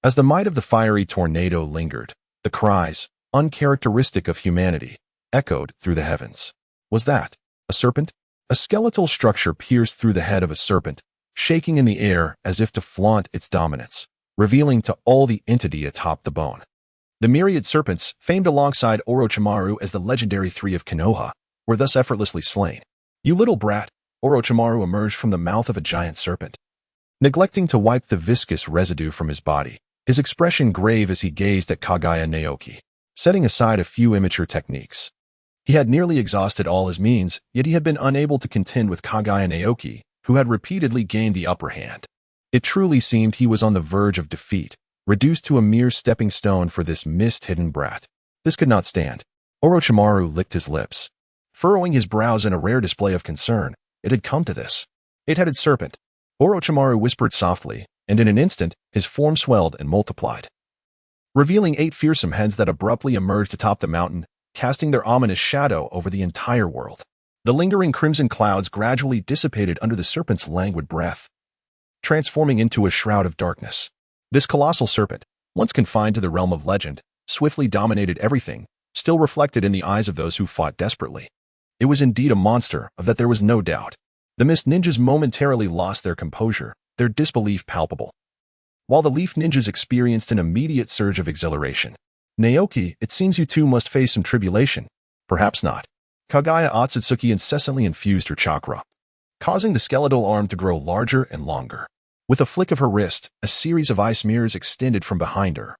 As the might of the fiery tornado lingered, the cries, uncharacteristic of humanity, echoed through the heavens. Was that a serpent? A skeletal structure pierced through the head of a serpent, shaking in the air as if to flaunt its dominance, revealing to all the entity atop the bone. The myriad serpents, famed alongside Orochimaru as the legendary three of Konoha, were thus effortlessly slain. You little brat, Orochimaru emerged from the mouth of a giant serpent, neglecting to wipe the viscous residue from his body, his expression grave as he gazed at Kaguya Naoki, setting aside a few immature techniques. He had nearly exhausted all his means, yet he had been unable to contend with Kaguya Naoki, who had repeatedly gained the upper hand. It truly seemed he was on the verge of defeat, reduced to a mere stepping stone for this mist-hidden brat. This could not stand. Orochimaru licked his lips, furrowing his brows in a rare display of concern. It had come to this. Eight-headed serpent. Orochimaru whispered softly, and in an instant, his form swelled and multiplied, revealing 8 fearsome heads that abruptly emerged atop the mountain, casting their ominous shadow over the entire world. The lingering crimson clouds gradually dissipated under the serpent's languid breath, transforming into a shroud of darkness. This colossal serpent, once confined to the realm of legend, swiftly dominated everything, still reflected in the eyes of those who fought desperately. It was indeed a monster, of that there was no doubt. The mist ninjas momentarily lost their composure, their disbelief palpable, while the leaf ninjas experienced an immediate surge of exhilaration. Naoki, it seems you too must face some tribulation. Perhaps not. Kaguya Otsutsuki incessantly infused her chakra, causing the skeletal arm to grow larger and longer. With a flick of her wrist, a series of ice mirrors extended from behind her,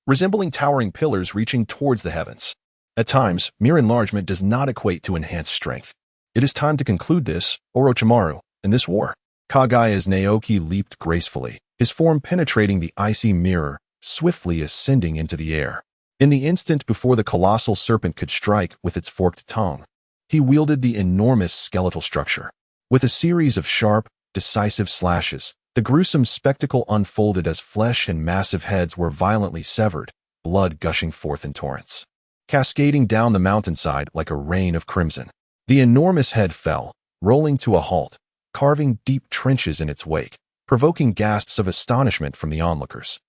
resembling towering pillars reaching towards the heavens. At times, mere enlargement does not equate to enhanced strength. It is time to conclude this, Orochimaru, in this war. Kaguya Naoki leaped gracefully, his form penetrating the icy mirror, swiftly ascending into the air. In the instant before the colossal serpent could strike with its forked tongue, he wielded the enormous skeletal structure. With a series of sharp, decisive slashes, the gruesome spectacle unfolded as flesh and massive heads were violently severed, blood gushing forth in torrents, cascading down the mountainside like a rain of crimson. The enormous head fell, rolling to a halt, carving deep trenches in its wake, provoking gasps of astonishment from the onlookers.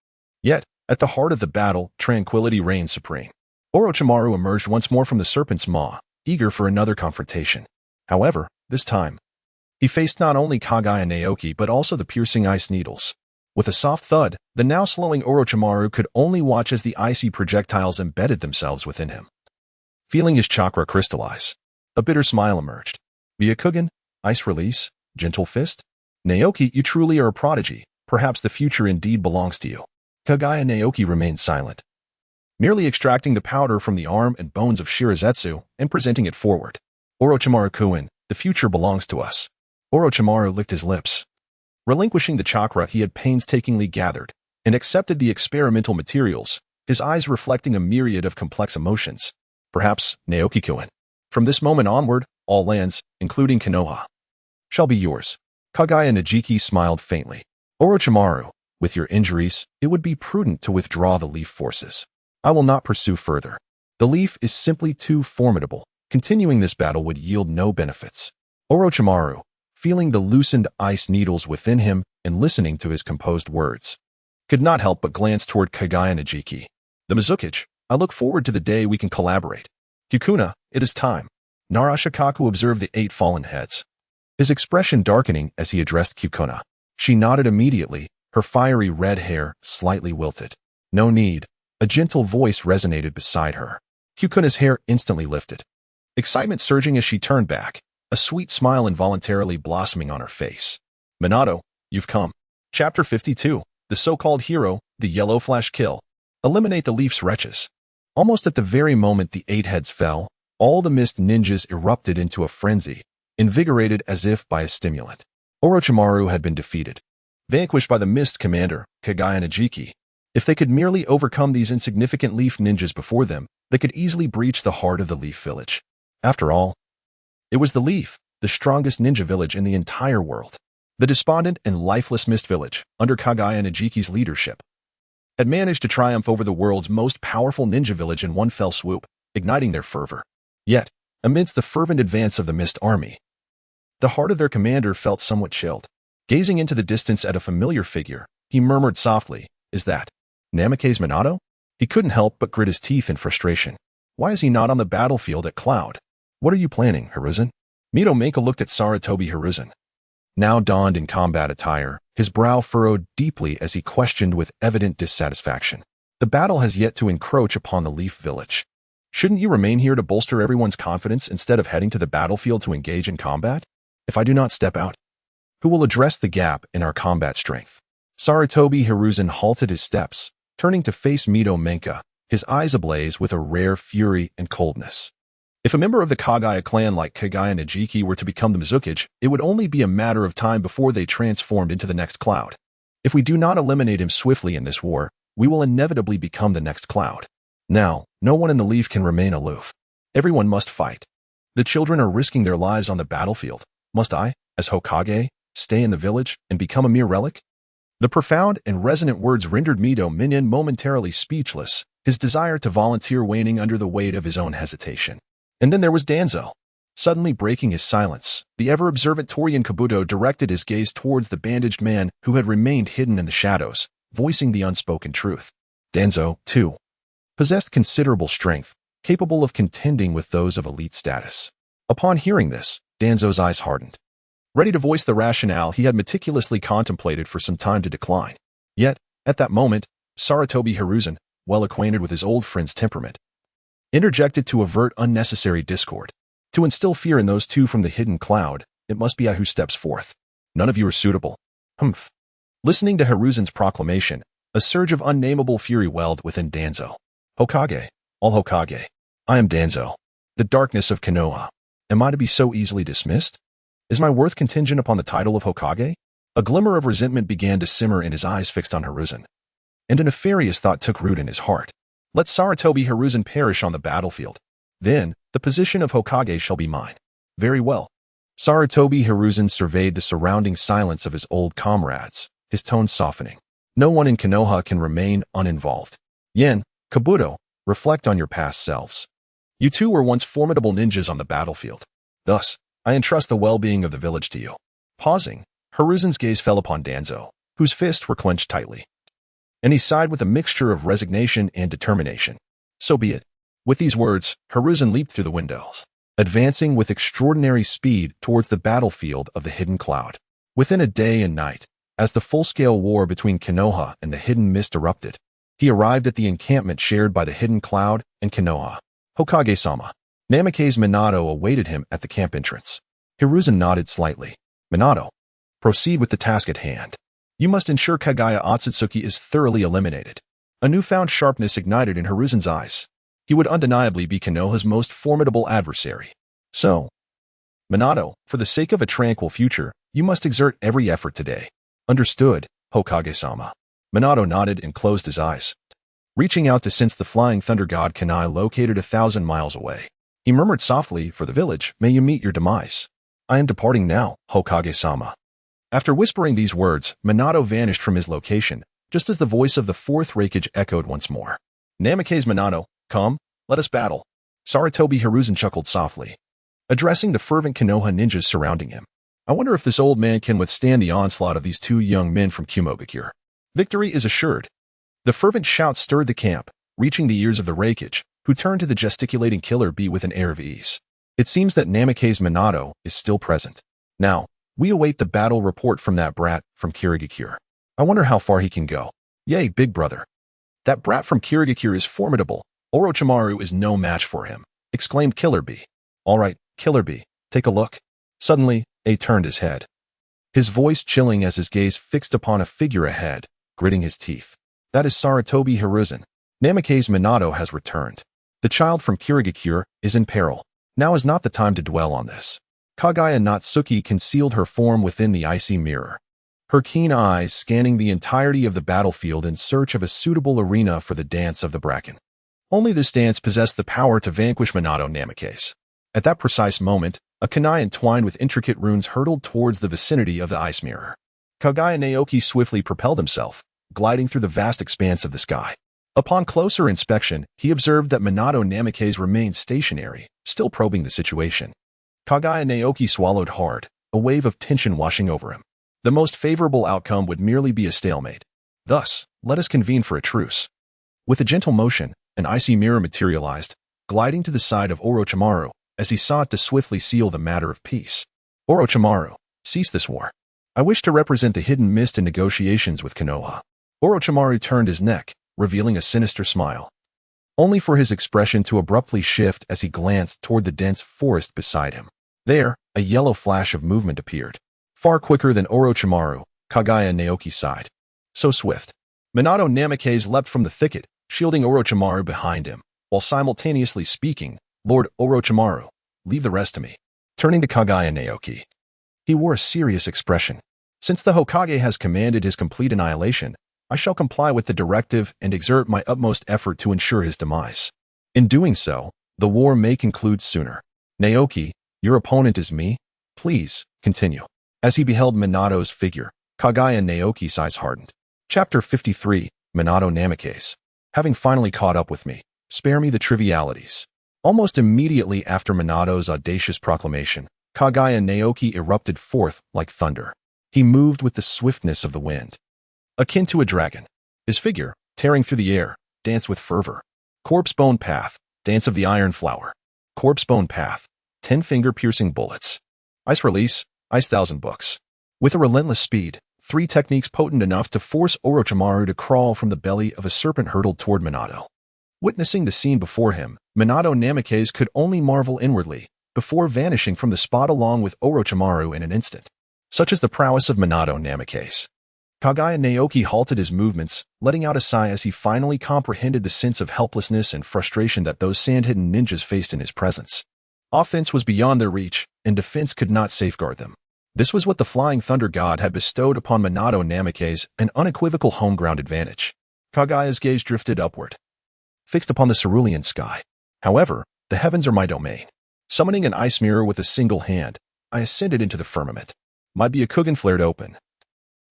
Yet, at the heart of the battle, tranquility reigned supreme. Orochimaru emerged once more from the serpent's maw, eager for another confrontation. However, this time, he faced not only Kaguya Naoki but also the piercing ice needles. With a soft thud, the now slowing Orochimaru could only watch as the icy projectiles embedded themselves within him. Feeling his chakra crystallize, a bitter smile emerged. Byakugan, ice release, gentle fist? Naoki, you truly are a prodigy. Perhaps the future indeed belongs to you. Kaguya Naoki remained silent, merely extracting the powder from the arm and bones of Shirazetsu and presenting it forward. Orochimaru-kun, the future belongs to us. Orochimaru licked his lips, relinquishing the chakra he had painstakingly gathered, and accepted the experimental materials, his eyes reflecting a myriad of complex emotions. Perhaps, Naoki-kun, from this moment onward, all lands, including Konoha, shall be yours. Kaguya Najiki smiled faintly. Orochimaru, with your injuries, it would be prudent to withdraw the Leaf forces. I will not pursue further. The Leaf is simply too formidable. Continuing this battle would yield no benefits. Orochimaru, feeling the loosened ice needles within him and listening to his composed words, could not help but glance toward Kaguya Najiki. The Mizukage, I look forward to the day we can collaborate. Kyukuna, it is time. Narashikaku observed the 8 fallen heads, his expression darkening as he addressed Kyukuna. She nodded immediately, her fiery red hair slightly wilted. No need. A gentle voice resonated beside her. Kyukuna's hair instantly lifted, excitement surging as she turned back, a sweet smile involuntarily blossoming on her face. Minato, you've come. Chapter 52. The so-called hero, the Yellow Flash Kill. Eliminate the Leaf's wretches. Almost at the very moment the 8 heads fell, all the mist ninjas erupted into a frenzy, invigorated as if by a stimulant. Orochimaru had been defeated, vanquished by the Mist Commander, Kaguya Najiki. If they could merely overcome these insignificant Leaf ninjas before them, they could easily breach the heart of the Leaf village. After all, it was the Leaf, the strongest ninja village in the entire world. The despondent and lifeless Mist Village, under Kaguya Najiki's leadership, had managed to triumph over the world's most powerful ninja village in one fell swoop, igniting their fervor. Yet, amidst the fervent advance of the Mist Army, the heart of their commander felt somewhat chilled. Gazing into the distance at a familiar figure, he murmured softly, "Is that Namake's Minato?" He couldn't help but grit his teeth in frustration. Why is he not on the battlefield at Cloud? What are you planning, Hiruzen? Mito Manka looked at Sarutobi Hiruzen, now donned in combat attire, his brow furrowed deeply as he questioned with evident dissatisfaction. The battle has yet to encroach upon the Leaf Village. Shouldn't you remain here to bolster everyone's confidence instead of heading to the battlefield to engage in combat? If I do not step out, who will address the gap in our combat strength? Sarutobi Hiruzen halted his steps, turning to face Mito Manka, his eyes ablaze with a rare fury and coldness. If a member of the Kaguya clan like Kaguya Najiki were to become the Mizukage, it would only be a matter of time before they transformed into the next Cloud. If we do not eliminate him swiftly in this war, we will inevitably become the next Cloud. Now, no one in the Leaf can remain aloof. Everyone must fight. The children are risking their lives on the battlefield. Must I, as Hokage, stay in the village and become a mere relic? The profound and resonant words rendered Mito Minin momentarily speechless, his desire to volunteer waning under the weight of his own hesitation. And then there was Danzo. Suddenly breaking his silence, the ever-observant Torian Kabuto directed his gaze towards the bandaged man who had remained hidden in the shadows, voicing the unspoken truth. Danzo, too, possessed considerable strength, capable of contending with those of elite status. Upon hearing this, Danzo's eyes hardened, ready to voice the rationale he had meticulously contemplated for some time to decline. Yet, at that moment, Sarutobi Hiruzen, well acquainted with his old friend's temperament, interjected to avert unnecessary discord. To instill fear in those two from the hidden Cloud, it must be I who steps forth. None of you are suitable. Humph. Listening to Hiruzen's proclamation, a surge of unnameable fury welled within Danzo. Hokage, all Hokage. I am Danzo. The darkness of Konoha. Am I to be so easily dismissed? Is my worth contingent upon the title of Hokage? A glimmer of resentment began to simmer in his eyes fixed on Hiruzen. And a nefarious thought took root in his heart. Let Sarutobi Hiruzen perish on the battlefield. Then, the position of Hokage shall be mine. Very well. Sarutobi Hiruzen surveyed the surrounding silence of his old comrades, his tone softening. No one in Konoha can remain uninvolved. Yen, Kabuto, reflect on your past selves. You two were once formidable ninjas on the battlefield. Thus, I entrust the well-being of the village to you. Pausing, Hiruzen's gaze fell upon Danzo, whose fists were clenched tightly. And he sighed with a mixture of resignation and determination. So be it. With these words, Hiruzen leaped through the windows, advancing with extraordinary speed towards the battlefield of the Hidden Cloud. Within a day and night, as the full-scale war between Konoha and the Hidden Mist erupted, he arrived at the encampment shared by the Hidden Cloud and Konoha. Hokage-sama. Namake's Minato awaited him at the camp entrance. Hiruzen nodded slightly. Minato, proceed with the task at hand. You must ensure Kaguya Otsutsuki is thoroughly eliminated. A newfound sharpness ignited in Hiruzen's eyes. He would undeniably be Konoha's most formidable adversary. So, Minato, for the sake of a tranquil future, you must exert every effort today. Understood, Hokage-sama. Minato nodded and closed his eyes. Reaching out to sense the flying thunder god Kanai located 1,000 miles away. He murmured softly, for the village, may you meet your demise. I am departing now, Hokage-sama. After whispering these words, Minato vanished from his location, just as the voice of the fourth Raikage echoed once more. Namake's Minato, come, let us battle. Sarutobi Hiruzen chuckled softly, addressing the fervent Konoha ninjas surrounding him. I wonder if this old man can withstand the onslaught of these two young men from Kumogakure. Victory is assured. The fervent shout stirred the camp, reaching the ears of the Raikage, who turned to the gesticulating Killer Bee with an air of ease. It seems that Namake's Minato is still present. Now, we await the battle report from that brat from Kirigakure. I wonder how far he can go. Yay, big brother. That brat from Kirigakure is formidable. Orochimaru is no match for him, exclaimed Killer Bee. All right, Killer Bee, take a look. Suddenly, A turned his head, his voice chilling as his gaze fixed upon a figure ahead, gritting his teeth. That is Sarutobi Hiruzen. Namake's Minato has returned. The child from Kirigakure is in peril. Now is not the time to dwell on this. Kaguya Natsuki concealed her form within the icy mirror, her keen eyes scanning the entirety of the battlefield in search of a suitable arena for the dance of the Bracken. Only this dance possessed the power to vanquish Minato Namake's. At that precise moment, a kunai entwined with intricate runes hurtled towards the vicinity of the ice mirror. Kaguya Naoki swiftly propelled himself, gliding through the vast expanse of the sky. Upon closer inspection, he observed that Minato Namake's remained stationary, still probing the situation. Kaguya Naoki swallowed hard, a wave of tension washing over him. The most favorable outcome would merely be a stalemate. Thus, let us convene for a truce. With a gentle motion, an icy mirror materialized, gliding to the side of Orochimaru, as he sought to swiftly seal the matter of peace. Orochimaru, cease this war. I wish to represent the Hidden Mist in negotiations with Konoha. Orochimaru turned his neck, revealing a sinister smile, only for his expression to abruptly shift as he glanced toward the dense forest beside him. There, a yellow flash of movement appeared. Far quicker than Orochimaru, Kaguya Naoki sighed. So swift. Minato Namake's leapt from the thicket, shielding Orochimaru behind him, while simultaneously speaking, Lord Orochimaru, leave the rest to me. Turning to Kaguya Naoki, he wore a serious expression. Since the Hokage has commanded his complete annihilation, I shall comply with the directive and exert my utmost effort to ensure his demise. In doing so, the war may conclude sooner. Naoki, your opponent is me. Please, continue. As he beheld Minato's figure, Kaguya Naoki's eyes hardened. Chapter 53, Minato Namake's. Having finally caught up with me, spare me the trivialities. Almost immediately after Minato's audacious proclamation, Kaguya Naoki erupted forth like thunder. He moved with the swiftness of the wind, akin to a dragon. His figure, tearing through the air, danced with fervor. Corpse Bone Path, Dance of the Iron Flower. Corpse Bone Path, 10-finger piercing bullets. Ice Release, Ice Thousand Books. With a relentless speed, 3 techniques potent enough to force Orochimaru to crawl from the belly of a serpent hurtled toward Minato. Witnessing the scene before him, Minato Namake's could only marvel inwardly, before vanishing from the spot along with Orochimaru in an instant. Such is the prowess of Minato Namake's. Kaguya Naoki halted his movements, letting out a sigh as he finally comprehended the sense of helplessness and frustration that those sand-hidden ninjas faced in his presence. Offense was beyond their reach, and defense could not safeguard them. This was what the Flying Thunder God had bestowed upon Minato Namikaze, an unequivocal home ground advantage. Kaguya's gaze drifted upward, fixed upon the cerulean sky. However, the heavens are my domain. Summoning an ice mirror with a single hand, I ascended into the firmament. My Byakugan flared open,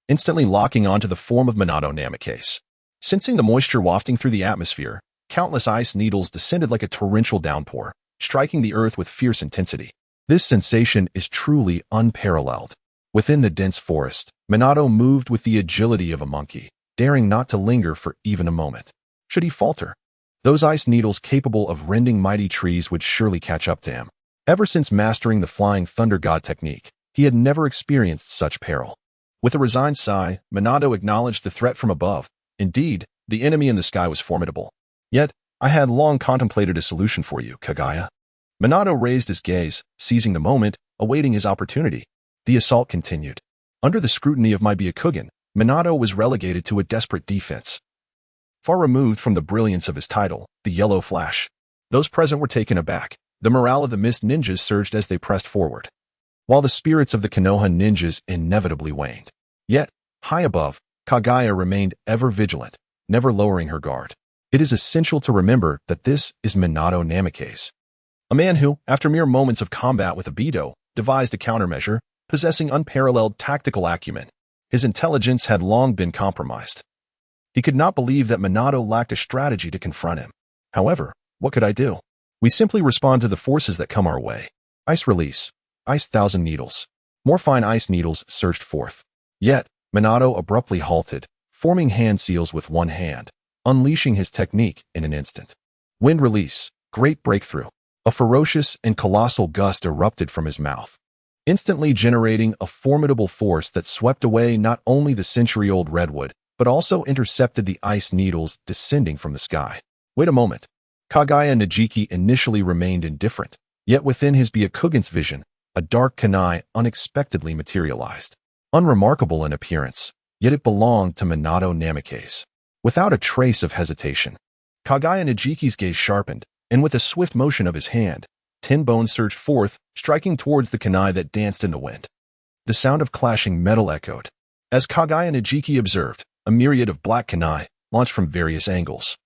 instantly locking onto the form of Minato Namikaze. Sensing the moisture wafting through the atmosphere, countless ice needles descended like a torrential downpour, striking the earth with fierce intensity. This sensation is truly unparalleled. Within the dense forest, Minato moved with the agility of a monkey, daring not to linger for even a moment. Should he falter, those ice needles capable of rending mighty trees would surely catch up to him. Ever since mastering the Flying Thunder God technique, he had never experienced such peril. With a resigned sigh, Minato acknowledged the threat from above. Indeed, the enemy in the sky was formidable. Yet, I had long contemplated a solution for you, Kaguya. Minato raised his gaze, seizing the moment, awaiting his opportunity. The assault continued. Under the scrutiny of my Byakugan, Minato was relegated to a desperate defense. Far removed from the brilliance of his title, the Yellow Flash, those present were taken aback. The morale of the Mist ninjas surged as they pressed forward, while the spirits of the Konoha ninjas inevitably waned. Yet, high above, Kaguya remained ever vigilant, never lowering her guard. It is essential to remember that this is Minato Namikaze, a man who, after mere moments of combat with Obito, devised a countermeasure, possessing unparalleled tactical acumen. His intelligence had long been compromised. He could not believe that Minato lacked a strategy to confront him. However, what could I do? We simply respond to the forces that come our way. Ice release. Ice thousand needles. More fine ice needles surged forth. Yet, Minato abruptly halted, forming hand seals with one hand, unleashing his technique in an instant. Wind release. Great breakthrough. A ferocious and colossal gust erupted from his mouth, instantly generating a formidable force that swept away not only the century-old redwood, but also intercepted the ice needles descending from the sky. Wait a moment. Kaguya Najiki initially remained indifferent, yet within his Byakugan's vision, a dark kunai unexpectedly materialized. Unremarkable in appearance, yet it belonged to Minato Namikaze. Without a trace of hesitation, Kaguya Najiki's gaze sharpened, and with a swift motion of his hand, 10 bones surged forth, striking towards the kunai that danced in the wind. The sound of clashing metal echoed. As Kaguya Najiki observed, a myriad of black kunai, launched from various angles,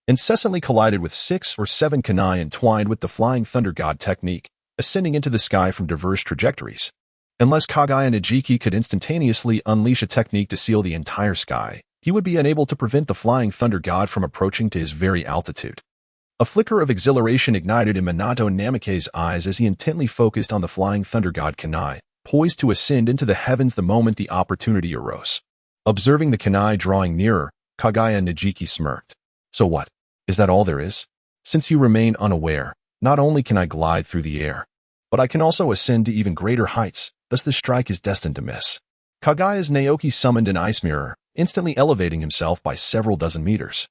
incessantly collided with 6 or 7 kunai entwined with the Flying Thunder God technique, ascending into the sky from diverse trajectories. Unless Kaguya Najiki could instantaneously unleash a technique to seal the entire sky, he would be unable to prevent the Flying Thunder God from approaching to his very altitude. A flicker of exhilaration ignited in Minato Namikaze's eyes as he intently focused on the Flying Thunder God kunai, poised to ascend into the heavens the moment the opportunity arose. Observing the kunai drawing nearer, Kaguya Najiki smirked. So what? Is that all there is? Since you remain unaware, not only can I glide through the air, but I can also ascend to even greater heights, thus the strike is destined to miss. Kaguya's Naoki summoned an ice mirror, instantly elevating himself by several dozen meters.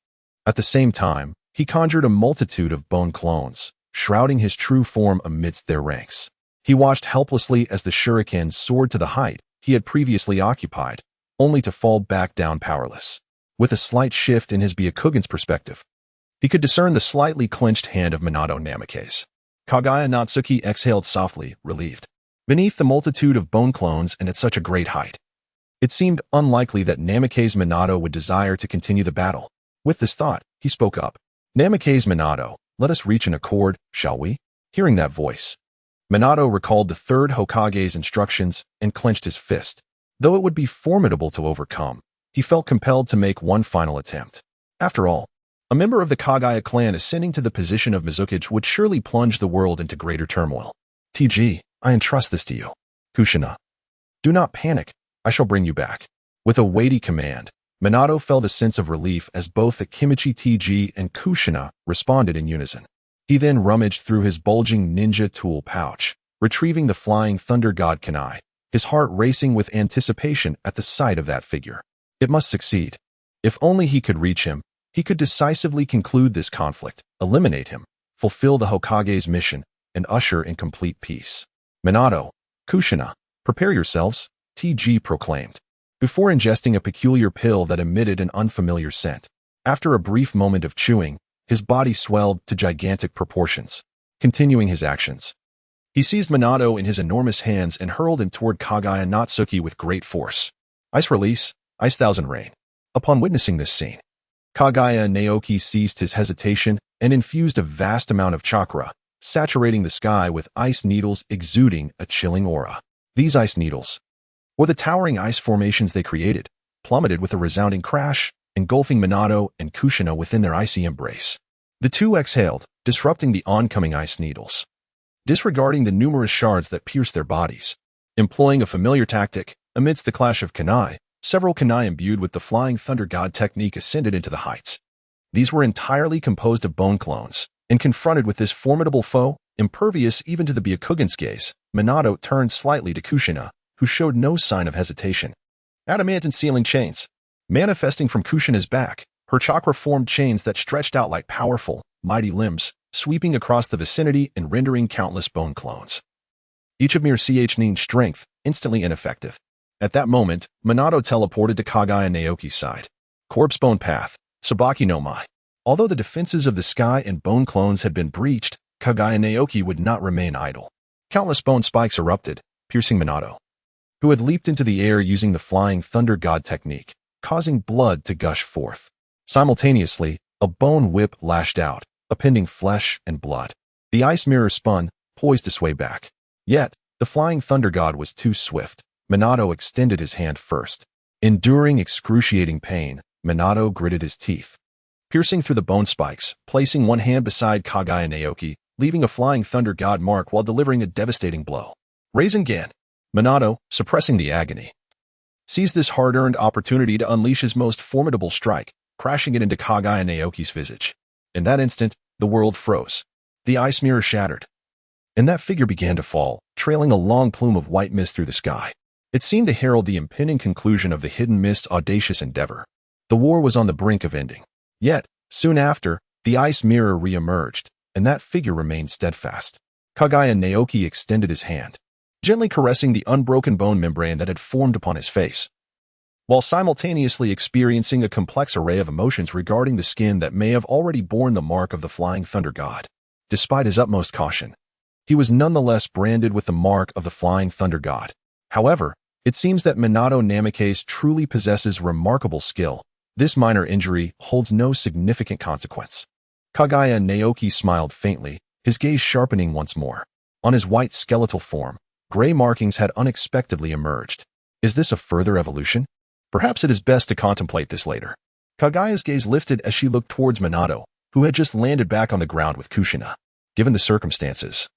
At the same time, he conjured a multitude of bone clones, shrouding his true form amidst their ranks. He watched helplessly as the shuriken soared to the height he had previously occupied, only to fall back down powerless. With a slight shift in his Byakugan's perspective, he could discern the slightly clenched hand of Minato Namikaze. Kaguya Otsutsuki exhaled softly, relieved. Beneath the multitude of bone clones and at such a great height, it seemed unlikely that Namikaze Minato would desire to continue the battle. With this thought, he spoke up. Namikaze Minato, let us reach an accord, shall we? Hearing that voice, Minato recalled the third Hokage's instructions and clenched his fist. Though it would be formidable to overcome, he felt compelled to make one final attempt. After all, a member of the Kaguya clan ascending to the position of Mizukage would surely plunge the world into greater turmoil. TG, I entrust this to you. Kushina. Do not panic, I shall bring you back. With a weighty command, Minato felt a sense of relief as both the Kimichi TG and Kushina responded in unison. He then rummaged through his bulging ninja tool pouch, retrieving the Flying Thunder God kunai, his heart racing with anticipation at the sight of that figure. It must succeed. If only he could reach him, he could decisively conclude this conflict, eliminate him, fulfill the Hokage's mission, and usher in complete peace. Minato, Kushina, prepare yourselves, TG proclaimed. before ingesting a peculiar pill that emitted an unfamiliar scent. After a brief moment of chewing, his body swelled to gigantic proportions. Continuing his actions, he seized Minato in his enormous hands and hurled him toward Kaguya Otsutsuki with great force. Ice release, Ice Thousand Rain. Upon witnessing this scene, Kaguya Naoki ceased his hesitation and infused a vast amount of chakra, saturating the sky with ice needles exuding a chilling aura. These ice needles, or the towering ice formations they created, plummeted with a resounding crash, engulfing Minato and Kushina within their icy embrace. The two exhaled, disrupting the oncoming ice needles. Disregarding the numerous shards that pierced their bodies, employing a familiar tactic, amidst the clash of kunai, several kunai imbued with the Flying Thunder God technique ascended into the heights. These were entirely composed of bone clones, and confronted with this formidable foe, impervious even to the Byakugan's gaze, Minato turned slightly to Kushina, who showed no sign of hesitation. Adamant and sealing chains. Manifesting from Kushina's back, her chakra formed chains that stretched out like powerful, mighty limbs, sweeping across the vicinity and rendering countless bone clones. Each of mere CH9 strength, instantly ineffective. At that moment, Minato teleported to Kaguya Naoki's side. Corpse Bone Path, Sabaki no Mai. Although the defenses of the sky and bone clones had been breached, Kaguya Naoki would not remain idle. Countless bone spikes erupted, piercing Minato, who had leaped into the air using the Flying Thunder God technique, causing blood to gush forth. Simultaneously, a bone whip lashed out, appending flesh and blood. The ice mirror spun, poised to sway back. Yet, the Flying Thunder God was too swift. Minato extended his hand first. Enduring excruciating pain, Minato gritted his teeth, piercing through the bone spikes, placing one hand beside Kaguya Naoki, leaving a Flying Thunder God mark while delivering a devastating blow. Rasengan. Minato, suppressing the agony, seized this hard-earned opportunity to unleash his most formidable strike, crashing it into Kaguya Naoki's visage. In that instant, the world froze. The ice mirror shattered, and that figure began to fall, trailing a long plume of white mist through the sky. It seemed to herald the impending conclusion of the Hidden Mist's audacious endeavor. The war was on the brink of ending. Yet, soon after, the ice mirror re-emerged, and that figure remained steadfast. Kaguya Naoki extended his hand, gently caressing the unbroken bone membrane that had formed upon his face, while simultaneously experiencing a complex array of emotions regarding the skin that may have already borne the mark of the Flying Thunder God. Despite his utmost caution, he was nonetheless branded with the mark of the Flying Thunder God. However, it seems that Minato Namikaze truly possesses remarkable skill. This minor injury holds no significant consequence. Kaguya Naoki smiled faintly, his gaze sharpening once more. On his white skeletal form, gray markings had unexpectedly emerged. Is this a further evolution? Perhaps it is best to contemplate this later. Kaguya's gaze lifted as she looked towards Minato, who had just landed back on the ground with Kushina. Given the circumstances,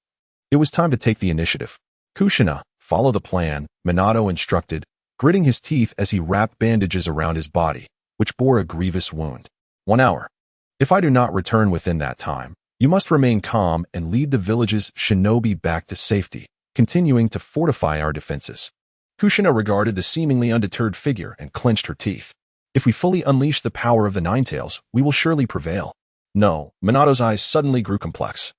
it was time to take the initiative. Kushina, follow the plan, Minato instructed, gritting his teeth as he wrapped bandages around his body, which bore a grievous wound. 1 hour. If I do not return within that time, you must remain calm and lead the village's shinobi back to safety, continuing to fortify our defenses. Kushina regarded the seemingly undeterred figure and clenched her teeth. If we fully unleash the power of the Ninetales, we will surely prevail. No, Minato's eyes suddenly grew complex,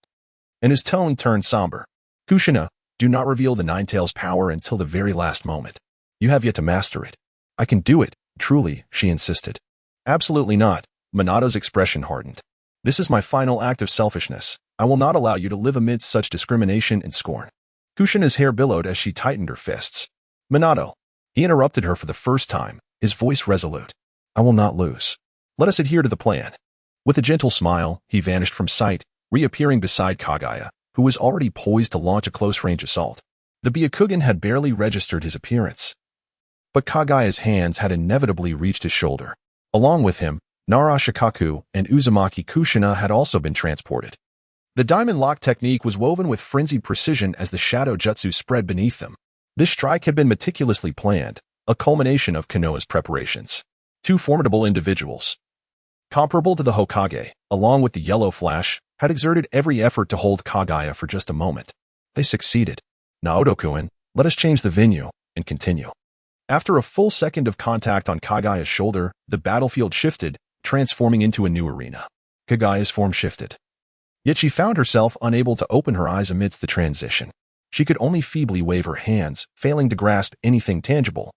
and his tone turned somber. Kushina, do not reveal the Ninetales' power until the very last moment. You have yet to master it. I can do it, truly, she insisted. Absolutely not. Minato's expression hardened. This is my final act of selfishness. I will not allow you to live amidst such discrimination and scorn. Kushina's hair billowed as she tightened her fists. Minato. He interrupted her for the first time, his voice resolute. I will not lose. Let us adhere to the plan. With a gentle smile, he vanished from sight, reappearing beside Kaguya, who was already poised to launch a close-range assault. The Byakugan had barely registered his appearance, but Kaguya's hands had inevitably reached his shoulder. Along with him, Nara Shikaku and Uzumaki Kushina had also been transported. The diamond lock technique was woven with frenzied precision as the shadow jutsu spread beneath them. This strike had been meticulously planned, a culmination of Konoha's preparations. Two formidable individuals, comparable to the Hokage, along with the Yellow Flash, had exerted every effort to hold Kaguya for just a moment. They succeeded. Naoto-kun, let us change the venue and continue. After a full second of contact on Kaguya's shoulder, the battlefield shifted, transforming into a new arena. Kaguya's form shifted. Yet she found herself unable to open her eyes amidst the transition. She could only feebly wave her hands, failing to grasp anything tangible.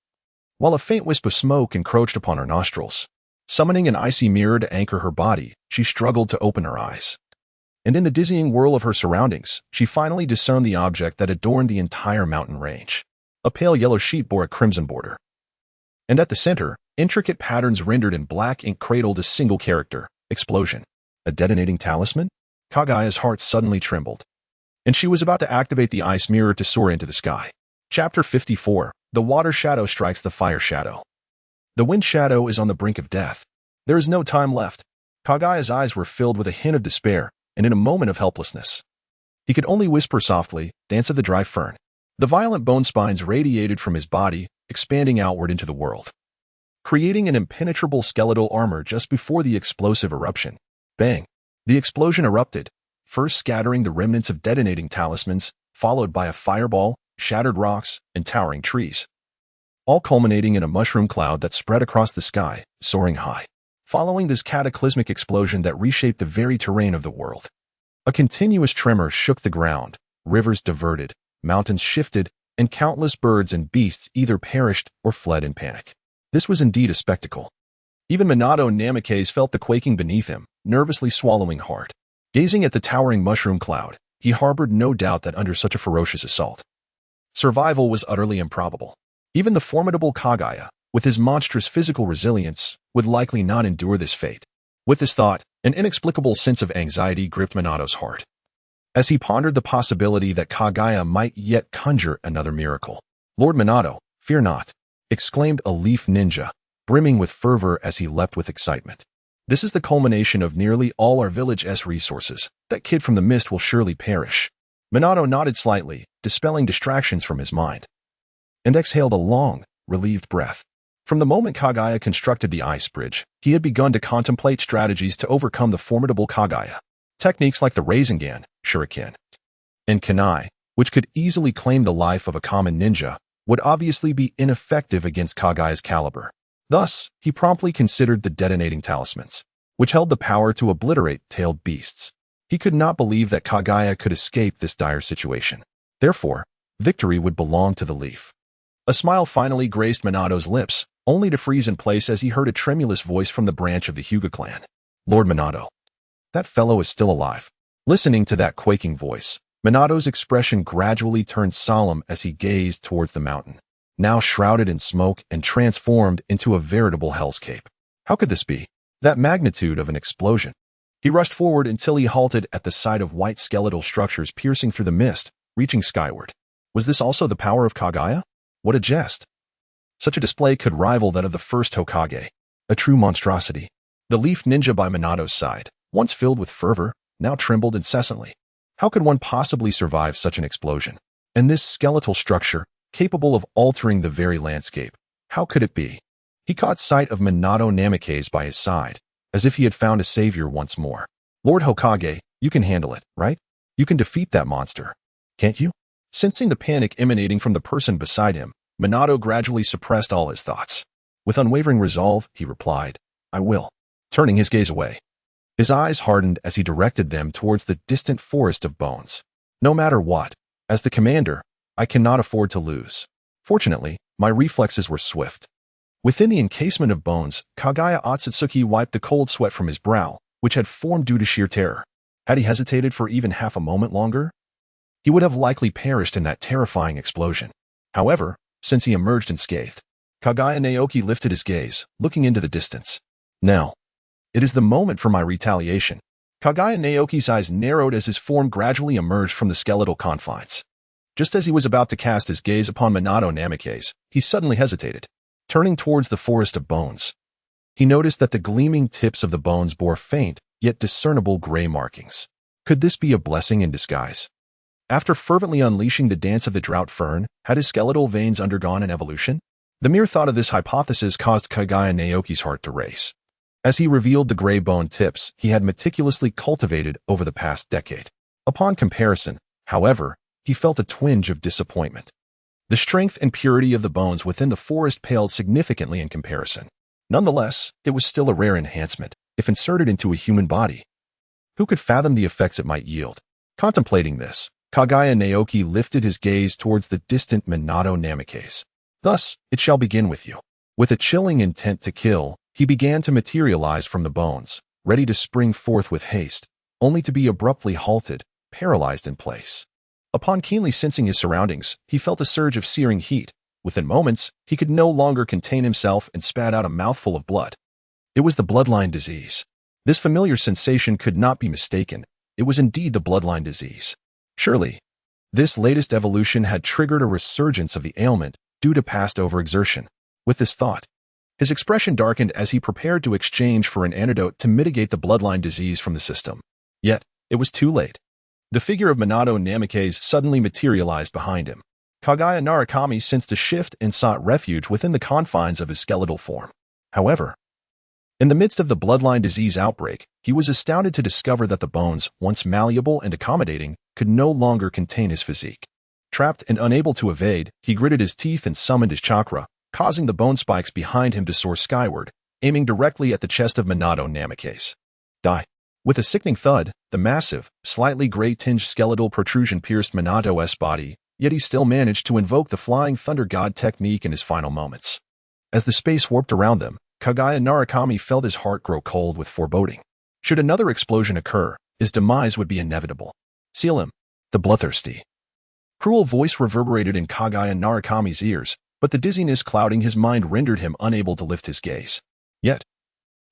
while a faint wisp of smoke encroached upon her nostrils. Summoning an icy mirror to anchor her body, she struggled to open her eyes. And in the dizzying whirl of her surroundings, she finally discerned the object that adorned the entire mountain range. A pale yellow sheet bore a crimson border. And at the center, intricate patterns rendered in black ink cradled a single character: explosion. A detonating talisman? Kaguya's heart suddenly trembled, and she was about to activate the ice mirror to soar into the sky. Chapter 54. The water shadow strikes the fire shadow. The wind shadow is on the brink of death. There is no time left. Kaguya's eyes were filled with a hint of despair, and in a moment of helplessness, he could only whisper softly, "Dance of the dry fern." The violent bone spines radiated from his body, expanding outward into the world, creating an impenetrable skeletal armor just before the explosive eruption. Bang! The explosion erupted, first scattering the remnants of detonating talismans, followed by a fireball, shattered rocks, and towering trees, all culminating in a mushroom cloud that spread across the sky, soaring high. Following this cataclysmic explosion that reshaped the very terrain of the world, a continuous tremor shook the ground, rivers diverted, mountains shifted, and countless birds and beasts either perished or fled in panic. This was indeed a spectacle. Even Minato Namikaze felt the quaking beneath him, nervously swallowing hard. Gazing at the towering mushroom cloud, he harbored no doubt that under such a ferocious assault, survival was utterly improbable. Even the formidable Kaguya, with his monstrous physical resilience, would likely not endure this fate. With this thought, an inexplicable sense of anxiety gripped Minato's heart, as he pondered the possibility that Kaguya might yet conjure another miracle. "Lord Minato, fear not," exclaimed a leaf ninja, brimming with fervor as he leapt with excitement. "This is the culmination of nearly all our village's resources. That kid from the mist will surely perish." Minato nodded slightly, dispelling distractions from his mind, and exhaled a long, relieved breath. From the moment Kaguya constructed the ice bridge, he had begun to contemplate strategies to overcome the formidable Kaguya. Techniques like the Rasengan, Shuriken, and Kunai, which could easily claim the life of a common ninja, would obviously be ineffective against Kaguya's caliber. Thus, he promptly considered the detonating talismans, which held the power to obliterate tailed beasts. He could not believe that Kaguya could escape this dire situation. Therefore, victory would belong to the leaf. A smile finally graced Minato's lips, only to freeze in place as he heard a tremulous voice from the branch of the Hyuga clan. "Lord Minato, that fellow is still alive." Listening to that quaking voice, Minato's expression gradually turned solemn as he gazed towards the mountain, now shrouded in smoke and transformed into a veritable hellscape. How could this be? That magnitude of an explosion. He rushed forward until he halted at the sight of white skeletal structures piercing through the mist, reaching skyward. Was this also the power of Kaguya? What a jest! Such a display could rival that of the first Hokage. A true monstrosity. The leaf ninja by Minato's side, once filled with fervor, now trembled incessantly. How could one possibly survive such an explosion? And this skeletal structure, capable of altering the very landscape, how could it be? He caught sight of Minato Namikaze by his side, as if he had found a savior once more. "Lord Hokage, you can handle it, right? You can defeat that monster, can't you?" Sensing the panic emanating from the person beside him, Minato gradually suppressed all his thoughts. With unwavering resolve, he replied, "I will," turning his gaze away. His eyes hardened as he directed them towards the distant forest of bones. "No matter what, as the commander, I cannot afford to lose." Fortunately, my reflexes were swift. Within the encasement of bones, Kaguya Otsutsuki wiped the cold sweat from his brow, which had formed due to sheer terror. Had he hesitated for even half a moment longer, he would have likely perished in that terrifying explosion. However, since he emerged unscathed, Kaguya Naoki lifted his gaze, looking into the distance. "Now, it is the moment for my retaliation." Kaguya Naoki's eyes narrowed as his form gradually emerged from the skeletal confines. Just as he was about to cast his gaze upon Minato Namikaze, he suddenly hesitated. Turning towards the forest of bones, he noticed that the gleaming tips of the bones bore faint, yet discernible gray markings. Could this be a blessing in disguise? After fervently unleashing the dance of the drought fern, had his skeletal veins undergone an evolution? The mere thought of this hypothesis caused Kaguya Naoki's heart to race, as he revealed the gray bone tips he had meticulously cultivated over the past decade. Upon comparison, however, he felt a twinge of disappointment. The strength and purity of the bones within the forest paled significantly in comparison. Nonetheless, it was still a rare enhancement, if inserted into a human body. Who could fathom the effects it might yield? Contemplating this, Kaguya Naoki lifted his gaze towards the distant Minato Namikaze. "Thus, it shall begin with you." With a chilling intent to kill, he began to materialize from the bones, ready to spring forth with haste, only to be abruptly halted, paralyzed in place. Upon keenly sensing his surroundings, he felt a surge of searing heat. Within moments, he could no longer contain himself and spat out a mouthful of blood. It was the bloodline disease. This familiar sensation could not be mistaken. It was indeed the bloodline disease. Surely, this latest evolution had triggered a resurgence of the ailment due to past overexertion. With this thought, his expression darkened as he prepared to exchange for an antidote to mitigate the bloodline disease from the system. Yet, it was too late. The figure of Minato Namikaze suddenly materialized behind him. Kaguya Naoki sensed a shift and sought refuge within the confines of his skeletal form. However, in the midst of the bloodline disease outbreak, he was astounded to discover that the bones, once malleable and accommodating, could no longer contain his physique. Trapped and unable to evade, he gritted his teeth and summoned his chakra, causing the bone spikes behind him to soar skyward, aiming directly at the chest of Minato Namikaze. Die. With a sickening thud, the massive, slightly gray-tinged skeletal protrusion pierced Minato's body, yet he still managed to invoke the Flying Thunder God technique in his final moments. As the space warped around them, Kaguya Naoki felt his heart grow cold with foreboding. Should another explosion occur, his demise would be inevitable. Seal him. The bloodthirsty. Cruel voice reverberated in Kaguya Naoki's ears, but the dizziness clouding his mind rendered him unable to lift his gaze. Yet,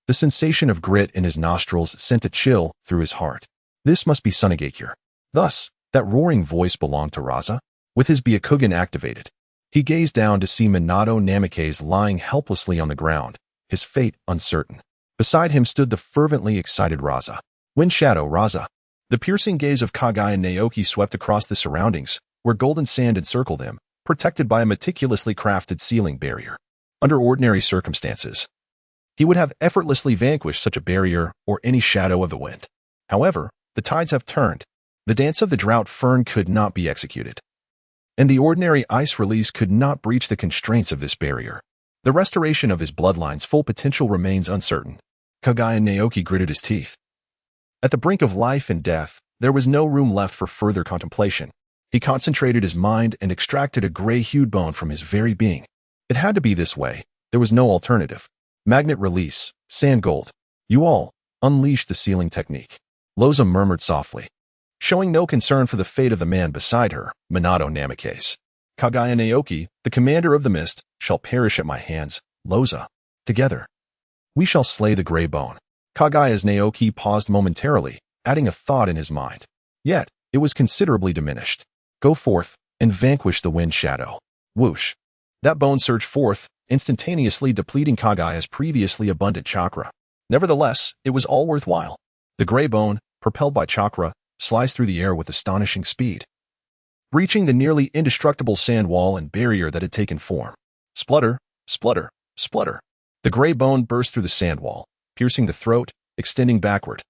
the sensation of grit in his nostrils sent a chill through his heart. This must be Sunagakure. Thus, that roaring voice belonged to Raza. With his Byakugan activated, he gazed down to see Minato Namikaze lying helplessly on the ground, his fate uncertain. Beside him stood the fervently excited Raza. Wind Shadow Raza. The piercing gaze of Kaguya Naoki swept across the surroundings, where golden sand encircled him, protected by a meticulously crafted ceiling barrier. Under ordinary circumstances, he would have effortlessly vanquished such a barrier or any shadow of the wind. However, the tides have turned. The dance of the drought fern could not be executed, and the ordinary ice release could not breach the constraints of this barrier. The restoration of his bloodline's full potential remains uncertain. Kaguya Naoki gritted his teeth. At the brink of life and death, there was no room left for further contemplation. He concentrated his mind and extracted a gray-hued bone from his very being. It had to be this way. There was no alternative. Magnet release, sand gold. You all, unleash the sealing technique. Loza murmured softly, showing no concern for the fate of the man beside her, Minato Namikaze. Kaguya Naoki, the commander of the mist, shall perish at my hands, Loza. Together, we shall slay the gray bone. Kaguya's Naoki paused momentarily, adding a thought in his mind. Yet, it was considerably diminished. Go forth, and vanquish the wind shadow. Whoosh. That bone surged forth, instantaneously depleting Kaguya's previously abundant chakra. Nevertheless, it was all worthwhile. The gray bone, propelled by chakra, sliced through the air with astonishing speed, breaching the nearly indestructible sand wall and barrier that had taken form. Splutter, splutter, splutter. The gray bone burst through the sand wall, piercing the throat, extending backward,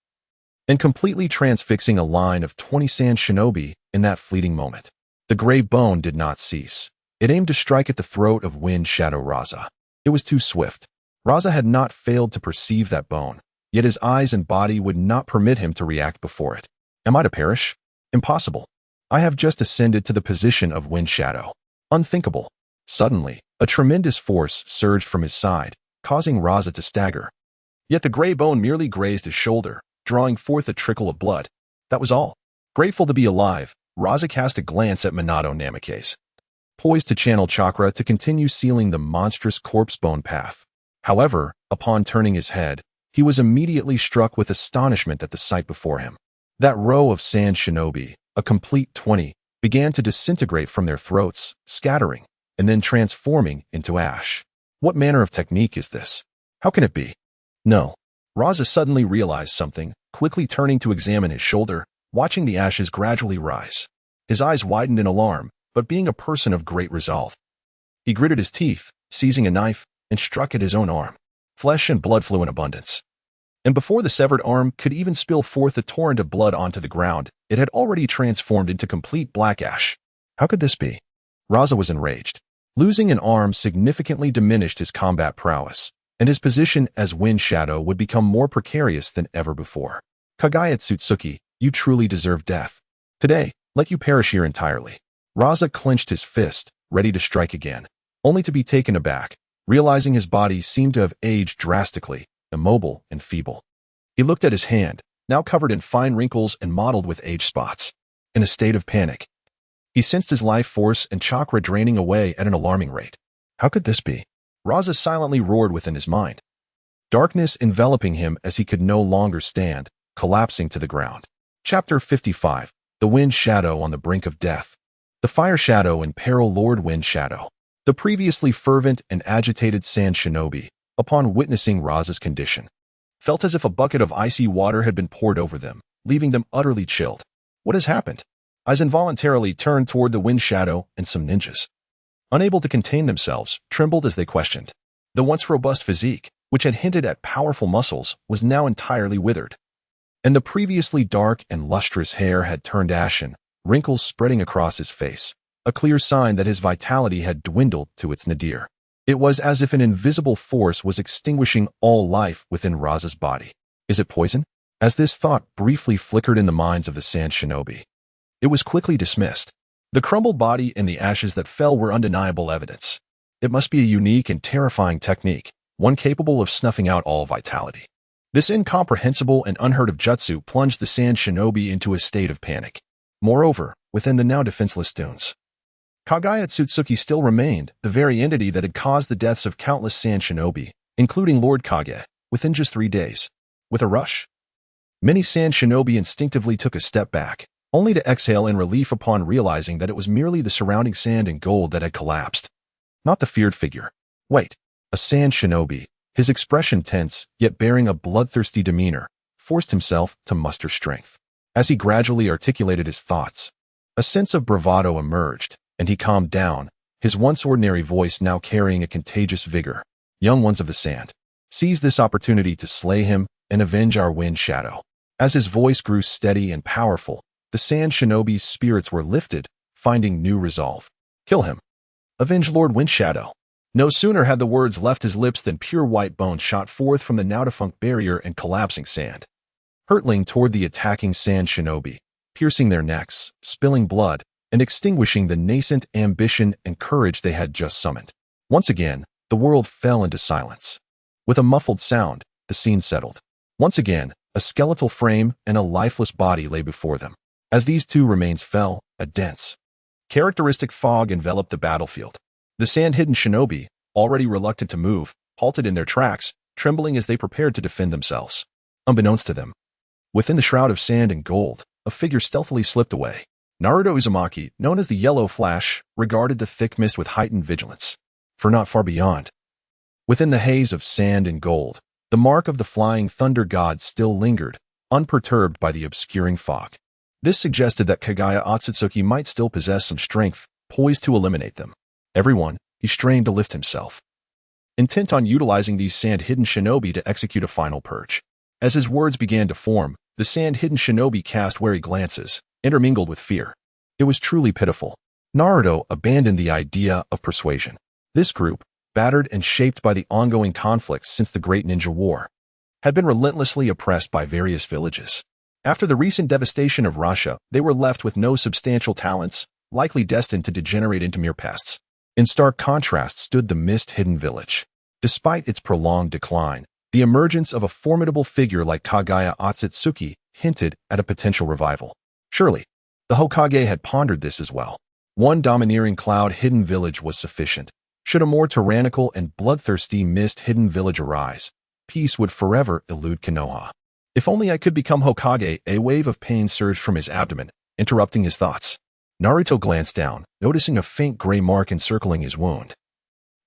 and completely transfixing a line of 20 sand shinobi in that fleeting moment. The gray bone did not cease. It aimed to strike at the throat of Wind Shadow Raza. It was too swift. Raza had not failed to perceive that bone, yet his eyes and body would not permit him to react before it. Am I to perish? Impossible. I have just ascended to the position of Wind Shadow. Unthinkable. Suddenly, a tremendous force surged from his side, causing Raza to stagger. Yet the gray bone merely grazed his shoulder, drawing forth a trickle of blood. That was all. Grateful to be alive, Raza cast a glance at Minato Namikaze, poised to channel chakra to continue sealing the monstrous corpse bone path. However, upon turning his head, he was immediately struck with astonishment at the sight before him. That row of sand shinobi, a complete 20, began to disintegrate from their throats, scattering, and then transforming into ash. What manner of technique is this? How can it be? No. Raza suddenly realized something, quickly turning to examine his shoulder, watching the ashes gradually rise. His eyes widened in alarm, but being a person of great resolve, he gritted his teeth, seizing a knife, and struck at his own arm. Flesh and blood flew in abundance. And before the severed arm could even spill forth a torrent of blood onto the ground, it had already transformed into complete black ash. How could this be? Raza was enraged. Losing an arm significantly diminished his combat prowess, and his position as Wind Shadow would become more precarious than ever before. Kaguya Otsutsuki, you truly deserve death. Today, let you perish here entirely. Raza clenched his fist, ready to strike again, only to be taken aback. realizing his body seemed to have aged drastically, immobile and feeble. He looked at his hand, now covered in fine wrinkles and mottled with age spots. In a state of panic, he sensed his life force and chakra draining away at an alarming rate. How could this be? Raza silently roared within his mind. Darkness enveloping him as he could no longer stand, collapsing to the ground. Chapter 55. The Wind Shadow on the Brink of Death. The Fire Shadow in peril. Lord Wind Shadow. The previously fervent and agitated Sand Shinobi, upon witnessing Raza's condition, felt as if a bucket of icy water had been poured over them, leaving them utterly chilled. What has happened? Eyes involuntarily turned toward the Wind Shadow and some ninjas. Unable to contain themselves, trembled as they questioned. The once robust physique, which had hinted at powerful muscles, was now entirely withered. And the previously dark and lustrous hair had turned ashen, wrinkles spreading across his face, a clear sign that his vitality had dwindled to its nadir. It was as if an invisible force was extinguishing all life within Raza's body. Is it poison? As this thought briefly flickered in the minds of the Sand Shinobi, it was quickly dismissed. The crumbled body and the ashes that fell were undeniable evidence. It must be a unique and terrifying technique, one capable of snuffing out all vitality. This incomprehensible and unheard of jutsu plunged the Sand Shinobi into a state of panic. Moreover, within the now defenseless dunes, Kaguya Otsutsuki still remained, the very entity that had caused the deaths of countless Sand Shinobi, including Lord Kage, within just 3 days. With a rush, many Sand Shinobi instinctively took a step back, only to exhale in relief upon realizing that it was merely the surrounding sand and gold that had collapsed. Not the feared figure. Wait, a Sand Shinobi, his expression tense, yet bearing a bloodthirsty demeanor, forced himself to muster strength. As he gradually articulated his thoughts, a sense of bravado emerged, and he calmed down, his once ordinary voice now carrying a contagious vigor. Young ones of the sand, seize this opportunity to slay him and avenge our Wind Shadow. As his voice grew steady and powerful, the Sand Shinobi's spirits were lifted, finding new resolve. Kill him. Avenge Lord Wind Shadow. No sooner had the words left his lips than pure white bone shot forth from the now-defunct barrier and collapsing sand, hurtling toward the attacking Sand Shinobi, piercing their necks, spilling blood, and extinguishing the nascent ambition and courage they had just summoned. Once again, the world fell into silence. With a muffled sound, the scene settled. Once again, a skeletal frame and a lifeless body lay before them. As these two remains fell, a dense, characteristic fog enveloped the battlefield. The sand-hidden shinobi, already reluctant to move, halted in their tracks, trembling as they prepared to defend themselves. Unbeknownst to them, within the shroud of sand and gold, a figure stealthily slipped away. Naruto Uzumaki, known as the Yellow Flash, regarded the thick mist with heightened vigilance. For not far beyond, within the haze of sand and gold, the mark of the flying thunder god still lingered, unperturbed by the obscuring fog. This suggested that Kaguya Otsutsuki might still possess some strength, poised to eliminate them. Everyone, he strained to lift himself, intent on utilizing these sand-hidden shinobi to execute a final purge. As his words began to form, the sand-hidden shinobi cast wary glances, intermingled with fear. It was truly pitiful. Naruto abandoned the idea of persuasion. This group, battered and shaped by the ongoing conflicts since the Great Ninja War, had been relentlessly oppressed by various villages. After the recent devastation of Russia, they were left with no substantial talents, likely destined to degenerate into mere pests. In stark contrast stood the mist-hidden village. Despite its prolonged decline, the emergence of a formidable figure like Kaguya Otsutsuki hinted at a potential revival. Surely, the Hokage had pondered this as well. One domineering cloud-hidden village was sufficient. Should a more tyrannical and bloodthirsty mist-hidden village arise, peace would forever elude Konoha. If only I could become Hokage. A wave of pain surged from his abdomen, interrupting his thoughts. Naruto glanced down, noticing a faint gray mark encircling his wound,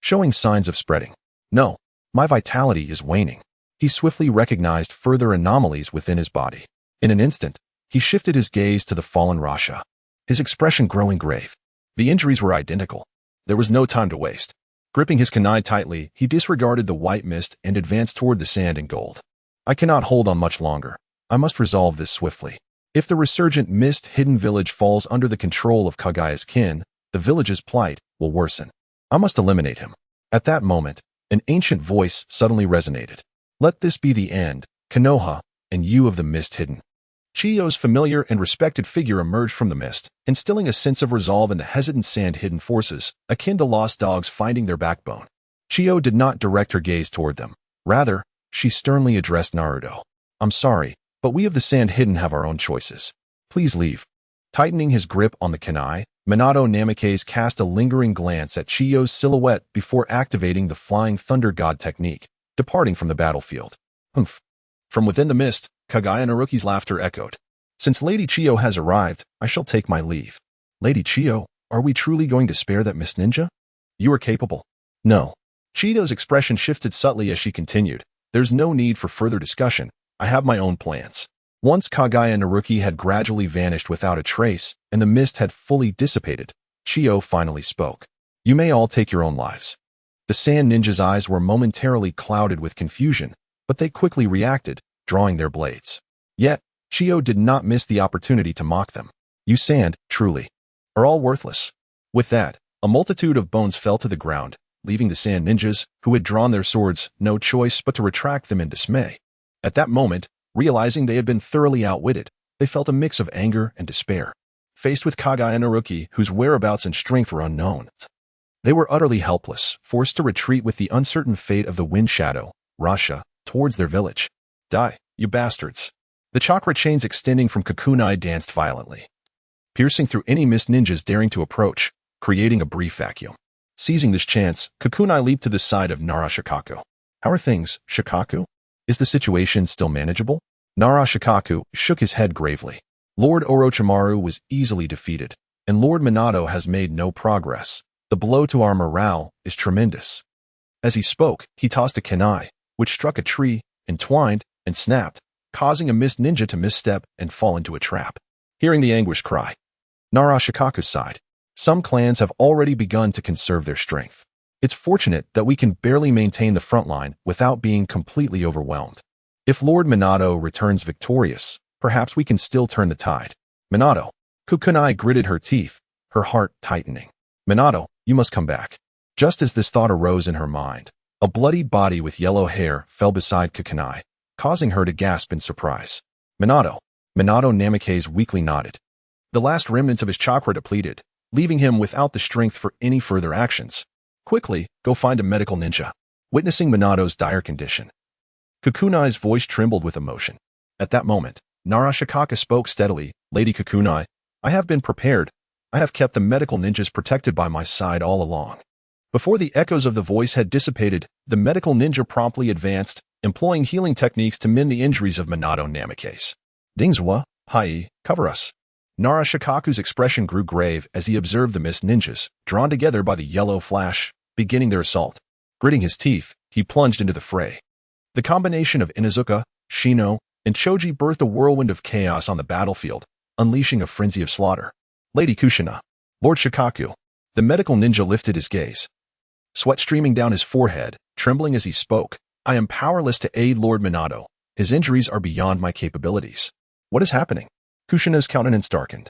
showing signs of spreading. No, my vitality is waning. He swiftly recognized further anomalies within his body. In an instant, he shifted his gaze to the fallen Rasha, his expression growing grave. The injuries were identical. There was no time to waste. Gripping his kunai tightly, he disregarded the white mist and advanced toward the sand and gold. I cannot hold on much longer. I must resolve this swiftly. If the resurgent mist-hidden village falls under the control of Kaguya's kin, the village's plight will worsen. I must eliminate him. At that moment, an ancient voice suddenly resonated. Let this be the end, Konoha, and you of the mist-hidden. Chiyo's familiar and respected figure emerged from the mist, instilling a sense of resolve in the hesitant sand-hidden forces, akin to lost dogs finding their backbone. Chiyo did not direct her gaze toward them. Rather, she sternly addressed Naruto. I'm sorry, but we of the Sand Hidden have our own choices. Please leave. Tightening his grip on the kunai, Minato Namikaze cast a lingering glance at Chiyo's silhouette before activating the Flying Thunder God technique, departing from the battlefield. Humph. From within the mist, Kaguya Naoki's laughter echoed. Since Lady Chiyo has arrived, I shall take my leave. Lady Chiyo, are we truly going to spare that Miss Ninja? You are capable. No. Chiyo's expression shifted subtly as she continued. There's no need for further discussion. I have my own plans. Once Kaguya Naoki had gradually vanished without a trace and the mist had fully dissipated, Chiyo finally spoke. You may all take your own lives. The Sand Ninja's eyes were momentarily clouded with confusion, but they quickly reacted, drawing their blades. Yet, Chiyo did not miss the opportunity to mock them. You Sand, truly, are all worthless. With that, a multitude of bones fell to the ground, leaving the Sand Ninjas, who had drawn their swords, no choice but to retract them in dismay. At that moment, realizing they had been thoroughly outwitted, they felt a mix of anger and despair. Faced with Kaguya Naoki, whose whereabouts and strength were unknown, they were utterly helpless, forced to retreat with the uncertain fate of the Wind Shadow, Rasha, towards their village. Die, you bastards. The chakra chains extending from Kakunai danced violently, piercing through any mist ninjas daring to approach, creating a brief vacuum. Seizing this chance, Kakunai leaped to the side of Nara Shikaku. How are things, Shikaku? Is the situation still manageable? Nara Shikaku shook his head gravely. Lord Orochimaru was easily defeated, and Lord Minato has made no progress. The blow to our morale is tremendous. As he spoke, he tossed a kunai, which struck a tree, entwined, and snapped, causing a mist ninja to misstep and fall into a trap. Hearing the anguished cry, Nara Shikaku sighed. Some clans have already begun to conserve their strength. It's fortunate that we can barely maintain the front line without being completely overwhelmed. If Lord Minato returns victorious, perhaps we can still turn the tide. Minato. Kukunai gritted her teeth, her heart tightening. Minato, you must come back. Just as this thought arose in her mind, a bloodied body with yellow hair fell beside Kukunai, causing her to gasp in surprise. Minato. Minato Namikaze weakly nodded. The last remnants of his chakra depleted, leaving him without the strength for any further actions. Quickly, go find a medical ninja. Witnessing Minato's dire condition, Kukunai's voice trembled with emotion. At that moment, Nara Shikaku spoke steadily. Lady Kukunai, I have been prepared. I have kept the medical ninjas protected by my side all along. Before the echoes of the voice had dissipated, the medical ninja promptly advanced, employing healing techniques to mend the injuries of Minato Namikaze. Dingzwa, Hai, cover us. Nara Shikaku's expression grew grave as he observed the mist ninjas, drawn together by the yellow flash, beginning their assault. Gritting his teeth, he plunged into the fray. The combination of Inuzuka, Shino, and Choji birthed a whirlwind of chaos on the battlefield, unleashing a frenzy of slaughter. Lady Kushina, Lord Shikaku. The medical ninja lifted his gaze, sweat streaming down his forehead, trembling as he spoke. I am powerless to aid Lord Minato. His injuries are beyond my capabilities. What is happening? Kushina's countenance darkened,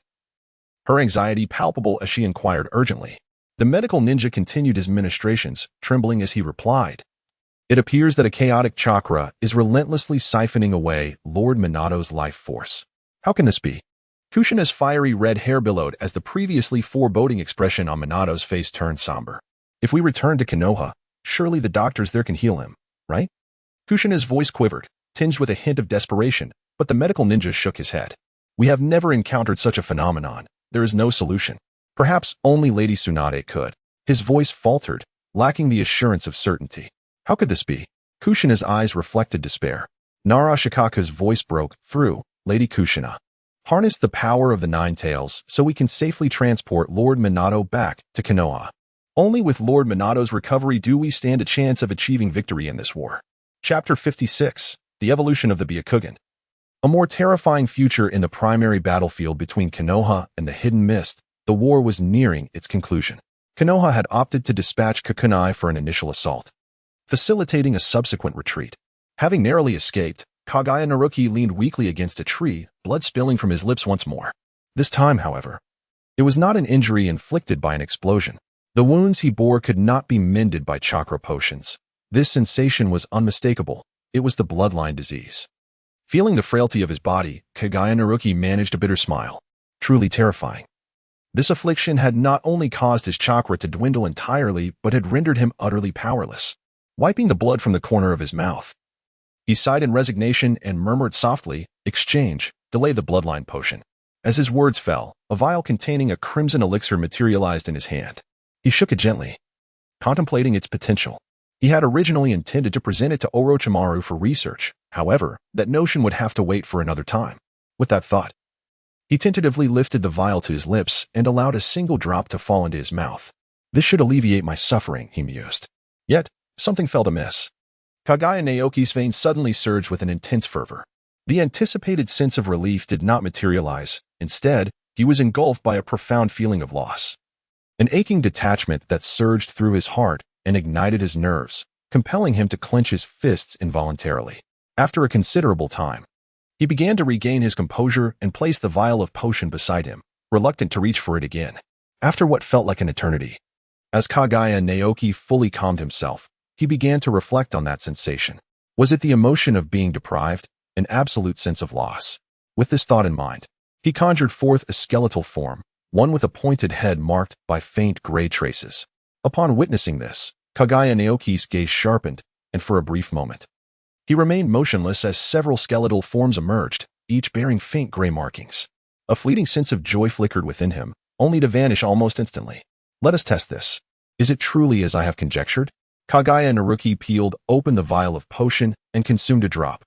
her anxiety palpable as she inquired urgently. The medical ninja continued his ministrations, trembling as he replied. It appears that a chaotic chakra is relentlessly siphoning away Lord Minato's life force. How can this be? Kushina's fiery red hair billowed as the previously foreboding expression on Minato's face turned somber. If we return to Konoha, surely the doctors there can heal him, right? Kushina's voice quivered, tinged with a hint of desperation, but the medical ninja shook his head. We have never encountered such a phenomenon. There is no solution. Perhaps only Lady Tsunade could. His voice faltered, lacking the assurance of certainty. How could this be? Kushina's eyes reflected despair. Nara Shikaku's voice broke through. Lady Kushina, harness the power of the Nine Tails so we can safely transport Lord Minato back to Konoha. Only with Lord Minato's recovery do we stand a chance of achieving victory in this war. Chapter 56. The Evolution of the Byakugan. A more terrifying future in the primary battlefield between Konoha and the Hidden Mist, the war was nearing its conclusion. Konoha had opted to dispatch Kukunai for an initial assault, facilitating a subsequent retreat. Having narrowly escaped, Kaguya Naoki leaned weakly against a tree, blood spilling from his lips once more. This time, however, it was not an injury inflicted by an explosion. The wounds he bore could not be mended by chakra potions. This sensation was unmistakable. It was the bloodline disease. Feeling the frailty of his body, Kaguya Naoki managed a bitter smile. Truly terrifying. This affliction had not only caused his chakra to dwindle entirely, but had rendered him utterly powerless. Wiping the blood from the corner of his mouth, he sighed in resignation and murmured softly, "Exchange, delay the bloodline potion." As his words fell, a vial containing a crimson elixir materialized in his hand. He shook it gently, contemplating its potential. He had originally intended to present it to Orochimaru for research. However, that notion would have to wait for another time. With that thought, he tentatively lifted the vial to his lips and allowed a single drop to fall into his mouth. This should alleviate my suffering, he mused. Yet, something felt amiss. Kaguya Naoki's veins suddenly surged with an intense fervor. The anticipated sense of relief did not materialize. Instead, he was engulfed by a profound feeling of loss. An aching detachment that surged through his heart and ignited his nerves, compelling him to clench his fists involuntarily. After a considerable time, he began to regain his composure and placed the vial of potion beside him, reluctant to reach for it again. After what felt like an eternity, as Kaguya Naoki fully calmed himself, he began to reflect on that sensation. Was it the emotion of being deprived, an absolute sense of loss? With this thought in mind, he conjured forth a skeletal form, one with a pointed head marked by faint gray traces. Upon witnessing this, Kaguya Naoki's gaze sharpened, and for a brief moment, he remained motionless as several skeletal forms emerged, each bearing faint gray markings. A fleeting sense of joy flickered within him, only to vanish almost instantly. Let us test this. Is it truly as I have conjectured? Kaguya Naoki peeled open the vial of potion and consumed a drop,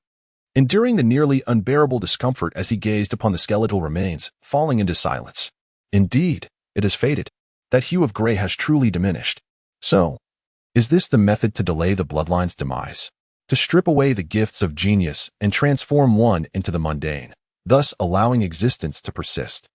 enduring the nearly unbearable discomfort as he gazed upon the skeletal remains, falling into silence. Indeed, it has faded. That hue of gray has truly diminished. So, is this the method to delay the bloodline's demise? To strip away the gifts of genius and transform one into the mundane, thus allowing existence to persist.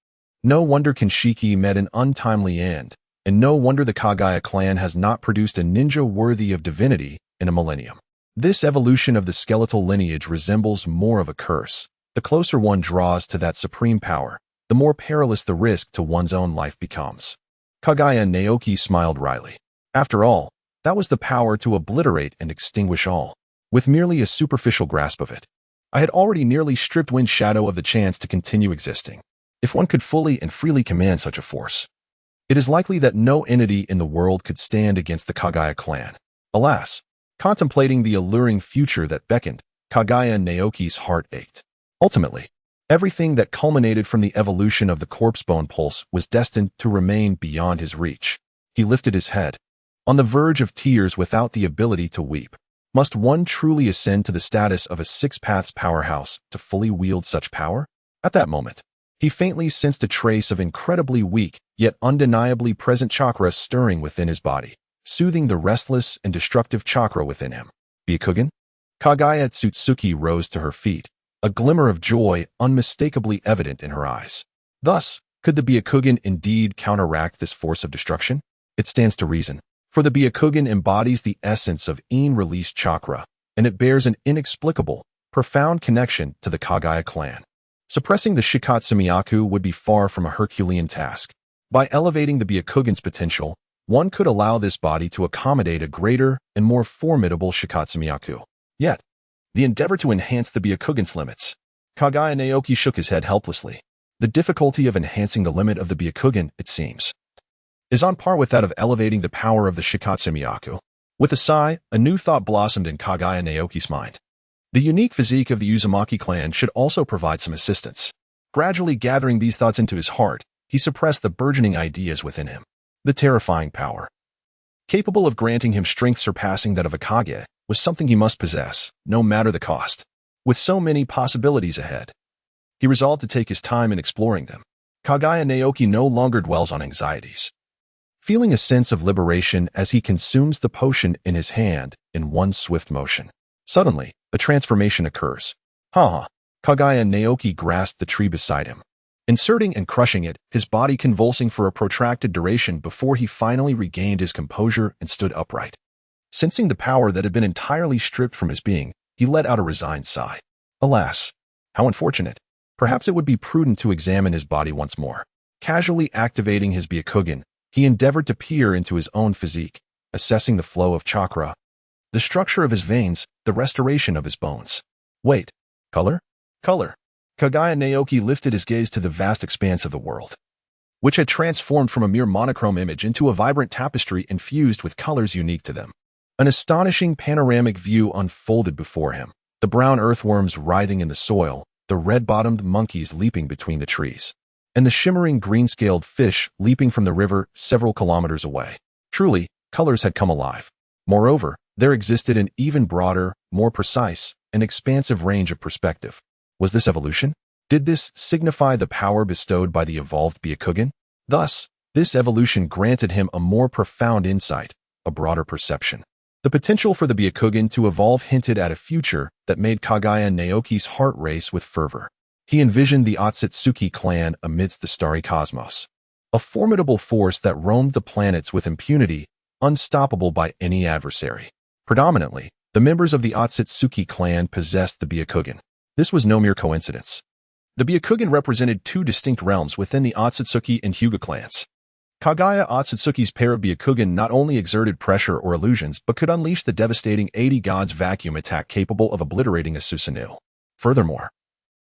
No wonder Kanshiki met an untimely end, and no wonder the Kaguya clan has not produced a ninja worthy of divinity in a millennium. This evolution of the skeletal lineage resembles more of a curse. The closer one draws to that supreme power, the more perilous the risk to one's own life becomes. Kaguya Naoki smiled wryly. After all, that was the power to obliterate and extinguish all. With merely a superficial grasp of it, I had already nearly stripped Wind Shadow of the chance to continue existing. If one could fully and freely command such a force, it is likely that no entity in the world could stand against the Kaguya clan. Alas, contemplating the alluring future that beckoned, Kaguya Naoki's heart ached. Ultimately, everything that culminated from the evolution of the corpse bone pulse was destined to remain beyond his reach. He lifted his head, on the verge of tears without the ability to weep. Must one truly ascend to the status of a six-paths powerhouse to fully wield such power? At that moment, he faintly sensed a trace of incredibly weak, yet undeniably present chakra stirring within his body, soothing the restless and destructive chakra within him. Byakugan? Kaguya Otsutsuki rose to her feet, a glimmer of joy unmistakably evident in her eyes. Thus, could the Byakugan indeed counteract this force of destruction? It stands to reason, for the Byakugan embodies the essence of in-released chakra, and it bears an inexplicable, profound connection to the Kaguya clan. Suppressing the Shikatsumiyaku would be far from a Herculean task. By elevating the Byakugan's potential, one could allow this body to accommodate a greater and more formidable Shikatsumiyaku. Yet, the endeavor to enhance the Byakugan's limits. Kaguya Naoki shook his head helplessly. The difficulty of enhancing the limit of the Byakugan, it seems, is on par with that of elevating the power of the Shikatsumiyaku. With a sigh, a new thought blossomed in Kaguya Naoki's mind. The unique physique of the Uzumaki clan should also provide some assistance. Gradually gathering these thoughts into his heart, he suppressed the burgeoning ideas within him. The terrifying power, capable of granting him strength surpassing that of a Kage, was something he must possess, no matter the cost. With so many possibilities ahead, he resolved to take his time in exploring them. Kaguya Naoki no longer dwells on anxieties, feeling a sense of liberation as he consumes the potion in his hand in one swift motion. Suddenly, a transformation occurs. Kaguya Naoki grasped the tree beside him, inserting and crushing it, his body convulsing for a protracted duration before he finally regained his composure and stood upright. Sensing the power that had been entirely stripped from his being, he let out a resigned sigh. Alas, how unfortunate. Perhaps it would be prudent to examine his body once more. Casually activating his Byakugan, he endeavored to peer into his own physique, assessing the flow of chakra, the structure of his veins, the restoration of his bones. Wait, color? Color. Kaguya Naoki lifted his gaze to the vast expanse of the world. which had transformed from a mere monochrome image into a vibrant tapestry infused with colors unique to them. An astonishing panoramic view unfolded before him, the brown earthworms writhing in the soil, the red-bottomed monkeys leaping between the trees, and the shimmering green-scaled fish leaping from the river several kilometers away. Truly, colors had come alive. Moreover, there existed an even broader, more precise, and expansive range of perspective. Was this evolution? Did this signify the power bestowed by the evolved Byakugan? Thus, this evolution granted him a more profound insight, a broader perception. The potential for the Byakugan to evolve hinted at a future that made Kaguya Naoki's heart race with fervor. He envisioned the Otsutsuki clan amidst the starry cosmos, a formidable force that roamed the planets with impunity, unstoppable by any adversary. Predominantly, the members of the Otsutsuki clan possessed the Byakugan. This was no mere coincidence. The Byakugan represented two distinct realms within the Otsutsuki and Hyuga clans. Kaguya Otsutsuki's pair of Byakugan not only exerted pressure or illusions but could unleash the devastating 80 Gods vacuum attack capable of obliterating a Susanoo. Furthermore,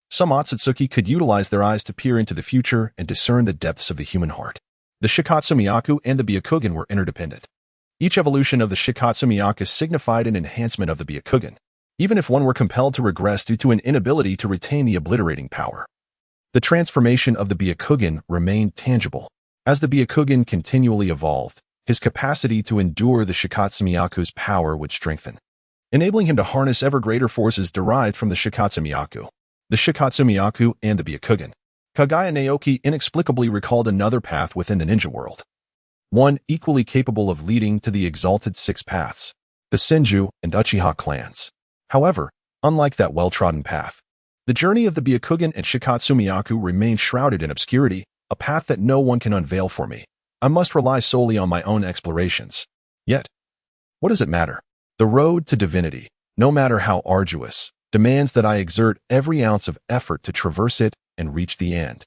some Otsutsuki could utilize their eyes to peer into the future and discern the depths of the human heart. The Shikatsumiyaku and the Byakugan were interdependent. Each evolution of the Shikatsumiyaku signified an enhancement of the Byakugan, even if one were compelled to regress due to an inability to retain the obliterating power. The transformation of the Byakugan remained tangible. As the Byakugan continually evolved, his capacity to endure the Shikatsumiyaku's power would strengthen, enabling him to harness ever greater forces derived from the Shikatsumiyaku. The Shikatsumiyaku and the Byakugan. Kaguya Naoki inexplicably recalled another path within the ninja world, one equally capable of leading to the exalted six paths, the Senju and Uchiha clans. However, unlike that well-trodden path, the journey of the Byakugan and Shikatsumiyaku remained shrouded in obscurity, a path that no one can unveil for me. I must rely solely on my own explorations. Yet, what does it matter? The road to divinity, no matter how arduous, demands that I exert every ounce of effort to traverse it and reach the end.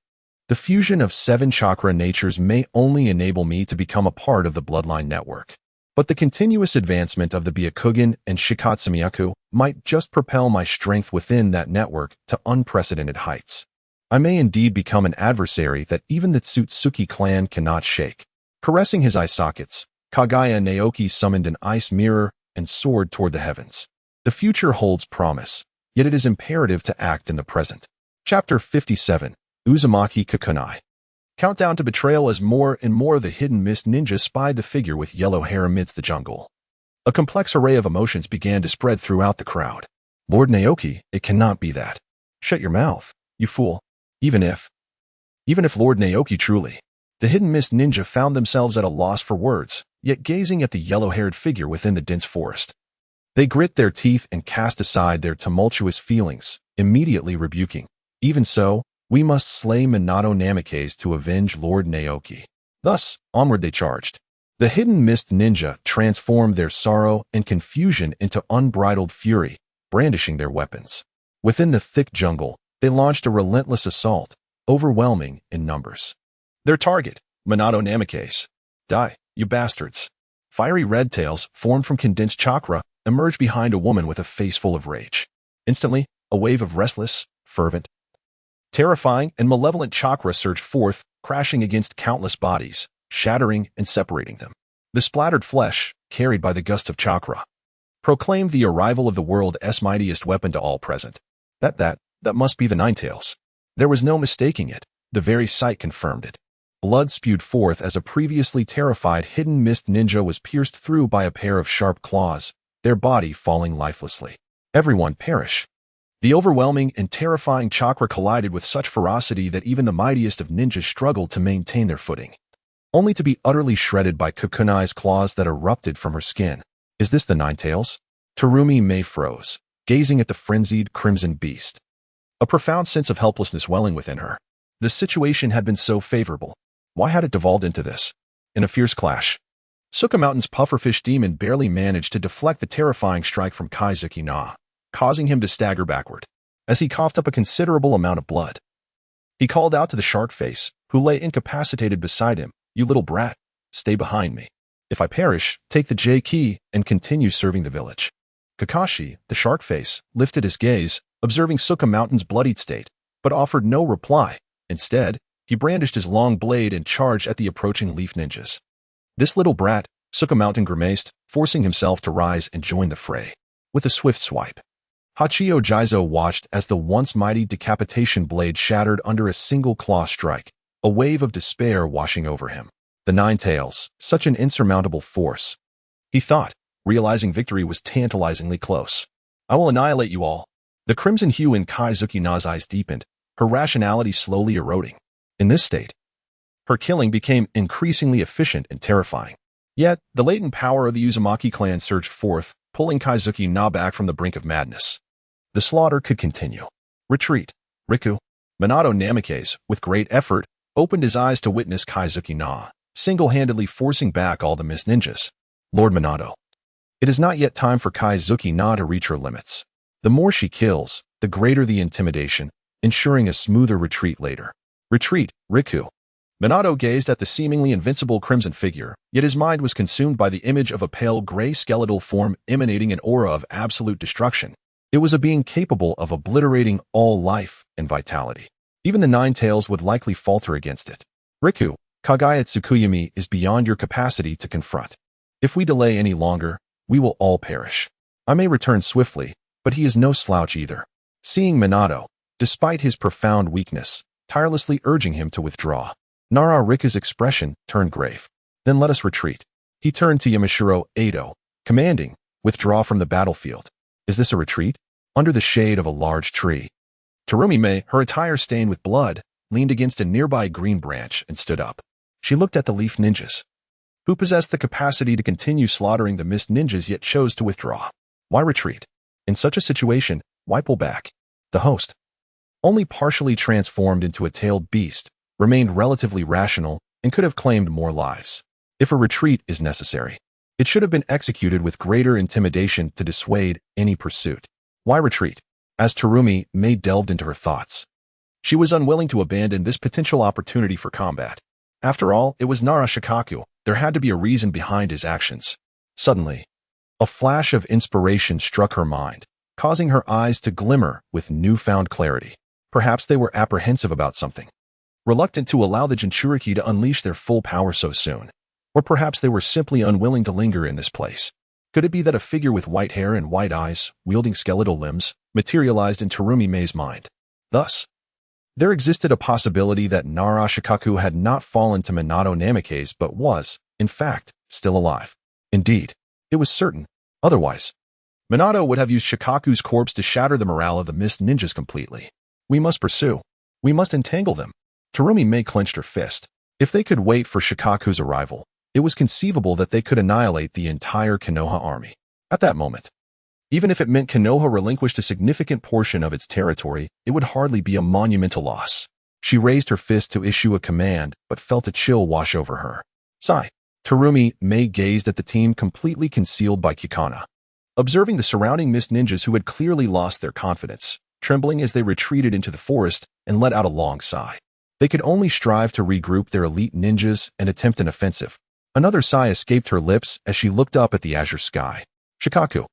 The fusion of 7 chakra natures may only enable me to become a part of the bloodline network, but the continuous advancement of the Byakugan and Shikatsumiyaku might just propel my strength within that network to unprecedented heights. I may indeed become an adversary that even the Otsutsuki clan cannot shake. Caressing his eye sockets, Kaguya Naoki summoned an ice mirror and soared toward the heavens. The future holds promise, yet it is imperative to act in the present. Chapter 57, Uzumaki Kukunai. Countdown to betrayal. As more and more of the hidden mist ninja spied the figure with yellow hair amidst the jungle, a complex array of emotions began to spread throughout the crowd. Lord Naoki, it cannot be that. Shut your mouth, you fool. Even if Lord Naoki truly. The hidden mist ninja found themselves at a loss for words, yet gazing at the yellow-haired figure within the dense forest. They grit their teeth and cast aside their tumultuous feelings, immediately rebuking. Even so, we must slay Minato Namikaze to avenge Lord Naoki. Thus, onward they charged. The hidden mist ninja transformed their sorrow and confusion into unbridled fury, brandishing their weapons. Within the thick jungle, they launched a relentless assault, overwhelming in numbers. Their target, Minato Namikaze. Die, you bastards. Fiery red tails, formed from condensed chakra, emerged behind a woman with a face full of rage. Instantly, a wave of restless, fervent, terrifying, and malevolent chakra surged forth, crashing against countless bodies, shattering and separating them. The splattered flesh, carried by the gust of chakra, proclaimed the arrival of the world's mightiest weapon to all present. That must be the Ninetales. There was no mistaking it. The very sight confirmed it. Blood spewed forth as a previously terrified hidden mist ninja was pierced through by a pair of sharp claws, their body falling lifelessly. Everyone perish. The overwhelming and terrifying chakra collided with such ferocity that even the mightiest of ninjas struggled to maintain their footing, only to be utterly shredded by Kukunai's claws that erupted from her skin. Is this the Ninetales? Terumi May froze, gazing at the frenzied crimson beast, a profound sense of helplessness welling within her. The situation had been so favorable. Why had it devolved into this? In a fierce clash, Suka Mountain's pufferfish demon barely managed to deflect the terrifying strike from Kaizuki Na, causing him to stagger backward. As he coughed up a considerable amount of blood, he called out to the shark face, who lay incapacitated beside him, "You little brat, stay behind me. If I perish, take the J-key and continue serving the village." Kakashi, the shark face, lifted his gaze, observing Suka Mountain's bloodied state, but offered no reply. Instead, He brandished his long blade and charged at the approaching leaf ninjas. This little brat, Suka Mountain grimaced, forcing himself to rise and join the fray. With a swift swipe, Hachio Jizo watched as the once mighty decapitation blade shattered under a single claw strike, a wave of despair washing over him. The Nine Tails, such an insurmountable force. He thought, realizing victory was tantalizingly close. I will annihilate you all. The crimson hue in Kazuki Na's eyes deepened, her rationality slowly eroding. In this state, her killing became increasingly efficient and terrifying. Yet, the latent power of the Uzumaki clan surged forth, pulling Kazuki Na back from the brink of madness. The slaughter could continue. Retreat. Riku. Minato Namikaze, with great effort, opened his eyes to witness Kazuki Na, single-handedly forcing back all the mist ninjas. Lord Minato. It is not yet time for Kazuki Na to reach her limits. The more she kills, the greater the intimidation, ensuring a smoother retreat later. Retreat, Riku. Minato gazed at the seemingly invincible crimson figure, yet his mind was consumed by the image of a pale gray skeletal form emanating an aura of absolute destruction. It was a being capable of obliterating all life and vitality. Even the Nine Tails would likely falter against it. Riku, Kaguya Otsutsuki is beyond your capacity to confront. If we delay any longer, we will all perish. I may return swiftly, but he is no slouch either. Seeing Minato, despite his profound weakness, tirelessly urging him to withdraw, Riku's expression turned grave. Then let us retreat. He turned to Yamashiro Edo, commanding, withdraw from the battlefield. Is this a retreat? Under the shade of a large tree. Terumi, her attire stained with blood, leaned against a nearby green branch and stood up. She looked at the leaf ninjas, who possessed the capacity to continue slaughtering the mist ninjas yet chose to withdraw. Why retreat? In such a situation, why pull back? The host, only partially transformed into a tailed beast, remained relatively rational and could have claimed more lives. If a retreat is necessary, it should have been executed with greater intimidation to dissuade any pursuit. Why retreat? As Terumi delved into her thoughts, she was unwilling to abandon this potential opportunity for combat. After all, it was Nara Shikaku. There had to be a reason behind his actions. Suddenly, a flash of inspiration struck her mind, causing her eyes to glimmer with newfound clarity. Perhaps they were apprehensive about something, reluctant to allow the Jinchuriki to unleash their full power so soon. Or perhaps they were simply unwilling to linger in this place. Could it be that a figure with white hair and white eyes, wielding skeletal limbs, materialized in Terumi-Mei's mind? Thus, there existed a possibility that Nara Shikaku had not fallen to Minato Namikaze but was, in fact, still alive. Indeed, it was certain. Otherwise, Minato would have used Shikaku's corpse to shatter the morale of the mist ninjas completely. We must pursue. We must entangle them. Terumi-Mei clenched her fist. If they could wait for Shikaku's arrival, it was conceivable that they could annihilate the entire Konoha army. At that moment, even if it meant Konoha relinquished a significant portion of its territory, it would hardly be a monumental loss. She raised her fist to issue a command, but felt a chill wash over her. Sigh. Terumi-Mei gazed at the team completely concealed by Kikana, observing the surrounding mist ninjas who had clearly lost their confidence, trembling as they retreated into the forest and let out a long sigh. They could only strive to regroup their elite ninjas and attempt an offensive. Another sigh escaped her lips as she looked up at the azure sky. Shikaku,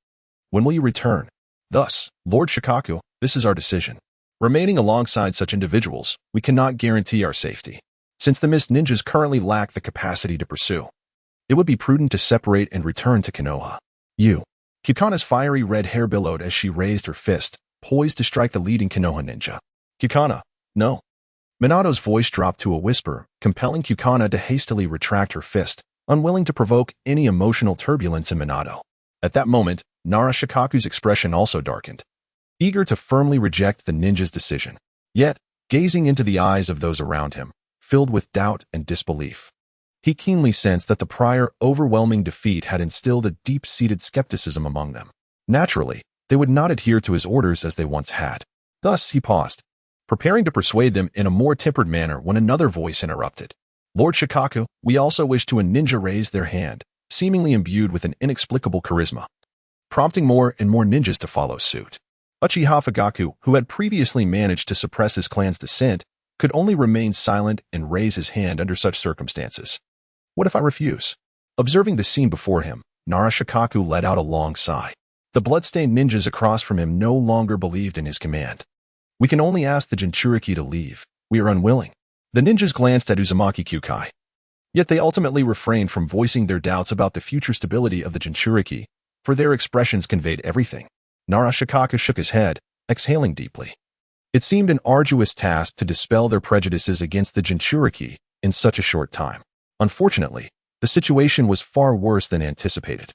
when will you return? Thus, Lord Shikaku, this is our decision. Remaining alongside such individuals, we cannot guarantee our safety, since the mist ninjas currently lack the capacity to pursue. It would be prudent to separate and return to Konoha. You. Kikana's fiery red hair billowed as she raised her fist, poised to strike the leading Konoha ninja. Kikana, no. Minato's voice dropped to a whisper, compelling Kikana to hastily retract her fist, unwilling to provoke any emotional turbulence in Minato. At that moment, Nara Shikaku's expression also darkened, eager to firmly reject the ninja's decision, yet gazing into the eyes of those around him, filled with doubt and disbelief. He keenly sensed that the prior overwhelming defeat had instilled a deep-seated skepticism among them. Naturally, they would not adhere to his orders as they once had. Thus, he paused, preparing to persuade them in a more tempered manner when another voice interrupted. Lord Shikaku, we also wish to. A ninja raised their hand, seemingly imbued with an inexplicable charisma, prompting more and more ninjas to follow suit. Uchiha Fugaku, who had previously managed to suppress his clan's dissent, could only remain silent and raise his hand under such circumstances. What if I refuse? Observing the scene before him, Nara Shikaku let out a long sigh. The bloodstained ninjas across from him no longer believed in his command. We can only ask the Jinchuriki to leave. We are unwilling. The ninjas glanced at Uzumaki Kyukai. Yet they ultimately refrained from voicing their doubts about the future stability of the Jinchuriki, for their expressions conveyed everything. Narashikaka shook his head, exhaling deeply. It seemed an arduous task to dispel their prejudices against the Jinchuriki in such a short time. Unfortunately, the situation was far worse than anticipated.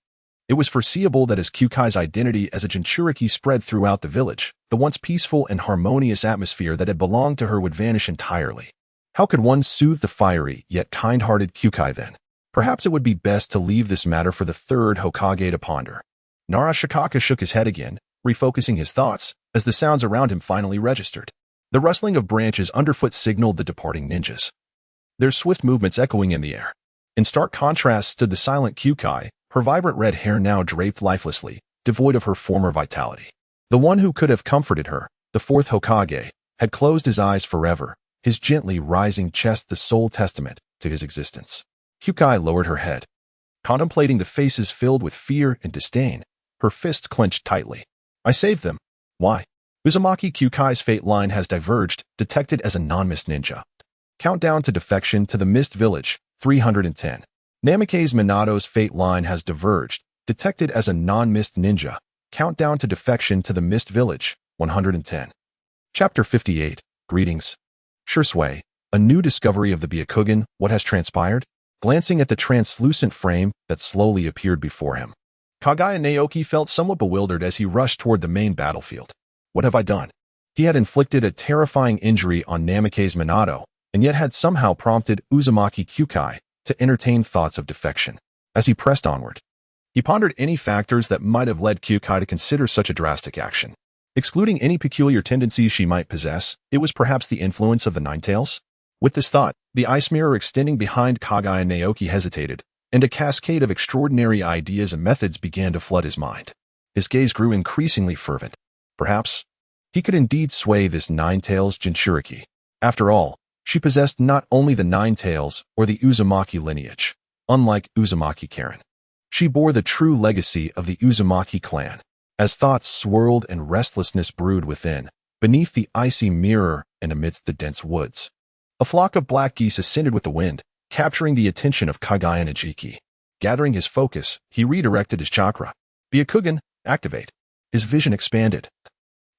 It was foreseeable that as Kyukai's identity as a Jinchuriki spread throughout the village, the once peaceful and harmonious atmosphere that had belonged to her would vanish entirely. How could one soothe the fiery yet kind-hearted Kyukai then? Perhaps it would be best to leave this matter for the third Hokage to ponder. Narashikaka shook his head again, refocusing his thoughts, as the sounds around him finally registered. The rustling of branches underfoot signaled the departing ninjas, their swift movements echoing in the air. In stark contrast stood the silent Kyukai, her vibrant red hair now draped lifelessly, devoid of her former vitality. The one who could have comforted her, the fourth Hokage, had closed his eyes forever, his gently rising chest the sole testament to his existence. Kyukai lowered her head, contemplating the faces filled with fear and disdain, her fists clenched tightly. I saved them. Why? Uzumaki Kyukai's fate line has diverged, detected as a non-mist ninja. Countdown to defection to the Mist Village, 310. Namikaze Minato's fate line has diverged, detected as a non-mist ninja. Countdown to defection to the Mist Village, 110. Chapter 58. Greetings. Shursui, a new discovery of the Byakugan, what has transpired? Glancing at the translucent frame that slowly appeared before him, Kaguya Naoki felt somewhat bewildered as he rushed toward the main battlefield. What have I done? He had inflicted a terrifying injury on Namikaze Minato, and yet had somehow prompted Uzumaki Kyukai to entertain thoughts of defection. As he pressed onward, he pondered any factors that might have led Kyukai to consider such a drastic action. Excluding any peculiar tendencies she might possess, it was perhaps the influence of the Ninetales? With this thought, the ice mirror extending behind Kaguya Naoki hesitated, and a cascade of extraordinary ideas and methods began to flood his mind. His gaze grew increasingly fervent. Perhaps he could indeed sway this Ninetales Jinchuriki. After all, she possessed not only the Ninetales or the Uzumaki lineage. Unlike Uzumaki Karen, she bore the true legacy of the Uzumaki clan. As thoughts swirled and restlessness brewed within, beneath the icy mirror and amidst the dense woods, a flock of black geese ascended with the wind, capturing the attention of Kaguya Naoki. Gathering his focus, he redirected his chakra. Byakugan, activate. His vision expanded,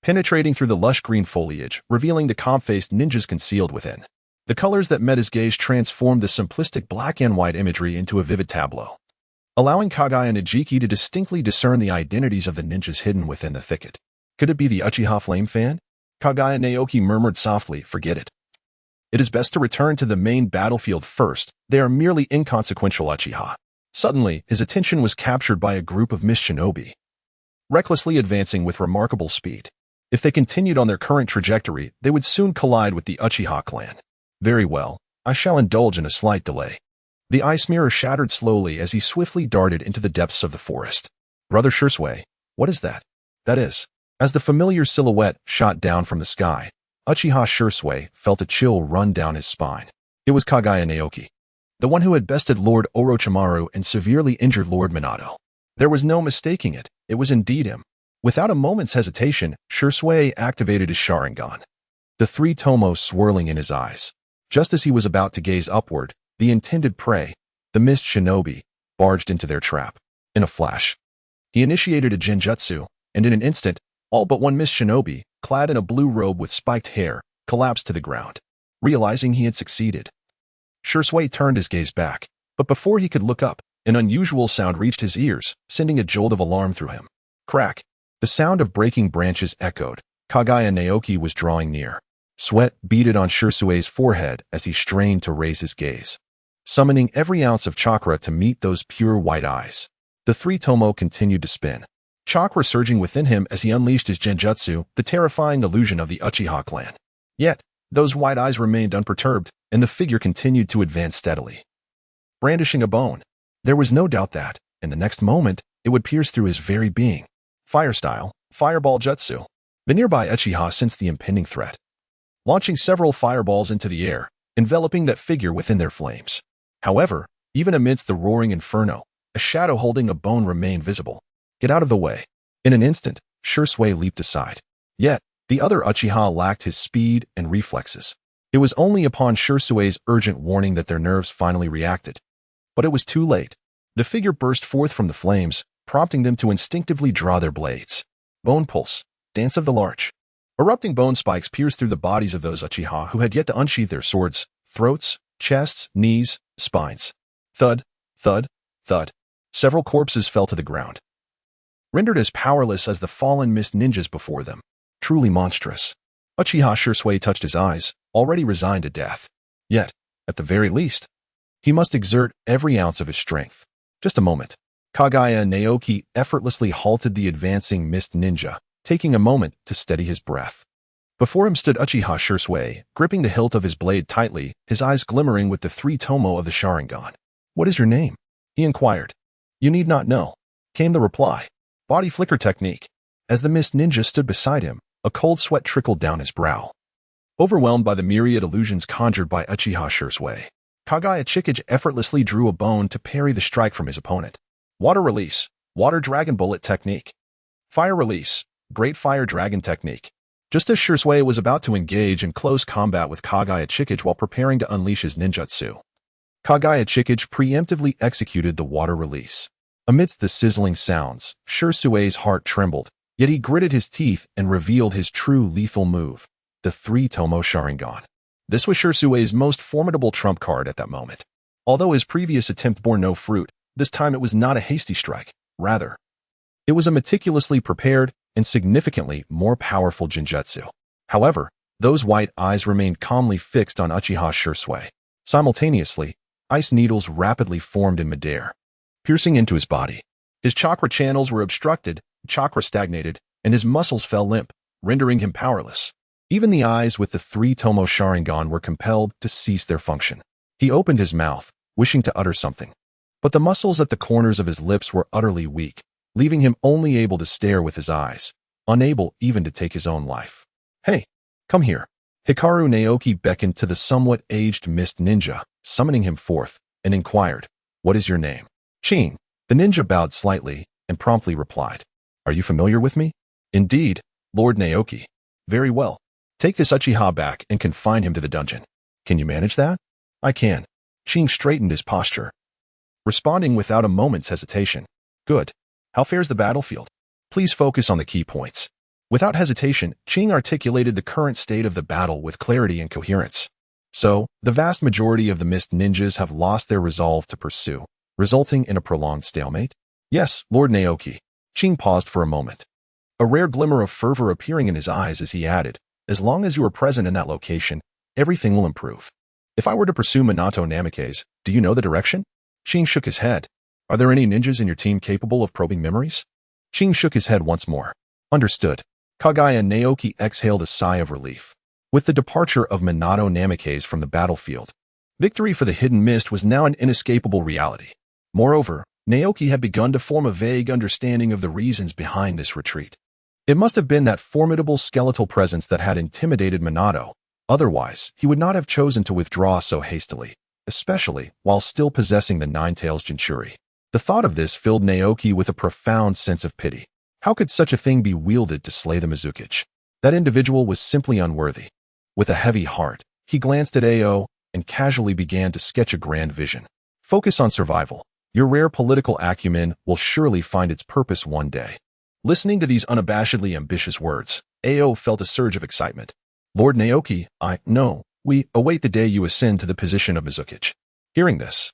penetrating through the lush green foliage, revealing the calm-faced ninjas concealed within. The colors that met his gaze transformed the simplistic black and white imagery into a vivid tableau, allowing Kaguya Naoki to distinctly discern the identities of the ninjas hidden within the thicket. Could it be the Uchiha flame fan? Kaguya Naoki murmured softly, forget it. It is best to return to the main battlefield first. They are merely inconsequential Uchiha. Suddenly, his attention was captured by a group of mist shinobi, recklessly advancing with remarkable speed. If they continued on their current trajectory, they would soon collide with the Uchiha clan. Very well, I shall indulge in a slight delay. The ice mirror shattered slowly as he swiftly darted into the depths of the forest. Brother Shursui, what is that? That is. As the familiar silhouette shot down from the sky, Uchiha Shursui felt a chill run down his spine. It was Kaguya Naoki, the one who had bested Lord Orochimaru and severely injured Lord Minato. There was no mistaking it. It was indeed him. Without a moment's hesitation, Shursui activated his Sharingan, the three tomos swirling in his eyes. Just as he was about to gaze upward, the intended prey, the mist shinobi, barged into their trap. In a flash, he initiated a genjutsu, and in an instant, all but one mist shinobi, clad in a blue robe with spiked hair, collapsed to the ground. Realizing he had succeeded, Shursui turned his gaze back, but before he could look up, an unusual sound reached his ears, sending a jolt of alarm through him. Crack! The sound of breaking branches echoed. Kaguya Naoki was drawing near. Sweat beaded on Shursui's forehead as he strained to raise his gaze, summoning every ounce of chakra to meet those pure white eyes. The three tomo continued to spin, chakra surging within him as he unleashed his genjutsu, the terrifying illusion of the Uchiha clan. Yet, those white eyes remained unperturbed, and the figure continued to advance steadily, brandishing a bone. There was no doubt that, in the next moment, it would pierce through his very being. Fire style, fireball jutsu. The nearby Uchiha sensed the impending threat, launching several fireballs into the air, enveloping that figure within their flames. However, even amidst the roaring inferno, a shadow holding a bone remained visible. Get out of the way. In an instant, Shursui leaped aside. Yet, the other Uchiha lacked his speed and reflexes. It was only upon Shirsue's urgent warning that their nerves finally reacted. But it was too late. The figure burst forth from the flames, prompting them to instinctively draw their blades. Bone pulse, dance of the large. Erupting bone spikes pierced through the bodies of those Uchiha who had yet to unsheath their swords, throats, chests, knees, spines. Thud, thud, thud. Several corpses fell to the ground, rendered as powerless as the fallen mist ninjas before them. Truly monstrous. Uchiha Shirsue touched his eyes, already resigned to death. Yet, at the very least, he must exert every ounce of his strength. Just a moment. Kaguya Naoki effortlessly halted the advancing mist ninja, taking a moment to steady his breath. Before him stood Uchiha Shirsue, gripping the hilt of his blade tightly, his eyes glimmering with the 3 tomo of the Sharingan. "What is your name?" he inquired. "You need not know," came the reply. "Body flicker technique." As the mist ninja stood beside him, a cold sweat trickled down his brow. Overwhelmed by the myriad illusions conjured by Uchiha Shirsue, Kaguya Chikage effortlessly drew a bone to parry the strike from his opponent. Water release, water dragon bullet technique. Fire release, great fire dragon technique. Just as Shirsue was about to engage in close combat with Kaguya Chikage while preparing to unleash his ninjutsu, Kaguya Chikage preemptively executed the water release. Amidst the sizzling sounds, Shirsue's heart trembled, yet he gritted his teeth and revealed his true lethal move, the 3 tomo Sharingan. This was Shirsue's most formidable trump card at that moment. Although his previous attempt bore no fruit, this time it was not a hasty strike. Rather, it was a meticulously prepared and significantly more powerful genjutsu. However, those white eyes remained calmly fixed on Uchiha Shirsue. Simultaneously, ice needles rapidly formed in midair, piercing into his body. His chakra channels were obstructed, chakra stagnated, and his muscles fell limp, rendering him powerless. Even the eyes with the 3 tomo Sharingan were compelled to cease their function. He opened his mouth, wishing to utter something, but the muscles at the corners of his lips were utterly weak, leaving him only able to stare with his eyes, unable even to take his own life. "Hey, come here." Hikaru Naoki beckoned to the somewhat aged mist ninja, summoning him forth, and inquired, "What is your name?" "Chin." The ninja bowed slightly and promptly replied, "Are you familiar with me?" "Indeed, Lord Naoki." "Very well. Take this Uchiha back and confine him to the dungeon." "Can you manage that?" "I can." Chin straightened his posture, responding without a moment's hesitation. "Good. How fares the battlefield? Please focus on the key points." Without hesitation, Chin articulated the current state of the battle with clarity and coherence. "So, the vast majority of the mist ninjas have lost their resolve to pursue, resulting in a prolonged stalemate?" "Yes, Lord Naoki." Chin paused for a moment, a rare glimmer of fervor appearing in his eyes as he added, "As long as you are present in that location, everything will improve. If I were to pursue Minato Namikaze, do you know the direction?" Chin shook his head. "Are there any ninjas in your team capable of probing memories?" Chin shook his head once more. "Understood." Kaguya Naoki exhaled a sigh of relief. With the departure of Minato Namikaze from the battlefield, victory for the Hidden Mist was now an inescapable reality. Moreover, Naoki had begun to form a vague understanding of the reasons behind this retreat. It must have been that formidable skeletal presence that had intimidated Minato. Otherwise, he would not have chosen to withdraw so hastily, especially while still possessing the Nine-Tails Jinchuri. The thought of this filled Naoki with a profound sense of pity. How could such a thing be wielded to slay the Mizukage? That individual was simply unworthy. With a heavy heart, he glanced at Ao and casually began to sketch a grand vision. "Focus on survival. Your rare political acumen will surely find its purpose one day." Listening to these unabashedly ambitious words, Ao felt a surge of excitement. "Lord Naoki, we await the day you ascend to the position of Mizukage." Hearing this,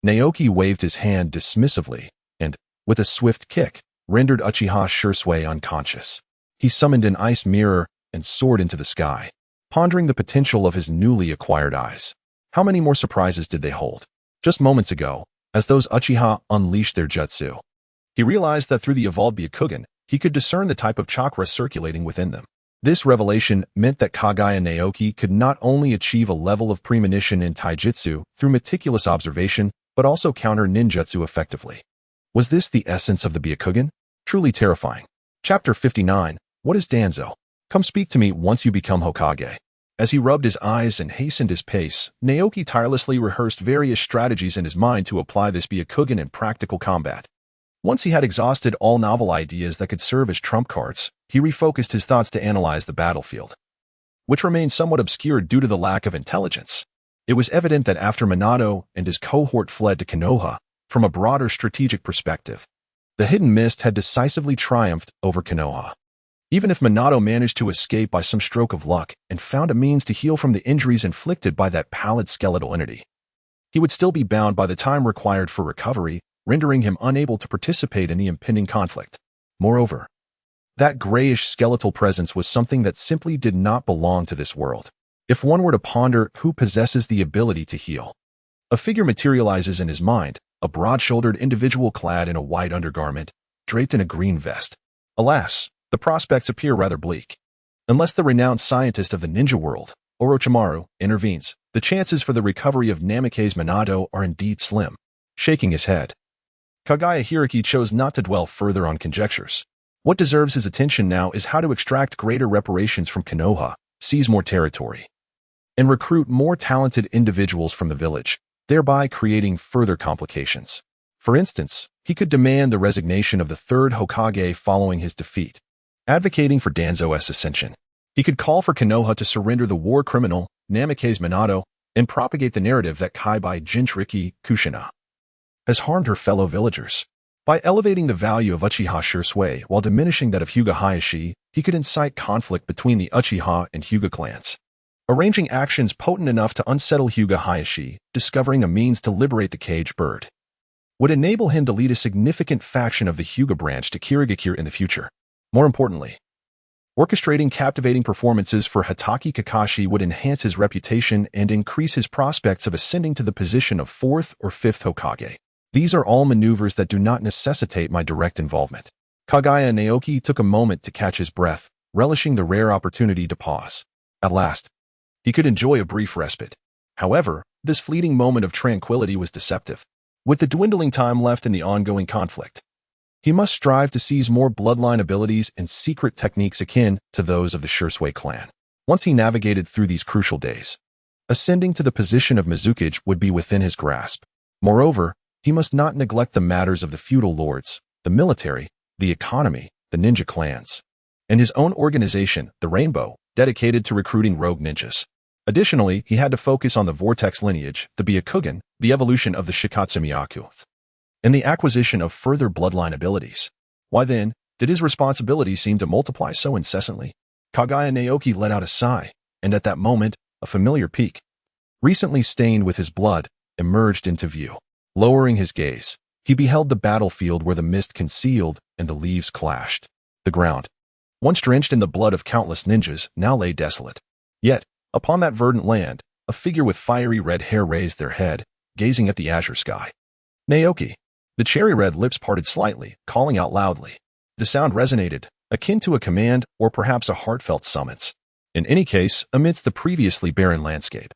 Naoki waved his hand dismissively and, with a swift kick, rendered Uchiha Shirsue unconscious. He summoned an ice mirror and soared into the sky, pondering the potential of his newly acquired eyes. How many more surprises did they hold? Just moments ago, as those Uchiha unleashed their jutsu, he realized that through the evolved Byakugan, he could discern the type of chakra circulating within them. This revelation meant that Kaguya Naoki could not only achieve a level of premonition in taijutsu through meticulous observation, but also counter ninjutsu effectively. Was this the essence of the Byakugan? Truly terrifying. Chapter 59. What is Danzo? Come speak to me once you become Hokage. As he rubbed his eyes and hastened his pace, Naoki tirelessly rehearsed various strategies in his mind to apply this Byakugan in practical combat. Once he had exhausted all novel ideas that could serve as trump cards, he refocused his thoughts to analyze the battlefield. which remained somewhat obscured due to the lack of intelligence. It was evident that after Minato and his cohort fled to Konoha, from a broader strategic perspective, the Hidden Mist had decisively triumphed over Konoha. Even if Minato managed to escape by some stroke of luck and found a means to heal from the injuries inflicted by that pallid skeletal entity, he would still be bound by the time required for recovery, rendering him unable to participate in the impending conflict. Moreover, that grayish skeletal presence was something that simply did not belong to this world. If one were to ponder who possesses the ability to heal, a figure materializes in his mind, a broad-shouldered individual clad in a white undergarment, draped in a green vest. Alas, the prospects appear rather bleak. Unless the renowned scientist of the ninja world, Orochimaru, intervenes, the chances for the recovery of Namikaze Minato are indeed slim. Shaking his head, Kaguya Hiraki chose not to dwell further on conjectures. What deserves his attention now is how to extract greater reparations from Konoha, seize more territory, and recruit more talented individuals from the village, thereby creating further complications. For instance, he could demand the resignation of the third Hokage following his defeat, advocating for Danzo's ascension. He could call for Konoha to surrender the war criminal, Namikaze Minato, and propagate the narrative that Kaibai Jinchuriki Kushina has harmed her fellow villagers. By elevating the value of Uchiha Shursui while diminishing that of Hyuga Hayashi, he could incite conflict between the Uchiha and Hyuga clans, arranging actions potent enough to unsettle Hyuga Hayashi, discovering a means to liberate the caged bird would enable him to lead a significant faction of the Hyuga branch to Kirigakure in the future. More importantly, orchestrating captivating performances for Hatake Kakashi would enhance his reputation and increase his prospects of ascending to the position of fourth or fifth Hokage. These are all maneuvers that do not necessitate my direct involvement. Kaguya Naoki took a moment to catch his breath, relishing the rare opportunity to pause. At last, he could enjoy a brief respite. However, this fleeting moment of tranquility was deceptive. With the dwindling time left in the ongoing conflict, he must strive to seize more bloodline abilities and secret techniques akin to those of the Shursui clan. Once he navigated through these crucial days, ascending to the position of Mizukage would be within his grasp. Moreover, he must not neglect the matters of the feudal lords, the military, the economy, the ninja clans, and his own organization, the Rainbow, dedicated to recruiting rogue ninjas. Additionally, he had to focus on the Vortex lineage, the Byakugan, the evolution of the Shikatsu Myaku, and the acquisition of further bloodline abilities. Why then did his responsibilities seem to multiply so incessantly? Kaguya Naoki let out a sigh, and at that moment, a familiar peak, recently stained with his blood, emerged into view. Lowering his gaze, he beheld the battlefield where the mist concealed and the leaves clashed. The ground, once drenched in the blood of countless ninjas, now lay desolate. Yet, upon that verdant land, a figure with fiery red hair raised their head, gazing at the azure sky. Naoki. The cherry-red lips parted slightly, calling out loudly. The sound resonated, akin to a command or perhaps a heartfelt summons. In any case, amidst the previously barren landscape,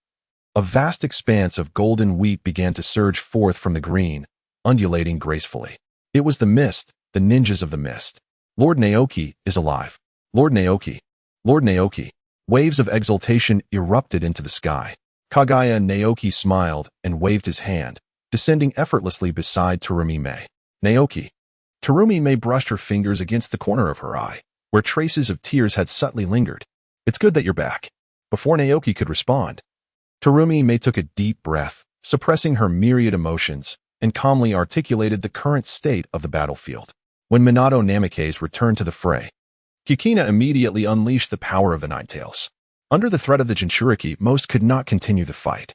a vast expanse of golden wheat began to surge forth from the green, undulating gracefully. It was the mist, the ninjas of the mist. Lord Naoki is alive. Lord Naoki. Lord Naoki. Waves of exultation erupted into the sky. Kaguya Naoki smiled and waved his hand, descending effortlessly beside Terumi Mei. Naoki. Terumi Mei brushed her fingers against the corner of her eye, where traces of tears had subtly lingered. It's good that you're back. Before Naoki could respond, Terumi Mei took a deep breath, suppressing her myriad emotions, and calmly articulated the current state of the battlefield. When Minato Namikaze returned to the fray, Kikina immediately unleashed the power of the Nine Tails. Under the threat of the Jinchuriki, most could not continue the fight,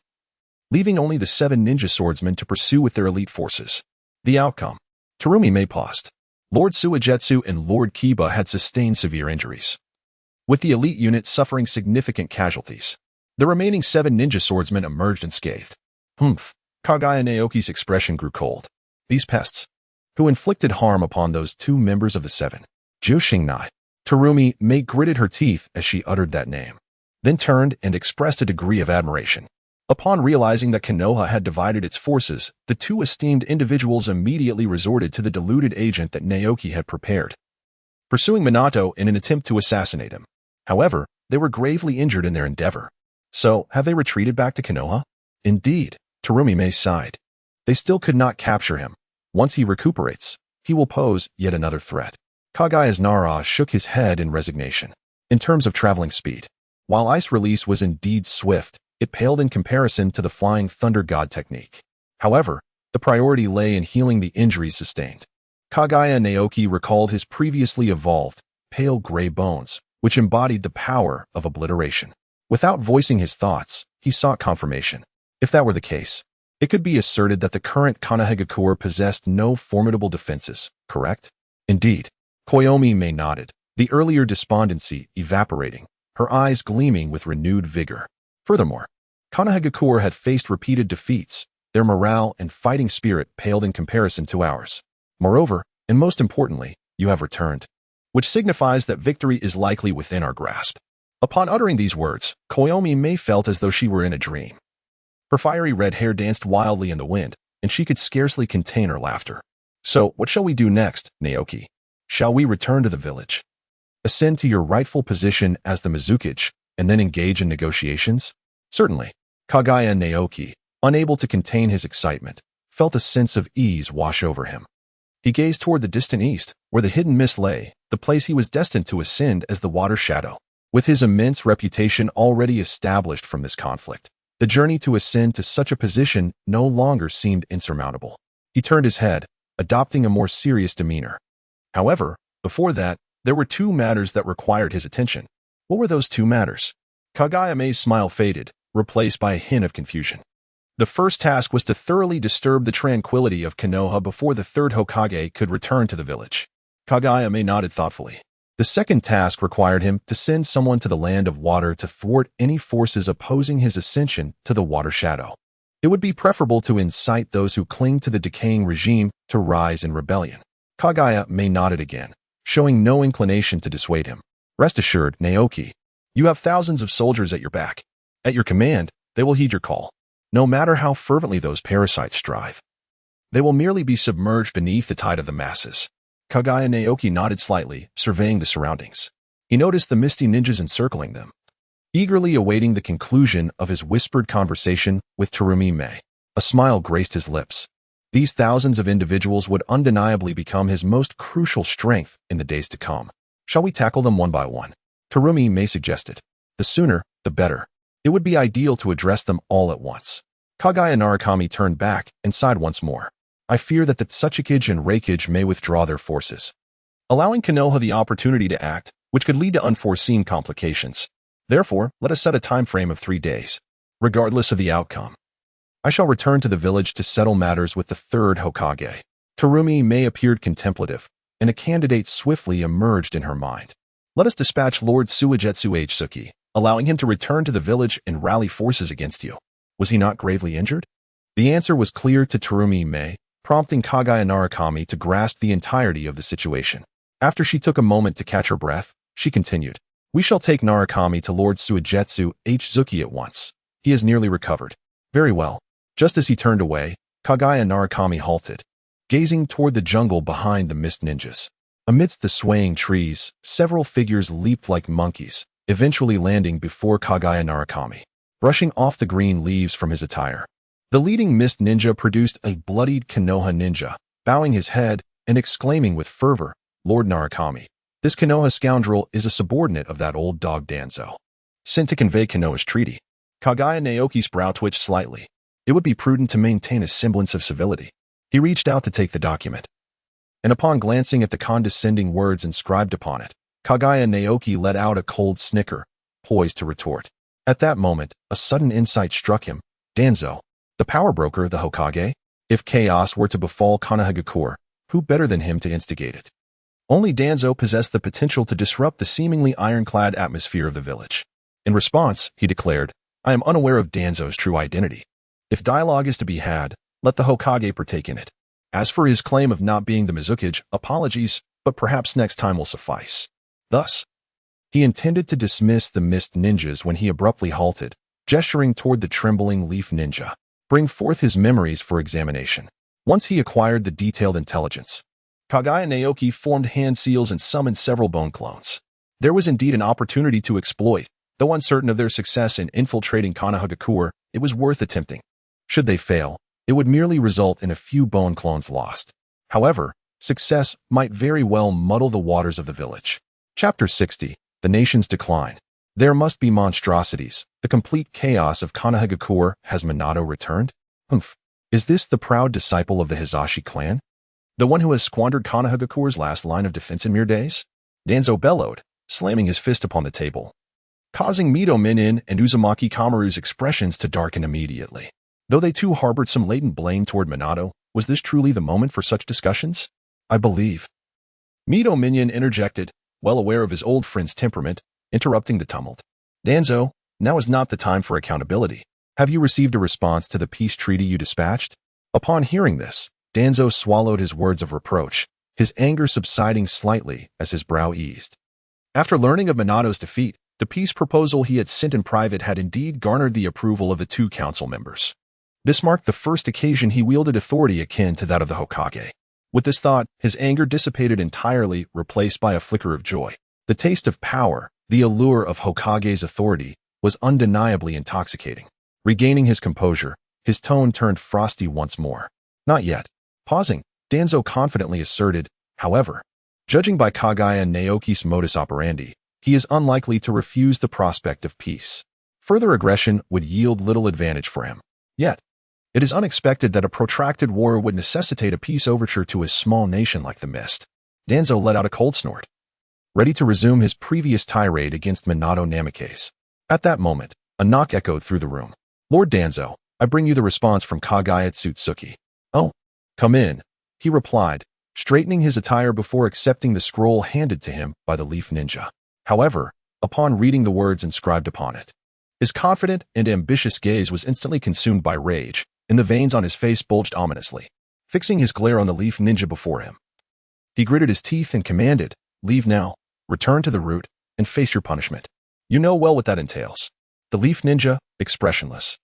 leaving only the 7 ninja swordsmen to pursue with their elite forces. The outcome. Terumi Mei paused. Lord Suigetsu and Lord Kiba had sustained severe injuries, with the elite unit suffering significant casualties. The remaining 7 ninja swordsmen emerged unscathed. Humph. Kaguya Naoki's expression grew cold. These pests, who inflicted harm upon those 2 members of the 7. Jushingnai. Terumi Mei gritted her teeth as she uttered that name, then turned and expressed a degree of admiration. Upon realizing that Konoha had divided its forces, the 2 esteemed individuals immediately resorted to the deluded agent that Naoki had prepared, pursuing Minato in an attempt to assassinate him. However, they were gravely injured in their endeavor. So, have they retreated back to Konoha? Indeed, Terumi Mei sighed. They still could not capture him. Once he recuperates, he will pose yet another threat. Kaguya Naoki shook his head in resignation. In terms of traveling speed, While ice release was indeed swift, it paled in comparison to the flying thunder god technique. However, the priority lay in healing the injuries sustained. Kaguya Naoki recalled his previously evolved, pale gray bones, which embodied the power of obliteration. Without voicing his thoughts, he sought confirmation. If that were the case, it could be asserted that the current Konohagakure possessed no formidable defenses, correct? Indeed. Koyomi Mei nodded, the earlier despondency evaporating, her eyes gleaming with renewed vigor. Furthermore, Konohagakure had faced repeated defeats. Their morale and fighting spirit paled in comparison to ours. Moreover, and most importantly, you have returned, which signifies that victory is likely within our grasp. Upon uttering these words, Koyomi Mei felt as though she were in a dream. Her fiery red hair danced wildly in the wind, and she could scarcely contain her laughter. So, what shall we do next, Naoki? Shall we return to the village? Ascend to your rightful position as the Mizukage, and then engage in negotiations? Certainly. Kaguya Naoki, unable to contain his excitement, felt a sense of ease wash over him. He gazed toward the distant east, where the hidden mist lay, the place he was destined to ascend as the water shadow. With his immense reputation already established from this conflict, the journey to ascend to such a position no longer seemed insurmountable. He turned his head, adopting a more serious demeanor. However, before that, there were two matters that required his attention. What were those two matters? Kaguya Mei's smile faded, replaced by a hint of confusion. The first task was to thoroughly disturb the tranquility of Konoha before the third Hokage could return to the village. Kaguya Mei nodded thoughtfully. The second task required him to send someone to the land of water to thwart any forces opposing his ascension to the water shadow. It would be preferable to incite those who cling to the decaying regime to rise in rebellion. Kaguya Mei nodded again, showing no inclination to dissuade him. Rest assured, Naoki, you have thousands of soldiers at your back. At your command, they will heed your call. No matter how fervently those parasites strive, they will merely be submerged beneath the tide of the masses. Kaguya Naoki nodded slightly, surveying the surroundings. He noticed the misty ninjas encircling them, eagerly awaiting the conclusion of his whispered conversation with Terumi Mei. A smile graced his lips. These thousands of individuals would undeniably become his most crucial strength in the days to come. Shall we tackle them one by one? Terumi Mei suggested. The sooner, the better. It would be ideal to address them all at once. Kaguya Narakami turned back and sighed once more. I fear that the Tsuchikage and Reikage may withdraw their forces, allowing Konoha the opportunity to act, which could lead to unforeseen complications. Therefore, let us set a time frame of 3 days. Regardless of the outcome, I shall return to the village to settle matters with the third Hokage. Terumi Mei appeared contemplative, and a candidate swiftly emerged in her mind. Let us dispatch Lord Suigetsu Otsutsuki, allowing him to return to the village and rally forces against you. Was he not gravely injured? The answer was clear to Terumi Mei, prompting Kaguya Narakami to grasp the entirety of the situation. After she took a moment to catch her breath, she continued. We shall take Narakami to Lord Suigetsu Otsutsuki at once. He has nearly recovered. Very well. Just as he turned away, Kaguya Narakami halted, gazing toward the jungle behind the mist ninjas. Amidst the swaying trees, several figures leaped like monkeys, eventually landing before Kaguya Narakami, brushing off the green leaves from his attire. The leading mist ninja produced a bloodied Konoha ninja, bowing his head and exclaiming with fervor, Lord Narakami, this Konoha scoundrel is a subordinate of that old dog Danzo, sent to convey Konoha's treaty. Kaguya Naoki's brow twitched slightly. It would be prudent to maintain a semblance of civility. He reached out to take the document, and upon glancing at the condescending words inscribed upon it, Kaguya Naoki let out a cold snicker, poised to retort. At that moment, a sudden insight struck him. Danzo, the power broker, the Hokage? If chaos were to befall Konohagakure, who better than him to instigate it? Only Danzo possessed the potential to disrupt the seemingly ironclad atmosphere of the village. In response, he declared, I am unaware of Danzo's true identity. If dialogue is to be had, let the Hokage partake in it. As for his claim of not being the Mizukage, apologies, but perhaps next time will suffice. Thus, he intended to dismiss the mist ninjas when he abruptly halted, gesturing toward the trembling leaf ninja. Bring forth his memories for examination. Once he acquired the detailed intelligence, Kaguya Naoki formed hand seals and summoned several bone clones. There was indeed an opportunity to exploit. Though uncertain of their success in infiltrating Konohagakure, it was worth attempting. Should they fail, it would merely result in a few bone clones lost. However, success might very well muddle the waters of the village. Chapter 60. The Nation's Decline. There must be monstrosities. The complete chaos of Konohagakure. Has Minato returned? Humph. Is this the proud disciple of the Hisashi clan? The one who has squandered Konohagakure's last line of defense in mere days? Danzo bellowed, slamming his fist upon the table, causing Mito Minin and Uzumaki Kamaru's expressions to darken immediately. Though they too harbored some latent blame toward Minato, was this truly the moment for such discussions? I believe. Mito Minion interjected, well aware of his old friend's temperament, interrupting the tumult. Danzo, now is not the time for accountability. Have you received a response to the peace treaty you dispatched? Upon hearing this, Danzo swallowed his words of reproach, his anger subsiding slightly as his brow eased. After learning of Minato's defeat, the peace proposal he had sent in private had indeed garnered the approval of the two council members. This marked the first occasion he wielded authority akin to that of the Hokage. With this thought, his anger dissipated entirely, replaced by a flicker of joy. The taste of power, the allure of Hokage's authority, was undeniably intoxicating. Regaining his composure, his tone turned frosty once more. Not yet. Pausing, Danzo confidently asserted, however, judging by Kaguya Naoki's modus operandi, he is unlikely to refuse the prospect of peace. Further aggression would yield little advantage for him. Yet, it is unexpected that a protracted war would necessitate a peace overture to a small nation like the Mist. Danzo let out a cold snort, ready to resume his previous tirade against Minato Namikaze. At that moment, a knock echoed through the room. Lord Danzo, I bring you the response from Kaguya Otsutsuki. Oh, come in, he replied, straightening his attire before accepting the scroll handed to him by the Leaf Ninja. However, upon reading the words inscribed upon it, his confident and ambitious gaze was instantly consumed by rage, and the veins on his face bulged ominously. Fixing his glare on the Leaf Ninja before him, he gritted his teeth and commanded, leave now, return to the root, and face your punishment. You know well what that entails. The Leaf Ninja, expressionless,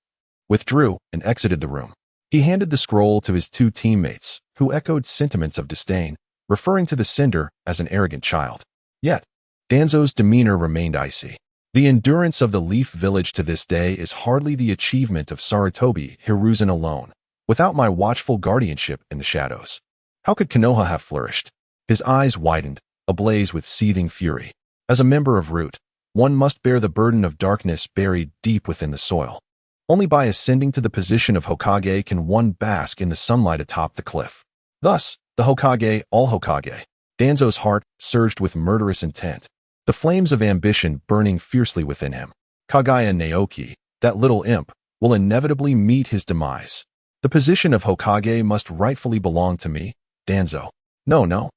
withdrew and exited the room. He handed the scroll to his two teammates, who echoed sentiments of disdain, referring to the Cinder as an arrogant child. Yet, Danzo's demeanor remained icy. The endurance of the Leaf Village to this day is hardly the achievement of Sarutobi Hiruzen alone. Without my watchful guardianship in the shadows, how could Konoha have flourished? His eyes widened, ablaze with seething fury. As a member of Root, one must bear the burden of darkness buried deep within the soil. Only by ascending to the position of Hokage can one bask in the sunlight atop the cliff. Thus, the Hokage, all Hokage. Danzo's heart surged with murderous intent, the flames of ambition burning fiercely within him. Kaguya Naoki, that little imp, will inevitably meet his demise. The position of Hokage must rightfully belong to me, Danzo. No.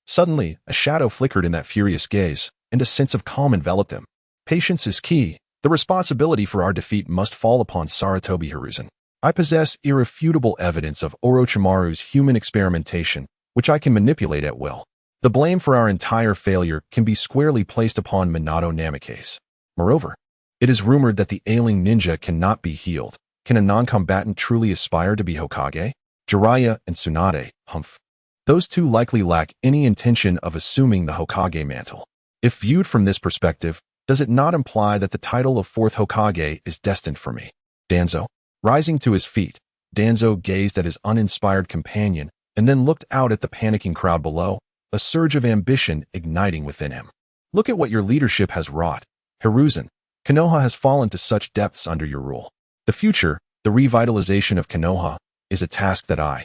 Suddenly, a shadow flickered in that furious gaze, and a sense of calm enveloped him. Patience is key. The responsibility for our defeat must fall upon Sarutobi Hiruzen. I possess irrefutable evidence of Orochimaru's human experimentation, which I can manipulate at will. The blame for our entire failure can be squarely placed upon Minato Namikaze. Moreover, it is rumored that the ailing ninja cannot be healed. Can a non-combatant truly aspire to be Hokage? Jiraiya and Tsunade, humph. Those two likely lack any intention of assuming the Hokage mantle. If viewed from this perspective, does it not imply that the title of fourth Hokage is destined for me? Danzo. Rising to his feet, Danzo gazed at his uninspired companion and then looked out at the panicking crowd below, a surge of ambition igniting within him. Look at what your leadership has wrought. Hiruzen, Konoha has fallen to such depths under your rule. The future, the revitalization of Konoha, is a task that I,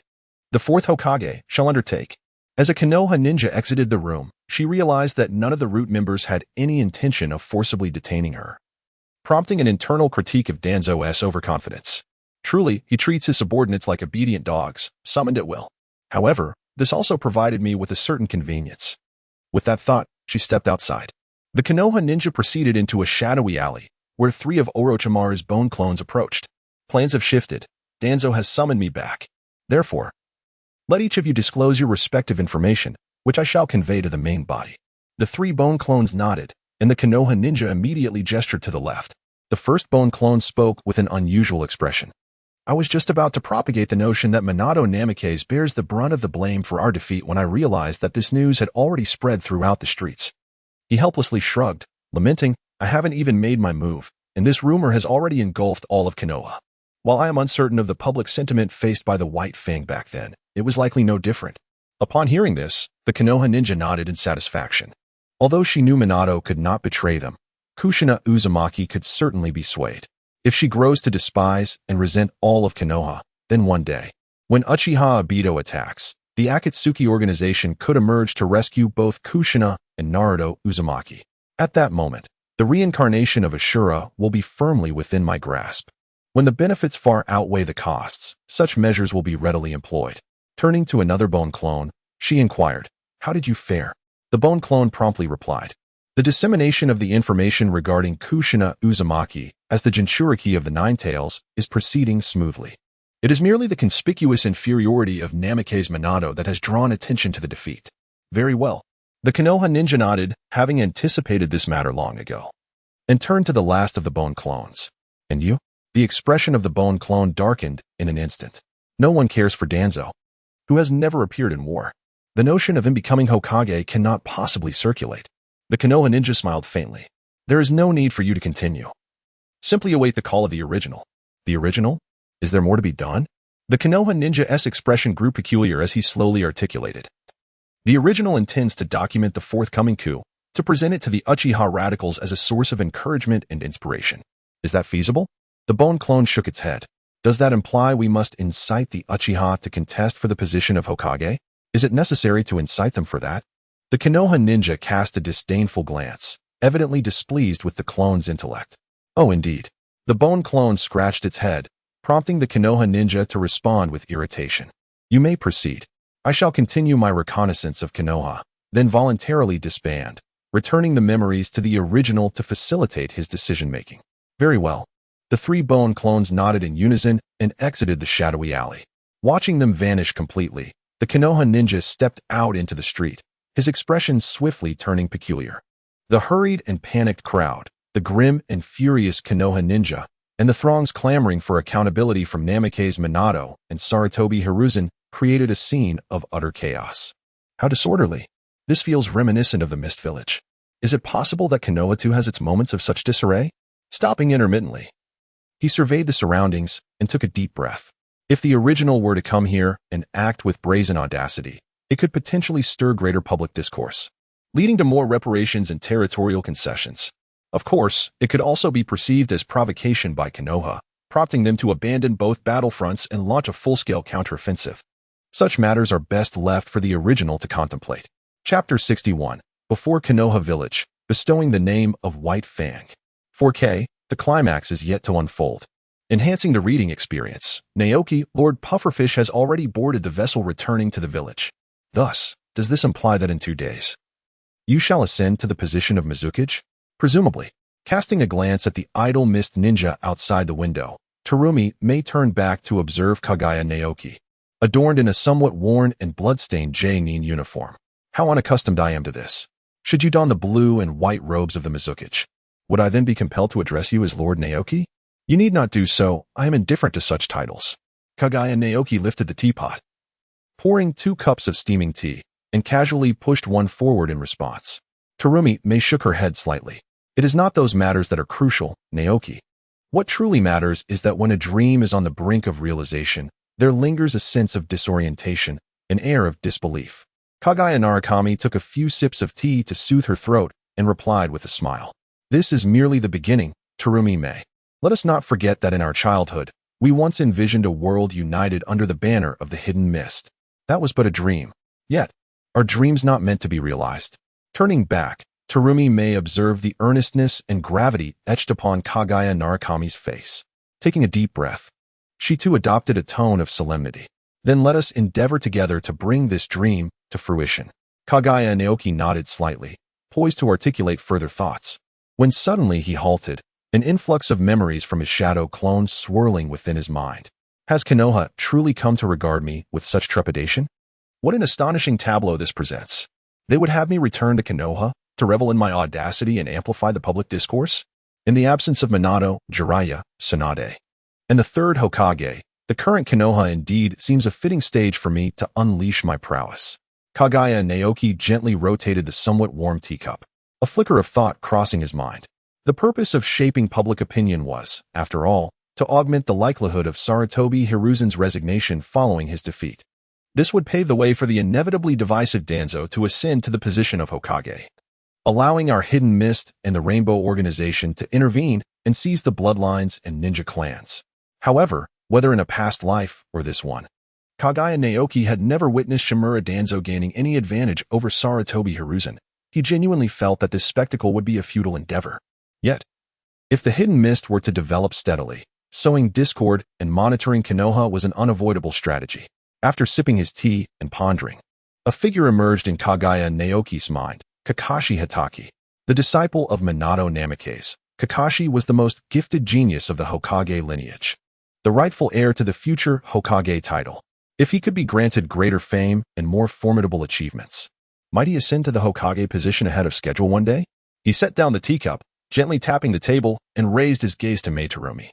the fourth Hokage, shall undertake. As a Konoha ninja exited the room, she realized that none of the Root members had any intention of forcibly detaining her, prompting an internal critique of Danzo's overconfidence. Truly, he treats his subordinates like obedient dogs, summoned at will. However, this also provided me with a certain convenience. With that thought, she stepped outside. The Konoha ninja proceeded into a shadowy alley, where three of Orochimaru's bone clones approached. Plans have shifted. Danzo has summoned me back. Therefore, let each of you disclose your respective information, which I shall convey to the main body. The three bone clones nodded, and the Konoha ninja immediately gestured to the left. The first bone clone spoke with an unusual expression. I was just about to propagate the notion that Minato Namikaze bears the brunt of the blame for our defeat when I realized that this news had already spread throughout the streets. He helplessly shrugged, lamenting, I haven't even made my move, and this rumor has already engulfed all of Konoha. While I am uncertain of the public sentiment faced by the White Fang back then, it was likely no different. Upon hearing this, the Konoha ninja nodded in satisfaction. Although she knew Minato could not betray them, Kushina Uzumaki could certainly be swayed. If she grows to despise and resent all of Konoha, then one day, when Uchiha Obito attacks, the Akatsuki organization could emerge to rescue both Kushina and Naruto Uzumaki. At that moment, the reincarnation of Ashura will be firmly within my grasp. When the benefits far outweigh the costs, such measures will be readily employed. Turning to another bone clone, she inquired, "How did you fare?" The bone clone promptly replied, "The dissemination of the information regarding Kushina Uzumaki as the Jinchuriki of the Nine Tails is proceeding smoothly. It is merely the conspicuous inferiority of Namake's Minato that has drawn attention to the defeat." Very well. The Konoha ninja nodded, having anticipated this matter long ago, and turned to the last of the bone clones. "And you?" The expression of the bone clone darkened in an instant. "No one cares for Danzo, who has never appeared in war. The notion of him becoming Hokage cannot possibly circulate." The Konoha ninja smiled faintly. "There is no need for you to continue. Simply await the call of the original." "The original? Is there more to be done?" The Konoha ninja's expression grew peculiar as he slowly articulated. "The original intends to document the forthcoming coup, to present it to the Uchiha radicals as a source of encouragement and inspiration. Is that feasible?" The bone clone shook its head. "Does that imply we must incite the Uchiha to contest for the position of Hokage? Is it necessary to incite them for that?" The Konoha ninja cast a disdainful glance, evidently displeased with the clone's intellect. "Oh, indeed." The bone clone scratched its head, prompting the Konoha ninja to respond with irritation. "You may proceed. I shall continue my reconnaissance of Konoha, then voluntarily disband, returning the memories to the original to facilitate his decision-making." "Very well." The three bone clones nodded in unison and exited the shadowy alley. Watching them vanish completely, the Konoha ninja stepped out into the street, his expression swiftly turning peculiar. The hurried and panicked crowd, the grim and furious Konoha ninja, and the throngs clamoring for accountability from Namake's Minato and Sarutobi Hiruzen created a scene of utter chaos. How disorderly. This feels reminiscent of the Mist Village. Is it possible that Konoha too has its moments of such disarray? Stopping intermittently, he surveyed the surroundings and took a deep breath. If the original were to come here and act with brazen audacity, it could potentially stir greater public discourse, leading to more reparations and territorial concessions. Of course, it could also be perceived as provocation by Konoha, prompting them to abandon both battlefronts and launch a full-scale counteroffensive. Such matters are best left for the original to contemplate. Chapter 61. Before Konoha Village, bestowing the name of White Fang. 4K, the climax is yet to unfold. Enhancing the reading experience, Naoki, Lord Pufferfish has already boarded the vessel returning to the village. Thus, does this imply that in 2 days, you shall ascend to the position of Mizukage? Presumably. Casting a glance at the idle mist ninja outside the window, Terumi may turn back to observe Kaguya Naoki, adorned in a somewhat worn and blood-stained J-nin uniform. How unaccustomed I am to this. Should you don the blue and white robes of the Mizukage, would I then be compelled to address you as Lord Naoki? You need not do so, I am indifferent to such titles. Kaguya Naoki lifted the teapot, pouring 2 cups of steaming tea, and casually pushed one forward in response. Terumi may shook her head slightly. It is not those matters that are crucial, Naoki. What truly matters is that when a dream is on the brink of realization, there lingers a sense of disorientation, an air of disbelief. Kaguya Narakami took a few sips of tea to soothe her throat and replied with a smile. This is merely the beginning, Terumi May. Let us not forget that in our childhood, we once envisioned a world united under the banner of the hidden mist. That was but a dream. Yet, are dreams not meant to be realized? Turning back, Terumi May observed the earnestness and gravity etched upon Kaguya Narakami's face. Taking a deep breath, she too adopted a tone of solemnity. Then let us endeavor together to bring this dream to fruition. Kaguya Naoki nodded slightly, poised to articulate further thoughts, when suddenly he halted, an influx of memories from his shadow clone swirling within his mind. Has Konoha truly come to regard me with such trepidation? What an astonishing tableau this presents. They would have me return to Konoha to revel in my audacity and amplify the public discourse? In the absence of Minato, Jiraiya, Tsunade, and the third Hokage, the current Konoha indeed seems a fitting stage for me to unleash my prowess. Kaguya Naoki gently rotated the somewhat warm teacup, a flicker of thought crossing his mind. The purpose of shaping public opinion was, after all, to augment the likelihood of Sarutobi Hiruzen's resignation following his defeat. This would pave the way for the inevitably divisive Danzo to ascend to the position of Hokage. allowing our hidden mist and the Rainbow Organization to intervene and seize the bloodlines and ninja clans. However, whether in a past life or this one, Kaguya Naoki had never witnessed Shimura Danzo gaining any advantage over Sarutobi Hiruzen. He genuinely felt that this spectacle would be a futile endeavor. Yet, if the hidden mist were to develop steadily, sowing discord and monitoring Konoha was an unavoidable strategy. After sipping his tea and pondering, a figure emerged in Kaguya Naoki's mind, Kakashi Hatake. The disciple of Minato Namikaze, Kakashi was the most gifted genius of the Hokage lineage, the rightful heir to the future Hokage title. If he could be granted greater fame and more formidable achievements, might he ascend to the Hokage position ahead of schedule one day? He set down the teacup, gently tapping the table, and raised his gaze to Meitarumi,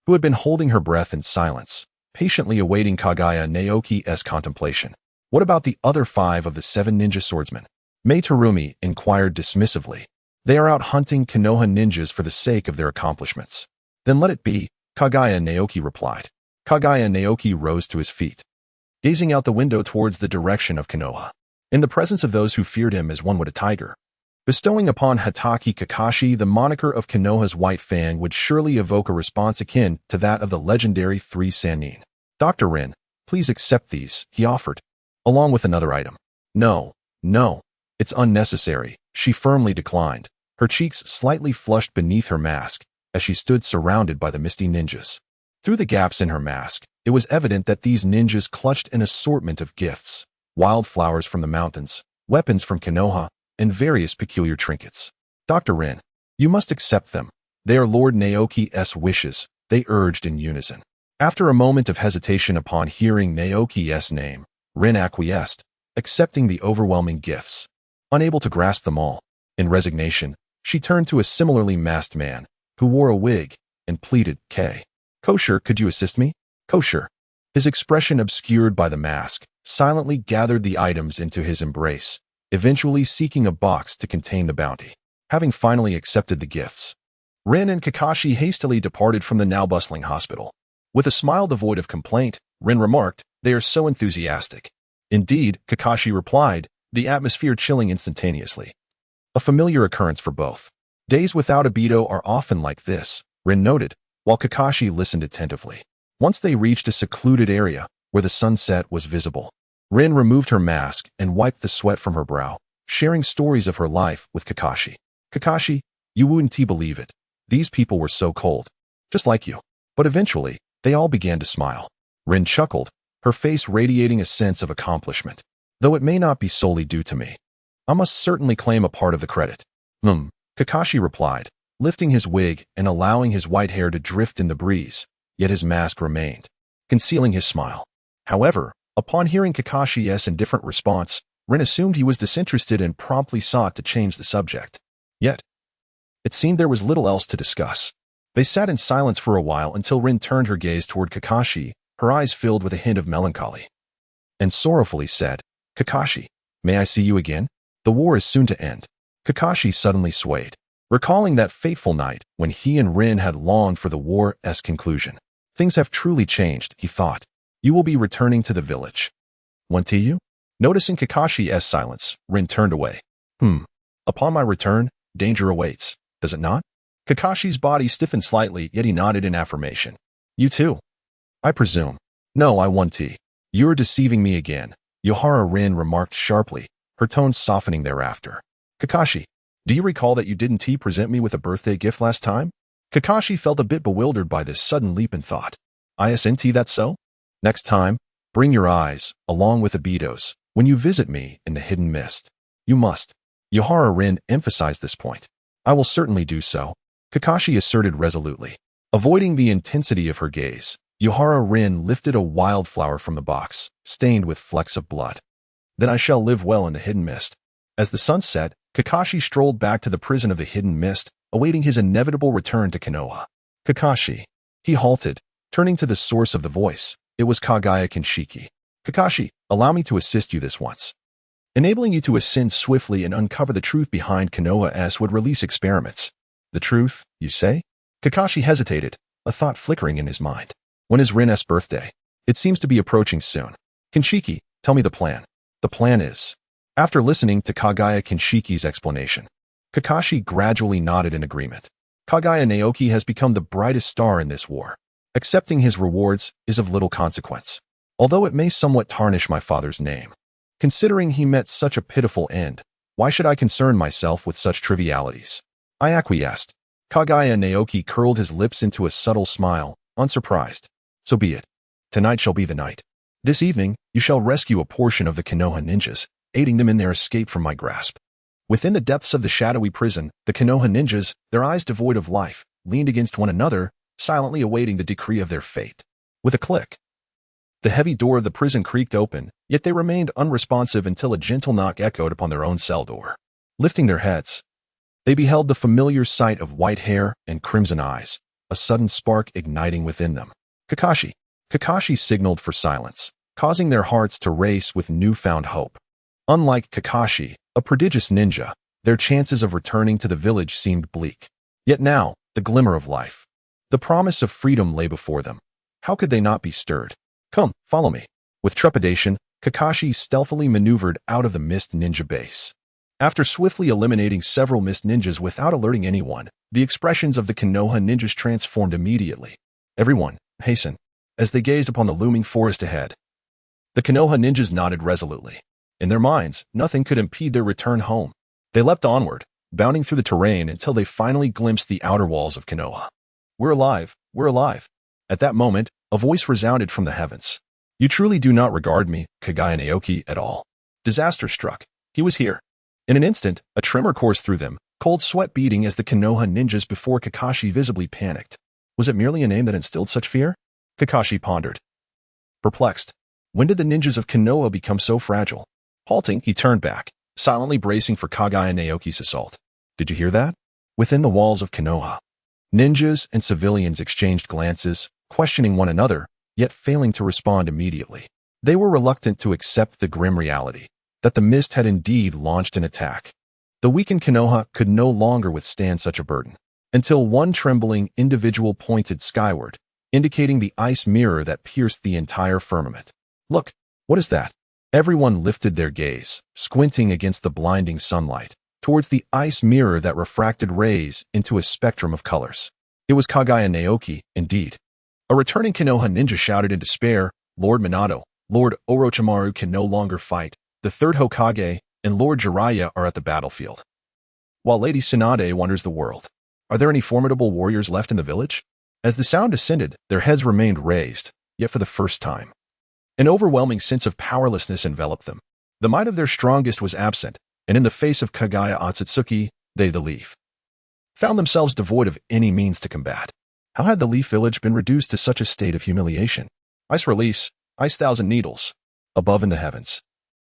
who had been holding her breath in silence, patiently awaiting Kaguya Naoki's contemplation. What about the other 5 of the 7 ninja swordsmen? Meitarumi inquired dismissively. They are out hunting Konoha ninjas for the sake of their accomplishments. Then let it be, Kaguya Naoki replied. Kaguya Naoki rose to his feet, gazing out the window towards the direction of Konoha, in the presence of those who feared him as one would a tiger. Bestowing upon Hatake Kakashi the moniker of Konoha's White Fang would surely evoke a response akin to that of the legendary 3 Sannin. Dr. Rin, please accept these, he offered, along with another item. No, it's unnecessary, she firmly declined, her cheeks slightly flushed beneath her mask as she stood surrounded by the misty ninjas. Through the gaps in her mask, it was evident that these ninjas clutched an assortment of gifts, wildflowers from the mountains, weapons from Konoha, and various peculiar trinkets. Dr. Rin, you must accept them. They are Lord Naoki's wishes, they urged in unison. After a moment of hesitation upon hearing Naoki's name, Rin acquiesced, accepting the overwhelming gifts. Unable to grasp them all, in resignation, she turned to a similarly masked man, who wore a wig, and pleaded, Kosher, could you assist me? Kosher, his expression obscured by the mask, silently gathered the items into his embrace, eventually seeking a box to contain the bounty. Having finally accepted the gifts, Rin and Kakashi hastily departed from the now bustling hospital. With a smile devoid of complaint, Rin remarked, they are so enthusiastic. Indeed, Kakashi replied, the atmosphere chilling instantaneously. A familiar occurrence for both. Days without Obito are often like this, Rin noted, while Kakashi listened attentively. Once they reached a secluded area where the sunset was visible, Rin removed her mask and wiped the sweat from her brow, sharing stories of her life with Kakashi. Kakashi, you wouldn't believe it. These people were so cold. Just like you. But eventually, they all began to smile. Rin chuckled, her face radiating a sense of accomplishment. Though it may not be solely due to me, I must certainly claim a part of the credit. Kakashi replied, lifting his wig and allowing his white hair to drift in the breeze, yet his mask remained, concealing his smile. However, upon hearing Kakashi's indifferent response, Rin assumed he was disinterested and promptly sought to change the subject. Yet, it seemed there was little else to discuss. They sat in silence for a while until Rin turned her gaze toward Kakashi, her eyes filled with a hint of melancholy, and sorrowfully said, Kakashi, may I see you again? The war is soon to end. Kakashi suddenly swayed, recalling that fateful night when he and Rin had longed for the war's conclusion. Things have truly changed, he thought. You will be returning to the village. Want to you? Noticing Kakashi's silence, Rin turned away. Upon my return, danger awaits, does it not? Kakashi's body stiffened slightly, yet he nodded in affirmation. You too? I presume. No, I want to. You're deceiving me again, Yohara Rin remarked sharply, her tone softening thereafter. Kakashi, do you recall that you didn't present me with a birthday gift last time? Kakashi felt a bit bewildered by this sudden leap in thought. Isn't that so? Next time, bring your eyes, along with Obito's, when you visit me in the hidden mist. You must. Yohara Rin emphasized this point. I will certainly do so, Kakashi asserted resolutely. Avoiding the intensity of her gaze, Yohara Rin lifted a wildflower from the box, stained with flecks of blood. Then I shall live well in the hidden mist. As the sun set, Kakashi strolled back to the prison of the hidden mist, awaiting his inevitable return to Konoha. Kakashi. He halted, turning to the source of the voice. It was Kaguya Kinshiki. Kakashi, allow me to assist you this once. Enabling you to ascend swiftly and uncover the truth behind Konoha's would release experiments. The truth, you say? Kakashi hesitated, a thought flickering in his mind. When is Rin's birthday? It seems to be approaching soon. Kinshiki, tell me the plan. The plan is. After listening to Kaguya Kinshiki's explanation, Kakashi gradually nodded in agreement. Kaguya Naoki has become the brightest star in this war. Accepting his rewards is of little consequence, although it may somewhat tarnish my father's name. Considering he met such a pitiful end, why should I concern myself with such trivialities? I acquiesced. Kaguya Naoki curled his lips into a subtle smile, unsurprised. So be it. Tonight shall be the night. This evening, you shall rescue a portion of the Konoha ninjas, aiding them in their escape from my grasp. Within the depths of the shadowy prison, the Konoha ninjas, their eyes devoid of life, leaned against one another, silently awaiting the decree of their fate. With a click, the heavy door of the prison creaked open, yet they remained unresponsive until a gentle knock echoed upon their own cell door. Lifting their heads, they beheld the familiar sight of white hair and crimson eyes, a sudden spark igniting within them. Kakashi. Kakashi signaled for silence, causing their hearts to race with newfound hope. Unlike Kakashi, a prodigious ninja, their chances of returning to the village seemed bleak. Yet now, the glimmer of life, the promise of freedom lay before them. How could they not be stirred? Come, follow me. With trepidation, Kakashi stealthily maneuvered out of the Mist Ninja base. After swiftly eliminating several Mist Ninjas without alerting anyone, the expressions of the Konoha ninjas transformed immediately. Everyone, hasten. As they gazed upon the looming forest ahead, the Konoha ninjas nodded resolutely. In their minds, nothing could impede their return home. They leapt onward, bounding through the terrain until they finally glimpsed the outer walls of Konoha. We're alive, we're alive. At that moment, a voice resounded from the heavens. You truly do not regard me, Kaguya Naoki, at all. Disaster struck. He was here. In an instant, a tremor coursed through them, cold sweat beading as the Konoha ninjas before Kakashi visibly panicked. Was it merely a name that instilled such fear? Kakashi pondered. Perplexed. When did the ninjas of Konoha become so fragile? Halting, he turned back, silently bracing for Kaguya Naoki's assault. Did you hear that? Within the walls of Konoha, ninjas and civilians exchanged glances, questioning one another, yet failing to respond immediately. They were reluctant to accept the grim reality that the mist had indeed launched an attack. The weakened Konoha could no longer withstand such a burden, until one trembling individual pointed skyward, indicating the ice mirror that pierced the entire firmament. Look, what is that? Everyone lifted their gaze, squinting against the blinding sunlight, towards the ice mirror that refracted rays into a spectrum of colors. It was Kaguya Naoki, indeed. A returning Konoha ninja shouted in despair, Lord Minato, Lord Orochimaru can no longer fight, the third Hokage, and Lord Jiraiya are at the battlefield, while Lady Tsunade wanders the world. Are there any formidable warriors left in the village? As the sound ascended, their heads remained raised, yet for the first time, an overwhelming sense of powerlessness enveloped them. The might of their strongest was absent, and in the face of Kaguya Otsutsuki, they, the Leaf, found themselves devoid of any means to combat. How had the Leaf Village been reduced to such a state of humiliation? Ice release, ice thousand needles. Above in the heavens,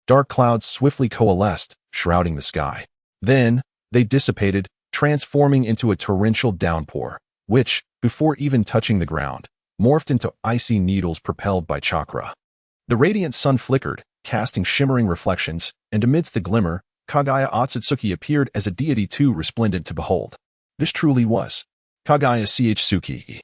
dark clouds swiftly coalesced, shrouding the sky. Then, they dissipated, transforming into a torrential downpour, which, before even touching the ground, morphed into icy needles propelled by chakra. The radiant sun flickered, casting shimmering reflections, and amidst the glimmer, Kaguya Otsutsuki appeared as a deity too resplendent to behold. This truly was Kaguya Otsutsuki.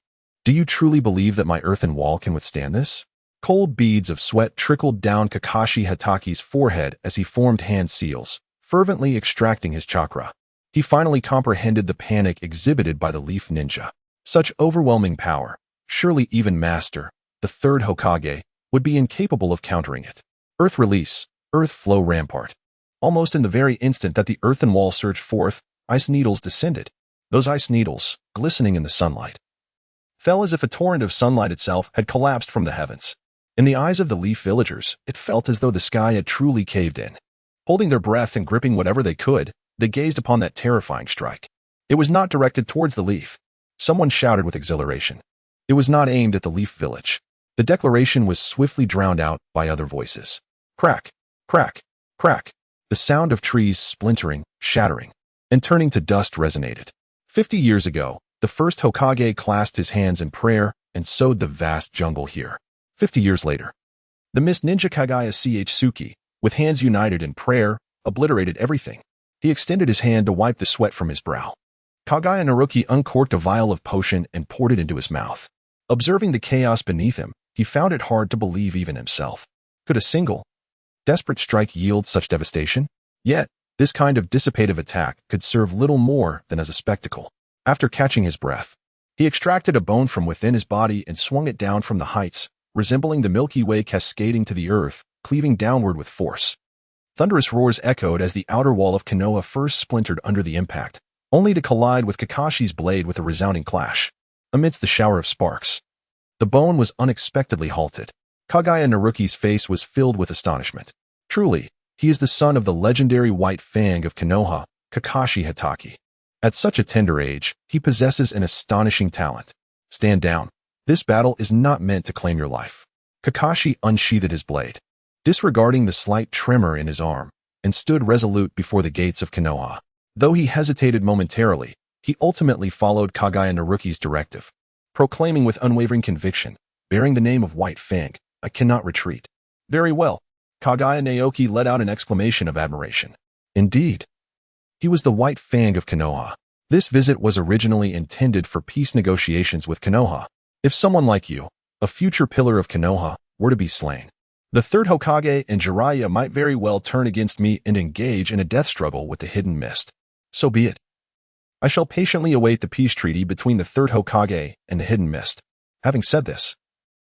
Do you truly believe that my earthen wall can withstand this? Cold beads of sweat trickled down Kakashi Hataki's forehead as he formed hand seals, fervently extracting his chakra. He finally comprehended the panic exhibited by the Leaf Ninja. Such overwhelming power, surely even Master, the third Hokage, would be incapable of countering it. Earth release, earth flow rampart. Almost in the very instant that the earthen wall surged forth, ice needles descended. Those ice needles, glistening in the sunlight, fell as if a torrent of sunlight itself had collapsed from the heavens. In the eyes of the Leaf villagers, it felt as though the sky had truly caved in. Holding their breath and gripping whatever they could, they gazed upon that terrifying strike. It was not directed towards the Leaf. Someone shouted with exhilaration. It was not aimed at the Leaf village. The declaration was swiftly drowned out by other voices. Crack, crack, crack. The sound of trees splintering, shattering, and turning to dust resonated. 50 years ago, the first Hokage clasped his hands in prayer and sowed the vast jungle here. 50 years later, the Mist Ninja Kaguya Otsutsuki, with hands united in prayer, obliterated everything. He extended his hand to wipe the sweat from his brow. Kaguya Naoki uncorked a vial of potion and poured it into his mouth. Observing the chaos beneath him, he found it hard to believe even himself. Could a single, desperate strike yield such devastation? Yet, This kind of dissipative attack could serve little more than as a spectacle. After catching his breath, he extracted a bone from within his body and swung it down from the heights, resembling the Milky Way cascading to the earth, cleaving downward with force. Thunderous roars echoed as the outer wall of Konoha first splintered under the impact, only to collide with Kakashi's blade with a resounding clash. Amidst the shower of sparks, the bone was unexpectedly halted. Kaguya Naoki's face was filled with astonishment. Truly, he is the son of the legendary White Fang of Konoha, Kakashi Hatake. At such a tender age, he possesses an astonishing talent. Stand down. This battle is not meant to claim your life. Kakashi unsheathed his blade, disregarding the slight tremor in his arm, and stood resolute before the gates of Konoha. Though he hesitated momentarily, he ultimately followed Kaguya Naoki's directive, proclaiming with unwavering conviction, bearing the name of White Fang, I cannot retreat. Very well. Kaguya Naoki let out an exclamation of admiration. Indeed, he was the White Fang of Konoha. This visit was originally intended for peace negotiations with Konoha. If someone like you, a future pillar of Konoha, were to be slain, the third Hokage and Jiraiya might very well turn against me and engage in a death struggle with the Hidden Mist. So be it. I shall patiently await the peace treaty between the third Hokage and the Hidden Mist. Having said this,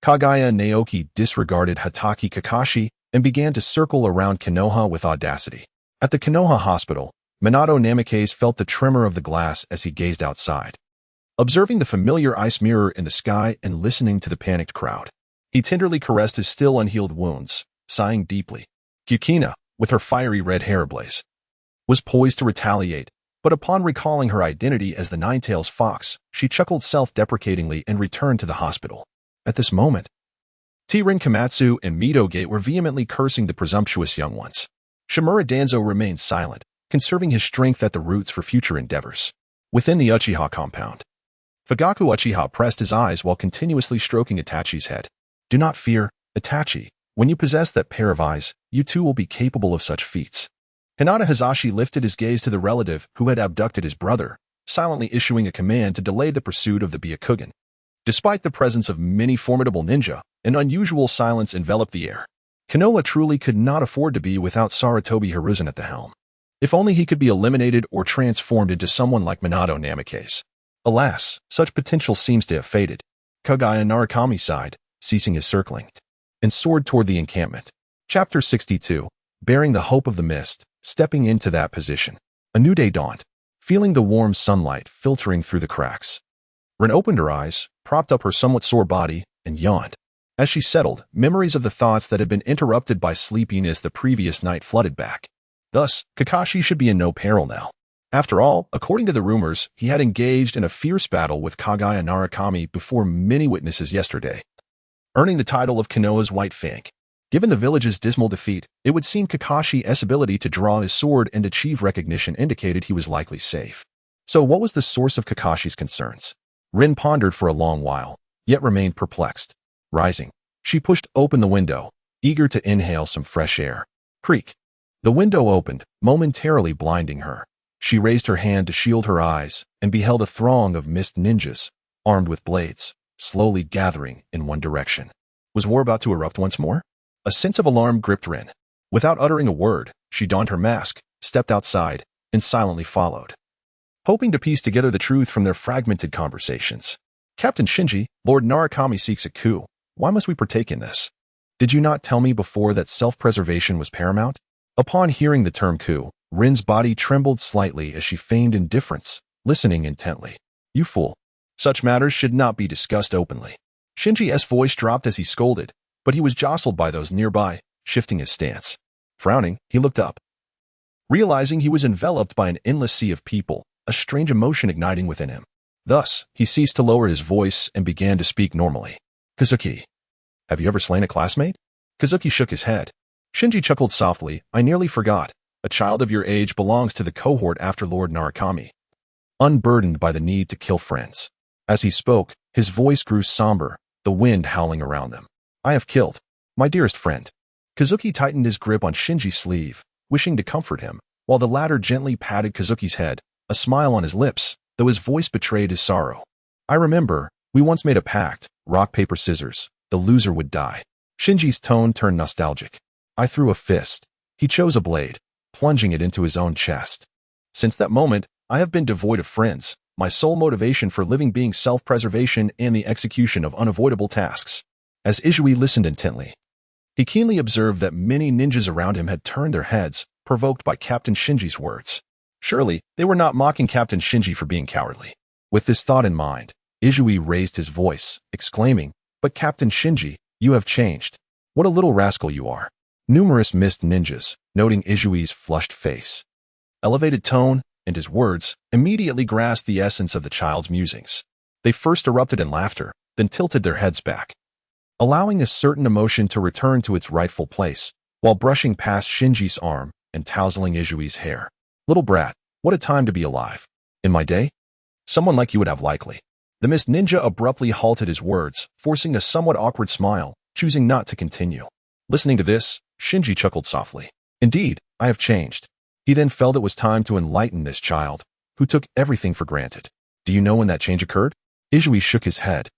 Kaguya Naoki disregarded Hatake Kakashi and began to circle around Konoha with audacity. At the Konoha hospital, Minato Namikaze felt the tremor of the glass as he gazed outside. Observing the familiar ice mirror in the sky and listening to the panicked crowd, he tenderly caressed his still unhealed wounds, sighing deeply. Yukina, with her fiery red hair ablaze, was poised to retaliate, but upon recalling her identity as the Nine-Tails Fox, she chuckled self-deprecatingly and returned to the hospital. At this moment, T-Rin Komatsu and Midogate were vehemently cursing the presumptuous young ones. Shimura Danzo remained silent, conserving his strength at the roots for future endeavors. Within the Uchiha compound, Fugaku Uchiha pressed his eyes while continuously stroking Itachi's head. Do not fear, Itachi. When you possess that pair of eyes, you too will be capable of such feats. Hinata Hazashi lifted his gaze to the relative who had abducted his brother, silently issuing a command to delay the pursuit of the Byakugan. Despite the presence of many formidable ninja, an unusual silence enveloped the air. Konoha truly could not afford to be without Sarutobi Hiruzen at the helm. If only he could be eliminated or transformed into someone like Minato Namikaze. Alas, such potential seems to have faded. Kaguya Narukami sighed, ceasing his circling, and soared toward the encampment. Chapter 62. Bearing the hope of the mist, stepping into that position. A new day dawned, feeling the warm sunlight filtering through the cracks. Rin opened her eyes, propped up her somewhat sore body, and yawned. As she settled, memories of the thoughts that had been interrupted by sleepiness the previous night flooded back. Thus, Kakashi should be in no peril now. After all, according to the rumors, he had engaged in a fierce battle with Kaguya Narukami before many witnesses yesterday, earning the title of Konoha's White Fang. Given the village's dismal defeat, it would seem Kakashi's ability to draw his sword and achieve recognition indicated he was likely safe. So what was the source of Kakashi's concerns? Rin pondered for a long while, yet remained perplexed. Rising, she pushed open the window, eager to inhale some fresh air. Creak. The window opened, momentarily blinding her. She raised her hand to shield her eyes and beheld a throng of mist ninjas, armed with blades, slowly gathering in one direction. Was war about to erupt once more? A sense of alarm gripped Rin. Without uttering a word, she donned her mask, stepped outside, and silently followed, hoping to piece together the truth from their fragmented conversations. Captain Shinji, Lord Narukami seeks a coup. Why must we partake in this? Did you not tell me before that self-preservation was paramount? Upon hearing the term coup, Rin's body trembled slightly as she feigned indifference, listening intently. You fool. Such matters should not be discussed openly. Shinji's voice dropped as he scolded, but he was jostled by those nearby, shifting his stance. Frowning, he looked up. Realizing he was enveloped by an endless sea of people, a strange emotion igniting within him. Thus, he ceased to lower his voice and began to speak normally. Kazuki. Have you ever slain a classmate? Kazuki shook his head. Shinji chuckled softly. I nearly forgot. A child of your age belongs to the cohort after Lord Narukami, unburdened by the need to kill friends. As he spoke, his voice grew somber, the wind howling around them. I have killed my dearest friend. Kazuki tightened his grip on Shinji's sleeve, wishing to comfort him, while the latter gently patted Kazuki's head, a smile on his lips, though his voice betrayed his sorrow. I remember, we once made a pact, rock, paper, scissors, the loser would die. Shinji's tone turned nostalgic. I threw a fist. He chose a blade. plunging it into his own chest. Since that moment, I have been devoid of friends, my sole motivation for living being self-preservation and the execution of unavoidable tasks. As Izui listened intently, he keenly observed that many ninjas around him had turned their heads, provoked by Captain Shinji's words. Surely, they were not mocking Captain Shinji for being cowardly. With this thought in mind, Izui raised his voice, exclaiming, "But Captain Shinji, you have changed. What a little rascal you are." Numerous missed ninjas, noting Izui's flushed face, elevated tone, and his words, immediately grasped the essence of the child's musings. They first erupted in laughter, then tilted their heads back, allowing a certain emotion to return to its rightful place, while brushing past Shinji's arm and tousling Izui's hair. "Little brat, what a time to be alive. In my day, someone like you would have likely." The missed ninja abruptly halted his words, forcing a somewhat awkward smile, choosing not to continue. Listening to this, Shinji chuckled softly. "Indeed, I have changed." He then felt it was time to enlighten this child, who took everything for granted. "Do you know when that change occurred?" Izui shook his head,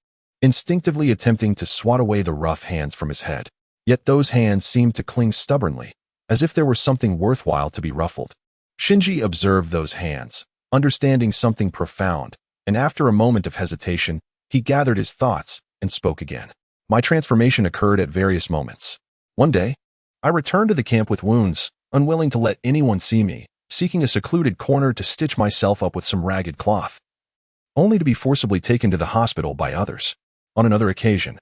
instinctively attempting to swat away the rough hands from his head. Yet those hands seemed to cling stubbornly, as if there were something worthwhile to be ruffled. Shinji observed those hands, understanding something profound, and after a moment of hesitation, he gathered his thoughts and spoke again. "My transformation occurred at various moments. One day, I returned to the camp with wounds, unwilling to let anyone see me, seeking a secluded corner to stitch myself up with some ragged cloth, only to be forcibly taken to the hospital by others. On another occasion,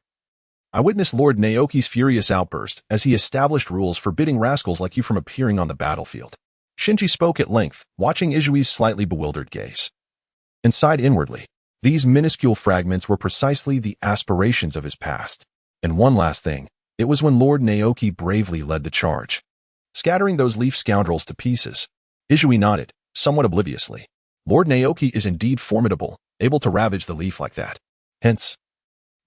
I witnessed Lord Naoki's furious outburst as he established rules forbidding rascals like you from appearing on the battlefield." Shinji spoke at length, watching Izui's slightly bewildered gaze. And sighed inwardly. These minuscule fragments were precisely the aspirations of his past. And one last thing, it was when Lord Naoki bravely led the charge, scattering those leaf scoundrels to pieces. Izui nodded, somewhat obliviously. Lord Naoki is indeed formidable, able to ravage the leaf like that. Hence,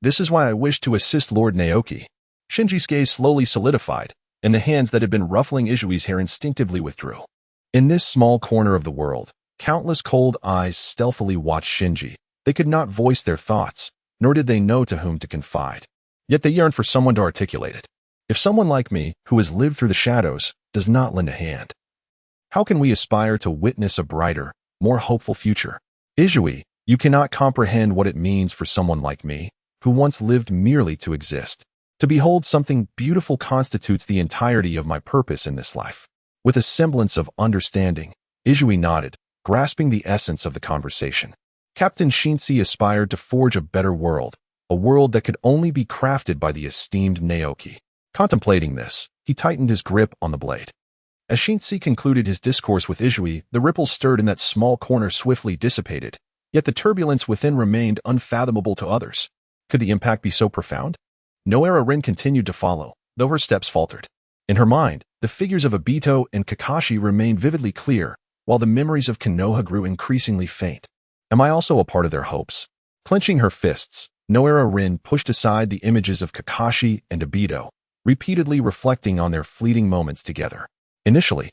this is why I wish to assist Lord Naoki. Shinji's gaze slowly solidified, and the hands that had been ruffling Izui's hair instinctively withdrew. In this small corner of the world, countless cold eyes stealthily watched Shinji. They could not voice their thoughts, nor did they know to whom to confide. Yet they yearned for someone to articulate it. If someone like me, who has lived through the shadows, does not lend a hand, how can we aspire to witness a brighter, more hopeful future? Izui, you cannot comprehend what it means for someone like me, who once lived merely to exist. To behold something beautiful constitutes the entirety of my purpose in this life. With a semblance of understanding, Izui nodded, grasping the essence of the conversation. Captain Shinji aspired to forge a better world, a world that could only be crafted by the esteemed Naoki. Contemplating this, he tightened his grip on the blade. As Shinji concluded his discourse with Izui, the ripples stirred in that small corner swiftly dissipated, yet the turbulence within remained unfathomable to others. Could the impact be so profound? Nohara Rin continued to follow, though her steps faltered. In her mind, the figures of Obito and Kakashi remained vividly clear, while the memories of Konoha grew increasingly faint. Am I also a part of their hopes? Clenching her fists, Nohara Rin pushed aside the images of Kakashi and Obito, repeatedly reflecting on their fleeting moments together. Initially,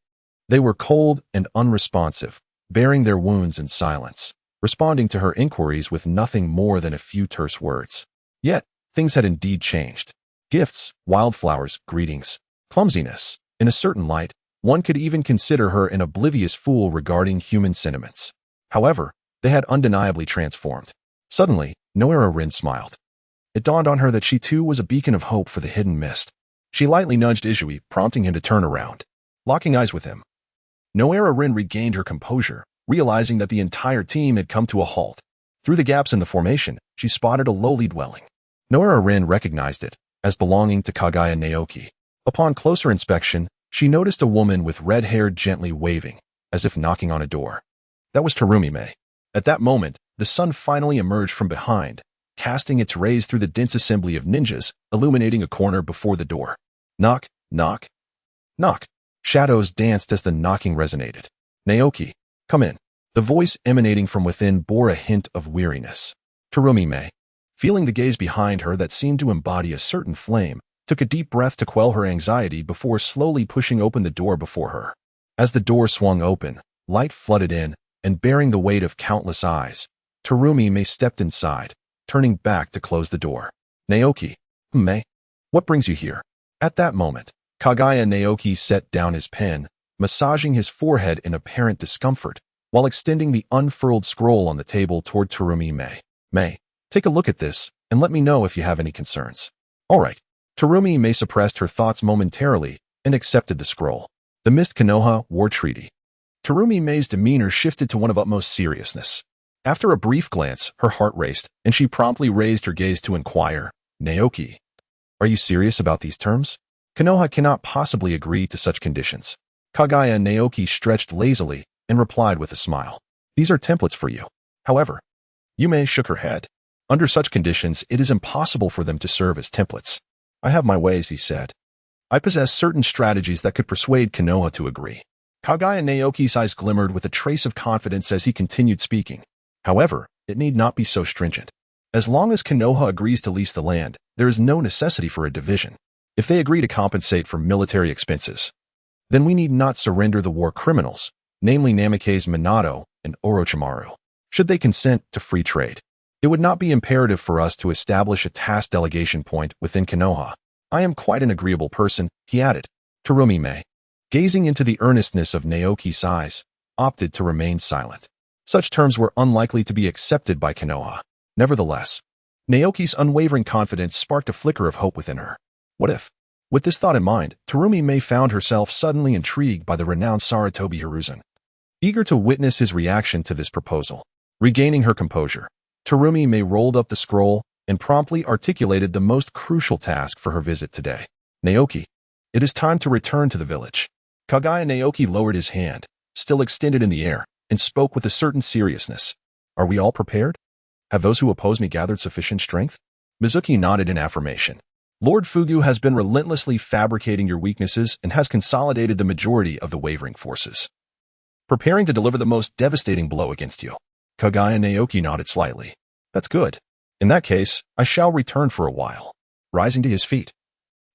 they were cold and unresponsive, bearing their wounds in silence, responding to her inquiries with nothing more than a few terse words. Yet, things had indeed changed. Gifts, wildflowers, greetings, clumsiness. In a certain light, one could even consider her an oblivious fool regarding human sentiments. However, they had undeniably transformed. Suddenly, Nohara Rin smiled. It dawned on her that she too was a beacon of hope for the hidden mist. She lightly nudged Izui, prompting him to turn around. Locking eyes with him, Nohara Rin regained her composure, realizing that the entire team had come to a halt. Through the gaps in the formation, she spotted a lowly dwelling. Nohara Rin recognized it as belonging to Kaguya Naoki. Upon closer inspection, she noticed a woman with red hair gently waving, as if knocking on a door. That was Terumi. At that moment, the sun finally emerged from behind, casting its rays through the dense assembly of ninjas, illuminating a corner before the door. Knock, knock, knock. Shadows danced as the knocking resonated. Naoki, come in. The voice emanating from within bore a hint of weariness. Terumi, feeling the gaze behind her that seemed to embody a certain flame, took a deep breath to quell her anxiety before slowly pushing open the door before her. As the door swung open, light flooded in, and bearing the weight of countless eyes, Terumi stepped inside, turning back to close the door. Naoki, what brings you here? At that moment, Kaguya Naoki set down his pen, massaging his forehead in apparent discomfort, while extending the unfurled scroll on the table toward Terumi Mei. Mei, take a look at this, and let me know if you have any concerns. All right. Terumi Mei suppressed her thoughts momentarily and accepted the scroll. The Mist Konoha War Treaty. Terumi Mei's demeanor shifted to one of utmost seriousness. After a brief glance, her heart raced, and she promptly raised her gaze to inquire, Naoki, are you serious about these terms? Konoha cannot possibly agree to such conditions. Kaguya Naoki stretched lazily and replied with a smile. These are templates for you. However, Yume shook her head. Under such conditions, it is impossible for them to serve as templates. I have my ways, he said. I possess certain strategies that could persuade Konoha to agree. Kaguya Naoki's eyes glimmered with a trace of confidence as he continued speaking. However, it need not be so stringent. As long as Konoha agrees to lease the land, there is no necessity for a division. If they agree to compensate for military expenses, then we need not surrender the war criminals, namely Namikaze Minato and Orochimaru. Should they consent to free trade, it would not be imperative for us to establish a task delegation point within Konoha. I am quite an agreeable person, he added. Terumi Mei, gazing into the earnestness of Naoki's eyes, opted to remain silent. Such terms were unlikely to be accepted by Konoha. Nevertheless, Naoki's unwavering confidence sparked a flicker of hope within her. What if? With this thought in mind, Terumi Mei found herself suddenly intrigued by the renowned Sarutobi Hiruzen. Eager to witness his reaction to this proposal, regaining her composure, Terumi Mei rolled up the scroll and promptly articulated the most crucial task for her visit today. Naoki, it is time to return to the village. Kaguya Naoki lowered his hand, still extended in the air, and spoke with a certain seriousness. Are we all prepared? Have those who oppose me gathered sufficient strength? Mizuki nodded in affirmation. Lord Fugu has been relentlessly fabricating your weaknesses and has consolidated the majority of the wavering forces, preparing to deliver the most devastating blow against you. Kaguya Naoki nodded slightly. That's good. In that case, I shall return for a while. Rising to his feet,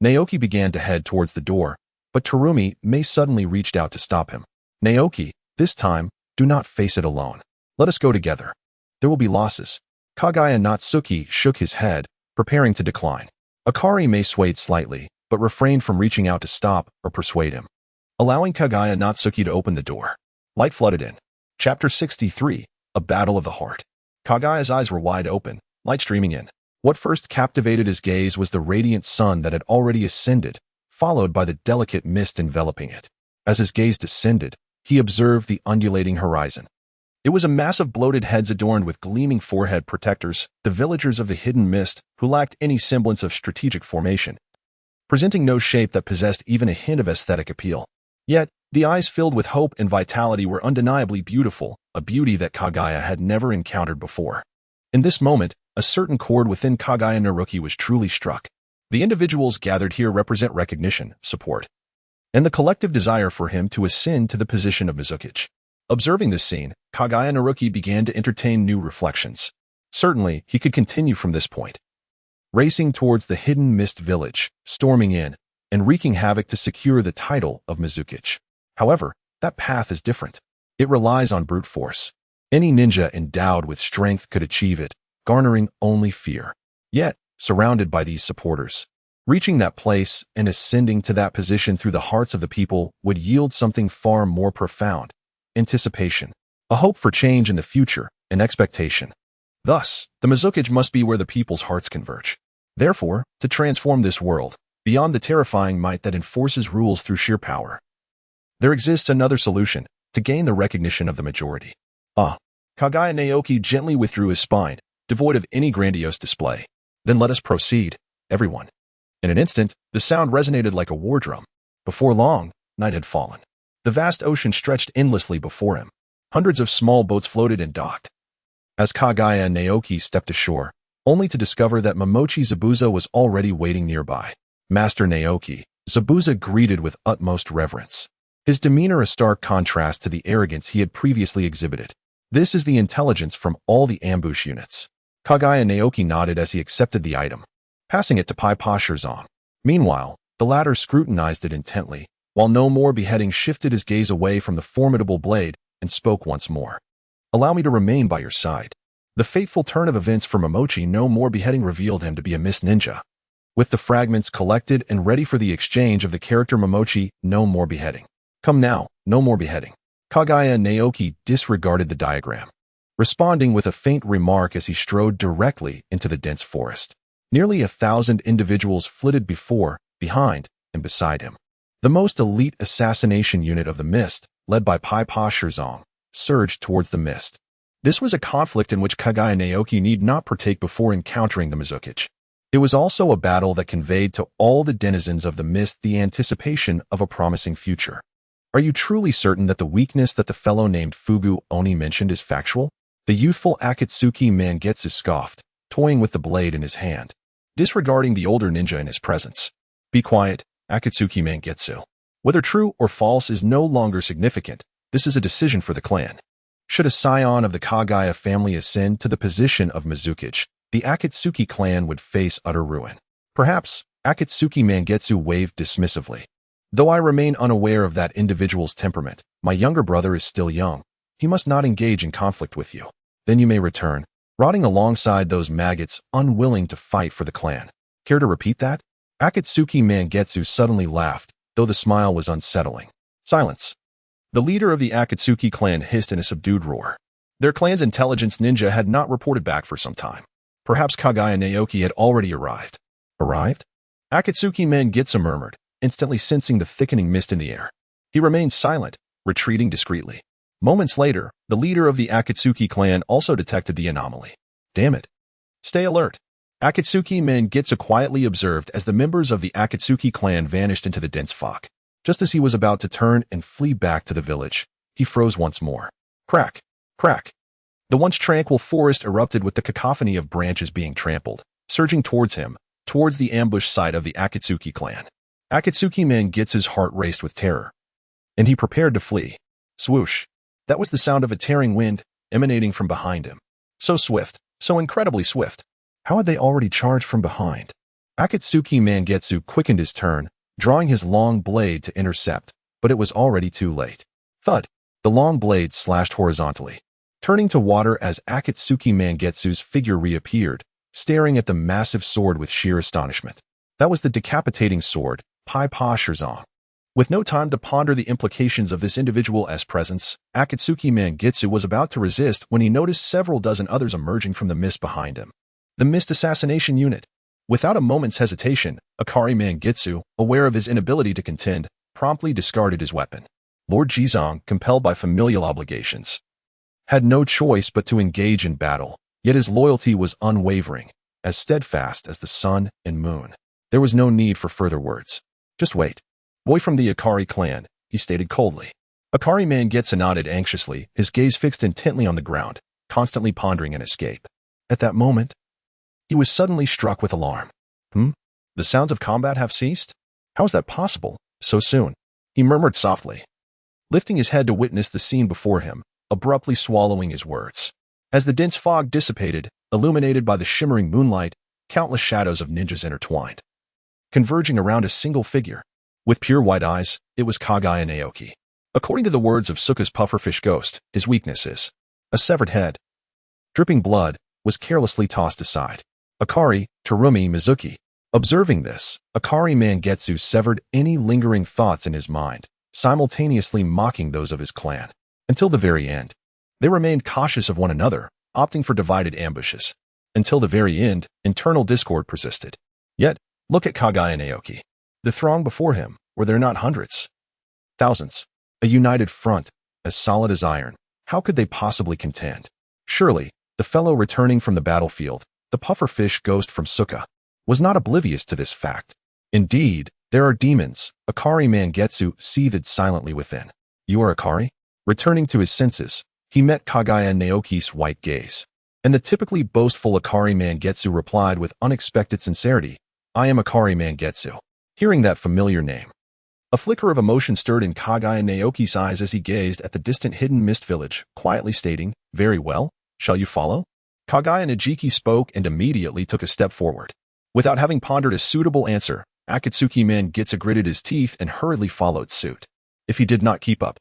Naoki began to head towards the door, but Terumi Mei suddenly reached out to stop him. Naoki, this time, do not face it alone. Let us go together. There will be losses. Kaguya Natsuki shook his head, preparing to decline. Akari Mei swayed slightly, but refrained from reaching out to stop or persuade him, allowing Kaguya Natsuki to open the door. Light flooded in. Chapter 63, A Battle of the Heart. Kaguya's eyes were wide open, light streaming in. What first captivated his gaze was the radiant sun that had already ascended, followed by the delicate mist enveloping it. As his gaze descended, he observed the undulating horizon. It was a mass of bloated heads adorned with gleaming forehead protectors, the villagers of the hidden mist who lacked any semblance of strategic formation, presenting no shape that possessed even a hint of aesthetic appeal. Yet, the eyes filled with hope and vitality were undeniably beautiful, a beauty that Kaguya had never encountered before. In this moment, a certain chord within Kaguya Naruki was truly struck. The individuals gathered here represent recognition, support, and the collective desire for him to ascend to the position of Mizukage. Observing this scene, Kaguya Naruki began to entertain new reflections. Certainly, he could continue from this point, racing towards the hidden mist village, storming in, and wreaking havoc to secure the title of Mizukage. However, that path is different. It relies on brute force. Any ninja endowed with strength could achieve it, garnering only fear. Yet, surrounded by these supporters, reaching that place and ascending to that position through the hearts of the people would yield something far more profound. Anticipation, a hope for change in the future, an expectation. Thus, the Mizukage must be where the people's hearts converge. Therefore, to transform this world, beyond the terrifying might that enforces rules through sheer power, there exists another solution, to gain the recognition of the majority. Kaguya Naoki gently withdrew his spine, devoid of any grandiose display. Then let us proceed, everyone. In an instant, the sound resonated like a war drum. Before long, night had fallen. The vast ocean stretched endlessly before him. Hundreds of small boats floated and docked. As Kaguya Naoki stepped ashore, only to discover that Momochi Zabuza was already waiting nearby. Master Naoki, Zabuza greeted with utmost reverence, his demeanor a stark contrast to the arrogance he had previously exhibited. This is the intelligence from all the ambush units. Kaguya Naoki nodded as he accepted the item, passing it to Pai Pashirzong. Meanwhile, the latter scrutinized it intently, while no more beheading shifted his gaze away from the formidable blade and spoke once more. Allow me to remain by your side. The fateful turn of events for Momochi no more beheading revealed him to be a mist ninja. With the fragments collected and ready for the exchange of the character Momochi, no more beheading. Come now, No more beheading. Kaguya Naoki disregarded the diagram, responding with a faint remark as he strode directly into the dense forest. Nearly 1,000 individuals flitted before, behind, and beside him. The most elite assassination unit of the Mist, led by Paipa Shirzong, surged towards the Mist. This was a conflict in which Kaguya Naoki need not partake before encountering the Mizukage. It was also a battle that conveyed to all the denizens of the Mist the anticipation of a promising future. Are you truly certain that the weakness that the fellow named Fugu Oni mentioned is factual? The youthful Akatsuki Mangetsu scoffed, toying with the blade in his hand, disregarding the older ninja in his presence. Be quiet, Akatsuki Mangetsu. Whether true or false is no longer significant. This is a decision for the clan. Should a scion of the Kaguya family ascend to the position of Mizukage, the Akatsuki clan would face utter ruin. Perhaps, Akatsuki Mangetsu waved dismissively. Though I remain unaware of that individual's temperament, my younger brother is still young. He must not engage in conflict with you. Then you may return, rotting alongside those maggots unwilling to fight for the clan. Care to repeat that? Akatsuki Mangetsu suddenly laughed, though the smile was unsettling. Silence. The leader of the Akatsuki clan hissed in a subdued roar. Their clan's intelligence ninja had not reported back for some time. Perhaps Kaguya Naoki had already arrived. Arrived? Akatsuki Mangetsu murmured, instantly sensing the thickening mist in the air. He remained silent, retreating discreetly. Moments later, the leader of the Akatsuki clan also detected the anomaly. Damn it. Stay alert. Akatsuki Mangetsu quietly observed as the members of the Akatsuki clan vanished into the dense fog. Just as he was about to turn and flee back to the village, he froze once more. Crack, crack. The once tranquil forest erupted with the cacophony of branches being trampled, surging towards him, towards the ambush site of the Akatsuki clan. Akatsuki Mangetsu's heart raced with terror, and he prepared to flee. Swoosh. That was the sound of a tearing wind emanating from behind him. So swift, so incredibly swift. How had they already charged from behind? Akatsuki Mangetsu quickened his turn, drawing his long blade to intercept, but it was already too late. Thud. The long blade slashed horizontally, turning to water as Akatsuki Mangetsu's figure reappeared, staring at the massive sword with sheer astonishment. That was the decapitating sword, Paipa Shirzong. With no time to ponder the implications of this individual's presence, Akatsuki Mangetsu was about to resist when he noticed several dozen others emerging from the mist behind him. The Mist Assassination Unit. Without a moment's hesitation, Akari Mangetsu, aware of his inability to contend, promptly discarded his weapon. Lord Jizong, compelled by familial obligations, had no choice but to engage in battle, yet his loyalty was unwavering, as steadfast as the sun and moon. There was no need for further words. Just wait. Boy from the Akari clan, he stated coldly. Akari Mangetsu nodded anxiously, his gaze fixed intently on the ground, constantly pondering an escape. At that moment, he was suddenly struck with alarm. The sounds of combat have ceased? How is that possible, so soon? He murmured softly, lifting his head to witness the scene before him, abruptly swallowing his words. As the dense fog dissipated, illuminated by the shimmering moonlight, countless shadows of ninjas intertwined, converging around a single figure. With pure white eyes, it was Kaguya Naoki. According to the words of Suka's pufferfish ghost, his weakness is a severed head. Dripping blood was carelessly tossed aside. Akari, Terumi Mizuki. Observing this, Akari Mangetsu severed any lingering thoughts in his mind, simultaneously mocking those of his clan. Until the very end, they remained cautious of one another, opting for divided ambushes. Until the very end, internal discord persisted. Yet, look at Kaguya Naoki. The throng before him, were there not hundreds? Thousands. A united front, as solid as iron. How could they possibly contend? Surely, the fellow returning from the battlefield, the pufferfish ghost from Suka, was not oblivious to this fact. Indeed, there are demons. Akari Mangetsu seethed silently within. You are Akari? Returning to his senses, he met Kaguya Naoki's white gaze. And the typically boastful Akari Mangetsu replied with unexpected sincerity, I am Akari Mangetsu. Hearing that familiar name, a flicker of emotion stirred in Kaguya Naoki's eyes as he gazed at the distant hidden mist village, quietly stating, Very well, shall you follow? Kaguya Najiki spoke and immediately took a step forward. Without having pondered a suitable answer, Akatsuki Mangetsu gritted his teeth and hurriedly followed suit. If he did not keep up,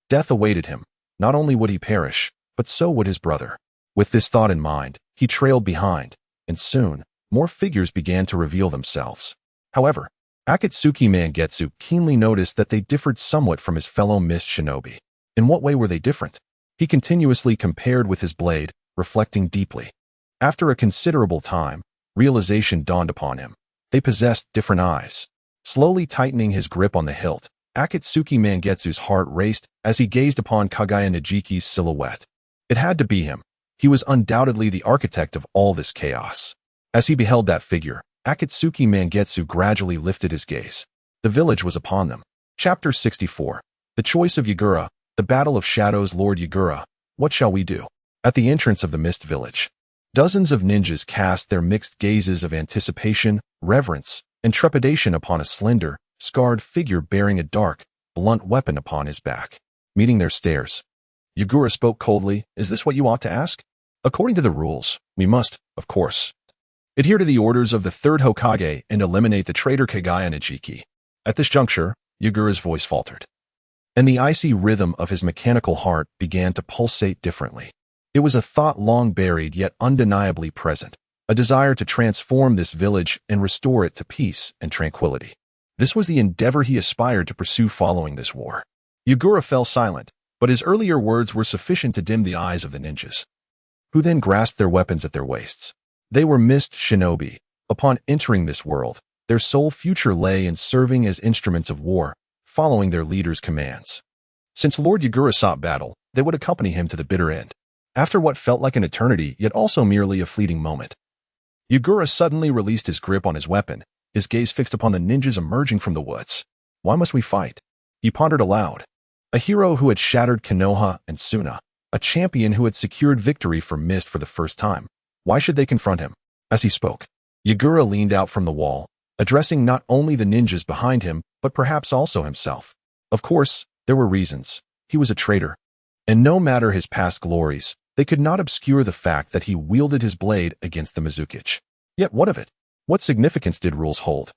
death awaited him. Not only would he perish, but so would his brother. With this thought in mind, he trailed behind, and soon, more figures began to reveal themselves. However, Akatsuki Mangetsu keenly noticed that they differed somewhat from his fellow mist shinobi. In what way were they different? He continuously compared with his blade, reflecting deeply. After a considerable time, realization dawned upon him. They possessed different eyes. Slowly tightening his grip on the hilt, Akatsuki Mangetsu's heart raced as he gazed upon Kaguya Najiki's silhouette. It had to be him. He was undoubtedly the architect of all this chaos. As he beheld that figure, Akatsuki Mangetsu gradually lifted his gaze. The village was upon them. Chapter 64. The Choice of Yagura, the Battle of Shadows. Lord Yagura, what shall we do? At the entrance of the Mist Village, dozens of ninjas cast their mixed gazes of anticipation, reverence, and trepidation upon a slender, scarred figure bearing a dark, blunt weapon upon his back. Meeting their stares, Yagura spoke coldly, "Is this what you ought to ask? According to the rules, we must, of course, adhere to the orders of the third Hokage and eliminate the traitor Kaguya Najiki." At this juncture, Yagura's voice faltered, and the icy rhythm of his mechanical heart began to pulsate differently. It was a thought long buried yet undeniably present, a desire to transform this village and restore it to peace and tranquility. This was the endeavor he aspired to pursue following this war. Yagura fell silent, but his earlier words were sufficient to dim the eyes of the ninjas, who then grasped their weapons at their waists. They were mist shinobi. Upon entering this world, their sole future lay in serving as instruments of war, following their leader's commands. Since Lord Yagura sought battle, they would accompany him to the bitter end. After what felt like an eternity, yet also merely a fleeting moment, Yagura suddenly released his grip on his weapon, his gaze fixed upon the ninjas emerging from the woods. Why must we fight? He pondered aloud. A hero who had shattered Konoha and Suna, a champion who had secured victory for Mist for the first time. Why should they confront him? As he spoke, Yagura leaned out from the wall, addressing not only the ninjas behind him, but perhaps also himself. Of course, there were reasons. He was a traitor. And no matter his past glories, they could not obscure the fact that he wielded his blade against the Mizukage. Yet what of it? What significance did rules hold?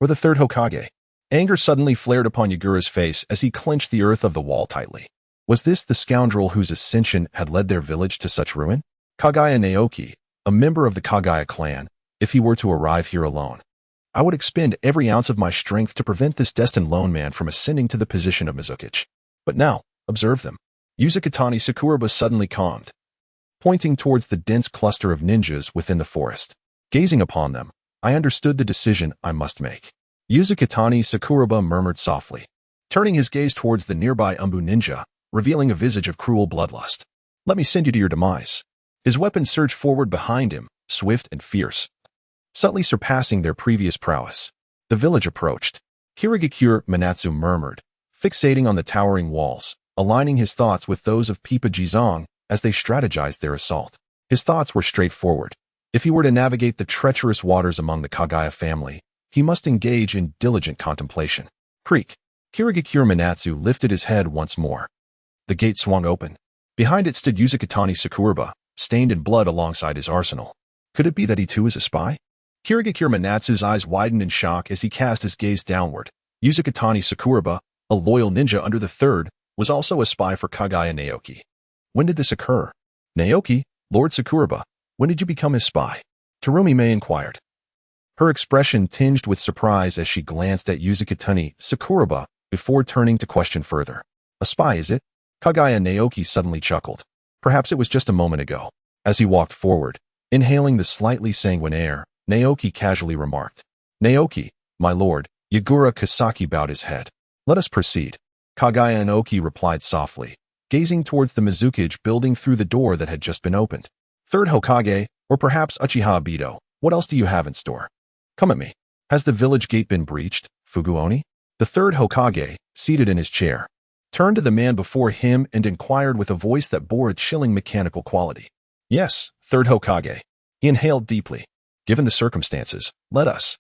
Or the third Hokage? Anger suddenly flared upon Yagura's face as he clenched the earth of the wall tightly. Was this the scoundrel whose ascension had led their village to such ruin? Kaguya Naoki, a member of the Kaguya clan, if he were to arrive here alone, I would expend every ounce of my strength to prevent this destined lone man from ascending to the position of Mizukage. But now, observe them. Uzukatani Sakuraba suddenly calmed, pointing towards the dense cluster of ninjas within the forest. Gazing upon them, I understood the decision I must make. Uzukatani Sakuraba murmured softly, turning his gaze towards the nearby Umbu ninja, revealing a visage of cruel bloodlust. Let me send you to your demise. His weapon surged forward behind him, swift and fierce, subtly surpassing their previous prowess. The village approached. Kirigakure Manatsu murmured, fixating on the towering walls, aligning his thoughts with those of Pipa Jizong as they strategized their assault. His thoughts were straightforward. If he were to navigate the treacherous waters among the Kaguya family, he must engage in diligent contemplation. Creak. Kirigakure Manatsu lifted his head once more. The gate swung open. Behind it stood Uzukatani Sakuraba, stained in blood alongside his arsenal. Could it be that he too is a spy? Kirigakure Manatsu's eyes widened in shock as he cast his gaze downward. Uzukatani Sakuraba, a loyal ninja under the third, was also a spy for Kaguya Naoki. When did this occur? Naoki, Lord Sakuraba, when did you become his spy? Terumi Mei inquired. Her expression tinged with surprise as she glanced at Uzukatani Sakuraba before turning to question further. A spy, is it? Kaguya Naoki suddenly chuckled. Perhaps it was just a moment ago. As he walked forward, inhaling the slightly sanguine air, Naoki casually remarked. Naoki, my lord. Yagura Kasaki bowed his head. Let us proceed. Kaguya Naoki replied softly, gazing towards the Mizukage building through the door that had just been opened. Third Hokage, or perhaps Uchiha Obito, what else do you have in store? Come at me. Has the village gate been breached, Fuguoni? The third Hokage, seated in his chair, turned to the man before him and inquired with a voice that bore a chilling mechanical quality. Yes, third Hokage. He inhaled deeply. Given the circumstances, let us.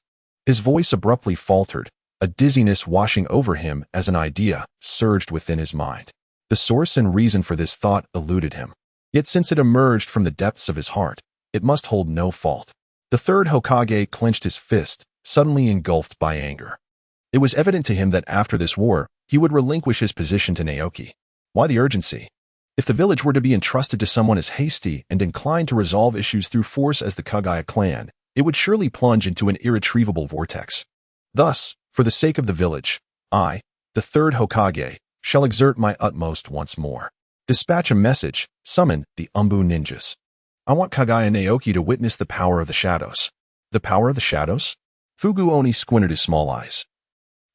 His voice abruptly faltered, a dizziness washing over him as an idea surged within his mind. The source and reason for this thought eluded him. Yet since it emerged from the depths of his heart, it must hold no fault. The third Hokage clenched his fist, suddenly engulfed by anger. It was evident to him that after this war, he would relinquish his position to Naoki. Why the urgency? If the village were to be entrusted to someone as hasty and inclined to resolve issues through force as the Kaguya clan, it would surely plunge into an irretrievable vortex. Thus, for For the sake of the village, I, the third Hokage, shall exert my utmost once more. Dispatch a message, summon the Umbu ninjas. I want Kaguya Naoki to witness the power of the shadows. The power of the shadows? Fugu Oni squinted his small eyes,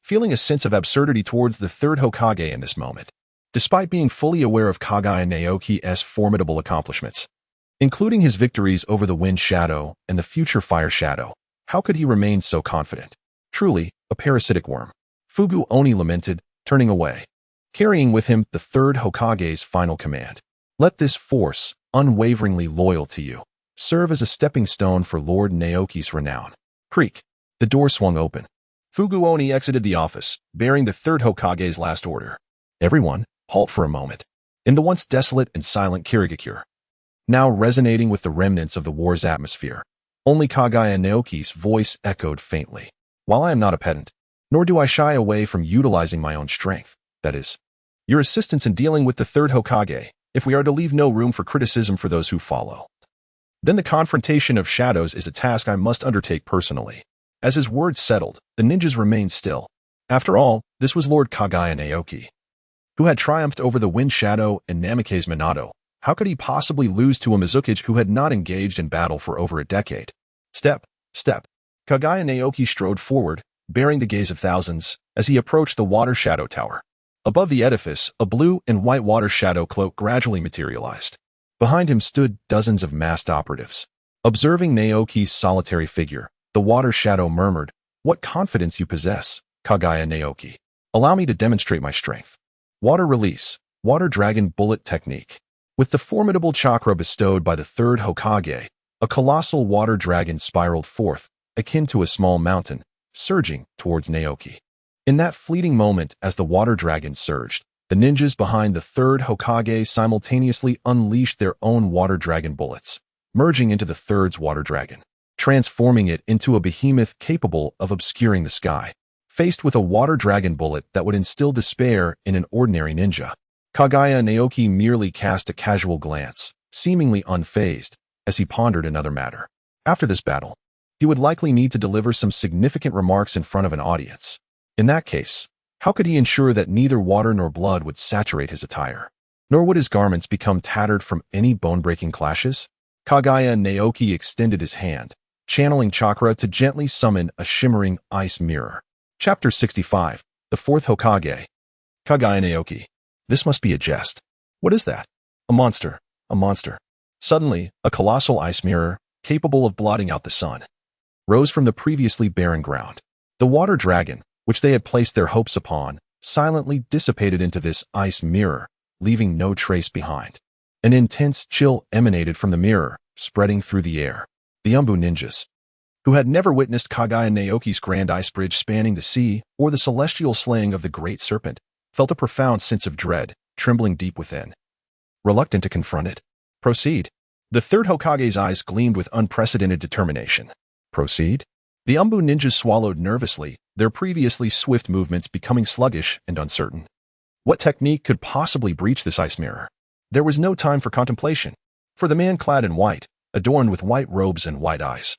feeling a sense of absurdity towards the third Hokage in this moment. Despite being fully aware of Kaguya Naoki's formidable accomplishments, including his victories over the Wind Shadow and the future Fire Shadow, how could he remain so confident? Truly, a parasitic worm. Fugu Oni lamented, turning away, carrying with him the third Hokage's final command. Let this force, unwaveringly loyal to you, serve as a stepping stone for Lord Naoki's renown. Creak. The door swung open. Fugu Oni exited the office, bearing the third Hokage's last order. Everyone, halt for a moment. In the once desolate and silent Kirigakure, now resonating with the remnants of the war's atmosphere, only Kaguya Naoki's voice echoed faintly. While I am not a pedant, nor do I shy away from utilizing my own strength, that is, your assistance in dealing with the third Hokage, if we are to leave no room for criticism for those who follow, then the confrontation of shadows is a task I must undertake personally. As his words settled, the ninjas remained still. After all, this was Lord Kaguya Naoki, who had triumphed over the Wind Shadow and Namikaze Minato. How could he possibly lose to a Mizukage who had not engaged in battle for over a decade? Step. Kaguya Naoki strode forward, bearing the gaze of thousands, as he approached the Water Shadow Tower. Above the edifice, a blue and white water shadow cloak gradually materialized. Behind him stood dozens of masked operatives. Observing Naoki's solitary figure, the water shadow murmured, "What confidence you possess, Kaguya Naoki. Allow me to demonstrate my strength." Water release, water dragon bullet technique. With the formidable chakra bestowed by the third Hokage, a colossal water dragon spiraled forth, akin to a small mountain, surging towards Naoki. In that fleeting moment as the water dragon surged, the ninjas behind the third Hokage simultaneously unleashed their own water dragon bullets, merging into the third's water dragon, transforming it into a behemoth capable of obscuring the sky. Faced with a water dragon bullet that would instill despair in an ordinary ninja, Kaguya Naoki merely cast a casual glance, seemingly unfazed, as he pondered another matter. After this battle, he would likely need to deliver some significant remarks in front of an audience. In that case, how could he ensure that neither water nor blood would saturate his attire? Nor would his garments become tattered from any bone-breaking clashes? Kaguya Naoki extended his hand, channeling chakra to gently summon a shimmering ice mirror. Chapter 65. The Fourth Hokage. Kaguya Naoki. This must be a jest. What is that? A monster. A monster. Suddenly, a colossal ice mirror, capable of blotting out the sun, rose from the previously barren ground. The water dragon, which they had placed their hopes upon, silently dissipated into this ice mirror, leaving no trace behind. An intense chill emanated from the mirror, spreading through the air. The Umbu ninjas, who had never witnessed Kaguya Naoki's grand ice bridge spanning the sea or the celestial slaying of the great serpent, felt a profound sense of dread, trembling deep within. Reluctant to confront it. Proceed. The third Hokage's eyes gleamed with unprecedented determination. Proceed? The Umbu ninjas swallowed nervously, their previously swift movements becoming sluggish and uncertain. What technique could possibly breach this ice mirror? There was no time for contemplation, for the man clad in white, adorned with white robes and white eyes,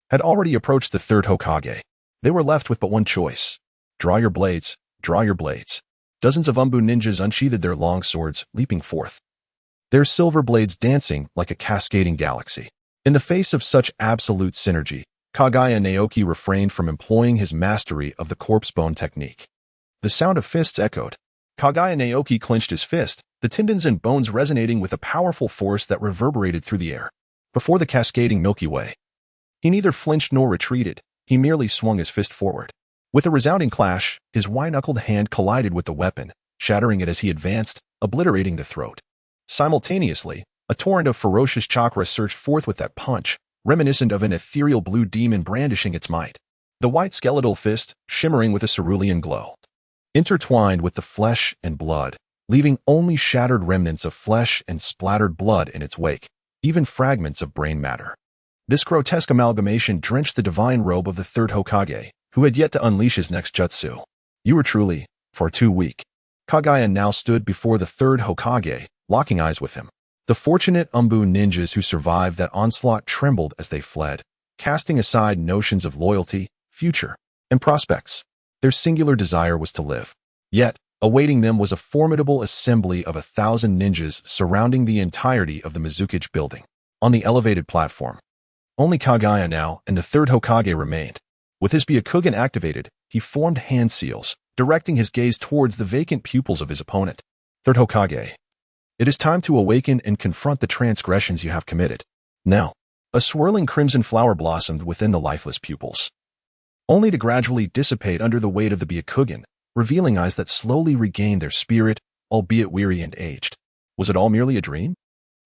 had already approached the third Hokage. They were left with but one choice. Draw your blades, draw your blades. Dozens of Umbu ninjas unsheathed their long swords, leaping forth, their silver blades dancing like a cascading galaxy. In the face of such absolute synergy, Kaguya Naoki refrained from employing his mastery of the corpse bone technique. The sound of fists echoed. Kaguya Naoki clenched his fist, the tendons and bones resonating with a powerful force that reverberated through the air. Before the cascading Milky Way, he neither flinched nor retreated, he merely swung his fist forward. With a resounding clash, his white-knuckled hand collided with the weapon, shattering it as he advanced, obliterating the throat. Simultaneously, a torrent of ferocious chakra surged forth with that punch, reminiscent of an ethereal blue demon brandishing its might. The white skeletal fist, shimmering with a cerulean glow, intertwined with the flesh and blood, leaving only shattered remnants of flesh and splattered blood in its wake, even fragments of brain matter. This grotesque amalgamation drenched the divine robe of the third Hokage, who had yet to unleash his next jutsu. You were truly far too weak. Kaguya now stood before the third Hokage, locking eyes with him. The fortunate Umbu ninjas who survived that onslaught trembled as they fled, casting aside notions of loyalty, future, and prospects. Their singular desire was to live. Yet, awaiting them was a formidable assembly of 1,000 ninjas surrounding the entirety of the Mizukage building. On the elevated platform, only Kaguya now and the third Hokage remained. With his Byakugan activated, he formed hand seals, directing his gaze towards the vacant pupils of his opponent. Third Hokage, it is time to awaken and confront the transgressions you have committed. Now, a swirling crimson flower blossomed within the lifeless pupils, only to gradually dissipate under the weight of the Byakugan, revealing eyes that slowly regained their spirit, albeit weary and aged. Was it all merely a dream?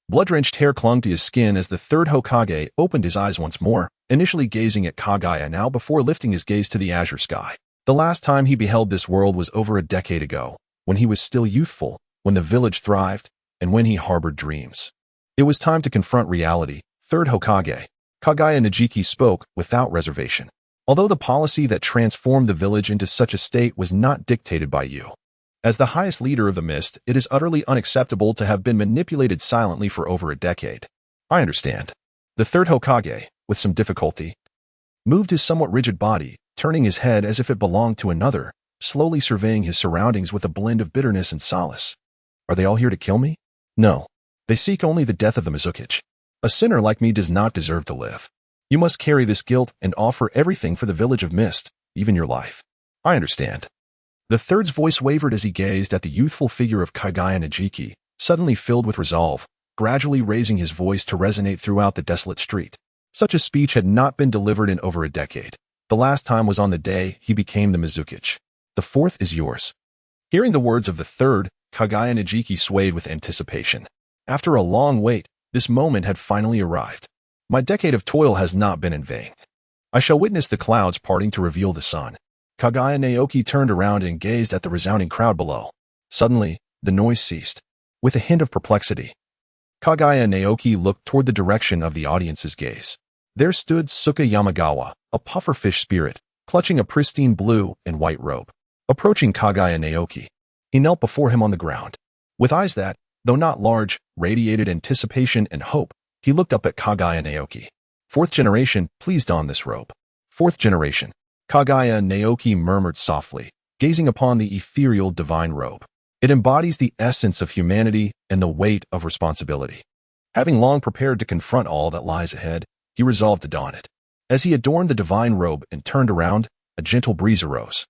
Blood-drenched hair clung to his skin as the third Hokage opened his eyes once more, initially gazing at Kaguya now before lifting his gaze to the azure sky. The last time he beheld this world was over a decade ago, when he was still youthful, when the village thrived, and when he harbored dreams. It was time to confront reality. Third Hokage, Kaguya Naoki spoke without reservation. Although the policy that transformed the village into such a state was not dictated by you. As the highest leader of the Mist, it is utterly unacceptable to have been manipulated silently for over a decade. I understand. The third Hokage, with some difficulty, moved his somewhat rigid body, turning his head as if it belonged to another, slowly surveying his surroundings with a blend of bitterness and solace. Are they all here to kill me? No. They seek only the death of the Mizukage. A sinner like me does not deserve to live. You must carry this guilt and offer everything for the village of Mist, even your life. I understand. The third's voice wavered as he gazed at the youthful figure of Kaguya Naoki, suddenly filled with resolve, gradually raising his voice to resonate throughout the desolate street. Such a speech had not been delivered in over a decade. The last time was on the day he became the Mizukage. The fourth is yours. Hearing the words of the third, Kaguya Naoki swayed with anticipation. After a long wait, this moment had finally arrived. My decade of toil has not been in vain. I shall witness the clouds parting to reveal the sun. Kaguya Naoki turned around and gazed at the resounding crowd below. Suddenly, the noise ceased. With a hint of perplexity, Kaguya Naoki looked toward the direction of the audience's gaze. There stood Suka Yamagawa, a pufferfish spirit, clutching a pristine blue and white robe. Approaching Kaguya Naoki, he knelt before him on the ground. With eyes that, though not large, radiated anticipation and hope, he looked up at Kaguya Naoki. Fourth generation, please don this robe. Fourth generation. Kaguya Naoki murmured softly, gazing upon the ethereal divine robe. It embodies the essence of humanity and the weight of responsibility. Having long prepared to confront all that lies ahead, he resolved to don it. As he adorned the divine robe and turned around, a gentle breeze arose,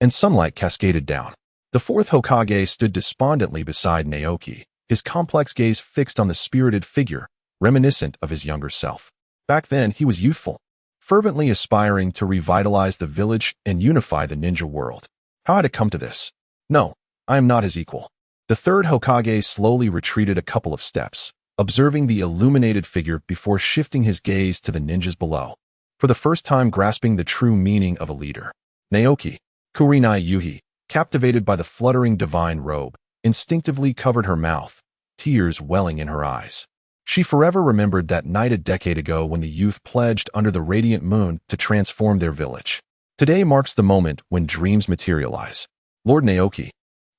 and sunlight cascaded down. The fourth Hokage stood despondently beside Naoki, his complex gaze fixed on the spirited figure, reminiscent of his younger self. Back then, he was youthful, fervently aspiring to revitalize the village and unify the ninja world. How had it come to this? No, I am not his equal. The third Hokage slowly retreated a couple of steps, observing the illuminated figure before shifting his gaze to the ninjas below. For the first time grasping the true meaning of a leader, Naoki, Kurinai Yuhi, captivated by the fluttering divine robe, instinctively covered her mouth, tears welling in her eyes. She forever remembered that night a decade ago when the youth pledged under the radiant moon to transform their village. Today marks the moment when dreams materialize. Lord Naoki,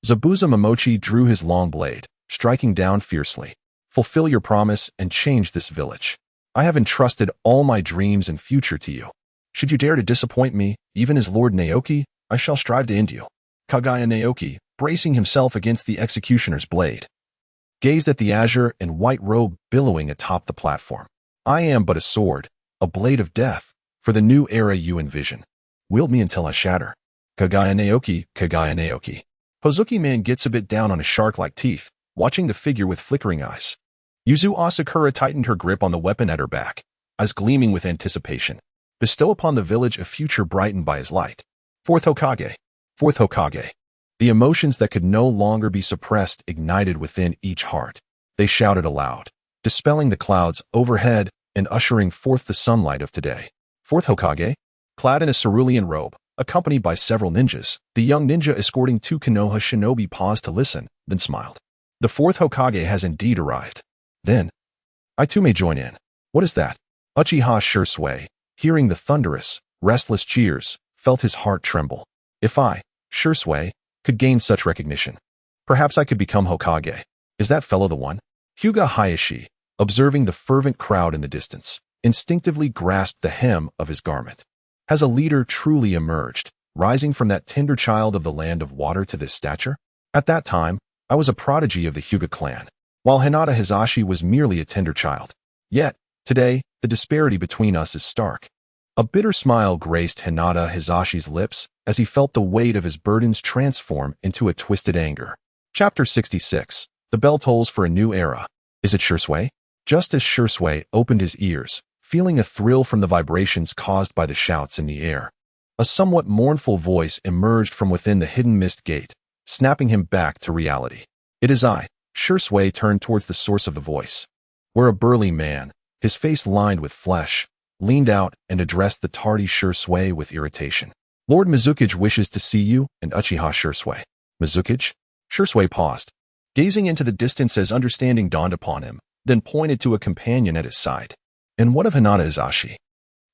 Zabuza Momochi drew his long blade, striking down fiercely. Fulfill your promise and change this village. I have entrusted all my dreams and future to you. Should you dare to disappoint me, even as Lord Naoki, I shall strive to end you. Kaguya Naoki, bracing himself against the executioner's blade, gazed at the azure and white robe billowing atop the platform. I am but a sword, a blade of death, for the new era you envision. Wield me until I shatter. Kaguya Naoki, Kaguya Naoki. Hozuki man gets a bit down on his shark-like teeth, watching the figure with flickering eyes. Yuzu Asakura tightened her grip on the weapon at her back, eyes gleaming with anticipation. Bestow upon the village a future brightened by his light. Fourth Hokage. Fourth Hokage. The emotions that could no longer be suppressed ignited within each heart. They shouted aloud, dispelling the clouds overhead and ushering forth the sunlight of today. Fourth Hokage, clad in a cerulean robe, accompanied by several ninjas, the young ninja escorting two Konoha shinobi paused to listen, then smiled. The fourth Hokage has indeed arrived. Then, I too may join in. What is that? Uchiha Shursui, hearing the thunderous, restless cheers, felt his heart tremble. If I, Shursui, could gain such recognition, perhaps I could become Hokage. Is that fellow the one? Hyuga Hayashi, observing the fervent crowd in the distance, instinctively grasped the hem of his garment. Has a leader truly emerged, rising from that tender child of the land of water to this stature? At that time, I was a prodigy of the Hyuga clan, while Hinata Hisashi was merely a tender child. Yet, today, the disparity between us is stark. A bitter smile graced Hinata Hisashi's lips as he felt the weight of his burdens transform into a twisted anger. Chapter 66. The bell tolls for a new era. Is it Shursui? Just as Shursui opened his ears, feeling a thrill from the vibrations caused by the shouts in the air, a somewhat mournful voice emerged from within the hidden mist gate, snapping him back to reality. It is I. Shursui turned towards the source of the voice, where a burly man, his face lined with flesh, leaned out and addressed the tardy Shursui with irritation. Lord Mizukage wishes to see you and Uchiha Shursui. Mizukage? Shursui paused, gazing into the distance as understanding dawned upon him, then pointed to a companion at his side. And what of Hinata Hisashi?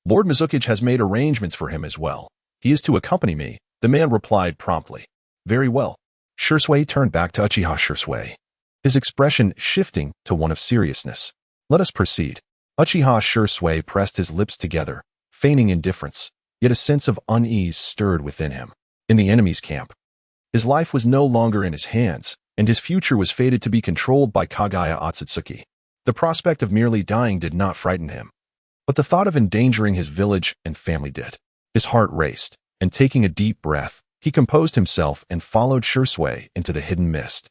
Lord Mizukage has made arrangements for him as well. He is to accompany me, the man replied promptly. Very well. Shursui turned back to Uchiha Shursui, his expression shifting to one of seriousness. Let us proceed. Uchiha Shursui pressed his lips together, feigning indifference, yet a sense of unease stirred within him. In the enemy's camp, his life was no longer in his hands, and his future was fated to be controlled by Kaguya Otsutsuki. The prospect of merely dying did not frighten him, but the thought of endangering his village and family did. His heart raced, and taking a deep breath, he composed himself and followed Shursui into the hidden mist.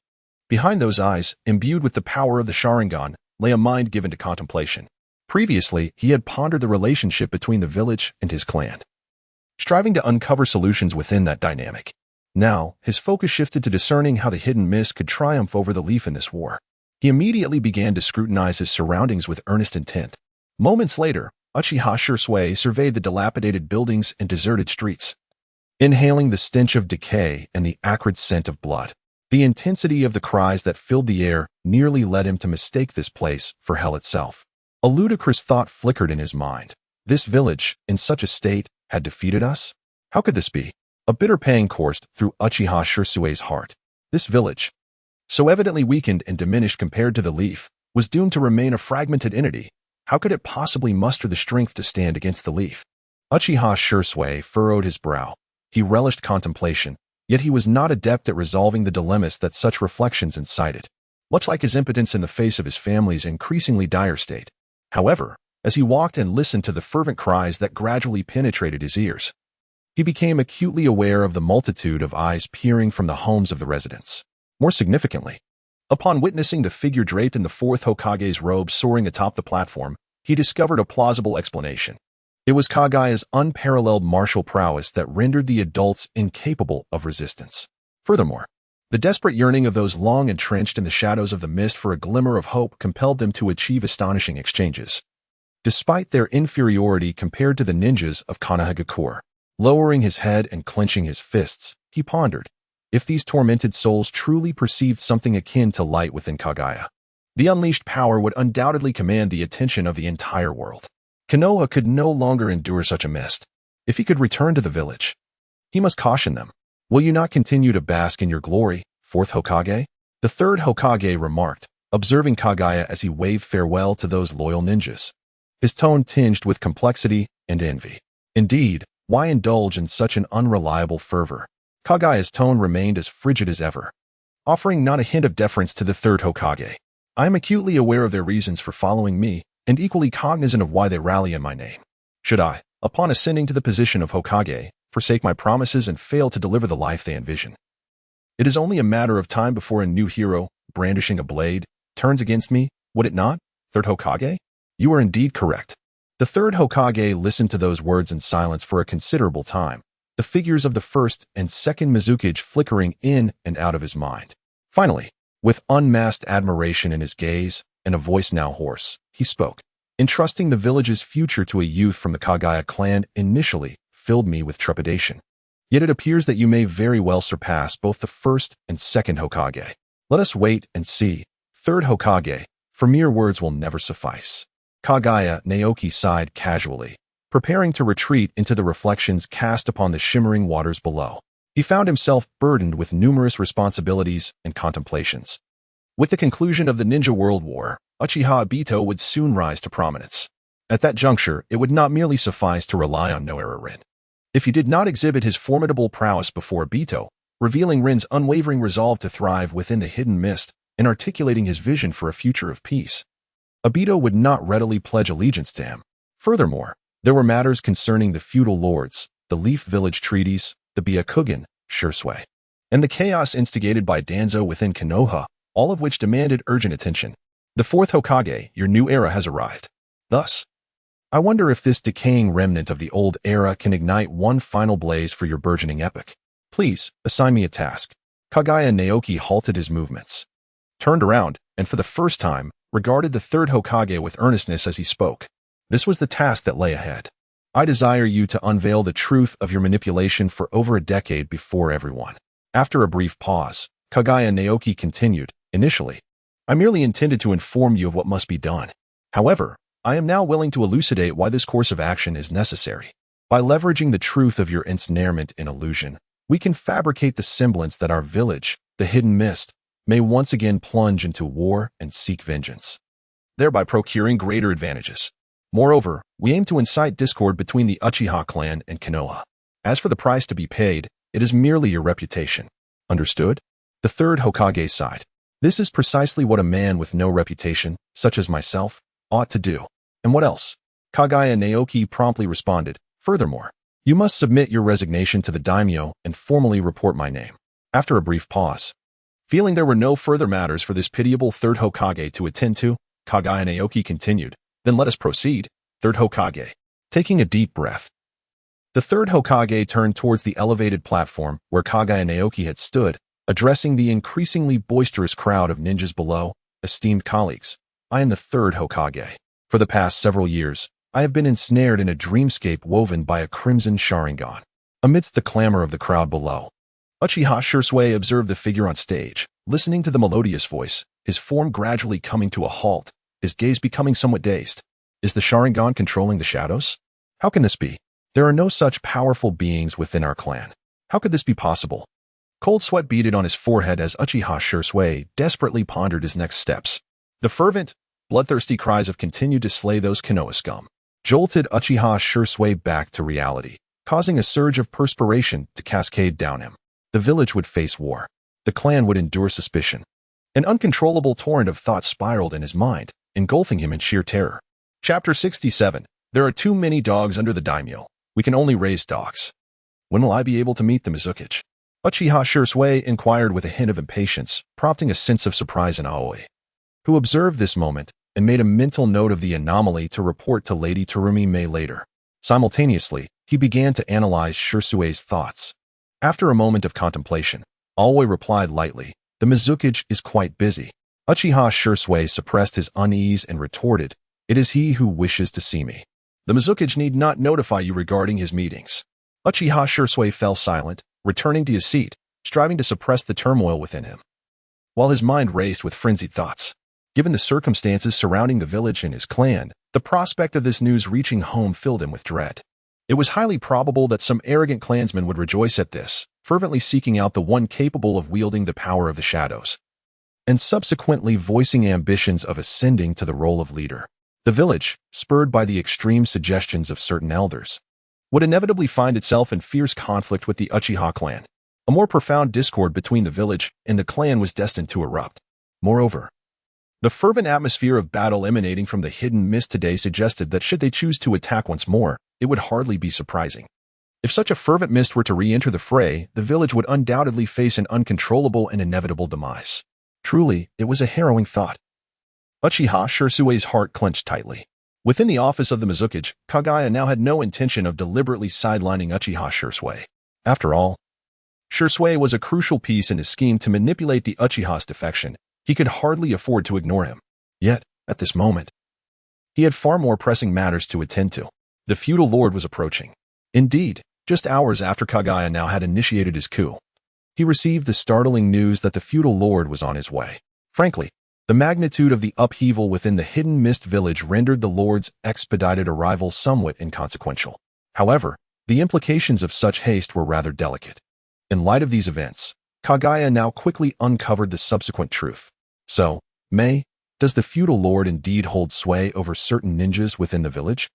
Behind those eyes, imbued with the power of the Sharingan, lay a mind given to contemplation. Previously, he had pondered the relationship between the village and his clan, striving to uncover solutions within that dynamic. Now, his focus shifted to discerning how the hidden mist could triumph over the leaf in this war. He immediately began to scrutinize his surroundings with earnest intent. Moments later, Uchiha Shursui surveyed the dilapidated buildings and deserted streets, inhaling the stench of decay and the acrid scent of blood. The intensity of the cries that filled the air nearly led him to mistake this place for hell itself. A ludicrous thought flickered in his mind. This village, in such a state, had defeated us? How could this be? A bitter pang coursed through Uchiha Shursui's heart. This village, so evidently weakened and diminished compared to the leaf, was doomed to remain a fragmented entity. How could it possibly muster the strength to stand against the leaf? Uchiha Shursui furrowed his brow. He relished contemplation, yet he was not adept at resolving the dilemmas that such reflections incited, much like his impotence in the face of his family's increasingly dire state. However, as he walked and listened to the fervent cries that gradually penetrated his ears, he became acutely aware of the multitude of eyes peering from the homes of the residents. More significantly, upon witnessing the figure draped in the Fourth Hokage's robe soaring atop the platform, he discovered a plausible explanation. It was Kaguya's unparalleled martial prowess that rendered the adults incapable of resistance. Furthermore, the desperate yearning of those long entrenched in the shadows of the mist for a glimmer of hope compelled them to achieve astonishing exchanges. Despite their inferiority compared to the ninjas of Konohagakure, lowering his head and clenching his fists, he pondered, if these tormented souls truly perceived something akin to light within Kaguya, the unleashed power would undoubtedly command the attention of the entire world. Konoha could no longer endure such a mist. If he could return to the village, he must caution them. Will you not continue to bask in your glory, Fourth Hokage? The Third Hokage remarked, observing Kaguya as he waved farewell to those loyal ninjas, his tone tinged with complexity and envy. Indeed, why indulge in such an unreliable fervor? Kaguya's tone remained as frigid as ever, offering not a hint of deference to the Third Hokage. I am acutely aware of their reasons for following me, and equally cognizant of why they rally in my name. Should I, upon ascending to the position of Hokage, forsake my promises and fail to deliver the life they envision? It is only a matter of time before a new hero, brandishing a blade, turns against me, would it not, Third Hokage? You are indeed correct. The Third Hokage listened to those words in silence for a considerable time, the figures of the first and second Mizukage flickering in and out of his mind. Finally, with unmasked admiration in his gaze and a voice now hoarse, he spoke. Entrusting the village's future to a youth from the Kaguya clan initially filled me with trepidation. Yet it appears that you may very well surpass both the first and second Hokage. Let us wait and see, Third Hokage, for mere words will never suffice. Kaguya Naoki sighed casually, preparing to retreat into the reflections cast upon the shimmering waters below. He found himself burdened with numerous responsibilities and contemplations. With the conclusion of the Ninja World War, Uchiha Obito would soon rise to prominence. At that juncture, it would not merely suffice to rely on no Rin. if he did not exhibit his formidable prowess before Obito, revealing Rin's unwavering resolve to thrive within the hidden mist and articulating his vision for a future of peace. Obito would not readily pledge allegiance to him. Furthermore, there were matters concerning the feudal lords, the Leaf Village treaties, the Byakugan, Shursui, and the chaos instigated by Danzo within Konoha, all of which demanded urgent attention. The fourth Hokage, your new era has arrived. Thus, I wonder if this decaying remnant of the old era can ignite one final blaze for your burgeoning epic. Please, assign me a task. Kaguya Naoki halted his movements, turned around, and for the first time, regarded the third Hokage with earnestness as he spoke. This was the task that lay ahead. I desire you to unveil the truth of your manipulation for over a decade before everyone. After a brief pause, Kaguya Naoki continued, initially, I merely intended to inform you of what must be done. However, I am now willing to elucidate why this course of action is necessary. By leveraging the truth of your ensnarement in illusion, we can fabricate the semblance that our village, the Hidden Mist, may once again plunge into war and seek vengeance, thereby procuring greater advantages. Moreover, we aim to incite discord between the Uchiha clan and Konoha. As for the price to be paid, it is merely your reputation. Understood? The third Hokage sighed. This is precisely what a man with no reputation, such as myself, ought to do. And what else? Kaguya Naoki promptly responded, furthermore, you must submit your resignation to the daimyo and formally report my name. After a brief pause, feeling there were no further matters for this pitiable third Hokage to attend to, Kaguya Naoki continued, then let us proceed, third Hokage. Taking a deep breath, the third Hokage turned towards the elevated platform where Kaguya Naoki had stood, addressing the increasingly boisterous crowd of ninjas below. Esteemed colleagues, I am the third Hokage. For the past several years, I have been ensnared in a dreamscape woven by a crimson Sharingan. Amidst the clamor of the crowd below, Uchiha Shursui observed the figure on stage, listening to the melodious voice, his form gradually coming to a halt, his gaze becoming somewhat dazed. Is the Sharingan controlling the shadows? How can this be? There are no such powerful beings within our clan. How could this be possible? Cold sweat beaded on his forehead as Uchiha Shursui desperately pondered his next steps. The fervent, bloodthirsty cries of continued to slay those Konoha scum jolted Uchiha Shursui back to reality, causing a surge of perspiration to cascade down him. The village would face war. The clan would endure suspicion. An uncontrollable torrent of thoughts spiraled in his mind, engulfing him in sheer terror. Chapter 67. There are too many dogs under the daimyo. We can only raise dogs. When will I be able to meet the Mizukage? Uchiha Shursui inquired with a hint of impatience, prompting a sense of surprise in Aoi, who observed this moment and made a mental note of the anomaly to report to Lady Terumi May later. Simultaneously, he began to analyze Shursui's thoughts. After a moment of contemplation, Aoi replied lightly, the Mizukage is quite busy. Uchiha Shursui suppressed his unease and retorted, it is he who wishes to see me. The Mizukage need not notify you regarding his meetings. Uchiha Shursui fell silent, returning to his seat, striving to suppress the turmoil within him, while his mind raced with frenzied thoughts. Given the circumstances surrounding the village and his clan, the prospect of this news reaching home filled him with dread. It was highly probable that some arrogant clansman would rejoice at this, fervently seeking out the one capable of wielding the power of the shadows, and subsequently voicing ambitions of ascending to the role of leader. The village, spurred by the extreme suggestions of certain elders, would inevitably find itself in fierce conflict with the Uchiha clan. A more profound discord between the village and the clan was destined to erupt. Moreover, the fervent atmosphere of battle emanating from the Hidden Mist today suggested that should they choose to attack once more, it would hardly be surprising. If such a fervent mist were to re-enter the fray, the village would undoubtedly face an uncontrollable and inevitable demise. Truly, it was a harrowing thought. Uchiha Shursui's heart clenched tightly. Within the office of the Mizukage, Kaguya now had no intention of deliberately sidelining Uchiha Shursui. After all, Shursui was a crucial piece in his scheme to manipulate the Uchiha's defection. He could hardly afford to ignore him. Yet, at this moment, he had far more pressing matters to attend to. The feudal lord was approaching. Indeed, just hours after Kaguya now had initiated his coup, he received the startling news that the feudal lord was on his way. Frankly, the magnitude of the upheaval within the Hidden Mist village rendered the lord's expedited arrival somewhat inconsequential. However, the implications of such haste were rather delicate. In light of these events, Kaguya now quickly uncovered the subsequent truth. So, May, does the feudal lord indeed hold sway over certain ninjas within the village?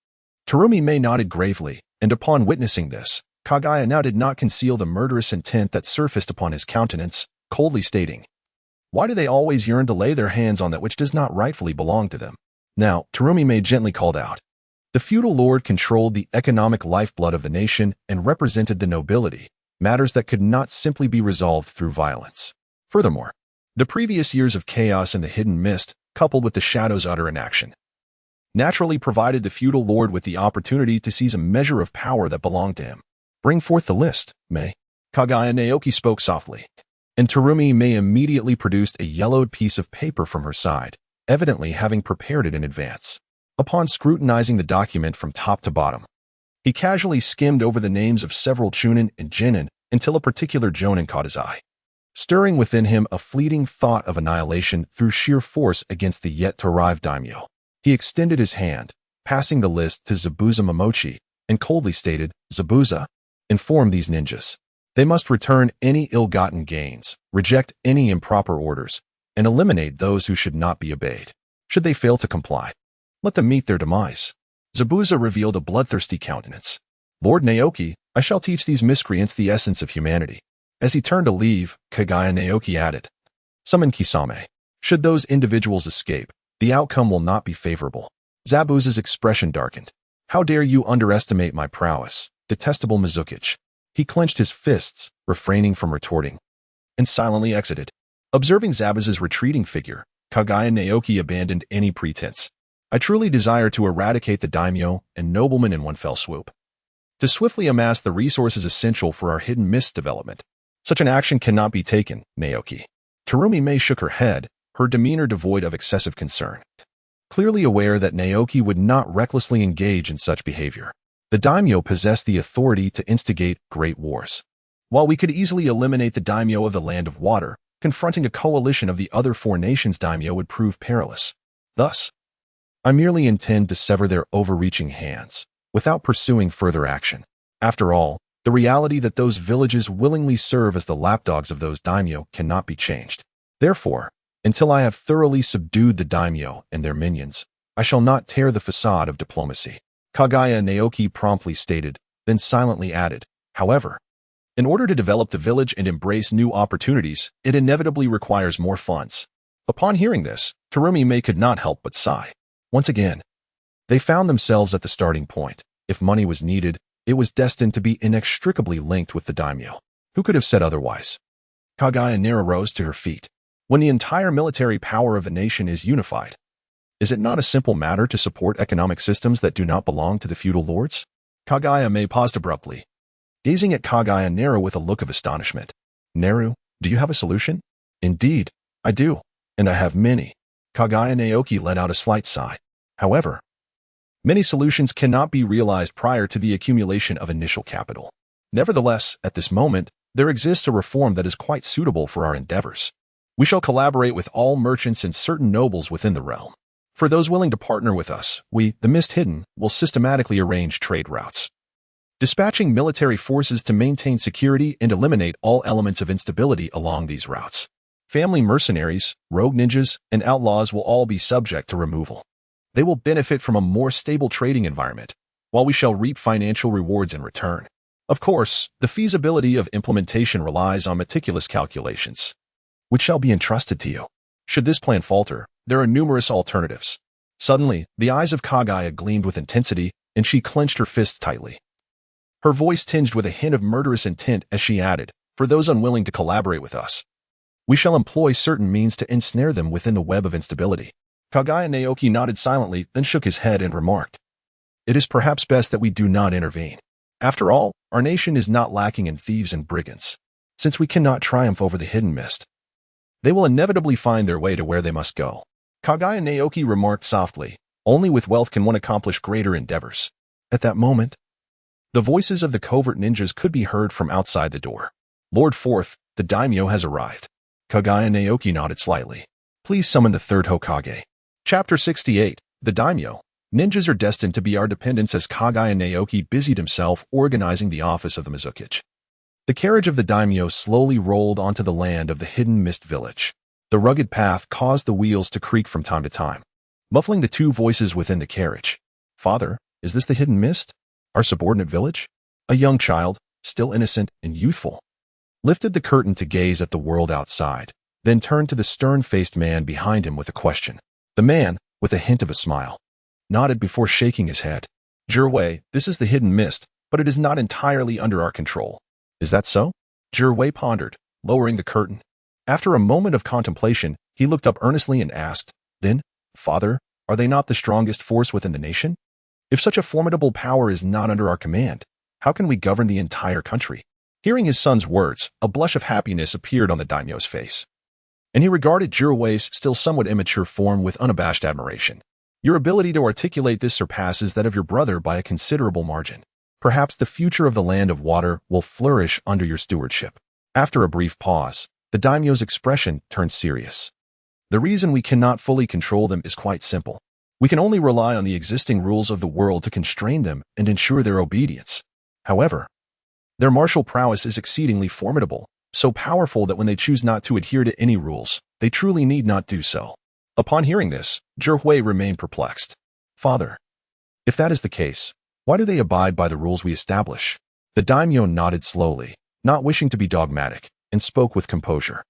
Terumi May nodded gravely, and upon witnessing this, Kaguya now did not conceal the murderous intent that surfaced upon his countenance, coldly stating, "Why do they always yearn to lay their hands on that which does not rightfully belong to them?" Now, Terumi gently called out. The feudal lord controlled the economic lifeblood of the nation and represented the nobility, matters that could not simply be resolved through violence. Furthermore, the previous years of chaos and the hidden mist, coupled with the shadow's utter inaction, naturally provided the feudal lord with the opportunity to seize a measure of power that belonged to him. "Bring forth the list, May." Kaguya Naoki spoke softly, and Terumi immediately produced a yellowed piece of paper from her side, evidently having prepared it in advance. Upon scrutinizing the document from top to bottom, he casually skimmed over the names of several chunin and jinin until a particular jonin caught his eye, stirring within him a fleeting thought of annihilation through sheer force against the yet-to-arrive daimyo. He extended his hand, passing the list to Zabuza Momochi, and coldly stated, "Zabuza, inform these ninjas. They must return any ill-gotten gains, reject any improper orders, and eliminate those who should not be obeyed. Should they fail to comply, let them meet their demise." Zabuza revealed a bloodthirsty countenance. "Lord Naoki, I shall teach these miscreants the essence of humanity." As he turned to leave, Kaguya Naoki added, "Summon Kisame. Should those individuals escape, the outcome will not be favorable." Zabuza's expression darkened. "How dare you underestimate my prowess, detestable Mizukage?" He clenched his fists, refraining from retorting, and silently exited. Observing Zabuza's retreating figure, Kaguya Naoki abandoned any pretense. "I truly desire to eradicate the daimyo and noblemen in one fell swoop. To swiftly amass the resources essential for our hidden mist development. Such an action cannot be taken, Naoki." Terumi shook her head, her demeanor devoid of excessive concern, clearly aware that Naoki would not recklessly engage in such behavior. The daimyo possessed the authority to instigate great wars. While we could easily eliminate the daimyo of the Land of Water, confronting a coalition of the other four nations' daimyo would prove perilous. Thus, I merely intend to sever their overreaching hands, without pursuing further action. After all, the reality that those villages willingly serve as the lapdogs of those daimyo cannot be changed. Therefore, until I have thoroughly subdued the daimyo and their minions, I shall not tear the facade of diplomacy. Kaguya Naoki promptly stated, then silently added, "However, in order to develop the village and embrace new opportunities, it inevitably requires more funds." Upon hearing this, Terumi could not help but sigh. Once again, they found themselves at the starting point. If money was needed, it was destined to be inextricably linked with the daimyo. Who could have said otherwise? Kaguya Nara rose to her feet. When the entire military power of the nation is unified, is it not a simple matter to support economic systems that do not belong to the feudal lords? Kaguya paused abruptly, gazing at Kaguya Nara with a look of astonishment. "Naru, do you have a solution?" "Indeed, I do, and I have many." Kaguya Naoki let out a slight sigh. "However, many solutions cannot be realized prior to the accumulation of initial capital. Nevertheless, at this moment, there exists a reform that is quite suitable for our endeavors. We shall collaborate with all merchants and certain nobles within the realm. For those willing to partner with us, we, the Mist Hidden, will systematically arrange trade routes, dispatching military forces to maintain security and eliminate all elements of instability along these routes. Family mercenaries, rogue ninjas, and outlaws will all be subject to removal. They will benefit from a more stable trading environment, while we shall reap financial rewards in return. Of course, the feasibility of implementation relies on meticulous calculations, which shall be entrusted to you. Should this plan falter, there are numerous alternatives." Suddenly, the eyes of Kaguya gleamed with intensity, and she clenched her fists tightly. Her voice tinged with a hint of murderous intent as she added, "For those unwilling to collaborate with us, we shall employ certain means to ensnare them within the web of instability." Kaguya Naoki nodded silently, then shook his head and remarked, "It is perhaps best that we do not intervene. After all, our nation is not lacking in thieves and brigands. Since we cannot triumph over the hidden mist, they will inevitably find their way to where they must go." Kaguya Naoki remarked softly, "Only with wealth can one accomplish greater endeavors." At that moment, the voices of the covert ninjas could be heard from outside the door. "Lord Fourth, the daimyo has arrived." Kaguya Naoki nodded slightly. "Please summon the third Hokage." Chapter 68, The Daimyo. Ninjas are destined to be our dependents as Kaguya Naoki busied himself organizing the office of the Mizukage. The carriage of the daimyo slowly rolled onto the land of the hidden mist village. The rugged path caused the wheels to creak from time to time, muffling the two voices within the carriage. "Father, is this the hidden mist? Our subordinate village?" A young child, still innocent and youthful, lifted the curtain to gaze at the world outside, then turned to the stern-faced man behind him with a question. The man, with a hint of a smile, nodded before shaking his head. Zhiwei, this is the hidden mist, but it is not entirely under our control. Is that so? Zhiwei pondered, lowering the curtain. After a moment of contemplation, he looked up earnestly and asked, Then, Father, are they not the strongest force within the nation? If such a formidable power is not under our command, how can we govern the entire country? Hearing his son's words, a blush of happiness appeared on the daimyo's face, and he regarded Zhiwei's still somewhat immature form with unabashed admiration. Your ability to articulate this surpasses that of your brother by a considerable margin. Perhaps the future of the land of water will flourish under your stewardship. After a brief pause, the daimyo's expression turned serious. The reason we cannot fully control them is quite simple. We can only rely on the existing rules of the world to constrain them and ensure their obedience. However, their martial prowess is exceedingly formidable, so powerful that when they choose not to adhere to any rules, they truly need not do so. Upon hearing this, Zhiwei remained perplexed. Father, if that is the case, why do they abide by the rules we establish? The daimyo nodded slowly, not wishing to be dogmatic, and spoke with composure.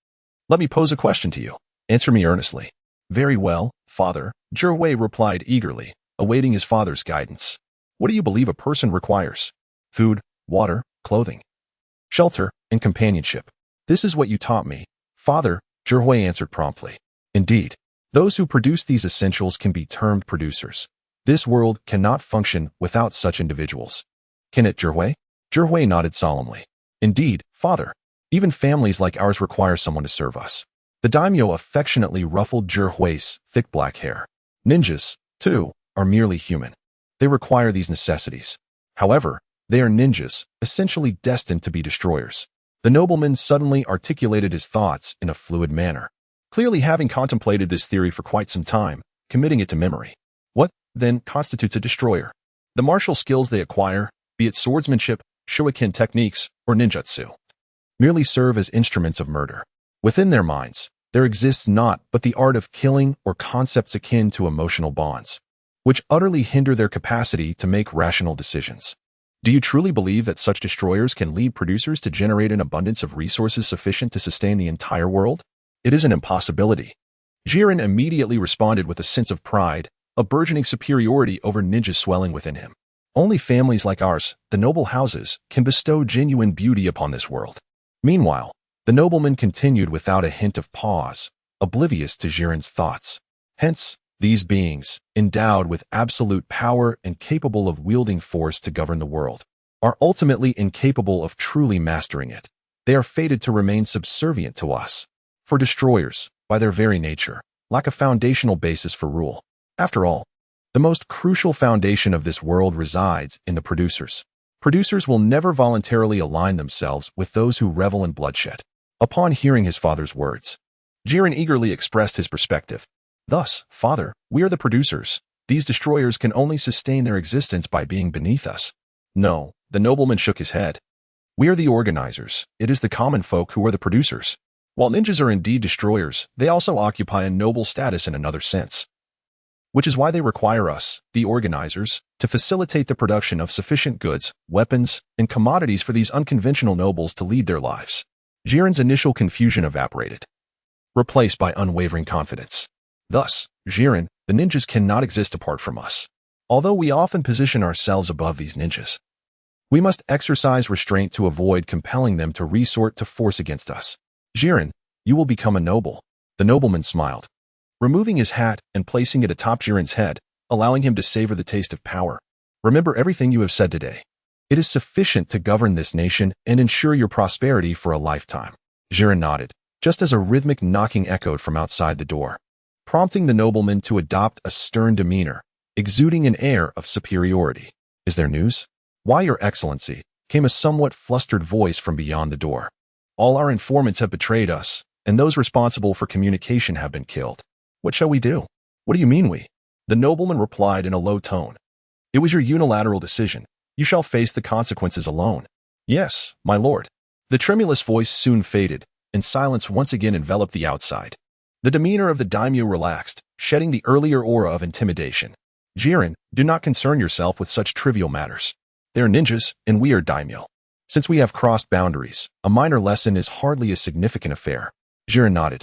Let me pose a question to you. Answer me earnestly. Very well, Father, Zhiwei replied eagerly, awaiting his father's guidance. What do you believe a person requires? Food, water, clothing, shelter, and companionship. This is what you taught me, Father, Zhiwei answered promptly. Indeed, those who produce these essentials can be termed producers. This world cannot function without such individuals. Can it, Zhiwei? Zhiwei nodded solemnly. Indeed, Father, even families like ours require someone to serve us. The daimyo affectionately ruffled Zhiwei's thick black hair. Ninjas, too, are merely human. They require these necessities. However, they are ninjas, essentially destined to be destroyers. The nobleman suddenly articulated his thoughts in a fluid manner, clearly having contemplated this theory for quite some time, committing it to memory. What, then, constitutes a destroyer? The martial skills they acquire, be it swordsmanship, shuriken techniques, or ninjutsu, merely serve as instruments of murder. Within their minds, there exists not but the art of killing or concepts akin to emotional bonds, which utterly hinder their capacity to make rational decisions. Do you truly believe that such destroyers can lead producers to generate an abundance of resources sufficient to sustain the entire world? It is an impossibility. Jiren immediately responded with a sense of pride, a burgeoning superiority over ninjas swelling within him. Only families like ours, the noble houses, can bestow genuine beauty upon this world. Meanwhile, the nobleman continued without a hint of pause, oblivious to Jiren's thoughts. Hence, these beings, endowed with absolute power and capable of wielding force to govern the world, are ultimately incapable of truly mastering it. They are fated to remain subservient to us. For destroyers, by their very nature, lack a foundational basis for rule. After all, the most crucial foundation of this world resides in the producers. Producers will never voluntarily align themselves with those who revel in bloodshed. Upon hearing his father's words, Jiren eagerly expressed his perspective. Thus, Father, we are the producers. These destroyers can only sustain their existence by being beneath us. No, the nobleman shook his head. We are the organizers. It is the common folk who are the producers. While ninjas are indeed destroyers, they also occupy a noble status in another sense, which is why they require us, the organizers, to facilitate the production of sufficient goods, weapons, and commodities for these unconventional nobles to lead their lives. Jiren's initial confusion evaporated, replaced by unwavering confidence. Thus, Jiren, the ninjas cannot exist apart from us. Although we often position ourselves above these ninjas, we must exercise restraint to avoid compelling them to resort to force against us. Jiren, you will become a noble. The nobleman smiled, removing his hat and placing it atop Jiren's head, allowing him to savor the taste of power. Remember everything you have said today. It is sufficient to govern this nation and ensure your prosperity for a lifetime. Jiren nodded, just as a rhythmic knocking echoed from outside the door, prompting the nobleman to adopt a stern demeanor, exuding an air of superiority. Is there news? Why, Your Excellency, came a somewhat flustered voice from beyond the door. All our informants have betrayed us, and those responsible for communication have been killed. What shall we do? What do you mean we? The nobleman replied in a low tone. It was your unilateral decision. You shall face the consequences alone. Yes, my lord. The tremulous voice soon faded, and silence once again enveloped the outside. The demeanor of the daimyo relaxed, shedding the earlier aura of intimidation. Jiren, do not concern yourself with such trivial matters. They are ninjas, and we are daimyo. Since we have crossed boundaries, a minor lesson is hardly a significant affair. Jiren nodded.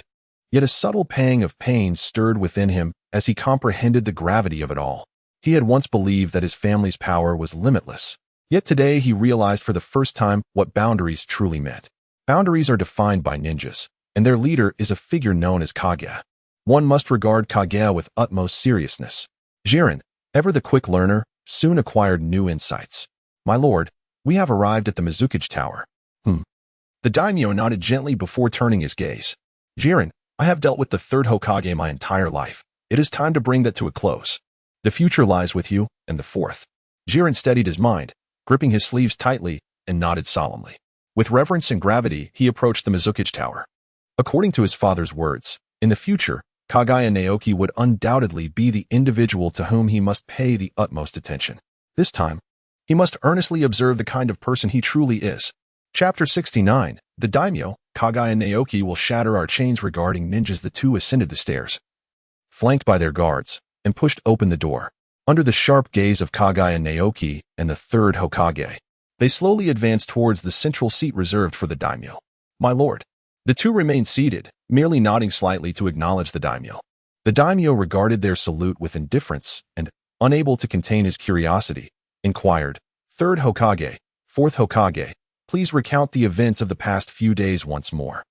Yet a subtle pang of pain stirred within him as he comprehended the gravity of it all. He had once believed that his family's power was limitless. Yet today he realized for the first time what boundaries truly meant. Boundaries are defined by ninjas, and their leader is a figure known as Kaguya. One must regard Kaguya with utmost seriousness. Jiren, ever the quick learner, soon acquired new insights. My lord, we have arrived at the Mizukage Tower. The daimyo nodded gently before turning his gaze. Jiren, I have dealt with the third Hokage my entire life. It is time to bring that to a close. The future lies with you and the fourth. Jiren steadied his mind, gripping his sleeves tightly, and nodded solemnly. With reverence and gravity, he approached the Mizukage Tower. According to his father's words, in the future, Kaguya Naoki would undoubtedly be the individual to whom he must pay the utmost attention. This time, he must earnestly observe the kind of person he truly is. Chapter 69. The daimyo, Kaguya Naoki, will shatter our chains. Regarding ninjas, the two ascended the stairs, flanked by their guards, and pushed open the door. Under the sharp gaze of Kaguya Naoki and the third Hokage, they slowly advanced towards the central seat reserved for the daimyo. My lord. The two remained seated, merely nodding slightly to acknowledge the daimyo. The daimyo regarded their salute with indifference and, unable to contain his curiosity, inquired, Third Hokage, Fourth Hokage, please recount the events of the past few days once more.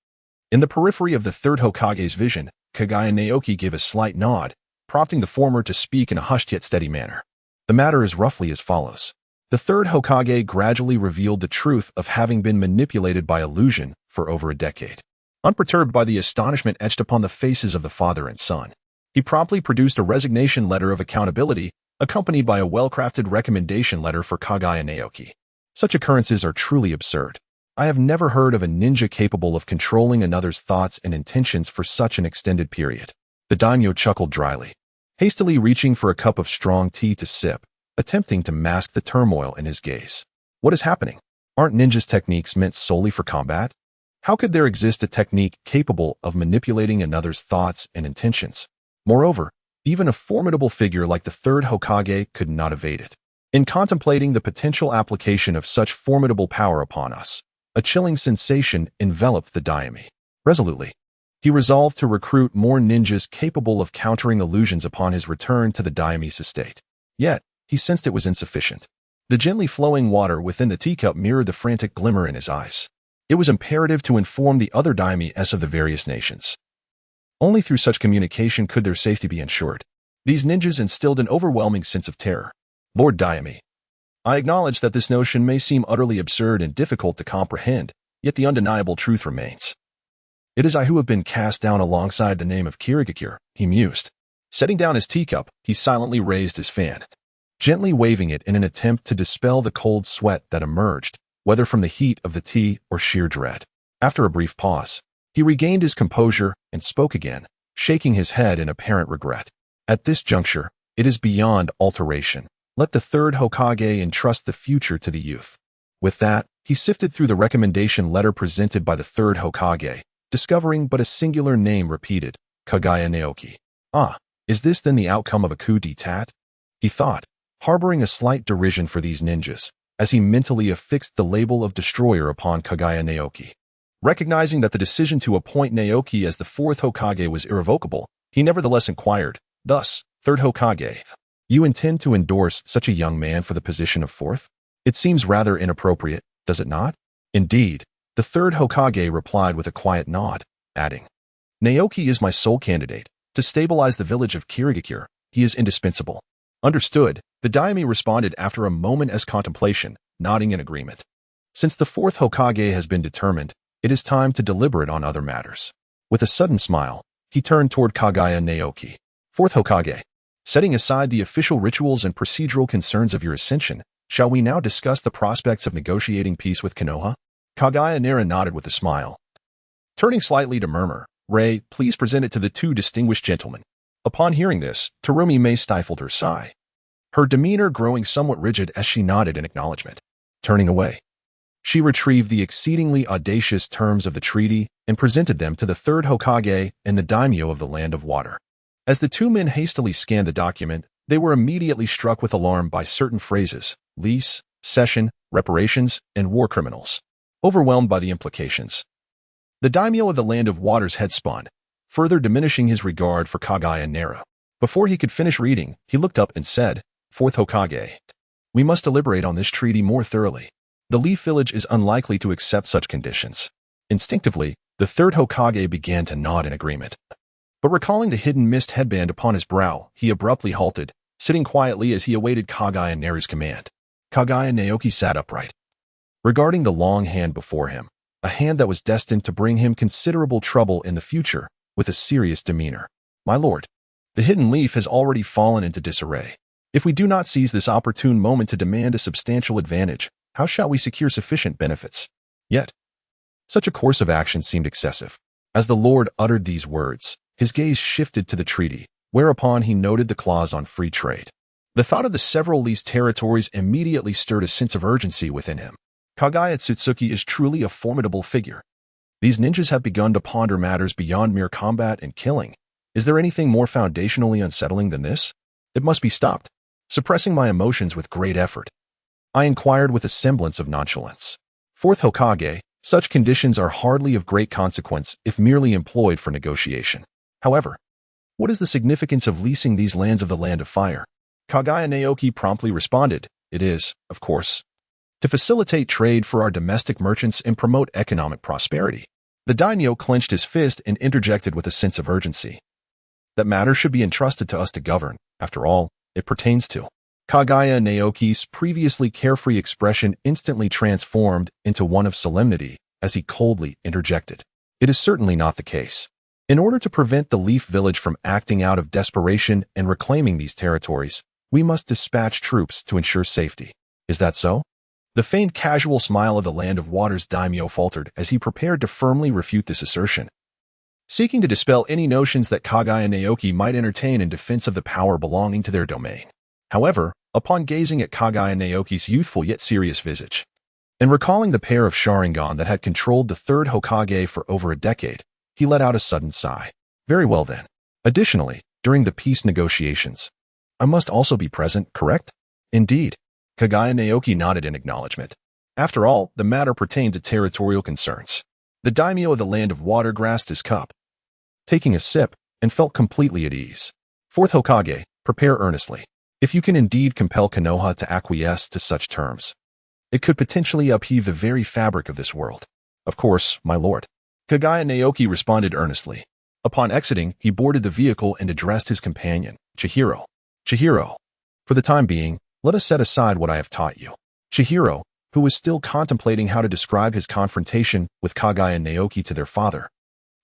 In the periphery of the third Hokage's vision, Kaguya Naoki gave a slight nod, prompting the former to speak in a hushed yet steady manner. The matter is roughly as follows. The third Hokage gradually revealed the truth of having been manipulated by illusion for over a decade. Unperturbed by the astonishment etched upon the faces of the father and son, he promptly produced a resignation letter of accountability, accompanied by a well-crafted recommendation letter for Kaguya Naoki. Such occurrences are truly absurd. I have never heard of a ninja capable of controlling another's thoughts and intentions for such an extended period. The daimyo chuckled dryly, hastily reaching for a cup of strong tea to sip, attempting to mask the turmoil in his gaze. What is happening? Aren't ninjas' techniques meant solely for combat? How could there exist a technique capable of manipulating another's thoughts and intentions? Moreover, even a formidable figure like the third Hokage could not evade it. In contemplating the potential application of such formidable power upon us, a chilling sensation enveloped the daimyo. Resolutely, he resolved to recruit more ninjas capable of countering illusions upon his return to the daimyo's estate. Yet, he sensed it was insufficient. The gently flowing water within the teacup mirrored the frantic glimmer in his eyes. It was imperative to inform the other daimyos of the various nations. Only through such communication could their safety be ensured. These ninjas instilled an overwhelming sense of terror. Lord Daimyo, I acknowledge that this notion may seem utterly absurd and difficult to comprehend, yet the undeniable truth remains. It is I who have been cast down alongside the name of Kirigakure, he mused. Setting down his teacup, he silently raised his fan, gently waving it in an attempt to dispel the cold sweat that emerged, whether from the heat of the tea or sheer dread. After a brief pause, he regained his composure and spoke again, shaking his head in apparent regret. At this juncture, it is beyond alteration. Let the third Hokage entrust the future to the youth. With that, he sifted through the recommendation letter presented by the third Hokage, discovering but a singular name repeated, Kaguya Naoki. Ah, is this then the outcome of a coup d'etat? He thought, harboring a slight derision for these ninjas, as he mentally affixed the label of destroyer upon Kaguya Naoki. Recognizing that the decision to appoint Naoki as the fourth Hokage was irrevocable, he nevertheless inquired, thus, third Hokage, you intend to endorse such a young man for the position of fourth? It seems rather inappropriate, does it not? Indeed, the third Hokage replied with a quiet nod, adding, Naoki is my sole candidate. To stabilize the village of Kirigakure, he is indispensable. Understood, the daimyo responded after a moment's contemplation, nodding in agreement. Since the fourth Hokage has been determined, it is time to deliberate on other matters. With a sudden smile, he turned toward Kaguya Naoki. Fourth Hokage, setting aside the official rituals and procedural concerns of your ascension, shall we now discuss the prospects of negotiating peace with Konoha? Kaguya Naoki nodded with a smile. Turning slightly to murmur, Ray, please present it to the two distinguished gentlemen. Upon hearing this, Terumi May stifled her sigh, her demeanor growing somewhat rigid as she nodded in acknowledgement. Turning away, she retrieved the exceedingly audacious terms of the treaty and presented them to the third Hokage and the daimyo of the Land of Water. As the two men hastily scanned the document, they were immediately struck with alarm by certain phrases. Lease, succession, reparations, and war criminals. Overwhelmed by the implications, the daimyo of the Land of Waters had spawned, further diminishing his regard for Kaguya Naoki. Before he could finish reading, he looked up and said, "Fourth Hokage, we must deliberate on this treaty more thoroughly. The Leaf Village is unlikely to accept such conditions." Instinctively, the third Hokage began to nod in agreement. But recalling the hidden mist headband upon his brow, he abruptly halted, sitting quietly as he awaited Kaguya Naoki's command. Kaguya Naoki sat upright, regarding the long hand before him, a hand that was destined to bring him considerable trouble in the future, with a serious demeanor. "My lord, the hidden leaf has already fallen into disarray. If we do not seize this opportune moment to demand a substantial advantage, how shall we secure sufficient benefits?" Yet, such a course of action seemed excessive. As the lord uttered these words, his gaze shifted to the treaty, whereupon he noted the clause on free trade. The thought of the several leased territories immediately stirred a sense of urgency within him. Kaguya Otsutsuki is truly a formidable figure. These ninjas have begun to ponder matters beyond mere combat and killing. Is there anything more foundationally unsettling than this? It must be stopped. Suppressing my emotions with great effort, I inquired with a semblance of nonchalance. "Fourth Hokage, such conditions are hardly of great consequence if merely employed for negotiation. However, what is the significance of leasing these lands of the Land of Fire?" Kaguya Naoki promptly responded, "It is, of course, to facilitate trade for our domestic merchants and promote economic prosperity." The daimyo clenched his fist and interjected with a sense of urgency. "That matter should be entrusted to us to govern. After all, it pertains to." Kaguya Naoki's previously carefree expression instantly transformed into one of solemnity as he coldly interjected, "It is certainly not the case. In order to prevent the Leaf Village from acting out of desperation and reclaiming these territories, we must dispatch troops to ensure safety. Is that so?" The faint casual smile of the Land of Waters daimyo faltered as he prepared to firmly refute this assertion, seeking to dispel any notions that Kaguya Naoki might entertain in defense of the power belonging to their domain. However, upon gazing at Kaguya Naoki's youthful yet serious visage, and recalling the pair of Sharingan that had controlled the third Hokage for over a decade, he let out a sudden sigh. "Very well then. Additionally, during the peace negotiations, I must also be present, correct?" "Indeed." Kaguya Naoki nodded in acknowledgement. After all, the matter pertained to territorial concerns. The daimyo of the Land of Water grasped his cup, taking a sip, and felt completely at ease. "Fourth Hokage, prepare earnestly. If you can indeed compel Konoha to acquiesce to such terms, it could potentially upheave the very fabric of this world." "Of course, my lord." Kaguya Naoki responded earnestly. Upon exiting, he boarded the vehicle and addressed his companion, Chihiro. "Chihiro, for the time being, let us set aside what I have taught you." Chihiro, who was still contemplating how to describe his confrontation with Kaguya Naoki to their father,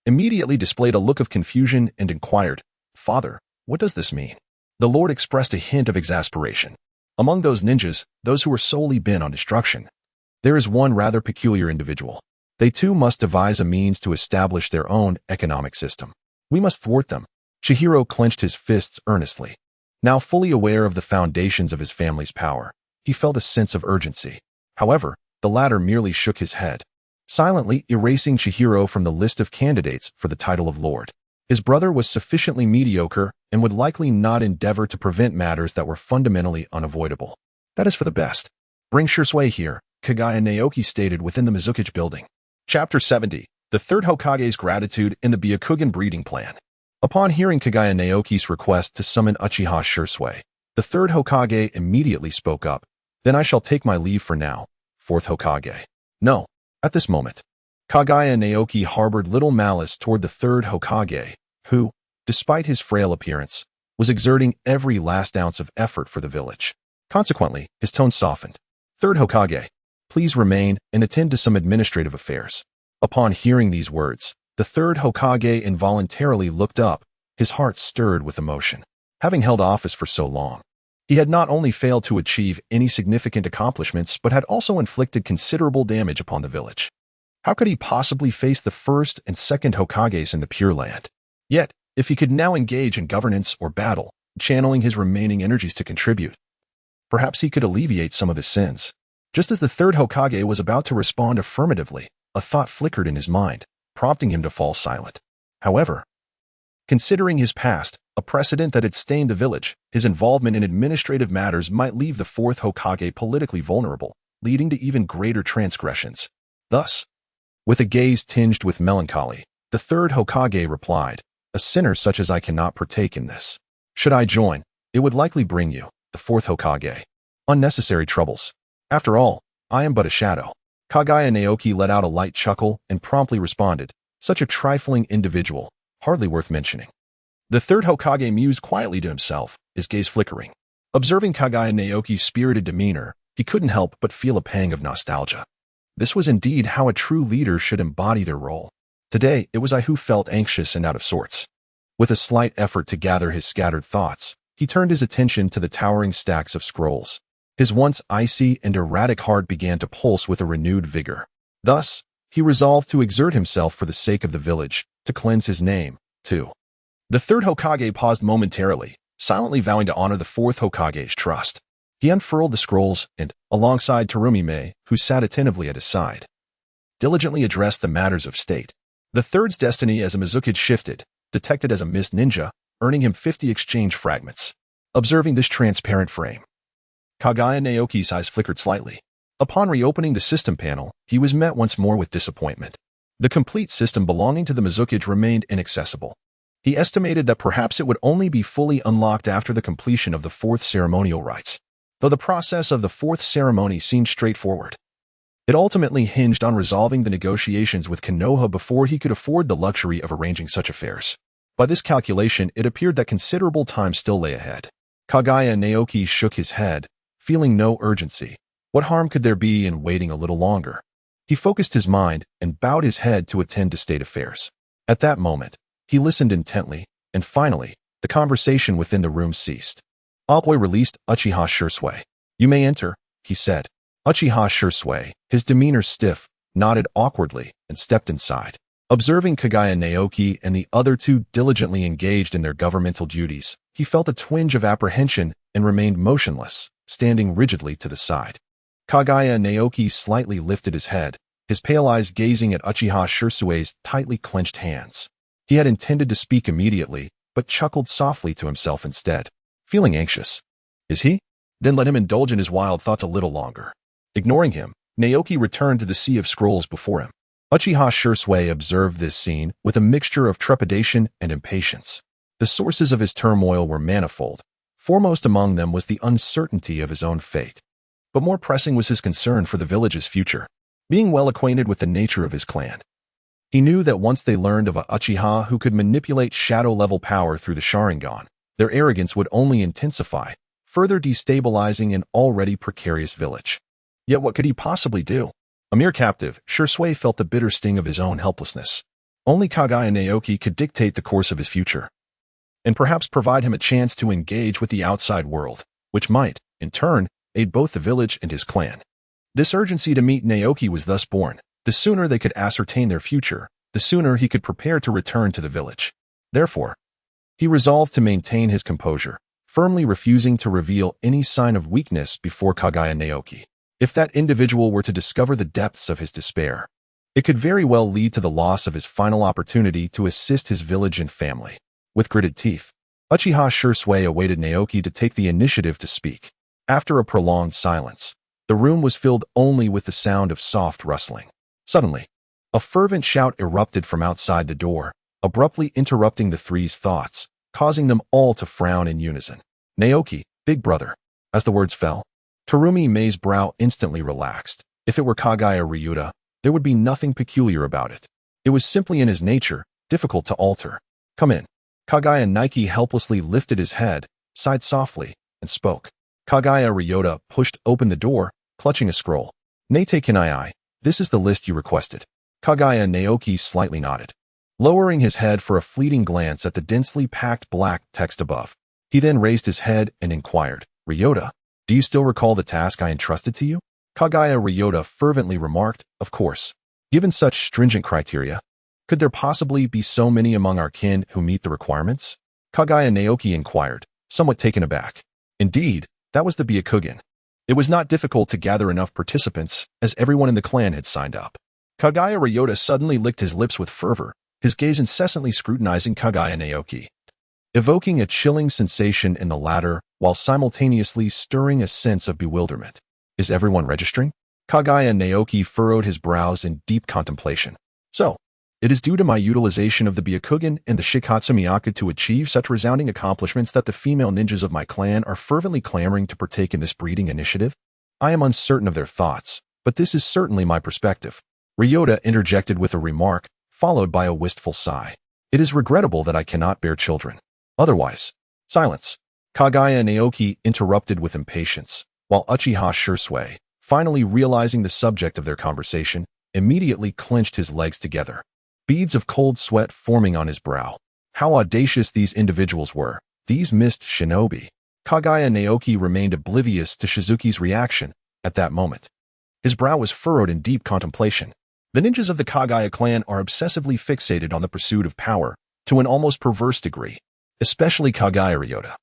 immediately displayed a look of confusion and inquired, "Father, what does this mean?" The lord expressed a hint of exasperation. "Among those ninjas, those who are solely bent on destruction, there is one rather peculiar individual. They too must devise a means to establish their own economic system. We must thwart them." Chihiro clenched his fists earnestly. Now fully aware of the foundations of his family's power, he felt a sense of urgency. However, the latter merely shook his head, silently erasing Chihiro from the list of candidates for the title of lord. His brother was sufficiently mediocre and would likely not endeavor to prevent matters that were fundamentally unavoidable. "That is for the best. Bring Shursui here," Kaguya Naoki stated within the Mizukage building. Chapter 70. The Third Hokage's Gratitude in the Byakugan Breeding Plan. Upon hearing Kaguya Naoki's request to summon Uchiha Shursui, the third Hokage immediately spoke up. "Then I shall take my leave for now, Fourth Hokage." No, at this moment, Kaguya Naoki harbored little malice toward the third Hokage, who, despite his frail appearance, was exerting every last ounce of effort for the village. Consequently, his tone softened. "Third Hokage, please remain and attend to some administrative affairs." Upon hearing these words, the third Hokage involuntarily looked up, his heart stirred with emotion. Having held office for so long, he had not only failed to achieve any significant accomplishments but had also inflicted considerable damage upon the village. How could he possibly face the first and second Hokages in the Pure Land? Yet, if he could now engage in governance or battle, channeling his remaining energies to contribute, perhaps he could alleviate some of his sins. Just as the third Hokage was about to respond affirmatively, a thought flickered in his mind, prompting him to fall silent. However, Considering his past, a precedent that had stained the village, his involvement in administrative matters might leave the fourth Hokage politically vulnerable, leading to even greater transgressions. Thus, with a gaze tinged with melancholy, the third Hokage replied, "A sinner such as I cannot partake in this. Should I join, it would likely bring you, the fourth Hokage, unnecessary troubles. After all, I am but a shadow." Kaguya Naoki let out a light chuckle and promptly responded, "Such a trifling individual, hardly worth mentioning." The third Hokage mused quietly to himself, his gaze flickering. Observing Kaguya Naoki's spirited demeanor, he couldn't help but feel a pang of nostalgia. This was indeed how a true leader should embody their role. Today, it was I who felt anxious and out of sorts. With a slight effort to gather his scattered thoughts, he turned his attention to the towering stacks of scrolls. His once icy and erratic heart began to pulse with a renewed vigor. Thus, he resolved to exert himself for the sake of the village, to cleanse his name, too. The third Hokage paused momentarily, silently vowing to honor the fourth Hokage's trust. He unfurled the scrolls and, alongside Terumi, who sat attentively at his side, diligently addressed the matters of state. The third's destiny as a Mizukage shifted, detected as a mist ninja, earning him 50 exchange fragments. Observing this transparent frame, Kaguya Naoki's eyes flickered slightly. Upon reopening the system panel, he was met once more with disappointment. The complete system belonging to the Mizukage remained inaccessible. He estimated that perhaps it would only be fully unlocked after the completion of the fourth ceremonial rites. Though the process of the fourth ceremony seemed straightforward, it ultimately hinged on resolving the negotiations with Konoha before he could afford the luxury of arranging such affairs. By this calculation, it appeared that considerable time still lay ahead. Kaguya Naoki shook his head, feeling no urgency. What harm could there be in waiting a little longer? He focused his mind and bowed his head to attend to state affairs. At that moment, he listened intently, and finally, the conversation within the room ceased. Aoi released Uchiha Shursui. "You may enter," he said. Uchiha Shursui, his demeanor stiff, nodded awkwardly and stepped inside. Observing Kaguya Naoki and the other two diligently engaged in their governmental duties, he felt a twinge of apprehension and remained motionless, standing rigidly to the side. Kaguya Naoki slightly lifted his head, his pale eyes gazing at Uchiha Shursui's tightly clenched hands. He had intended to speak immediately, but chuckled softly to himself instead. Feeling anxious. Is he? Then let him indulge in his wild thoughts a little longer. Ignoring him, Naoki returned to the sea of scrolls before him. Uchiha Shursui observed this scene with a mixture of trepidation and impatience. The sources of his turmoil were manifold. Foremost among them was the uncertainty of his own fate. But more pressing was his concern for the village's future. Being well acquainted with the nature of his clan, he knew that once they learned of a Uchiha who could manipulate shadow-level power through the Sharingan, their arrogance would only intensify, further destabilizing an already precarious village. Yet what could he possibly do? A mere captive, Shursui felt the bitter sting of his own helplessness. Only Kaguya Naoki could dictate the course of his future, and perhaps provide him a chance to engage with the outside world, which might, in turn, aid both the village and his clan. This urgency to meet Naoki was thus born. The sooner they could ascertain their future, the sooner he could prepare to return to the village. Therefore, he resolved to maintain his composure, firmly refusing to reveal any sign of weakness before Kaguya Naoki. If that individual were to discover the depths of his despair, it could very well lead to the loss of his final opportunity to assist his village and family. With gritted teeth, Uchiha Shursui awaited Naoki to take the initiative to speak. After a prolonged silence, the room was filled only with the sound of soft rustling. Suddenly, a fervent shout erupted from outside the door, abruptly interrupting the three's thoughts, causing them all to frown in unison. "Naoki, big brother." As the words fell, Terumi's brow instantly relaxed. If it were Kaguya Ryuta, there would be nothing peculiar about it. It was simply in his nature, difficult to alter. "Come in." Kaguya Naoki helplessly lifted his head, sighed softly, and spoke. Kaguya Ryuta pushed open the door, clutching a scroll. "Nate Kanai, this is the list you requested." Kaguya Naoki slightly nodded, lowering his head for a fleeting glance at the densely packed black text above. He then raised his head and inquired, "Ryuta, do you still recall the task I entrusted to you?" Kaguya Ryuta fervently remarked, "Of course. Given such stringent criteria, could there possibly be so many among our kin who meet the requirements?" Kaguya Naoki inquired, somewhat taken aback. Indeed, that was the Byakugan. It was not difficult to gather enough participants, as everyone in the clan had signed up. Kaguya Ryuta suddenly licked his lips with fervor, his gaze incessantly scrutinizing Kaguya Naoki, evoking a chilling sensation in the latter while simultaneously stirring a sense of bewilderment. Is everyone registering? Kaguya Naoki furrowed his brows in deep contemplation. So, it is due to my utilization of the Byakugan and the Shikatsu Miyaka to achieve such resounding accomplishments that the female ninjas of my clan are fervently clamoring to partake in this breeding initiative? I am uncertain of their thoughts, but this is certainly my perspective. Ryota interjected with a remark, followed by a wistful sigh. It is regrettable that I cannot bear children. Otherwise, silence. Kaguya Naoki interrupted with impatience, while Uchiha Shursui, finally realizing the subject of their conversation, immediately clenched his legs together, beads of cold sweat forming on his brow. How audacious these individuals were, these mist shinobi. Kaguya Naoki remained oblivious to Shizuki's reaction at that moment. His brow was furrowed in deep contemplation. The ninjas of the Kaguya clan are obsessively fixated on the pursuit of power to an almost perverse degree, especially Kaguya Ryota,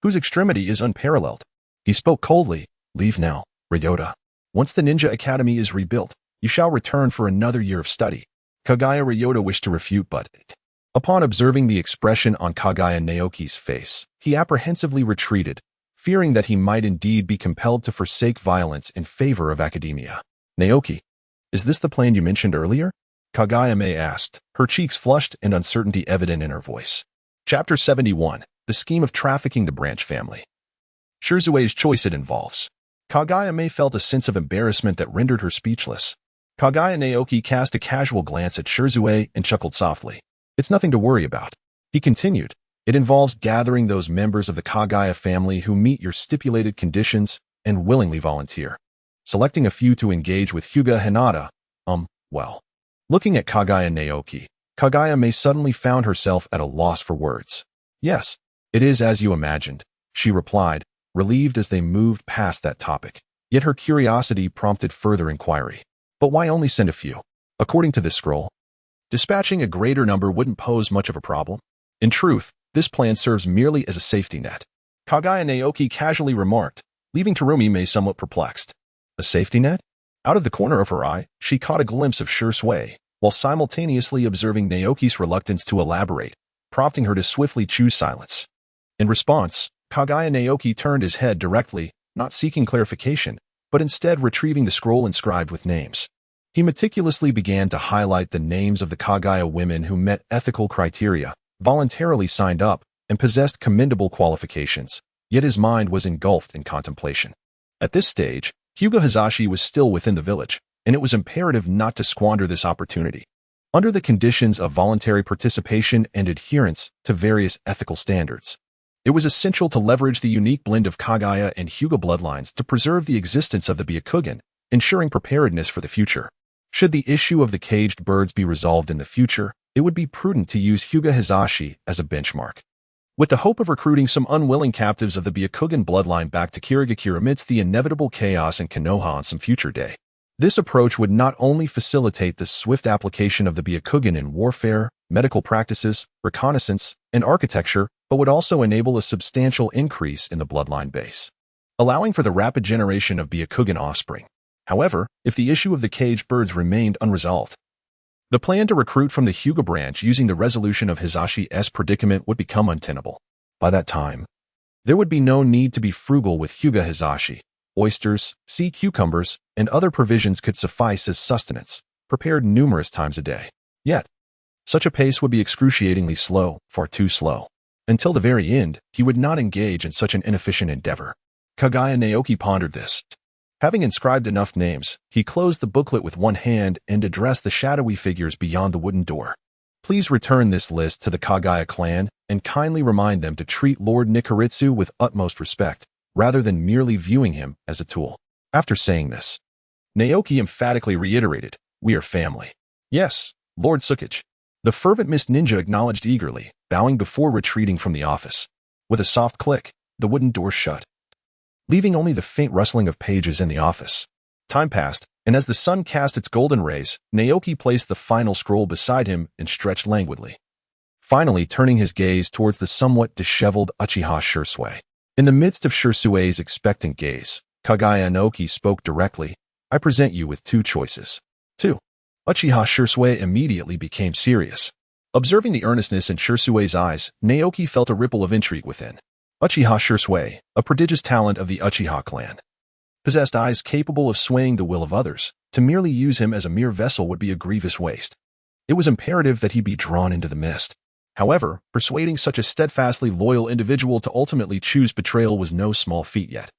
whose extremity is unparalleled. He spoke coldly. Leave now, Ryota. Once the Ninja Academy is rebuilt, you shall return for another year of study. Kaguya Ryota wished to refute, but upon observing the expression on Kaguya Naoki's face, he apprehensively retreated, fearing that he might indeed be compelled to forsake violence in favor of academia. Naoki, is this the plan you mentioned earlier? Kaguya asked, her cheeks flushed and uncertainty evident in her voice. Chapter 71, The Scheme of Trafficking the Branch Family. Shursui's choice it involves. Kaguya felt a sense of embarrassment that rendered her speechless. Kaguya Naoki cast a casual glance at Shursui and chuckled softly. It's nothing to worry about. He continued, it involves gathering those members of the Kaguya family who meet your stipulated conditions and willingly volunteer. Selecting a few to engage with Hyuga Hinata, well. Looking at Kaguya Naoki, Kaguya suddenly found herself at a loss for words. Yes, it is as you imagined, she replied, relieved as they moved past that topic. Yet her curiosity prompted further inquiry. But why only send a few? According to this scroll, dispatching a greater number wouldn't pose much of a problem. In truth, this plan serves merely as a safety net. Kaguya Naoki casually remarked, leaving Terumi somewhat perplexed. A safety net? Out of the corner of her eye, she caught a glimpse of Shursui, while simultaneously observing Naoki's reluctance to elaborate, prompting her to swiftly choose silence. In response, Kaguya Naoki turned his head directly, not seeking clarification, but instead retrieving the scroll inscribed with names. He meticulously began to highlight the names of the Kaguya women who met ethical criteria, voluntarily signed up, and possessed commendable qualifications, yet his mind was engulfed in contemplation. At this stage, Hyuga Hizashi was still within the village, and it was imperative not to squander this opportunity. Under the conditions of voluntary participation and adherence to various ethical standards, it was essential to leverage the unique blend of Kaguya and Hyuga bloodlines to preserve the existence of the Byakugan, ensuring preparedness for the future. Should the issue of the caged birds be resolved in the future, it would be prudent to use Hyuga Hizashi as a benchmark, with the hope of recruiting some unwilling captives of the Byakugan bloodline back to Kirigakure amidst the inevitable chaos in Konoha on some future day. This approach would not only facilitate the swift application of the Byakugan in warfare, medical practices, reconnaissance, and architecture, but would also enable a substantial increase in the bloodline base, allowing for the rapid generation of Byakugan offspring. However, if the issue of the caged birds remained unresolved, the plan to recruit from the Hyuga branch using the resolution of Hizashi's predicament would become untenable. By that time, there would be no need to be frugal with Hyuga Hizashi. Oysters, sea cucumbers, and other provisions could suffice as sustenance, prepared numerous times a day. Yet, such a pace would be excruciatingly slow, far too slow. Until the very end, he would not engage in such an inefficient endeavor. Kaguya Naoki pondered this. Having inscribed enough names, he closed the booklet with one hand and addressed the shadowy figures beyond the wooden door. Please return this list to the Kaguya clan and kindly remind them to treat Lord Nikaritsu with utmost respect, rather than merely viewing him as a tool. After saying this, Naoki emphatically reiterated, we are family. Yes, Lord Tsukage. The fervent Mist Ninja acknowledged eagerly, bowing before retreating from the office. With a soft click, the wooden door shut, leaving only the faint rustling of pages in the office. Time passed, and as the sun cast its golden rays, Naoki placed the final scroll beside him and stretched languidly, finally turning his gaze towards the somewhat disheveled Uchiha Shursui. In the midst of Shursui's expectant gaze, Kaguya Naoki spoke directly, I present you with two choices. 2. Uchiha Shursui immediately became serious. Observing the earnestness in Shirsue's eyes, Naoki felt a ripple of intrigue within. Uchiha Shirsue, a prodigious talent of the Uchiha clan, possessed eyes capable of swaying the will of others. To merely use him as a mere vessel would be a grievous waste. It was imperative that he be drawn into the mist. However, persuading such a steadfastly loyal individual to ultimately choose betrayal was no small feat yet.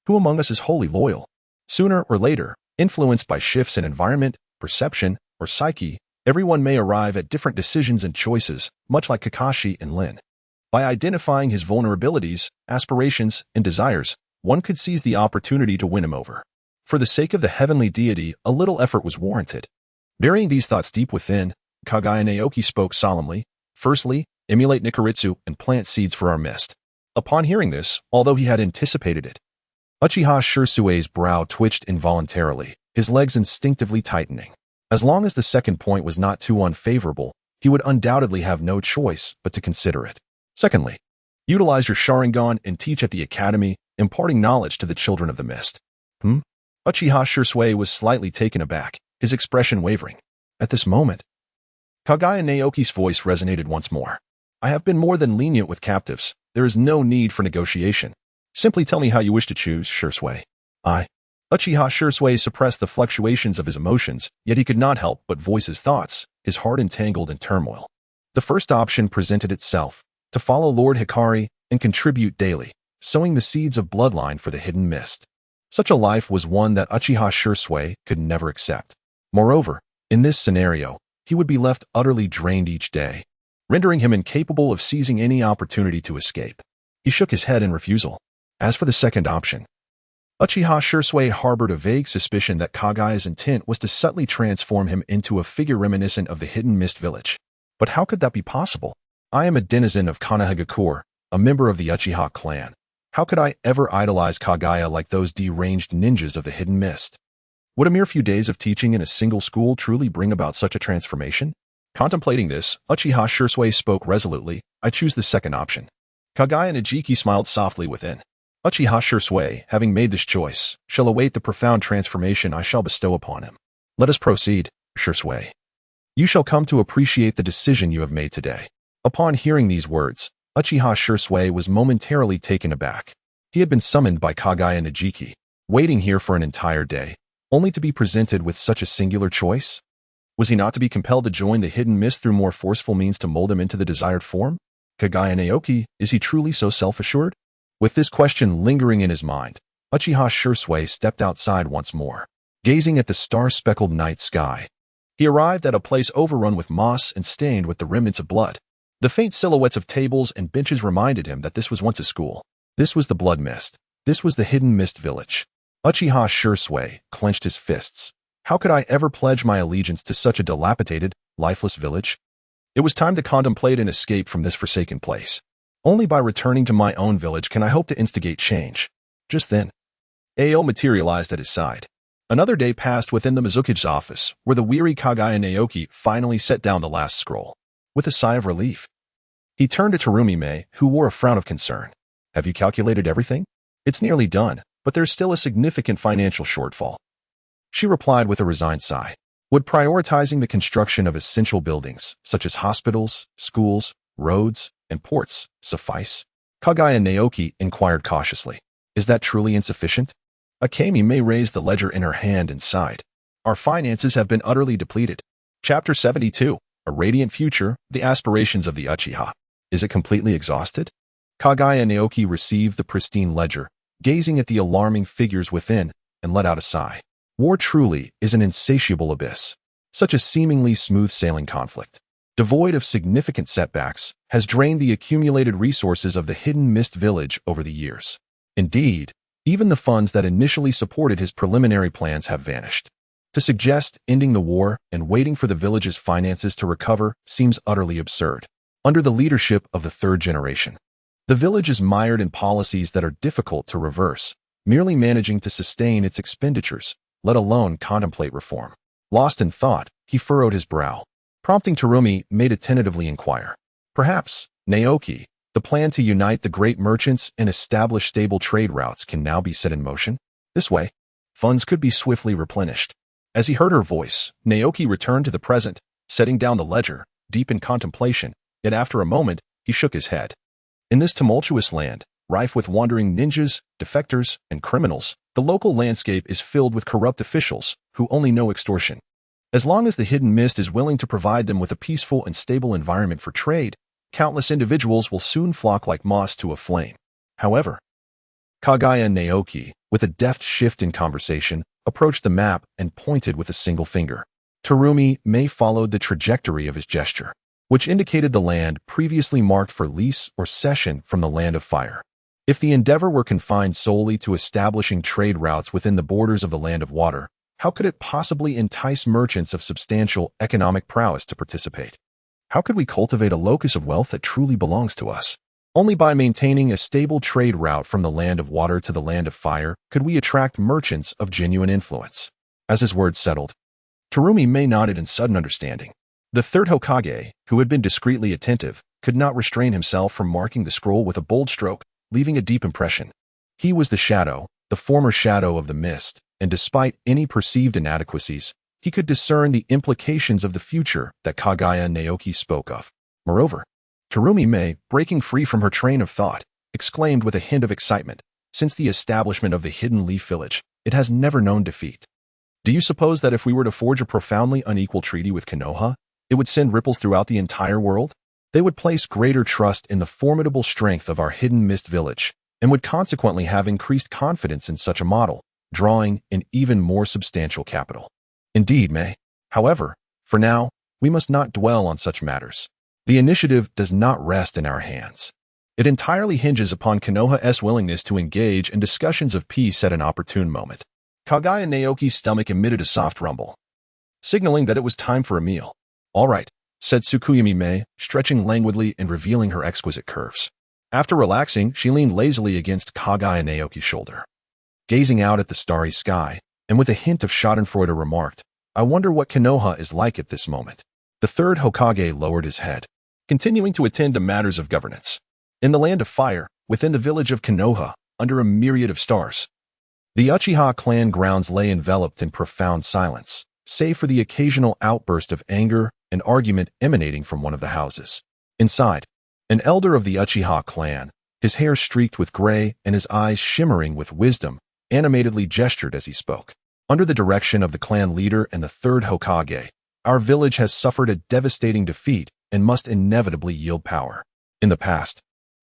Who among us is wholly loyal? Sooner or later, influenced by shifts in environment, perception, or psyche, everyone may arrive at different decisions and choices, much like Kakashi and Lin. By identifying his vulnerabilities, aspirations, and desires, one could seize the opportunity to win him over. For the sake of the heavenly deity, a little effort was warranted. Burying these thoughts deep within, Kaguya Naoki spoke solemnly. Firstly, emulate Nikaritsu and plant seeds for our mist. Upon hearing this, although he had anticipated it, Uchiha Shirsue's brow twitched involuntarily, his legs instinctively tightening. As long as the second point was not too unfavorable, he would undoubtedly have no choice but to consider it. Secondly, utilize your Sharingan and teach at the academy, imparting knowledge to the children of the mist. Uchiha Shirsue was slightly taken aback, his expression wavering. At this moment, Kaguya Naoki's voice resonated once more. I have been more than lenient with captives. There is no need for negotiation. Simply tell me how you wish to choose, Shirsue. Uchiha Shirsue suppressed the fluctuations of his emotions, yet he could not help but voice his thoughts, his heart entangled in turmoil. The first option presented itself, to follow Lord Hikari and contribute daily, sowing the seeds of bloodline for the hidden mist. Such a life was one that Uchiha Shirsue could never accept. Moreover, in this scenario, he would be left utterly drained each day, rendering him incapable of seizing any opportunity to escape. He shook his head in refusal. As for the second option, Uchiha Shirsue harbored a vague suspicion that Kaguya's intent was to subtly transform him into a figure reminiscent of the hidden mist village. But how could that be possible? I am a denizen of Konohagakure, a member of the Uchiha clan. How could I ever idolize Kaguya like those deranged ninjas of the hidden mist? Would a mere few days of teaching in a single school truly bring about such a transformation? Contemplating this, Uchiha Shirsue spoke resolutely. I choose the second option. Kaguya Najiki smiled softly within. Uchiha Shirsue, having made this choice, shall await the profound transformation I shall bestow upon him. Let us proceed, Shirsue. You shall come to appreciate the decision you have made today. Upon hearing these words, Uchiha Shirsue was momentarily taken aback. He had been summoned by Kaguya Najiki, waiting here for an entire day, only to be presented with such a singular choice? Was he not to be compelled to join the hidden mist through more forceful means to mold him into the desired form? Kaguya Naoki, is he truly so self-assured? With this question lingering in his mind, Uchiha Shirsue stepped outside once more, gazing at the star-speckled night sky. He arrived at a place overrun with moss and stained with the remnants of blood. The faint silhouettes of tables and benches reminded him that this was once a school. This was the blood mist. This was the hidden mist village. Uchiha Shirsue clenched his fists. How could I ever pledge my allegiance to such a dilapidated, lifeless village? It was time to contemplate an escape from this forsaken place. Only by returning to my own village can I hope to instigate change. Just then, Ao materialized at his side. Another day passed within the Mizukage's office, where the weary Kaguya Naoki finally set down the last scroll. With a sigh of relief, he turned to Terumi-me, who wore a frown of concern. Have you calculated everything? It's nearly done, but there's still a significant financial shortfall. She replied with a resigned sigh. Would prioritizing the construction of essential buildings, such as hospitals, schools, roads, and ports, suffice? Kaguya Naoki inquired cautiously. Is that truly insufficient? Akemi-me raised the ledger in her hand and sighed. Our finances have been utterly depleted. Chapter 72. A Radiant Future, The Aspirations of the Uchiha. Is it completely exhausted? Kaguya Naoki received the pristine ledger, gazing at the alarming figures within, and let out a sigh. War truly is an insatiable abyss. Such a seemingly smooth-sailing conflict, devoid of significant setbacks, has drained the accumulated resources of the hidden mist village over the years. Indeed, even the funds that initially supported his preliminary plans have vanished. To suggest ending the war and waiting for the village's finances to recover seems utterly absurd. Under the leadership of the third generation, the village is mired in policies that are difficult to reverse, merely managing to sustain its expenditures, let alone contemplate reform. Lost in thought, he furrowed his brow, prompting Terumi-me to tentatively inquire. Perhaps, Naoki, the plan to unite the great merchants and establish stable trade routes can now be set in motion? This way, funds could be swiftly replenished. As he heard her voice, Naoki returned to the present, setting down the ledger, deep in contemplation, yet after a moment, he shook his head. In this tumultuous land, rife with wandering ninjas, defectors, and criminals, the local landscape is filled with corrupt officials who only know extortion. As long as the hidden mist is willing to provide them with a peaceful and stable environment for trade, countless individuals will soon flock like moths to a flame. However, Kaguya Naoki, with a deft shift in conversation, approached the map and pointed with a single finger. Terumi May followed the trajectory of his gesture, which indicated the land previously marked for lease or cession from the Land of Fire. If the endeavor were confined solely to establishing trade routes within the borders of the Land of Water, how could it possibly entice merchants of substantial economic prowess to participate? How could we cultivate a locus of wealth that truly belongs to us? Only by maintaining a stable trade route from the Land of Water to the Land of Fire could we attract merchants of genuine influence. As his words settled, Terumi May nodded in sudden understanding. The third Hokage, who had been discreetly attentive, could not restrain himself from marking the scroll with a bold stroke, leaving a deep impression. He was the shadow, the former shadow of the mist, and despite any perceived inadequacies, he could discern the implications of the future that Kaguya Naoki spoke of. Moreover, Terumi May, breaking free from her train of thought, exclaimed with a hint of excitement, "Since the establishment of the Hidden Leaf Village, it has never known defeat. Do you suppose that if we were to forge a profoundly unequal treaty with Konoha, it would send ripples throughout the entire world? They would place greater trust in the formidable strength of our Hidden Mist Village, and would consequently have increased confidence in such a model, drawing an even more substantial capital. Indeed, May. However, for now, we must not dwell on such matters. The initiative does not rest in our hands. It entirely hinges upon Konoha's willingness to engage in discussions of peace at an opportune moment." Kaguya Naoki's stomach emitted a soft rumble, signaling that it was time for a meal. "All right," said Tsukuyami May, stretching languidly and revealing her exquisite curves. After relaxing, she leaned lazily against Kaguya Naoki's shoulder, gazing out at the starry sky, and with a hint of schadenfreude remarked, "I wonder what Konoha is like at this moment." The third Hokage lowered his head, continuing to attend to matters of governance. In the Land of Fire, within the village of Konoha, under a myriad of stars, the Uchiha clan grounds lay enveloped in profound silence, save for the occasional outburst of anger and argument emanating from one of the houses. Inside, an elder of the Uchiha clan, his hair streaked with gray and his eyes shimmering with wisdom, animatedly gestured as he spoke. "Under the direction of the clan leader and the third Hokage, our village has suffered a devastating defeat and must inevitably yield power. In the past,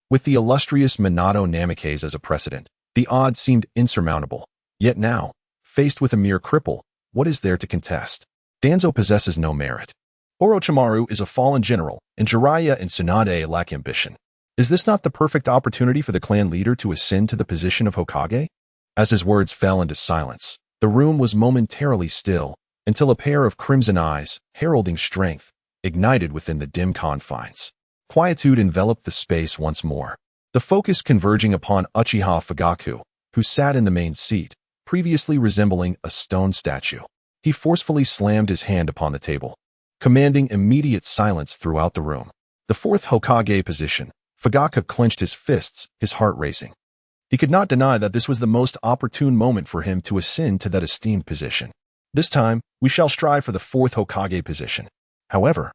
with the illustrious Minato Namikaze as a precedent, the odds seemed insurmountable. Yet now, faced with a mere cripple, what is there to contest? Danzo possesses no merit. Orochimaru is a fallen general, and Jiraiya and Tsunade lack ambition. Is this not the perfect opportunity for the clan leader to ascend to the position of Hokage?" As his words fell into silence, the room was momentarily still, until a pair of crimson eyes, heralding strength, ignited within the dim confines. Quietude enveloped the space once more, the focus converging upon Uchiha Fugaku, who sat in the main seat, previously resembling a stone statue. He forcefully slammed his hand upon the table, commanding immediate silence throughout the room. The fourth Hokage position, Fugaku clenched his fists, his heart racing. He could not deny that this was the most opportune moment for him to ascend to that esteemed position. "This time, we shall strive for the fourth Hokage position." However,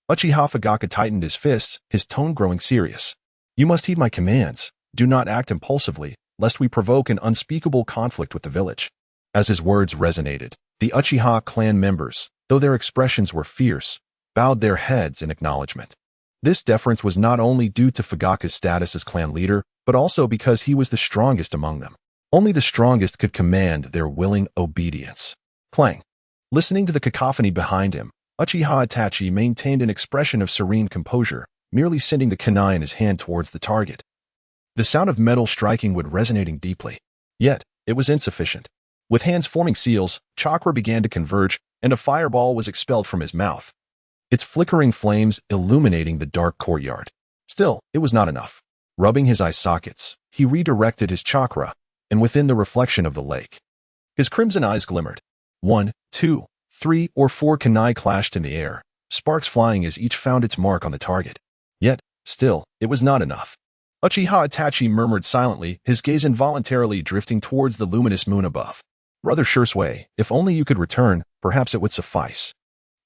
Uchiha Fugaku tightened his fists, his tone growing serious. "You must heed my commands. Do not act impulsively, lest we provoke an unspeakable conflict with the village." As his words resonated, the Uchiha clan members, though their expressions were fierce, bowed their heads in acknowledgement. This deference was not only due to Fugaku's status as clan leader, but also because he was the strongest among them. Only the strongest could command their willing obedience. Clang. Listening to the cacophony behind him, Uchiha Itachi maintained an expression of serene composure, merely sending the kunai in his hand towards the target. The sound of metal striking would resonating deeply. Yet, it was insufficient. With hands forming seals, chakra began to converge, and a fireball was expelled from his mouth, its flickering flames illuminating the dark courtyard. Still, it was not enough. Rubbing his eye sockets, he redirected his chakra, and within the reflection of the lake, his crimson eyes glimmered. 1, 2, 3, or 4 kunai clashed in the air, sparks flying as each found its mark on the target. Yet, still, it was not enough. Uchiha Itachi murmured silently, his gaze involuntarily drifting towards the luminous moon above. "Brother Shursui, if only you could return, perhaps it would suffice."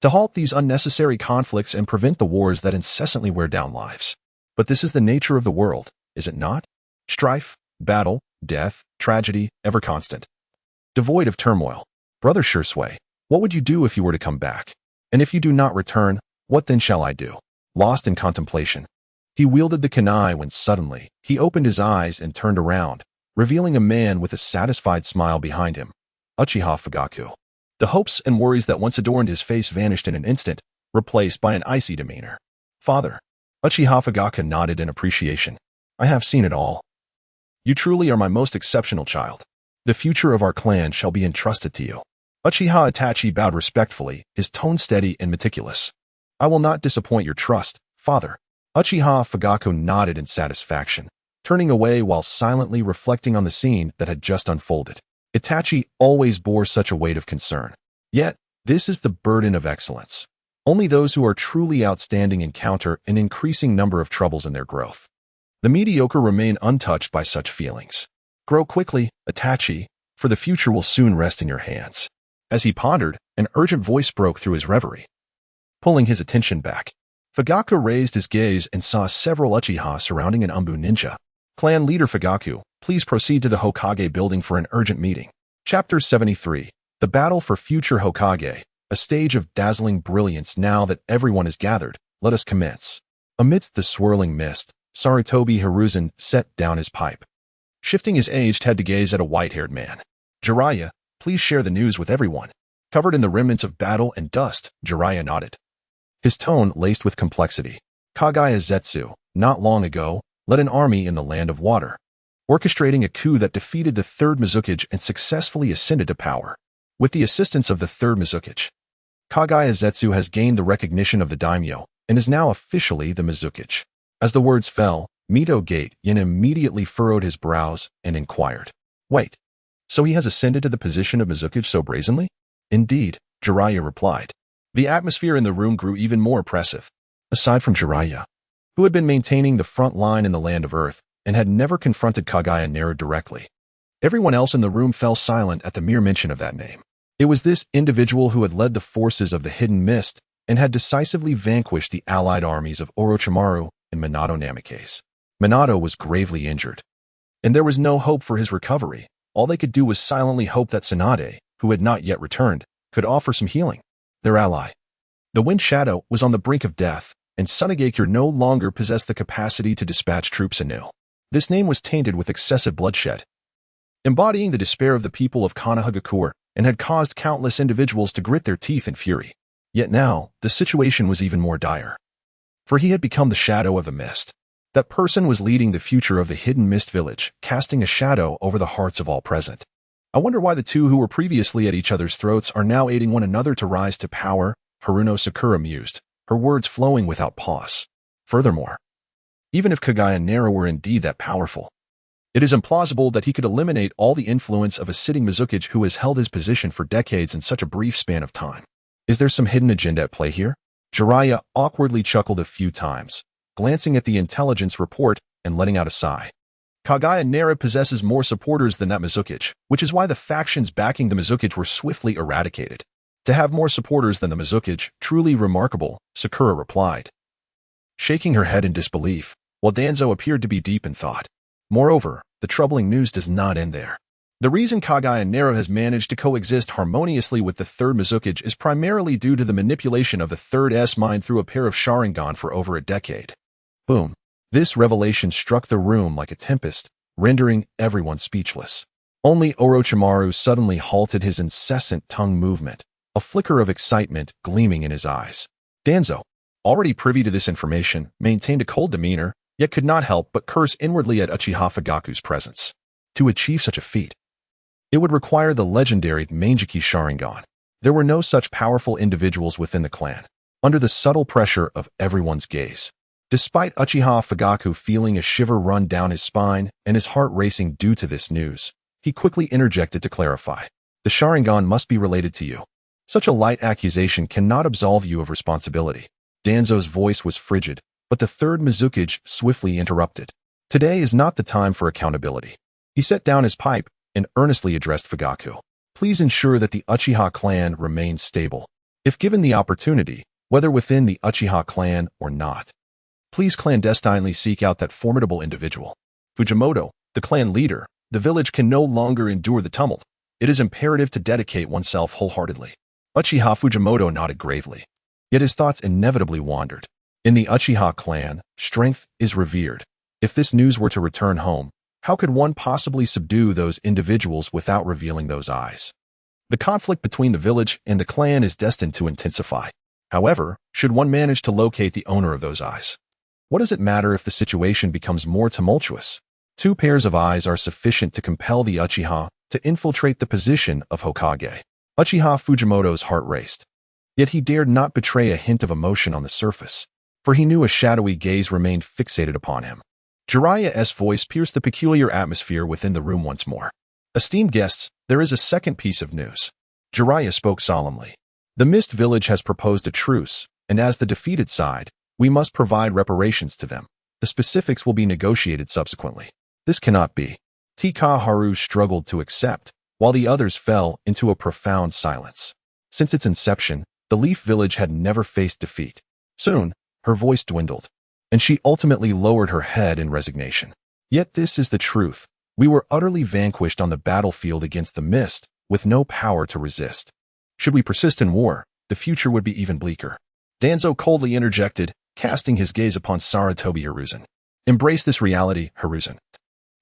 to halt these unnecessary conflicts and prevent the wars that incessantly wear down lives. But this is the nature of the world, is it not? Strife, battle, death, tragedy, ever constant. Devoid of turmoil. Brother Shursui, what would you do if you were to come back? And if you do not return, what then shall I do? Lost in contemplation, he wielded the kunai when suddenly he opened his eyes and turned around, revealing a man with a satisfied smile behind him, Uchiha Fugaku. The hopes and worries that once adorned his face vanished in an instant, replaced by an icy demeanor. Father. Uchiha Fugaku nodded in appreciation. I have seen it all. You truly are my most exceptional child. The future of our clan shall be entrusted to you. Uchiha Itachi bowed respectfully, his tone steady and meticulous. I will not disappoint your trust, father. Uchiha Fugaku nodded in satisfaction, turning away while silently reflecting on the scene that had just unfolded. Itachi always bore such a weight of concern. Yet, this is the burden of excellence. Only those who are truly outstanding encounter an increasing number of troubles in their growth. The mediocre remain untouched by such feelings. Grow quickly, Itachi, for the future will soon rest in your hands. As he pondered, an urgent voice broke through his reverie, pulling his attention back. Fugaku raised his gaze and saw several Uchiha surrounding an Umbu ninja. Clan leader Fugaku, please proceed to the Hokage building for an urgent meeting. Chapter 73. The Battle for Future Hokage. A stage of dazzling brilliance now that everyone is gathered. Let us commence. Amidst the swirling mist, Sarutobi Hiruzen set down his pipe, shifting his aged head to gaze at a white-haired man. Jiraiya, please share the news with everyone. Covered in the remnants of battle and dust, Jiraiya nodded, his tone laced with complexity. Kaguya Zetsu, not long ago, led an army in the land of water, orchestrating a coup that defeated the Third Mizukage and successfully ascended to power. With the assistance of the Third Mizukage, Kaguya Zetsu has gained the recognition of the daimyo and is now officially the Mizukage. As the words fell, Mito Gate Yin immediately furrowed his brows and inquired, wait, so he has ascended to the position of Mizukage so brazenly? Indeed, Jiraiya replied. The atmosphere in the room grew even more oppressive. Aside from Jiraiya, who had been maintaining the front line in the land of Earth and had never confronted Kaguya Naoki directly, everyone else in the room fell silent at the mere mention of that name. It was this individual who had led the forces of the Hidden Mist and had decisively vanquished the allied armies of Orochimaru and Minato Namikaze. Minato was gravely injured, and there was no hope for his recovery. All they could do was silently hope that Tsunade, who had not yet returned, could offer some healing. Their ally, the Wind Shadow, was on the brink of death, and Tsunade no longer possessed the capacity to dispatch troops anew. This name was tainted with excessive bloodshed, embodying the despair of the people of Konohagakure, and had caused countless individuals to grit their teeth in fury. Yet now, the situation was even more dire, for he had become the Shadow of the Mist. That person was leading the future of the Hidden Mist Village, casting a shadow over the hearts of all present. I wonder why the two who were previously at each other's throats are now aiding one another to rise to power, Haruno Sakura mused, her words flowing without pause. Furthermore, even if Kaguya Naoki were indeed that powerful, it is implausible that he could eliminate all the influence of a sitting Mizukage who has held his position for decades in such a brief span of time. Is there some hidden agenda at play here? Jiraiya awkwardly chuckled a few times, glancing at the intelligence report and letting out a sigh. Kaguya Naoki possesses more supporters than that Mizukage, which is why the factions backing the Mizukage were swiftly eradicated. To have more supporters than the Mizukage, truly remarkable, Sakura replied, shaking her head in disbelief, while Danzo appeared to be deep in thought. Moreover, the troubling news does not end there. The reason Kaguya Naoki has managed to coexist harmoniously with the Third Mizukage is primarily due to the manipulation of the Third S mind through a pair of Sharingan for over a decade. Boom. This revelation struck the room like a tempest, rendering everyone speechless. Only Orochimaru suddenly halted his incessant tongue movement, a flicker of excitement gleaming in his eyes. Danzo, already privy to this information, maintained a cold demeanor, yet could not help but curse inwardly at Uchiha Fugaku's presence. To achieve such a feat, it would require the legendary Manjiki Sharingan. There were no such powerful individuals within the clan, under the subtle pressure of everyone's gaze. Despite Uchiha Fugaku feeling a shiver run down his spine and his heart racing due to this news, he quickly interjected to clarify. The Sharingan must be related to you. Such a light accusation cannot absolve you of responsibility. Danzo's voice was frigid, but the Third Mizukage swiftly interrupted. Today is not the time for accountability. He set down his pipe and earnestly addressed Fugaku. Please ensure that the Uchiha clan remains stable. if given the opportunity, whether within the Uchiha clan or not. Please clandestinely seek out that formidable individual. Fujimoto, the clan leader, the village can no longer endure the tumult. It is imperative to dedicate oneself wholeheartedly. Uchiha Fujimoto nodded gravely. Yet his thoughts inevitably wandered. In the Uchiha clan, strength is revered. If this news were to return home, how could one possibly subdue those individuals without revealing those eyes? The conflict between the village and the clan is destined to intensify. However, should one manage to locate the owner of those eyes? What does it matter if the situation becomes more tumultuous? 2 pairs of eyes are sufficient to compel the Uchiha to infiltrate the position of Hokage. Uchiha Fujimoto's heart raced. Yet he dared not betray a hint of emotion on the surface, for he knew a shadowy gaze remained fixated upon him. Jiraiya's voice pierced the peculiar atmosphere within the room once more. Esteemed guests, there is a second piece of news. Jiraiya spoke solemnly. The Mist Village has proposed a truce, and as the defeated side, we must provide reparations to them. The specifics will be negotiated subsequently. This cannot be. Haru struggled to accept, while the others fell into a profound silence. Since its inception, the Leaf Village had never faced defeat. Soon, her voice dwindled, and she ultimately lowered her head in resignation. Yet this is the truth. We were utterly vanquished on the battlefield against the Mist, with no power to resist. Should we persist in war, the future would be even bleaker. Danzo coldly interjected, casting his gaze upon Sarutobi Hiruzen. Embrace this reality, Hiruzen.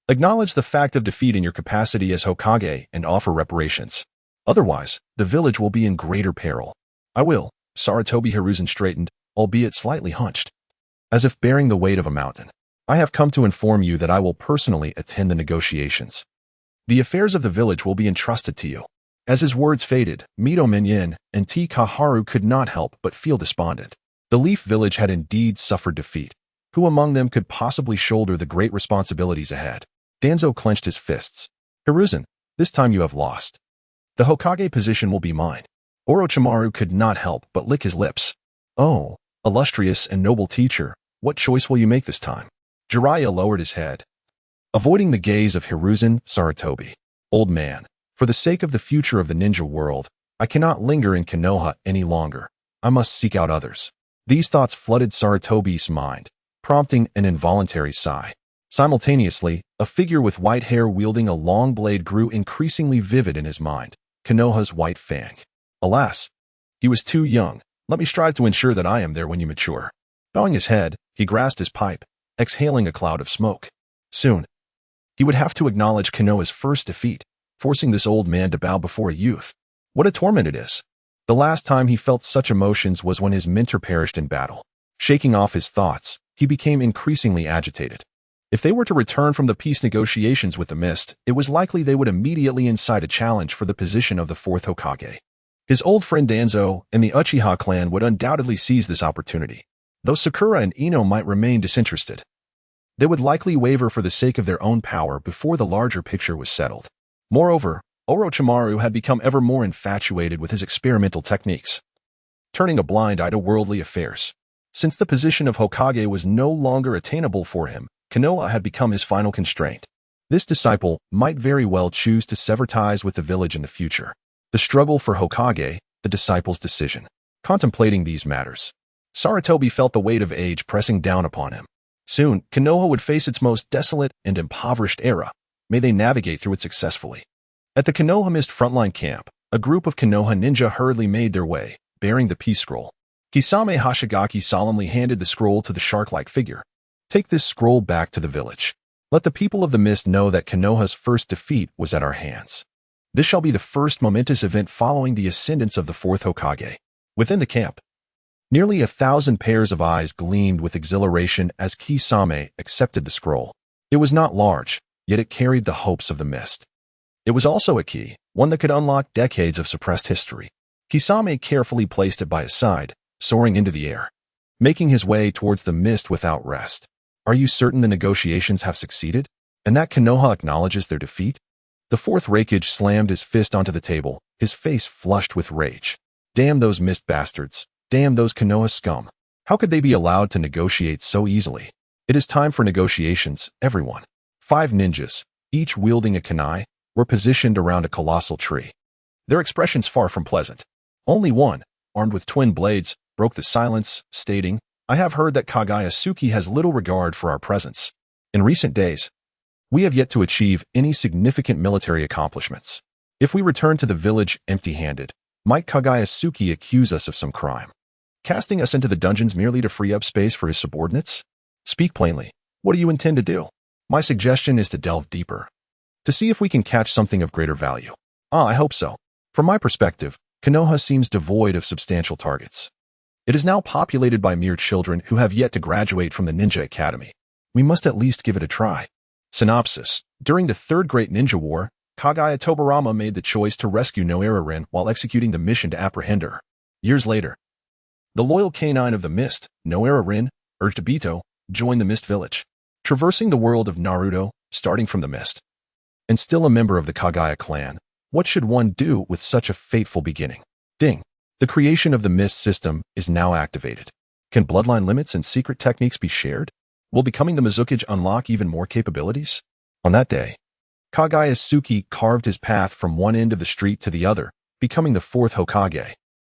Acknowledge the fact of defeat in your capacity as Hokage and offer reparations. Otherwise, the village will be in greater peril. I will. Sarutobi Hiruzen straightened, albeit slightly hunched, as if bearing the weight of a mountain. I have come to inform you that I will personally attend the negotiations. The affairs of the village will be entrusted to you. As his words faded, Mito Minyin and Haru could not help but feel despondent. The Leaf Village had indeed suffered defeat. Who among them could possibly shoulder the great responsibilities ahead? Danzo clenched his fists. Hiruzen, this time you have lost. The Hokage position will be mine. Orochimaru could not help but lick his lips. Oh, illustrious and noble teacher, what choice will you make this time? Jiraiya lowered his head, avoiding the gaze of Hiruzen Sarutobi. Old man, for the sake of the future of the ninja world, I cannot linger in Konoha any longer. I must seek out others. These thoughts flooded Sarutobi's mind, prompting an involuntary sigh. Simultaneously, a figure with white hair wielding a long blade grew increasingly vivid in his mind, Konoha's White Fang. Alas, he was too young. Let me strive to ensure that I am there when you mature. Bowing his head, he grasped his pipe, exhaling a cloud of smoke. Soon, he would have to acknowledge Konoha's first defeat, forcing this old man to bow before a youth. What a torment it is. The last time he felt such emotions was when his mentor perished in battle. Shaking off his thoughts, he became increasingly agitated. If they were to return from the peace negotiations with the Mist, it was likely they would immediately incite a challenge for the position of the fourth Hokage. His old friend Danzo and the Uchiha clan would undoubtedly seize this opportunity. Though Sakura and Ino might remain disinterested, they would likely waver for the sake of their own power before the larger picture was settled. Moreover, Orochimaru had become ever more infatuated with his experimental techniques, turning a blind eye to worldly affairs. Since the position of Hokage was no longer attainable for him, Konoha had become his final constraint. This disciple might very well choose to sever ties with the village in the future. The struggle for Hokage, the disciple's decision. Contemplating these matters, Sarutobi felt the weight of age pressing down upon him. Soon, Konoha would face its most desolate and impoverished era. May they navigate through it successfully. At the Konoha Mist frontline camp, a group of Konoha ninja hurriedly made their way, bearing the peace scroll. Kisame Hashigaki solemnly handed the scroll to the shark-like figure. Take this scroll back to the village. Let the people of the Mist know that Konoha's first defeat was at our hands. This shall be the first momentous event following the ascendance of the fourth Hokage. Within the camp, nearly 1,000 pairs of eyes gleamed with exhilaration as Kisame accepted the scroll. It was not large, yet it carried the hopes of the Mist. It was also a key, one that could unlock decades of suppressed history. Kisame carefully placed it by his side, soaring into the air, making his way towards the Mist without rest. Are you certain the negotiations have succeeded, and that Konoha acknowledges their defeat? The fourth Raikage slammed his fist onto the table, his face flushed with rage. Damn those Mist bastards. Damn those Konoha scum. How could they be allowed to negotiate so easily? It is time for negotiations, everyone. 5 ninjas, each wielding a kunai, were positioned around a colossal tree. Their expressions far from pleasant. Only one, armed with twin blades, broke the silence, stating, "I have heard that Kaguya Otsutsuki has little regard for our presence. In recent days, we have yet to achieve any significant military accomplishments. If we return to the village empty-handed, might Kaguya Otsutsuki accuse us of some crime, casting us into the dungeons merely to free up space for his subordinates? Speak plainly. What do you intend to do?" My suggestion is to delve deeper, to see if we can catch something of greater value. I hope so. From my perspective, Konoha seems devoid of substantial targets. It is now populated by mere children who have yet to graduate from the Ninja Academy. We must at least give it a try. Synopsis. During the Third Great Ninja War, Kaguya Tobarama made the choice to rescue Nohara while executing the mission to apprehend her. Years later, the loyal canine of the Mist, Nohara, urged Obito, join the Mist Village, traversing the world of Naruto, starting from the Mist. And still a member of the Kaguya clan, what should one do with such a fateful beginning? Ding. The creation of the Mist system is now activated. Can bloodline limits and secret techniques be shared? Will becoming the Mizukage unlock even more capabilities? On that day, Kaguya Otsutsuki carved his path from one end of the street to the other, becoming the Fourth Hokage.